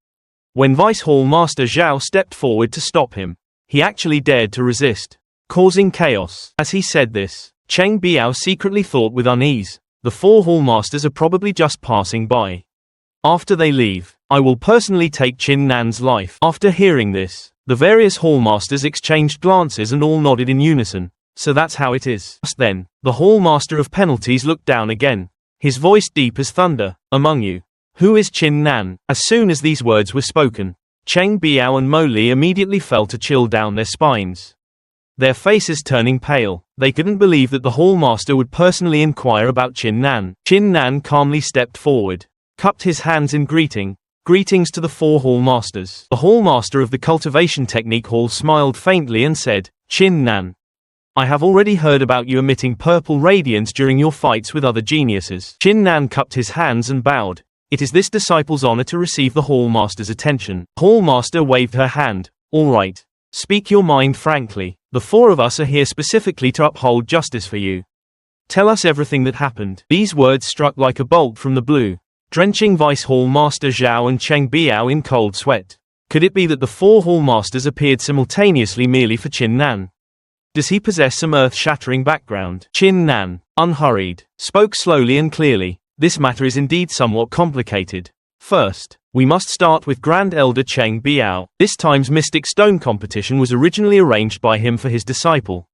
When Vice Hall Master Zhao stepped forward to stop him, he actually dared to resist, causing chaos. As he said this, Cheng Biao secretly thought with unease, the 4 Hall Masters are probably just passing by. After they leave, I will personally take Qin Nan's life. After hearing this, the various Hall Masters exchanged glances and all nodded in unison. So that's how it is. Just then, the Hall Master of Penalties looked down again, his voice deep as thunder. Among you, who is Qin Nan? As soon as these words were spoken, Cheng Biao and Mo Li immediately felt a chill down their spines. Their faces turning pale, they couldn't believe that the Hall Master would personally inquire about Qin Nan. Qin Nan calmly stepped forward, cupped his hands in greetings to the 4 Hall Masters. The Hall Master of the Cultivation Technique Hall smiled faintly and said, Qin Nan, I have already heard about you emitting purple radiance during your fights with other geniuses. Qin Nan cupped his hands and bowed. It is this disciple's honor to receive the Hall Master's attention. Hall Master waved her hand. All right. Speak your mind frankly. The 4 of us are here specifically to uphold justice for you. Tell us everything that happened. These words struck like a bolt from the blue, drenching Vice Hall Master Zhao and Cheng Biao in cold sweat. Could it be that the 4 Hall Masters appeared simultaneously merely for Qin Nan? Does he possess some earth-shattering background? Qin Nan, unhurried, spoke slowly and clearly. This matter is indeed somewhat complicated. First, we must start with Grand Elder Cheng Biao. This time's Mystic Stone competition was originally arranged by him for his disciple,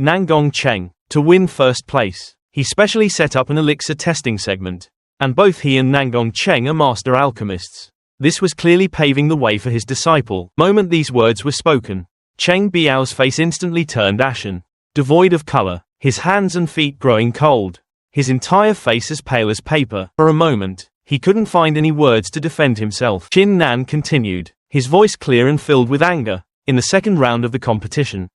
Nangong Cheng, to win first place. He specially set up an elixir testing segment, and both he and Nangong Cheng are master alchemists. This was clearly paving the way for his disciple. The moment these words were spoken, Cheng Biao's face instantly turned ashen, devoid of color, his hands and feet growing cold, his entire face as pale as paper. For a moment, he couldn't find any words to defend himself. Qin Nan continued, his voice clear and filled with anger. In the second round of the competition,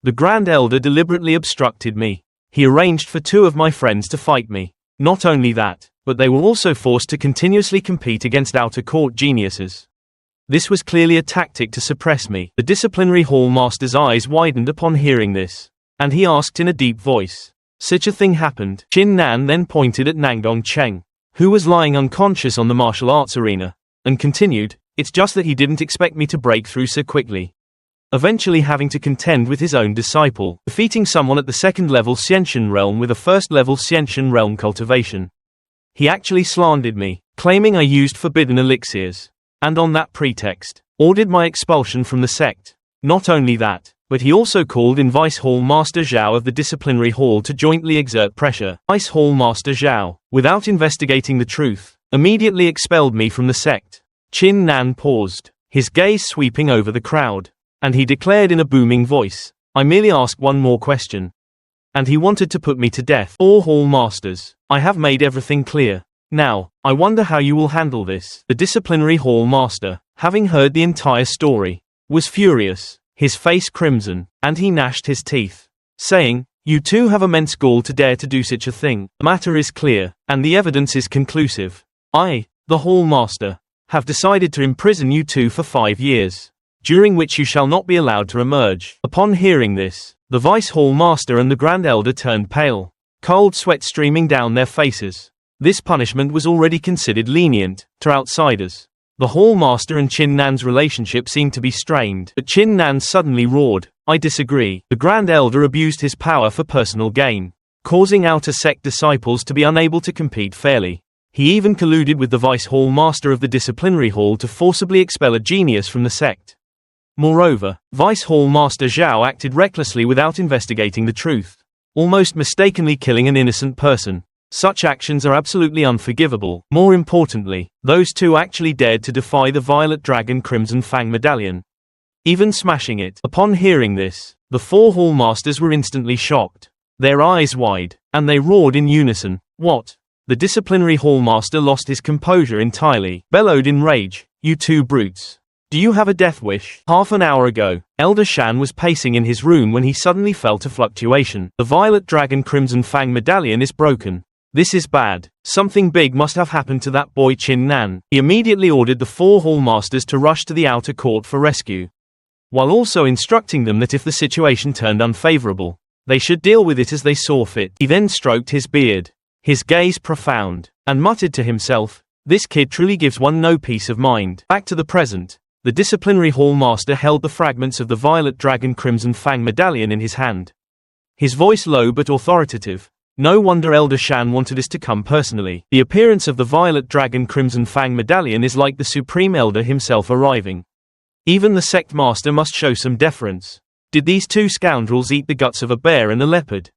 the Grand Elder deliberately obstructed me. He arranged for 2 of my friends to fight me. Not only that, but they were also forced to continuously compete against outer court geniuses. This was clearly a tactic to suppress me. The disciplinary Hall Master's eyes widened upon hearing this, and he asked in a deep voice, such a thing happened? Qin Nan then pointed at Nangong Cheng, who was lying unconscious on the martial arts arena, and continued, it's just that he didn't expect me to break through so quickly. Eventually having to contend with his own disciple, defeating someone at the 2nd level Xiantian realm with a 1st level Xiantian realm cultivation. He actually slandered me, claiming I used forbidden elixirs, and on that pretext, ordered my expulsion from the sect. Not only that, but he also called in Vice Hall Master Zhao of the Disciplinary Hall to jointly exert pressure. Vice Hall Master Zhao, without investigating the truth, immediately expelled me from the sect. Qin Nan paused, his gaze sweeping over the crowd, and he declared in a booming voice, I merely asked one more question. And he wanted to put me to death. All Hall Masters, I have made everything clear. Now, I wonder how you will handle this. The Disciplinary Hall Master, having heard the entire story, was furious, his face crimson. And he gnashed his teeth, saying, "You two have immense gall to dare to do such a thing. The matter is clear, and the evidence is conclusive. I, the Hall Master, have decided to imprison you two for 5 years, during which you shall not be allowed to emerge." Upon hearing this, the Vice Hall Master and the Grand Elder turned pale, cold sweat streaming down their faces. This punishment was already considered lenient to outsiders. The Hall Master and Chin Nan's relationship seemed to be strained, but Chin Nan suddenly roared, "I disagree." The Grand Elder abused his power for personal gain, causing outer sect disciples to be unable to compete fairly. He even colluded with the Vice Hall Master of the Disciplinary Hall to forcibly expel a genius from the sect. Moreover, Vice Hall Master Zhao acted recklessly without investigating the truth, almost mistakenly killing an innocent person. Such actions are absolutely unforgivable. More importantly, those two actually dared to defy the Violet Dragon Crimson Fang Medallion, even smashing it. Upon hearing this, the 4 Hall Masters were instantly shocked, their eyes wide, and they roared in unison, "What?" The Disciplinary Hall Master lost his composure entirely, bellowed in rage, "You two brutes. Do you have a death wish?" Half an hour ago, Elder Shan was pacing in his room when he suddenly felt a fluctuation. The Violet Dragon Crimson Fang Medallion is broken. This is bad. Something big must have happened to that boy Chin Nan. He immediately ordered the 4 Hall Masters to rush to the outer court for rescue, while also instructing them that if the situation turned unfavorable, they should deal with it as they saw fit. He then stroked his beard, his gaze profound, and muttered to himself, "This kid truly gives one no peace of mind." Back to the present, the Disciplinary Hall Master held the fragments of the Violet Dragon Crimson Fang Medallion in his hand, his voice low but authoritative. No wonder Elder Shan wanted this to come personally. The appearance of the Violet Dragon Crimson Fang Medallion is like the Supreme Elder himself arriving. Even the Sect Master must show some deference. Did these two scoundrels eat the guts of a bear and a leopard?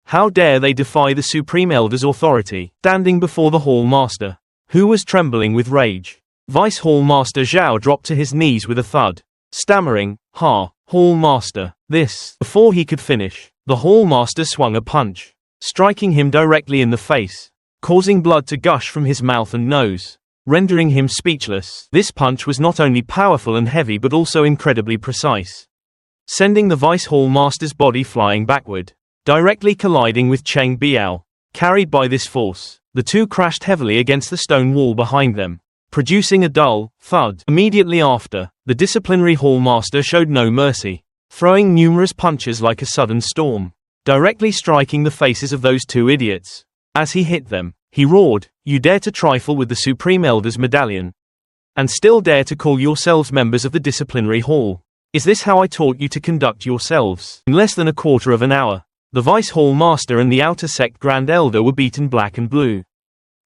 How dare they defy the Supreme Elder's authority? Standing before the Hall Master, who was trembling with rage, Vice Hall Master Zhao dropped to his knees with a thud, stammering, Hall Master, this." Before he could finish, the Hall Master swung a punch, striking him directly in the face, causing blood to gush from his mouth and nose, rendering him speechless. This punch was not only powerful and heavy but also incredibly precise, sending the Vice Hall Master's body flying backward, directly colliding with Cheng Biao. Carried by this force, the two crashed heavily against the stone wall behind them, producing a dull thud. Immediately after, the Disciplinary Hall Master showed no mercy, throwing numerous punches like a sudden storm, directly striking the faces of those two idiots. As he hit them, he roared, "You dare to trifle with the Supreme Elder's medallion, and still dare to call yourselves members of the Disciplinary Hall? Is this how I taught you to conduct yourselves?" In less than a quarter of an hour, the Vice Hall Master and the Outer Sect Grand Elder were beaten black and blue,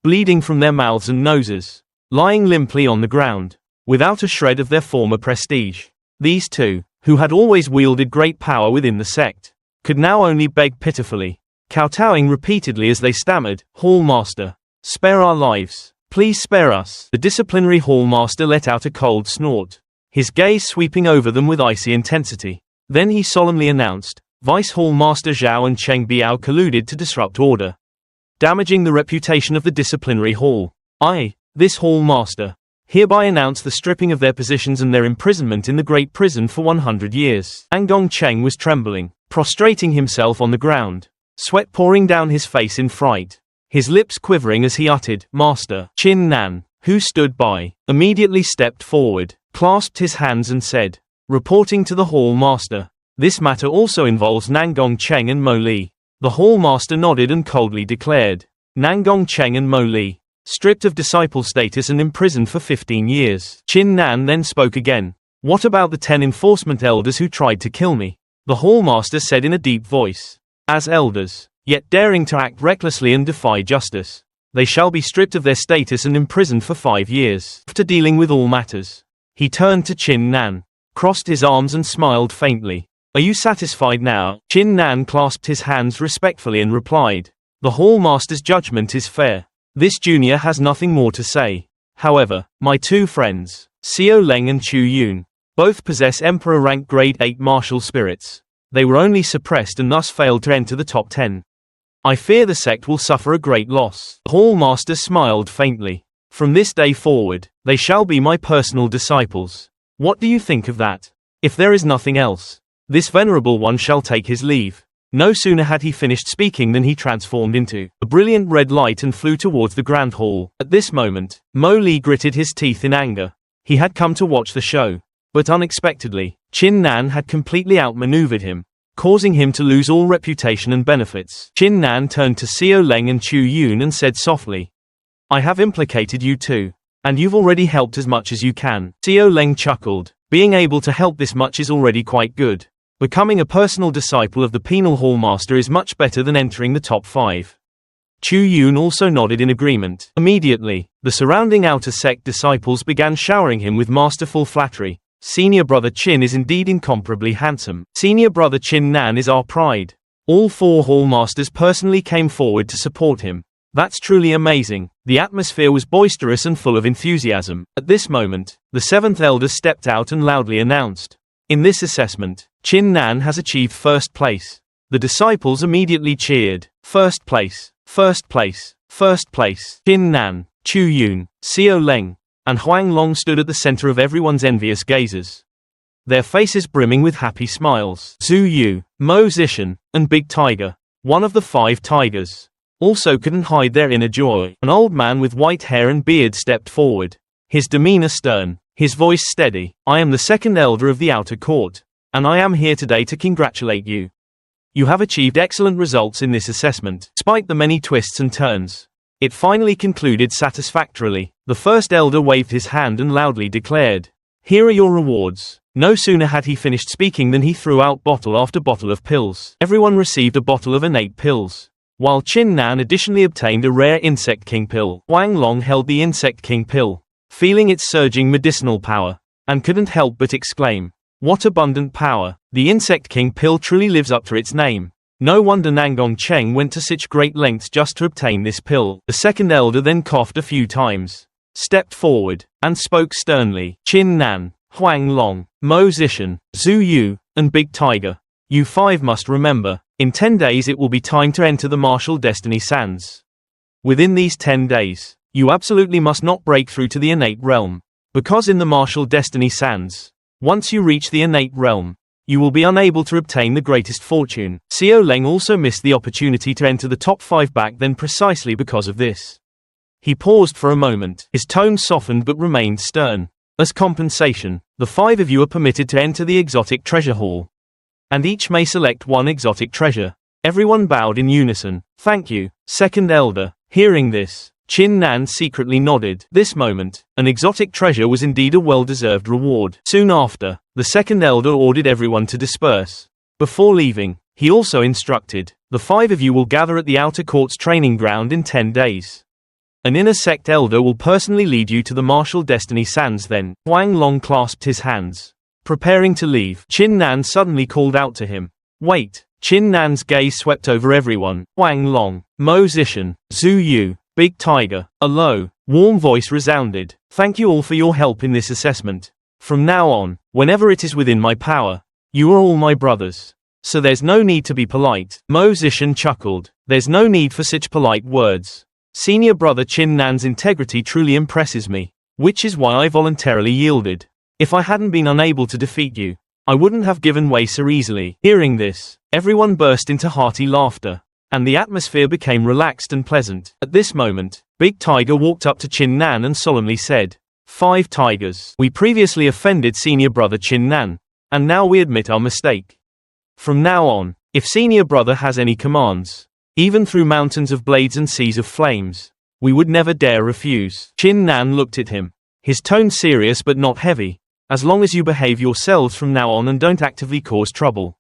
bleeding from their mouths and noses, lying limply on the ground, without a shred of their former prestige. These two, who had always wielded great power within the sect, could now only beg pitifully, kowtowing repeatedly as they stammered, "Hall Master, spare our lives. Please spare us." The Disciplinary Hall Master let out a cold snort, his gaze sweeping over them with icy intensity. Then he solemnly announced, "Vice Hall Master Zhao and Cheng Biao colluded to disrupt order, damaging the reputation of the Disciplinary Hall. I, this Hall Master, hereby announce the stripping of their positions and their imprisonment in the Great Prison for 100 years. Angong Cheng was trembling, prostrating himself on the ground, sweat pouring down his face in fright, his lips quivering as he uttered, "Master." Chin Nan, who stood by, immediately stepped forward, clasped his hands and said, reporting to the Hall Master, "This matter also involves Nangong Cheng and Mo Li." The Hall Master nodded and coldly declared, "Nangong Cheng and Mo Li, stripped of disciple status and imprisoned for 15 years. Chin Nan then spoke again, "What about the 10 enforcement elders who tried to kill me?" The Hall Master said in a deep voice, "As elders, yet daring to act recklessly and defy justice, they shall be stripped of their status and imprisoned for 5 years. After dealing with all matters." He turned to Chin Nan, crossed his arms and smiled faintly. "Are you satisfied now?" Chin Nan clasped his hands respectfully and replied, "The Hall Master's judgment is fair. This junior has nothing more to say. However, my two friends, Xiao Leng and Chu Yun, both possess Emperor rank grade 8 martial spirits. They were only suppressed and thus failed to enter the top 10. I fear the sect will suffer a great loss." The Hall Master smiled faintly. "From this day forward, they shall be my personal disciples. What do you think of that? If there is nothing else, This venerable one shall take his leave." No sooner had he finished speaking than he transformed into a brilliant red light and flew towards the grand hall. At this moment, Mo Lee gritted his teeth in anger. He had come to watch the show. But unexpectedly, Chin Nan had completely outmaneuvered him, causing him to lose all reputation and benefits. Chin Nan turned to Xiao Leng and Chu Yun and said softly, "I have implicated you too. And you've already helped as much as you can." Xiao Leng chuckled. Being able to help this much is already quite good. Becoming a personal disciple of the Penal Hall Master is much better than entering the top 5. Chu Yun also nodded in agreement. Immediately, the surrounding outer sect disciples began showering him with masterful flattery. "Senior brother Chin is indeed incomparably handsome. Senior brother Chin Nan is our pride." All 4 Hall Masters personally came forward to support him. "That's truly amazing." The atmosphere was boisterous and full of enthusiasm. At this moment, the 7th Elder stepped out and loudly announced, "In this assessment, Chin Nan has achieved first place." The disciples immediately cheered. "First place, first place, first place." Chin Nan, Chu Yun, Xiao Leng, and Huang Long stood at the center of everyone's envious gazes, their faces brimming with happy smiles. Zhu Yu, Mo Zishan, and Big Tiger, one of the 5 tigers, also couldn't hide their inner joy. An old man with white hair and beard stepped forward, his demeanor stern, his voice steady. "I am the 2nd Elder of the Outer Court, and I am here today to congratulate you. You have achieved excellent results in this assessment. Despite the many twists and turns, it finally concluded satisfactorily." The 1st Elder waved his hand and loudly declared, "Here are your rewards." No sooner had he finished speaking than he threw out bottle after bottle of pills. Everyone received a bottle of innate pills, while Chin Nan additionally obtained a rare Insect King pill. Huang Long held the Insect King pill, feeling its surging medicinal power, and couldn't help but exclaim, "What abundant power! The Insect King pill truly lives up to its name." No wonder Nangong Cheng went to such great lengths just to obtain this pill. The 2nd Elder then coughed a few times, stepped forward, and spoke sternly. "Chin Nan, Huang Long, Mo Zishan, Zhu Yu, and Big Tiger, you 5 must remember, in 10 days it will be time to enter the Martial Destiny Sands. Within these 10 days, you absolutely must not break through to the innate realm, because in the Martial Destiny Sands, once you reach the innate realm, you will be unable to obtain the greatest fortune." Xiao Leng also missed the opportunity to enter the top 5 back then precisely because of this. He paused for a moment, his tone softened but remained stern. "As compensation, the 5 of you are permitted to enter the exotic treasure hall, and each may select 1 exotic treasure." Everyone bowed in unison. "Thank you, 2nd Elder." Hearing this, Chin Nan secretly nodded. This moment, an exotic treasure was indeed a well-deserved reward. Soon after, the 2nd Elder ordered everyone to disperse. Before leaving, he also instructed, "The 5 of you will gather at the Outer Court's training ground in 10 days. An inner sect elder will personally lead you to the Martial Destiny Sands then." Huang Long clasped his hands, preparing to leave. Chin Nan suddenly called out to him, "Wait." Chin Nan's gaze swept over everyone. Huang Long, Mo Zishan, Zhu Yu, Big Tiger. A low, warm voice resounded. "Thank you all for your help in this assessment. From now on, whenever it is within my power, you are all my brothers. So there's no need to be polite." Mo Zishan chuckled. "There's no need for such polite words. Senior brother Chin Nan's integrity truly impresses me, which is why I voluntarily yielded. If I hadn't been unable to defeat you, I wouldn't have given way so easily." Hearing this, everyone burst into hearty laughter, and the atmosphere became relaxed and pleasant. At this moment, Big Tiger walked up to Chin Nan and solemnly said, "5 tigers. We previously offended senior brother Chin Nan, and now we admit our mistake. From now on, if senior brother has any commands, even through mountains of blades and seas of flames, we would never dare refuse." Chin Nan looked at him, his tone serious but not heavy. "As long as you behave yourselves from now on and don't actively cause trouble,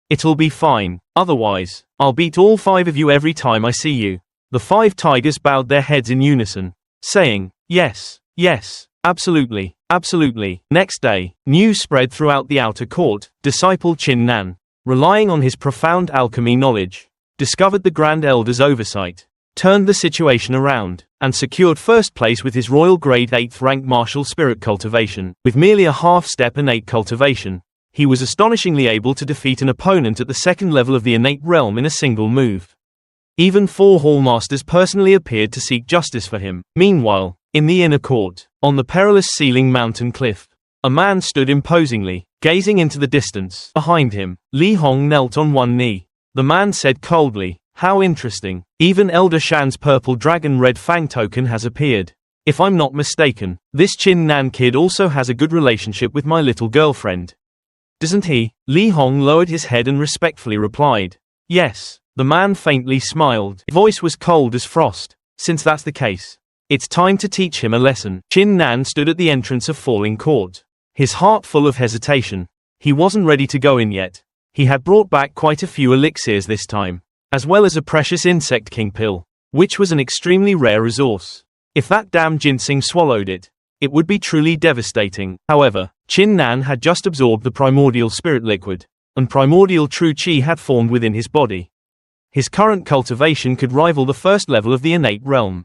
it'll be fine. Otherwise, I'll beat all 5 of you every time I see you." The 5 tigers bowed their heads in unison, saying, "Yes, yes, absolutely, absolutely." Next day, news spread throughout the outer court. Disciple Chin Nan, relying on his profound alchemy knowledge, discovered the Grand Elder's oversight, turned the situation around, and secured first place with his royal grade 8th rank martial spirit cultivation. With merely a half-step innate cultivation, he was astonishingly able to defeat an opponent at the 2nd level of the innate realm in a single move. Even 4 Hallmasters personally appeared to seek justice for him. Meanwhile, in the inner court, on the perilous ceiling mountain cliff, a man stood imposingly, Gazing into the distance, behind him, Li Hong knelt on one knee. The man said coldly, "How interesting. Even Elder Shan's purple dragon red fang token has appeared. If I'm not mistaken, this Chin Nan kid also has a good relationship with my little girlfriend. Doesn't he?" Li Hong lowered his head and respectfully replied, "Yes." The man faintly smiled. His voice was cold as frost. "Since that's the case, it's time to teach him a lesson." Chin Nan stood at the entrance of Falling Court, his heart full of hesitation. He wasn't ready to go in yet. He had brought back quite a few elixirs this time, as well as a precious insect king pill, which was an extremely rare resource. If that damn ginseng swallowed it, it would be truly devastating. However, Chin Nan had just absorbed the primordial spirit liquid, and primordial true chi had formed within his body. His current cultivation could rival the first level of the innate realm.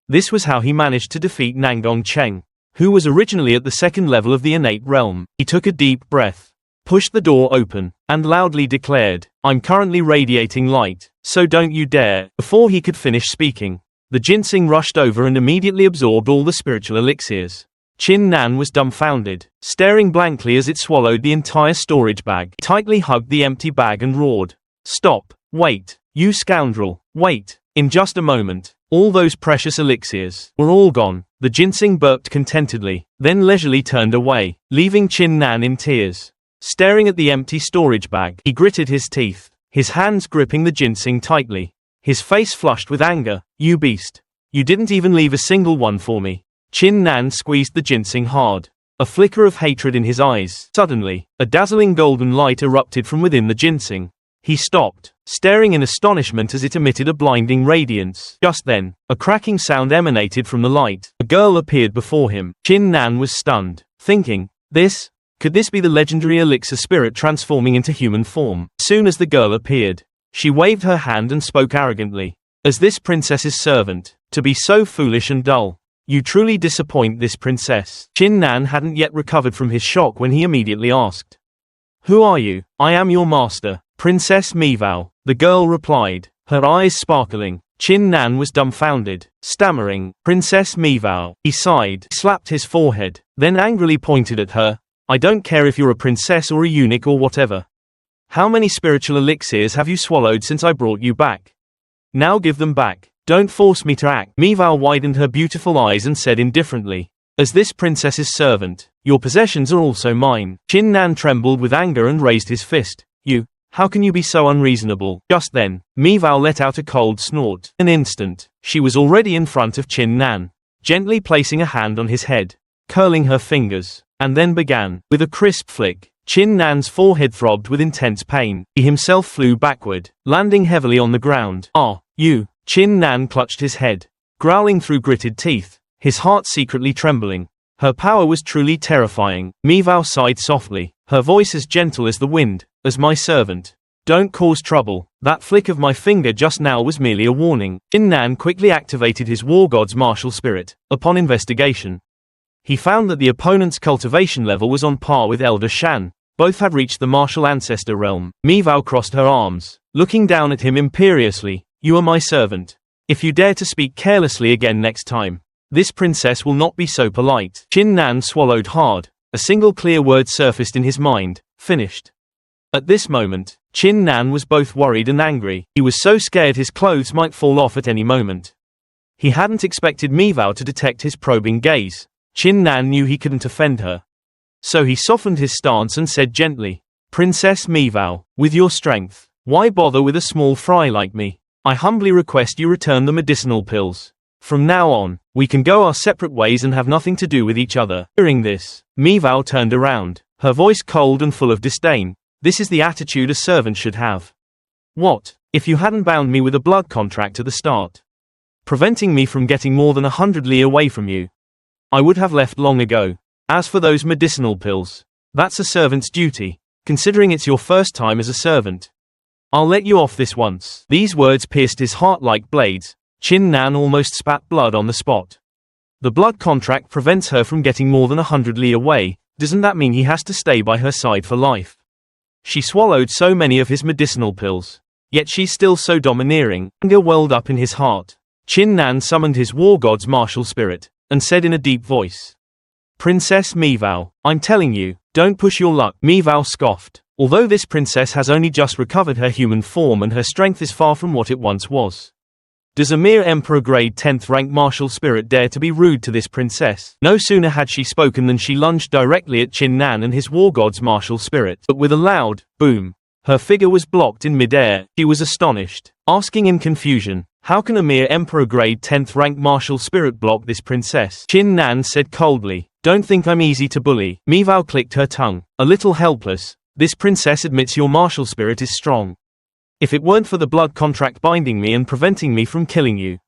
This was how he managed to defeat Nangong Cheng, who was originally at the second level of the innate realm. He took a deep breath, pushed the door open, and loudly declared, "I'm currently radiating light, so don't you dare." Before he could finish speaking, the ginseng rushed over and immediately absorbed all the spiritual elixirs. Chin Nan was dumbfounded, staring blankly as it swallowed the entire storage bag. He tightly hugged the empty bag and roared, "Stop! Wait! You scoundrel! Wait!" In just a moment, all those precious elixirs were all gone. The ginseng burped contentedly, then leisurely turned away, leaving Chin Nan in tears. Staring at the empty storage bag, he gritted his teeth, his hands gripping the ginseng tightly. His face flushed with anger. "You beast! You didn't even leave a single one for me." Chin Nan squeezed the ginseng hard, a flicker of hatred in his eyes. Suddenly, a dazzling golden light erupted from within the ginseng. He stopped, staring in astonishment as it emitted a blinding radiance. Just then, a cracking sound emanated from the light. A girl appeared before him. Chin Nan was stunned, thinking, could this be the legendary elixir spirit transforming into human form? As soon as the girl appeared, she waved her hand and spoke arrogantly. "As this princess's servant, to be so foolish and dull. You truly disappoint this princess." Chin Nan hadn't yet recovered from his shock when he immediately asked, "Who are you?" "I am your master, Princess Mivao," the girl replied, her eyes sparkling. Chin Nan was dumbfounded, stammering, "Princess Mivao." He sighed, slapped his forehead, then angrily pointed at her. "I don't care if you're a princess or a eunuch or whatever. How many spiritual elixirs have you swallowed since I brought you back? Now give them back. Don't force me to act." Mivao widened her beautiful eyes and said indifferently, "As this princess's servant, your possessions are also mine." Chin Nan trembled with anger and raised his fist. How can you be so unreasonable?" Just then, Mivao let out a cold snort. An instant, she was already in front of Chin Nan, gently placing a hand on his head, curling her fingers, and then began. With a crisp flick, Chin Nan's forehead throbbed with intense pain. He himself flew backward, landing heavily on the ground. "Ah, you!" Chin Nan clutched his head, growling through gritted teeth, his heart secretly trembling. Her power was truly terrifying. Mivao sighed softly, her voice as gentle as the wind. "As my servant, don't cause trouble. That flick of my finger just now was merely a warning." Chin Nan quickly activated his war god's martial spirit. Upon investigation, he found that the opponent's cultivation level was on par with Elder Shan. Both had reached the martial ancestor realm. Mivao crossed her arms, looking down at him imperiously. "You are my servant. If you dare to speak carelessly again next time, this princess will not be so polite." Chin Nan swallowed hard. A single clear word surfaced in his mind: finished. At this moment, Chin Nan was both worried and angry. He was so scared his clothes might fall off at any moment. He hadn't expected Mivao to detect his probing gaze. Chin Nan knew he couldn't offend her. So he softened his stance and said gently, "Princess Mivao, with your strength, why bother with a small fry like me? I humbly request you return the medicinal pills. From now on, we can go our separate ways and have nothing to do with each other." Hearing this, Mivao turned around, her voice cold and full of disdain. "This is the attitude a servant should have. What, if you hadn't bound me with a blood contract at the start, preventing me from getting more than 100 li away from you? I would have left long ago. As for those medicinal pills, that's a servant's duty, considering it's your first time as a servant. I'll let you off this once." These words pierced his heart like blades. Chin Nan almost spat blood on the spot. The blood contract prevents her from getting more than 100 li away. Doesn't that mean he has to stay by her side for life? She swallowed so many of his medicinal pills, yet she's still so domineering. Anger welled up in his heart. Chin Nan summoned his war god's martial spirit, and said in a deep voice, "Princess Mivao, I'm telling you, Don't push your luck, Mivao scoffed. Although this princess has only just recovered her human form and her strength is far from what it once was. Does a mere Emperor grade 10th rank martial spirit dare to be rude to this princess? No sooner had she spoken than she lunged directly at Chin Nan and his war god's martial spirit. But with a loud boom, her figure was blocked in midair. She was astonished, asking in confusion, how can a mere Emperor grade 10th rank martial spirit block this princess? Chin Nan said coldly, don't think I'm easy to bully. Mivao clicked her tongue, a little helpless. This princess admits your martial spirit is strong. If it weren't for the blood contract binding me and preventing me from killing you,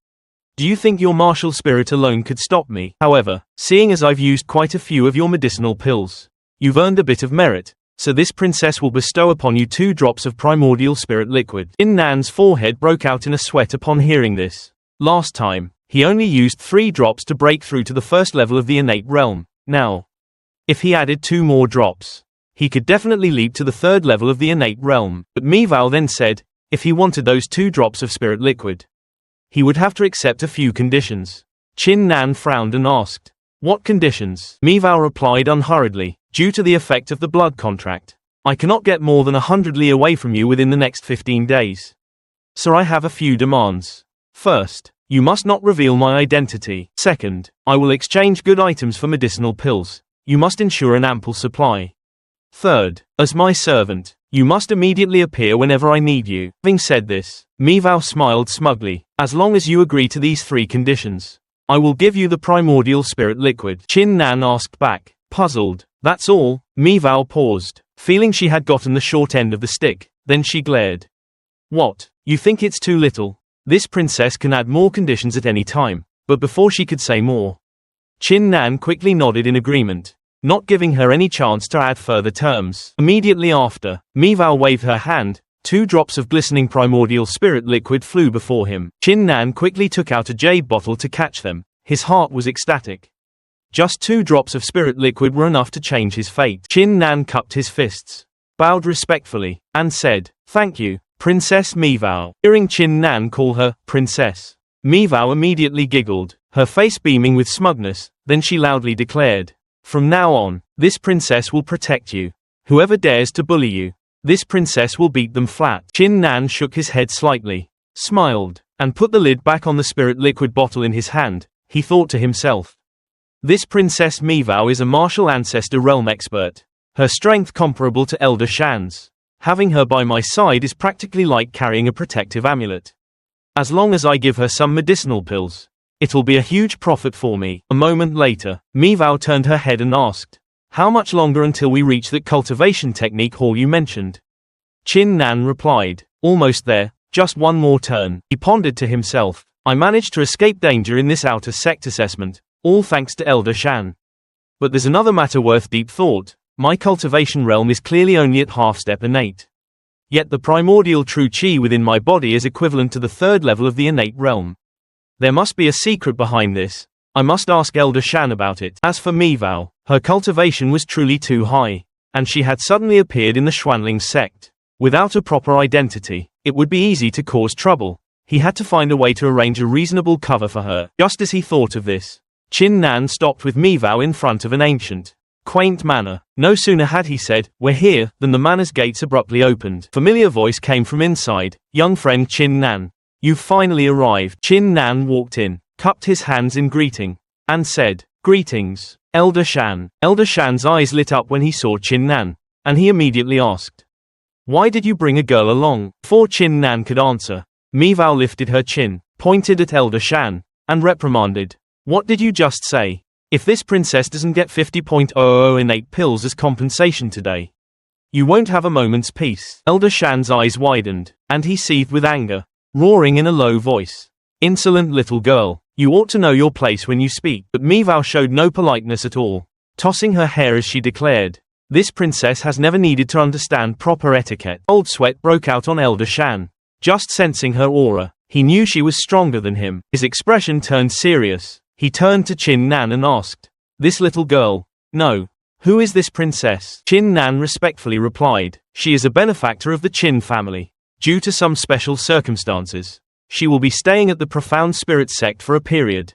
do you think your martial spirit alone could stop me? However, seeing as I've used quite a few of your medicinal pills, you've earned a bit of merit, so this princess will bestow upon you 2 drops of primordial spirit liquid. Chin Nan's forehead broke out in a sweat upon hearing this. Last time, he only used 3 drops to break through to the first level of the innate realm. Now, if he added 2 more drops, he could definitely leap to the 3rd level of the innate realm. But Mivao then said, if he wanted those 2 drops of spirit liquid, he would have to accept a few conditions. Chin Nan frowned and asked, what conditions? Mivao replied unhurriedly, due to the effect of the blood contract, I cannot get more than 100 li away from you within the next 15 days. So I have a few demands. First, you must not reveal my identity. Second, I will exchange good items for medicinal pills. You must ensure an ample supply. Third, as my servant, you must immediately appear whenever I need you. Having said this, Mivao smiled smugly. As long as you agree to these 3 conditions, I will give you the primordial spirit liquid. Chin Nan asked back, puzzled. That's all? Mivao paused, feeling she had gotten the short end of the stick. Then she glared. What? You think it's too little? This princess can add more conditions at any time. But before she could say more, Chin Nan quickly nodded in agreement, not giving her any chance to add further terms. Immediately after, Mivao waved her hand. 2 drops of glistening primordial spirit liquid flew before him. Chin Nan quickly took out a jade bottle to catch them. His heart was ecstatic. Just 2 drops of spirit liquid were enough to change his fate. Chin Nan cupped his fists, bowed respectfully, and said, thank you, Princess Mivao. Hearing Chin Nan call her princess, Mivao immediately giggled, her face beaming with smugness. Then she loudly declared, from now on, this princess will protect you. Whoever dares to bully you, this princess will beat them flat. Chin Nan shook his head slightly, smiled, and put the lid back on the spirit liquid bottle in his hand. He thought to himself, this Princess Mivao is a martial ancestor realm expert. Her strength comparable to Elder Shan's. Having her by my side is practically like carrying a protective amulet. As long as I give her some medicinal pills, it'll be a huge profit for me. A moment later, Mivao turned her head and asked, how much longer until we reach that cultivation technique hall you mentioned? Chin Nan replied, almost there, just one more turn. He pondered to himself, I managed to escape danger in this outer sect assessment, all thanks to Elder Shan. But there's another matter worth deep thought. My cultivation realm is clearly only at half-step innate. Yet the primordial true chi within my body is equivalent to the 3rd level of the innate realm. There must be a secret behind this. I must ask Elder Shan about it. As for Mivao, her cultivation was truly too high, and she had suddenly appeared in the Xuanling sect. Without a proper identity, it would be easy to cause trouble. He had to find a way to arrange a reasonable cover for her. Just as he thought of this, Chin Nan stopped with Mivao in front of an ancient, quaint manor. No sooner had he said, we're here, than the manor's gates abruptly opened. Familiar voice came from inside, young friend Chin Nan. You've finally arrived. Chin Nan walked in, cupped his hands in greeting, and said, greetings, Elder Shan. Elder Shan's eyes lit up when he saw Chin Nan, and he immediately asked, why did you bring a girl along? Before Chin Nan could answer, Mivao lifted her chin, pointed at Elder Shan, and reprimanded, what did you just say? If this princess doesn't get 50.00 innate pills as compensation today, you won't have a moment's peace. Elder Shan's eyes widened, and he seethed with anger, roaring in a low voice, insolent little girl, you ought to know your place when you speak. But Mivao showed no politeness at all, tossing her hair as she declared, this princess has never needed to understand proper etiquette. Cold sweat broke out on Elder Shan. Just sensing her aura, he knew she was stronger than him. His expression turned serious. He turned to Chin Nan and asked, this little girl? No. Who is this princess? Chin Nan respectfully replied, she is a benefactor of the Chin family. Due to some special circumstances, she will be staying at the Profound Spirit sect for a period.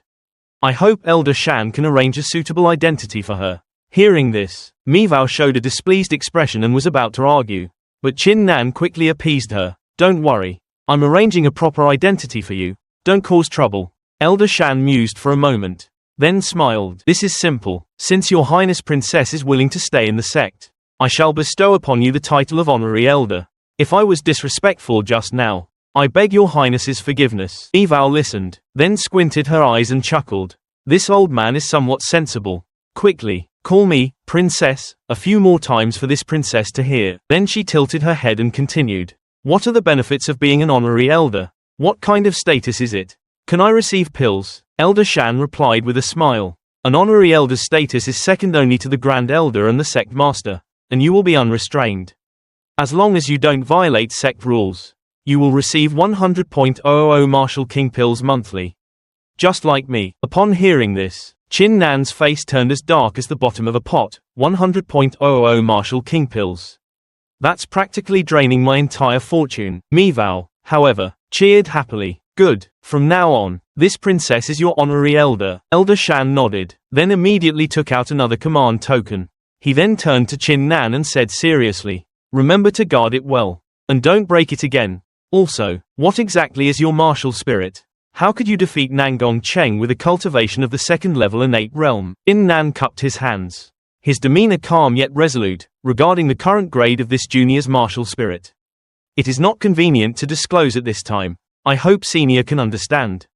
I hope Elder Shan can arrange a suitable identity for her. Hearing this, Mivao showed a displeased expression and was about to argue. But Chin Nan quickly appeased her. Don't worry. I'm arranging a proper identity for you. Don't cause trouble. Elder Shan mused for a moment, then smiled. This is simple. Since your Highness Princess is willing to stay in the sect, I shall bestow upon you the title of Honorary Elder. If I was disrespectful just now, I beg your Highness's forgiveness. Mivao listened, then squinted her eyes and chuckled. This old man is somewhat sensible. Quickly, call me Princess a few more times for this princess to hear. Then she tilted her head and continued. What are the benefits of being an honorary elder? What kind of status is it? Can I receive pills? Elder Shan replied with a smile. An honorary elder's status is second only to the Grand Elder and the sect master, and you will be unrestrained. As long as you don't violate sect rules, you will receive 100.000 Martial King pills monthly. Just like me. Upon hearing this, Chin Nan's face turned as dark as the bottom of a pot. 100.000 Martial King pills. That's practically draining my entire fortune. Mivao, however, cheered happily. Good. From now on, this princess is your honorary elder. Elder Shan nodded, then immediately took out another command token. He then turned to Chin Nan and said seriously, remember to guard it well, and don't break it again. Also, what exactly is your martial spirit? How could you defeat Nangong Cheng with a cultivation of the second level innate realm? Chin Nan cupped his hands, his demeanor calm yet resolute, regarding the current grade of this junior's martial spirit. It is not convenient to disclose at this time. I hope senior can understand.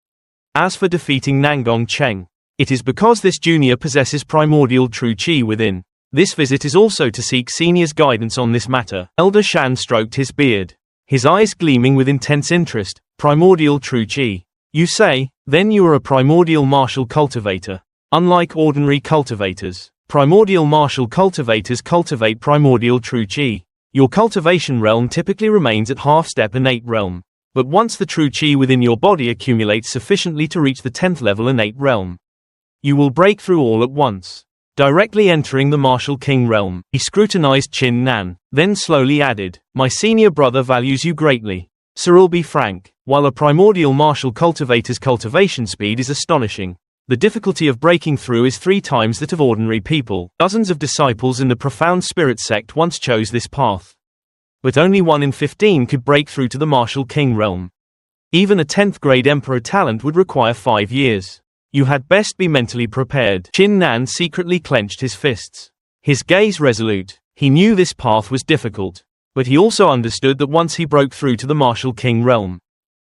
As for defeating Nangong Cheng, it is because this junior possesses primordial true chi within. This visit is also to seek senior's guidance on this matter. Elder Shan stroked his beard, his eyes gleaming with intense interest. Primordial true chi. You say, then you are a primordial martial cultivator. Unlike ordinary cultivators, primordial martial cultivators cultivate primordial true chi. Your cultivation realm typically remains at half-step innate realm. But once the true chi within your body accumulates sufficiently to reach the 10th level innate realm, you will break through all at once, directly entering the martial king realm. He scrutinized Chin Nan, then slowly added, my senior brother values you greatly. Sir, I'll be frank, while a primordial martial cultivator's cultivation speed is astonishing, the difficulty of breaking through is 3 times that of ordinary people. Dozens of disciples in the profound spirit sect once chose this path. But only 1 in 15 could break through to the martial king realm. Even a 10th grade emperor talent would require 5 years. You had best be mentally prepared. Chin Nan secretly clenched his fists, his gaze resolute. He knew this path was difficult, but he also understood that once he broke through to the martial king realm,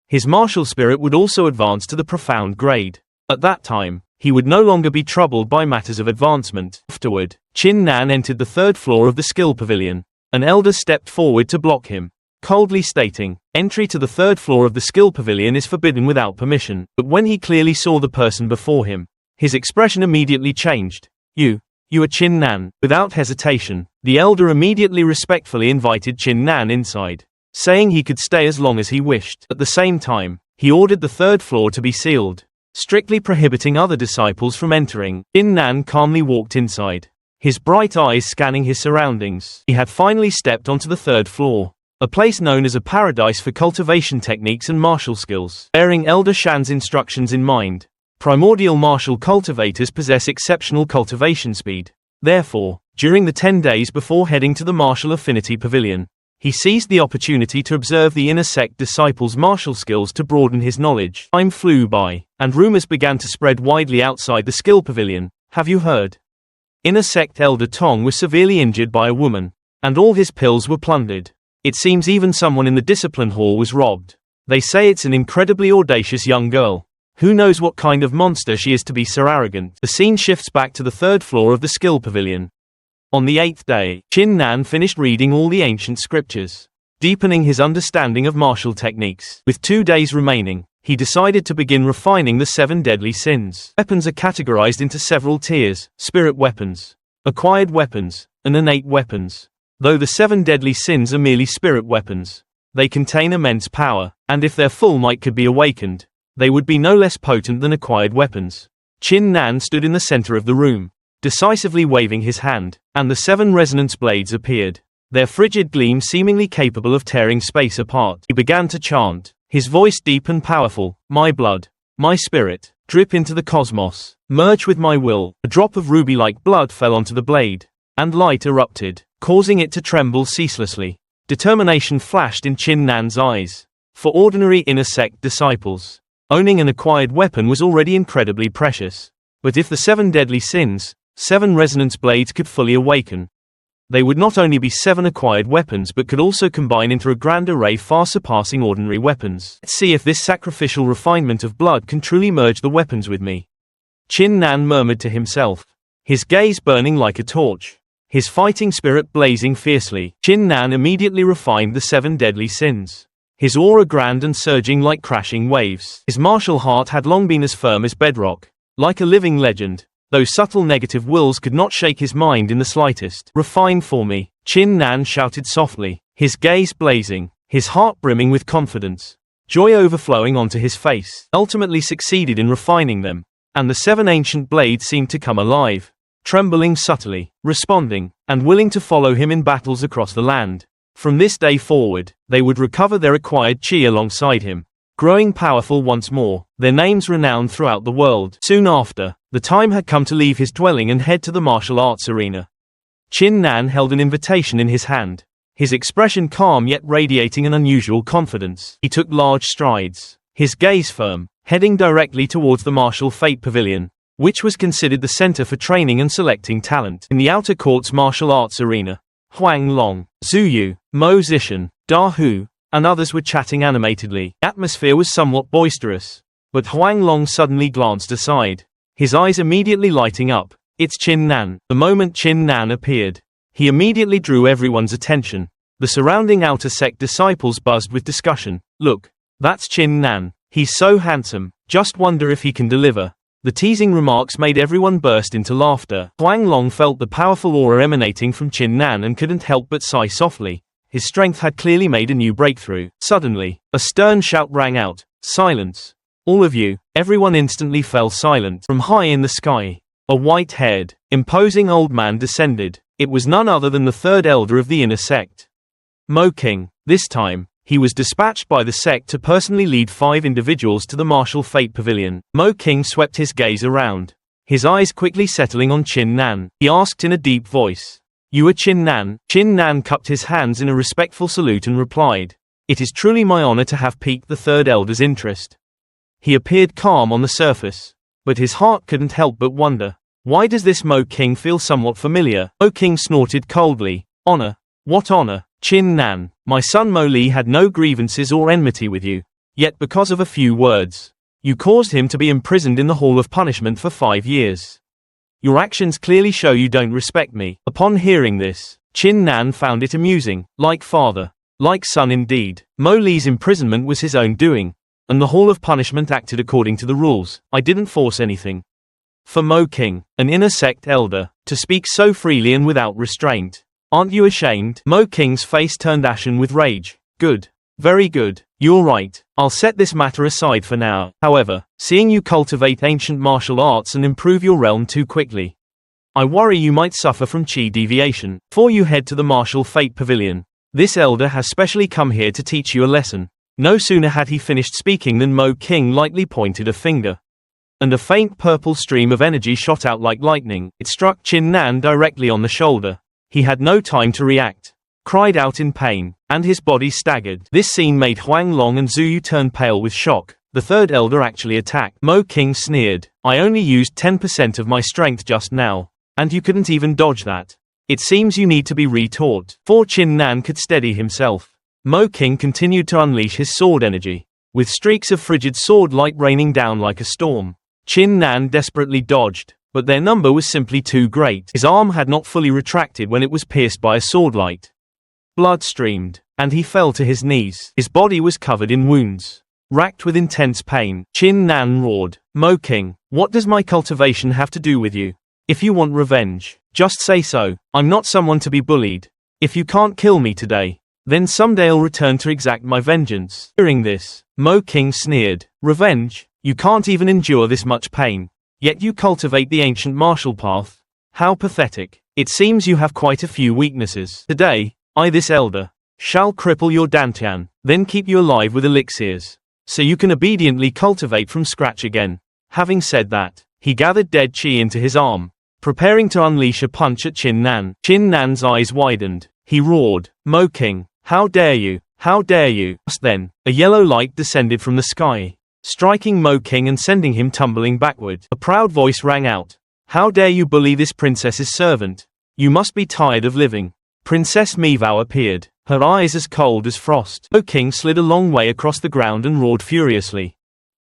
his martial spirit would also advance to the profound grade. At that time, he would no longer be troubled by matters of advancement. Afterward, Chin Nan entered the 3rd floor of the skill pavilion. An elder stepped forward to block him, coldly stating, entry to the 3rd floor of the skill pavilion is forbidden without permission. But when he clearly saw the person before him, his expression immediately changed. You are Chin Nan. Without hesitation, the elder immediately respectfully invited Chin Nan inside, saying he could stay as long as he wished. At the same time, he ordered the 3rd floor to be sealed, strictly prohibiting other disciples from entering. Chin Nan calmly walked inside, his bright eyes scanning his surroundings. He had finally stepped onto the 3rd floor, a place known as a paradise for cultivation techniques and martial skills. Bearing Elder Shan's instructions in mind, primordial martial cultivators possess exceptional cultivation speed. Therefore, during the 10 days before heading to the Martial Affinity Pavilion, he seized the opportunity to observe the inner sect disciples' martial skills to broaden his knowledge. Time flew by, and rumors began to spread widely outside the skill pavilion. Have you heard? Inner sect Elder Tong was severely injured by a woman, and all his pills were plundered. It seems even someone in the discipline hall was robbed. They say it's an incredibly audacious young girl. Who knows what kind of monster she is to be so arrogant. The scene shifts back to the 3rd floor of the skill pavilion. On the 8th day, Chin Nan finished reading all the ancient scriptures, deepening his understanding of martial techniques. With 2 days remaining, he decided to begin refining the 7 deadly sins. Weapons are categorized into several tiers: spirit weapons, acquired weapons, and innate weapons. Though the 7 deadly sins are merely spirit weapons, they contain immense power, and if their full might could be awakened, they would be no less potent than acquired weapons. Chin Nan stood in the center of the room, decisively waving his hand, and the 7 resonance blades appeared, their frigid gleam seemingly capable of tearing space apart. He began to chant, his voice deep and powerful, my blood, my spirit, drip into the cosmos, merge with my will. A drop of ruby-like blood fell onto the blade, and light erupted, causing it to tremble ceaselessly. Determination flashed in Chin Nan's eyes. For ordinary inner sect disciples, owning an acquired weapon was already incredibly precious. But if the 7 deadly sins, 7 resonance blades could fully awaken, they would not only be 7 acquired weapons but could also combine into a grand array far surpassing ordinary weapons. Let's see if this sacrificial refinement of blood can truly merge the weapons with me. Chin Nan murmured to himself, his gaze burning like a torch, his fighting spirit blazing fiercely. Chin Nan immediately refined the 7 deadly sins, his aura grand and surging like crashing waves. His martial heart had long been as firm as bedrock, like a living legend. Those subtle negative wills could not shake his mind in the slightest. Refine for me, Chin Nan shouted softly, his gaze blazing, his heart brimming with confidence. Joy overflowing onto his face. Ultimately succeeded in refining them, and the 7 ancient blades seemed to come alive, trembling subtly, responding, and willing to follow him in battles across the land. From this day forward, they would recover their acquired chi alongside him, growing powerful once more, their names renowned throughout the world. Soon after, the time had come to leave his dwelling and head to the martial arts arena. Chin Nan held an invitation in his hand, his expression calm yet radiating an unusual confidence. He took large strides, his gaze firm, heading directly towards the martial fate pavilion, which was considered the center for training and selecting talent. In the outer court's martial arts arena, Huang Long, Zhu Yu, Mo Zishan, Da Hu, and others were chatting animatedly. The atmosphere was somewhat boisterous, but Huang Long suddenly glanced aside, his eyes immediately lighting up. It's Chin Nan. The moment Chin Nan appeared, he immediately drew everyone's attention. The surrounding outer sect disciples buzzed with discussion. Look, that's Chin Nan. He's so handsome, just wonder if he can deliver. The teasing remarks made everyone burst into laughter. Huang Long felt the powerful aura emanating from Chin Nan and couldn't help but sigh softly. His strength had clearly made a new breakthrough. Suddenly, a stern shout rang out, silence. All of you. Everyone instantly fell silent. From high in the sky, a white-haired, imposing old man descended. It was none other than the 3rd elder of the inner sect, Mo King. This time, he was dispatched by the sect to personally lead 5 individuals to the martial fate pavilion. Mo King swept his gaze around, his eyes quickly settling on Chin Nan. He asked in a deep voice, "You are Chin Nan?" Chin Nan cupped his hands in a respectful salute and replied, "It is truly my honor to have piqued the 3rd elder's interest." He appeared calm on the surface, but his heart couldn't help but wonder, why does this Mo King feel somewhat familiar? Mo King snorted coldly, "Honor? What honor? Chin Nan, my son Mo Li had no grievances or enmity with you, yet because of a few words, you caused him to be imprisoned in the Hall of Punishment for 5 years. Your actions clearly show you don't respect me." Upon hearing this, Chin Nan found it amusing. Like father, like son indeed. Mo Li's imprisonment was his own doing, and the Hall of Punishment acted according to the rules. I didn't force anything. For Mo King, an inner sect elder, to speak so freely and without restraint. Aren't you ashamed? Mo King's face turned ashen with rage. Good. Very good. You're right. I'll set this matter aside for now. However, seeing you cultivate ancient martial arts and improve your realm too quickly, I worry you might suffer from chi deviation. Before you head to the martial fate pavilion, this elder has specially come here to teach you a lesson. No sooner had he finished speaking than Mo King lightly pointed a finger, and a faint purple stream of energy shot out like lightning. It struck Chin Nan directly on the shoulder. He had no time to react, cried out in pain, and his body staggered. This scene made Huang Long and Zhu Yu turn pale with shock. The 3rd elder actually attacked. Mo King sneered, "I only used 10% of my strength just now, and you couldn't even dodge that. It seems you need to be retaught." Before Chin Nan could steady himself, Mo King continued to unleash his sword energy, with streaks of frigid sword light raining down like a storm. Chin Nan desperately dodged, but their number was simply too great. His arm had not fully retracted when it was pierced by a sword light. Blood streamed, and he fell to his knees. His body was covered in wounds. Racked with intense pain, Chin Nan roared, "Mo King, what does my cultivation have to do with you? If you want revenge, just say so. I'm not someone to be bullied. If you can't kill me today, then someday I'll return to exact my vengeance." Hearing this, Mo King sneered, "Revenge? You can't even endure this much pain, yet you cultivate the ancient martial path? How pathetic. It seems you have quite a few weaknesses. Today, I, this elder, shall cripple your dantian, then keep you alive with elixirs, so you can obediently cultivate from scratch again. Having said that, he gathered dead chi into his arm, preparing to unleash a punch at Chin Nan. Chin Nan's eyes widened. He roared, "Mo King, how dare you? How dare you?" Just then, a yellow light descended from the sky, striking Mo King and sending him tumbling backward. A proud voice rang out. "How dare you bully this princess's servant? You must be tired of living." Princess Mivao appeared, her eyes as cold as frost. Mo King slid a long way across the ground and roared furiously.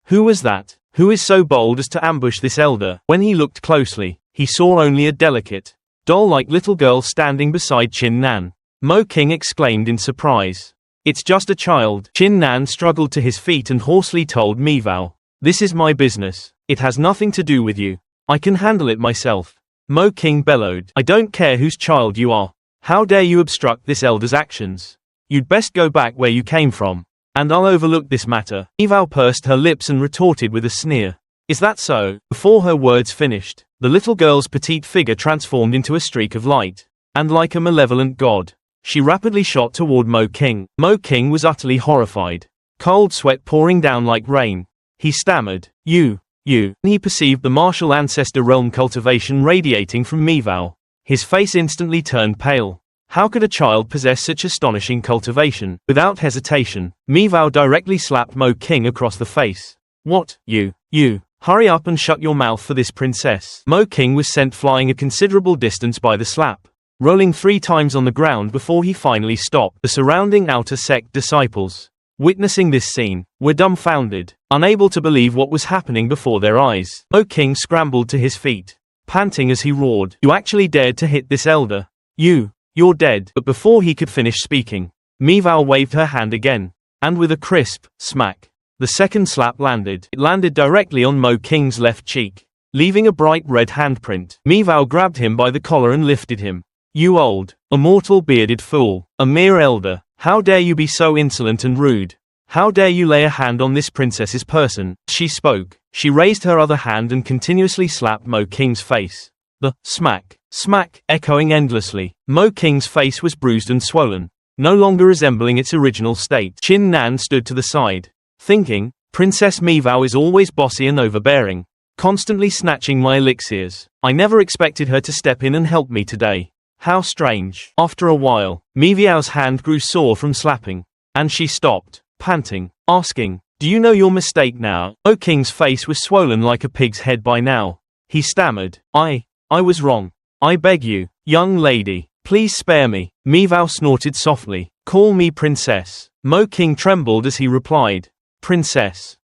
Who was that? Who is so bold as to ambush this elder? When he looked closely, he saw only a delicate, doll-like little girl standing beside Chin Nan. Mo King exclaimed in surprise. "It's just a child." Chin Nan struggled to his feet and hoarsely told Mivao, "This is my business. It has nothing to do with you. I can handle it myself." Mo King bellowed, "I don't care whose child you are. How dare you obstruct this elder's actions? You'd best go back where you came from, and I'll overlook this matter." Mivao pursed her lips and retorted with a sneer. "Is that so?" Before her words finished, the little girl's petite figure transformed into a streak of light, and like a malevolent god, she rapidly shot toward Mo King. Mo King was utterly horrified, cold sweat pouring down like rain. He stammered, You. He perceived the martial ancestor realm cultivation radiating from Mivao. His face instantly turned pale. How could a child possess such astonishing cultivation? Without hesitation, Mivao directly slapped Mo King across the face. "What, you, hurry up and shut your mouth for this princess." Mo King was sent flying a considerable distance by the slap, rolling 3 times on the ground before he finally stopped. The surrounding outer sect disciples, witnessing this scene, were dumbfounded, unable to believe what was happening before their eyes. Mo King scrambled to his feet, panting as he roared, "You actually dared to hit this elder? You're dead." But before he could finish speaking, Mivao waved her hand again, and with a crisp smack, the second slap landed. It landed directly on Mo King's left cheek, leaving a bright red handprint. Mivao grabbed him by the collar and lifted him. "You old, immortal bearded fool, a mere elder, how dare you be so insolent and rude? How dare you lay a hand on this princess's person?" She spoke. She raised her other hand and continuously slapped Mo King's face. The smack, echoing endlessly. Mo King's face was bruised and swollen, no longer resembling its original state. Chin Nan stood to the side, thinking, Princess Mivao is always bossy and overbearing, constantly snatching my elixirs. I never expected her to step in and help me today. How strange. After a while, Mivao's hand grew sore from slapping, and she stopped, panting, asking, "Do you know your mistake now?" Mo King's face was swollen like a pig's head by now. He stammered, I was wrong. I beg you, young lady, please spare me." Mivao snorted softly, "Call me princess." Mo King trembled as he replied, Princess,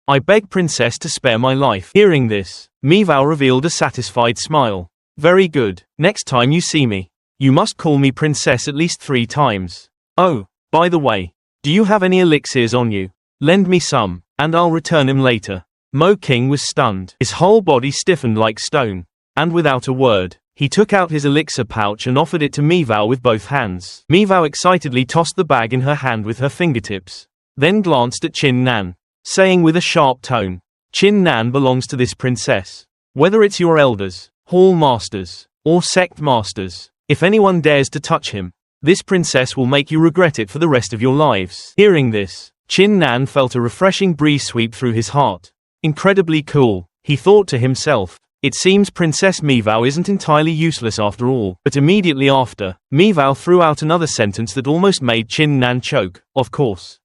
I beg princess to spare my life." Hearing this, Mivao revealed a satisfied smile. "Very good. Next time you see me, you must call me princess at least 3 times. Oh, by the way, do you have any elixirs on you? Lend me some, and I'll return him later." Mo King was stunned. His whole body stiffened like stone, and without a word, he took out his elixir pouch and offered it to Mivao with both hands. Mivao excitedly tossed the bag in her hand with her fingertips, then glanced at Chin Nan, saying with a sharp tone, "Chin Nan belongs to this princess. Whether it's your elders, hall masters, or sect masters, if anyone dares to touch him, this princess will make you regret it for the rest of your lives." Hearing this, Chin Nan felt a refreshing breeze sweep through his heart. Incredibly cool, he thought to himself. It seems Princess Mivao isn't entirely useless after all. But immediately after, Mivao threw out another sentence that almost made Chin Nan choke. "Of course.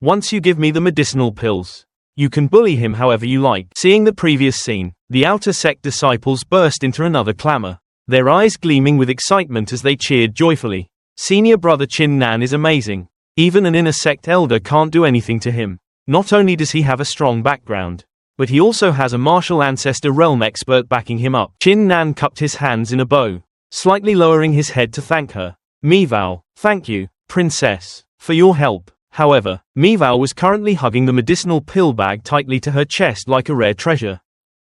Once you give me the medicinal pills, you can bully him however you like." Seeing the previous scene, the outer sect disciples burst into another clamor, their eyes gleaming with excitement as they cheered joyfully. "Senior brother Chin Nan is amazing. Even an inner sect elder can't do anything to him. Not only does he have a strong background, but he also has a martial ancestor realm expert backing him up." Chin Nan cupped his hands in a bow, slightly lowering his head to thank her. "Mivao, thank you, princess, for your help." However, Mivao was currently hugging the medicinal pill bag tightly to her chest like a rare treasure,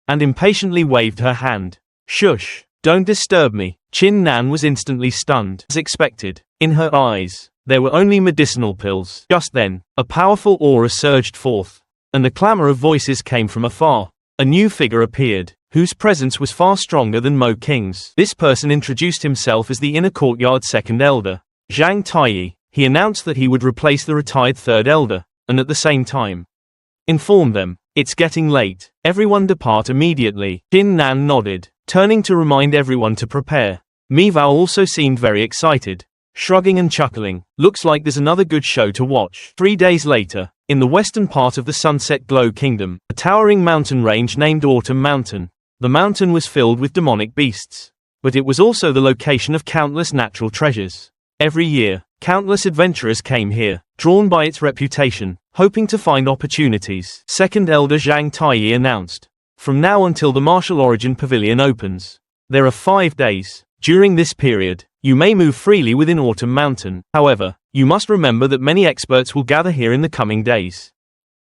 and impatiently waved her hand. "Shush, don't disturb me." Chin Nan was instantly stunned. As expected, in her eyes, there were only medicinal pills. Just then, a powerful aura surged forth, and the clamor of voices came from afar. A new figure appeared, whose presence was far stronger than Mo King's. This person introduced himself as the inner courtyard second elder, Zhang Taiyi. He announced that he would replace the retired third elder, and at the same time, Inform them. It's getting late. Everyone depart immediately. Chin Nan nodded, turning to remind everyone to prepare. Mivao also seemed very excited, shrugging and chuckling. Looks like there's another good show to watch. 3 days later, in the western part of the Sunset Glow Kingdom, a towering mountain range named Autumn Mountain. The mountain was filled with demonic beasts, but it was also the location of countless natural treasures. Every year, countless adventurers came here, drawn by its reputation, hoping to find opportunities. Second Elder Zhang Taiyi announced. From now until the Martial Origin Pavilion opens, there are 5 days. During this period, you may move freely within Autumn Mountain. However, you must remember that many experts will gather here in the coming days.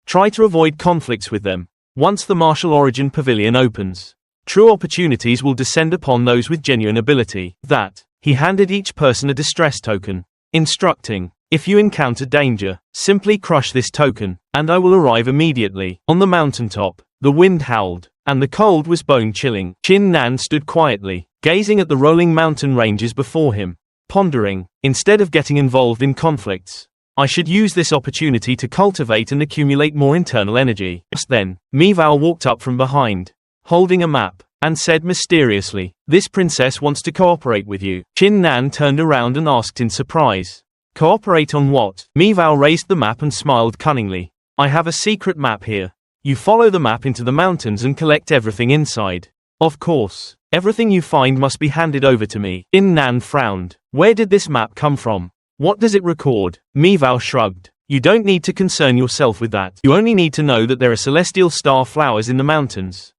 Try to avoid conflicts with them. Once the Martial Origin Pavilion opens, true opportunities will descend upon those with genuine ability. That, he handed each person a distress token, instructing, if you encounter danger, simply crush this token, and I will arrive immediately. On the mountaintop, the wind howled, and the cold was bone-chilling. Chin Nan stood quietly, gazing at the rolling mountain ranges before him, pondering, instead of getting involved in conflicts, I should use this opportunity to cultivate and accumulate more internal energy. Just then, Mivao walked up from behind, holding a map, and said mysteriously, this princess wants to cooperate with you. Chin Nan turned around and asked in surprise, cooperate on what? Mivao raised the map and smiled cunningly. I have a secret map here. You follow the map into the mountains and collect everything inside. Of course, everything you find must be handed over to me. Chin Nan frowned. Where did this map come from? What does it record? Mivao shrugged. You don't need to concern yourself with that. You only need to know that there are celestial star flowers in the mountains.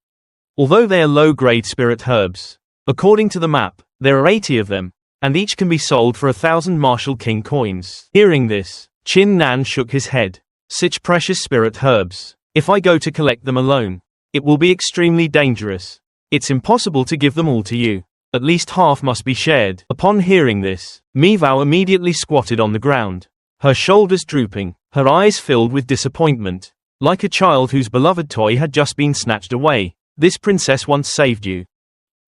Although they are low-grade spirit herbs, according to the map, there are 80 of them, and each can be sold for 1,000 Martial King coins. Hearing this, Chin Nan shook his head. Such precious spirit herbs. If I go to collect them alone, it will be extremely dangerous. It's impossible to give them all to you. At least half must be shared. Upon hearing this, Mivao immediately squatted on the ground, her shoulders drooping, her eyes filled with disappointment. Like a child whose beloved toy had just been snatched away, this princess once saved you.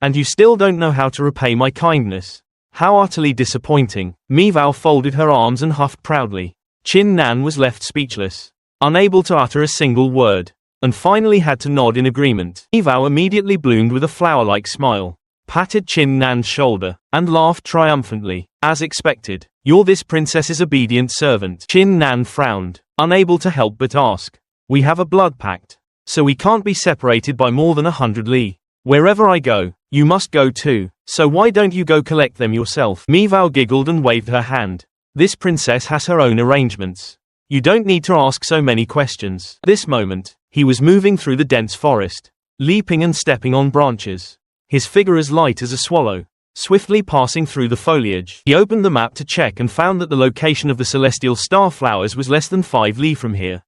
And you still don't know how to repay my kindness. How utterly disappointing. Mivao folded her arms and huffed proudly. Chin Nan was left speechless, unable to utter a single word, and finally had to nod in agreement. Mivao immediately bloomed with a flower-like smile, patted Chin Nan's shoulder, and laughed triumphantly. As expected, you're this princess's obedient servant. Chin Nan frowned, unable to help but ask. We have a blood pact, so we can't be separated by more than 100 li. Wherever I go, you must go too, so why don't you go collect them yourself? Mivao giggled and waved her hand. This princess has her own arrangements. You don't need to ask so many questions. At this moment, he was moving through the dense forest, leaping and stepping on branches, his figure as light as a swallow, swiftly passing through the foliage. He opened the map to check and found that the location of the celestial star flowers was less than 5 li from here.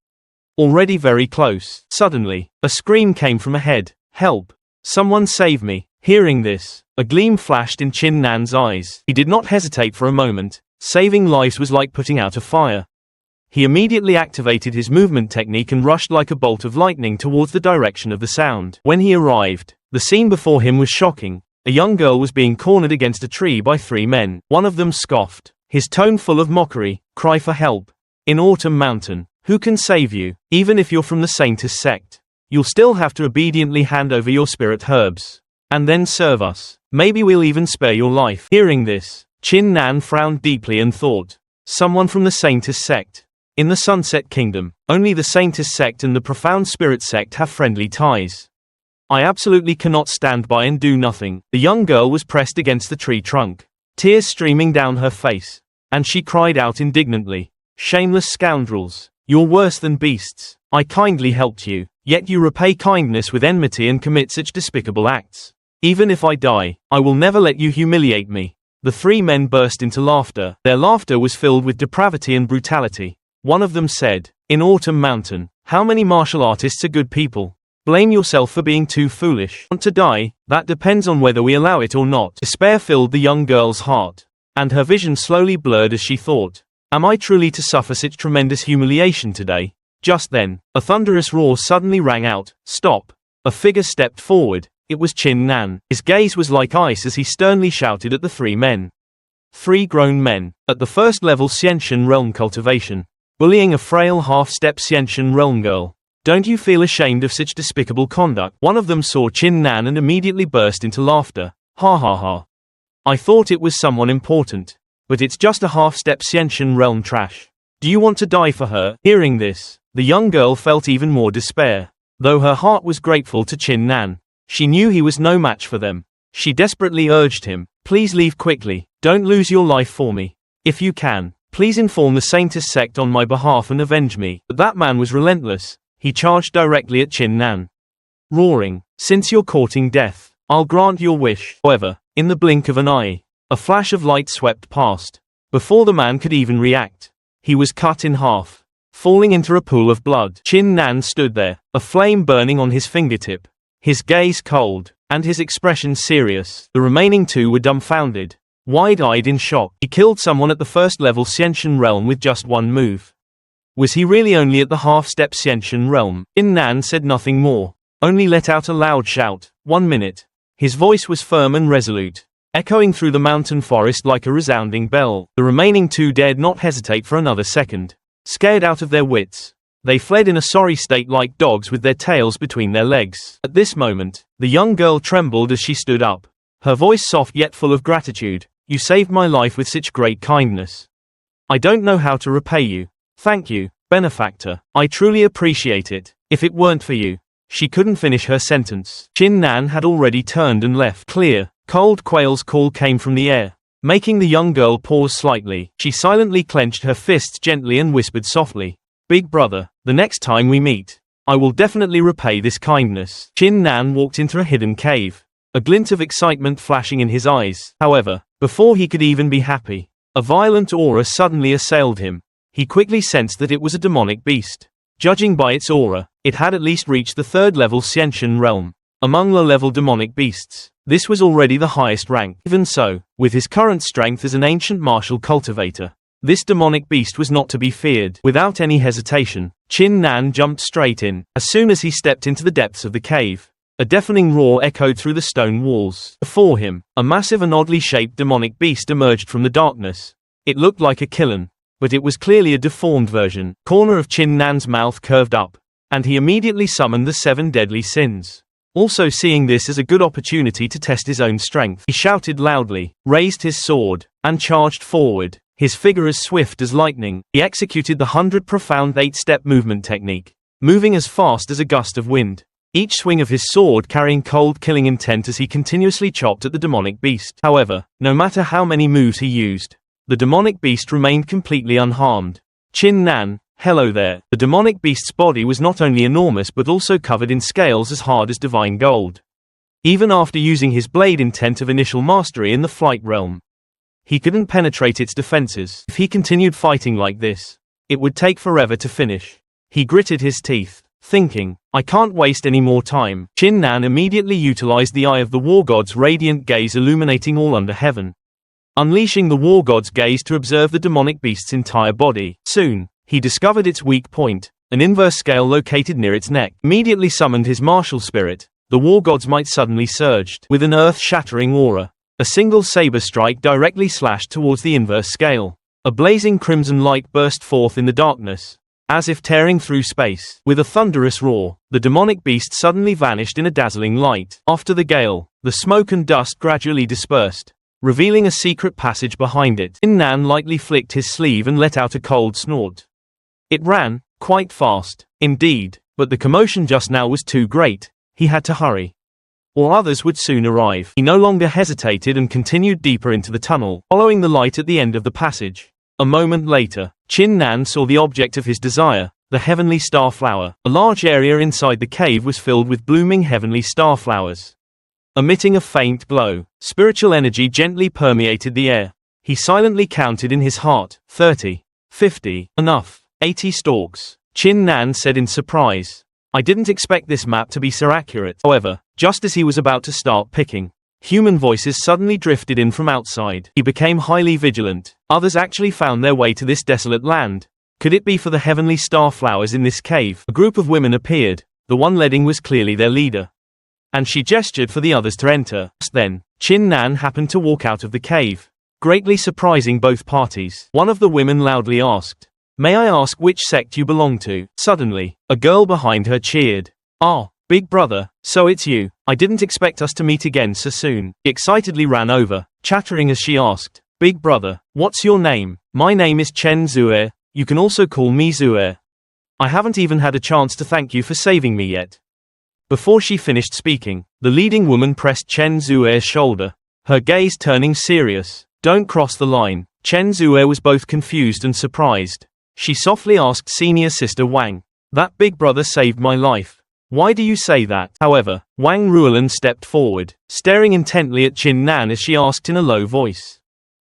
Already very close. Suddenly, a scream came from ahead. Help! Someone save me! Hearing this, a gleam flashed in Chin Nan's eyes. He did not hesitate for a moment. Saving lives was like putting out a fire. He immediately activated his movement technique and rushed like a bolt of lightning towards the direction of the sound. When he arrived, the scene before him was shocking. A young girl was being cornered against a tree by 3 men. One of them scoffed, his tone full of mockery, cry for help. In Autumn Mountain, who can save you? Even if you're from the Saintess sect, you'll still have to obediently hand over your spirit herbs, and then serve us. Maybe we'll even spare your life. Hearing this, Chin Nan frowned deeply and thought, someone from the Saintess sect. In the Sunset Kingdom, only the Saintess sect and the Profound Spirit sect have friendly ties. I absolutely cannot stand by and do nothing. The young girl was pressed against the tree trunk, tears streaming down her face, and she cried out indignantly, shameless scoundrels, you're worse than beasts. I kindly helped you, yet you repay kindness with enmity and commit such despicable acts. Even if I die, I will never let you humiliate me. The 3 men burst into laughter. Their laughter was filled with depravity and brutality. One of them said, in Autumn Mountain, how many martial artists are good people? Blame yourself for being too foolish. Want to die? That depends on whether we allow it or not. Despair filled the young girl's heart, and her vision slowly blurred as she thought, am I truly to suffer such tremendous humiliation today? Just then, a thunderous roar suddenly rang out. Stop! A figure stepped forward. It was Chin Nan. His gaze was like ice as he sternly shouted at the 3 men. 3 grown men, at the first level Xiantian realm cultivation, bullying a frail half-step Xiantian realm girl. Don't you feel ashamed of such despicable conduct? One of them saw Chin Nan and immediately burst into laughter. Ha ha ha. I thought it was someone important. But it's just a half-step Xiantian realm trash. Do you want to die for her? Hearing this, the young girl felt even more despair. Though her heart was grateful to Chin Nan, she knew he was no match for them. She desperately urged him, please leave quickly, don't lose your life for me. If you can, please inform the Saintess sect on my behalf and avenge me. But that man was relentless. He charged directly at Chin Nan, roaring, since you're courting death, I'll grant your wish. However, in the blink of an eye, a flash of light swept past. Before the man could even react, he was cut in half, falling into a pool of blood. Chin Nan stood there, a flame burning on his fingertip, his gaze cold, and his expression serious. The remaining two were dumbfounded, wide-eyed in shock. He killed someone at the first-level Xiantian realm with just one move. Was he really only at the half-step Xiantian realm? Chin Nan said nothing more, only let out a loud shout. 1 minute. His voice was firm and resolute, echoing through the mountain forest like a resounding bell. The remaining two dared not hesitate for another second. Scared out of their wits, they fled in a sorry state like dogs with their tails between their legs. At this moment, the young girl trembled as she stood up, her voice soft yet full of gratitude. You saved my life with such great kindness. I don't know how to repay you. Thank you, benefactor. I truly appreciate it. If it weren't for you. She couldn't finish her sentence. Chin Nan had already turned and left. Clear, cold quail's call came from the air, making the young girl pause slightly. She silently clenched her fists gently and whispered softly, Big brother, the next time we meet, I will definitely repay this kindness. Chin Nan walked into a hidden cave, a glint of excitement flashing in his eyes. However, before he could even be happy, a violent aura suddenly assailed him. He quickly sensed that it was a demonic beast. Judging by its aura, it had at least reached the third-level Xiantian realm. Among low-level demonic beasts, this was already the highest rank. Even so, with his current strength as an ancient martial cultivator, this demonic beast was not to be feared. Without any hesitation, Chin Nan jumped straight in. As soon as he stepped into the depths of the cave, a deafening roar echoed through the stone walls. Before him, a massive and oddly shaped demonic beast emerged from the darkness. It looked like a Killen, but it was clearly a deformed version. Corner of Chin Nan's mouth curved up, and he immediately summoned the 7 deadly sins. Also seeing this as a good opportunity to test his own strength, he shouted loudly, raised his sword, and charged forward. His figure as swift as lightning, he executed the 100 profound 8-step movement technique, moving as fast as a gust of wind. Each swing of his sword carrying cold killing intent as he continuously chopped at the demonic beast. However, no matter how many moves he used, the demonic beast remained completely unharmed. Chin Nan, hello there. The demonic beast's body was not only enormous but also covered in scales as hard as divine gold. Even after using his blade intent of initial mastery in the flight realm, he couldn't penetrate its defenses. If he continued fighting like this, it would take forever to finish. He gritted his teeth, thinking, I can't waste any more time. Chin Nan immediately utilized the Eye of the War God's radiant gaze illuminating all under heaven, unleashing the War God's gaze to observe the demonic beast's entire body. Soon, he discovered its weak point, an inverse scale located near its neck. Immediately summoned his martial spirit, the War God's might suddenly surged. With an earth-shattering aura, a single saber strike directly slashed towards the inverse scale. A blazing crimson light burst forth in the darkness, as if tearing through space. With a thunderous roar, the demonic beast suddenly vanished in a dazzling light. After the gale, the smoke and dust gradually dispersed, revealing a secret passage behind it. Chin Nan lightly flicked his sleeve and let out a cold snort. It ran, quite fast, indeed, but the commotion just now was too great. He had to hurry, or others would soon arrive. He no longer hesitated and continued deeper into the tunnel, following the light at the end of the passage. A moment later, Chin Nan saw the object of his desire, the heavenly starflower. A large area inside the cave was filled with blooming heavenly starflowers. Emitting a faint glow, spiritual energy gently permeated the air. He silently counted in his heart, 30, 50, enough, 80 stalks. Chin Nan said in surprise, I didn't expect this map to be so accurate. However, just as he was about to start picking, human voices suddenly drifted in from outside. He became highly vigilant. Others actually found their way to this desolate land. Could it be for the heavenly starflowers in this cave? A group of women appeared. The one leading was clearly their leader, and she gestured for the others to enter. Just then, Chin Nan happened to walk out of the cave, greatly surprising both parties. One of the women loudly asked, May I ask which sect you belong to? Suddenly, a girl behind her cheered. Ah, big brother, so it's you. I didn't expect us to meet again so soon. She excitedly ran over, chattering as she asked, Big brother, what's your name? My name is Chen Zue. You can also call me Zue. I haven't even had a chance to thank you for saving me yet. Before she finished speaking, the leading woman pressed Chen Zue's shoulder, her gaze turning serious. Don't cross the line. Chen Zue was both confused and surprised. She softly asked senior sister Wang, That big brother saved my life. Why do you say that? However, Wang Ruolan stepped forward, staring intently at Qin Nan as she asked in a low voice.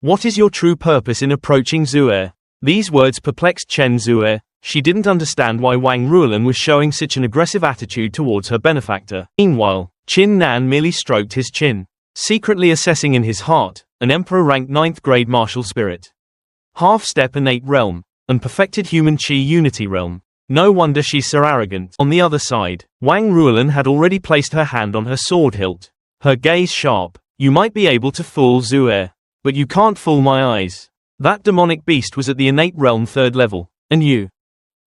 What is your true purpose in approaching Zue? These words perplexed Chen Zue. She didn't understand why Wang Ruolan was showing such an aggressive attitude towards her benefactor. Meanwhile, Qin Nan merely stroked his chin, secretly assessing in his heart, an emperor-ranked 9th grade martial spirit. Half-step innate realm, and perfected human chi unity realm. No wonder she's so arrogant. On the other side, Wang Ruolan had already placed her hand on her sword hilt, her gaze sharp. You might be able to fool Zue, but you can't fool my eyes. That demonic beast was at the innate realm 3rd level, and you,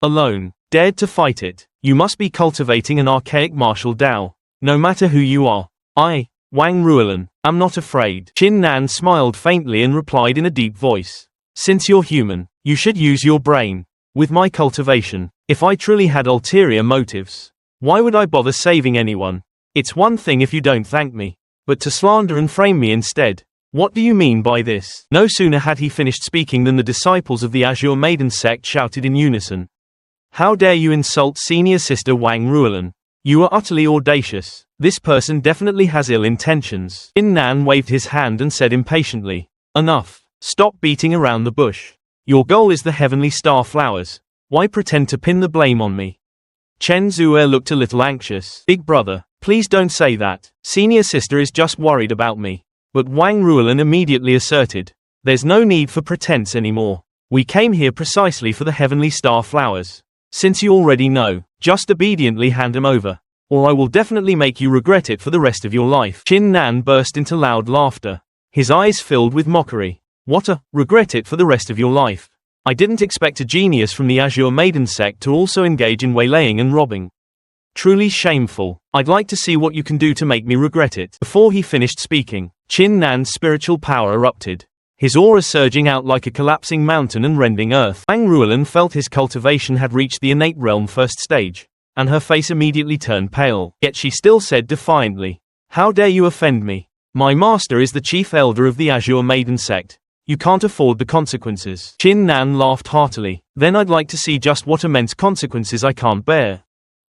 alone, dared to fight it. You must be cultivating an archaic martial Dao. No matter who you are, I, Wang Ruolan, am not afraid. Qin Nan smiled faintly and replied in a deep voice. Since you're human, you should use your brain. With my cultivation, if I truly had ulterior motives, why would I bother saving anyone? It's one thing if you don't thank me, but to slander and frame me instead. What do you mean by this? No sooner had he finished speaking than the disciples of the Azure Maiden sect shouted in unison. How dare you insult senior sister Wang Ruolan? You are utterly audacious. This person definitely has ill intentions. Qin Nan waved his hand and said impatiently, Enough. Stop beating around the bush. Your goal is the heavenly star flowers. Why pretend to pin the blame on me? Chen Zue looked a little anxious. Big brother, please don't say that. Senior sister is just worried about me. But Wang Ruolan immediately asserted, There's no need for pretense anymore. We came here precisely for the heavenly star flowers. Since you already know, just obediently hand them over, or I will definitely make you regret it for the rest of your life. Qin Nan burst into loud laughter, his eyes filled with mockery. What regret it for the rest of your life? I didn't expect a genius from the Azure Maiden sect to also engage in waylaying and robbing. Truly shameful. I'd like to see what you can do to make me regret it. Before he finished speaking, Qin Nan's spiritual power erupted, his aura surging out like a collapsing mountain and rending earth. Wang Ruolan felt his cultivation had reached the innate realm 1st stage, and her face immediately turned pale. Yet she still said defiantly, How dare you offend me? My master is the chief elder of the Azure Maiden sect. You can't afford the consequences. Qin Nan laughed heartily. Then I'd like to see just what immense consequences I can't bear.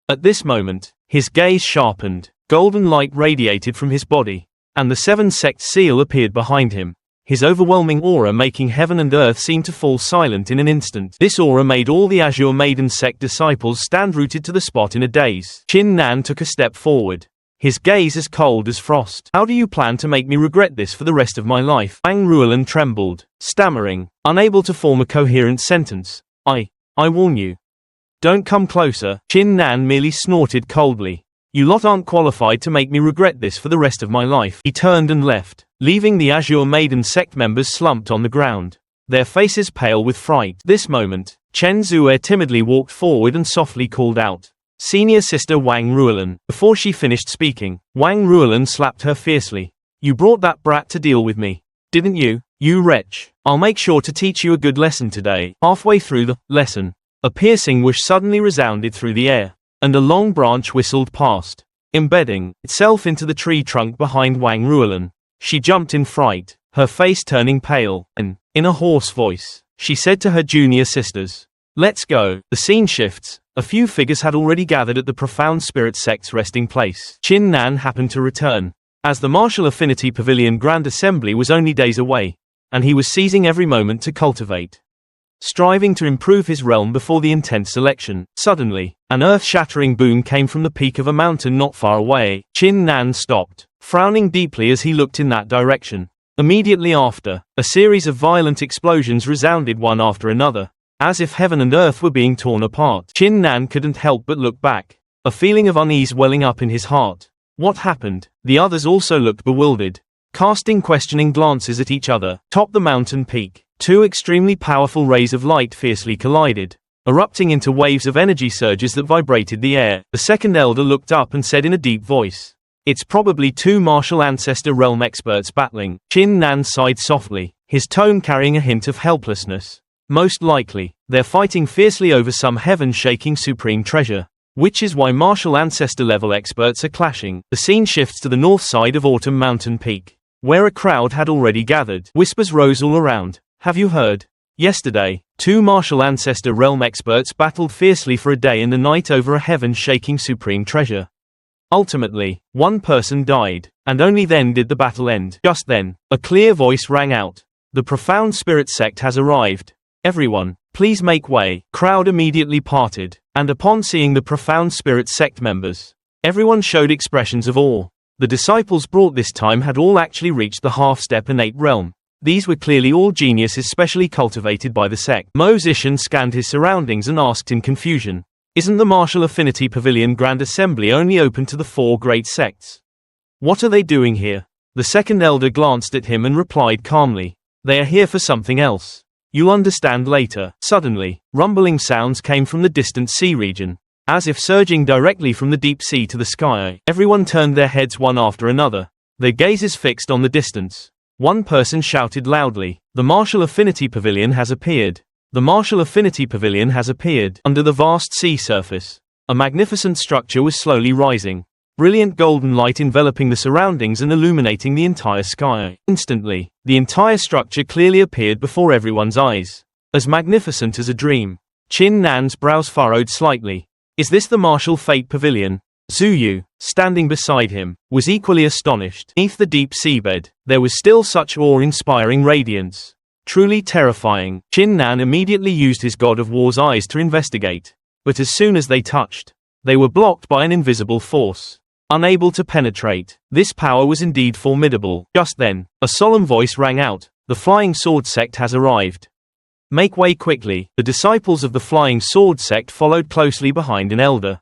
At this moment, his gaze sharpened, golden light radiated from his body, and the 7 sect seal appeared behind him, his overwhelming aura making heaven and earth seem to fall silent in an instant. This aura made all the Azure Maiden sect disciples stand rooted to the spot in a daze. Qin Nan took a step forward, his gaze as cold as frost. How do you plan to make me regret this for the rest of my life? Wang Ruolan trembled, stammering, unable to form a coherent sentence. I warn you. Don't come closer. Qin Nan merely snorted coldly. You lot aren't qualified to make me regret this for the rest of my life. He turned and left, leaving the Azure Maiden sect members slumped on the ground, their faces pale with fright. This moment, Chen Zue timidly walked forward and softly called out, Senior sister Wang Ruolan. Before she finished speaking, Wang Ruolan slapped her fiercely. You brought that brat to deal with me, didn't you, you wretch? I'll make sure to teach you a good lesson today. Halfway through the lesson, a piercing whoosh suddenly resounded through the air, and a long branch whistled past, embedding itself into the tree trunk behind Wang Ruolan. She jumped in fright, her face turning pale, and, in a hoarse voice, she said to her junior sisters, Let's go. The scene shifts. A few figures had already gathered at the Profound Spirit sect's resting place. Qin Nan happened to return, as the Martial Affinity Pavilion Grand Assembly was only days away, and he was seizing every moment to cultivate, striving to improve his realm before the intense election. Suddenly, an earth-shattering boom came from the peak of a mountain not far away. Qin Nan stopped, frowning deeply as he looked in that direction. Immediately after, a series of violent explosions resounded one after another, as if heaven and earth were being torn apart. Qin Nan couldn't help but look back, a feeling of unease welling up in his heart. What happened? The others also looked bewildered, casting questioning glances at each other. Top the mountain peak, Two extremely powerful rays of light fiercely collided, erupting into waves of energy surges that vibrated the air. The second elder looked up and said in a deep voice, "It's probably two martial ancestor realm experts battling." Chin Nan sighed softly, his tone carrying a hint of helplessness. "Most likely, they're fighting fiercely over some heaven-shaking supreme treasure, which is why martial ancestor level experts are clashing." The scene shifts to the north side of Autumn Mountain Peak, where a crowd had already gathered. Whispers rose all around. "Have you heard? Yesterday, two martial ancestor realm experts battled fiercely for a day and a night over a heaven-shaking supreme treasure. Ultimately, one person died, and only then did the battle end." Just then, a clear voice rang out. "The profound spirit sect has arrived. Everyone, please make way." Crowd immediately parted, and upon seeing the profound spirit sect members, everyone showed expressions of awe. The disciples brought this time had all actually reached the half-step innate realm. These were clearly all geniuses specially cultivated by the sect. Mo Zishan scanned his surroundings and asked in confusion, "Isn't the Martial Affinity Pavilion Grand Assembly only open to the four great sects? What are they doing here?" The second elder glanced at him and replied calmly, "They are here for something else. You'll understand later." Suddenly, rumbling sounds came from the distant sea region, as if surging directly from the deep sea to the sky. Everyone turned their heads one after another, their gazes fixed on the distance. One person shouted loudly, "The Martial Affinity Pavilion has appeared! The Martial Affinity Pavilion has appeared!" Under the vast sea surface, a magnificent structure was slowly rising, brilliant golden light enveloping the surroundings and illuminating the entire sky. Instantly, the entire structure clearly appeared before everyone's eyes, as magnificent as a dream. Chin Nan's brows furrowed slightly. "Is this the Martial Fate Pavilion?" Zuyu, standing beside him, was equally astonished. Beneath the deep seabed, there was still such awe-inspiring radiance. Truly terrifying. Chin Nan immediately used his God of War's eyes to investigate, but as soon as they touched, they were blocked by an invisible force, unable to penetrate. This power was indeed formidable. Just then, a solemn voice rang out, "The Flying Sword Sect has arrived. Make way quickly." The disciples of the Flying Sword Sect followed closely behind an elder,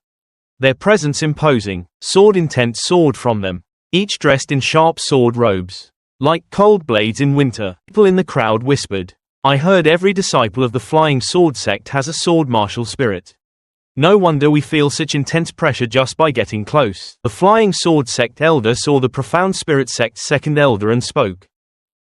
their presence imposing. Sword-intent soared from them, each dressed in sharp sword robes, like cold blades in winter. People in the crowd whispered, "I heard every disciple of the Flying Sword Sect has a sword martial spirit. No wonder we feel such intense pressure just by getting close." The Flying Sword Sect elder saw the Profound Spirit Sect's second elder and spoke.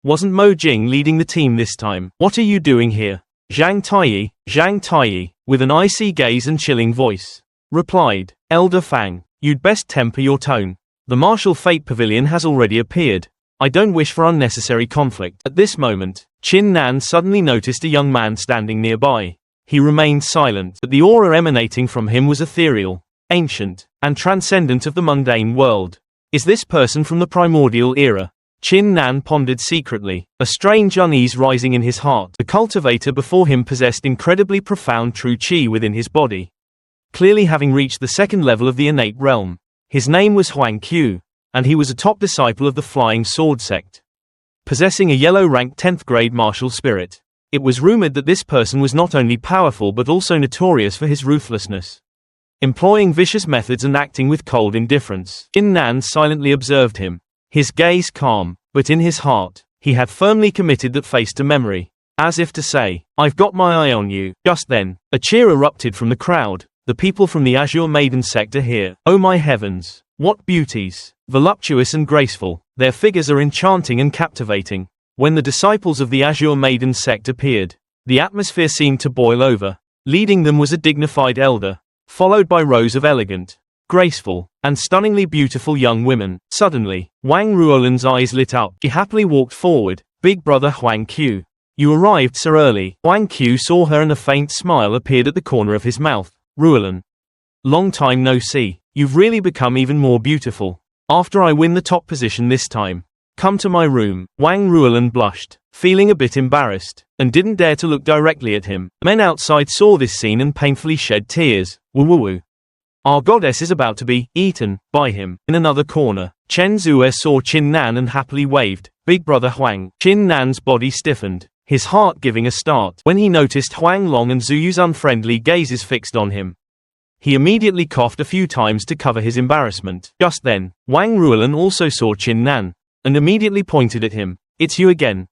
"Wasn't Mo Jing leading the team this time? What are you doing here?" Zhang Taiyi, with an icy gaze and chilling voice, replied, "Elder Fang, you'd best temper your tone. The Martial Fate Pavilion has already appeared. I don't wish for unnecessary conflict." At this moment, Chin Nan suddenly noticed a young man standing nearby. He remained silent, but the aura emanating from him was ethereal, ancient, and transcendent of the mundane world. "Is this person from the primordial era?" Chin Nan pondered secretly, a strange unease rising in his heart. The cultivator before him possessed incredibly profound true chi within his body, clearly having reached the second level of the innate realm. His name was Huang Qiu, and he was a top disciple of the Flying Sword Sect, possessing a yellow-rank 10th grade martial spirit. It was rumored that this person was not only powerful but also notorious for his ruthlessness, employing vicious methods and acting with cold indifference. Chin Nan silently observed him, his gaze calm, but in his heart, he had firmly committed that face to memory, as if to say, "I've got my eye on you." Just then, a cheer erupted from the crowd. "The people from the Azure Maiden sect are here. Oh my heavens, what beauties! Voluptuous and graceful, their figures are enchanting and captivating." When the disciples of the Azure Maiden sect appeared, the atmosphere seemed to boil over. Leading them was a dignified elder, followed by rows of elegant, graceful, and stunningly beautiful young women. Suddenly, Wang Ruolan's eyes lit up. She happily walked forward. "Big brother Huang Qiu, you arrived so early." Huang Qiu saw her and a faint smile appeared at the corner of his mouth. "Ruolan, long time no see. You've really become even more beautiful. After I win the top position this time, come to my room." Wang Ruolan blushed, feeling a bit embarrassed, and didn't dare to look directly at him. Men outside saw this scene and painfully shed tears. Woo. Our goddess is about to be eaten by him. In another corner, Chen Zue saw Chin Nan and happily waved, "Big brother Huang." Chin Nan's body stiffened, his heart giving a start. When he noticed Huang Long and Zuyu's unfriendly gazes fixed on him, he immediately coughed a few times to cover his embarrassment. Just then, Wang Ruolan also saw Chin Nan, and immediately pointed at him. "It's you again.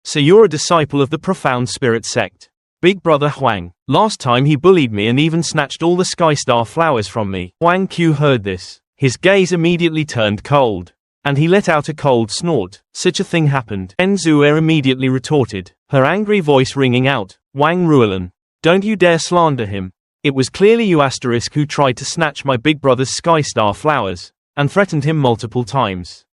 So you're a disciple of the Profound Spirit sect. Big brother Huang. Last time he bullied me and even snatched all the Sky Star flowers from me. Huang Q heard this. His gaze immediately turned cold. And he let out a cold snort. Such a thing happened. Enzuer immediately retorted, her angry voice ringing out, Wang Ruolan. Don't you dare slander him. It was clearly you * who tried to snatch my big brother's Sky Star flowers, and threatened him multiple times.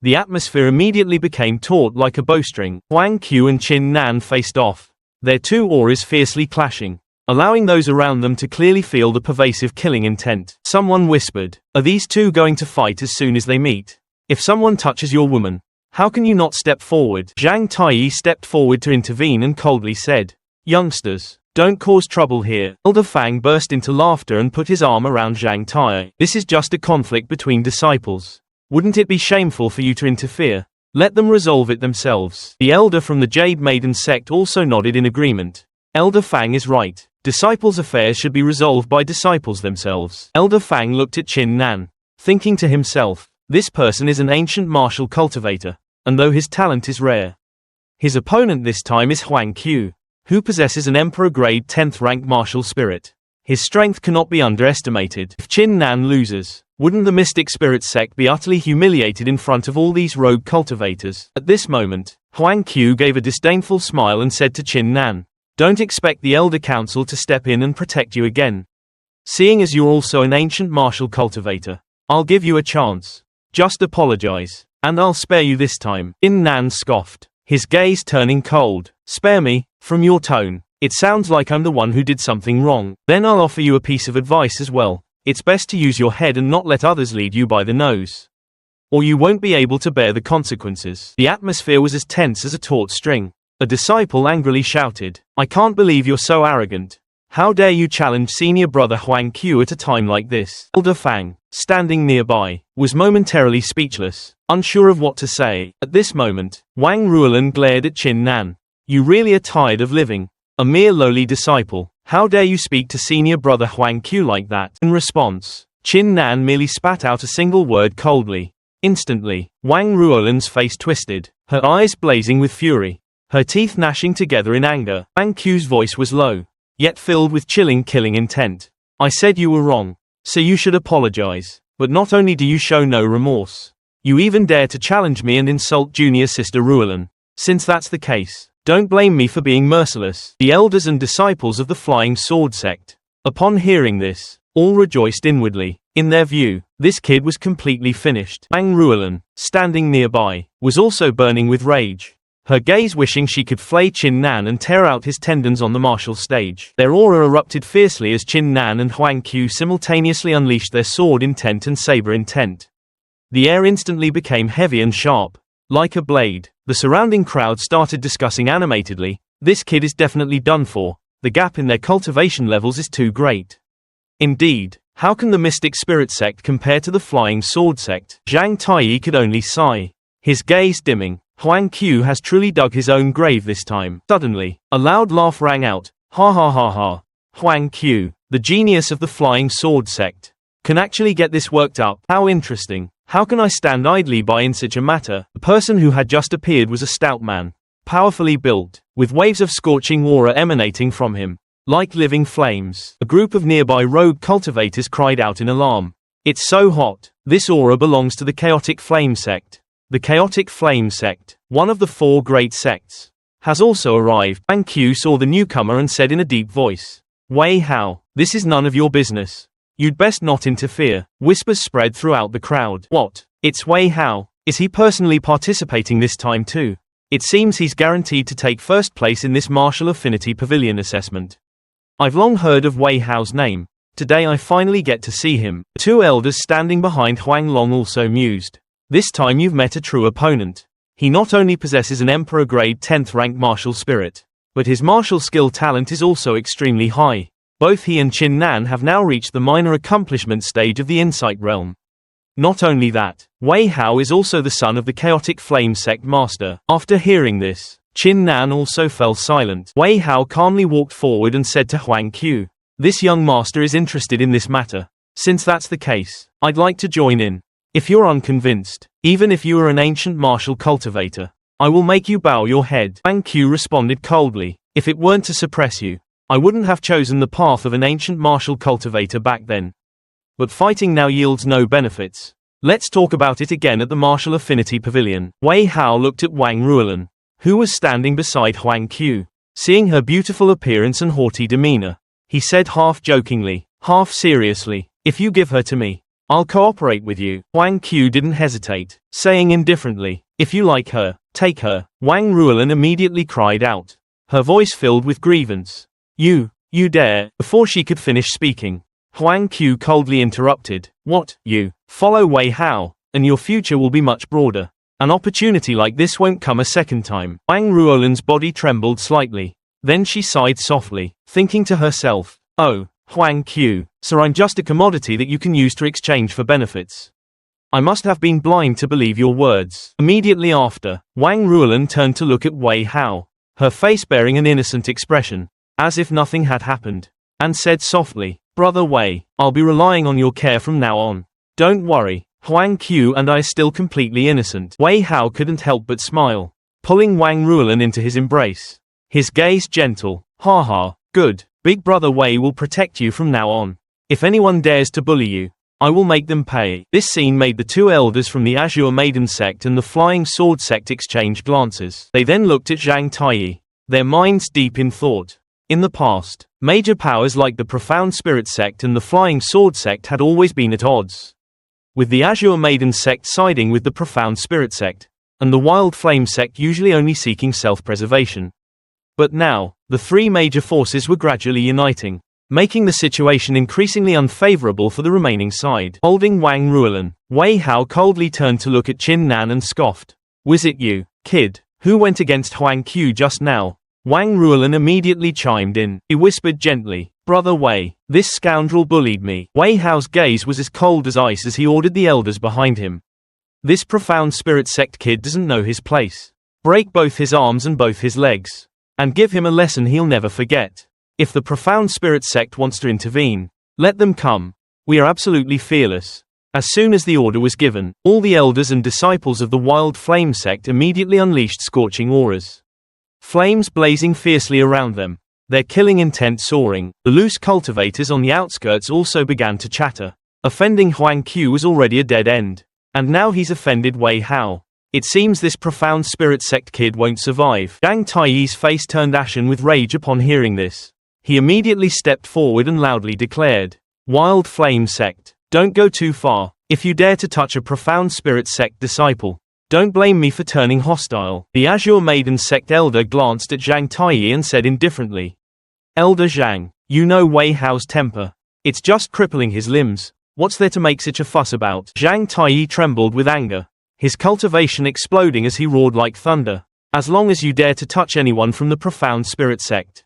The atmosphere immediately became taut like a bowstring. Huang Q and Qin Nan faced off, their two auras fiercely clashing, allowing those around them to clearly feel the pervasive killing intent. Someone whispered, are these two going to fight as soon as they meet? If someone touches your woman, how can you not step forward? Zhang Taiyi stepped forward to intervene and coldly said, youngsters, don't cause trouble here. Elder Fang burst into laughter and put his arm around Zhang Taiyi. This is just a conflict between disciples. Wouldn't it be shameful for you to interfere? Let them resolve it themselves. The elder from the Jade Maiden sect also nodded in agreement. Elder Fang is right. Disciples' affairs should be resolved by disciples themselves. Elder Fang looked at Qin Nan, thinking to himself, this person is an ancient martial cultivator, and though his talent is rare, his opponent this time is Huang Q, who possesses an Emperor-grade 10th rank martial spirit. His strength cannot be underestimated. If Qin Nan loses, wouldn't the Mystic Spirit sect be utterly humiliated in front of all these rogue cultivators? At this moment, Huang Q gave a disdainful smile and said to Qin Nan, don't expect the Elder Council to step in and protect you again. Seeing as you're also an ancient martial cultivator, I'll give you a chance. Just apologize, and I'll spare you this time. Qin Nan scoffed, his gaze turning cold. Spare me? From your tone, it sounds like I'm the one who did something wrong. Then I'll offer you a piece of advice as well. It's best to use your head and not let others lead you by the nose, or you won't be able to bear the consequences. The atmosphere was as tense as a taut string. A disciple angrily shouted, I can't believe you're so arrogant. How dare you challenge senior brother Huang Q at a time like this? Elder Fang, standing nearby, was momentarily speechless, unsure of what to say. At this moment, Wang Ruolan glared at Qin Nan. You really are tired of living? A mere lowly disciple. How dare you speak to senior brother Huang Q like that? In response, Qin Nan merely spat out a single word coldly. Instantly, Wang Ruolan's face twisted, her eyes blazing with fury, her teeth gnashing together in anger. Huang Q's voice was low, yet filled with chilling killing intent. I said you were wrong, so you should apologize. But not only do you show no remorse, you even dare to challenge me and insult junior sister Ruolan. Since that's the case, don't blame me for being merciless. The elders and disciples of the Flying Sword sect, upon hearing this, all rejoiced inwardly. In their view, this kid was completely finished. Wang Ruolan, standing nearby, was also burning with rage, her gaze wishing she could flay Qin Nan and tear out his tendons on the martial stage. Their aura erupted fiercely as Qin Nan and Huang Q simultaneously unleashed their sword intent and saber intent. The air instantly became heavy and sharp, like a blade. The surrounding crowd started discussing animatedly, this kid is definitely done for, the gap in their cultivation levels is too great. Indeed, how can the Mystic Spirit sect compare to the Flying Sword sect? Zhang Taiyi could only sigh, his gaze dimming. Huang Q has truly dug his own grave this time. Suddenly, a loud laugh rang out, ha ha ha ha. Huang Q, the genius of the Flying Sword sect, can actually get this worked up. How interesting. How can I stand idly by in such a matter? The person who had just appeared was a stout man, powerfully built, with waves of scorching aura emanating from him, like living flames. A group of nearby rogue cultivators cried out in alarm. It's so hot. This aura belongs to the Chaotic Flame sect. The Chaotic Flame sect, one of the 4 great sects, has also arrived. Huang Q saw the newcomer and said in a deep voice, Wei Hao, this is none of your business. You'd best not interfere. Whispers spread throughout the crowd. What? It's Wei Hao. Is he personally participating this time too? It seems he's guaranteed to take first place in this Martial Affinity Pavilion assessment. I've long heard of Wei Hao's name. Today I finally get to see him. The 2 elders standing behind Huang Long also mused. This time you've met a true opponent. He not only possesses an Emperor-grade 10th rank martial spirit, but his martial skill talent is also extremely high. Both he and Qin Nan have now reached the minor accomplishment stage of the Insight realm. Not only that, Wei Hao is also the son of the Chaotic Flame sect master. After hearing this, Qin Nan also fell silent. Wei Hao calmly walked forward and said to Huang Q, this young master is interested in this matter. Since that's the case, I'd like to join in. If you're unconvinced, even if you are an ancient martial cultivator, I will make you bow your head. Huang Qiu responded coldly. If it weren't to suppress you, I wouldn't have chosen the path of an ancient martial cultivator back then. But fighting now yields no benefits. Let's talk about it again at the Martial Affinity Pavilion. Wei Hao looked at Wang Ruolan, who was standing beside Huang Qiu. Seeing her beautiful appearance and haughty demeanor, he said half jokingly, half seriously, if you give her to me, I'll cooperate with you. Huang Qiu didn't hesitate, saying indifferently, if you like her, take her. Wang Ruolan immediately cried out, her voice filled with grievance. You dare. Before she could finish speaking, Huang Qiu coldly interrupted, what, you? Follow Wei Hao, and your future will be much broader. An opportunity like this won't come a second time. Wang Ruolan's body trembled slightly. Then she sighed softly, thinking to herself, oh, Huang Qiu, so I'm just a commodity that you can use to exchange for benefits. I must have been blind to believe your words. Immediately after, Wang Ruolan turned to look at Wei Hao, her face bearing an innocent expression, as if nothing had happened, and said softly, Brother Wei, I'll be relying on your care from now on. Don't worry, Huang Qiu and I are still completely innocent. Wei Hao couldn't help but smile, pulling Wang Ruolan into his embrace. His gaze gentle, haha, good, Big Brother Wei will protect you from now on. If anyone dares to bully you, I will make them pay. This scene made the two elders from the Azure Maiden sect and the Flying Sword sect exchange glances. They then looked at Zhang Taiyi, their minds deep in thought. In the past, major powers like the Profound Spirit sect and the Flying Sword sect had always been at odds, with the Azure Maiden sect siding with the Profound Spirit sect, and the Wild Flame sect usually only seeking self-preservation. But now, the three major forces were gradually uniting, making the situation increasingly unfavorable for the remaining side. Holding Wang Ruolan, Wei Hao coldly turned to look at Qin Nan and scoffed. Was it you, kid, who went against Huang Qiu just now? Wang Ruolan immediately chimed in. He whispered gently, Brother Wei, this scoundrel bullied me. Wei Hao's gaze was as cold as ice as he ordered the elders behind him. This Profound Spirit sect kid doesn't know his place. Break both his arms and both his legs, and give him a lesson he'll never forget. If the Profound Spirit sect wants to intervene, let them come. We are absolutely fearless. As soon as the order was given, all the elders and disciples of the Wild Flame sect immediately unleashed scorching auras, flames blazing fiercely around them, their killing intent soaring. The loose cultivators on the outskirts also began to chatter. Offending Huang Qiu was already a dead end, and now he's offended Wei Hao. It seems this Profound Spirit sect kid won't survive. Zhang Taiyi's face turned ashen with rage upon hearing this. He immediately stepped forward and loudly declared, Wild Flame sect, don't go too far. If you dare to touch a Profound Spirit sect disciple, don't blame me for turning hostile. The Azure Maiden sect elder glanced at Zhang Taiyi and said indifferently, Elder Zhang, you know Wei Hao's temper. It's just crippling his limbs. What's there to make such a fuss about? Zhang Taiyi trembled with anger, his cultivation exploding as he roared like thunder. As long as you dare to touch anyone from the Profound Spirit sect,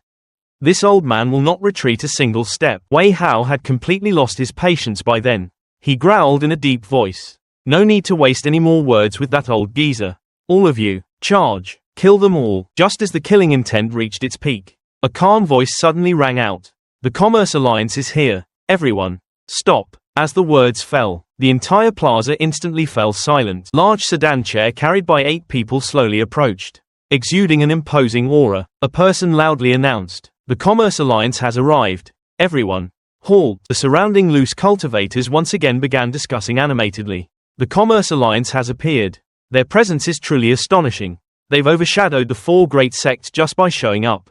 this old man will not retreat a single step. Wei Hao had completely lost his patience by then. He growled in a deep voice, no need to waste any more words with that old geezer. All of you, charge, kill them all. Just as the killing intent reached its peak, a calm voice suddenly rang out. The Commerce Alliance is here. Everyone, stop. As the words fell, the entire plaza instantly fell silent. Large sedan chair carried by 8 people slowly approached. Exuding an imposing aura, a person loudly announced, the Commerce Alliance has arrived. Everyone, halt. The surrounding loose cultivators once again began discussing animatedly. The Commerce Alliance has appeared. Their presence is truly astonishing. They've overshadowed the 4 great sects just by showing up.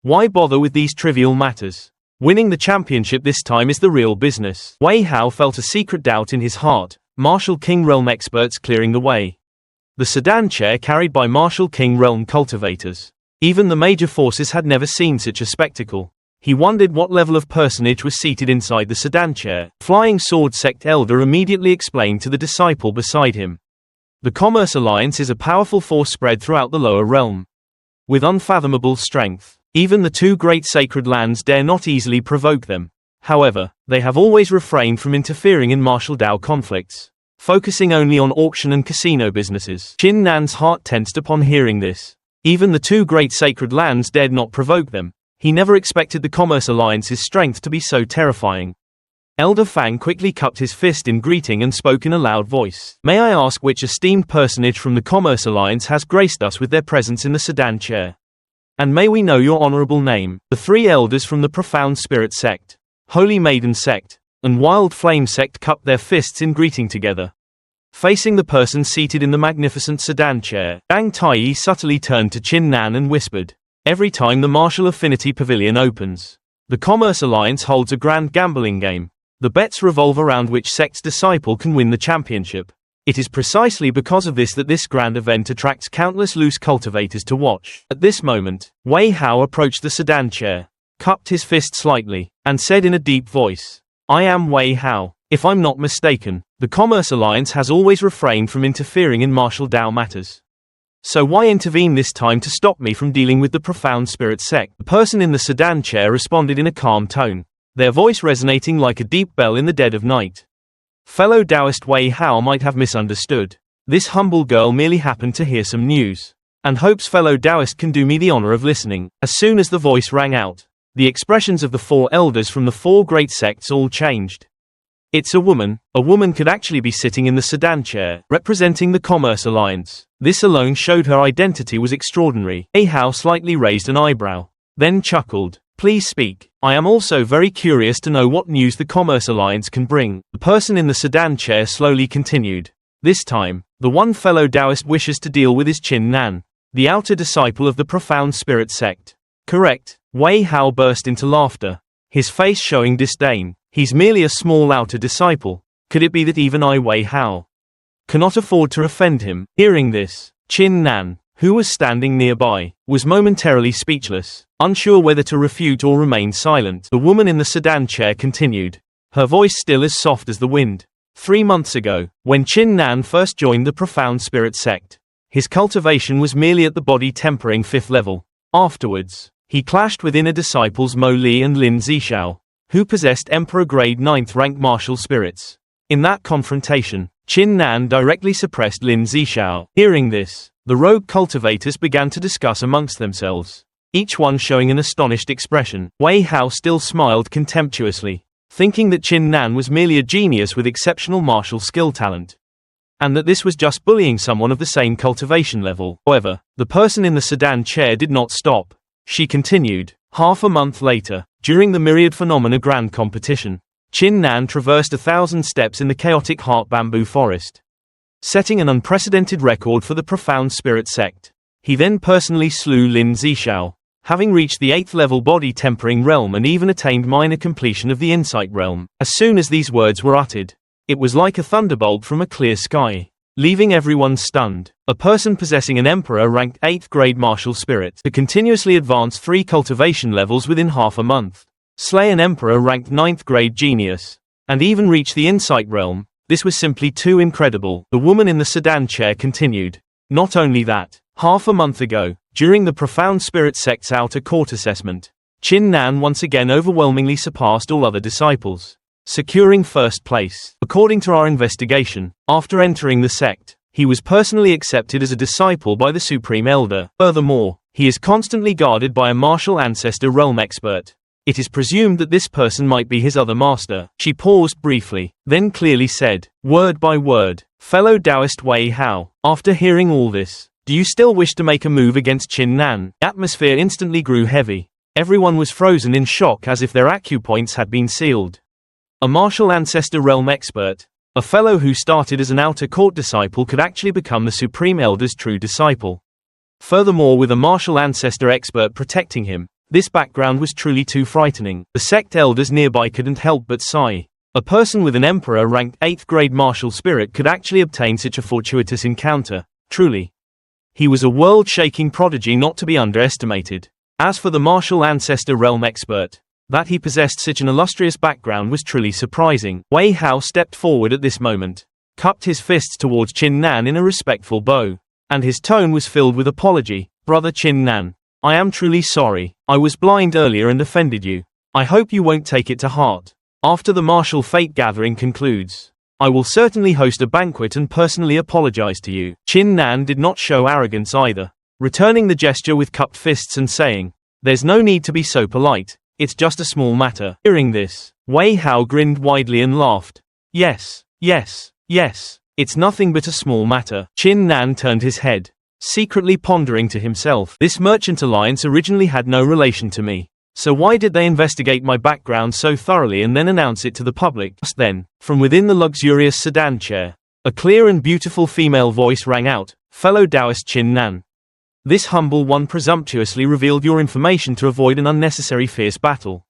Why bother with these trivial matters? Winning the championship this time is the real business. Wei Hao felt a secret doubt in his heart. Martial King Realm experts clearing the way. The sedan chair carried by Martial King Realm cultivators. Even the major forces had never seen such a spectacle. He wondered what level of personage was seated inside the sedan chair. Flying Sword sect elder immediately explained to the disciple beside him. The Commerce Alliance is a powerful force spread throughout the lower realm, with unfathomable strength. Even the 2 great sacred lands dare not easily provoke them. However, they have always refrained from interfering in martial Dao conflicts, focusing only on auction and casino businesses. Qin Nan's heart tensed upon hearing this. Even the 2 great sacred lands dared not provoke them. He never expected the Commerce Alliance's strength to be so terrifying. Elder Fang quickly cupped his fist in greeting and spoke in a loud voice. May I ask which esteemed personage from the Commerce Alliance has graced us with their presence in the sedan chair? And may we know your honorable name? The three elders from the Profound Spirit Sect, Holy Maiden Sect, and Wild Flame Sect cupped their fists in greeting together. Facing the person seated in the magnificent sedan chair, Dang Taiyi subtly turned to Chin Nan and whispered, "Every time the Martial Affinity Pavilion opens, the Commerce Alliance holds a grand gambling game. The bets revolve around which sect's disciple can win the championship. It is precisely because of this that this grand event attracts countless loose cultivators to watch." At this moment, Wei Hao approached the sedan chair, cupped his fist slightly, and said in a deep voice, "I am Wei Hao. If I'm not mistaken, the Commerce Alliance has always refrained from interfering in martial Dao matters. So why intervene this time to stop me from dealing with the Profound Spirit Sect?" The person in the sedan chair responded in a calm tone, their voice resonating like a deep bell in the dead of night. Fellow Taoist Wei Hao might have misunderstood. This humble girl merely happened to hear some news, and hopes fellow Taoist can do me the honor of listening. As soon as the voice rang out, the expressions of the four elders from the four great sects all changed. It's a woman. A woman could actually be sitting in the sedan chair, representing the Commerce Alliance. This alone showed her identity was extraordinary. Wei Hao slightly raised an eyebrow, then chuckled. "Please speak. I am also very curious to know what news the Commerce Alliance can bring." The person in the sedan chair slowly continued. "This time, the one fellow Taoist wishes to deal with is Chin Nan, the outer disciple of the Profound Spirit Sect." "Correct." Wei Hao burst into laughter, his face showing disdain. "He's merely a small outer disciple. Could it be that even I, Wei Hao, cannot afford to offend him?" Hearing this, Chin Nan, who was standing nearby, was momentarily speechless, unsure whether to refute or remain silent. The woman in the sedan chair continued, her voice still as soft as the wind. 3 months ago, when Chin Nan first joined the Profound Spirit Sect, his cultivation was merely at the body tempering 5th level. Afterwards, he clashed with inner disciples Mo Li and Lin Zishao, who possessed Emperor-grade 9th rank martial spirits. In that confrontation, Chin Nan directly suppressed Lin Zishao. Hearing this, the rogue cultivators began to discuss amongst themselves, each one showing an astonished expression. Wei Hao still smiled contemptuously, thinking that Chin Nan was merely a genius with exceptional martial skill talent, and that this was just bullying someone of the same cultivation level. However, the person in the sedan chair did not stop. She continued. Half a month later, during the Myriad Phenomena Grand Competition, Chin Nan traversed 1,000 steps in the chaotic Heart Bamboo Forest, setting an unprecedented record for the Profound Spirit Sect. He then personally slew Lin Zishao, having reached the 8th level body tempering realm and even attained minor completion of the Insight realm. As soon as these words were uttered, it was like a thunderbolt from a clear sky, leaving everyone stunned. A person possessing an Emperor-ranked 8th grade martial spirit to continuously advance 3 cultivation levels within half a month, slay an Emperor-ranked 9th grade genius, and even reach the Insight realm. This was simply too incredible. The woman in the sedan chair continued. Not only that, half a month ago, during the Profound Spirit Sect's outer court assessment, Chin Nan once again overwhelmingly surpassed all other disciples, securing first place. According to our investigation, after entering the sect, he was personally accepted as a disciple by the Supreme Elder. Furthermore, he is constantly guarded by a martial ancestor realm expert. It is presumed that this person might be his other master. She paused briefly, then clearly said, word by word, "Fellow Taoist Wei Hao, after hearing all this, do you still wish to make a move against Chin Nan?" The atmosphere instantly grew heavy. Everyone was frozen in shock as if their acupoints had been sealed. A martial ancestor realm expert, a fellow who started as an outer court disciple, could actually become the Supreme Elder's true disciple. Furthermore, with a martial ancestor expert protecting him, this background was truly too frightening. The sect elders nearby couldn't help but sigh. A person with an Emperor-ranked 8th grade martial spirit could actually obtain such a fortuitous encounter. Truly, he was a world-shaking prodigy not to be underestimated. As for the martial ancestor realm expert, that he possessed such an illustrious background was truly surprising. Wei Hao stepped forward at this moment, cupped his fists towards Chin Nan in a respectful bow, and his tone was filled with apology. "Brother Chin Nan, I am truly sorry. I was blind earlier and offended you. I hope you won't take it to heart. After the martial fate gathering concludes, I will certainly host a banquet and personally apologize to you." Chin Nan did not show arrogance either, returning the gesture with cupped fists and saying, "There's no need to be so polite. It's just a small matter. Hearing this, Wei Hao grinned widely and laughed. Yes, yes, yes, it's nothing but a small matter. Qin Nan turned his head, secretly pondering to himself. This merchant alliance originally had no relation to me. So why did they investigate my background so thoroughly and then announce it to the public? Just then, from within the luxurious sedan chair, a clear and beautiful female voice rang out, "Fellow Taoist Qin Nan. This humble one presumptuously revealed your information to avoid an unnecessary fierce battle.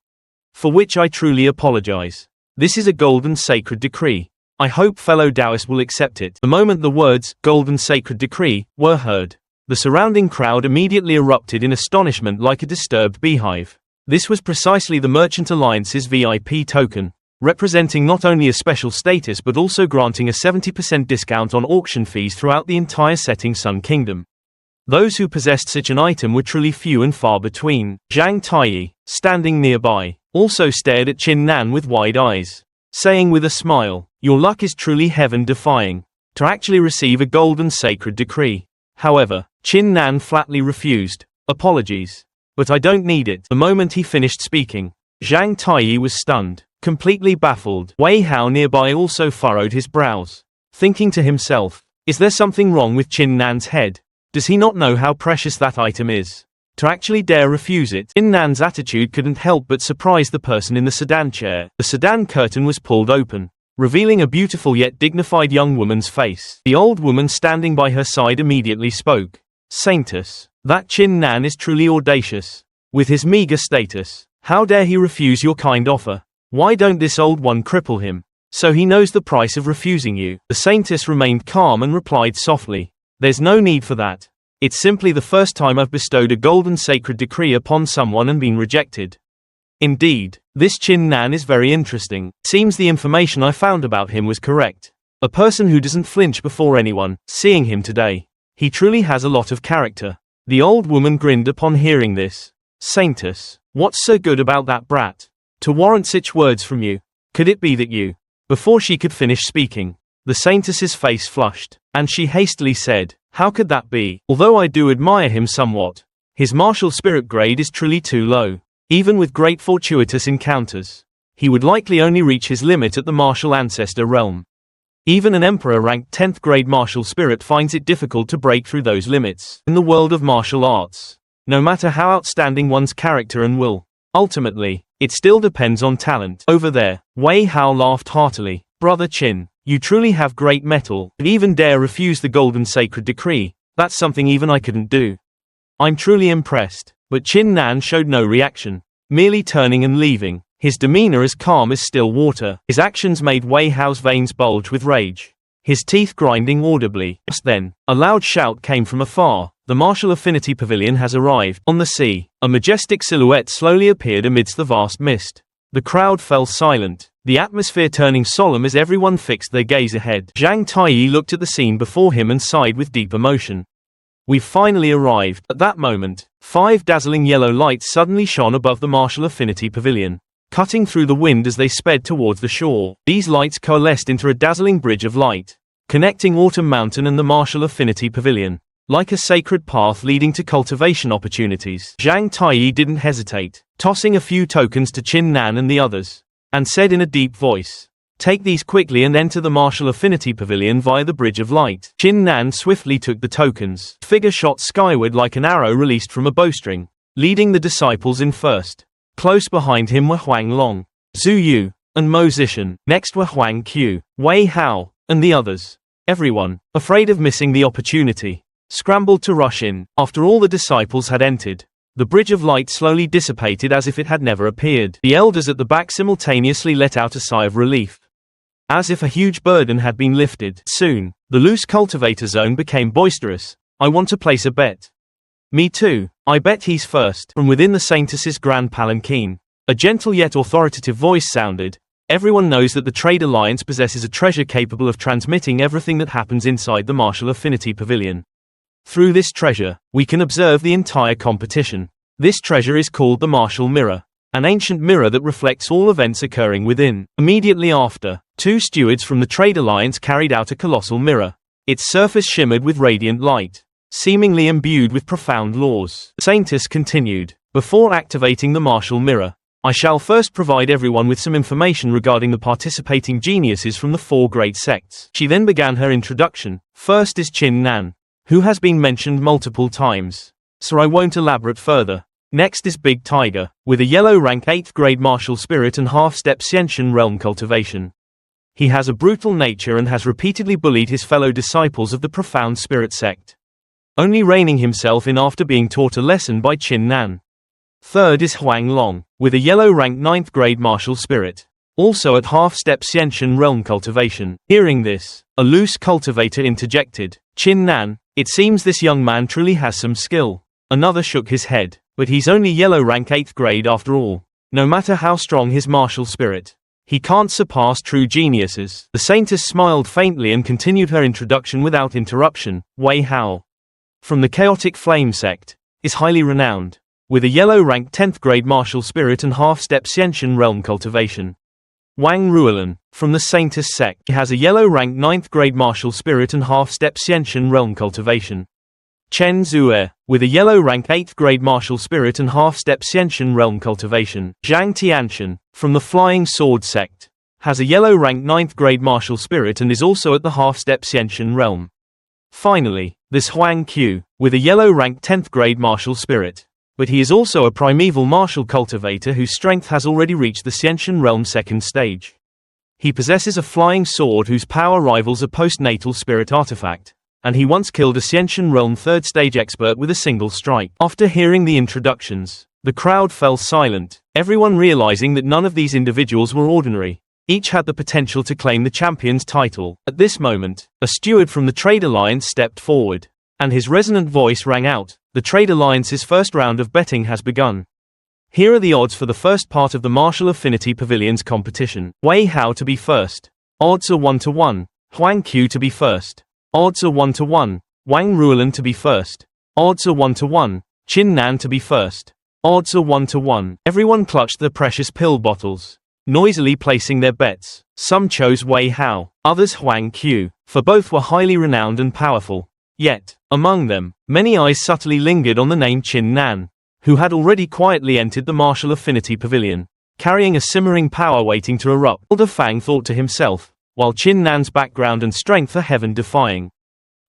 For which I truly apologize. This is a golden sacred decree. I hope fellow Taoists will accept it." The moment the words, "golden sacred decree," were heard, the surrounding crowd immediately erupted in astonishment like a disturbed beehive. This was precisely the Merchant Alliance's VIP token, representing not only a special status but also granting a 70% discount on auction fees throughout the entire Setting Sun Kingdom. Those who possessed such an item were truly few and far between. Zhang Taiyi, standing nearby, also stared at Qin Nan with wide eyes, saying with a smile, "Your luck is truly heaven-defying. To actually receive a golden sacred decree." However, Qin Nan flatly refused. "Apologies. But I don't need it." The moment he finished speaking, Zhang Taiyi was stunned, completely baffled. Wei Hao nearby also furrowed his brows, thinking to himself, is there something wrong with Qin Nan's head? Does he not know how precious that item is? To actually dare refuse it? Qin Nan's attitude couldn't help but surprise the person in the sedan chair. The sedan curtain was pulled open, revealing a beautiful yet dignified young woman's face. The old woman standing by her side immediately spoke. "Saintess, that Qin Nan is truly audacious. With his meager status, how dare he refuse your kind offer? Why don't this old one cripple him, so he knows the price of refusing you?" The saintess remained calm and replied softly, "There's no need for that. It's simply the first time I've bestowed a golden sacred decree upon someone and been rejected. Indeed, this Qin Nan is very interesting. Seems the information I found about him was correct. A person who doesn't flinch before anyone. Seeing him today, he truly has a lot of character." The old woman grinned upon hearing this. "Saintess, what's so good about that brat to warrant such words from you? Could it be that you—" Before she could finish speaking, the saintess's face flushed, and she hastily said, "How could that be? Although I do admire him somewhat, his martial spirit grade is truly too low. Even with great fortuitous encounters, he would likely only reach his limit at the martial ancestor realm. Even an emperor-ranked 10th grade martial spirit finds it difficult to break through those limits. In the world of martial arts, no matter how outstanding one's character and will, ultimately, it still depends on talent." Over there, Wei Hao laughed heartily. "Brother Qin, you truly have great mettle. To even dare refuse the golden sacred decree, that's something even I couldn't do. I'm truly impressed." But Qin Nan showed no reaction, merely turning and leaving, his demeanor as calm as still water. His actions made Wei Hao's veins bulge with rage, his teeth grinding audibly. Just then, a loud shout came from afar. "The Martial Affinity Pavilion has arrived." On the sea, a majestic silhouette slowly appeared amidst the vast mist. The crowd fell silent, the atmosphere turning solemn as everyone fixed their gaze ahead. Zhang Taiyi looked at the scene before him and sighed with deep emotion. "We've finally arrived." At that moment, 5 dazzling yellow lights suddenly shone above the Martial Affinity Pavilion, cutting through the wind as they sped towards the shore. These lights coalesced into a dazzling bridge of light, connecting Autumn Mountain and the Martial Affinity Pavilion, like a sacred path leading to cultivation opportunities. Zhang Taiyi didn't hesitate, tossing a few tokens to Qin Nan and the others, and said in a deep voice, "Take these quickly and enter the Martial Affinity Pavilion via the Bridge of Light." Qin Nan swiftly took the tokens. The figure shot skyward like an arrow released from a bowstring, leading the disciples in first. Close behind him were Huang Long, Zhu Yu, and Mo Zishan. Next were Huang Qiu, Wei Hao, and the others. Everyone, afraid of missing the opportunity, scrambled to rush in. After all the disciples had entered, the Bridge of Light slowly dissipated as if it had never appeared. The elders at the back simultaneously let out a sigh of relief, as if a huge burden had been lifted. Soon, the loose cultivator zone became boisterous. "I want to place a bet." "Me too. I bet he's first." From within the Saintess's grand palanquin, a gentle yet authoritative voice sounded. "Everyone knows that the Trade Alliance possesses a treasure capable of transmitting everything that happens inside the Martial Affinity Pavilion. Through this treasure, we can observe the entire competition. This treasure is called the Martial Mirror, an ancient mirror that reflects all events occurring within." Immediately after, 2 stewards from the Trade Alliance carried out a colossal mirror. Its surface shimmered with radiant light, seemingly imbued with profound laws. The Saintess continued, "Before activating the Martial Mirror, I shall first provide everyone with some information regarding the participating geniuses from the 4 great sects. She then began her introduction. First is Chin Nan, who has been mentioned multiple times, so I won't elaborate further. Next is Big Tiger, with a yellow rank 8th grade martial spirit and half-step Xiantian realm cultivation. He has a brutal nature and has repeatedly bullied his fellow disciples of the Profound Spirit sect, only reining himself in after being taught a lesson by Chin Nan. Third is Huang Long, with a yellow rank 9th grade martial spirit, also at half-step Xiantian realm cultivation. Hearing this, a loose cultivator interjected, "Chin Nan, it seems this young man truly has some skill." Another shook his head, "But he's only yellow rank 8th grade after all. No matter how strong his martial spirit, he can't surpass true geniuses." The saintess smiled faintly and continued her introduction without interruption. Wei Hao, from the Chaotic Flame sect, is highly renowned, with a yellow rank 10th grade martial spirit and half-step Xiantian realm cultivation. Wang Ruolan, from the Saintess sect, has a yellow rank 9th grade martial spirit and half-step Xiantian realm cultivation. Chen Zue, with a yellow rank 8th grade martial spirit and half-step Xiantian realm cultivation. Zhang Tianshan, from the Flying Sword sect, has a yellow rank 9th grade martial spirit and is also at the half-step Xiantian realm. Finally, there's Huang Qiu, with a yellow rank 10th grade martial spirit, but he is also a primeval martial cultivator whose strength has already reached the Xiantian realm 2nd stage. He possesses a flying sword whose power rivals a postnatal spirit artifact, and he once killed a Xiantian realm 3rd stage expert with a single strike. After hearing the introductions, the crowd fell silent, everyone realizing that none of these individuals were ordinary. Each had the potential to claim the champion's title. At this moment, a steward from the Trade Alliance stepped forward, and his resonant voice rang out, "The Trade Alliance's first round of betting has begun. Here are the odds for the first part of the Martial Affinity Pavilion's competition. Wei Hao to be first. Odds are 1-1. Huang Qiu to be first. Odds are 1-1. Wang Ruolan to be first. Odds are 1-1. Chin Nan to be first. Odds are 1-1. Everyone clutched their precious pill bottles, noisily placing their bets. Some chose Wei Hao, others Huang Qiu, for both were highly renowned and powerful. Yet, among them, many eyes subtly lingered on the name Chin Nan, who had already quietly entered the Martial Affinity Pavilion, carrying a simmering power waiting to erupt. Elder Fang thought to himself, while Chin Nan's background and strength are heaven-defying,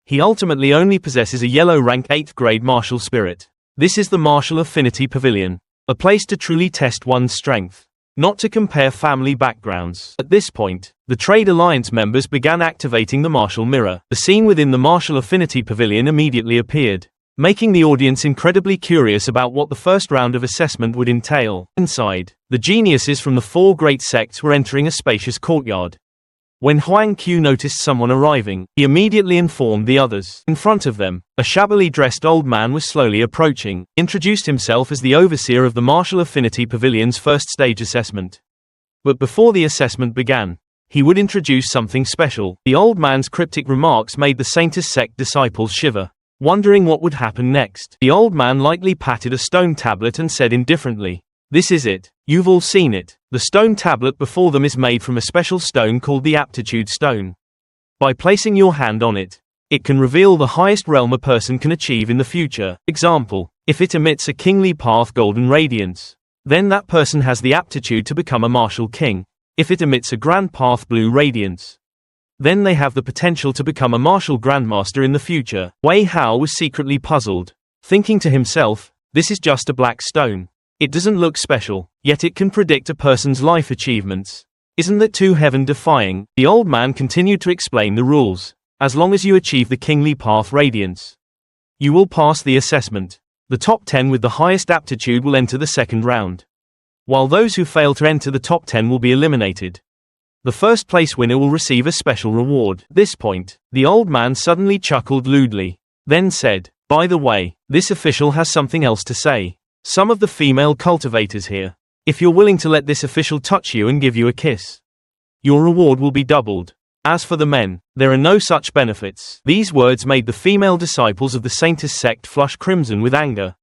he ultimately only possesses a yellow rank 8th grade martial spirit. This is the Martial Affinity Pavilion, a place to truly test one's strength, not to compare family backgrounds. At this point, the Trade Alliance members began activating the martial mirror. The scene within the Martial Affinity Pavilion immediately appeared, making the audience incredibly curious about what the first round of assessment would entail. Inside, the geniuses from the 4 great sects were entering a spacious courtyard. When Huang Qiu noticed someone arriving, he immediately informed the others. In front of them, a shabbily dressed old man was slowly approaching, introduced himself as the overseer of the Martial Affinity Pavilion's first stage assessment. But before the assessment began, he would introduce something special. The old man's cryptic remarks made the Saintess sect disciples shiver, wondering what would happen next. The old man lightly patted a stone tablet and said indifferently, "This is it. You've all seen it. The stone tablet before them is made from a special stone called the Aptitude Stone. By placing your hand on it, it can reveal the highest realm a person can achieve in the future. Example, if it emits a kingly path golden radiance, then that person has the aptitude to become a martial king. If it emits a grand path blue radiance, then they have the potential to become a martial grandmaster in the future." Wei Hao was secretly puzzled, thinking to himself, this is just a black stone. It doesn't look special, yet it can predict a person's life achievements. Isn't that too heaven-defying? The old man continued to explain the rules. As long as you achieve the kingly path radiance, you will pass the assessment. The top 10 with the highest aptitude will enter the second round, while those who fail to enter the top 10 will be eliminated. The first place winner will receive a special reward. At this point, the old man suddenly chuckled lewdly, then said, "By the way, this official has something else to say. Some of the female cultivators here, if you're willing to let this official touch you and give you a kiss, your reward will be doubled. As for the men, there are no such benefits." These words made the female disciples of the Saintess sect flush crimson with anger,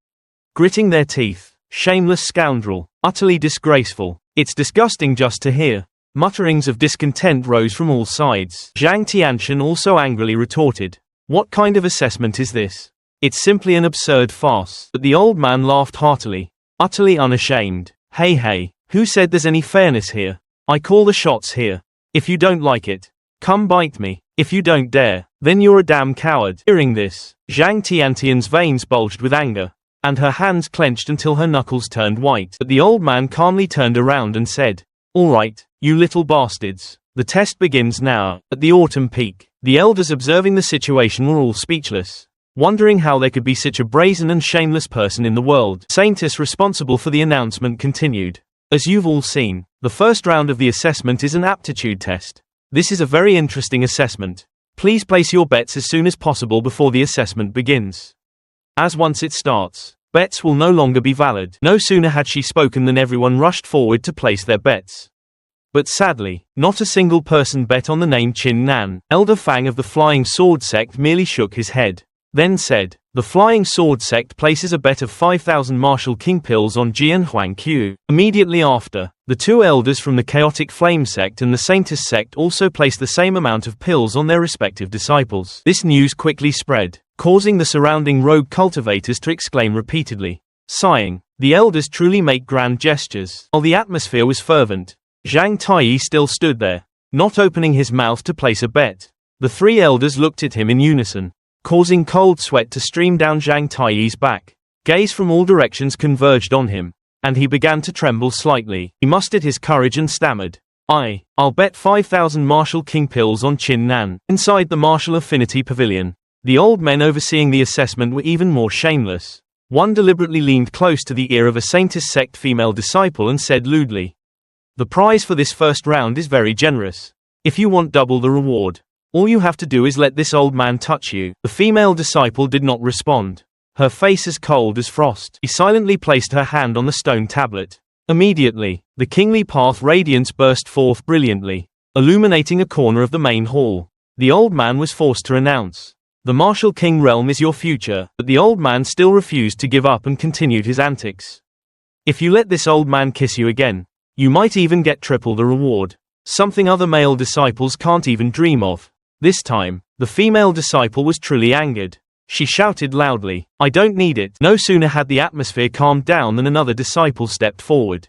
gritting their teeth. "Shameless scoundrel, utterly disgraceful. It's disgusting just to hear." Mutterings of discontent rose from all sides. Zhang Tianshan also angrily retorted, "What kind of assessment is this? It's simply an absurd farce." But the old man laughed heartily, utterly unashamed. Hey, Who said there's any fairness here? I call the shots here. If you don't like it, come bite me. If you don't dare, then you're a damn coward. Hearing this, Zhang Tiantian's veins bulged with anger, and her hands clenched until her knuckles turned white. But the old man calmly turned around and said, "All right, you little bastards. The test begins now." At the autumn peak, the elders observing the situation were all speechless, wondering how there could be such a brazen and shameless person in the world. Scientists responsible for the announcement continued. As you've all seen, the first round of the assessment is an aptitude test. This is a very interesting assessment. Please place your bets as soon as possible before the assessment begins, as once it starts, bets will no longer be valid. No sooner had she spoken than everyone rushed forward to place their bets. But sadly, not a single person bet on the name Qin Nan. Elder Fang of the Flying Sword Sect merely shook his head, then said, "The Flying Sword Sect places a bet of 5,000 Martial King pills on Jian Huang Q." Immediately after, the two elders from the Chaotic Flame Sect and the Saintess Sect also placed the same amount of pills on their respective disciples. This news quickly spread, causing the surrounding rogue cultivators to exclaim repeatedly. Sighing, the elders truly make grand gestures. While the atmosphere was fervent, Zhang Taiyi still stood there, not opening his mouth to place a bet. The three elders looked at him in unison, causing cold sweat to stream down Zhang Taiyi's back. Gaze from all directions converged on him, and he began to tremble slightly. He mustered his courage and stammered, I'll bet 5,000 Martial King pills on Qin Nan." Inside the Martial Affinity Pavilion, the old men overseeing the assessment were even more shameless. One deliberately leaned close to the ear of a Saintess Sect female disciple and said lewdly, "The prize for this first round is very generous. If you want double the reward, all you have to do is let this old man touch you." The female disciple did not respond, her face as cold as frost. She silently placed her hand on the stone tablet. Immediately, the kingly path radiance burst forth brilliantly, illuminating a corner of the main hall. The old man was forced to announce, "The Martial King realm is your future," but the old man still refused to give up and continued his antics. "If you let this old man kiss you again, you might even get triple the reward. Something other male disciples can't even dream of." This time, the female disciple was truly angered. She shouted loudly, "I don't need it." No sooner had the atmosphere calmed down than another disciple stepped forward,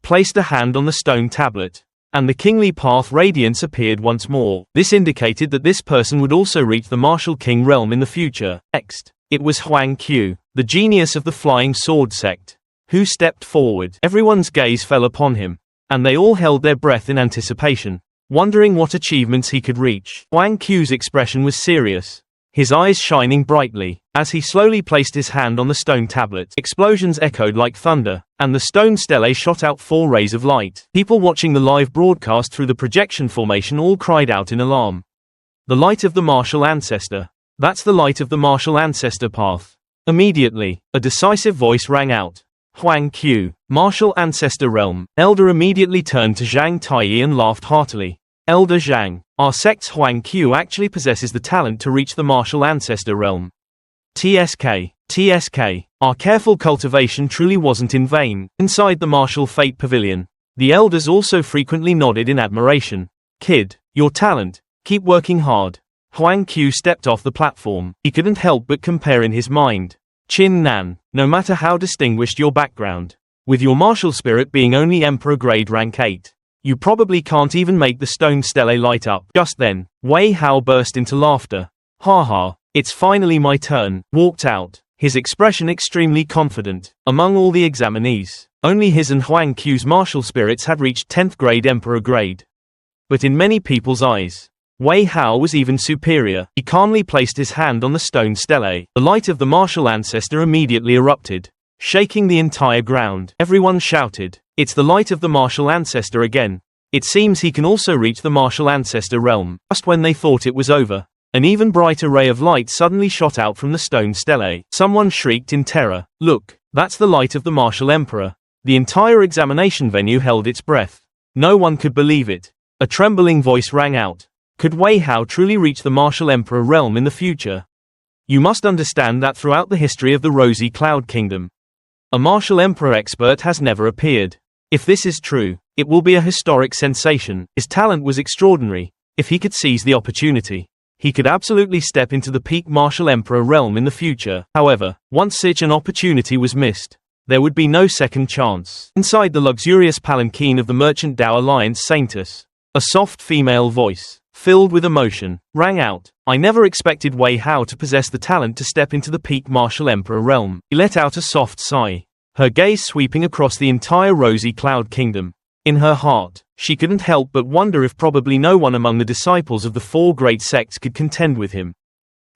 placed a hand on the stone tablet, and the kingly path radiance appeared once more. This indicated that this person would also reach the Martial King realm in the future. Next, it was Huang Q, the genius of the Flying Sword Sect, who stepped forward. Everyone's gaze fell upon him, and they all held their breath in anticipation, wondering what achievements he could reach. Huang Q's expression was serious, his eyes shining brightly. As he slowly placed his hand on the stone tablet, explosions echoed like thunder, and the stone stele shot out 4 rays of light. People watching the live broadcast through the projection formation all cried out in alarm. "The light of the Martial Ancestor. That's the light of the Martial Ancestor path." Immediately, a decisive voice rang out. "Huang Q, Martial Ancestor Realm." Elder immediately turned to Zhang Taiyi and laughed heartily. "Elder Zhang, our sect's Huang Q actually possesses the talent to reach the Martial Ancestor Realm. TSK, our careful cultivation truly wasn't in vain." Inside the Martial Fate Pavilion, the elders also frequently nodded in admiration. "Kid, your talent, keep working hard." Huang Q stepped off the platform. He couldn't help but compare in his mind. Qin Nan, no matter how distinguished your background, with your martial spirit being only Emperor grade rank 8, you probably can't even make the stone stele light up. Just then, Wei Hao burst into laughter. "Ha, it's finally my turn," walked out, his expression extremely confident. Among all the examinees, only his and Huang Q's martial spirits had reached 10th grade Emperor grade. But in many people's eyes, Wei Hao was even superior. He calmly placed his hand on the stone stele. The light of the Martial Ancestor immediately erupted, shaking the entire ground. Everyone shouted, "It's the light of the Martial Ancestor again. It seems he can also reach the Martial Ancestor realm." Just when they thought it was over, an even brighter ray of light suddenly shot out from the stone stele. Someone shrieked in terror, "Look, that's the light of the Martial Emperor." The entire examination venue held its breath. No one could believe it. A trembling voice rang out. Could Wei Hao truly reach the Martial Emperor realm in the future? You must understand that throughout the history of the Rosy Cloud Kingdom, a Martial Emperor expert has never appeared. If this is true, it will be a historic sensation. His talent was extraordinary. If he could seize the opportunity, he could absolutely step into the peak Martial Emperor realm in the future. However, once such an opportunity was missed, There would be no second chance. Inside the luxurious palanquin of the Merchant Dao Alliance Saintess, a soft female voice, filled with emotion, rang out. I never expected Wei Hao to possess the talent to step into the peak martial emperor realm. He let out a soft sigh, her gaze sweeping across the entire rosy cloud kingdom. In her heart, she couldn't help but wonder if probably no one among the disciples of the four great sects could contend with him.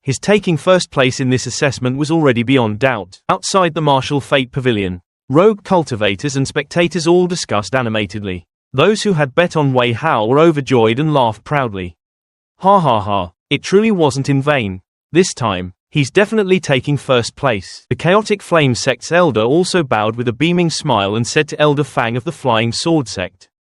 His taking first place in this assessment was already beyond doubt. Outside the martial fate pavilion, rogue cultivators and spectators all discussed animatedly. Those who had bet on Wei Hao were overjoyed and laughed proudly. Ha ha ha, it truly wasn't in vain. This time, he's definitely taking first place. The Chaotic Flame sect's elder also bowed with a beaming smile and said to Elder Fang of the Flying Sword sect.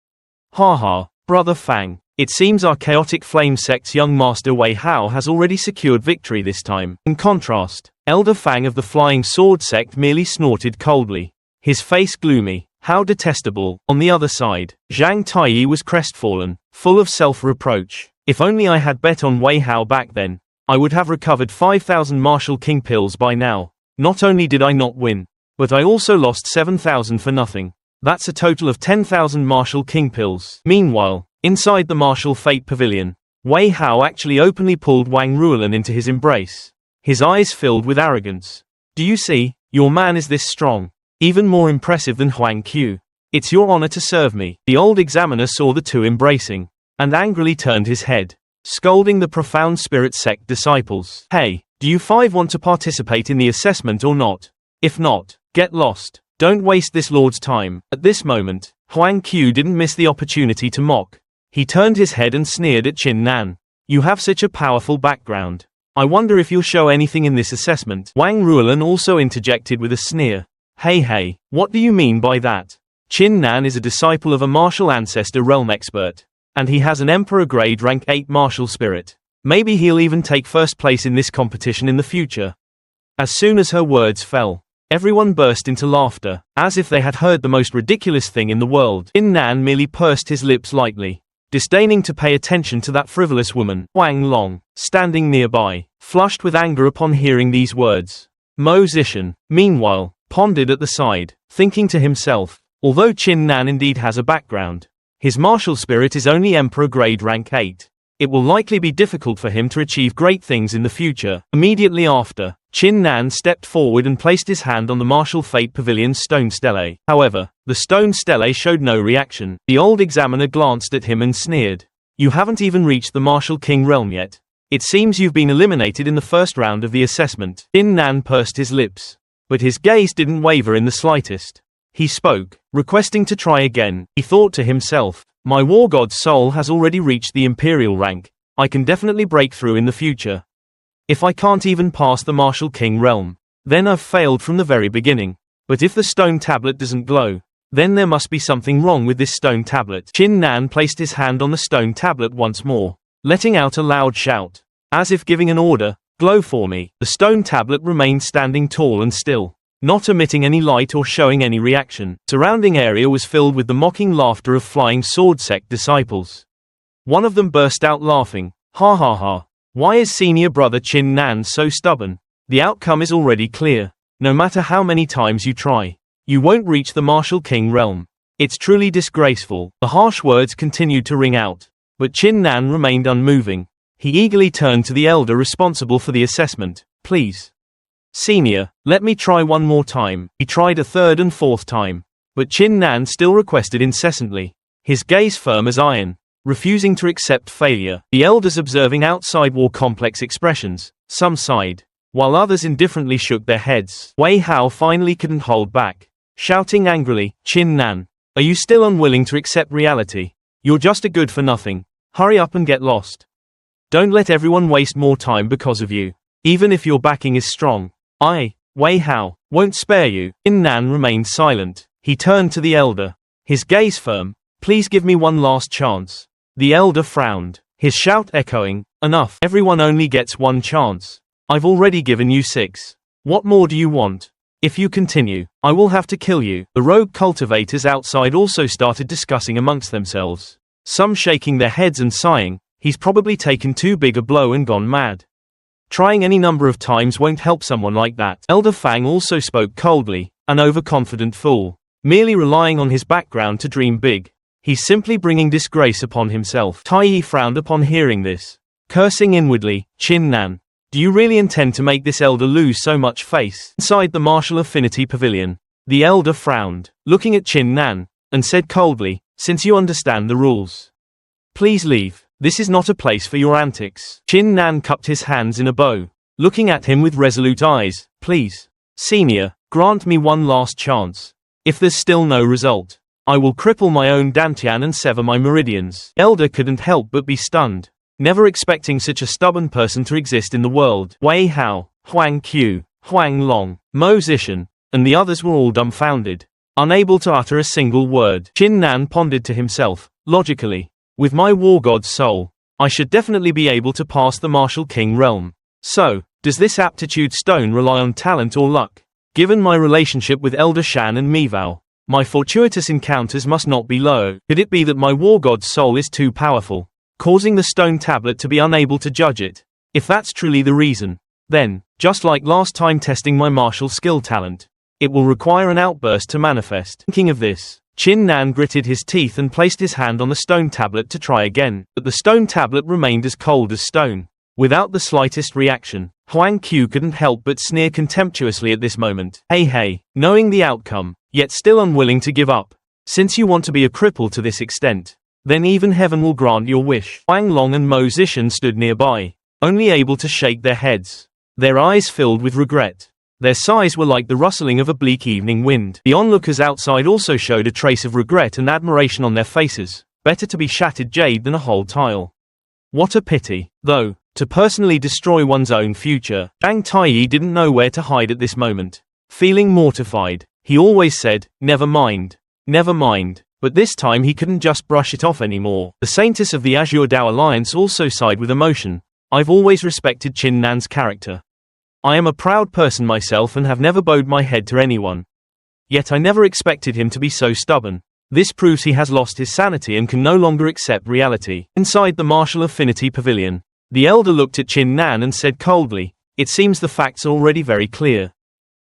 Ha ha, Brother Fang. It seems our Chaotic Flame sect's young master Wei Hao has already secured victory this time. In contrast, Elder Fang of the Flying Sword sect merely snorted coldly, his face gloomy. How detestable. On the other side, Zhang Taiyi was crestfallen, full of self-reproach. If only I had bet on Wei Hao back then, I would have recovered 5,000 Martial King pills by now. Not only did I not win, but I also lost 7,000 for nothing. That's a total of 10,000 Martial King pills. Meanwhile, inside the Martial Fate Pavilion, Wei Hao actually openly pulled Wang Ruolan into his embrace, his eyes filled with arrogance. Do you see? Your man is this strong. Even more impressive than Huang Qiu. It's your honor to serve me. The old examiner saw the two embracing, and angrily turned his head, scolding the Profound Spirit sect disciples. Hey, do you five want to participate in the assessment or not? If not, get lost. Don't waste this lord's time. At this moment, Huang Qiu didn't miss the opportunity to mock. He turned his head and sneered at Qin Nan. You have such a powerful background. I wonder if you'll show anything in this assessment. Wang Ruolan also interjected with a sneer. Hey, what do you mean by that? Qin Nan is a disciple of a martial ancestor realm expert, and he has an Emperor grade rank 8 martial spirit. Maybe he'll even take first place in this competition in the future. As soon as her words fell, everyone burst into laughter, as if they had heard the most ridiculous thing in the world. Qin Nan merely pursed his lips lightly, disdaining to pay attention to that frivolous woman. Wang Long, standing nearby, flushed with anger upon hearing these words. Mo Zishan, meanwhile, pondered at the side, thinking to himself, although Qin Nan indeed has a background, his martial spirit is only Emperor grade rank 8. It will likely be difficult for him to achieve great things in the future. Immediately after, Qin Nan stepped forward and placed his hand on the Martial Fate Pavilion's stone stele. However, the stone stele showed no reaction. The old examiner glanced at him and sneered. You haven't even reached the Martial King realm yet. It seems you've been eliminated in the first round of the assessment. Qin Nan pursed his lips, but his gaze didn't waver in the slightest. He spoke, requesting to try again. He thought to himself, my war god's soul has already reached the imperial rank. I can definitely break through in the future. If I can't even pass the Martial King realm, then I've failed from the very beginning. But if the stone tablet doesn't glow, then there must be something wrong with this stone tablet. Qin Nan placed his hand on the stone tablet once more, letting out a loud shout, as if giving an order. Glow for me. The stone tablet remained standing tall and still, not emitting any light or showing any reaction. Surrounding area was filled with the mocking laughter of Flying Sword sect disciples. One of them burst out laughing. Ha ha ha. Why is senior brother Qin Nan so stubborn? The outcome is already clear. No matter how many times you try, you won't reach the Martial King realm. It's truly disgraceful. The harsh words continued to ring out, but Qin Nan remained unmoving. He eagerly turned to the elder responsible for the assessment. Please, senior, let me try one more time. He tried a third and fourth time, but Qin Nan still requested incessantly, his gaze firm as iron, refusing to accept failure. The elders observing outside war complex expressions, some sighed, while others indifferently shook their heads. Wei Hao finally couldn't hold back, shouting angrily, Qin Nan, are you still unwilling to accept reality? You're just a good for nothing. Hurry up and get lost. Don't let everyone waste more time because of you. Even if your backing is strong, I, Wei Hao, won't spare you. Qin Nan remained silent. He turned to the elder, his gaze firm. Please give me one last chance. The elder frowned, his shout echoing, enough. Everyone only gets one chance. I've already given you 6. What more do you want? If you continue, I will have to kill you. The rogue cultivators outside also started discussing amongst themselves, some shaking their heads and sighing. He's probably taken too big a blow and gone mad. Trying any number of times won't help someone like that. Elder Fang also spoke coldly, an overconfident fool. Merely relying on his background to dream big. He's simply bringing disgrace upon himself. Taiyi frowned upon hearing this. Cursing inwardly, Chin Nan, do you really intend to make this elder lose so much face? Inside the martial affinity pavilion, the elder frowned, looking at Chin Nan, and said coldly, since you understand the rules, please leave. This is not a place for your antics. Chin Nan cupped his hands in a bow, looking at him with resolute eyes. Please, senior, grant me one last chance. If there's still no result, I will cripple my own dantian and sever my meridians. Elder couldn't help but be stunned, never expecting such a stubborn person to exist in the world. Wei Hao, Huang Qiu, Huang Long, Mo Zishan, and the others were all dumbfounded, unable to utter a single word. Chin Nan pondered to himself, logically, with my war god's soul, I should definitely be able to pass the martial king realm. So, does this aptitude stone rely on talent or luck? Given my relationship with Elder Shan and Mivao, my fortuitous encounters must not be low. Could it be that my war god's soul is too powerful, causing the stone tablet to be unable to judge it? If that's truly the reason, then, just like last time testing my martial skill talent, it will require an outburst to manifest. Thinking of this, Chin Nan gritted his teeth and placed his hand on the stone tablet to try again, but the stone tablet remained as cold as stone. Without the slightest reaction, Huang Qiu couldn't help but sneer contemptuously at this moment. Hey, knowing the outcome, yet still unwilling to give up. Since you want to be a cripple to this extent, then even heaven will grant your wish. Huang Long and Mo Zishan stood nearby, only able to shake their heads, their eyes filled with regret. Their sighs were like the rustling of a bleak evening wind. The onlookers outside also showed a trace of regret and admiration on their faces. Better to be shattered jade than a whole tile. What a pity, though, to personally destroy one's own future. Zhang Taiyi didn't know where to hide at this moment. Feeling mortified, he always said, never mind, but this time he couldn't just brush it off anymore. The Saintess of the Azure Dao Alliance also sighed with emotion. I've always respected Chin Nan's character. I am a proud person myself and have never bowed my head to anyone. Yet I never expected him to be so stubborn. This proves he has lost his sanity and can no longer accept reality. Inside the martial affinity pavilion, the elder looked at Chin Nan and said coldly, it seems the facts are already very clear.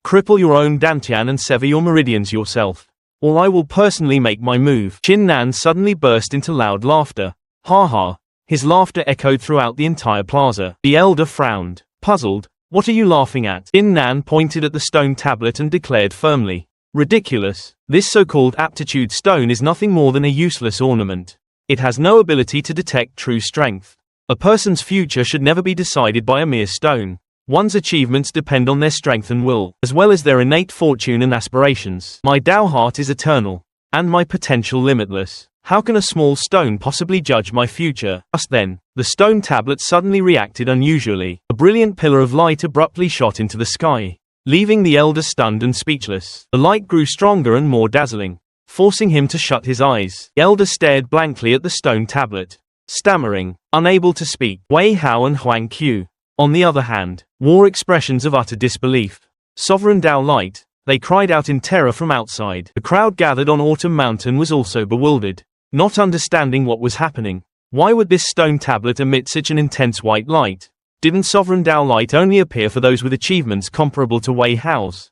Cripple your own dantian and sever your meridians yourself, or I will personally make my move. Chin Nan suddenly burst into loud laughter. Ha ha. His laughter echoed throughout the entire plaza. The elder frowned, puzzled. What are you laughing at? Chin Nan pointed at the stone tablet and declared firmly. Ridiculous. This so-called aptitude stone is nothing more than a useless ornament. It has no ability to detect true strength. A person's future should never be decided by a mere stone. One's achievements depend on their strength and will, as well as their innate fortune and aspirations. My Tao heart is eternal, and my potential limitless. How can a small stone possibly judge my future? Just then, the stone tablet suddenly reacted unusually. A brilliant pillar of light abruptly shot into the sky, leaving the elder stunned and speechless. The light grew stronger and more dazzling, forcing him to shut his eyes. The elder stared blankly at the stone tablet, stammering, unable to speak. Wei Hao and Huang Qiu, on the other hand, wore expressions of utter disbelief. Sovereign Dao Light, they cried out in terror from outside. The crowd gathered on Autumn Mountain was also bewildered, not understanding what was happening. Why would this stone tablet emit such an intense white light? Didn't Sovereign Dao Light only appear for those with achievements comparable to Wei Hao's?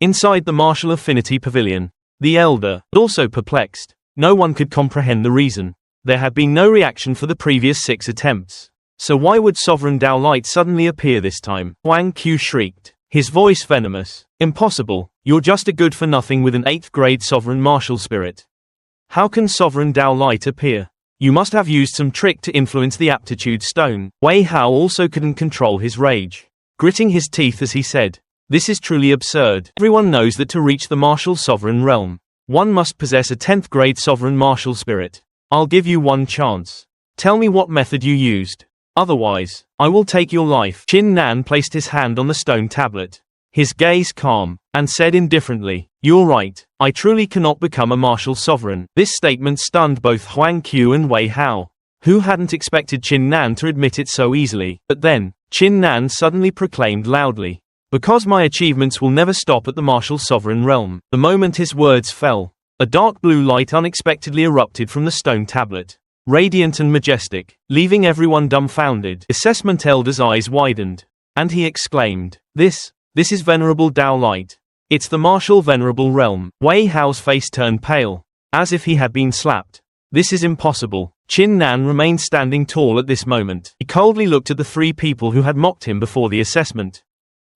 Inside the martial affinity pavilion, the elder, also perplexed. No one could comprehend the reason. There had been no reaction for the previous 6 attempts. So why would Sovereign Dao Light suddenly appear this time? Huang Qiu shrieked, his voice venomous. Impossible, you're just a good-for-nothing with an 8th grade Sovereign Martial Spirit. How can Sovereign Dao Light appear? You must have used some trick to influence the aptitude stone. Wei Hao also couldn't control his rage, gritting his teeth as he said, this is truly absurd. Everyone knows that to reach the martial sovereign realm, one must possess a 10th grade Sovereign Martial Spirit. I'll give you one chance. Tell me what method you used. Otherwise, I will take your life. Chin Nan placed his hand on the stone tablet, his gaze calm, and said indifferently, you're right, I truly cannot become a martial sovereign. This statement stunned both Huang Qiu and Wei Hao, who hadn't expected Chin Nan to admit it so easily. But then, Chin Nan suddenly proclaimed loudly, because my achievements will never stop at the martial sovereign realm. The moment his words fell, a dark blue light unexpectedly erupted from the stone tablet, radiant and majestic, leaving everyone dumbfounded. Assessment Elder's eyes widened, and he exclaimed, This is Venerable Dao Light. It's the martial venerable realm. Wei Hao's face turned pale, as if he had been slapped. This is impossible. Qin Nan remained standing tall at this moment. He coldly looked at the three people who had mocked him before the assessment.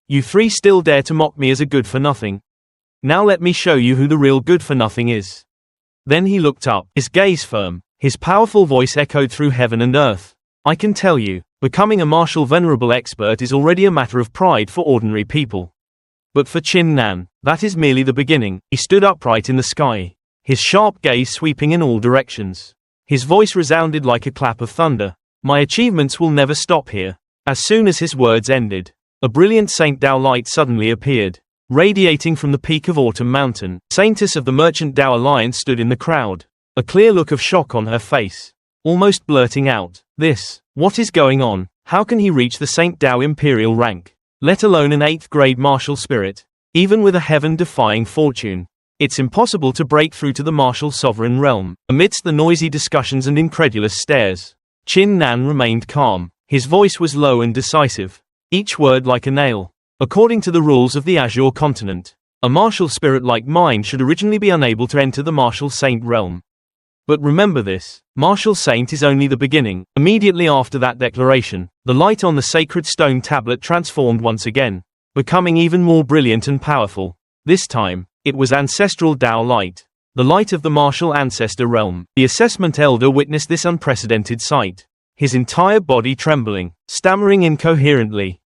You three still dare to mock me as a good-for-nothing? Now let me show you who the real good-for-nothing is. Then he looked up, his gaze firm. His powerful voice echoed through heaven and earth. I can tell you, becoming a martial venerable expert is already a matter of pride for ordinary people. But for Qin Nan, that is merely the beginning. He stood upright in the sky, his sharp gaze sweeping in all directions. His voice resounded like a clap of thunder. My achievements will never stop here. As soon as his words ended, a brilliant Saint Dao light suddenly appeared, radiating from the peak of Autumn Mountain. Saintess of the Merchant Dao Alliance stood in the crowd, a clear look of shock on her face, almost blurting out, what is going on? How can he reach the Saint Dao Imperial rank, let alone an 8th grade martial spirit, even with a heaven-defying fortune? It's impossible to break through to the martial sovereign realm. Amidst the noisy discussions and incredulous stares, Qin Nan remained calm. His voice was low and decisive, each word like a nail. According to the rules of the Azure continent, a martial spirit like mine should originally be unable to enter the martial saint realm. But remember this, martial saint is only the beginning. Immediately after that declaration, the light on the sacred stone tablet transformed once again, becoming even more brilliant and powerful. This time, it was ancestral Dao light, the light of the martial ancestor realm. The assessment elder witnessed this unprecedented sight, his entire body trembling, stammering incoherently.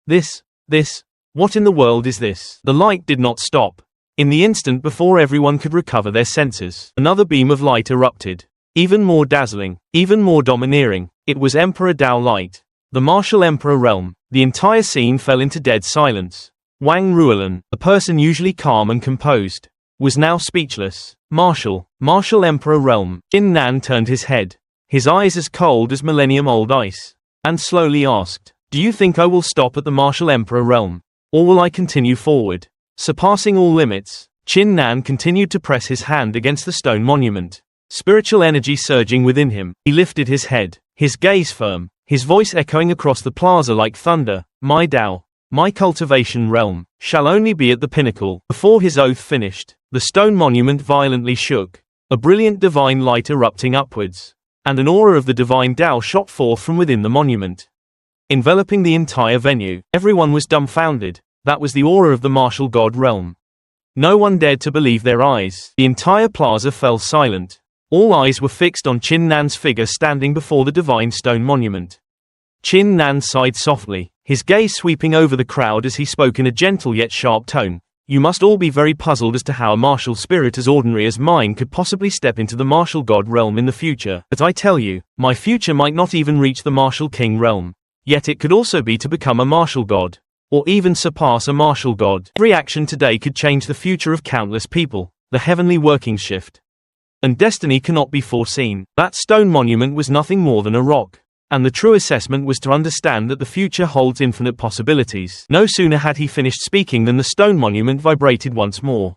What in the world is this? The light did not stop. In the instant before everyone could recover their senses, another beam of light erupted, even more dazzling, even more domineering. It was Emperor Dao light, the martial emperor realm. The entire scene fell into dead silence. Wang Ruolan, a person usually calm and composed, was now speechless. Martial emperor realm. Qin Nan turned his head, his eyes as cold as millennium-old ice, and slowly asked, do you think I will stop at the martial emperor realm, or will I continue forward, surpassing all limits? Qin Nan continued to press his hand against the stone monument, spiritual energy surging within him. He lifted his head, his gaze firm, his voice echoing across the plaza like thunder. My Dao, my cultivation realm, shall only be at the pinnacle. Before his oath finished, the stone monument violently shook, a brilliant divine light erupting upwards, and an aura of the divine Dao shot forth from within the monument, enveloping the entire venue. Everyone was dumbfounded. That was the aura of the martial god realm. No one dared to believe their eyes. The entire plaza fell silent. All eyes were fixed on Qin Nan's figure standing before the divine stone monument. Qin Nan sighed softly, his gaze sweeping over the crowd as he spoke in a gentle yet sharp tone. You must all be very puzzled as to how a martial spirit as ordinary as mine could possibly step into the martial god realm in the future. But I tell you, my future might not even reach the martial king realm. Yet it could also be to become a martial god, or even surpass a martial god. Every action today could change the future of countless people. The heavenly working shift, and destiny cannot be foreseen. That stone monument was nothing more than a rock, and the true assessment was to understand that the future holds infinite possibilities. No sooner had he finished speaking than the stone monument vibrated once more,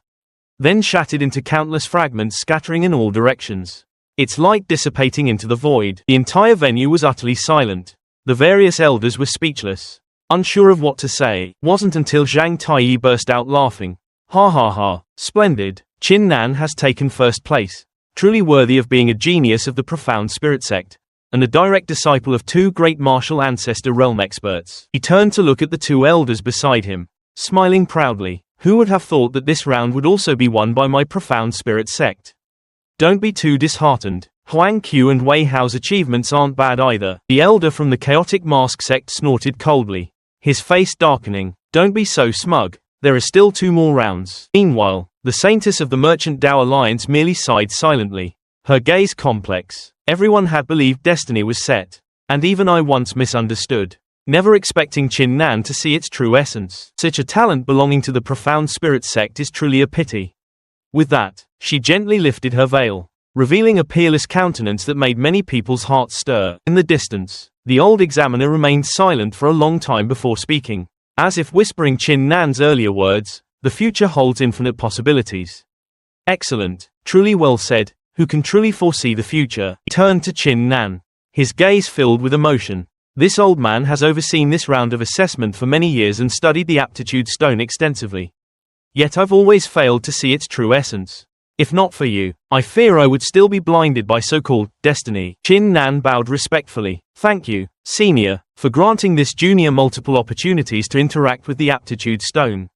then shattered into countless fragments scattering in all directions, its light dissipating into the void. The entire venue was utterly silent. The various elders were speechless, unsure of what to say. Wasn't until Zhang Taiyi burst out laughing. Ha ha ha, splendid. Qin Nan has taken first place, truly worthy of being a genius of the profound spirit sect, and a direct disciple of two great martial ancestor realm experts. He turned to look at the two elders beside him, smiling proudly. Who would have thought that this round would also be won by my profound spirit sect? Don't be too disheartened. Huang Qiu and Wei Hao's achievements aren't bad either. The elder from the chaotic mask sect snorted coldly, his face darkening. Don't be so smug. There are still 2 more rounds. Meanwhile, the saintess of the Merchant Dao Alliance merely sighed silently, her gaze complex. Everyone had believed destiny was set, and even I once misunderstood, never expecting Qin Nan to see its true essence. Such a talent belonging to the profound spirit sect is truly a pity. With that, she gently lifted her veil, revealing a peerless countenance that made many people's hearts stir. In the distance, the old examiner remained silent for a long time before speaking, as if whispering Qin Nan's earlier words. The future holds infinite possibilities. Excellent, truly well said. Who can truly foresee the future? He turned to Qin Nan, his gaze filled with emotion. This old man has overseen this round of assessment for many years and studied the aptitude stone extensively. Yet I've always failed to see its true essence. If not for you, I fear I would still be blinded by so-called destiny. Chin Nan bowed respectfully. Thank you, senior, for granting this junior multiple opportunities to interact with the aptitude stone.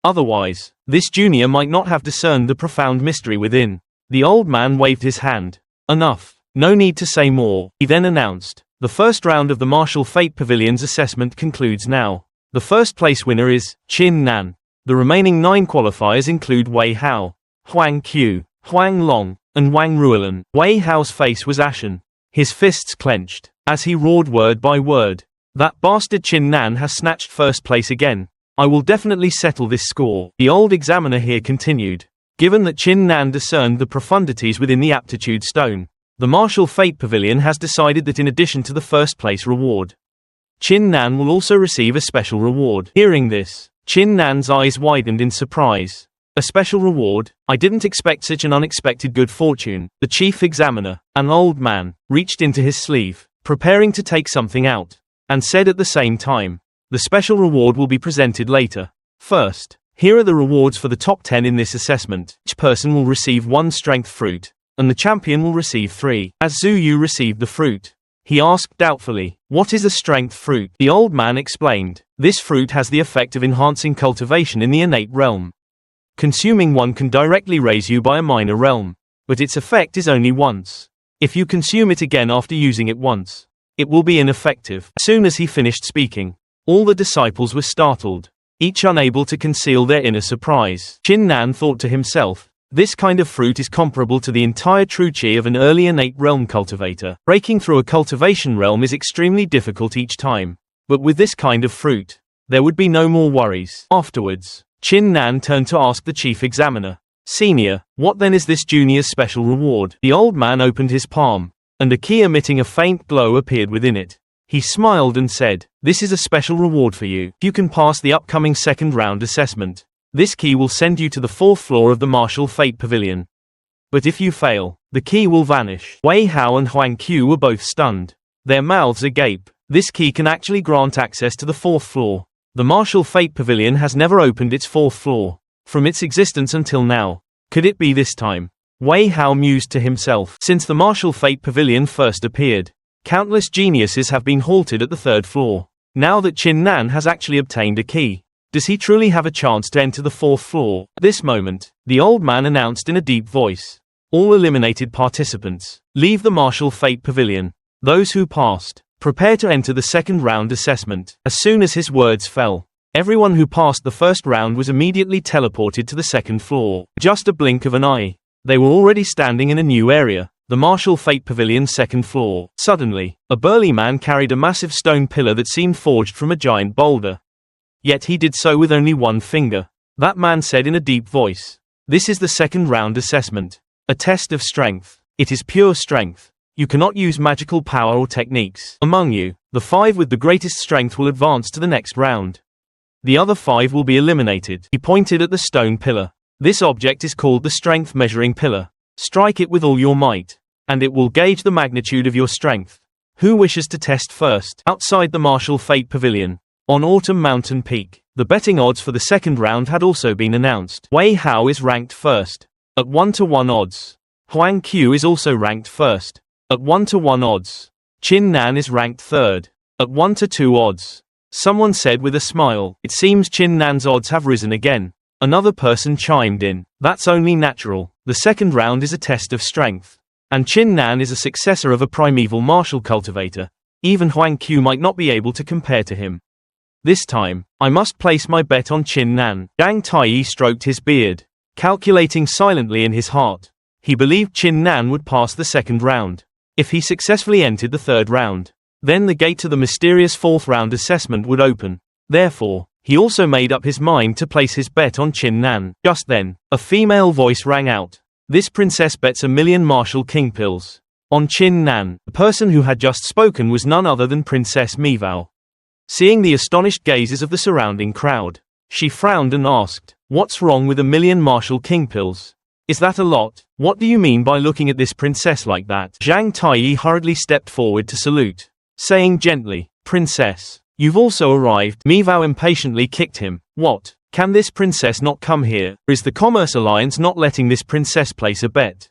Otherwise, this junior might not have discerned the profound mystery within. The old man waved his hand. Enough. No need to say more. He then announced, the first round of the Martial Fate Pavilion's assessment concludes now. The first place winner is Chin Nan. The remaining 9 qualifiers include Wei Hao, Huang Qiu, Huang Long, and Wang Ruolan. Wei Hao's face was ashen. His fists clenched, as he roared word by word. That bastard Chin Nan has snatched first place again. I will definitely settle this score. The old examiner here continued. Given that Chin Nan discerned the profundities within the aptitude stone, the Martial Fate Pavilion has decided that in addition to the first place reward, Chin Nan will also receive a special reward. Hearing this, Chin Nan's eyes widened in surprise. A special reward? I didn't expect such an unexpected good fortune. The chief examiner, an old man, reached into his sleeve, preparing to take something out, and said at the same time, the special reward will be presented later. First, here are the rewards for the top 10 in this assessment. Each person will receive 1 strength fruit, and the champion will receive 3. As Zhu Yu received the fruit, he asked doubtfully, what is a strength fruit? The old man explained, this fruit has the effect of enhancing cultivation in the innate realm. Consuming one can directly raise you by a minor realm, but its effect is only once. If you consume it again after using it once, it will be ineffective. As soon as he finished speaking, all the disciples were startled, each unable to conceal their inner surprise. Chin Nan thought to himself, this kind of fruit is comparable to the entire true chi of an early innate realm cultivator. Breaking through a cultivation realm is extremely difficult each time, but with this kind of fruit, there would be no more worries. Afterwards, Chin Nan turned to ask the chief examiner, Senior, what then is this junior's special reward? The old man opened his palm, and a key emitting a faint glow appeared within it. He smiled and said, this is a special reward for you. If you can pass the upcoming second round assessment, this key will send you to the 4th floor of the Martial Fate Pavilion. But if you fail, the key will vanish. Wei Hao and Huang Qiu were both stunned, their mouths agape. This key can actually grant access to the 4th floor. The Martial Fate Pavilion has never opened its 4th floor, from its existence until now. Could it be this time? Wei Hao mused to himself. Since the Martial Fate Pavilion first appeared, countless geniuses have been halted at the 3rd floor. Now that Chin Nan has actually obtained a key, does he truly have a chance to enter the 4th floor? At this moment, the old man announced in a deep voice, all eliminated participants, leave the Martial Fate Pavilion. Those who passed, prepare to enter the second round assessment. As soon as his words fell, everyone who passed the first round was immediately teleported to the 2nd floor. Just a blink of an eye, they were already standing in a new area, the Martial Fate Pavilion's 2nd floor. Suddenly, a burly man carried a massive stone pillar that seemed forged from a giant boulder. Yet he did so with only one finger. That man said in a deep voice, this is the second round assessment. A test of strength. It is pure strength. You cannot use magical power or techniques. Among you, the 5 with the greatest strength will advance to the next round. The other 5 will be eliminated. He pointed at the stone pillar. This object is called the strength measuring pillar. Strike it with all your might, and it will gauge the magnitude of your strength. Who wishes to test first? Outside the Martial Fate Pavilion, on Autumn Mountain Peak, the betting odds for the second round had also been announced. Wei Hao is ranked first, at 1-to-1 odds. Huang Qiu is also ranked first, at 1-to-1 odds. Chin Nan is ranked third, at 1-to-2 odds. Someone said with a smile, it seems Chin Nan's odds have risen again. Another person chimed in, that's only natural. The second round is a test of strength, and Chin Nan is a successor of a primeval martial cultivator. Even Huang Qiu might not be able to compare to him. This time, I must place my bet on Chin Nan. Zhang Taiyi stroked his beard, calculating silently in his heart. He believed Chin Nan would pass the second round. If he successfully entered the third round, then the gate to the mysterious 4th round assessment would open. Therefore, he also made up his mind to place his bet on Chin Nan. Just then, a female voice rang out. This princess bets 1,000,000 martial king pills on Chin Nan. The person who had just spoken was none other than Princess Mivao. Seeing the astonished gazes of the surrounding crowd, she frowned and asked, what's wrong with 1,000,000 martial king pills? Is that a lot? What do you mean by looking at this princess like that? Zhang Taiyi hurriedly stepped forward to salute, saying gently, Princess, you've also arrived. Mivao impatiently kicked him. What? Can this princess not come here? Or is the Commerce Alliance not letting this princess place a bet?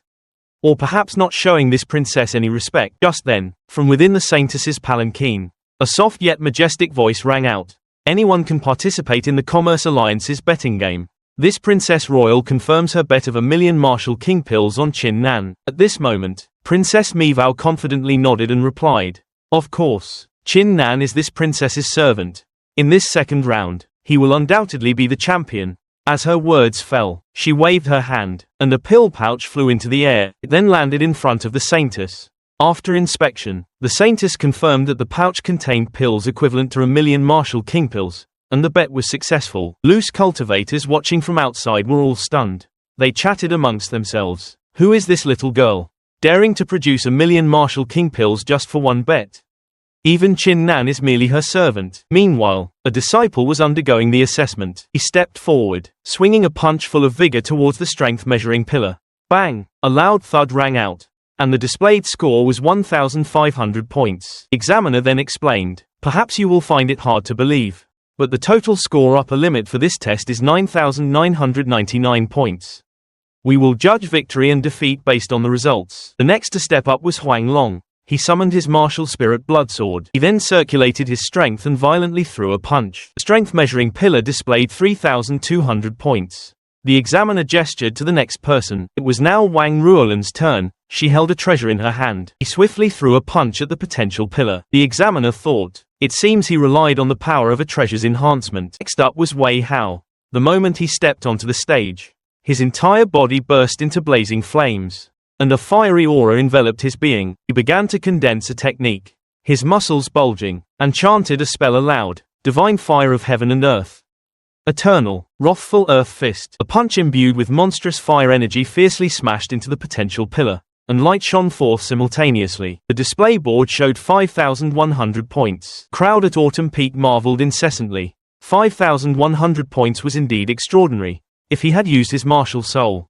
Or perhaps not showing this princess any respect? Just then, from within the Saintess's palanquin, a soft yet majestic voice rang out. Anyone can participate in the Commerce Alliance's betting game. This Princess Royal confirms her bet of 1,000,000 Martial King pills on Chin Nan. At this moment, Princess Mivao confidently nodded and replied, "Of course, Chin Nan is this princess's servant. In this second round, he will undoubtedly be the champion." As her words fell, she waved her hand, and a pill pouch flew into the air. It then landed in front of the Saintess. After inspection, the Saintess confirmed that the pouch contained pills equivalent to 1,000,000 Martial King pills, and the bet was successful. Loose cultivators watching from outside were all stunned. They chatted amongst themselves. Who is this little girl, daring to produce 1,000,000 Martial King pills just for one bet? Even Chin Nan is merely her servant. Meanwhile, a disciple was undergoing the assessment. He stepped forward, swinging a punch full of vigor towards the strength measuring pillar. Bang! A loud thud rang out, and the displayed score was 1,500 points. The examiner then explained, "Perhaps you will find it hard to believe, but the total score upper limit for this test is 9,999 points. We will judge victory and defeat based on the results." The next to step up was Huang Long. He summoned his martial spirit bloodsword. He then circulated his strength and violently threw a punch. The strength measuring pillar displayed 3,200 points. The examiner gestured to the next person. It was now Wang Ruolan's turn. She held a treasure in her hand. He swiftly threw a punch at the potential pillar. The examiner thought, it seems he relied on the power of a treasure's enhancement. Next up was Wei Hao. The moment he stepped onto the stage, his entire body burst into blazing flames, and a fiery aura enveloped his being. He began to condense a technique, his muscles bulging, and chanted a spell aloud. Divine fire of heaven and earth. Eternal, wrathful earth fist. A punch imbued with monstrous fire energy fiercely smashed into the potential pillar, and light shone forth simultaneously. The display board showed 5,100 points. Crowd at Autumn Peak marveled incessantly. 5,100 points was indeed extraordinary. If he had used his martial soul,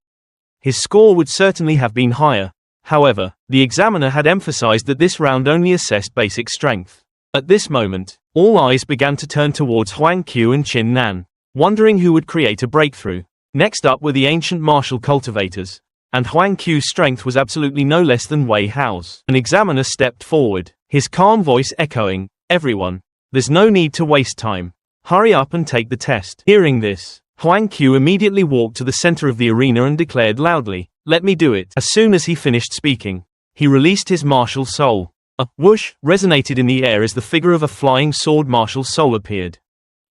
his score would certainly have been higher. However, the examiner had emphasized that this round only assessed basic strength. At this moment, all eyes began to turn towards Huang Qiu and Chin Nan, wondering who would create a breakthrough. Next up were the ancient martial cultivators, and Huang Qiu's strength was absolutely no less than Wei Hao's. An examiner stepped forward, his calm voice echoing, "Everyone, there's no need to waste time. Hurry up and take the test." Hearing this, Huang Qiu immediately walked to the center of the arena and declared loudly, "Let me do it." As soon as he finished speaking, he released his martial soul. A whoosh resonated in the air as the figure of a flying sword martial soul appeared,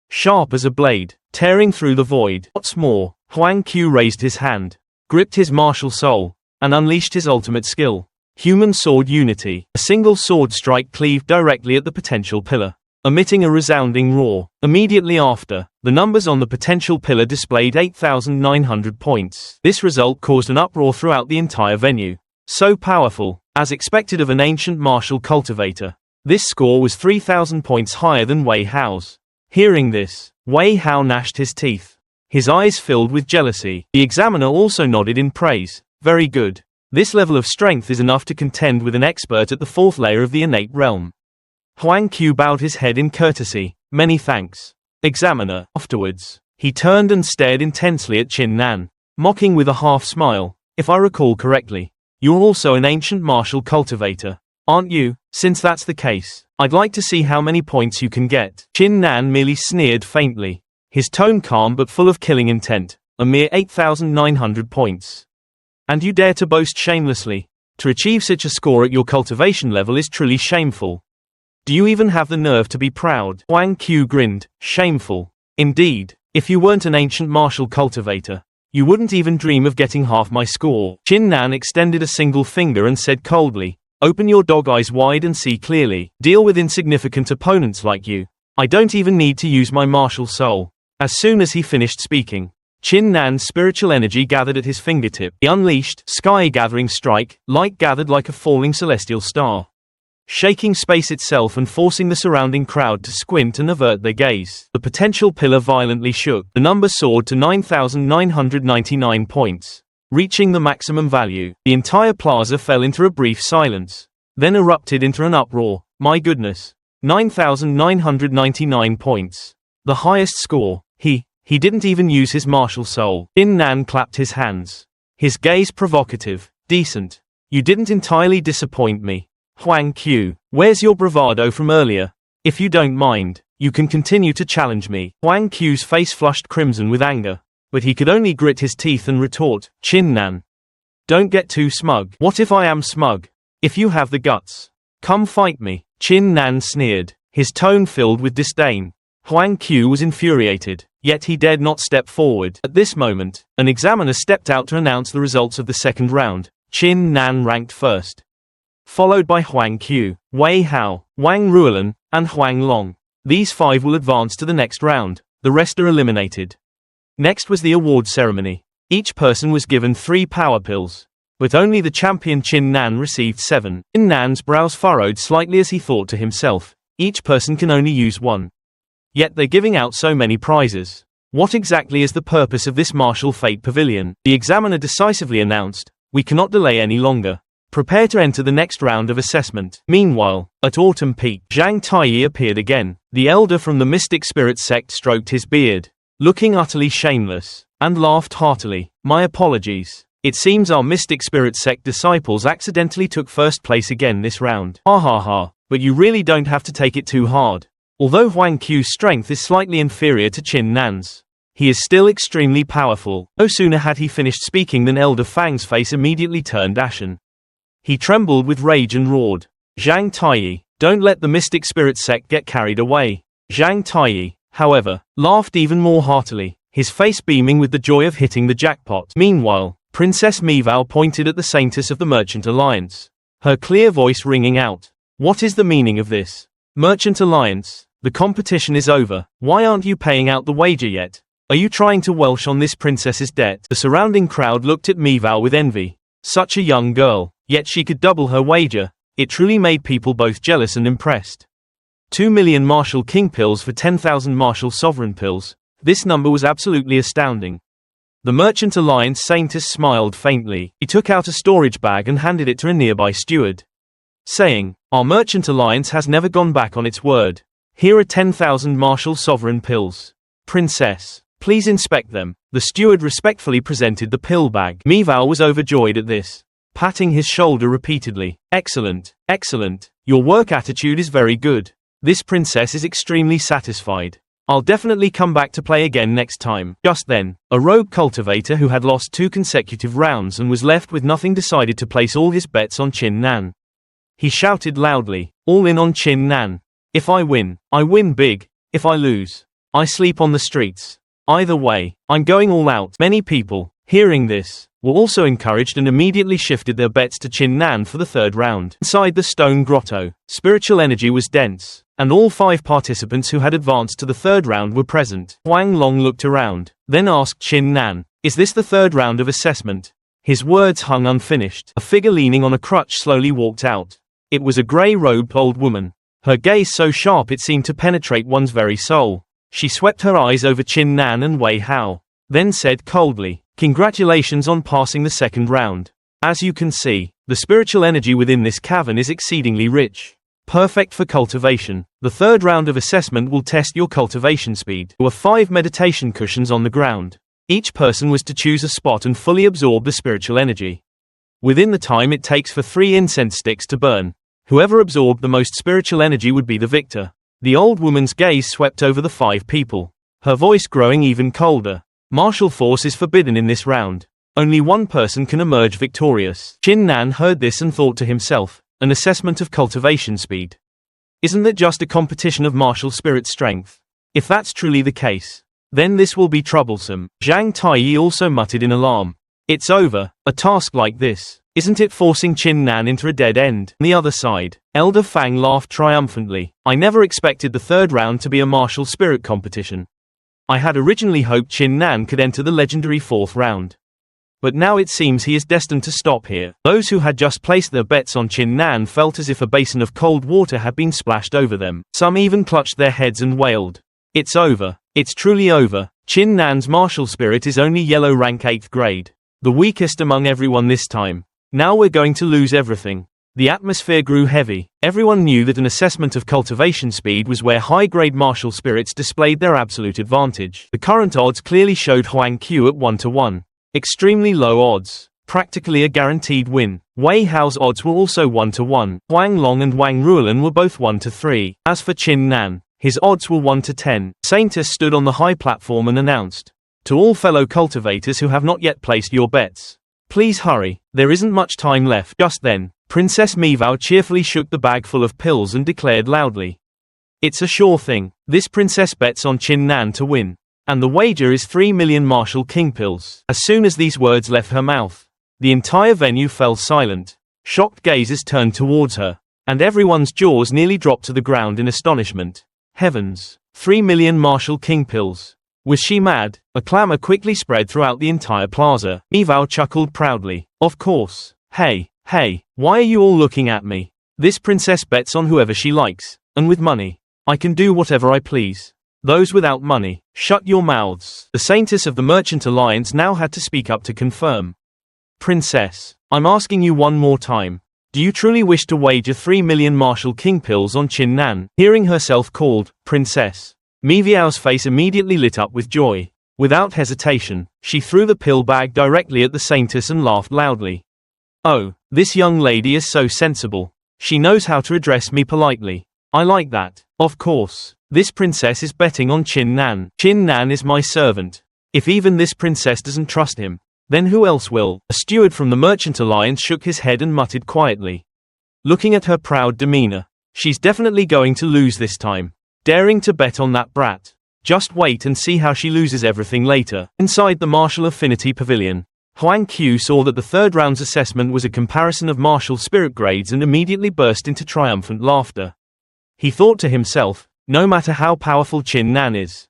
sharp as a blade, tearing through the void. What's more, Huang Qiu raised his hand, gripped his martial soul, and unleashed his ultimate skill, Human Sword Unity. A single sword strike cleaved directly at the potential pillar, emitting a resounding roar. Immediately after, the numbers on the potential pillar displayed 8,900 points. This result caused an uproar throughout the entire venue. So powerful, as expected of an ancient martial cultivator. This score was 3,000 points higher than Wei Hao's. Hearing this, Wei Hao gnashed his teeth, his eyes filled with jealousy. The examiner also nodded in praise. Very good. This level of strength is enough to contend with an expert at the fourth layer of the innate realm. Huang Qiu bowed his head in courtesy. Many thanks, examiner. Afterwards, he turned and stared intensely at Chin Nan, mocking with a half smile. If I recall correctly, you're also an ancient martial cultivator, aren't you? Since that's the case, I'd like to see how many points you can get. Chin Nan merely sneered faintly, his tone calm but full of killing intent. A mere 8,900 points. And you dare to boast shamelessly? To achieve such a score at your cultivation level is truly shameful. Do you even have the nerve to be proud? Huang Qiu grinned. Shameful. Indeed, if you weren't an ancient martial cultivator, you wouldn't even dream of getting half my score. Chin Nan extended a single finger and said coldly, "Open your dog eyes wide and see clearly. Deal with insignificant opponents like you. I don't even need to use my martial soul." As soon as he finished speaking, Chin Nan's spiritual energy gathered at his fingertip. He unleashed sky-gathering strike, light gathered like a falling celestial star, shaking space itself and forcing the surrounding crowd to squint and avert their gaze. The potential pillar violently shook. The number soared to 9,999 points, reaching the maximum value. The entire plaza fell into a brief silence, then erupted into an uproar. My goodness. 9,999 points. The highest score. He didn't even use his martial soul. Chin Nan clapped his hands. His gaze provocative. Decent. You didn't entirely disappoint me. Huang Q. Where's your bravado from earlier? If you don't mind, you can continue to challenge me. Huang Q's face flushed crimson with anger, but he could only grit his teeth and retort, Chin Nan. Don't get too smug. What if I am smug? If you have the guts, come fight me. Chin Nan sneered, his tone filled with disdain. Huang Q was infuriated, yet he dared not step forward. At this moment, an examiner stepped out to announce the results of the second round. Chin Nan ranked first, followed by Huang Q, Wei Hao, Wang Ruolan, and Huang Long. These 5 will advance to the next round. The rest are eliminated. Next was the award ceremony. Each person was given 3 power pills, but only the champion Chin Nan received 7. Chin Nan's brows furrowed slightly as he thought to himself, each person can only use 1. Yet they're giving out so many prizes. What exactly is the purpose of this martial fate pavilion? The examiner decisively announced, we cannot delay any longer. Prepare to enter the next round of assessment. Meanwhile, at Autumn Peak, Zhang Taiyi appeared again. The elder from the Mystic Spirit sect stroked his beard, looking utterly shameless, and laughed heartily. My apologies. It seems our Mystic Spirit sect disciples accidentally took first place again this round. Ha ha ha, but you really don't have to take it too hard. Although Huang Q's strength is slightly inferior to Chin Nan's, he is still extremely powerful. No sooner had he finished speaking than Elder Fang's face immediately turned ashen. He trembled with rage and roared, Zhang Taiyi, don't let the Mystic Spirit sect get carried away. Zhang Taiyi, however, laughed even more heartily, his face beaming with the joy of hitting the jackpot. Meanwhile, Princess Mivao pointed at the Saintess of the Merchant Alliance, her clear voice ringing out. What is the meaning of this? Merchant Alliance, the competition is over. Why aren't you paying out the wager yet? Are you trying to welsh on this princess's debt? The surrounding crowd looked at Mivao with envy. Such a young girl, yet she could double her wager. It truly made people both jealous and impressed. 2 million Martial King pills for 10,000 Martial Sovereign pills. This number was absolutely astounding. The Merchant Alliance Saintess smiled faintly. He took out a storage bag and handed it to a nearby steward, saying, our Merchant Alliance has never gone back on its word. Here are 10,000 Martial Sovereign pills. Princess, please inspect them. The steward respectfully presented the pill bag. Mivao was overjoyed at this, patting his shoulder repeatedly. Excellent, excellent. Your work attitude is very good. This princess is extremely satisfied. I'll definitely come back to play again next time. Just then, a rogue cultivator who had lost 2 consecutive rounds and was left with nothing decided to place all his bets on Chin Nan. He shouted loudly, all in on Chin Nan. If I win big. If I lose, I sleep on the streets. Either way, I'm going all out. Many people, hearing this, were also encouraged and immediately shifted their bets to Chin Nan for the third round. Inside the stone grotto, spiritual energy was dense, and all 5 participants who had advanced to the third round were present. Huang Long looked around, then asked Chin Nan, is this the third round of assessment? His words hung unfinished. A figure leaning on a crutch slowly walked out. It was a grey-robed old woman, her gaze so sharp it seemed to penetrate one's very soul. She swept her eyes over Chin Nan and Wei Hao, then said coldly, congratulations on passing the second round. As you can see, the spiritual energy within this cavern is exceedingly rich, perfect for cultivation. The third round of assessment will test your cultivation speed. There were 5 meditation cushions on the ground. Each person was to choose a spot and fully absorb the spiritual energy within the time it takes for 3 incense sticks to burn. Whoever absorbed the most spiritual energy would be the victor. The old woman's gaze swept over the 5 people, her voice growing even colder. Martial force is forbidden in this round. Only one person can emerge victorious. Chin Nan heard this and thought to himself, an assessment of cultivation speed. Isn't that just a competition of martial spirit strength? If that's truly the case, then this will be troublesome. Zhang Taiyi also muttered in alarm. It's over, a task like this. Isn't it forcing Chin Nan into a dead end? On the other side, Elder Fang laughed triumphantly. I never expected the third round to be a martial spirit competition. I had originally hoped Chin Nan could enter the legendary 4th round. But now it seems he is destined to stop here. Those who had just placed their bets on Chin Nan felt as if a basin of cold water had been splashed over them. Some even clutched their heads and wailed. It's over. It's truly over. Chin Nan's martial spirit is only yellow rank 8th grade. The weakest among everyone this time. Now we're going to lose everything. The atmosphere grew heavy. Everyone knew that an assessment of cultivation speed was where high-grade martial spirits displayed their absolute advantage. The current odds clearly showed Huang Q at 1-1. Extremely low odds. Practically a guaranteed win. Wei Hao's odds were also 1-1. Huang Long and Wang Ruolan were both 1-3. As for Qin Nan, his odds were 1-10. Saintess stood on the high platform and announced, "To all fellow cultivators who have not yet placed your bets, please hurry, there isn't much time left." Just then, Princess Mivao cheerfully shook the bag full of pills and declared loudly, "It's a sure thing. This princess bets on Qin Nan to win. And the wager is 3 million Martial King pills." As soon as these words left her mouth, the entire venue fell silent. Shocked gazes turned towards her, and everyone's jaws nearly dropped to the ground in astonishment. Heavens! 3 million Martial King pills. Was she mad? A clamor quickly spread throughout the entire plaza. Mivao chuckled proudly. "Of course. Hey, why are you all looking at me? This princess bets on whoever she likes, and with money, I can do whatever I please. Those without money, shut your mouths." The Saintess of the Merchant Alliance now had to speak up to confirm. "Princess, I'm asking you one more time. Do you truly wish to wager 3 million Martial King pills on Qin Nan?" Hearing herself called Princess, Miviao's face immediately lit up with joy. Without hesitation, she threw the pill bag directly at the Saintess and laughed loudly. "Oh, this young lady is so sensible. She knows how to address me politely. I like that. Of course, this princess is betting on Qin Nan. Qin Nan is my servant. If even this princess doesn't trust him, then who else will?" A steward from the Merchant Alliance shook his head and muttered quietly. Looking at her proud demeanor, "She's definitely going to lose this time. Daring to bet on that brat. Just wait and see how she loses everything later." Inside the Martial Affinity Pavilion, Huang Q saw that the third round's assessment was a comparison of martial spirit grades and immediately burst into triumphant laughter. He thought to himself, no matter how powerful Qin Nan is,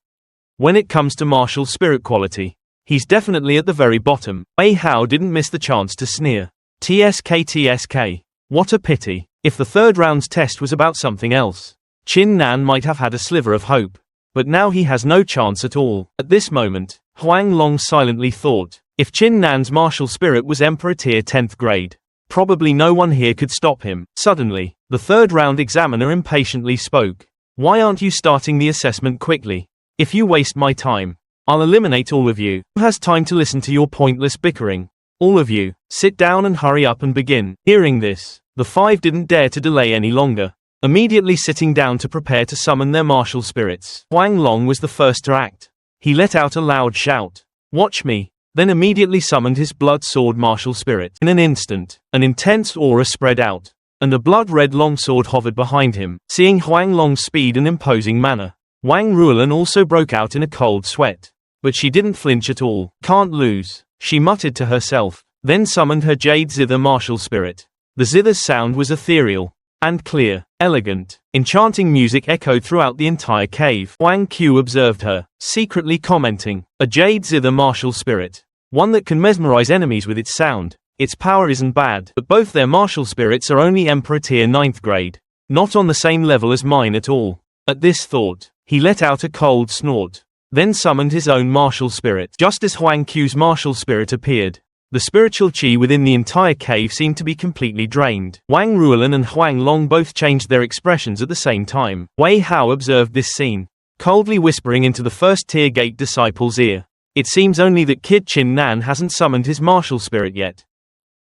when it comes to martial spirit quality, he's definitely at the very bottom. Wei Hao didn't miss the chance to sneer. TSK. What a pity. If the third round's test was about something else, Qin Nan might have had a sliver of hope. But now he has no chance at all. At this moment, Huang Long silently thought, if Qin Nan's martial spirit was Emperor Tier 10th grade, probably no one here could stop him. Suddenly, the third round examiner impatiently spoke. "Why aren't you starting the assessment quickly? If you waste my time, I'll eliminate all of you. Who has time to listen to your pointless bickering? All of you, sit down and hurry up and begin." Hearing this, the five didn't dare to delay any longer, immediately sitting down to prepare to summon their martial spirits. Huang Long was the first to act. He let out a loud shout, "Watch me!" Then immediately summoned his blood sword martial spirit. In an instant, an intense aura spread out, and a blood-red longsword hovered behind him. Seeing Huang Long's speed and imposing manner, Wang Ruolan also broke out in a cold sweat. But she didn't flinch at all. "Can't lose," she muttered to herself, then summoned her Jade Zither martial spirit. The zither's sound was ethereal and clear, elegant. Enchanting music echoed throughout the entire cave. Huang Q observed her, secretly commenting, "A Jade Zither martial spirit. One that can mesmerize enemies with its sound. Its power isn't bad, but both their martial spirits are only Emperor Tier 9th grade. Not on the same level as mine at all." At this thought, he let out a cold snort, then summoned his own martial spirit. Just as Huang Q's martial spirit appeared, the spiritual qi within the entire cave seemed to be completely drained. Wang Ruolan and Huang Long both changed their expressions at the same time. Wei Hao observed this scene, coldly whispering into the first-tier gate disciple's ear, "It seems only that Kid Qin Nan hasn't summoned his martial spirit yet.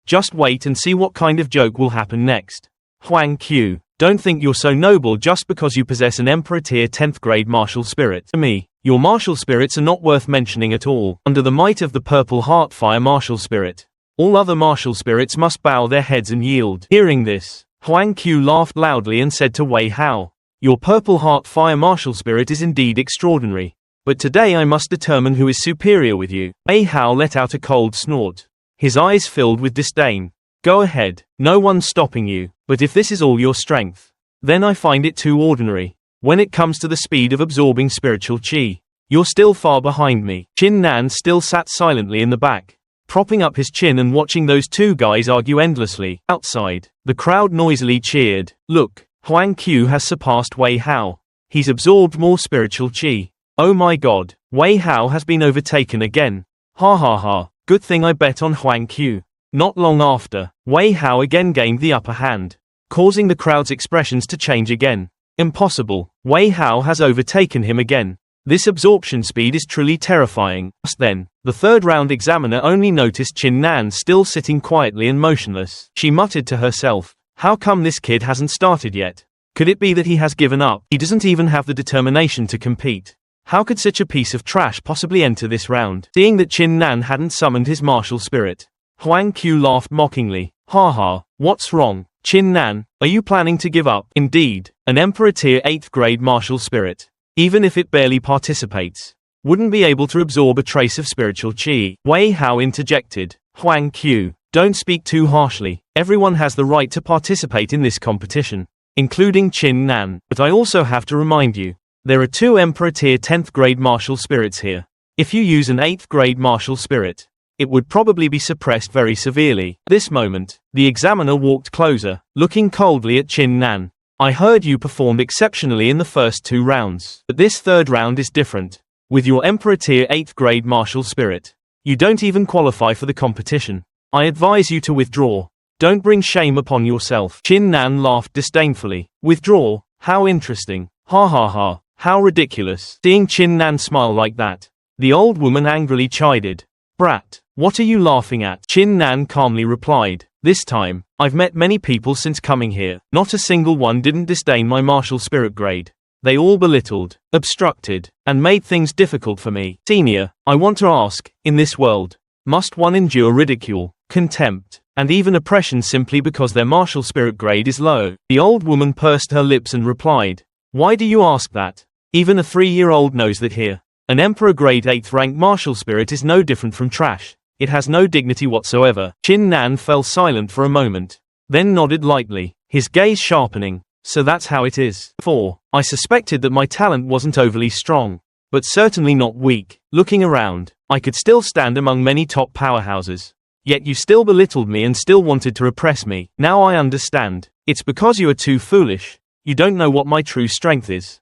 Just wait and see what kind of joke will happen next. Huang Q, don't think you're so noble just because you possess an Emperor Tier 10th grade martial spirit. To me, your martial spirits are not worth mentioning at all. Under the might of the Purple Heart Fire martial spirit, all other martial spirits must bow their heads and yield." Hearing this, Huang Q laughed loudly and said to Wei Hao, "Your Purple Heart Fire martial spirit is indeed extraordinary. But today I must determine who is superior with you." Wei Hao let out a cold snort, his eyes filled with disdain. "Go ahead, no one's stopping you, but if this is all your strength, then I find it too ordinary. When it comes to the speed of absorbing spiritual qi, you're still far behind me." Qin Nan still sat silently in the back, propping up his chin and watching those two guys argue endlessly. Outside, the crowd noisily cheered. "Look, Huang Q has surpassed Wei Hao. He's absorbed more spiritual qi. Oh my god, Wei Hao has been overtaken again. Ha ha ha, good thing I bet on Huang Q." Not long after, Wei Hao again gained the upper hand, causing the crowd's expressions to change again. Impossible, Wei Hao has overtaken him again. This absorption speed is truly terrifying. Just then, the third round examiner only noticed Qin Nan still sitting quietly and motionless. She muttered to herself, how come this kid hasn't started yet? Could it be that he has given up? He doesn't even have the determination to compete. How could such a piece of trash possibly enter this round? Seeing that Qin Nan hadn't summoned his martial spirit, Huang Qiu laughed mockingly. Haha, what's wrong? Qin Nan, are you planning to give up? Indeed, an Emperor Tier 8th grade martial spirit, even if it barely participates, wouldn't be able to absorb a trace of spiritual qi. Wei Hao interjected. Huang Qiu, don't speak too harshly. Everyone has the right to participate in this competition, including Qin Nan. But I also have to remind you, there are 2 Emperor Tier 10th grade martial spirits here. If you use an 8th grade martial spirit, it would probably be suppressed very severely. At this moment, the examiner walked closer, looking coldly at Qin Nan. I heard you performed exceptionally in the first 2 rounds, but this third round is different. With your Emperor Tier 8th grade martial spirit, you don't even qualify for the competition. I advise you to withdraw. Don't bring shame upon yourself. Qin Nan laughed disdainfully. Withdraw? How interesting. Ha ha ha, how ridiculous. Seeing Qin Nan smile like that, the old woman angrily chided. Brat, what are you laughing at? Qin Nan calmly replied. This time, I've met many people since coming here. Not a single one didn't disdain my martial spirit grade. They all belittled, obstructed, and made things difficult for me. Senior, I want to ask, in this world, must one endure ridicule, contempt, and even oppression simply because their martial spirit grade is low? The old woman pursed her lips and replied. Why do you ask that? Even a 3-year-old knows that here, an Emperor grade 8th rank martial spirit is no different from trash. It has no dignity whatsoever. Qin Nan fell silent for a moment, then nodded lightly, his gaze sharpening. So that's how it is. 4. I suspected that my talent wasn't overly strong, but certainly not weak. Looking around, I could still stand among many top powerhouses. Yet you still belittled me and still wanted to repress me. Now I understand. It's because you are too foolish. You don't know what my true strength is.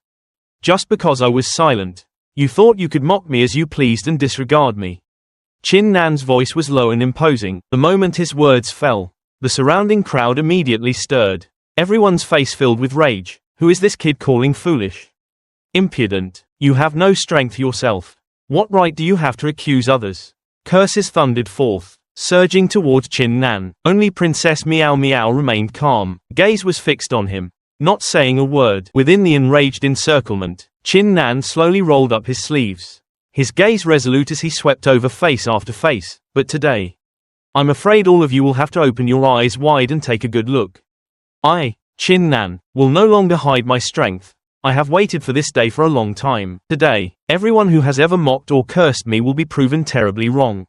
Just because I was silent, you thought you could mock me as you pleased and disregard me. Qin Nan's voice was low and imposing. The moment his words fell, the surrounding crowd immediately stirred. Everyone's face filled with rage. Who is this kid calling foolish? Impudent. You have no strength yourself. What right do you have to accuse others? Curses thundered forth, surging towards Qin Nan. Only Princess Meow Meow remained calm. Gaze was fixed on him, not saying a word. Within the enraged encirclement, Qin Nan slowly rolled up his sleeves, his gaze resolute as he swept over face after face. But today, I'm afraid all of you will have to open your eyes wide and take a good look. I, Qin Nan, will no longer hide my strength. I have waited for this day for a long time. Today, everyone who has ever mocked or cursed me will be proven terribly wrong.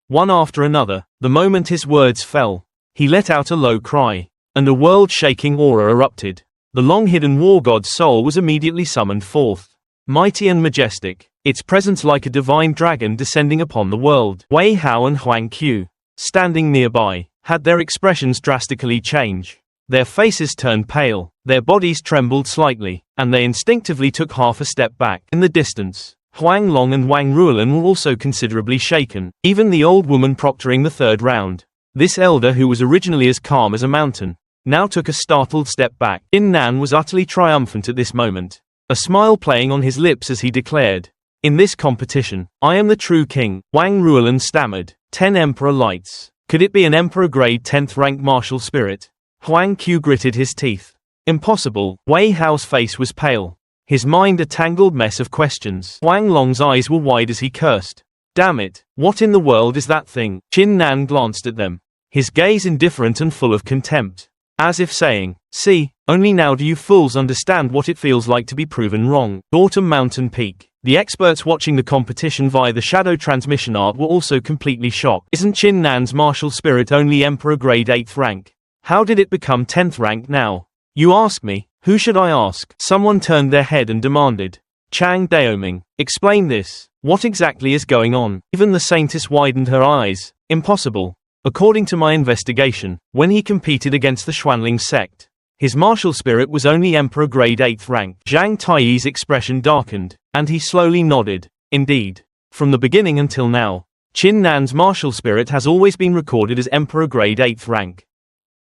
One after another, the moment his words fell, he let out a low cry, and a world-shaking aura erupted. The long-hidden war god's soul was immediately summoned forth, mighty and majestic, its presence like a divine dragon descending upon the world. Wei Hao and Huang Qiu, standing nearby, had their expressions drastically change. Their faces turned pale, their bodies trembled slightly, and they instinctively took half a step back. In the distance, Huang Long and Wang Ruolan were also considerably shaken, even the old woman proctoring the third round. This elder, who was originally as calm as a mountain, now took a startled step back. Qin Nan was utterly triumphant at this moment, a smile playing on his lips as he declared, "In this competition, I am the true king." Wang Ruolan stammered, 10 Emperor Lights. Could it be an Emperor grade 10th rank martial spirit? Huang Qiu gritted his teeth. Impossible. Wei Hao's face was pale, his mind a tangled mess of questions. Huang Long's eyes were wide as he cursed. Damn it, what in the world is that thing? Qin Nan glanced at them, his gaze indifferent and full of contempt, as if saying, "See, only now do you fools understand what it feels like to be proven wrong." Autumn Mountain Peak. The experts watching the competition via the shadow transmission art were also completely shocked. Isn't Qin Nan's martial spirit only Emperor grade 8th rank? How did it become 10th rank now? You ask me, who should I ask? Someone turned their head and demanded. Chang Daoming, explain this. What exactly is going on? Even the saintess widened her eyes. Impossible. According to my investigation, when he competed against the Xuanling sect, his martial spirit was only Emperor grade 8th rank. Zhang Taiyi's expression darkened, and he slowly nodded. Indeed. From the beginning until now, Qin Nan's martial spirit has always been recorded as Emperor Grade 8th rank.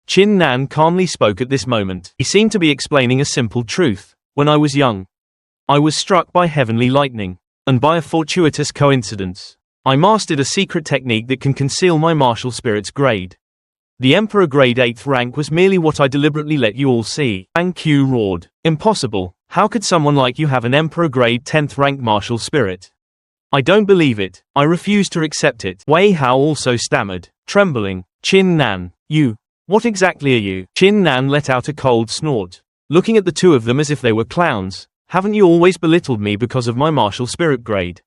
Qin Nan calmly spoke at this moment. He seemed to be explaining a simple truth. When I was young, I was struck by heavenly lightning, and by a fortuitous coincidence, I mastered a secret technique that can conceal my martial spirit's grade. The Emperor Grade 8th rank was merely what I deliberately let you all see. Huang Q roared. Impossible. How could someone like you have an Emperor Grade 10th rank martial spirit? I don't believe it. I refuse to accept it. Wei Hao also stammered, trembling. Qin Nan, you. What exactly are you? Qin Nan let out a cold snort, looking at the two of them as if they were clowns. Haven't you always belittled me because of my martial spirit grade?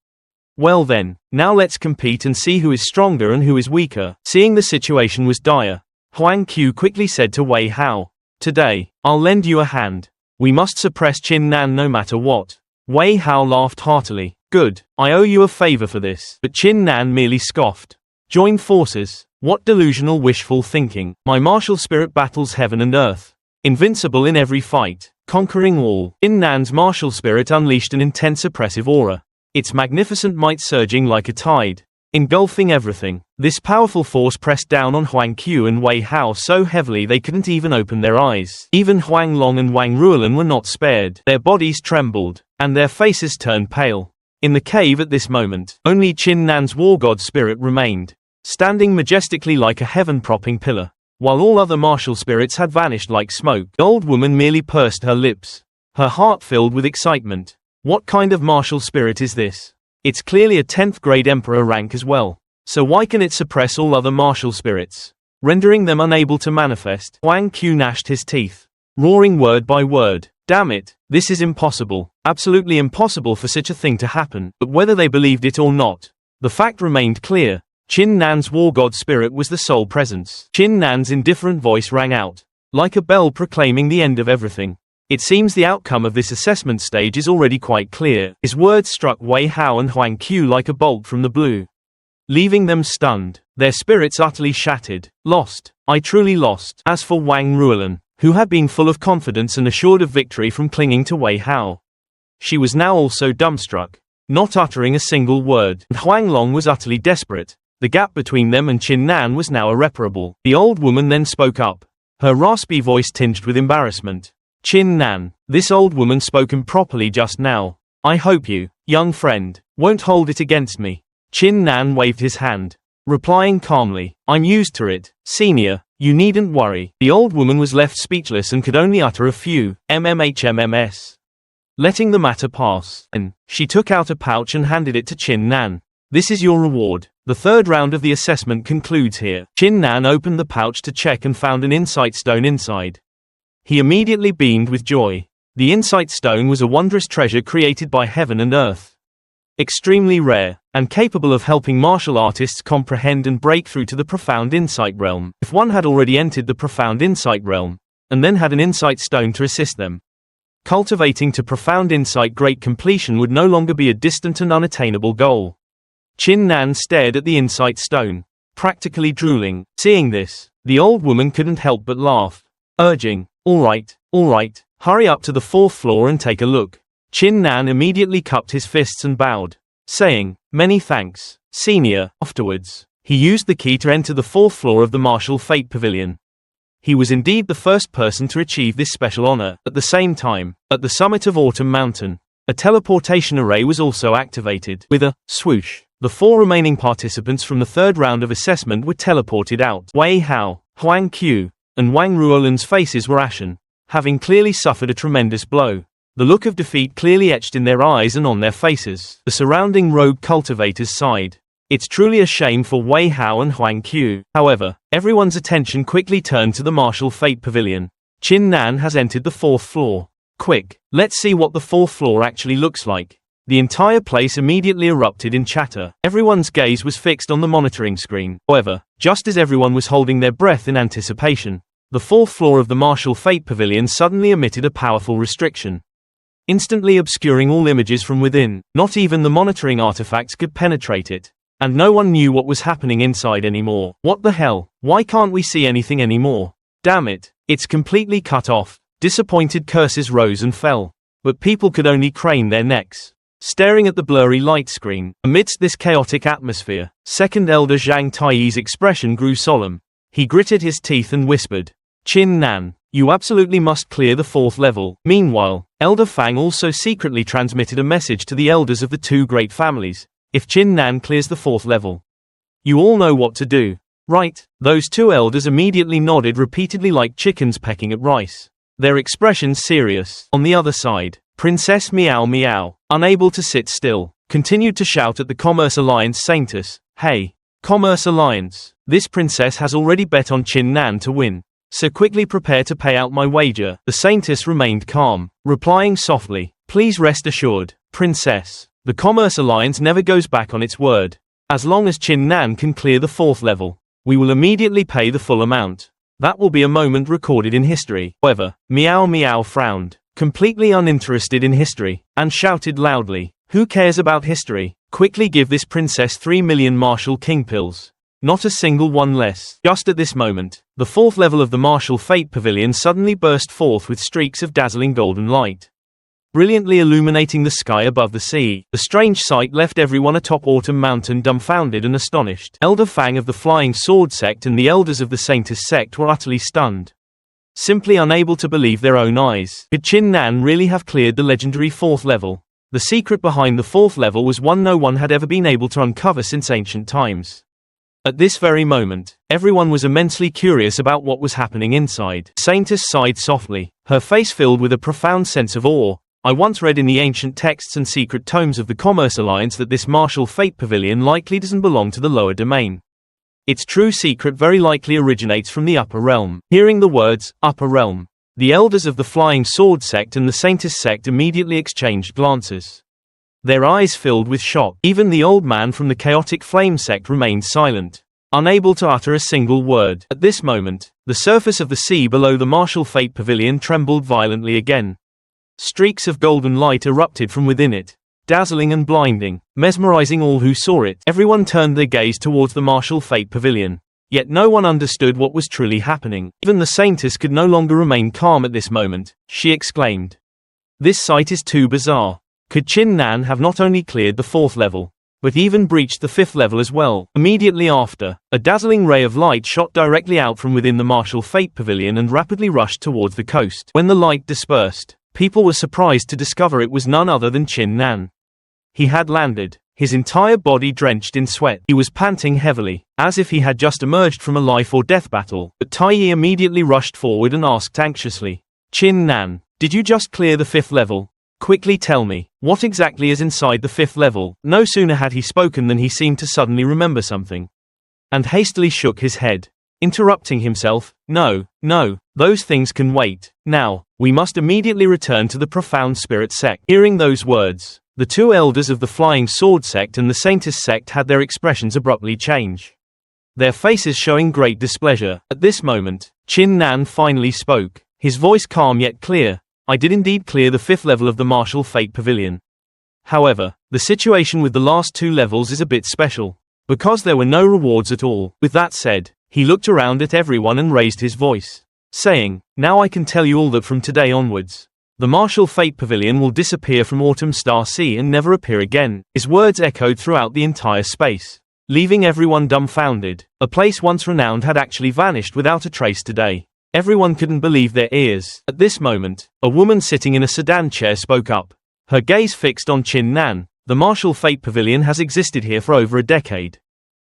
Well then, now let's compete and see who is stronger and who is weaker. Seeing the situation was dire, Huang Q quickly said to Wei Hao, today, I'll lend you a hand. We must suppress Qin Nan no matter what. Wei Hao laughed heartily. Good, I owe you a favor for this. But Qin Nan merely scoffed. Join forces? What delusional wishful thinking. My martial spirit battles heaven and earth. Invincible in every fight, conquering all. Qin Nan's martial spirit unleashed an intense oppressive aura, its magnificent might surging like a tide, engulfing everything. This powerful force pressed down on Huang Q and Wei Hao so heavily they couldn't even open their eyes. Even Huang Long and Wang Ruolan were not spared. Their bodies trembled, and their faces turned pale. In the cave at this moment, only Qin Nan's war god spirit remained, standing majestically like a heaven-propping pillar, while all other martial spirits had vanished like smoke. The old woman merely pursed her lips, her heart filled with excitement. What kind of martial spirit is this? It's clearly a 10th grade emperor rank as well. So why can it suppress all other martial spirits, rendering them unable to manifest? Huang Q gnashed his teeth, roaring word by word. Damn it, this is impossible. Absolutely impossible for such a thing to happen. But whether they believed it or not, the fact remained clear. Qin Nan's war god spirit was the sole presence. Qin Nan's indifferent voice rang out, like a bell proclaiming the end of everything. It seems the outcome of this assessment stage is already quite clear. His words struck Wei Hao and Huang Q like a bolt from the blue, leaving them stunned, their spirits utterly shattered. Lost. I truly lost. As for Wang Ruolan, who had been full of confidence and assured of victory from clinging to Wei Hao, she was now also dumbstruck, not uttering a single word. And Huang Long was utterly desperate. The gap between them and Qin Nan was now irreparable. The old woman then spoke up, her raspy voice tinged with embarrassment. Qin Nan, this old woman spoke improperly just now. I hope you, young friend, won't hold it against me. Qin Nan waved his hand, replying calmly, I'm used to it, senior, you needn't worry. The old woman was left speechless and could only utter a few, mmhmms. Letting the matter pass, and she took out a pouch and handed it to Qin Nan. This is your reward. The third round of the assessment concludes here. Qin Nan opened the pouch to check and found an insight stone inside. He immediately beamed with joy. The insight stone was a wondrous treasure created by heaven and earth, extremely rare, and capable of helping martial artists comprehend and break through to the profound insight realm. If one had already entered the profound insight realm, and then had an insight stone to assist them, cultivating to profound insight great completion would no longer be a distant and unattainable goal. Qin Nan stared at the insight stone, practically drooling. Seeing this, the old woman couldn't help but laugh, urging, all right, hurry up to the 4th floor and take a look. Qin Nan immediately cupped his fists and bowed, saying, many thanks, senior. Afterwards, he used the key to enter the 4th floor of the Martial Fate Pavilion. He was indeed the first person to achieve this special honor. At the same time, at the summit of Autumn Mountain, a teleportation array was also activated. With a swoosh, the 4 remaining participants from the 3rd round of assessment were teleported out. Wei Hao, Huang Q, and Wang Ruolan's faces were ashen, having clearly suffered a tremendous blow. The look of defeat clearly etched in their eyes and on their faces. The surrounding rogue cultivators sighed. It's truly a shame for Wei Hao and Huang Q. However, everyone's attention quickly turned to the Martial Fate Pavilion. Qin Nan has entered the 4th floor. Quick, let's see what the 4th floor actually looks like. The entire place immediately erupted in chatter. Everyone's gaze was fixed on the monitoring screen. However, just as everyone was holding their breath in anticipation, the 4th floor of the Martial Fate Pavilion suddenly emitted a powerful restriction, instantly obscuring all images from within. Not even the monitoring artifacts could penetrate it, and no one knew what was happening inside anymore. What the hell? Why can't we see anything anymore? Damn it, it's completely cut off. Disappointed curses rose and fell, but people could only crane their necks. Staring at the blurry light screen, amidst this chaotic atmosphere, second elder Zhang Taiyi's expression grew solemn. He gritted his teeth and whispered, "Qin Nan, you absolutely must clear the 4th level." Meanwhile, Elder Fang also secretly transmitted a message to the elders of the 2 great families. If Qin Nan clears the 4th level, you all know what to do. Right? Those 2 elders immediately nodded repeatedly like chickens pecking at rice. Their expressions serious. On the other side, Princess Meow Meow, unable to sit still, continued to shout at the Commerce Alliance Saintess, "Hey, Commerce Alliance, this princess has already bet on Qin Nan to win. So quickly prepare to pay out my wager." The Saintess remained calm, replying softly, "Please rest assured, Princess, the Commerce Alliance never goes back on its word. As long as Qin Nan can clear the 4th level, we will immediately pay the full amount. That will be a moment recorded in history." However, Meow Meow frowned, completely uninterested in history, and shouted loudly, "Who cares about history? Quickly give this princess 3 million Martial King pills. Not a single one less." Just at this moment, the 4th level of the Martial Fate Pavilion suddenly burst forth with streaks of dazzling golden light, brilliantly illuminating the sky above the sea. The strange sight left everyone atop Autumn Mountain dumbfounded and astonished. Elder Fang of the Flying Sword Sect and the elders of the Saintess Sect were utterly stunned, simply unable to believe their own eyes. Could Qin Nan really have cleared the legendary 4th level? The secret behind the 4th level was one no one had ever been able to uncover since ancient times. At this very moment, everyone was immensely curious about what was happening inside. Saintess sighed softly, her face filled with a profound sense of awe. "I once read in the ancient texts and secret tomes of the Commerce Alliance that this Martial Fate Pavilion likely doesn't belong to the lower domain. Its true secret very likely originates from the upper realm." Hearing the words, "upper realm," the elders of the Flying Sword Sect and the Saintess Sect immediately exchanged glances. Their eyes filled with shock. Even the old man from the Chaotic Flame Sect remained silent, unable to utter a single word. At this moment, the surface of the sea below the Martial Fate Pavilion trembled violently again. Streaks of golden light erupted from within it, dazzling and blinding, mesmerizing all who saw it. Everyone turned their gaze towards the Martial Fate Pavilion. Yet no one understood what was truly happening. Even the Saintess could no longer remain calm at this moment. She exclaimed, "This sight is too bizarre. Could Qin Nan have not only cleared the 4th level, but even breached the 5th level as well?" Immediately after, a dazzling ray of light shot directly out from within the Martial Fate Pavilion and rapidly rushed towards the coast. When the light dispersed, people were surprised to discover it was none other than Qin Nan. He had landed, his entire body drenched in sweat. He was panting heavily, as if he had just emerged from a life or death battle. But Taiyi immediately rushed forward and asked anxiously, "Qin Nan, did you just clear the 5th level? Quickly tell me, what exactly is inside the 5th level?" No sooner had he spoken than he seemed to suddenly remember something, and hastily shook his head, interrupting himself, No, those things can wait. Now, we must immediately return to the Profound Spirit Sect." Hearing those words, the 2 elders of the Flying Sword Sect and the Saintess Sect had their expressions abruptly change, their faces showing great displeasure. At this moment, Qin Nan finally spoke, his voice calm yet clear. "I did indeed clear the 5th level of the Martial Fate Pavilion. However, the situation with the last 2 levels is a bit special, because there were no rewards at all." With that said, he looked around at everyone and raised his voice, saying, "Now I can tell you all that from today onwards, the Martial Fate Pavilion will disappear from Autumn Star Sea and never appear again." His words echoed throughout the entire space, leaving everyone dumbfounded. A place once renowned had actually vanished without a trace today. Everyone couldn't believe their ears. At this moment, a woman sitting in a sedan chair spoke up, her gaze fixed on Qin Nan. "The Martial Fate Pavilion has existed here for over a decade.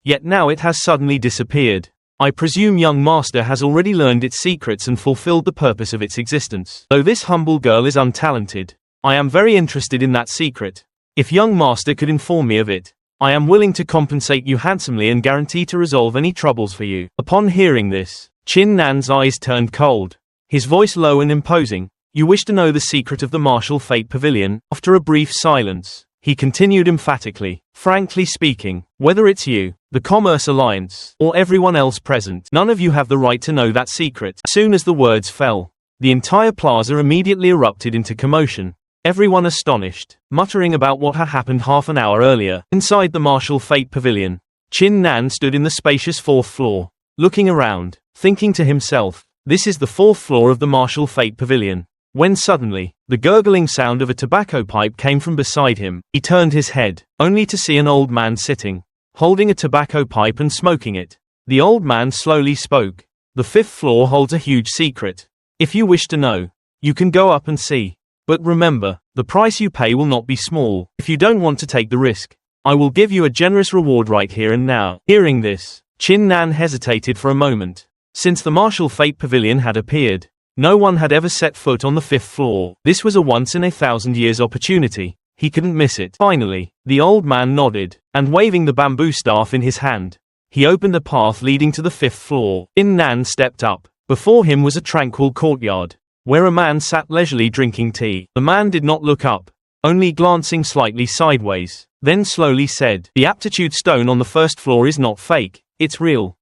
Yet now it has suddenly disappeared. I presume young master has already learned its secrets and fulfilled the purpose of its existence. Though this humble girl is untalented, I am very interested in that secret. If young master could inform me of it, I am willing to compensate you handsomely and guarantee to resolve any troubles for you." Upon hearing this, Qin Nan's eyes turned cold, his voice low and imposing. "You wish to know the secret of the Martial Fate Pavilion?" After a brief silence, he continued emphatically, "Frankly speaking, whether it's you, the Commerce Alliance, or everyone else present, none of you have the right to know that secret." As soon as the words fell, the entire plaza immediately erupted into commotion, everyone astonished, muttering about what had happened half an hour earlier. Inside the Martial Fate Pavilion, Qin Nan stood in the spacious 4th floor, looking around, thinking to himself, "This is the 4th floor of the Martial Fate Pavilion. when suddenly, the gurgling sound of a tobacco pipe came from beside him. He turned his head, only to see an old man sitting, holding a tobacco pipe and smoking it. The old man slowly spoke. "The 5th floor holds a huge secret. If you wish to know, you can go up and see. But remember, the price you pay will not be small. If you don't want to take the risk, I will give you a generous reward right here and now." Hearing this, Chin Nan hesitated for a moment. Since the martial fate pavilion had appeared, no one had ever set foot on the 5th floor. This was a once-in-a-thousand-years opportunity. He couldn't miss it. Finally, the old man nodded, and waving the bamboo staff in his hand, he opened a path leading to the 5th floor. Chin Nan stepped up. Before him was a tranquil courtyard, where a man sat leisurely drinking tea. The man did not look up, only glancing slightly sideways, then slowly said, "The aptitude stone on the 1st floor is not fake, it's real."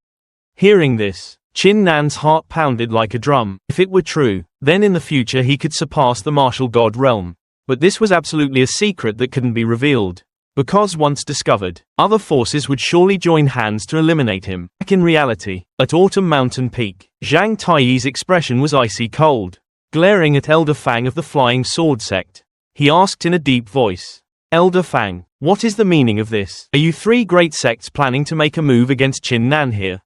Hearing this, Chin Nan's heart pounded like a drum. If it were true, then in the future he could surpass the martial god realm. But this was absolutely a secret that couldn't be revealed, because once discovered, other forces would surely join hands to eliminate him. Back in reality, at Autumn Mountain Peak, Zhang Taiyi's expression was icy cold. Glaring at Elder Fang of the Flying Sword Sect, he asked in a deep voice, "Elder Fang, what is the meaning of this? Are you 3 great sects planning to make a move against Chin Nan here?"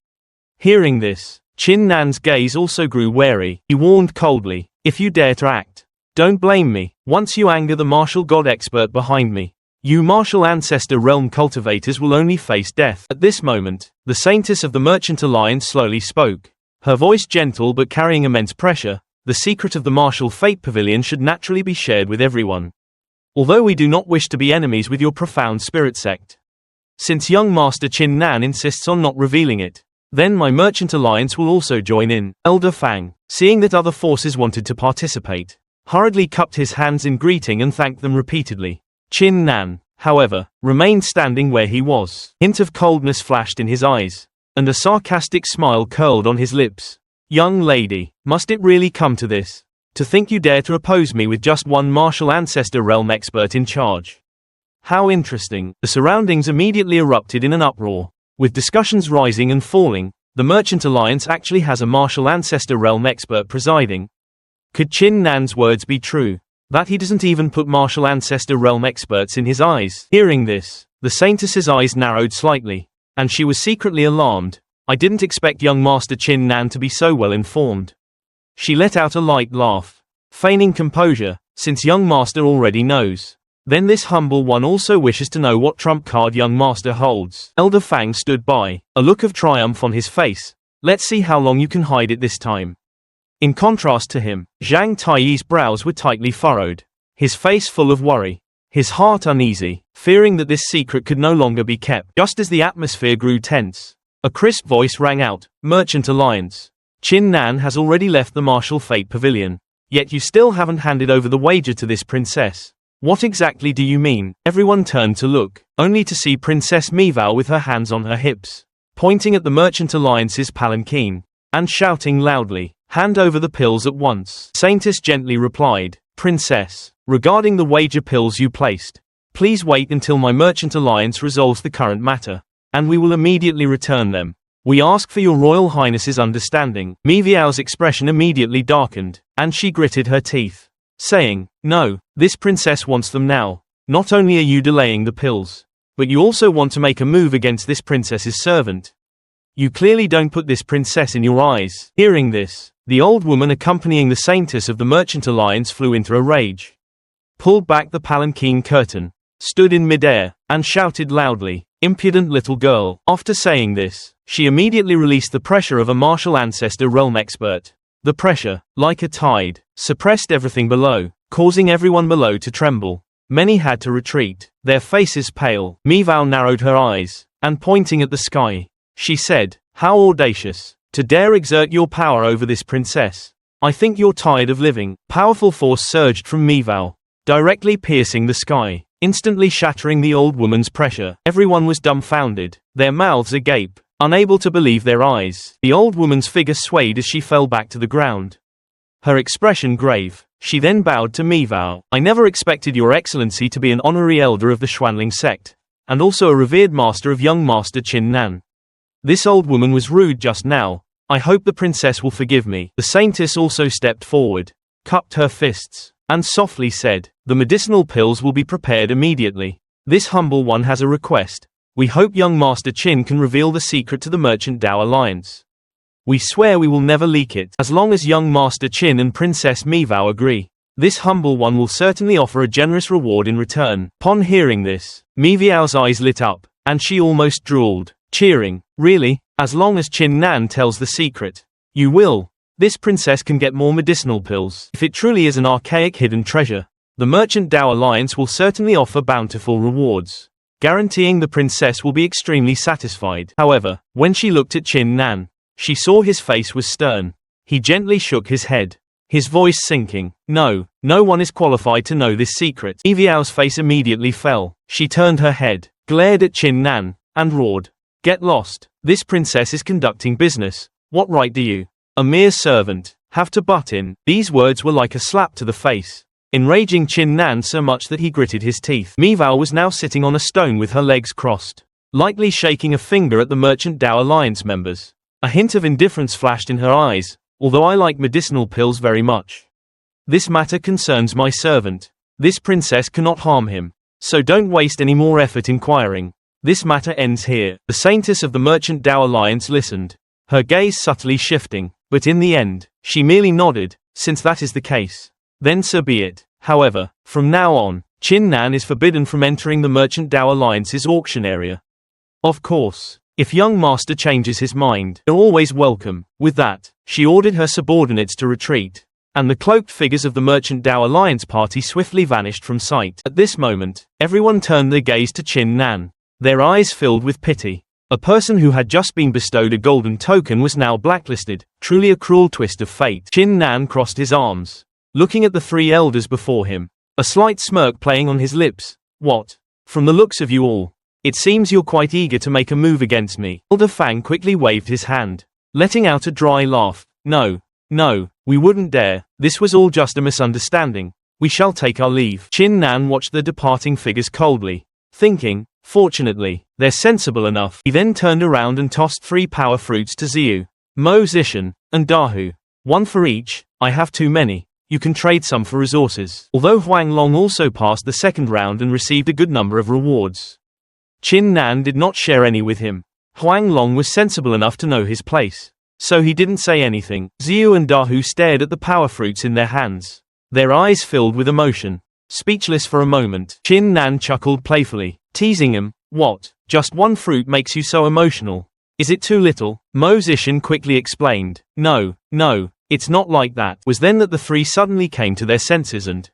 Hearing this, Chin Nan's gaze also grew wary. He warned coldly, "If you dare to act, don't blame me. Once you anger the martial god expert behind me, you martial ancestor realm cultivators will only face death." At this moment, the Saintess of the Merchant Alliance slowly spoke, her voice gentle but carrying immense pressure. "The secret of the martial fate pavilion should naturally be shared with everyone. Although we do not wish to be enemies with your profound spirit sect. Since young Master Chin Nan insists on not revealing it, then my Merchant Alliance will also join in." Elder Fang, seeing that other forces wanted to participate, hurriedly cupped his hands in greeting and thanked them repeatedly. Chin Nan, however, remained standing where he was. Hint of coldness flashed in his eyes, and a sarcastic smile curled on his lips. "Young lady, must it really come to this? To think you dare to oppose me with just one martial ancestor realm expert in charge? How interesting." The surroundings immediately erupted in an uproar. With discussions rising and falling, the Merchant Alliance actually has a martial ancestor realm expert presiding. Could Chin Nan's words be true? That he doesn't even put martial ancestor realm experts in his eyes? Hearing this, the Saintess's eyes narrowed slightly, and she was secretly alarmed. "I didn't expect young Master Chin Nan to be so well informed." She let out a light laugh, feigning composure, since young Master already knows. Then this humble one also wishes to know what trump card young Master holds. Elder Fang stood by, a look of triumph on his face. "Let's see how long you can hide it this time." In contrast to him, Zhang Taiyi's brows were tightly furrowed, his face full of worry, his heart uneasy, fearing that this secret could no longer be kept. Just as the atmosphere grew tense, a crisp voice rang out, "Merchant Alliance. Chin Nan has already left the martial fate pavilion. Yet you still haven't handed over the wager to this princess. What exactly do you mean?" Everyone turned to look, only to see Princess Mivao with her hands on her hips, pointing at the Merchant Alliance's palanquin, and shouting loudly, "Hand over the pills at once." Saintess gently replied, "Princess, regarding the wager pills you placed, please wait until my Merchant Alliance resolves the current matter, and we will immediately return them. We ask for your Royal Highness's understanding." Miviao's expression immediately darkened, and she gritted her teeth, saying, "No, this princess wants them now. Not only are you delaying the pills, but you also want to make a move against this princess's servant. You clearly don't put this princess in your eyes." Hearing this, the old woman accompanying the Saintess of the Merchant Alliance flew into a rage, pulled back the palanquin curtain, stood in midair, and shouted loudly, "Impudent little girl." After saying this, she immediately released the pressure of a martial ancestor realm expert. The pressure, like a tide, suppressed everything below, causing everyone below to tremble. Many had to retreat, their faces pale. Mivao narrowed her eyes, and pointing at the sky, she said, "How audacious, to dare exert your power over this princess. I think you're tired of living." Powerful force surged from Mivao, directly piercing the sky, instantly shattering the old woman's pressure. Everyone was dumbfounded, their mouths agape, unable to believe their eyes. The old woman's figure swayed as she fell back to the ground, her expression grave. She then bowed to Mivao. "I never expected your excellency to be an honorary elder of the Xuanling sect, and also a revered master of young Master Chin Nan. This old woman was rude just now. I hope the princess will forgive me." The Saintess also stepped forward, cupped her fists, and softly said, "The medicinal pills will be prepared immediately. This humble one has a request. We hope young Master Qin can reveal the secret to the Merchant Dao Alliance. We swear we will never leak it, as long as young Master Qin and Princess Mivao agree. This humble one will certainly offer a generous reward in return." Upon hearing this, Mivao's eyes lit up, and she almost drooled, cheering. "Really? As long as Qin Nan tells the secret. You will. This princess can get more medicinal pills. If it truly is an archaic hidden treasure, the Merchant Dao Alliance will certainly offer bountiful rewards, guaranteeing the princess will be extremely satisfied." However, when she looked at Qin Nan, she saw his face was stern. He gently shook his head, his voice sinking. No one is qualified to know this secret." Mivao's face immediately fell. She turned her head, glared at Qin Nan, and roared, "Get lost. This princess is conducting business. What right do you, a mere servant, have to butt in?" These words were like a slap to the face, enraging Qin Nan so much that he gritted his teeth. Mivao was now sitting on a stone with her legs crossed, lightly shaking a finger at the Merchant Dao Alliance members. A hint of indifference flashed in her eyes. "Although I like medicinal pills very much, this matter concerns my servant. This princess cannot harm him, so don't waste any more effort inquiring. This matter ends here." The saintess of the Merchant Dao Alliance listened, her gaze subtly shifting, but in the end, she merely nodded. "Since that is the case, then so be it. However, from now on, Qin Nan is forbidden from entering the Merchant Dao Alliance's auction area. Of course, if young master changes his mind, they're always welcome." With that, she ordered her subordinates to retreat, and the cloaked figures of the Merchant Dao Alliance party swiftly vanished from sight. At this moment, everyone turned their gaze to Qin Nan, their eyes filled with pity. A person who had just been bestowed a golden token was now blacklisted, truly a cruel twist of fate. Qin Nan crossed his arms, looking at the three elders before him, a slight smirk playing on his lips. "What? From the looks of you all, it seems you're quite eager to make a move against me." Elder Fang quickly waved his hand, letting out a dry laugh. No, we wouldn't dare. This was all just a misunderstanding. We shall take our leave." Qin Nan watched the departing figures coldly, thinking, fortunately, they're sensible enough. He then turned around and tossed 3 power fruits to Xiu, Mo Zishan, and Dahu. "One for each. I have too many. You can trade some for resources." Although Huang Long also passed the second round and received a good number of rewards, Qin Nan did not share any with him. Huang Long was sensible enough to know his place, so he didn't say anything. Xiu and Dahu stared at the power fruits in their hands, their eyes filled with emotion. Speechless for a moment, Qin Nan chuckled playfully, teasing him. "What? Just one fruit makes you so emotional? Is it too little?" Mo Zishan quickly explained. No, it's not like that." Was then that the three suddenly came to their senses and,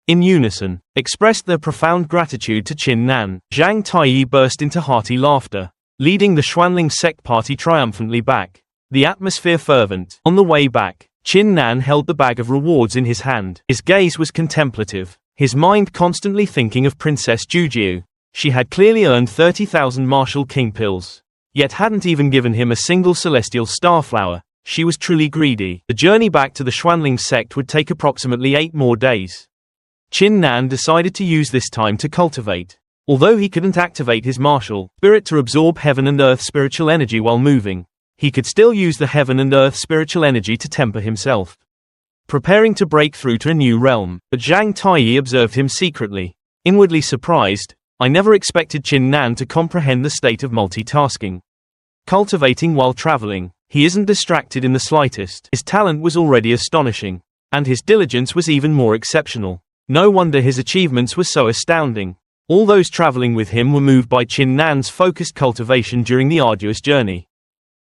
in unison, expressed their profound gratitude to Qin Nan. Zhang Taiyi burst into hearty laughter, leading the Xuanling sect party triumphantly back, the atmosphere fervent. On the way back, Qin Nan held the bag of rewards in his hand. His gaze was contemplative, his mind constantly thinking of Princess Jujiu. She had clearly earned 30,000 Martial King pills, yet hadn't even given him a single celestial starflower. She was truly greedy. The journey back to the Xuanling sect would take approximately 8 more days. Qin Nan decided to use this time to cultivate. Although he couldn't activate his martial spirit to absorb heaven and earth spiritual energy while moving, he could still use the heaven and earth spiritual energy to temper himself, preparing to break through to a new realm. But Zhang Taiyi observed him secretly, inwardly surprised. "I never expected Qin Nan to comprehend the state of multitasking. Cultivating while traveling. He isn't distracted in the slightest." His talent was already astonishing, and his diligence was even more exceptional. No wonder his achievements were so astounding. All those traveling with him were moved by Qin Nan's focused cultivation during the arduous journey.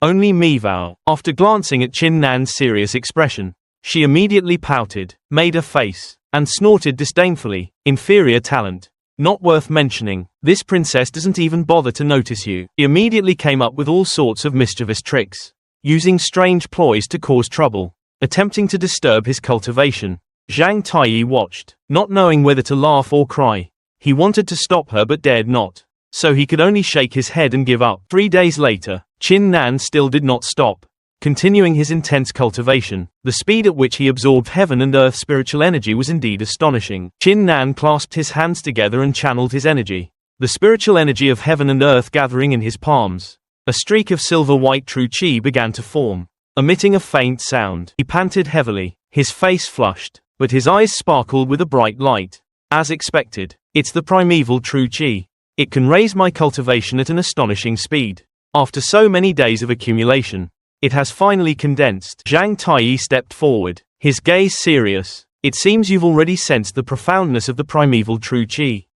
Only Mivao, after glancing at Qin Nan's serious expression, she immediately pouted, made a face, and snorted disdainfully. "Inferior talent. Not worth mentioning. This princess doesn't even bother to notice you." He immediately came up with all sorts of mischievous tricks, using strange ploys to cause trouble, attempting to disturb his cultivation. Zhang Taiyi watched, not knowing whether to laugh or cry. He wanted to stop her but dared not, so he could only shake his head and give up. 3 days later, Qin Nan still did not stop, continuing his intense cultivation. The speed at which he absorbed heaven and earth spiritual energy was indeed astonishing. Qin Nan clasped his hands together and channeled his energy, the spiritual energy of heaven and earth gathering in his palms. A streak of silver-white true qi began to form, emitting a faint sound. He panted heavily, his face flushed, but his eyes sparkled with a bright light. As expected, it's the primeval true chi. It can raise my cultivation at an astonishing speed. After so many days of accumulation, it has finally condensed. Zhang Taiyi stepped forward, his gaze serious. It seems you've already sensed the profoundness of the primeval true chi.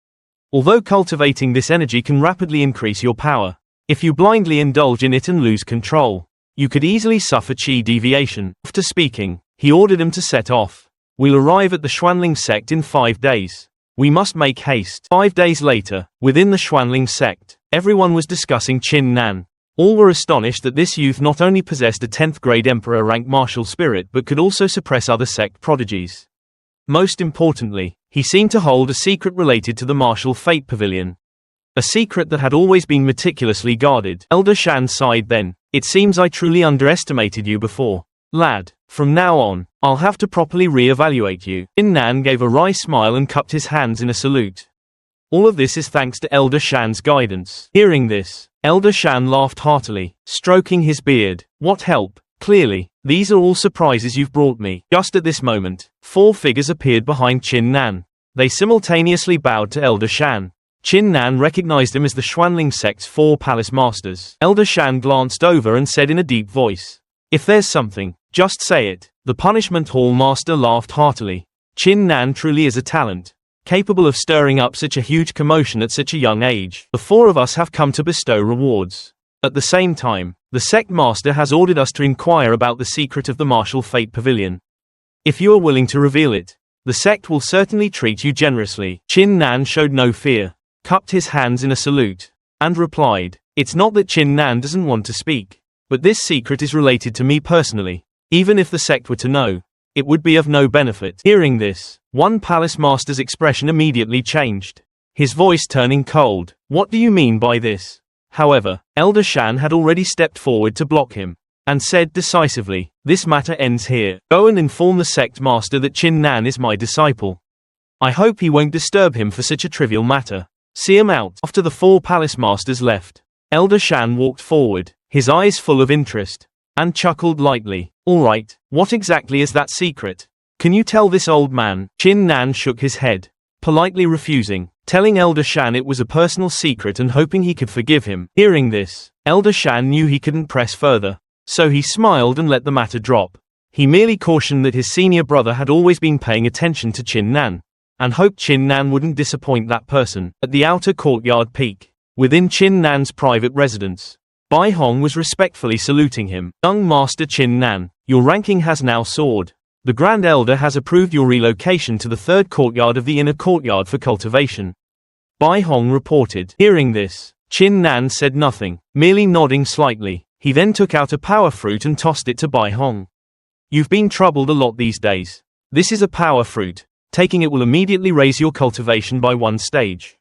Although cultivating this energy can rapidly increase your power, if you blindly indulge in it and lose control, you could easily suffer chi deviation. After speaking, he ordered him to set off. We'll arrive at the Xuanling sect in 5 days. We must make haste. 5 days later, within the Xuanling sect, everyone was discussing Qin Nan. All were astonished that this youth not only possessed a 10th grade emperor rank martial spirit but could also suppress other sect prodigies. Most importantly, he seemed to hold a secret related to the martial fate pavilion. A secret that had always been meticulously guarded. Elder Shan sighed then. It seems I truly underestimated you before. Lad, from now on, I'll have to properly re-evaluate you. Qin Nan gave a wry smile and cupped his hands in a salute. All of this is thanks to Elder Shan's guidance. Hearing this, Elder Shan laughed heartily, stroking his beard. What help? Clearly, these are all surprises you've brought me. Just at this moment, 4 figures appeared behind Qin Nan. They simultaneously bowed to Elder Shan. Qin Nan recognized him as the Xuanling sect's 4 palace masters. Elder Shan glanced over and said in a deep voice, "If there's something, just say it." The punishment hall master laughed heartily. Qin Nan truly is a talent, capable of stirring up such a huge commotion at such a young age. The 4 of us have come to bestow rewards. At the same time, the sect master has ordered us to inquire about the secret of the martial fate pavilion. If you are willing to reveal it, the sect will certainly treat you generously. Qin Nan showed no fear, cupped his hands in a salute, and replied, "It's not that Qin Nan doesn't want to speak, but this secret is related to me personally. Even if the sect were to know, it would be of no benefit." Hearing this, one palace master's expression immediately changed, his voice turning cold. "What do you mean by this?" However, Elder Shan had already stepped forward to block him, and said decisively, "This matter ends here. Go and inform the sect master that Qin Nan is my disciple. I hope he won't disturb him for such a trivial matter. See him out." After the 4 palace masters left, Elder Shan walked forward, his eyes full of interest, and chuckled lightly. "All right, what exactly is that secret? Can you tell this old man?" Qin Nan shook his head, politely refusing, telling Elder Shan it was a personal secret and hoping he could forgive him. Hearing this, Elder Shan knew he couldn't press further, so he smiled and let the matter drop. He merely cautioned that his senior brother had always been paying attention to Qin Nan, and hoped Qin Nan wouldn't disappoint that person. At the outer courtyard peak, within Qin Nan's private residence, Bai Hong was respectfully saluting him. "Young Master Qin Nan, your ranking has now soared. The Grand Elder has approved your relocation to the 3rd courtyard of the inner courtyard for cultivation," Bai Hong reported. Hearing this, Qin Nan said nothing, merely nodding slightly. He then took out a power fruit and tossed it to Bai Hong. "You've been troubled a lot these days. This is a power fruit. Taking it will immediately raise your cultivation by 1 stage.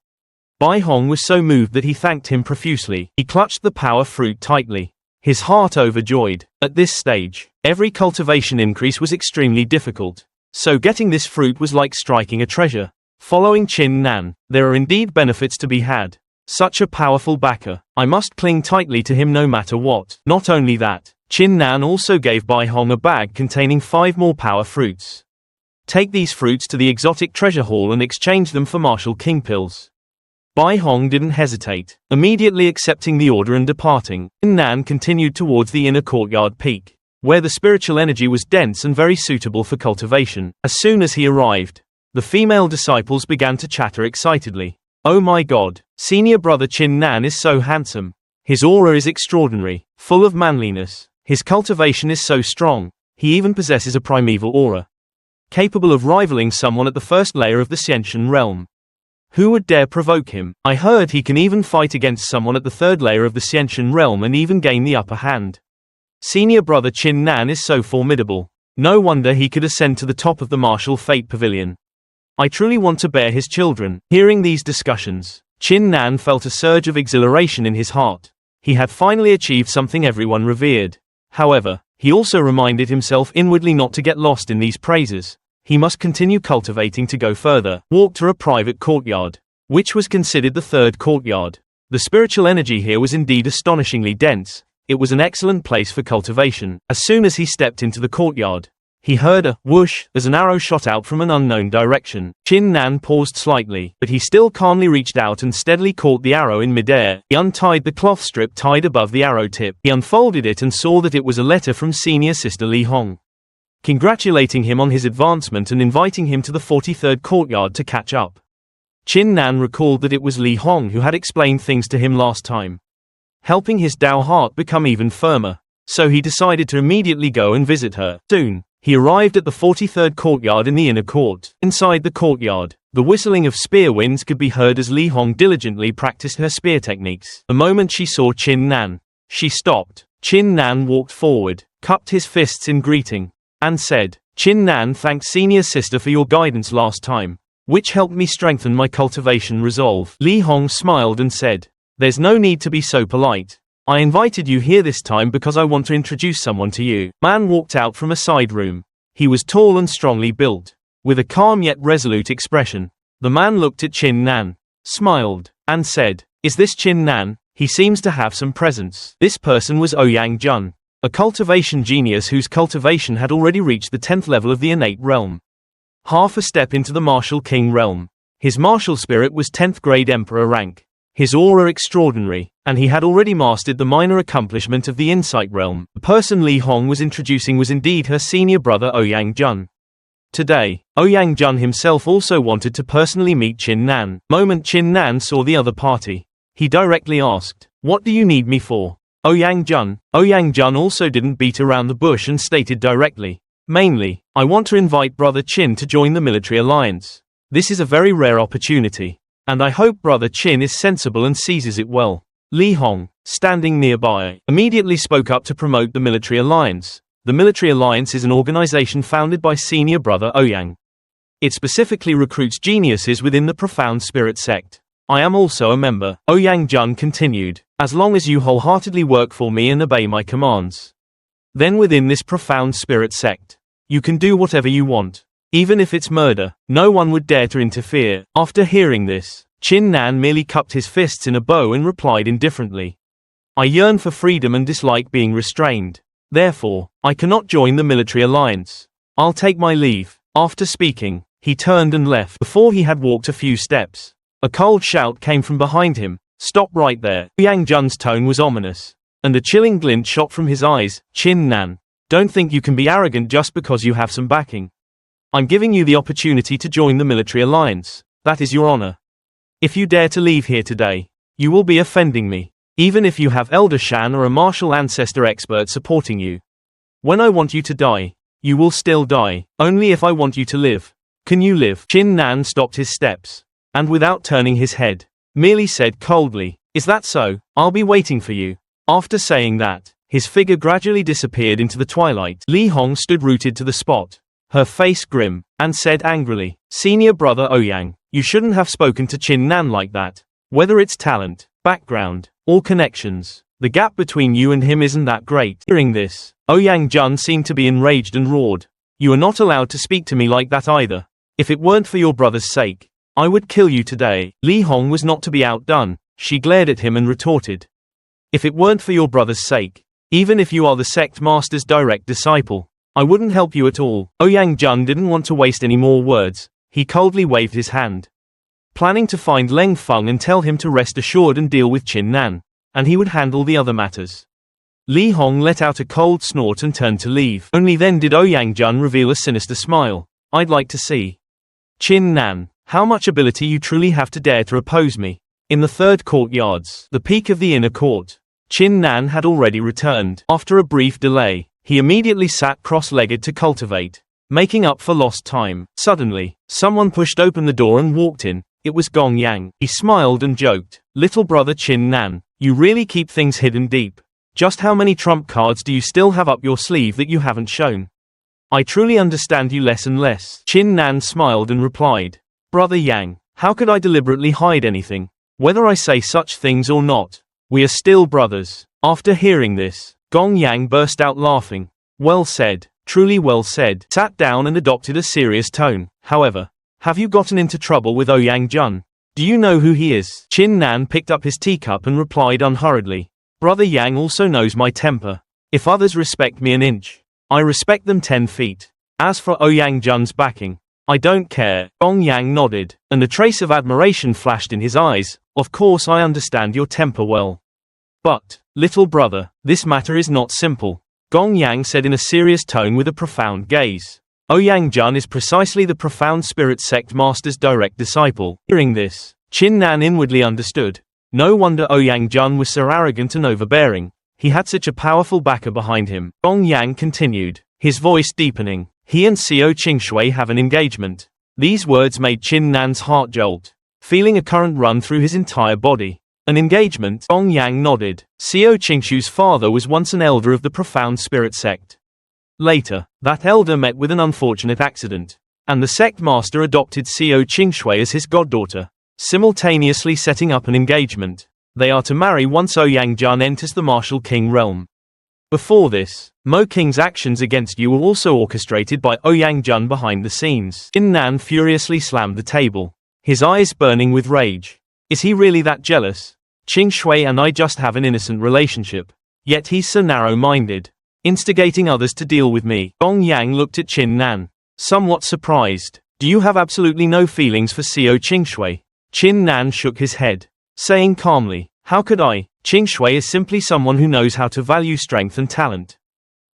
Bai Hong was so moved that he thanked him profusely. He clutched the power fruit tightly, his heart overjoyed. At this stage, every cultivation increase was extremely difficult, so getting this fruit was like striking a treasure. Following Qin Nan, there are indeed benefits to be had. Such a powerful backer, I must cling tightly to him no matter what." Not only that, Qin Nan also gave Bai Hong a bag containing 5 more power fruits. "Take these fruits to the exotic treasure hall and exchange them for martial king pills." Bai Hong didn't hesitate, immediately accepting the order and departing. Qin Nan continued towards the inner courtyard peak, where the spiritual energy was dense and very suitable for cultivation. As soon as he arrived, the female disciples began to chatter excitedly. "Oh my god, senior brother Qin Nan is so handsome. His aura is extraordinary, full of manliness. His cultivation is so strong, he even possesses a primeval aura, capable of rivaling someone at the 1st layer of the Xiantian realm. Who would dare provoke him? I heard he can even fight against someone at the 3rd layer of the Xiantian realm and even gain the upper hand. Senior brother Qin Nan is so formidable. No wonder he could ascend to the top of the martial fate pavilion. I truly want to bear his children." Hearing these discussions, Qin Nan felt a surge of exhilaration in his heart. He had finally achieved something everyone revered. However, he also reminded himself inwardly not to get lost in these praises. He must continue cultivating to go further. Walked to a private courtyard, which was considered the 3rd courtyard. The spiritual energy here was indeed astonishingly dense, It was an excellent place for cultivation. As soon as he stepped into the courtyard, he heard a whoosh as an arrow shot out from an unknown direction. Chin Nan paused slightly, but he still calmly reached out and steadily caught the arrow in midair. He untied the cloth strip tied above the arrow tip. He unfolded it and saw that it was a letter from senior sister Li Hong, congratulating him on his advancement and inviting him to the 43rd courtyard to catch up. Chin Nan recalled that it was Li Hong who had explained things to him last time, helping his Dao heart become even firmer. So he decided to immediately go and visit her. Soon, he arrived at the 43rd courtyard in the inner court. Inside the courtyard, the whistling of spear winds could be heard as Li Hong diligently practiced her spear techniques. The moment she saw Chin Nan, she stopped. Chin Nan walked forward, cupped his fists in greeting, and said, "Chin Nan thanked senior sister for your guidance last time, which helped me strengthen my cultivation resolve." Li Hong smiled and said, "There's no need to be so polite. I invited you here this time because I want to introduce someone to you." Man walked out from a side room. He was tall and strongly built, with a calm yet resolute expression. The man looked at Chin Nan, smiled, and said, "Is this Chin Nan? He seems to have some presence." This person was Ouyang Jun, a cultivation genius whose cultivation had already reached the 10th level of the innate realm, half a step into the martial king realm. His martial spirit was 10th grade emperor rank. His aura extraordinary, and he had already mastered the minor accomplishment of the insight realm. The person Li Hong was introducing was indeed her senior brother Ouyang Jun. Today, Ouyang Jun himself also wanted to personally meet Chin Nan. The moment Chin Nan saw the other party, he directly asked, "What do you need me for?" Ouyang Jun also didn't beat around the bush and stated directly, "Mainly, I want to invite brother Chin to join the military alliance. This is a very rare opportunity, and I hope brother Chin is sensible and seizes it well." Li Hong, standing nearby, immediately spoke up to promote the military alliance. The military alliance is an organization founded by senior brother Ouyang. It specifically recruits geniuses within the profound spirit sect. I am also a member. Ouyang Jun continued, "As long as you wholeheartedly work for me and obey my commands, then within this profound spirit sect, you can do whatever you want. Even if it's murder, no one would dare to interfere." After hearing this, Chin Nan merely cupped his fists in a bow and replied indifferently, "I yearn for freedom and dislike being restrained. Therefore, I cannot join the military alliance. I'll take my leave." After speaking, he turned and left. Before he had walked a few steps, a cold shout came from behind him, "Stop right there." Yang Jun's tone was ominous, and a chilling glint shot from his eyes. "Chin Nan, don't think you can be arrogant just because you have some backing. I'm giving you the opportunity to join the military alliance. That is your honor. If you dare to leave here today, you will be offending me, even if you have Elder Shan or a martial ancestor expert supporting you. When I want you to die, you will still die, only if I want you to live. Can you live?" Chin Nan stopped his steps, and without turning his head, merely said coldly, "Is that so? I'll be waiting for you." After saying that, his figure gradually disappeared into the twilight. Li Hong stood rooted to the spot, her face grim, and said angrily, "Senior brother Ouyang, you shouldn't have spoken to Chin Nan like that. Whether it's talent, background, or connections, the gap between you and him isn't that great." Hearing this, Ouyang Jun seemed to be enraged and roared, "You are not allowed to speak to me like that either. If it weren't for your brother's sake, I would kill you today." Li Hong was not to be outdone. She glared at him and retorted, "If it weren't for your brother's sake, even if you are the sect master's direct disciple, I wouldn't help you at all." Ouyang Jun didn't want to waste any more words. He coldly waved his hand, planning to find Leng Feng and tell him to rest assured and deal with Chin Nan, and he would handle the other matters. Li Hong let out a cold snort and turned to leave. Only then did Ouyang Jun reveal a sinister smile. "I'd like to see, Chin Nan, how much ability you truly have to dare to oppose me." In the third courtyards, the peak of the inner court, Chin Nan had already returned. After a brief delay, he immediately sat cross-legged to cultivate, making up for lost time. Suddenly, someone pushed open the door and walked in. It was Gong Yang. He smiled and joked, "Little brother Chin Nan, you really keep things hidden deep. Just how many trump cards do you still have up your sleeve that you haven't shown? I truly understand you less and less." Chin Nan smiled and replied, "Brother Yang, how could I deliberately hide anything? Whether I say such things or not, we are still brothers." After hearing this, Gong Yang burst out laughing. "Well said, truly well said." Sat down and adopted a serious tone. "However, have you gotten into trouble with Ouyang Jun? Do you know who he is?" Chin Nan picked up his teacup and replied unhurriedly, Brother Yang also knows my temper. If others respect me an inch, I respect them 10 feet. As for Ouyang Jun's backing, I don't care. Gong Yang nodded, and a trace of admiration flashed in his eyes. Of course I understand your temper well. But, little brother, this matter is not simple, Gong Yang said in a serious tone with a profound gaze. Ouyang Jun is precisely the profound spirit sect master's direct disciple. Hearing this, Qin Nan inwardly understood. No wonder Ouyang Jun was so arrogant and overbearing. He had such a powerful backer behind him. Gong Yang continued, his voice deepening. He and Xiao Qingshui have an engagement. These words made Qin Nan's heart jolt, feeling a current run through his entire body. An engagement? Gong Yang nodded. Xiao Qingshui's father was once an elder of the profound spirit sect. Later, that elder met with an unfortunate accident, and the sect master adopted Xiao Qingshui as his goddaughter, simultaneously setting up an engagement. They are to marry once Ouyang Jun enters the martial king realm. Before this, Mo King's actions against you were also orchestrated by Ouyang Jun behind the scenes. Qin Nan furiously slammed the table, his eyes burning with rage. Is he really that jealous? Qingshui and I just have an innocent relationship. Yet he's so narrow-minded, instigating others to deal with me. Gong Yang looked at Qin Nan, somewhat surprised. Do you have absolutely no feelings for Xiao Qingshui? Qin Nan shook his head, saying calmly, how could I? Qingshui is simply someone who knows how to value strength and talent.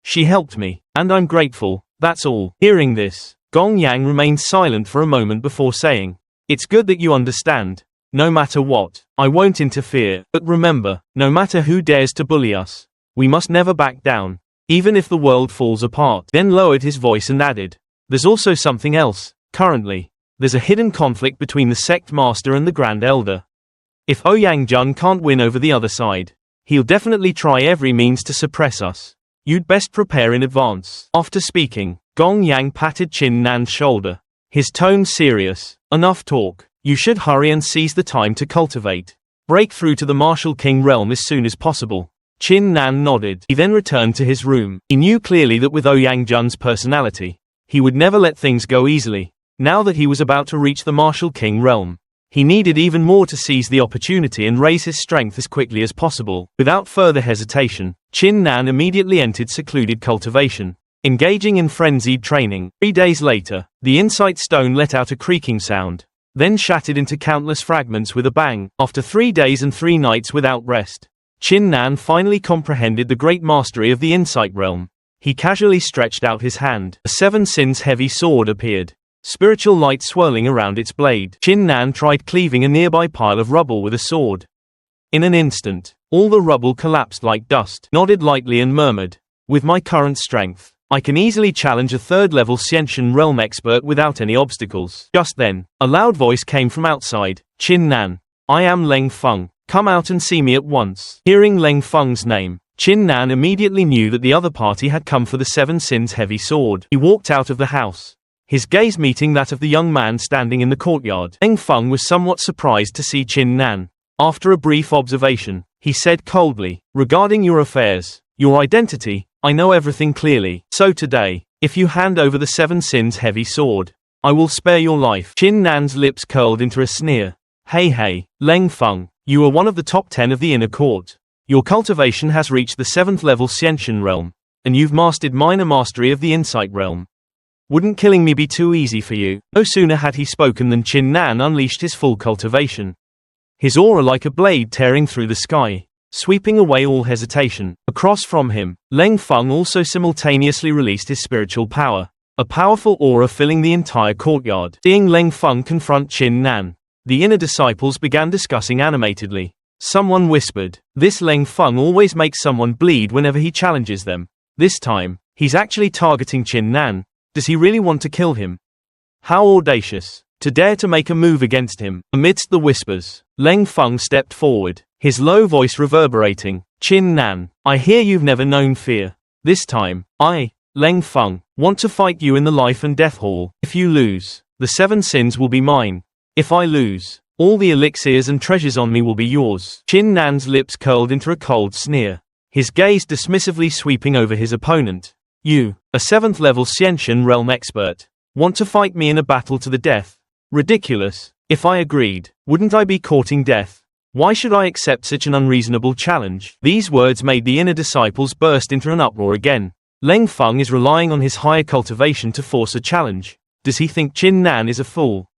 She helped me, and I'm grateful, that's all. Hearing this, Gong Yang remained silent for a moment before saying, it's good that you understand. No matter what, I won't interfere, but remember, no matter who dares to bully us, we must never back down, even if the world falls apart. Then lowered his voice and added, there's also something else. Currently, there's a hidden conflict between the sect master and the Grand Elder. If Ouyang Jun can't win over the other side, he'll definitely try every means to suppress us. You'd best prepare in advance. After speaking, Gong Yang patted Qin Nan's shoulder, his tone serious. Enough talk. You should hurry and seize the time to cultivate. Break through to the martial king realm as soon as possible. Qin Nan nodded. He then returned to his room. He knew clearly that with Ouyang Jun's personality, he would never let things go easily. Now that he was about to reach the martial king realm, he needed even more to seize the opportunity and raise his strength as quickly as possible. Without further hesitation, Qin Nan immediately entered secluded cultivation, engaging in frenzied training. 3 days later, the insight stone let out a creaking sound, then shattered into countless fragments with a bang. After 3 days and 3 nights without rest, Qin Nan finally comprehended the great mastery of the insight realm. He casually stretched out his hand. A 7 sins heavy sword appeared, spiritual light swirling around its blade. Qin Nan tried cleaving a nearby pile of rubble with a sword. In an instant, all the rubble collapsed like dust. Nodded lightly and murmured, with my current strength, I can easily challenge a 3rd-level Xiantian realm expert without any obstacles. Just then, a loud voice came from outside. Qin Nan, I am Leng Feng. Come out and see me at once. Hearing Leng Feng's name, Qin Nan immediately knew that the other party had come for the 7 sins heavy sword. He walked out of the house, his gaze meeting that of the young man standing in the courtyard. Leng Feng was somewhat surprised to see Qin Nan. After a brief observation, he said coldly, regarding your affairs, your identity, I know everything clearly. So today, if you hand over the 7 sins heavy sword, I will spare your life. Qin Nan's lips curled into a sneer. Hey, Leng Feng, you are one of the top 10 of the inner court. Your cultivation has reached the 7th level Xiantian realm, and you've mastered minor mastery of the insight realm. Wouldn't killing me be too easy for you? No sooner had he spoken than Qin Nan unleashed his full cultivation, his aura like a blade tearing through the sky, sweeping away all hesitation. Across from him, Leng Feng also simultaneously released his spiritual power, a powerful aura filling the entire courtyard. Seeing Leng Feng confront Qin Nan, the inner disciples began discussing animatedly. Someone whispered, this Leng Feng always makes someone bleed whenever he challenges them. This time, he's actually targeting Qin Nan. Does he really want to kill him? How audacious, to dare to make a move against him. Amidst the whispers, Leng Feng stepped forward, his low voice reverberating. Qin Nan, I hear you've never known fear. This time, I, Leng Feng, want to fight you in the life and death hall. If you lose, the 7 sins will be mine. If I lose, all the elixirs and treasures on me will be yours. Qin Nan's lips curled into a cold sneer, his gaze dismissively sweeping over his opponent. You, a 7th level Xiantian realm expert, want to fight me in a battle to the death? Ridiculous. If I agreed, wouldn't I be courting death? Why should I accept such an unreasonable challenge? These words made the inner disciples burst into an uproar again. Leng Feng is relying on his higher cultivation to force a challenge. Does he think Qin Nan is a fool?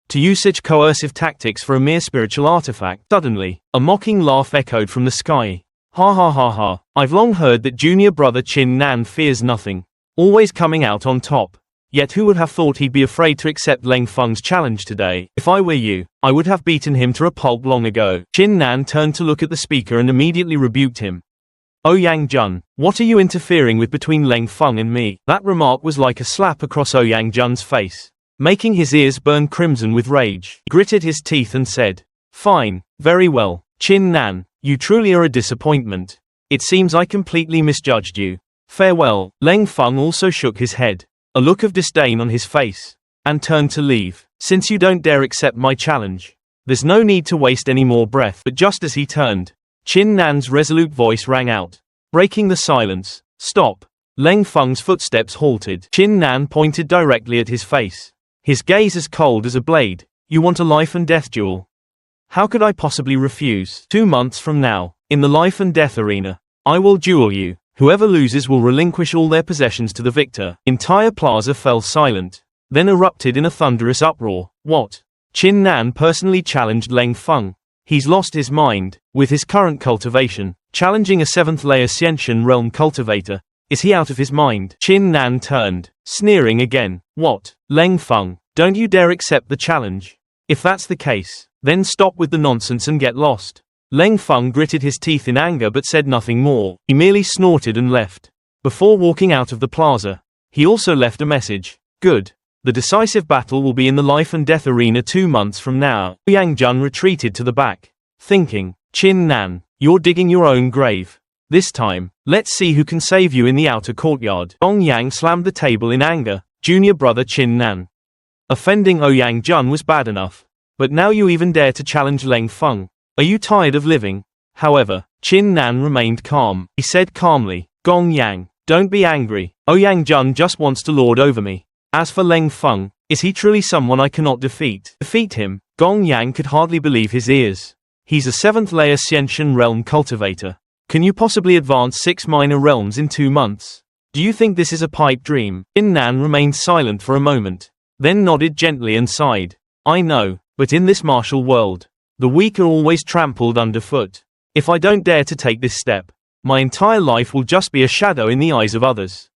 To use such coercive tactics for a mere spiritual artifact? Suddenly, a mocking laugh echoed from the sky. Ha ha ha ha, I've long heard that junior brother Qin Nan fears nothing, always coming out on top. Yet who would have thought he'd be afraid to accept Leng Feng's challenge today? If I were you, I would have beaten him to a pulp long ago. Qin Nan turned to look at the speaker and immediately rebuked him. Ouyang Jun, what are you interfering with between Leng Feng and me? That remark was like a slap across Ouyang Jun's face, making his ears burn crimson with rage. He gritted his teeth and said, Fine, very well, Qin Nan, you truly are a disappointment. It seems I completely misjudged you. Farewell. Leng Feng also shook his head, a look of disdain on his face, and turned to leave. Since you don't dare accept my challenge, there's no need to waste any more breath. But just as he turned, Qin Nan's resolute voice rang out, breaking the silence. Stop. Leng Feng's footsteps halted. Qin Nan pointed directly at his face, his gaze as cold as a blade. You want a life and death duel? How could I possibly refuse? 2 months from now, in the life and death arena, I will duel you. Whoever loses will relinquish all their possessions to the victor. Entire plaza fell silent, then erupted in a thunderous uproar. What? Qin Nan personally challenged Leng Feng? He's lost his mind. With his current cultivation, challenging a 7th layer Xiantian realm cultivator, is he out of his mind? Qin Nan turned, sneering again. What? Leng Feng, don't you dare accept the challenge. If that's the case, then stop with the nonsense and get lost. Leng Feng gritted his teeth in anger but said nothing more. He merely snorted and left. Before walking out of the plaza, he also left a message. Good. The decisive battle will be in the life and death arena 2 months from now. Yang Jun retreated to the back, thinking, Qin Nan, you're digging your own grave. This time, let's see who can save you in the outer courtyard. Gong Yang slammed the table in anger. Junior brother Qin Nan. Offending Ouyang Jun was bad enough, but now you even dare to challenge Leng Feng. Are you tired of living? However, Qin Nan remained calm. He said calmly, Gong Yang, don't be angry. Ouyang Jun just wants to lord over me. As for Leng Feng, is he truly someone I cannot defeat? Defeat him? Gong Yang could hardly believe his ears. He's a 7th layer Xiantian realm cultivator. Can you possibly advance 6 minor realms in 2 months? Do you think this is a pipe dream? Qin Nan remained silent for a moment, then nodded gently and sighed. I know, but in this martial world, the weak are always trampled underfoot. If I don't dare to take this step, my entire life will just be a shadow in the eyes of others.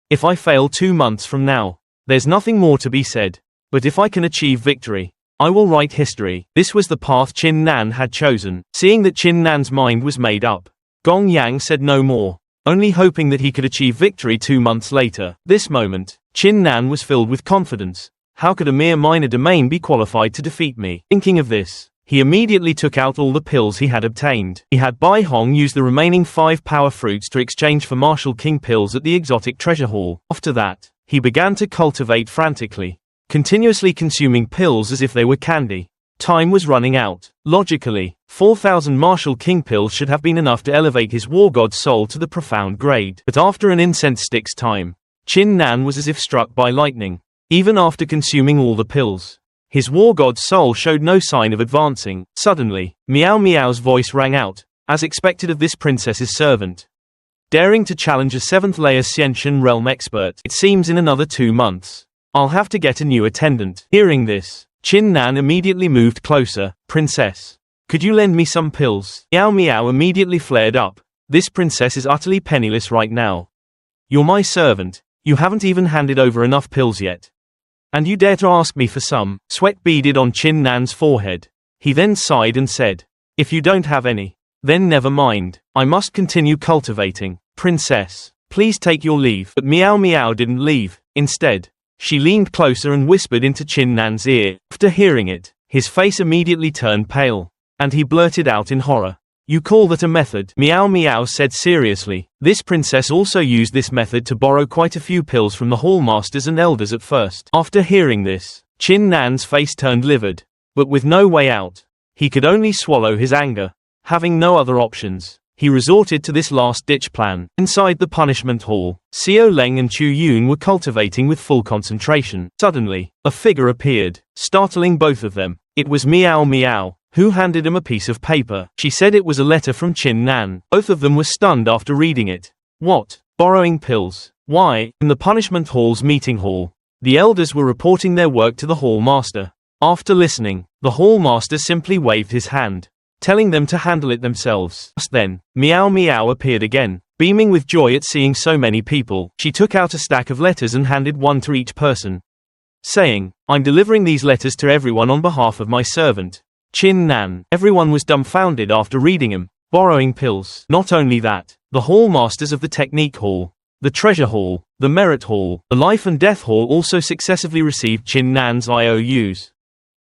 If I fail 2 months from now, there's nothing more to be said. But if I can achieve victory, I will write history. This was the path Qin Nan had chosen. Seeing that Qin Nan's mind was made up, Gong Yang said no more, only hoping that he could achieve victory 2 months later. This moment, Qin Nan was filled with confidence. How could a mere minor domain be qualified to defeat me? Thinking of this, he immediately took out all the pills he had obtained. He had Bai Hong use the remaining 5 power fruits to exchange for Martial King pills at the exotic treasure hall. After that, he began to cultivate frantically, continuously consuming pills as if they were candy. Time was running out. Logically, 4,000 Martial King pills should have been enough to elevate his war god's soul to the profound grade. But after an incense stick's time, Qin Nan was as if struck by lightning. Even after consuming all the pills, his war god's soul showed no sign of advancing. Suddenly, Meow Meow's voice rang out, as expected of this princess's servant. Daring to challenge a 7th layer Xiantian realm expert. It seems in another 2 months, I'll have to get a new attendant. Hearing this, Qin Nan immediately moved closer. Princess, could you lend me some pills? Meow Meow immediately flared up. This princess is utterly penniless right now. You're my servant. You haven't even handed over enough pills yet. And you dare to ask me for some? Sweat beaded on Qin Nan's forehead. He then sighed and said, if you don't have any, then never mind. I must continue cultivating. Princess, please take your leave. But Meow Meow didn't leave. Instead, she leaned closer and whispered into Qin Nan's ear. After hearing it, his face immediately turned pale, and he blurted out in horror, you call that a method? Meow Meow said seriously. This princess also used this method to borrow quite a few pills from the hallmasters and elders at first. After hearing this, Qin Nan's face turned livid, but with no way out. He could only swallow his anger. Having no other options, he resorted to this last-ditch plan. Inside the punishment hall, Xiao Leng and Chu Yun were cultivating with full concentration. Suddenly, a figure appeared, startling both of them. It was Meow Meow. Who handed him a piece of paper? She said it was a letter from Chin Nan. Both of them were stunned after reading it. What? Borrowing pills? Why? In the punishment hall's meeting hall, the elders were reporting their work to the hall master. After listening, the hall master simply waved his hand, telling them to handle it themselves. Just then, Meow Meow appeared again. Beaming with joy at seeing so many people, she took out a stack of letters and handed one to each person, saying, "I'm delivering these letters to everyone on behalf of my servant, Chin Nan." Everyone was dumbfounded after reading them. Borrowing pills. Not only that, the hall masters of the Technique Hall, the Treasure Hall, the Merit Hall, the Life and Death Hall also successively received Chin Nan's IOUs.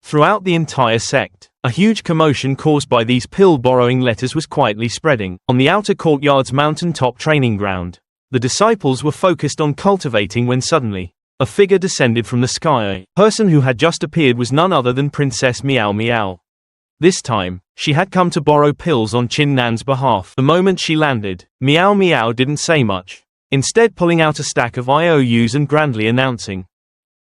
Throughout the entire sect, a huge commotion caused by these pill-borrowing letters was quietly spreading. On the outer courtyard's mountaintop training ground, the disciples were focused on cultivating when suddenly, a figure descended from the sky. The person who had just appeared was none other than Princess Meow Meow. This time, she had come to borrow pills on Chin Nan's behalf. The moment she landed, Meow Meow didn't say much, instead pulling out a stack of IOUs and grandly announcing,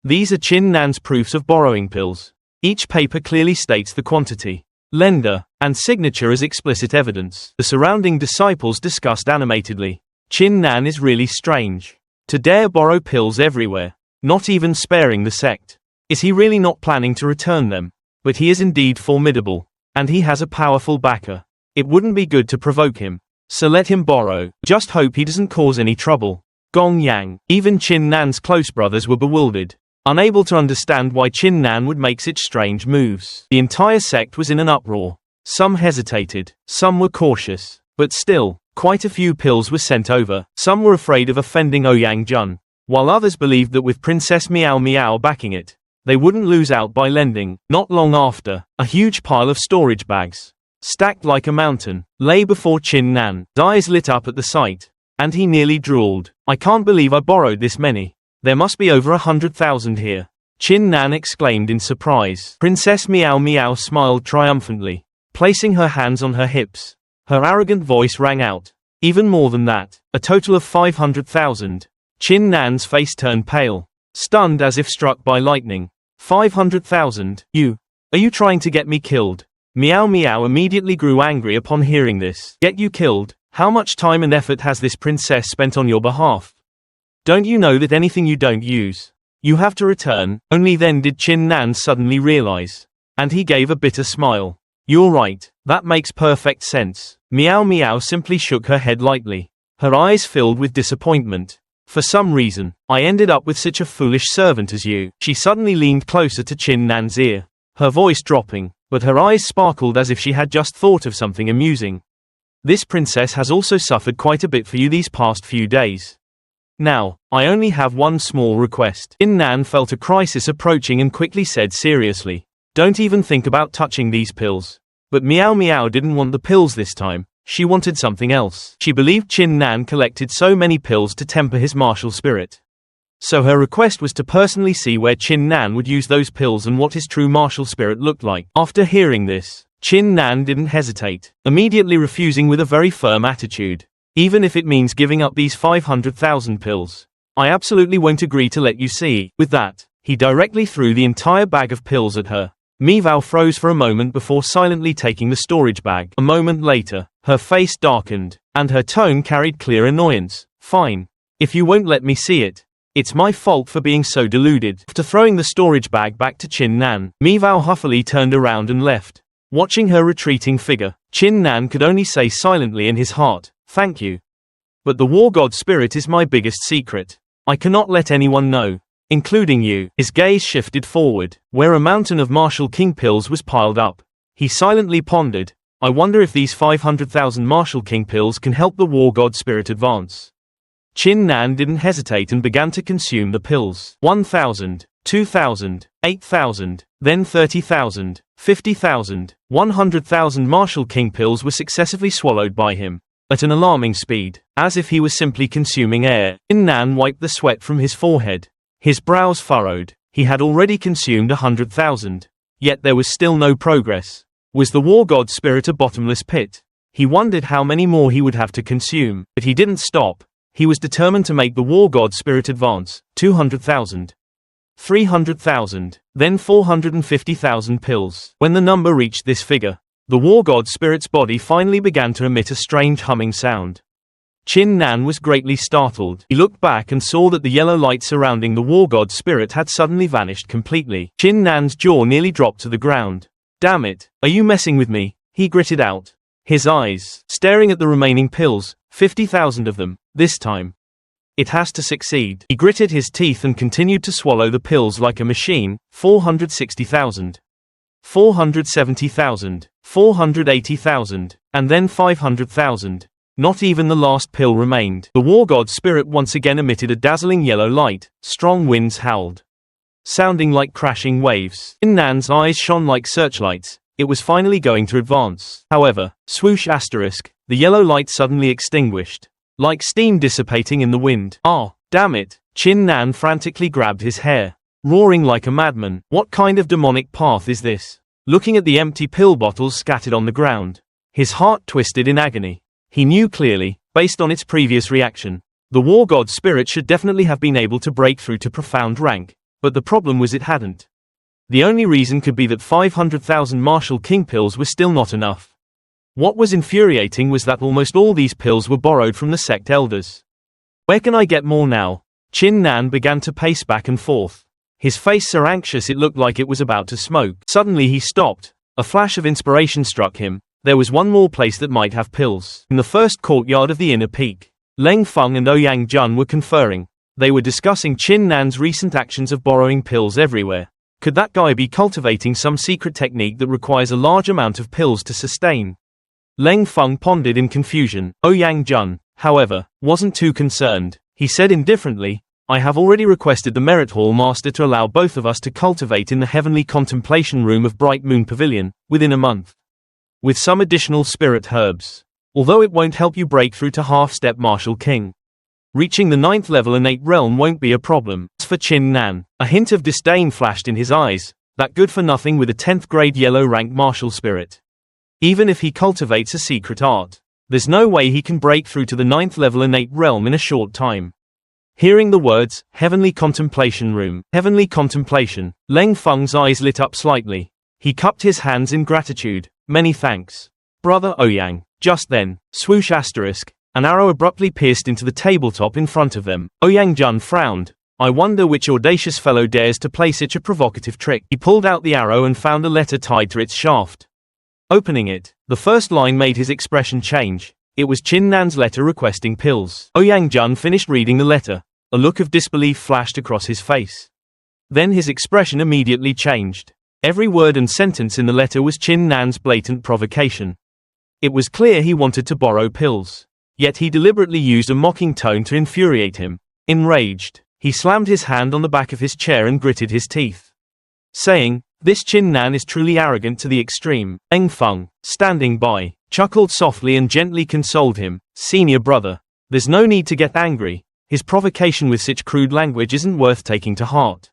"These are Chin Nan's proofs of borrowing pills. Each paper clearly states the quantity, lender, and signature as explicit evidence." The surrounding disciples discussed animatedly. Chin Nan is really strange. To dare borrow pills everywhere, not even sparing the sect. Is he really not planning to return them? But he is indeed formidable, and he has a powerful backer. It wouldn't be good to provoke him, so let him borrow. Just hope he doesn't cause any trouble. Gong Yang. Even Chin Nan's close brothers were bewildered, unable to understand why Chin Nan would make such strange moves. The entire sect was in an uproar. Some hesitated, some were cautious, but still, quite a few pills were sent over. Some were afraid of offending Ouyang Jun, while others believed that with Princess Meow Meow backing it, they wouldn't lose out by lending. Not long after, a huge pile of storage bags, stacked like a mountain, lay before Chin Nan. His eyes lit up at the sight, and he nearly drooled. "I can't believe I borrowed this many. There must be over 100,000 here," Chin Nan exclaimed in surprise. Princess Meow Meow smiled triumphantly, placing her hands on her hips. Her arrogant voice rang out, "Even more than that, a total of 500,000. Chin Nan's face turned pale, stunned as if struck by lightning. 500,000? Are you trying to get me killed?" Meow Meow immediately grew angry upon hearing this. "Get you killed? How much time and effort has this princess spent on your behalf? Don't you know that anything you don't use, you have to return?" Only then did Chin Nan suddenly realize, and he gave a bitter smile. "You're right, that makes perfect sense." Meow Meow simply shook her head lightly, her eyes filled with disappointment. "For some reason, I ended up with such a foolish servant as you." She suddenly leaned closer to Chin Nan's ear, her voice dropping, but her eyes sparkled as if she had just thought of something amusing. "This princess has also suffered quite a bit for you these past few days. Now, I only have one small request." Chin Nan felt a crisis approaching and quickly said seriously, "Don't even think about touching these pills." But Meow Meow didn't want the pills this time. She wanted something else. She believed Chin Nan collected so many pills to temper his martial spirit. So her request was to personally see where Chin Nan would use those pills and what his true martial spirit looked like. After hearing this, Chin Nan didn't hesitate, immediately refusing with a very firm attitude. "Even if it means giving up these 500,000 pills, I absolutely won't agree to let you see." With that, he directly threw the entire bag of pills at her. Meow froze for a moment before silently taking the storage bag. A moment later, her face darkened, and her tone carried clear annoyance. "Fine. If you won't let me see it, it's my fault for being so deluded." After throwing the storage bag back to Chin Nan, Meow huffily turned around and left. Watching her retreating figure, Chin Nan could only say silently in his heart, "Thank you. But the war god spirit is my biggest secret. I cannot let anyone know, including you." His gaze shifted forward, where a mountain of Martial King pills was piled up. He silently pondered, "I wonder if these 500,000 Martial King pills can help the war god spirit advance." Chin Nan didn't hesitate and began to consume the pills. 1,000, 2,000, 8,000, then 30,000, 50,000, 100,000 Martial King pills were successively swallowed by him, at an alarming speed, as if he was simply consuming air. Chin Nan wiped the sweat from his forehead. His brows furrowed. He had already consumed 100,000. Yet there was still no progress. Was the war god spirit a bottomless pit? He wondered how many more he would have to consume, but he didn't stop. He was determined to make the war god spirit advance. 200,000. 300,000, then 450,000 pills. When the number reached this figure, the war god spirit's body finally began to emit a strange humming sound. Chin Nan was greatly startled. He looked back and saw that the yellow light surrounding the war god spirit had suddenly vanished completely. Chin Nan's jaw nearly dropped to the ground. Damn it, are you messing with me? He gritted out. His eyes staring at the remaining pills, 50,000 of them, this time. It has to succeed. He gritted his teeth and continued to swallow the pills like a machine. 460,000. 470,000. 480,000. And then 500,000. Not even the last pill remained. The war god spirit once again emitted a dazzling yellow light. Strong winds howled, sounding like crashing waves. Chin Nan's eyes shone like searchlights. It was finally going to advance. However, swoosh asterisk, the yellow light suddenly extinguished, like steam dissipating in the wind. Ah, damn it. Chin Nan frantically grabbed his hair, roaring like a madman. What kind of demonic path is this? Looking at the empty pill bottles scattered on the ground, his heart twisted in agony. He knew clearly, based on its previous reaction, the war god spirit should definitely have been able to break through to profound rank, but the problem was it hadn't. The only reason could be that 500,000 Martial King pills were still not enough. What was infuriating was that almost all these pills were borrowed from the sect elders. Where can I get more now? Chin Nan began to pace back and forth, his face so anxious it looked like it was about to smoke. Suddenly he stopped. A flash of inspiration struck him. There was one more place that might have pills. In the first courtyard of the inner peak, Leng Feng and Ouyang Jun were conferring. They were discussing Chin Nan's recent actions of borrowing pills everywhere. Could that guy be cultivating some secret technique that requires a large amount of pills to sustain? Leng Feng pondered in confusion. Ouyang Jun, however, wasn't too concerned. He said indifferently, I have already requested the Merit Hall Master to allow both of us to cultivate in the Heavenly Contemplation Room of Bright Moon Pavilion, within a month, with some additional spirit herbs. Although it won't help you break through to half-step Martial King, reaching the 9th level innate realm won't be a problem. As for Chin Nan, a hint of disdain flashed in his eyes. That good-for-nothing with a 10th grade yellow rank martial spirit. Even if he cultivates a secret art, there's no way he can break through to the 9th level innate realm in a short time. Hearing the words, Heavenly Contemplation Room, Heavenly Contemplation, Leng Feng's eyes lit up slightly. He cupped his hands in gratitude. Many thanks, Brother Ouyang. Just then, swoosh asterisk, an arrow abruptly pierced into the tabletop in front of them. Ouyang Jun frowned. I wonder which audacious fellow dares to play such a provocative trick. He pulled out the arrow and found a letter tied to its shaft. Opening it, the first line made his expression change. It was Chin Nan's letter requesting pills. Ouyang Jun finished reading the letter. A look of disbelief flashed across his face. Then his expression immediately changed. Every word and sentence in the letter was Chin Nan's blatant provocation. It was clear he wanted to borrow pills. Yet he deliberately used a mocking tone to infuriate him. Enraged, he slammed his hand on the back of his chair and gritted his teeth, saying, This Chin Nan is truly arrogant to the extreme. Leng Feng, standing by, chuckled softly and gently consoled him. Senior brother, there's no need to get angry. His provocation with such crude language isn't worth taking to heart.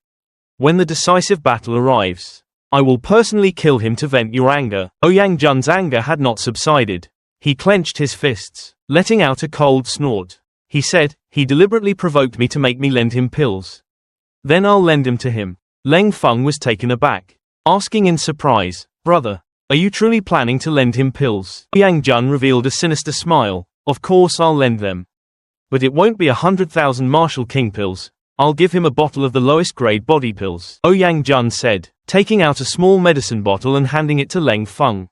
When the decisive battle arrives, I will personally kill him to vent your anger. Ouyang Jun's anger had not subsided. He clenched his fists, letting out a cold snort. He said, he deliberately provoked me to make me lend him pills. Then I'll lend them to him. Leng Feng was taken aback, asking in surprise, Brother, are you truly planning to lend him pills? Ouyang Jun revealed a sinister smile. Of course I'll lend them. But it won't be 100,000 Martial King pills. I'll give him a bottle of the lowest grade body pills. Ouyang Jun said, taking out a small medicine bottle and handing it to Leng Feng.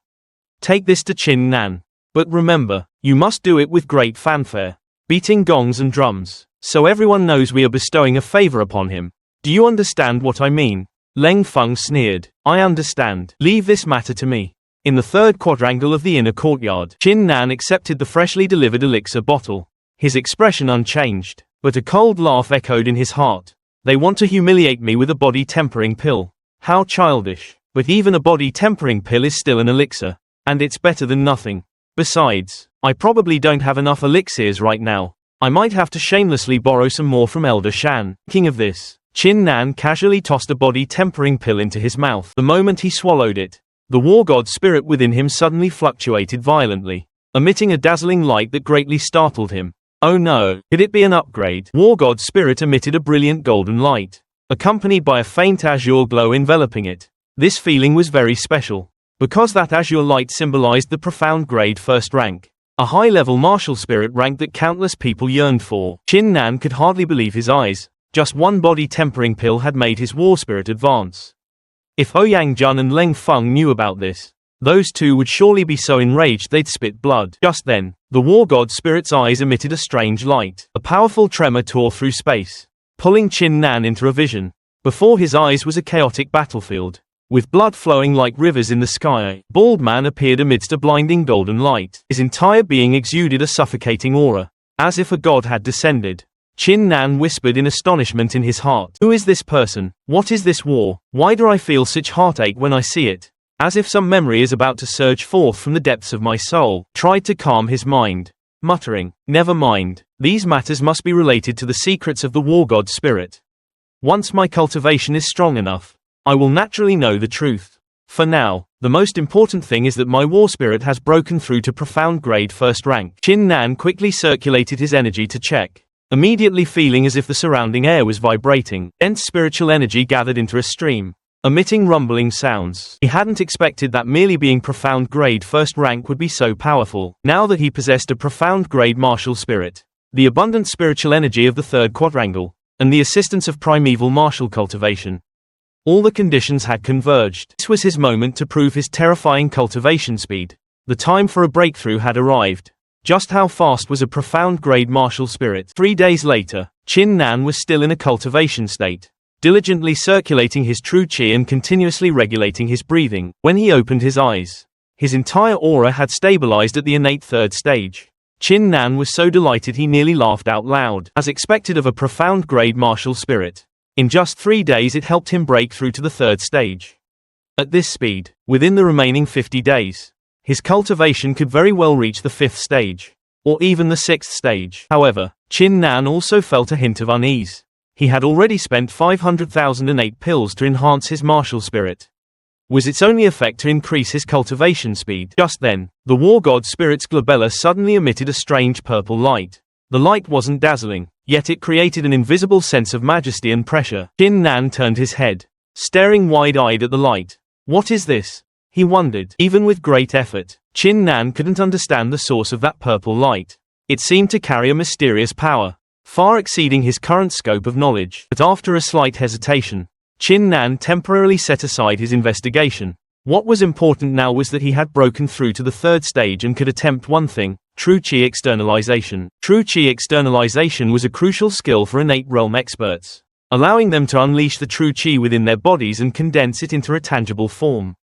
Take this to Chin Nan. But remember, you must do it with great fanfare, beating gongs and drums, so everyone knows we are bestowing a favor upon him. Do you understand what I mean? Leng Feng sneered. I understand. Leave this matter to me. In the third quadrangle of the inner courtyard, Chin Nan accepted the freshly delivered elixir bottle, his expression unchanged, but a cold laugh echoed in his heart. They want to humiliate me with a body tempering pill. How childish. But even a body tempering pill is still an elixir, and it's better than nothing. Besides, I probably don't have enough elixirs right now. I might have to shamelessly borrow some more from Elder Shan. Thinking of this, Chin Nan casually tossed a body tempering pill into his mouth. The moment he swallowed it, the war god spirit within him suddenly fluctuated violently, emitting a dazzling light that greatly startled him. Oh no, could it be an upgrade? War god spirit emitted a brilliant golden light, accompanied by a faint azure glow enveloping it. This feeling was very special, because that azure light symbolized the profound grade first rank, a high-level martial spirit rank that countless people yearned for. Chin Nan could hardly believe his eyes. Just one body tempering pill had made his war spirit advance. If Ouyang Jun and Leng Feng knew about this, those two would surely be so enraged they'd spit blood. Just then, the war god spirit's eyes emitted a strange light. A powerful tremor tore through space, pulling Chin Nan into a vision. Before his eyes was a chaotic battlefield, with blood flowing like rivers in the sky. Bald Man appeared amidst a blinding golden light. His entire being exuded a suffocating aura, as if a god had descended. Chin Nan whispered in astonishment in his heart. Who is this person? What is this war? Why do I feel such heartache when I see it? As if some memory is about to surge forth from the depths of my soul. Tried to calm his mind, muttering, never mind, these matters must be related to the secrets of the war god spirit. Once my cultivation is strong enough, I will naturally know the truth. For now, the most important thing is that my war spirit has broken through to profound grade first rank. Chin Nan quickly circulated his energy to check, immediately feeling as if the surrounding air was vibrating. Dense spiritual energy gathered into a stream, emitting rumbling sounds. He hadn't expected that merely being profound grade first rank would be so powerful. Now that he possessed a profound grade martial spirit, the abundant spiritual energy of the third quadrangle, and the assistance of primeval martial cultivation, all the conditions had converged. This was his moment to prove his terrifying cultivation speed. The time for a breakthrough had arrived. Just how fast was a profound grade martial spirit? 3 days later, Chin Nan was still in a cultivation state, diligently circulating his true qi and continuously regulating his breathing. When he opened his eyes, his entire aura had stabilized at the innate third stage. Chin Nan was so delighted he nearly laughed out loud. As expected of a profound grade martial spirit, in just 3 days it helped him break through to the third stage. At this speed, within the remaining 50 days, his cultivation could very well reach the 5th stage, or even the 6th stage. However, Chin Nan also felt a hint of unease. He had already spent 500,008 pills to enhance his martial spirit. Was its only effect to increase his cultivation speed? Just then, the war god spirit's glabella suddenly emitted a strange purple light. The light wasn't dazzling, yet it created an invisible sense of majesty and pressure. Chin Nan turned his head, staring wide-eyed at the light. What is this? He wondered. Even with great effort, Chin Nan couldn't understand the source of that purple light. It seemed to carry a mysterious power, far exceeding his current scope of knowledge. But after a slight hesitation, Chin Nan temporarily set aside his investigation. What was important now was that he had broken through to the third stage and could attempt one thing: true qi externalization. True qi externalization was a crucial skill for innate realm experts, allowing them to unleash the true qi within their bodies and condense it into a tangible form,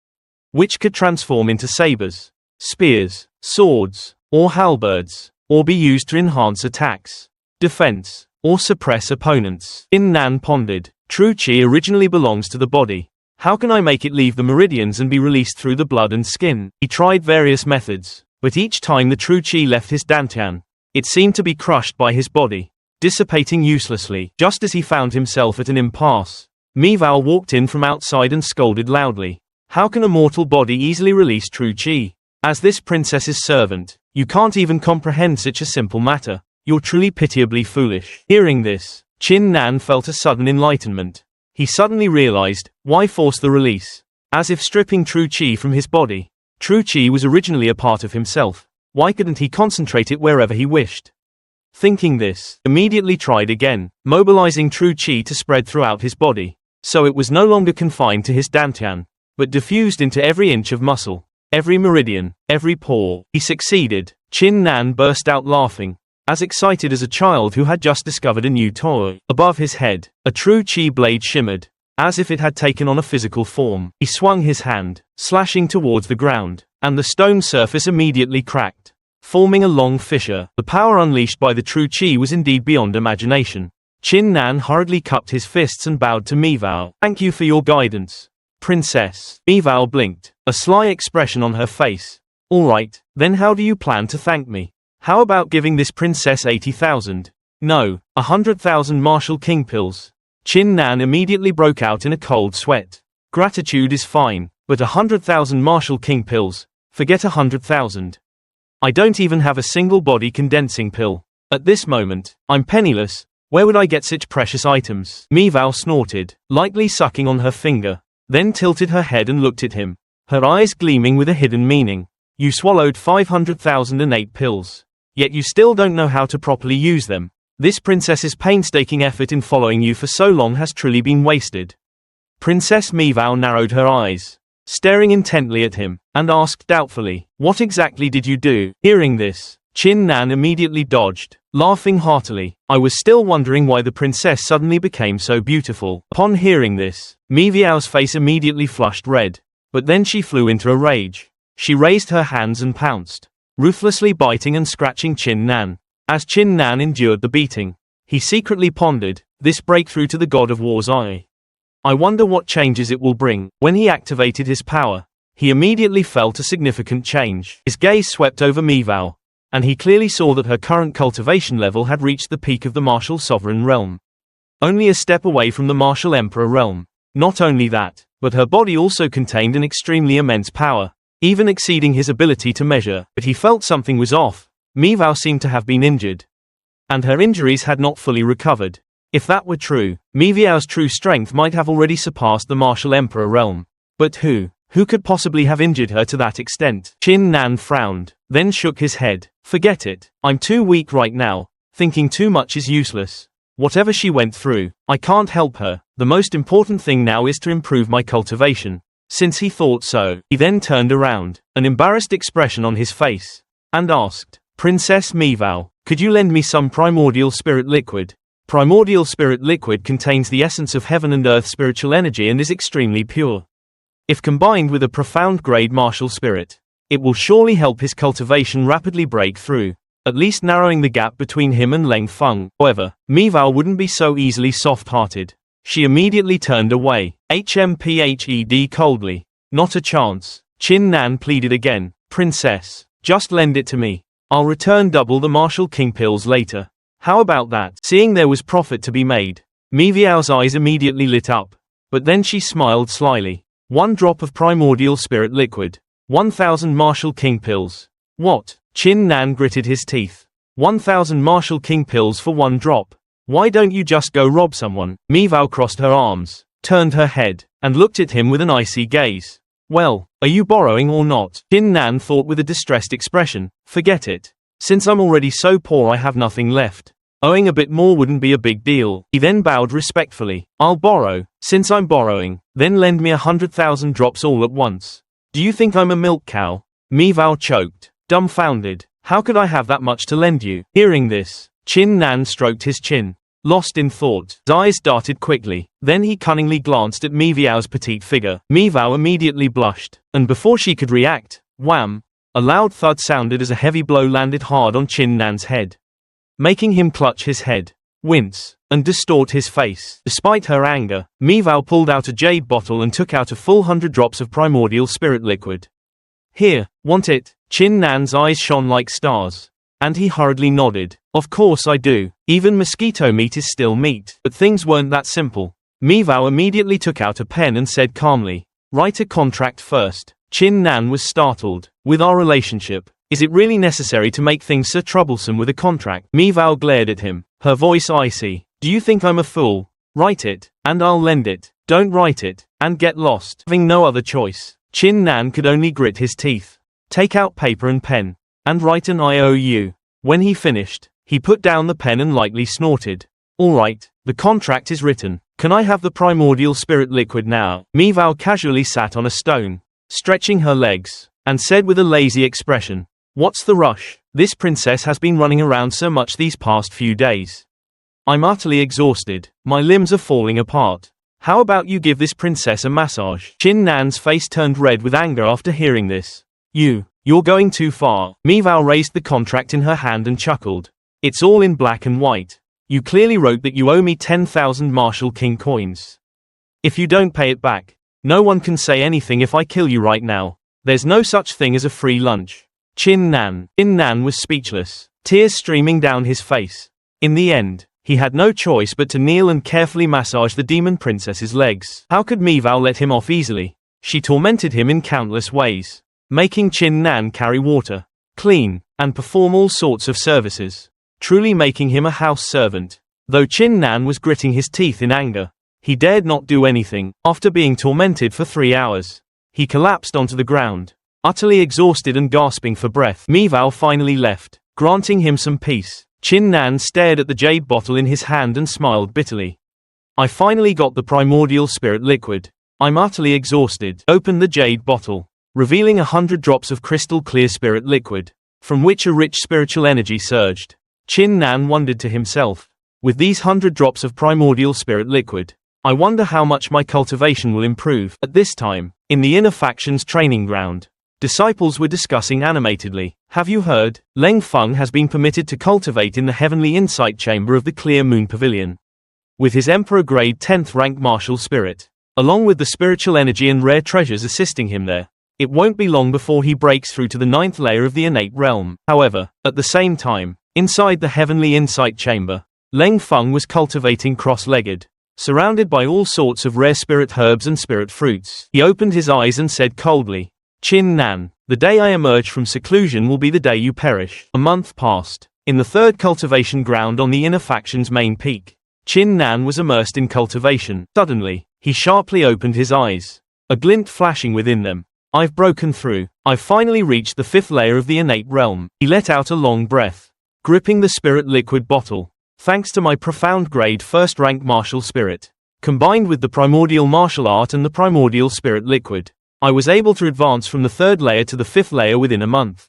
which could transform into sabers, spears, swords, or halberds, or be used to enhance attacks, defense, or suppress opponents. Chin Nan pondered. True qi originally belongs to the body. How can I make it leave the meridians and be released through the blood and skin? He tried various methods, but each time the true qi left his dantian, it seemed to be crushed by his body, dissipating uselessly. Just as he found himself at an impasse, Mivao walked in from outside and scolded loudly. How can a mortal body easily release true qi? As this princess's servant, you can't even comprehend such a simple matter. You're truly pitiably foolish. Hearing this, Chin Nan felt a sudden enlightenment. He suddenly realized, why force the release? As if stripping true qi from his body. True qi was originally a part of himself. Why couldn't he concentrate it wherever he wished? Thinking this, immediately tried again, mobilizing true qi to spread throughout his body. So it was no longer confined to his dantian, but diffused into every inch of muscle, every meridian, every pore. He succeeded. Chin Nan burst out laughing, as excited as a child who had just discovered a new toy. Above his head, a true qi blade shimmered, as if it had taken on a physical form. He swung his hand, slashing towards the ground, and the stone surface immediately cracked, forming a long fissure. The power unleashed by the true qi was indeed beyond imagination. Chin Nan hurriedly cupped his fists and bowed to Mivao. Thank you for your guidance, Princess. Mivao blinked, a sly expression on her face. All right, then how do you plan to thank me? How about giving this princess 80,000? No, 100,000 martial king pills. Chin Nan immediately broke out in a cold sweat. Gratitude is fine, but 100,000 martial king pills? Forget 100,000. I don't even have a single body condensing pill. At this moment, I'm penniless. Where would I get such precious items? Mivao snorted, lightly sucking on her finger, then tilted her head and looked at him, her eyes gleaming with a hidden meaning. You swallowed 500,008 pills. Yet you still don't know how to properly use them. This princess's painstaking effort in following you for so long has truly been wasted. Princess Mivao narrowed her eyes, staring intently at him, and asked doubtfully, what exactly did you do? Hearing this, Chin Nan immediately dodged, laughing heartily. I was still wondering why the princess suddenly became so beautiful. Upon hearing this, Miviao's face immediately flushed red, but then she flew into a rage. She raised her hands and pounced, ruthlessly biting and scratching Chin Nan. As Chin Nan endured the beating, he secretly pondered, this breakthrough to the god of war's eye. I wonder what changes it will bring. When he activated his power, he immediately felt a significant change. His gaze swept over Mivao, and he clearly saw that her current cultivation level had reached the peak of the martial sovereign realm. Only a step away from the martial emperor realm. Not only that, but her body also contained an extremely immense power, even exceeding his ability to measure. But he felt something was off. Mivao seemed to have been injured, and her injuries had not fully recovered. If that were true, Miviao's true strength might have already surpassed the martial emperor realm. But who could possibly have injured her to that extent? Chin Nan frowned, then shook his head. Forget it. I'm too weak right now. Thinking too much is useless. Whatever she went through, I can't help her. The most important thing now is to improve my cultivation. Since he thought so, he then turned around, an embarrassed expression on his face, and asked, Princess Mivao, could you lend me some primordial spirit liquid? Primordial spirit liquid contains the essence of heaven and earth spiritual energy and is extremely pure. If combined with a profound grade martial spirit, it will surely help his cultivation rapidly break through, at least narrowing the gap between him and Leng Feng. However, Mivao wouldn't be so easily soft-hearted. She immediately turned away, HMPHED coldly. Not a chance. Chin Nan pleaded again. Princess, just lend it to me. I'll return double the martial king pills later. How about that? Seeing there was profit to be made, Miviao's eyes immediately lit up. But then she smiled slyly. 1 drop of primordial spirit liquid. 1,000 martial king pills. What? Chin Nan gritted his teeth. 1,000 martial king pills for 1 drop. Why don't you just go rob someone? Mivao crossed her arms, turned her head, and looked at him with an icy gaze. Well, are you borrowing or not? Chin Nan thought with a distressed expression. Forget it. Since I'm already so poor I have nothing left. Owing a bit more wouldn't be a big deal. He then bowed respectfully. I'll borrow. Since I'm borrowing, then lend me 100,000 drops all at once. Do you think I'm a milk cow? Mivao choked, dumbfounded. How could I have that much to lend you? Hearing this, Chin Nan stroked his chin, lost in thought. His eyes darted quickly. Then he cunningly glanced at Miviao's petite figure. Mivao immediately blushed, and before she could react, wham! A loud thud sounded as a heavy blow landed hard on Chin Nan's head, making him clutch his head, wince, and distort his face. Despite her anger, Mivao pulled out a jade bottle and took out a full 100 drops of primordial spirit liquid. Here, want it? Chin Nan's eyes shone like stars, and he hurriedly nodded. Of course I do. Even mosquito meat is still meat. But things weren't that simple. Mivao immediately took out a pen and said calmly, write a contract first. Chin Nan was startled. With our relationship, is it really necessary to make things so troublesome with a contract? Mivao glared at him, her voice icy. Do you think I'm a fool? Write it, and I'll lend it. Don't write it, and get lost. Having no other choice, Chin Nan could only grit his teeth, take out paper and pen, and write an IOU. When he finished, he put down the pen and lightly snorted. All right, the contract is written. Can I have the primordial spirit liquid now? Mivao casually sat on a stone, stretching her legs, and said with a lazy expression, what's the rush? This princess has been running around so much these past few days. I'm utterly exhausted. My limbs are falling apart. How about you give this princess a massage? Chin Nan's face turned red with anger after hearing this. You're going too far. Mivao raised the contract in her hand and chuckled. It's all in black and white. You clearly wrote that you owe me 10,000 martial king coins. If you don't pay it back, no one can say anything if I kill you right now. There's no such thing as a free lunch. Chin Nan was speechless, tears streaming down his face. In the end, he had no choice but to kneel and carefully massage the demon princess's legs. How could Mivao let him off easily? She tormented him in countless ways, making Chin Nan carry water, clean, and perform all sorts of services, truly making him a house servant. Though Chin Nan was gritting his teeth in anger, he dared not do anything. After being tormented for 3 hours, he collapsed onto the ground, utterly exhausted and gasping for breath. Mivao finally left, granting him some peace. Chin Nan stared at the jade bottle in his hand and smiled bitterly. I finally got the primordial spirit liquid. I'm utterly exhausted. Opened the jade bottle, revealing 100 drops of crystal clear spirit liquid, from which a rich spiritual energy surged. Chin Nan wondered to himself, with these 100 drops of primordial spirit liquid, I wonder how much my cultivation will improve. At this time, in the inner faction's training ground, disciples were discussing animatedly. Have you heard? Leng Feng has been permitted to cultivate in the heavenly insight chamber of the Clear Moon Pavilion. With his Emperor grade 10th rank martial spirit, along with the spiritual energy and rare treasures assisting him there, it won't be long before he breaks through to the 9th layer of the innate realm. However, at the same time, inside the heavenly insight chamber, Leng Feng was cultivating cross-legged, surrounded by all sorts of rare spirit herbs and spirit fruits. He opened his eyes and said coldly, Chin Nan, the day I emerge from seclusion will be the day you perish. A month passed. In the third cultivation ground on the inner faction's main peak, Chin Nan was immersed in cultivation. Suddenly, he sharply opened his eyes, a glint flashing within them. I've broken through. I've finally reached the 5th layer of the innate realm. He let out a long breath, gripping the spirit liquid bottle. Thanks to my profound grade 1st rank martial spirit, combined with the primordial martial art and the primordial spirit liquid, I was able to advance from the 3rd layer to the 5th layer within a month.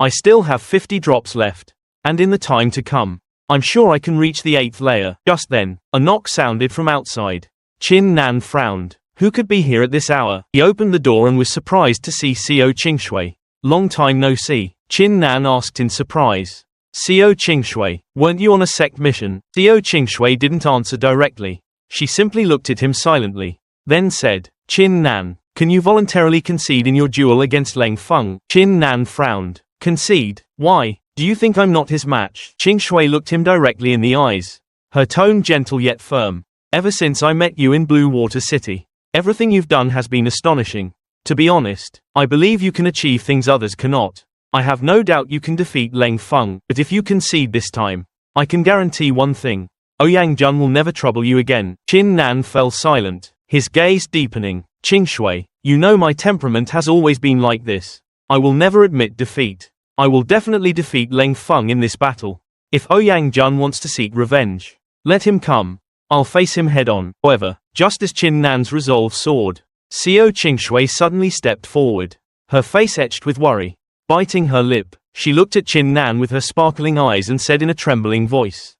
I still have 50 drops left, and in the time to come, I'm sure I can reach the 8th layer. Just then, a knock sounded from outside. Chin Nan frowned. Who could be here at this hour? He opened the door and was surprised to see Xiao Qingshui. Long time no see, Chin Nan asked in surprise. Xiao Qingshui, weren't you on a sect mission? Xiao Qingshui didn't answer directly. She simply looked at him silently, then said, Chin Nan, can you voluntarily concede in your duel against Leng Feng? Chin Nan frowned. Concede? Why? Do you think I'm not his match? Qingshui looked him directly in the eyes, her tone gentle yet firm. Ever since I met you in Blue Water City, everything you've done has been astonishing. To be honest, I believe you can achieve things others cannot. I have no doubt you can defeat Leng Feng, but if you concede this time, I can guarantee one thing. Ouyang Jun will never trouble you again. Chin Nan fell silent, his gaze deepening. Qingshui, you know my temperament has always been like this. I will never admit defeat. I will definitely defeat Leng Feng in this battle. If Ouyang Jun wants to seek revenge, let him come. I'll face him head on. However, just as Chin Nan's resolve soared, Xiao Qingshui suddenly stepped forward, her face etched with worry. Biting her lip, she looked at Chin Nan with her sparkling eyes and said in a trembling voice,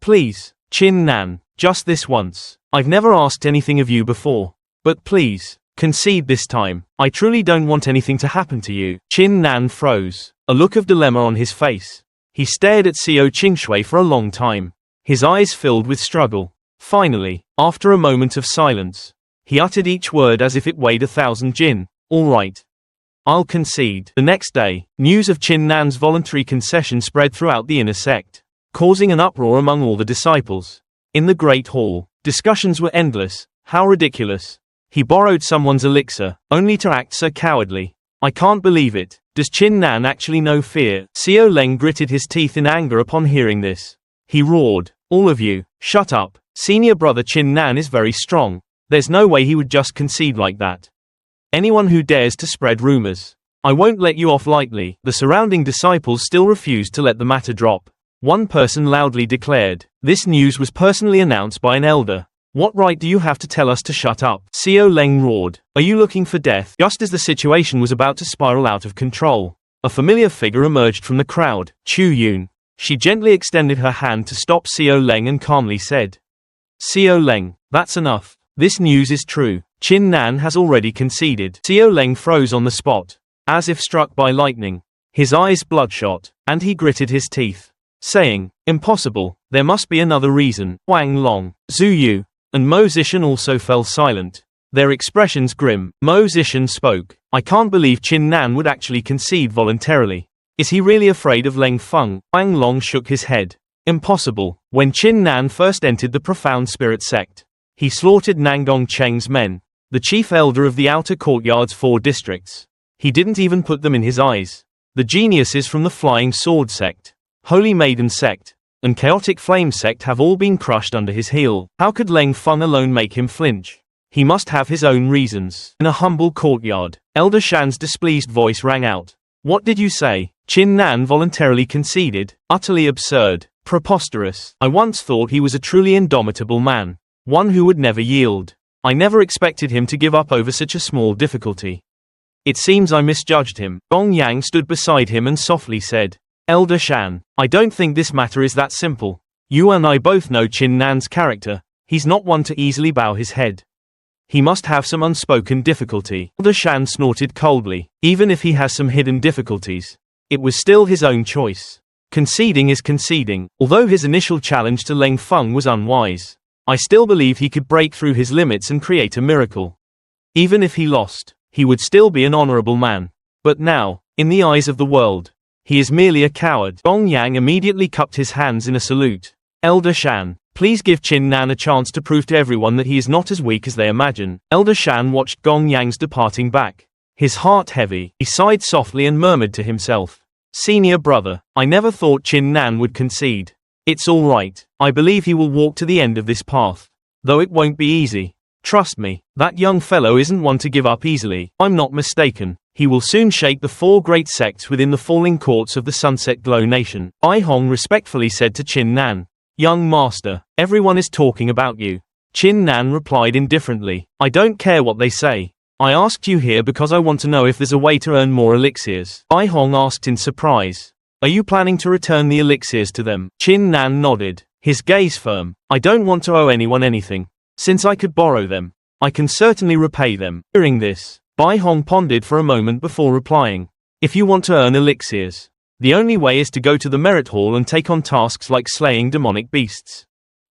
Please, Chin Nan, just this once. I've never asked anything of you before, but please, concede this time. I truly don't want anything to happen to you. Chin Nan froze, a look of dilemma on his face. He stared at Xiao Qingshui for a long time, his eyes filled with struggle. Finally, after a moment of silence, he uttered each word as if it weighed 1,000 jin. All right. I'll concede. The next day, news of Chin Nan's voluntary concession spread throughout the inner sect, causing an uproar among all the disciples. In the Great Hall, discussions were endless. How ridiculous. He borrowed someone's elixir, only to act so cowardly. I can't believe it. Does Chin Nan actually know fear? Xiao Leng gritted his teeth in anger upon hearing this. He roared, All of you, shut up. Senior brother Chin Nan is very strong. There's no way he would just concede like that. Anyone who dares to spread rumors, I won't let you off lightly. The surrounding disciples still refused to let the matter drop. One person loudly declared, This news was personally announced by an elder. What right do you have to tell us to shut up? Xiao Leng roared, Are you looking for death? Just as the situation was about to spiral out of control, a familiar figure emerged from the crowd, Chu Yun. She gently extended her hand to stop Xiao Leng and calmly said, Xiao Leng, that's enough. This news is true. Chin Nan has already conceded. Xiao Leng froze on the spot, as if struck by lightning, his eyes bloodshot, and he gritted his teeth, saying, Impossible, there must be another reason. Wang Long, Zhu Yu, and Mo Zishan also fell silent, their expressions grim. Mo Zishan spoke, I can't believe Chin Nan would actually concede voluntarily. Is he really afraid of Leng Feng? Wang Long shook his head. Impossible. When Chin Nan first entered the Profound Spirit sect, he slaughtered Nangdong Cheng's men, the chief elder of the outer courtyard's 4 districts. He didn't even put them in his eyes. The geniuses from the Flying Sword sect, Holy Maiden sect, and chaotic flame sect have all been crushed under his heel. How could Leng Feng alone make him flinch? He must have his own reasons. In a humble courtyard, Elder Shan's displeased voice rang out. What did you say? Qin Nan voluntarily conceded. Utterly absurd. Preposterous. I once thought he was a truly indomitable man. One who would never yield. I never expected him to give up over such a small difficulty. It seems I misjudged him. Gong Yang stood beside him and softly said, Elder Shan, I don't think this matter is that simple. You and I both know Qin Nan's character. He's not one to easily bow his head. He must have some unspoken difficulty. Elder Shan snorted coldly. Even if he has some hidden difficulties, it was still his own choice. Conceding is conceding. Although his initial challenge to Leng Feng was unwise, I still believe he could break through his limits and create a miracle. Even if he lost, he would still be an honorable man. But now, in the eyes of the world, he is merely a coward. Gong Yang immediately cupped his hands in a salute. Elder Shan, please give Qin Nan a chance to prove to everyone that he is not as weak as they imagine. Elder Shan watched Gong Yang's departing back. His heart heavy, he sighed softly and murmured to himself. Senior brother, I never thought Qin Nan would concede. It's all right. I believe he will walk to the end of this path. Though it won't be easy. Trust me, that young fellow isn't one to give up easily. I'm not mistaken. He will soon shake the 4 great sects within the falling courts of the Sunset Glow Nation. Bai Hong respectfully said to Qin Nan. Young master, everyone is talking about you. Qin Nan replied indifferently. I don't care what they say. I asked you here because I want to know if there's a way to earn more elixirs. Bai Hong asked in surprise. Are you planning to return the elixirs to them? Qin Nan nodded, his gaze firm. I don't want to owe anyone anything. Since I could borrow them, I can certainly repay them. Hearing this, Bai Hong pondered for a moment before replying. If you want to earn elixirs, the only way is to go to the merit hall and take on tasks like slaying demonic beasts.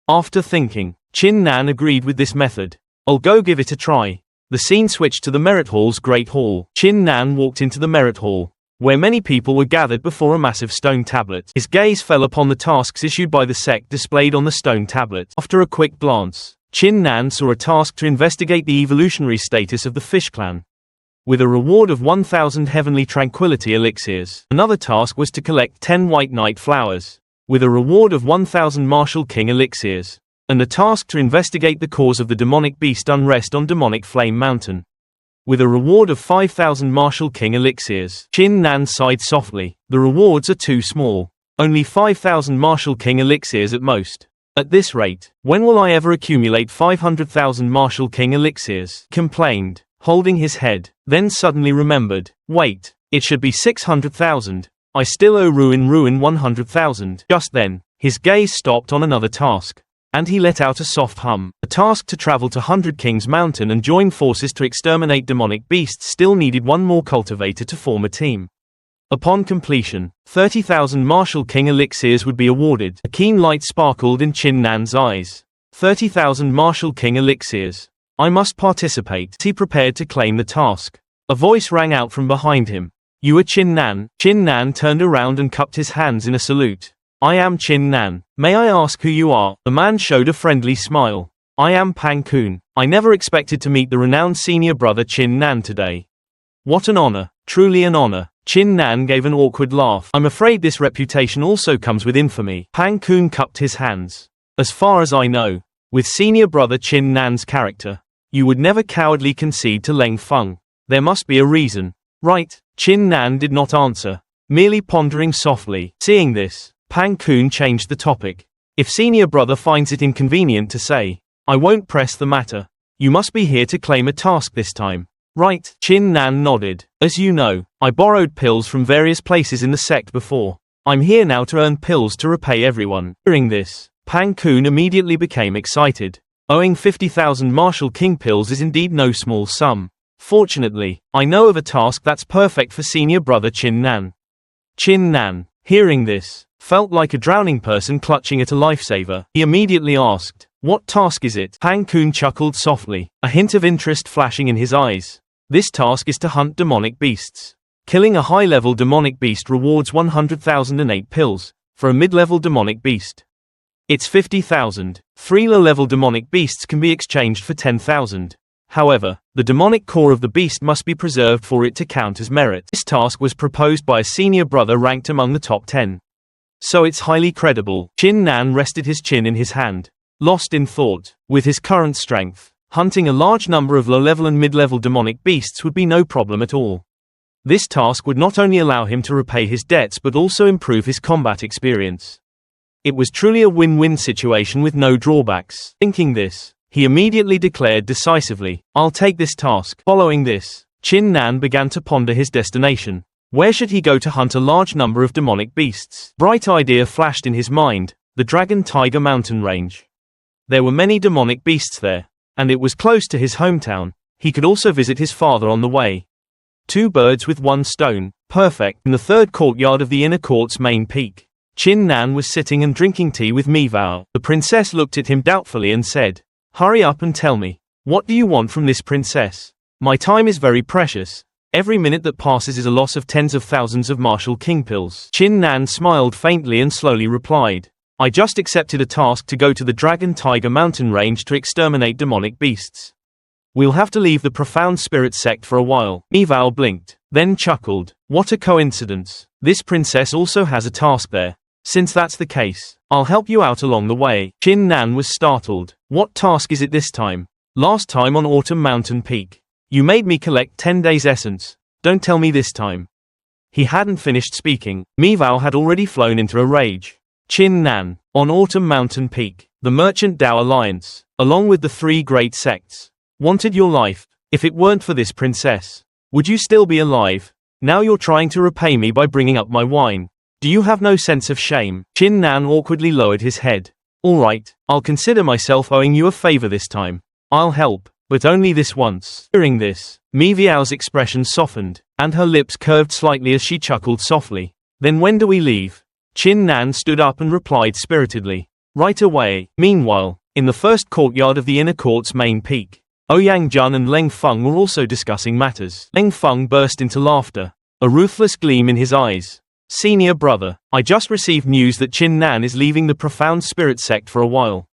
After thinking, Qin Nan agreed with this method. I'll go give it a try. The scene switched to the merit hall's great hall. Qin Nan walked into the merit hall, where many people were gathered before a massive stone tablet. His gaze fell upon the tasks issued by the sect displayed on the stone tablet. After a quick glance, Qin Nan saw a task to investigate the evolutionary status of the Fish Clan, with a reward of 1,000 heavenly tranquility elixirs. Another task was to collect 10 white knight flowers, with a reward of 1,000 martial king elixirs, and a task to investigate the cause of the demonic beast unrest on demonic flame mountain, with a reward of 5,000 martial king elixirs. Qin Nan sighed softly. The rewards are too small. Only 5,000 martial king elixirs at most. At this rate, when will I ever accumulate 500,000 martial king elixirs? Complained, holding his head, then suddenly remembered. Wait, it should be 600,000. I still owe Ruin 100,000. Just then, his gaze stopped on another task, and he let out a soft hum. A task to travel to 100 Kings Mountain and join forces to exterminate demonic beasts still needed one more cultivator to form a team. Upon completion, 30,000 martial king elixirs would be awarded. A keen light sparkled in Qin Nan's eyes. 30,000 martial king elixirs. I must participate. He prepared to claim the task. A voice rang out from behind him. You are Qin Nan? Qin Nan turned around and cupped his hands in a salute. I am Qin Nan. May I ask who you are? The man showed a friendly smile. I am Pang Kun. I never expected to meet the renowned senior brother Qin Nan today. What an honor, truly an honor. Qin Nan gave an awkward laugh. I'm afraid this reputation also comes with infamy. Pang Kun cupped his hands. As far as I know, with senior brother Qin Nan's character, you would never cowardly concede to Leng Feng. There must be a reason. Right? Qin Nan did not answer, merely pondering softly. Seeing this, Pang Kun changed the topic. If senior brother finds it inconvenient to say, I won't press the matter. You must be here to claim a task this time. Right? Qin Nan nodded. As you know, I borrowed pills from various places in the sect before. I'm here now to earn pills to repay everyone. Hearing this, Pang Kun immediately became excited. Owing 50,000 martial king pills is indeed no small sum. Fortunately, I know of a task that's perfect for senior brother Qin Nan. Qin Nan, hearing this, felt like a drowning person clutching at a lifesaver. He immediately asked, what task is it? Pang Kun chuckled softly, a hint of interest flashing in his eyes. This task is to hunt demonic beasts. Killing a high-level demonic beast rewards 100,008 pills, for a mid-level demonic beast. It's 50,000. 3 low-level demonic beasts can be exchanged for 10,000. However, the demonic core of the beast must be preserved for it to count as merit. This task was proposed by a senior brother ranked among the top 10. So it's highly credible. Chin Nan rested his chin in his hand, lost in thought. With his current strength, hunting a large number of low-level and mid-level demonic beasts would be no problem at all. This task would not only allow him to repay his debts but also improve his combat experience. It was truly a win-win situation with no drawbacks. Thinking this, he immediately declared decisively, "I'll take this task." Following this, Chin Nan began to ponder his destination. Where should he go to hunt a large number of demonic beasts? Bright idea flashed in his mind, the Dragon Tiger mountain range. There were many demonic beasts there, and it was close to his hometown. He could also visit his father on the way. Two birds with one stone, perfect. In the third courtyard of the inner court's main peak, Chin Nan was sitting and drinking tea with Mivao. The princess looked at him doubtfully and said, "Hurry up and tell me. What do you want from this princess? My time is very precious. Every minute that passes is a loss of tens of thousands of martial king pills." Chin Nan smiled faintly and slowly replied, "I just accepted a task to go to the Dragon Tiger mountain range to exterminate demonic beasts. We'll have to leave the profound spirit sect for a while." Mivao blinked, then chuckled. "What a coincidence. This princess also has a task there. Since that's the case, I'll help you out along the way." Chin Nan was startled. "What task is it this time? Last time on Autumn Mountain Peak, you made me collect 10 days essence. Don't tell me this time." He hadn't finished speaking. Mivao had already flown into a rage. "Chin Nan, on Autumn Mountain Peak, the Merchant Dao Alliance, along with the three great sects, wanted your life. If it weren't for this princess, would you still be alive? Now you're trying to repay me by bringing up my wine. Do you have no sense of shame?" Chin Nan awkwardly lowered his head. "All right, I'll consider myself owing you a favor this time. I'll help, but only this once." Hearing this, Miviao's expression softened, and her lips curved slightly as she chuckled softly. "Then when do we leave?" Chin Nan stood up and replied spiritedly, "Right away." Meanwhile, in the first courtyard of the inner court's main peak, Ouyang Jun and Leng Feng were also discussing matters. Leng Feng burst into laughter, a ruthless gleam in his eyes. "Senior brother, I just received news that Chin Nan is leaving the profound spirit sect for a while.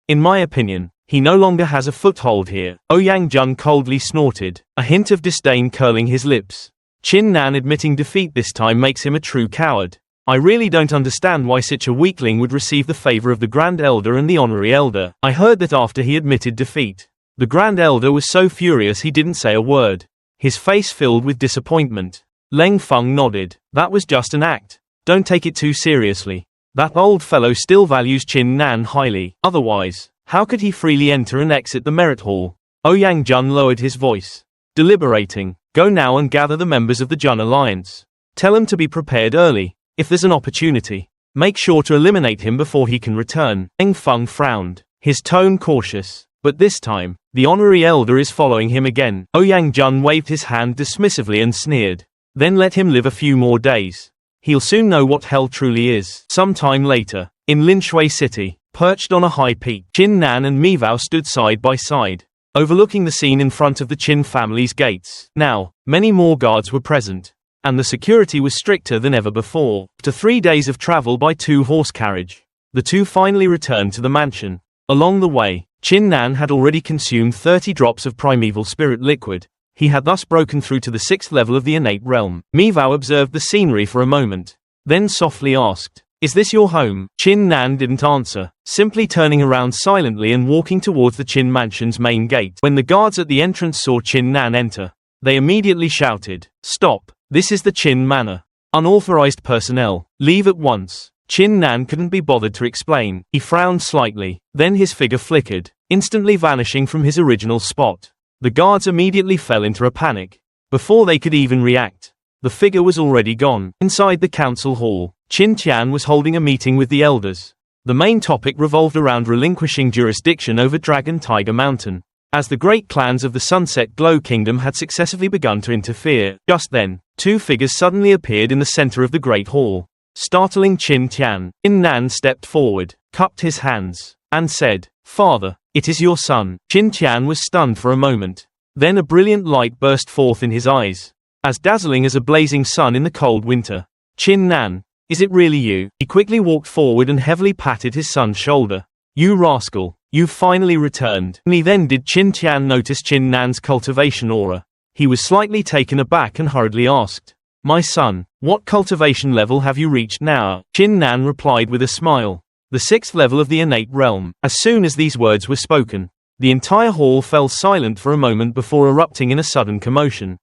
In my opinion, he no longer has a foothold here." Ouyang Jun coldly snorted, a hint of disdain curling his lips. Chin Nan admitting defeat this time makes him a true coward. "I really don't understand why such a weakling would receive the favor of the Grand Elder and the Honorary Elder." I heard that after he admitted defeat, the Grand Elder was so furious he didn't say a word, his face filled with disappointment. Leng Feng nodded. "That was just an act. Don't take it too seriously. That old fellow still values Chin Nan highly. Otherwise, how could he freely enter and exit the merit hall?" Ouyang Jun lowered his voice, deliberating. "Go now and gather the members of the Jun Alliance. Tell them to be prepared early. If there's an opportunity, make sure to eliminate him before he can return." Leng Feng frowned, his tone cautious. "But this time, the Honorary Elder is following him again." Ouyang Jun waved his hand dismissively and sneered. "Then let him live a few more days. He'll soon know what hell truly is." Sometime later, in Linshui City, perched on a high peak, Chin Nan and Mivao stood side by side, overlooking the scene in front of the Chin family's gates. Now, many more guards were present, and the security was stricter than ever before. After 3 days of travel by 2-horse carriage, the two finally returned to the mansion. Along the way, Chin Nan had already consumed 30 drops of primeval spirit liquid. He had thus broken through to the 6th level of the innate realm. Mivao observed the scenery for a moment, then softly asked, "Is this your home?" Chin Nan didn't answer, simply turning around silently and walking towards the Chin mansion's main gate. When the guards at the entrance saw Chin Nan enter, they immediately shouted, "Stop! This is the Chin Manor. Unauthorized personnel, leave at once." Chin Nan couldn't be bothered to explain. He frowned slightly, then his figure flickered, instantly vanishing from his original spot. The guards immediately fell into a panic. Before they could even react, the figure was already gone. Inside the council hall, Chin Tian was holding a meeting with the elders. The main topic revolved around relinquishing jurisdiction over Dragon Tiger Mountain, as the great clans of the Sunset Glow Kingdom had successively begun to interfere. Just then, two figures suddenly appeared in the center of the Great Hall, startling Chin Tian. Chin Nan stepped forward, cupped his hands, and said, "Father, it is your son." Chin Tian was stunned for a moment. Then a brilliant light burst forth in his eyes, as dazzling as a blazing sun in the cold winter. "Chin Nan, is it really you?" He quickly walked forward and heavily patted his son's shoulder. "You rascal, you've finally returned." Only then did Chin Tian notice Chin Nan's cultivation aura. He was slightly taken aback and hurriedly asked, My son, what cultivation level have you reached now? Chin Nan replied with a smile. The 6th level of the innate realm. As soon as these words were spoken, the entire hall fell silent for a moment before erupting in a sudden commotion.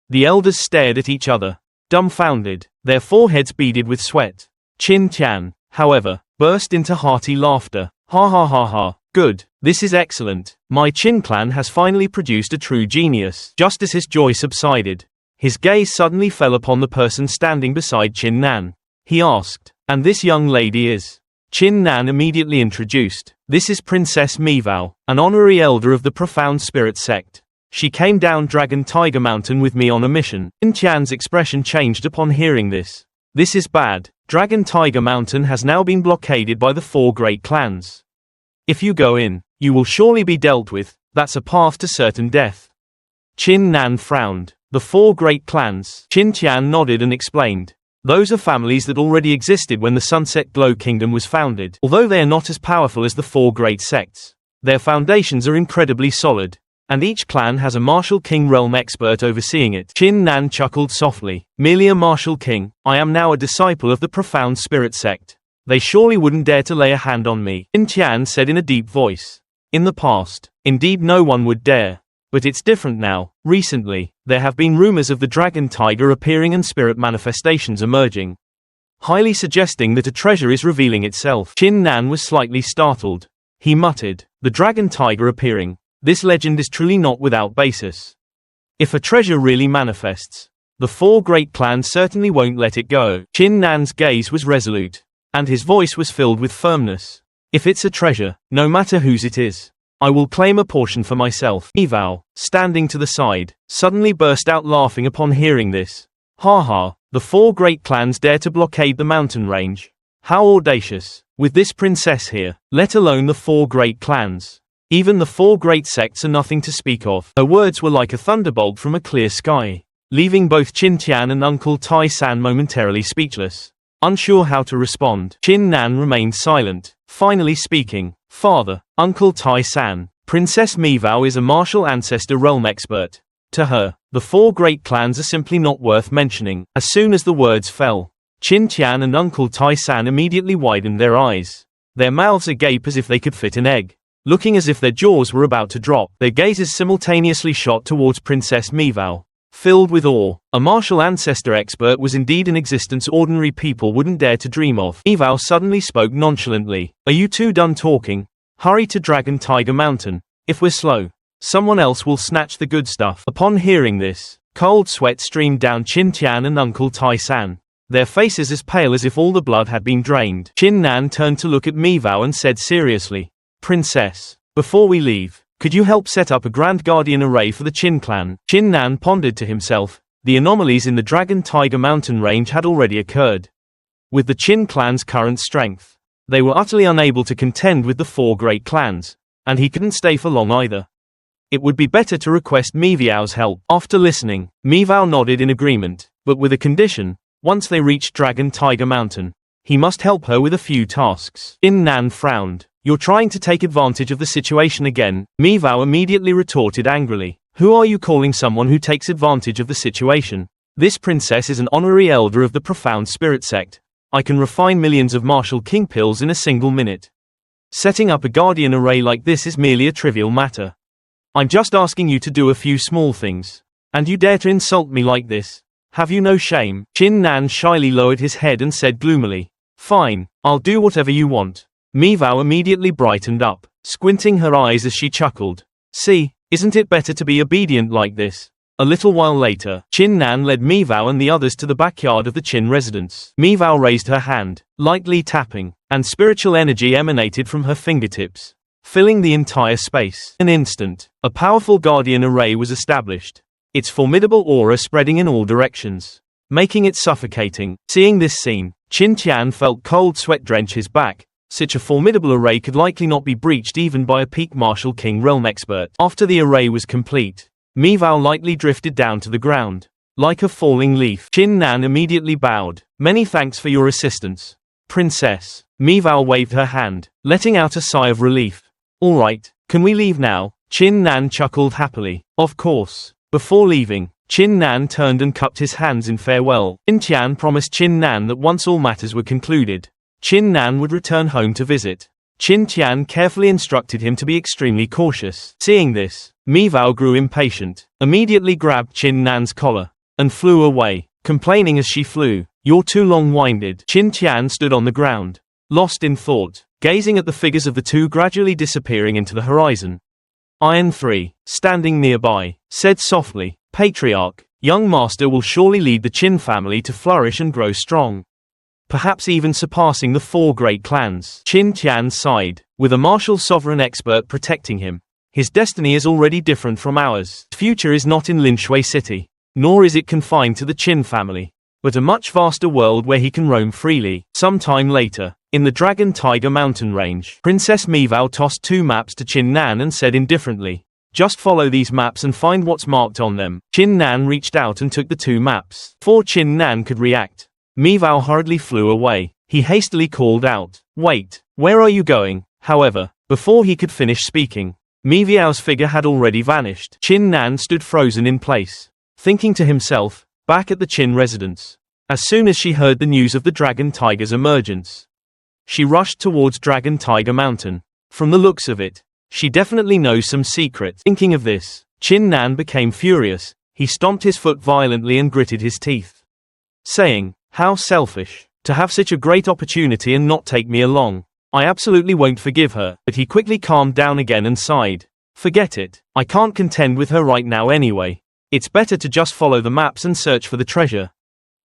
The elders stared at each other, dumbfounded, their foreheads beaded with sweat. Chin Tian, however, burst into hearty laughter. Ha ha ha ha, good, this is excellent. My Chin clan has finally produced a true genius. Just as his joy subsided, his gaze suddenly fell upon the person standing beside Chin Nan. He asked, and this young lady is? Chin Nan immediately introduced, this is Princess Mivao, an honorary elder of the Profound Spirit sect. She came down Dragon Tiger Mountain with me on a mission. Chin Tian's expression changed upon hearing this. This is bad. Dragon Tiger Mountain has now been blockaded by the 4 great clans. If you go in, you will surely be dealt with. That's a path to certain death. Chin Nan frowned. The 4 great clans. Chin Tian nodded and explained. Those are families that already existed when the Sunset Glow Kingdom was founded. Although they are not as powerful as the 4 great sects, their foundations are incredibly solid, and each clan has a martial king realm expert overseeing it. Chin Nan chuckled softly. Merely a martial king, I am now a disciple of the Profound Spirit sect. They surely wouldn't dare to lay a hand on me. Chin Tian said in a deep voice. In the past, indeed no one would dare. But it's different now. Recently, there have been rumors of the dragon tiger appearing and spirit manifestations emerging, highly suggesting that a treasure is revealing itself. Chin Nan was slightly startled. He muttered, the dragon tiger appearing. This legend is truly not without basis. If a treasure really manifests, the 4 great clans certainly won't let it go. Chin Nan's gaze was resolute, and his voice was filled with firmness. If it's a treasure, no matter whose it is, I will claim a portion for myself. Mivao, standing to the side, suddenly burst out laughing upon hearing this. Ha ha, the 4 great clans dare to blockade the mountain range. How audacious, with this princess here, let alone the 4 great clans. Even the 4 great sects are nothing to speak of. Her words were like a thunderbolt from a clear sky, leaving both Chin Tian and Uncle Tai San momentarily speechless. Unsure how to respond, Chin Nan remained silent, finally speaking. Father, Uncle Tai San, Princess Mivao is a martial ancestor realm expert. To her, the 4 great clans are simply not worth mentioning. As soon as the words fell, Chin Tian and Uncle Tai San immediately widened their eyes. Their mouths agape as if they could fit an egg. Looking as if their jaws were about to drop, their gazes simultaneously shot towards Princess Mivao, filled with awe. A martial ancestor expert was indeed an existence ordinary people wouldn't dare to dream of. Mivao suddenly spoke nonchalantly. Are you 2 done talking? Hurry to Dragon Tiger Mountain. If we're slow, someone else will snatch the good stuff. Upon hearing this, cold sweat streamed down Chin Tian and Uncle Tai San, their faces as pale as if all the blood had been drained. Chin Nan turned to look at Mivao and said seriously, Princess, before we leave, could you help set up a Grand Guardian array for the Chin clan? Chin Nan pondered to himself. The anomalies in the Dragon Tiger Mountain range had already occurred. With the Chin clan's current strength, they were utterly unable to contend with the 4 great clans, and he couldn't stay for long either. It would be better to request Mivao's help. After listening, Mivao nodded in agreement, but with a condition. Once they reached Dragon Tiger Mountain, he must help her with a few tasks. Chin Nan frowned. You're trying to take advantage of the situation again. Mivao immediately retorted angrily. Who are you calling someone who takes advantage of the situation? This princess is an honorary elder of the Profound Spirit sect. I can refine millions of martial king pills in a single minute. Setting up a guardian array like this is merely a trivial matter. I'm just asking you to do a few small things. And you dare to insult me like this? Have you no shame? Chin Nan shyly lowered his head and said gloomily. Fine, I'll do whatever you want. Mivao immediately brightened up, squinting her eyes as she chuckled. See, isn't it better to be obedient like this? A little while later, Chin Nan led Mivao and the others to the backyard of the Chin residence. Mivao raised her hand, lightly tapping, and spiritual energy emanated from her fingertips, filling the entire space. In an instant, a powerful guardian array was established, its formidable aura spreading in all directions, making it suffocating. Seeing this scene, Chin Tian felt cold sweat drench his back. Such a formidable array could likely not be breached even by a peak martial king realm expert. After the array was complete, Mivao lightly drifted down to the ground, like a falling leaf. Chin Nan immediately bowed. Many thanks for your assistance, Princess. Mivao waved her hand, letting out a sigh of relief. All right, can we leave now? Chin Nan chuckled happily. Of course. Before leaving, Qin Nan turned and cupped his hands in farewell. Qin Tian promised Qin Nan that once all matters were concluded, Qin Nan would return home to visit. Qin Tian carefully instructed him to be extremely cautious. Seeing this, Mi Vao grew impatient, immediately grabbed Qin Nan's collar, and flew away, complaining as she flew, "You're too long-winded." Qin Tian stood on the ground, lost in thought, gazing at the figures of the two gradually disappearing into the horizon. Iron 3, standing nearby, said softly, "Patriarch, young master will surely lead the Qin family to flourish and grow strong. Perhaps even surpassing the 4 great clans." Qin Tian sighed. With a martial sovereign expert protecting him, his destiny is already different from ours. His future is not in Linshui City, nor is it confined to the Qin family, but a much vaster world where he can roam freely. Sometime later, in the Dragon Tiger mountain range, Princess Mi Vao tossed 2 maps to Qin Nan and said indifferently, "Just follow these maps and find what's marked on them." Qin Nan reached out and took the 2 maps. Before Qin Nan could react, Mi Vao hurriedly flew away. He hastily called out, "Wait, where are you going?" However, before he could finish speaking, Mi Vao's figure had already vanished. Qin Nan stood frozen in place, thinking to himself, back at the Qin residence. As soon as she heard the news of the Dragon Tiger's emergence, she rushed towards Dragon Tiger Mountain. From the looks of it, she definitely knows some secret. Thinking of this, Qin Nan became furious. He stomped his foot violently and gritted his teeth, saying, "How selfish, to have such a great opportunity and not take me along. I absolutely won't forgive her." But he quickly calmed down again and sighed. "Forget it, I can't contend with her right now anyway. It's better to just follow the maps and search for the treasure."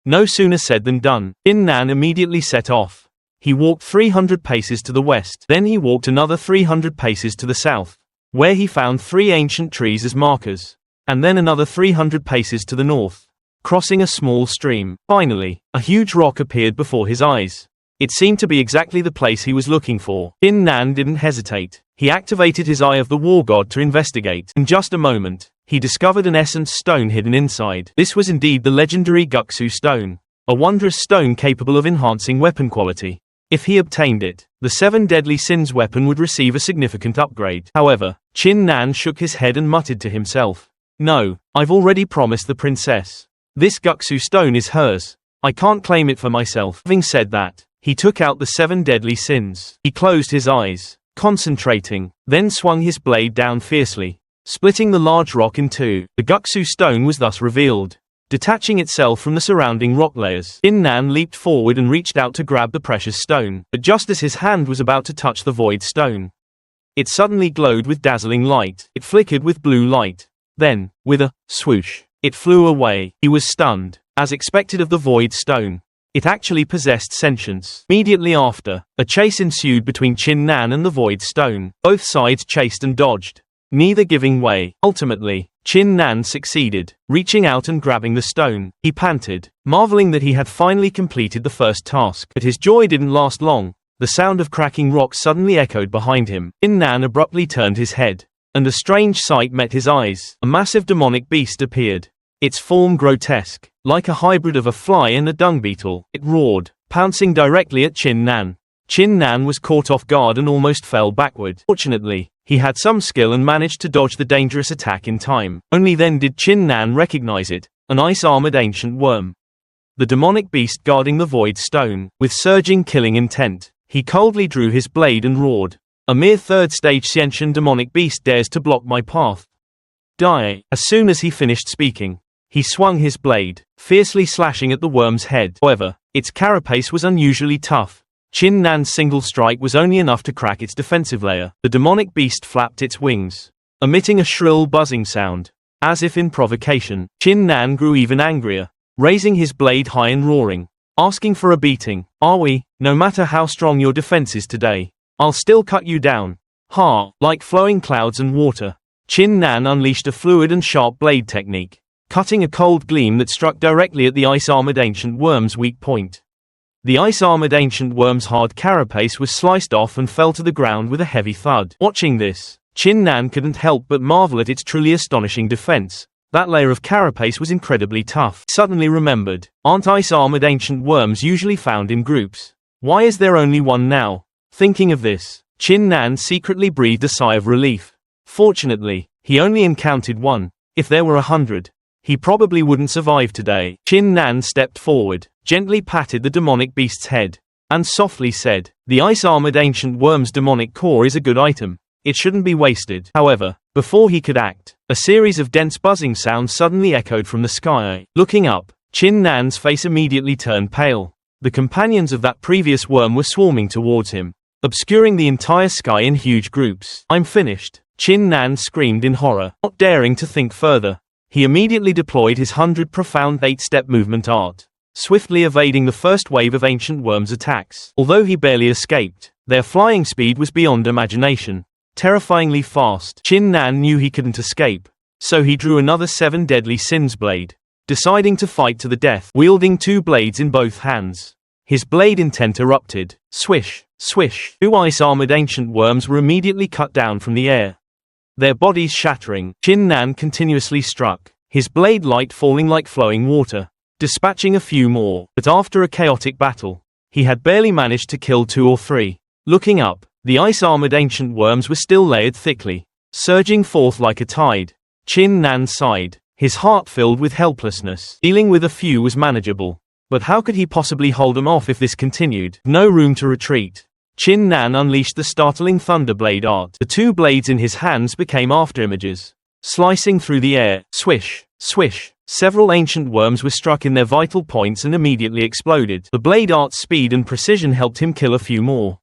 No sooner said than done. Qin Nan immediately set off. He walked 300 paces to the west. Then he walked another 300 paces to the south, where he found 3 ancient trees as markers, and then another 300 paces to the north, crossing a small stream. Finally, a huge rock appeared before his eyes. It seemed to be exactly the place he was looking for. Qin Nan didn't hesitate. He activated his Eye of the War God to investigate. In just a moment, he discovered an essence stone hidden inside. This was indeed the legendary Guksu stone, a wondrous stone capable of enhancing weapon quality. If he obtained it, the 7 deadly sins weapon would receive a significant upgrade. However, Qin Nan shook his head and muttered to himself, "No, I've already promised the princess. This Guksu stone is hers. I can't claim it for myself." Having said that, he took out the 7 deadly sins. He closed his eyes, concentrating, then swung his blade down fiercely, splitting the large rock in 2. The Guksu stone was thus revealed, detaching itself from the surrounding rock layers. Qin Nan leaped forward and reached out to grab the precious stone, but just as his hand was about to touch the void stone, it suddenly glowed with dazzling light. It flickered with blue light. Then, with a swoosh, it flew away. He was stunned, as expected of the void stone. It actually possessed sentience. Immediately after, a chase ensued between Qin Nan and the void stone. Both sides chased and dodged, neither giving way. Ultimately, Qin Nan succeeded, reaching out and grabbing the stone. He panted, marveling that he had finally completed the first task. But his joy didn't last long. The sound of cracking rocks suddenly echoed behind him. Qin Nan abruptly turned his head, and a strange sight met his eyes. A massive demonic beast appeared, its form grotesque, like a hybrid of a fly and a dung beetle. It roared, pouncing directly at Qin Nan. Qin Nan was caught off guard and almost fell backward. Fortunately, he had some skill and managed to dodge the dangerous attack in time. Only then did Qin Nan recognize it, an ice-armored ancient worm. The demonic beast guarding the void stone. With surging killing intent, he coldly drew his blade and roared, "A mere 3rd-stage Xiantian demonic beast dares to block my path. Die!" As soon as he finished speaking, he swung his blade, fiercely slashing at the worm's head. However, its carapace was unusually tough. Qin Nan's single strike was only enough to crack its defensive layer. The demonic beast flapped its wings, emitting a shrill buzzing sound. As if in provocation, Qin Nan grew even angrier, raising his blade high and roaring, asking for a beating. "Are we? No matter how strong your defense is today, I'll still cut you down." Ha! Like flowing clouds and water, Qin Nan unleashed a fluid and sharp blade technique, cutting a cold gleam that struck directly at the ice-armored ancient worm's weak point. The ice-armored ancient worm's hard carapace was sliced off and fell to the ground with a heavy thud. Watching this, Qin Nan couldn't help but marvel at its truly astonishing defense. That layer of carapace was incredibly tough. He suddenly remembered, aren't ice-armored ancient worms usually found in groups? Why is there only one now? Thinking of this, Qin Nan secretly breathed a sigh of relief. Fortunately, he only encountered one. If there were 100, He probably wouldn't survive today. Chin Nan stepped forward, gently patted the demonic beast's head, and softly said, "The ice-armored ancient worm's demonic core is a good item. It shouldn't be wasted." However, before he could act, a series of dense buzzing sounds suddenly echoed from the sky. Looking up, Chin Nan's face immediately turned pale. The companions of that previous worm were swarming towards him, obscuring the entire sky in huge groups. "I'm finished," Chin Nan screamed in horror, not daring to think further. He immediately deployed his 100 profound 8-step movement art, swiftly evading the first wave of ancient worms' attacks. Although he barely escaped, their flying speed was beyond imagination. Terrifyingly fast, Chin Nan knew he couldn't escape, so he drew another 7 deadly sins blade, deciding to fight to the death, wielding 2 blades in both hands. His blade intent erupted. Swish, swish. 2 ice-armored ancient worms were immediately cut down from the air, their bodies shattering. Chin Nan continuously struck, his blade light falling like flowing water, dispatching a few more. But after a chaotic battle, he had barely managed to kill 2 or 3. Looking up, the ice-armored ancient worms were still layered thickly, surging forth like a tide. Chin Nan sighed, his heart filled with helplessness. Dealing with a few was manageable, but how could he possibly hold them off if this continued? No room to retreat. Chin Nan unleashed the startling Thunderblade art. The 2 blades in his hands became afterimages, slicing through the air. Swish, swish. Several ancient worms were struck in their vital points and immediately exploded. The blade art's speed and precision helped him kill a few more,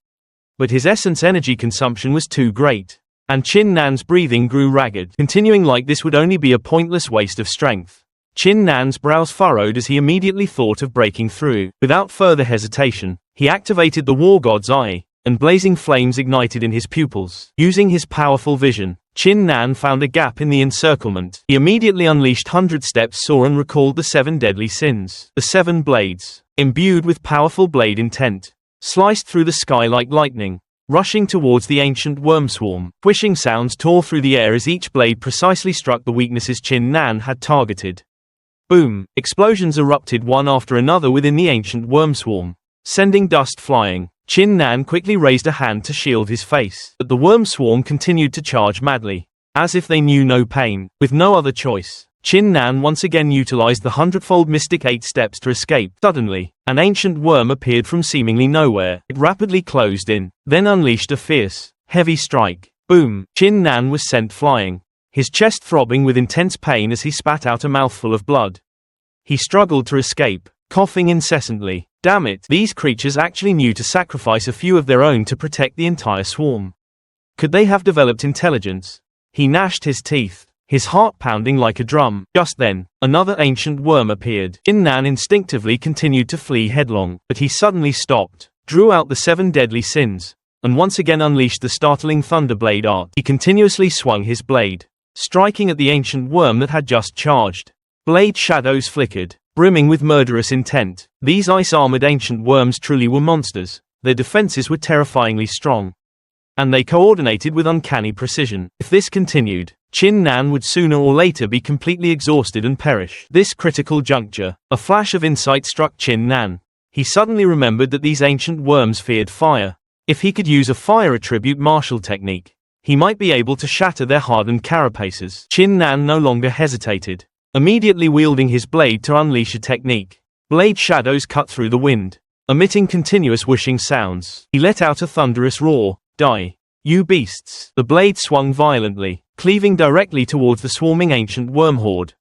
but his essence energy consumption was too great, and Chin Nan's breathing grew ragged. Continuing like this would only be a pointless waste of strength. Chin Nan's brows furrowed as he immediately thought of breaking through. Without further hesitation, he activated the War God's Eye, and blazing flames ignited in his pupils. Using his powerful vision, Chin Nan found a gap in the encirclement. He immediately unleashed 100 Steps Saw and recalled the 7 deadly sins. The 7 blades, imbued with powerful blade intent, sliced through the sky like lightning, rushing towards the ancient worm swarm. Whishing sounds tore through the air as each blade precisely struck the weaknesses Chin Nan had targeted. Boom! Explosions erupted one after another within the ancient worm swarm, sending dust flying. Chin Nan quickly raised a hand to shield his face, but the worm swarm continued to charge madly, as if they knew no pain. With no other choice, Chin Nan once again utilized the 100-fold mystic 8 steps to escape. Suddenly, an ancient worm appeared from seemingly nowhere. It rapidly closed in, then unleashed a fierce, heavy strike. Boom! Chin Nan was sent flying, his chest throbbing with intense pain as he spat out a mouthful of blood. He struggled to escape, coughing incessantly. Damn it, these creatures actually knew to sacrifice a few of their own to protect the entire swarm. Could they have developed intelligence? He gnashed his teeth, his heart pounding like a drum. Just then, another ancient worm appeared. Chin Nan instinctively continued to flee headlong, but he suddenly stopped, drew out the 7 deadly sins, and once again unleashed the startling Thunderblade art. He continuously swung his blade, striking at the ancient worm that had just charged. Blade shadows flickered, brimming with murderous intent. These ice-armored ancient worms truly were monsters. Their defenses were terrifyingly strong, and they coordinated with uncanny precision. If this continued, Chin Nan would sooner or later be completely exhausted and perish. This critical juncture, a flash of insight struck Chin Nan. He suddenly remembered that these ancient worms feared fire. If he could use a fire attribute martial technique, he might be able to shatter their hardened carapaces. Chin Nan no longer hesitated, immediately wielding his blade to unleash a technique. Blade shadows cut through the wind, emitting continuous whooshing sounds. He let out a thunderous roar. Die, you beasts! The blade swung violently, cleaving directly towards the swarming ancient worm horde.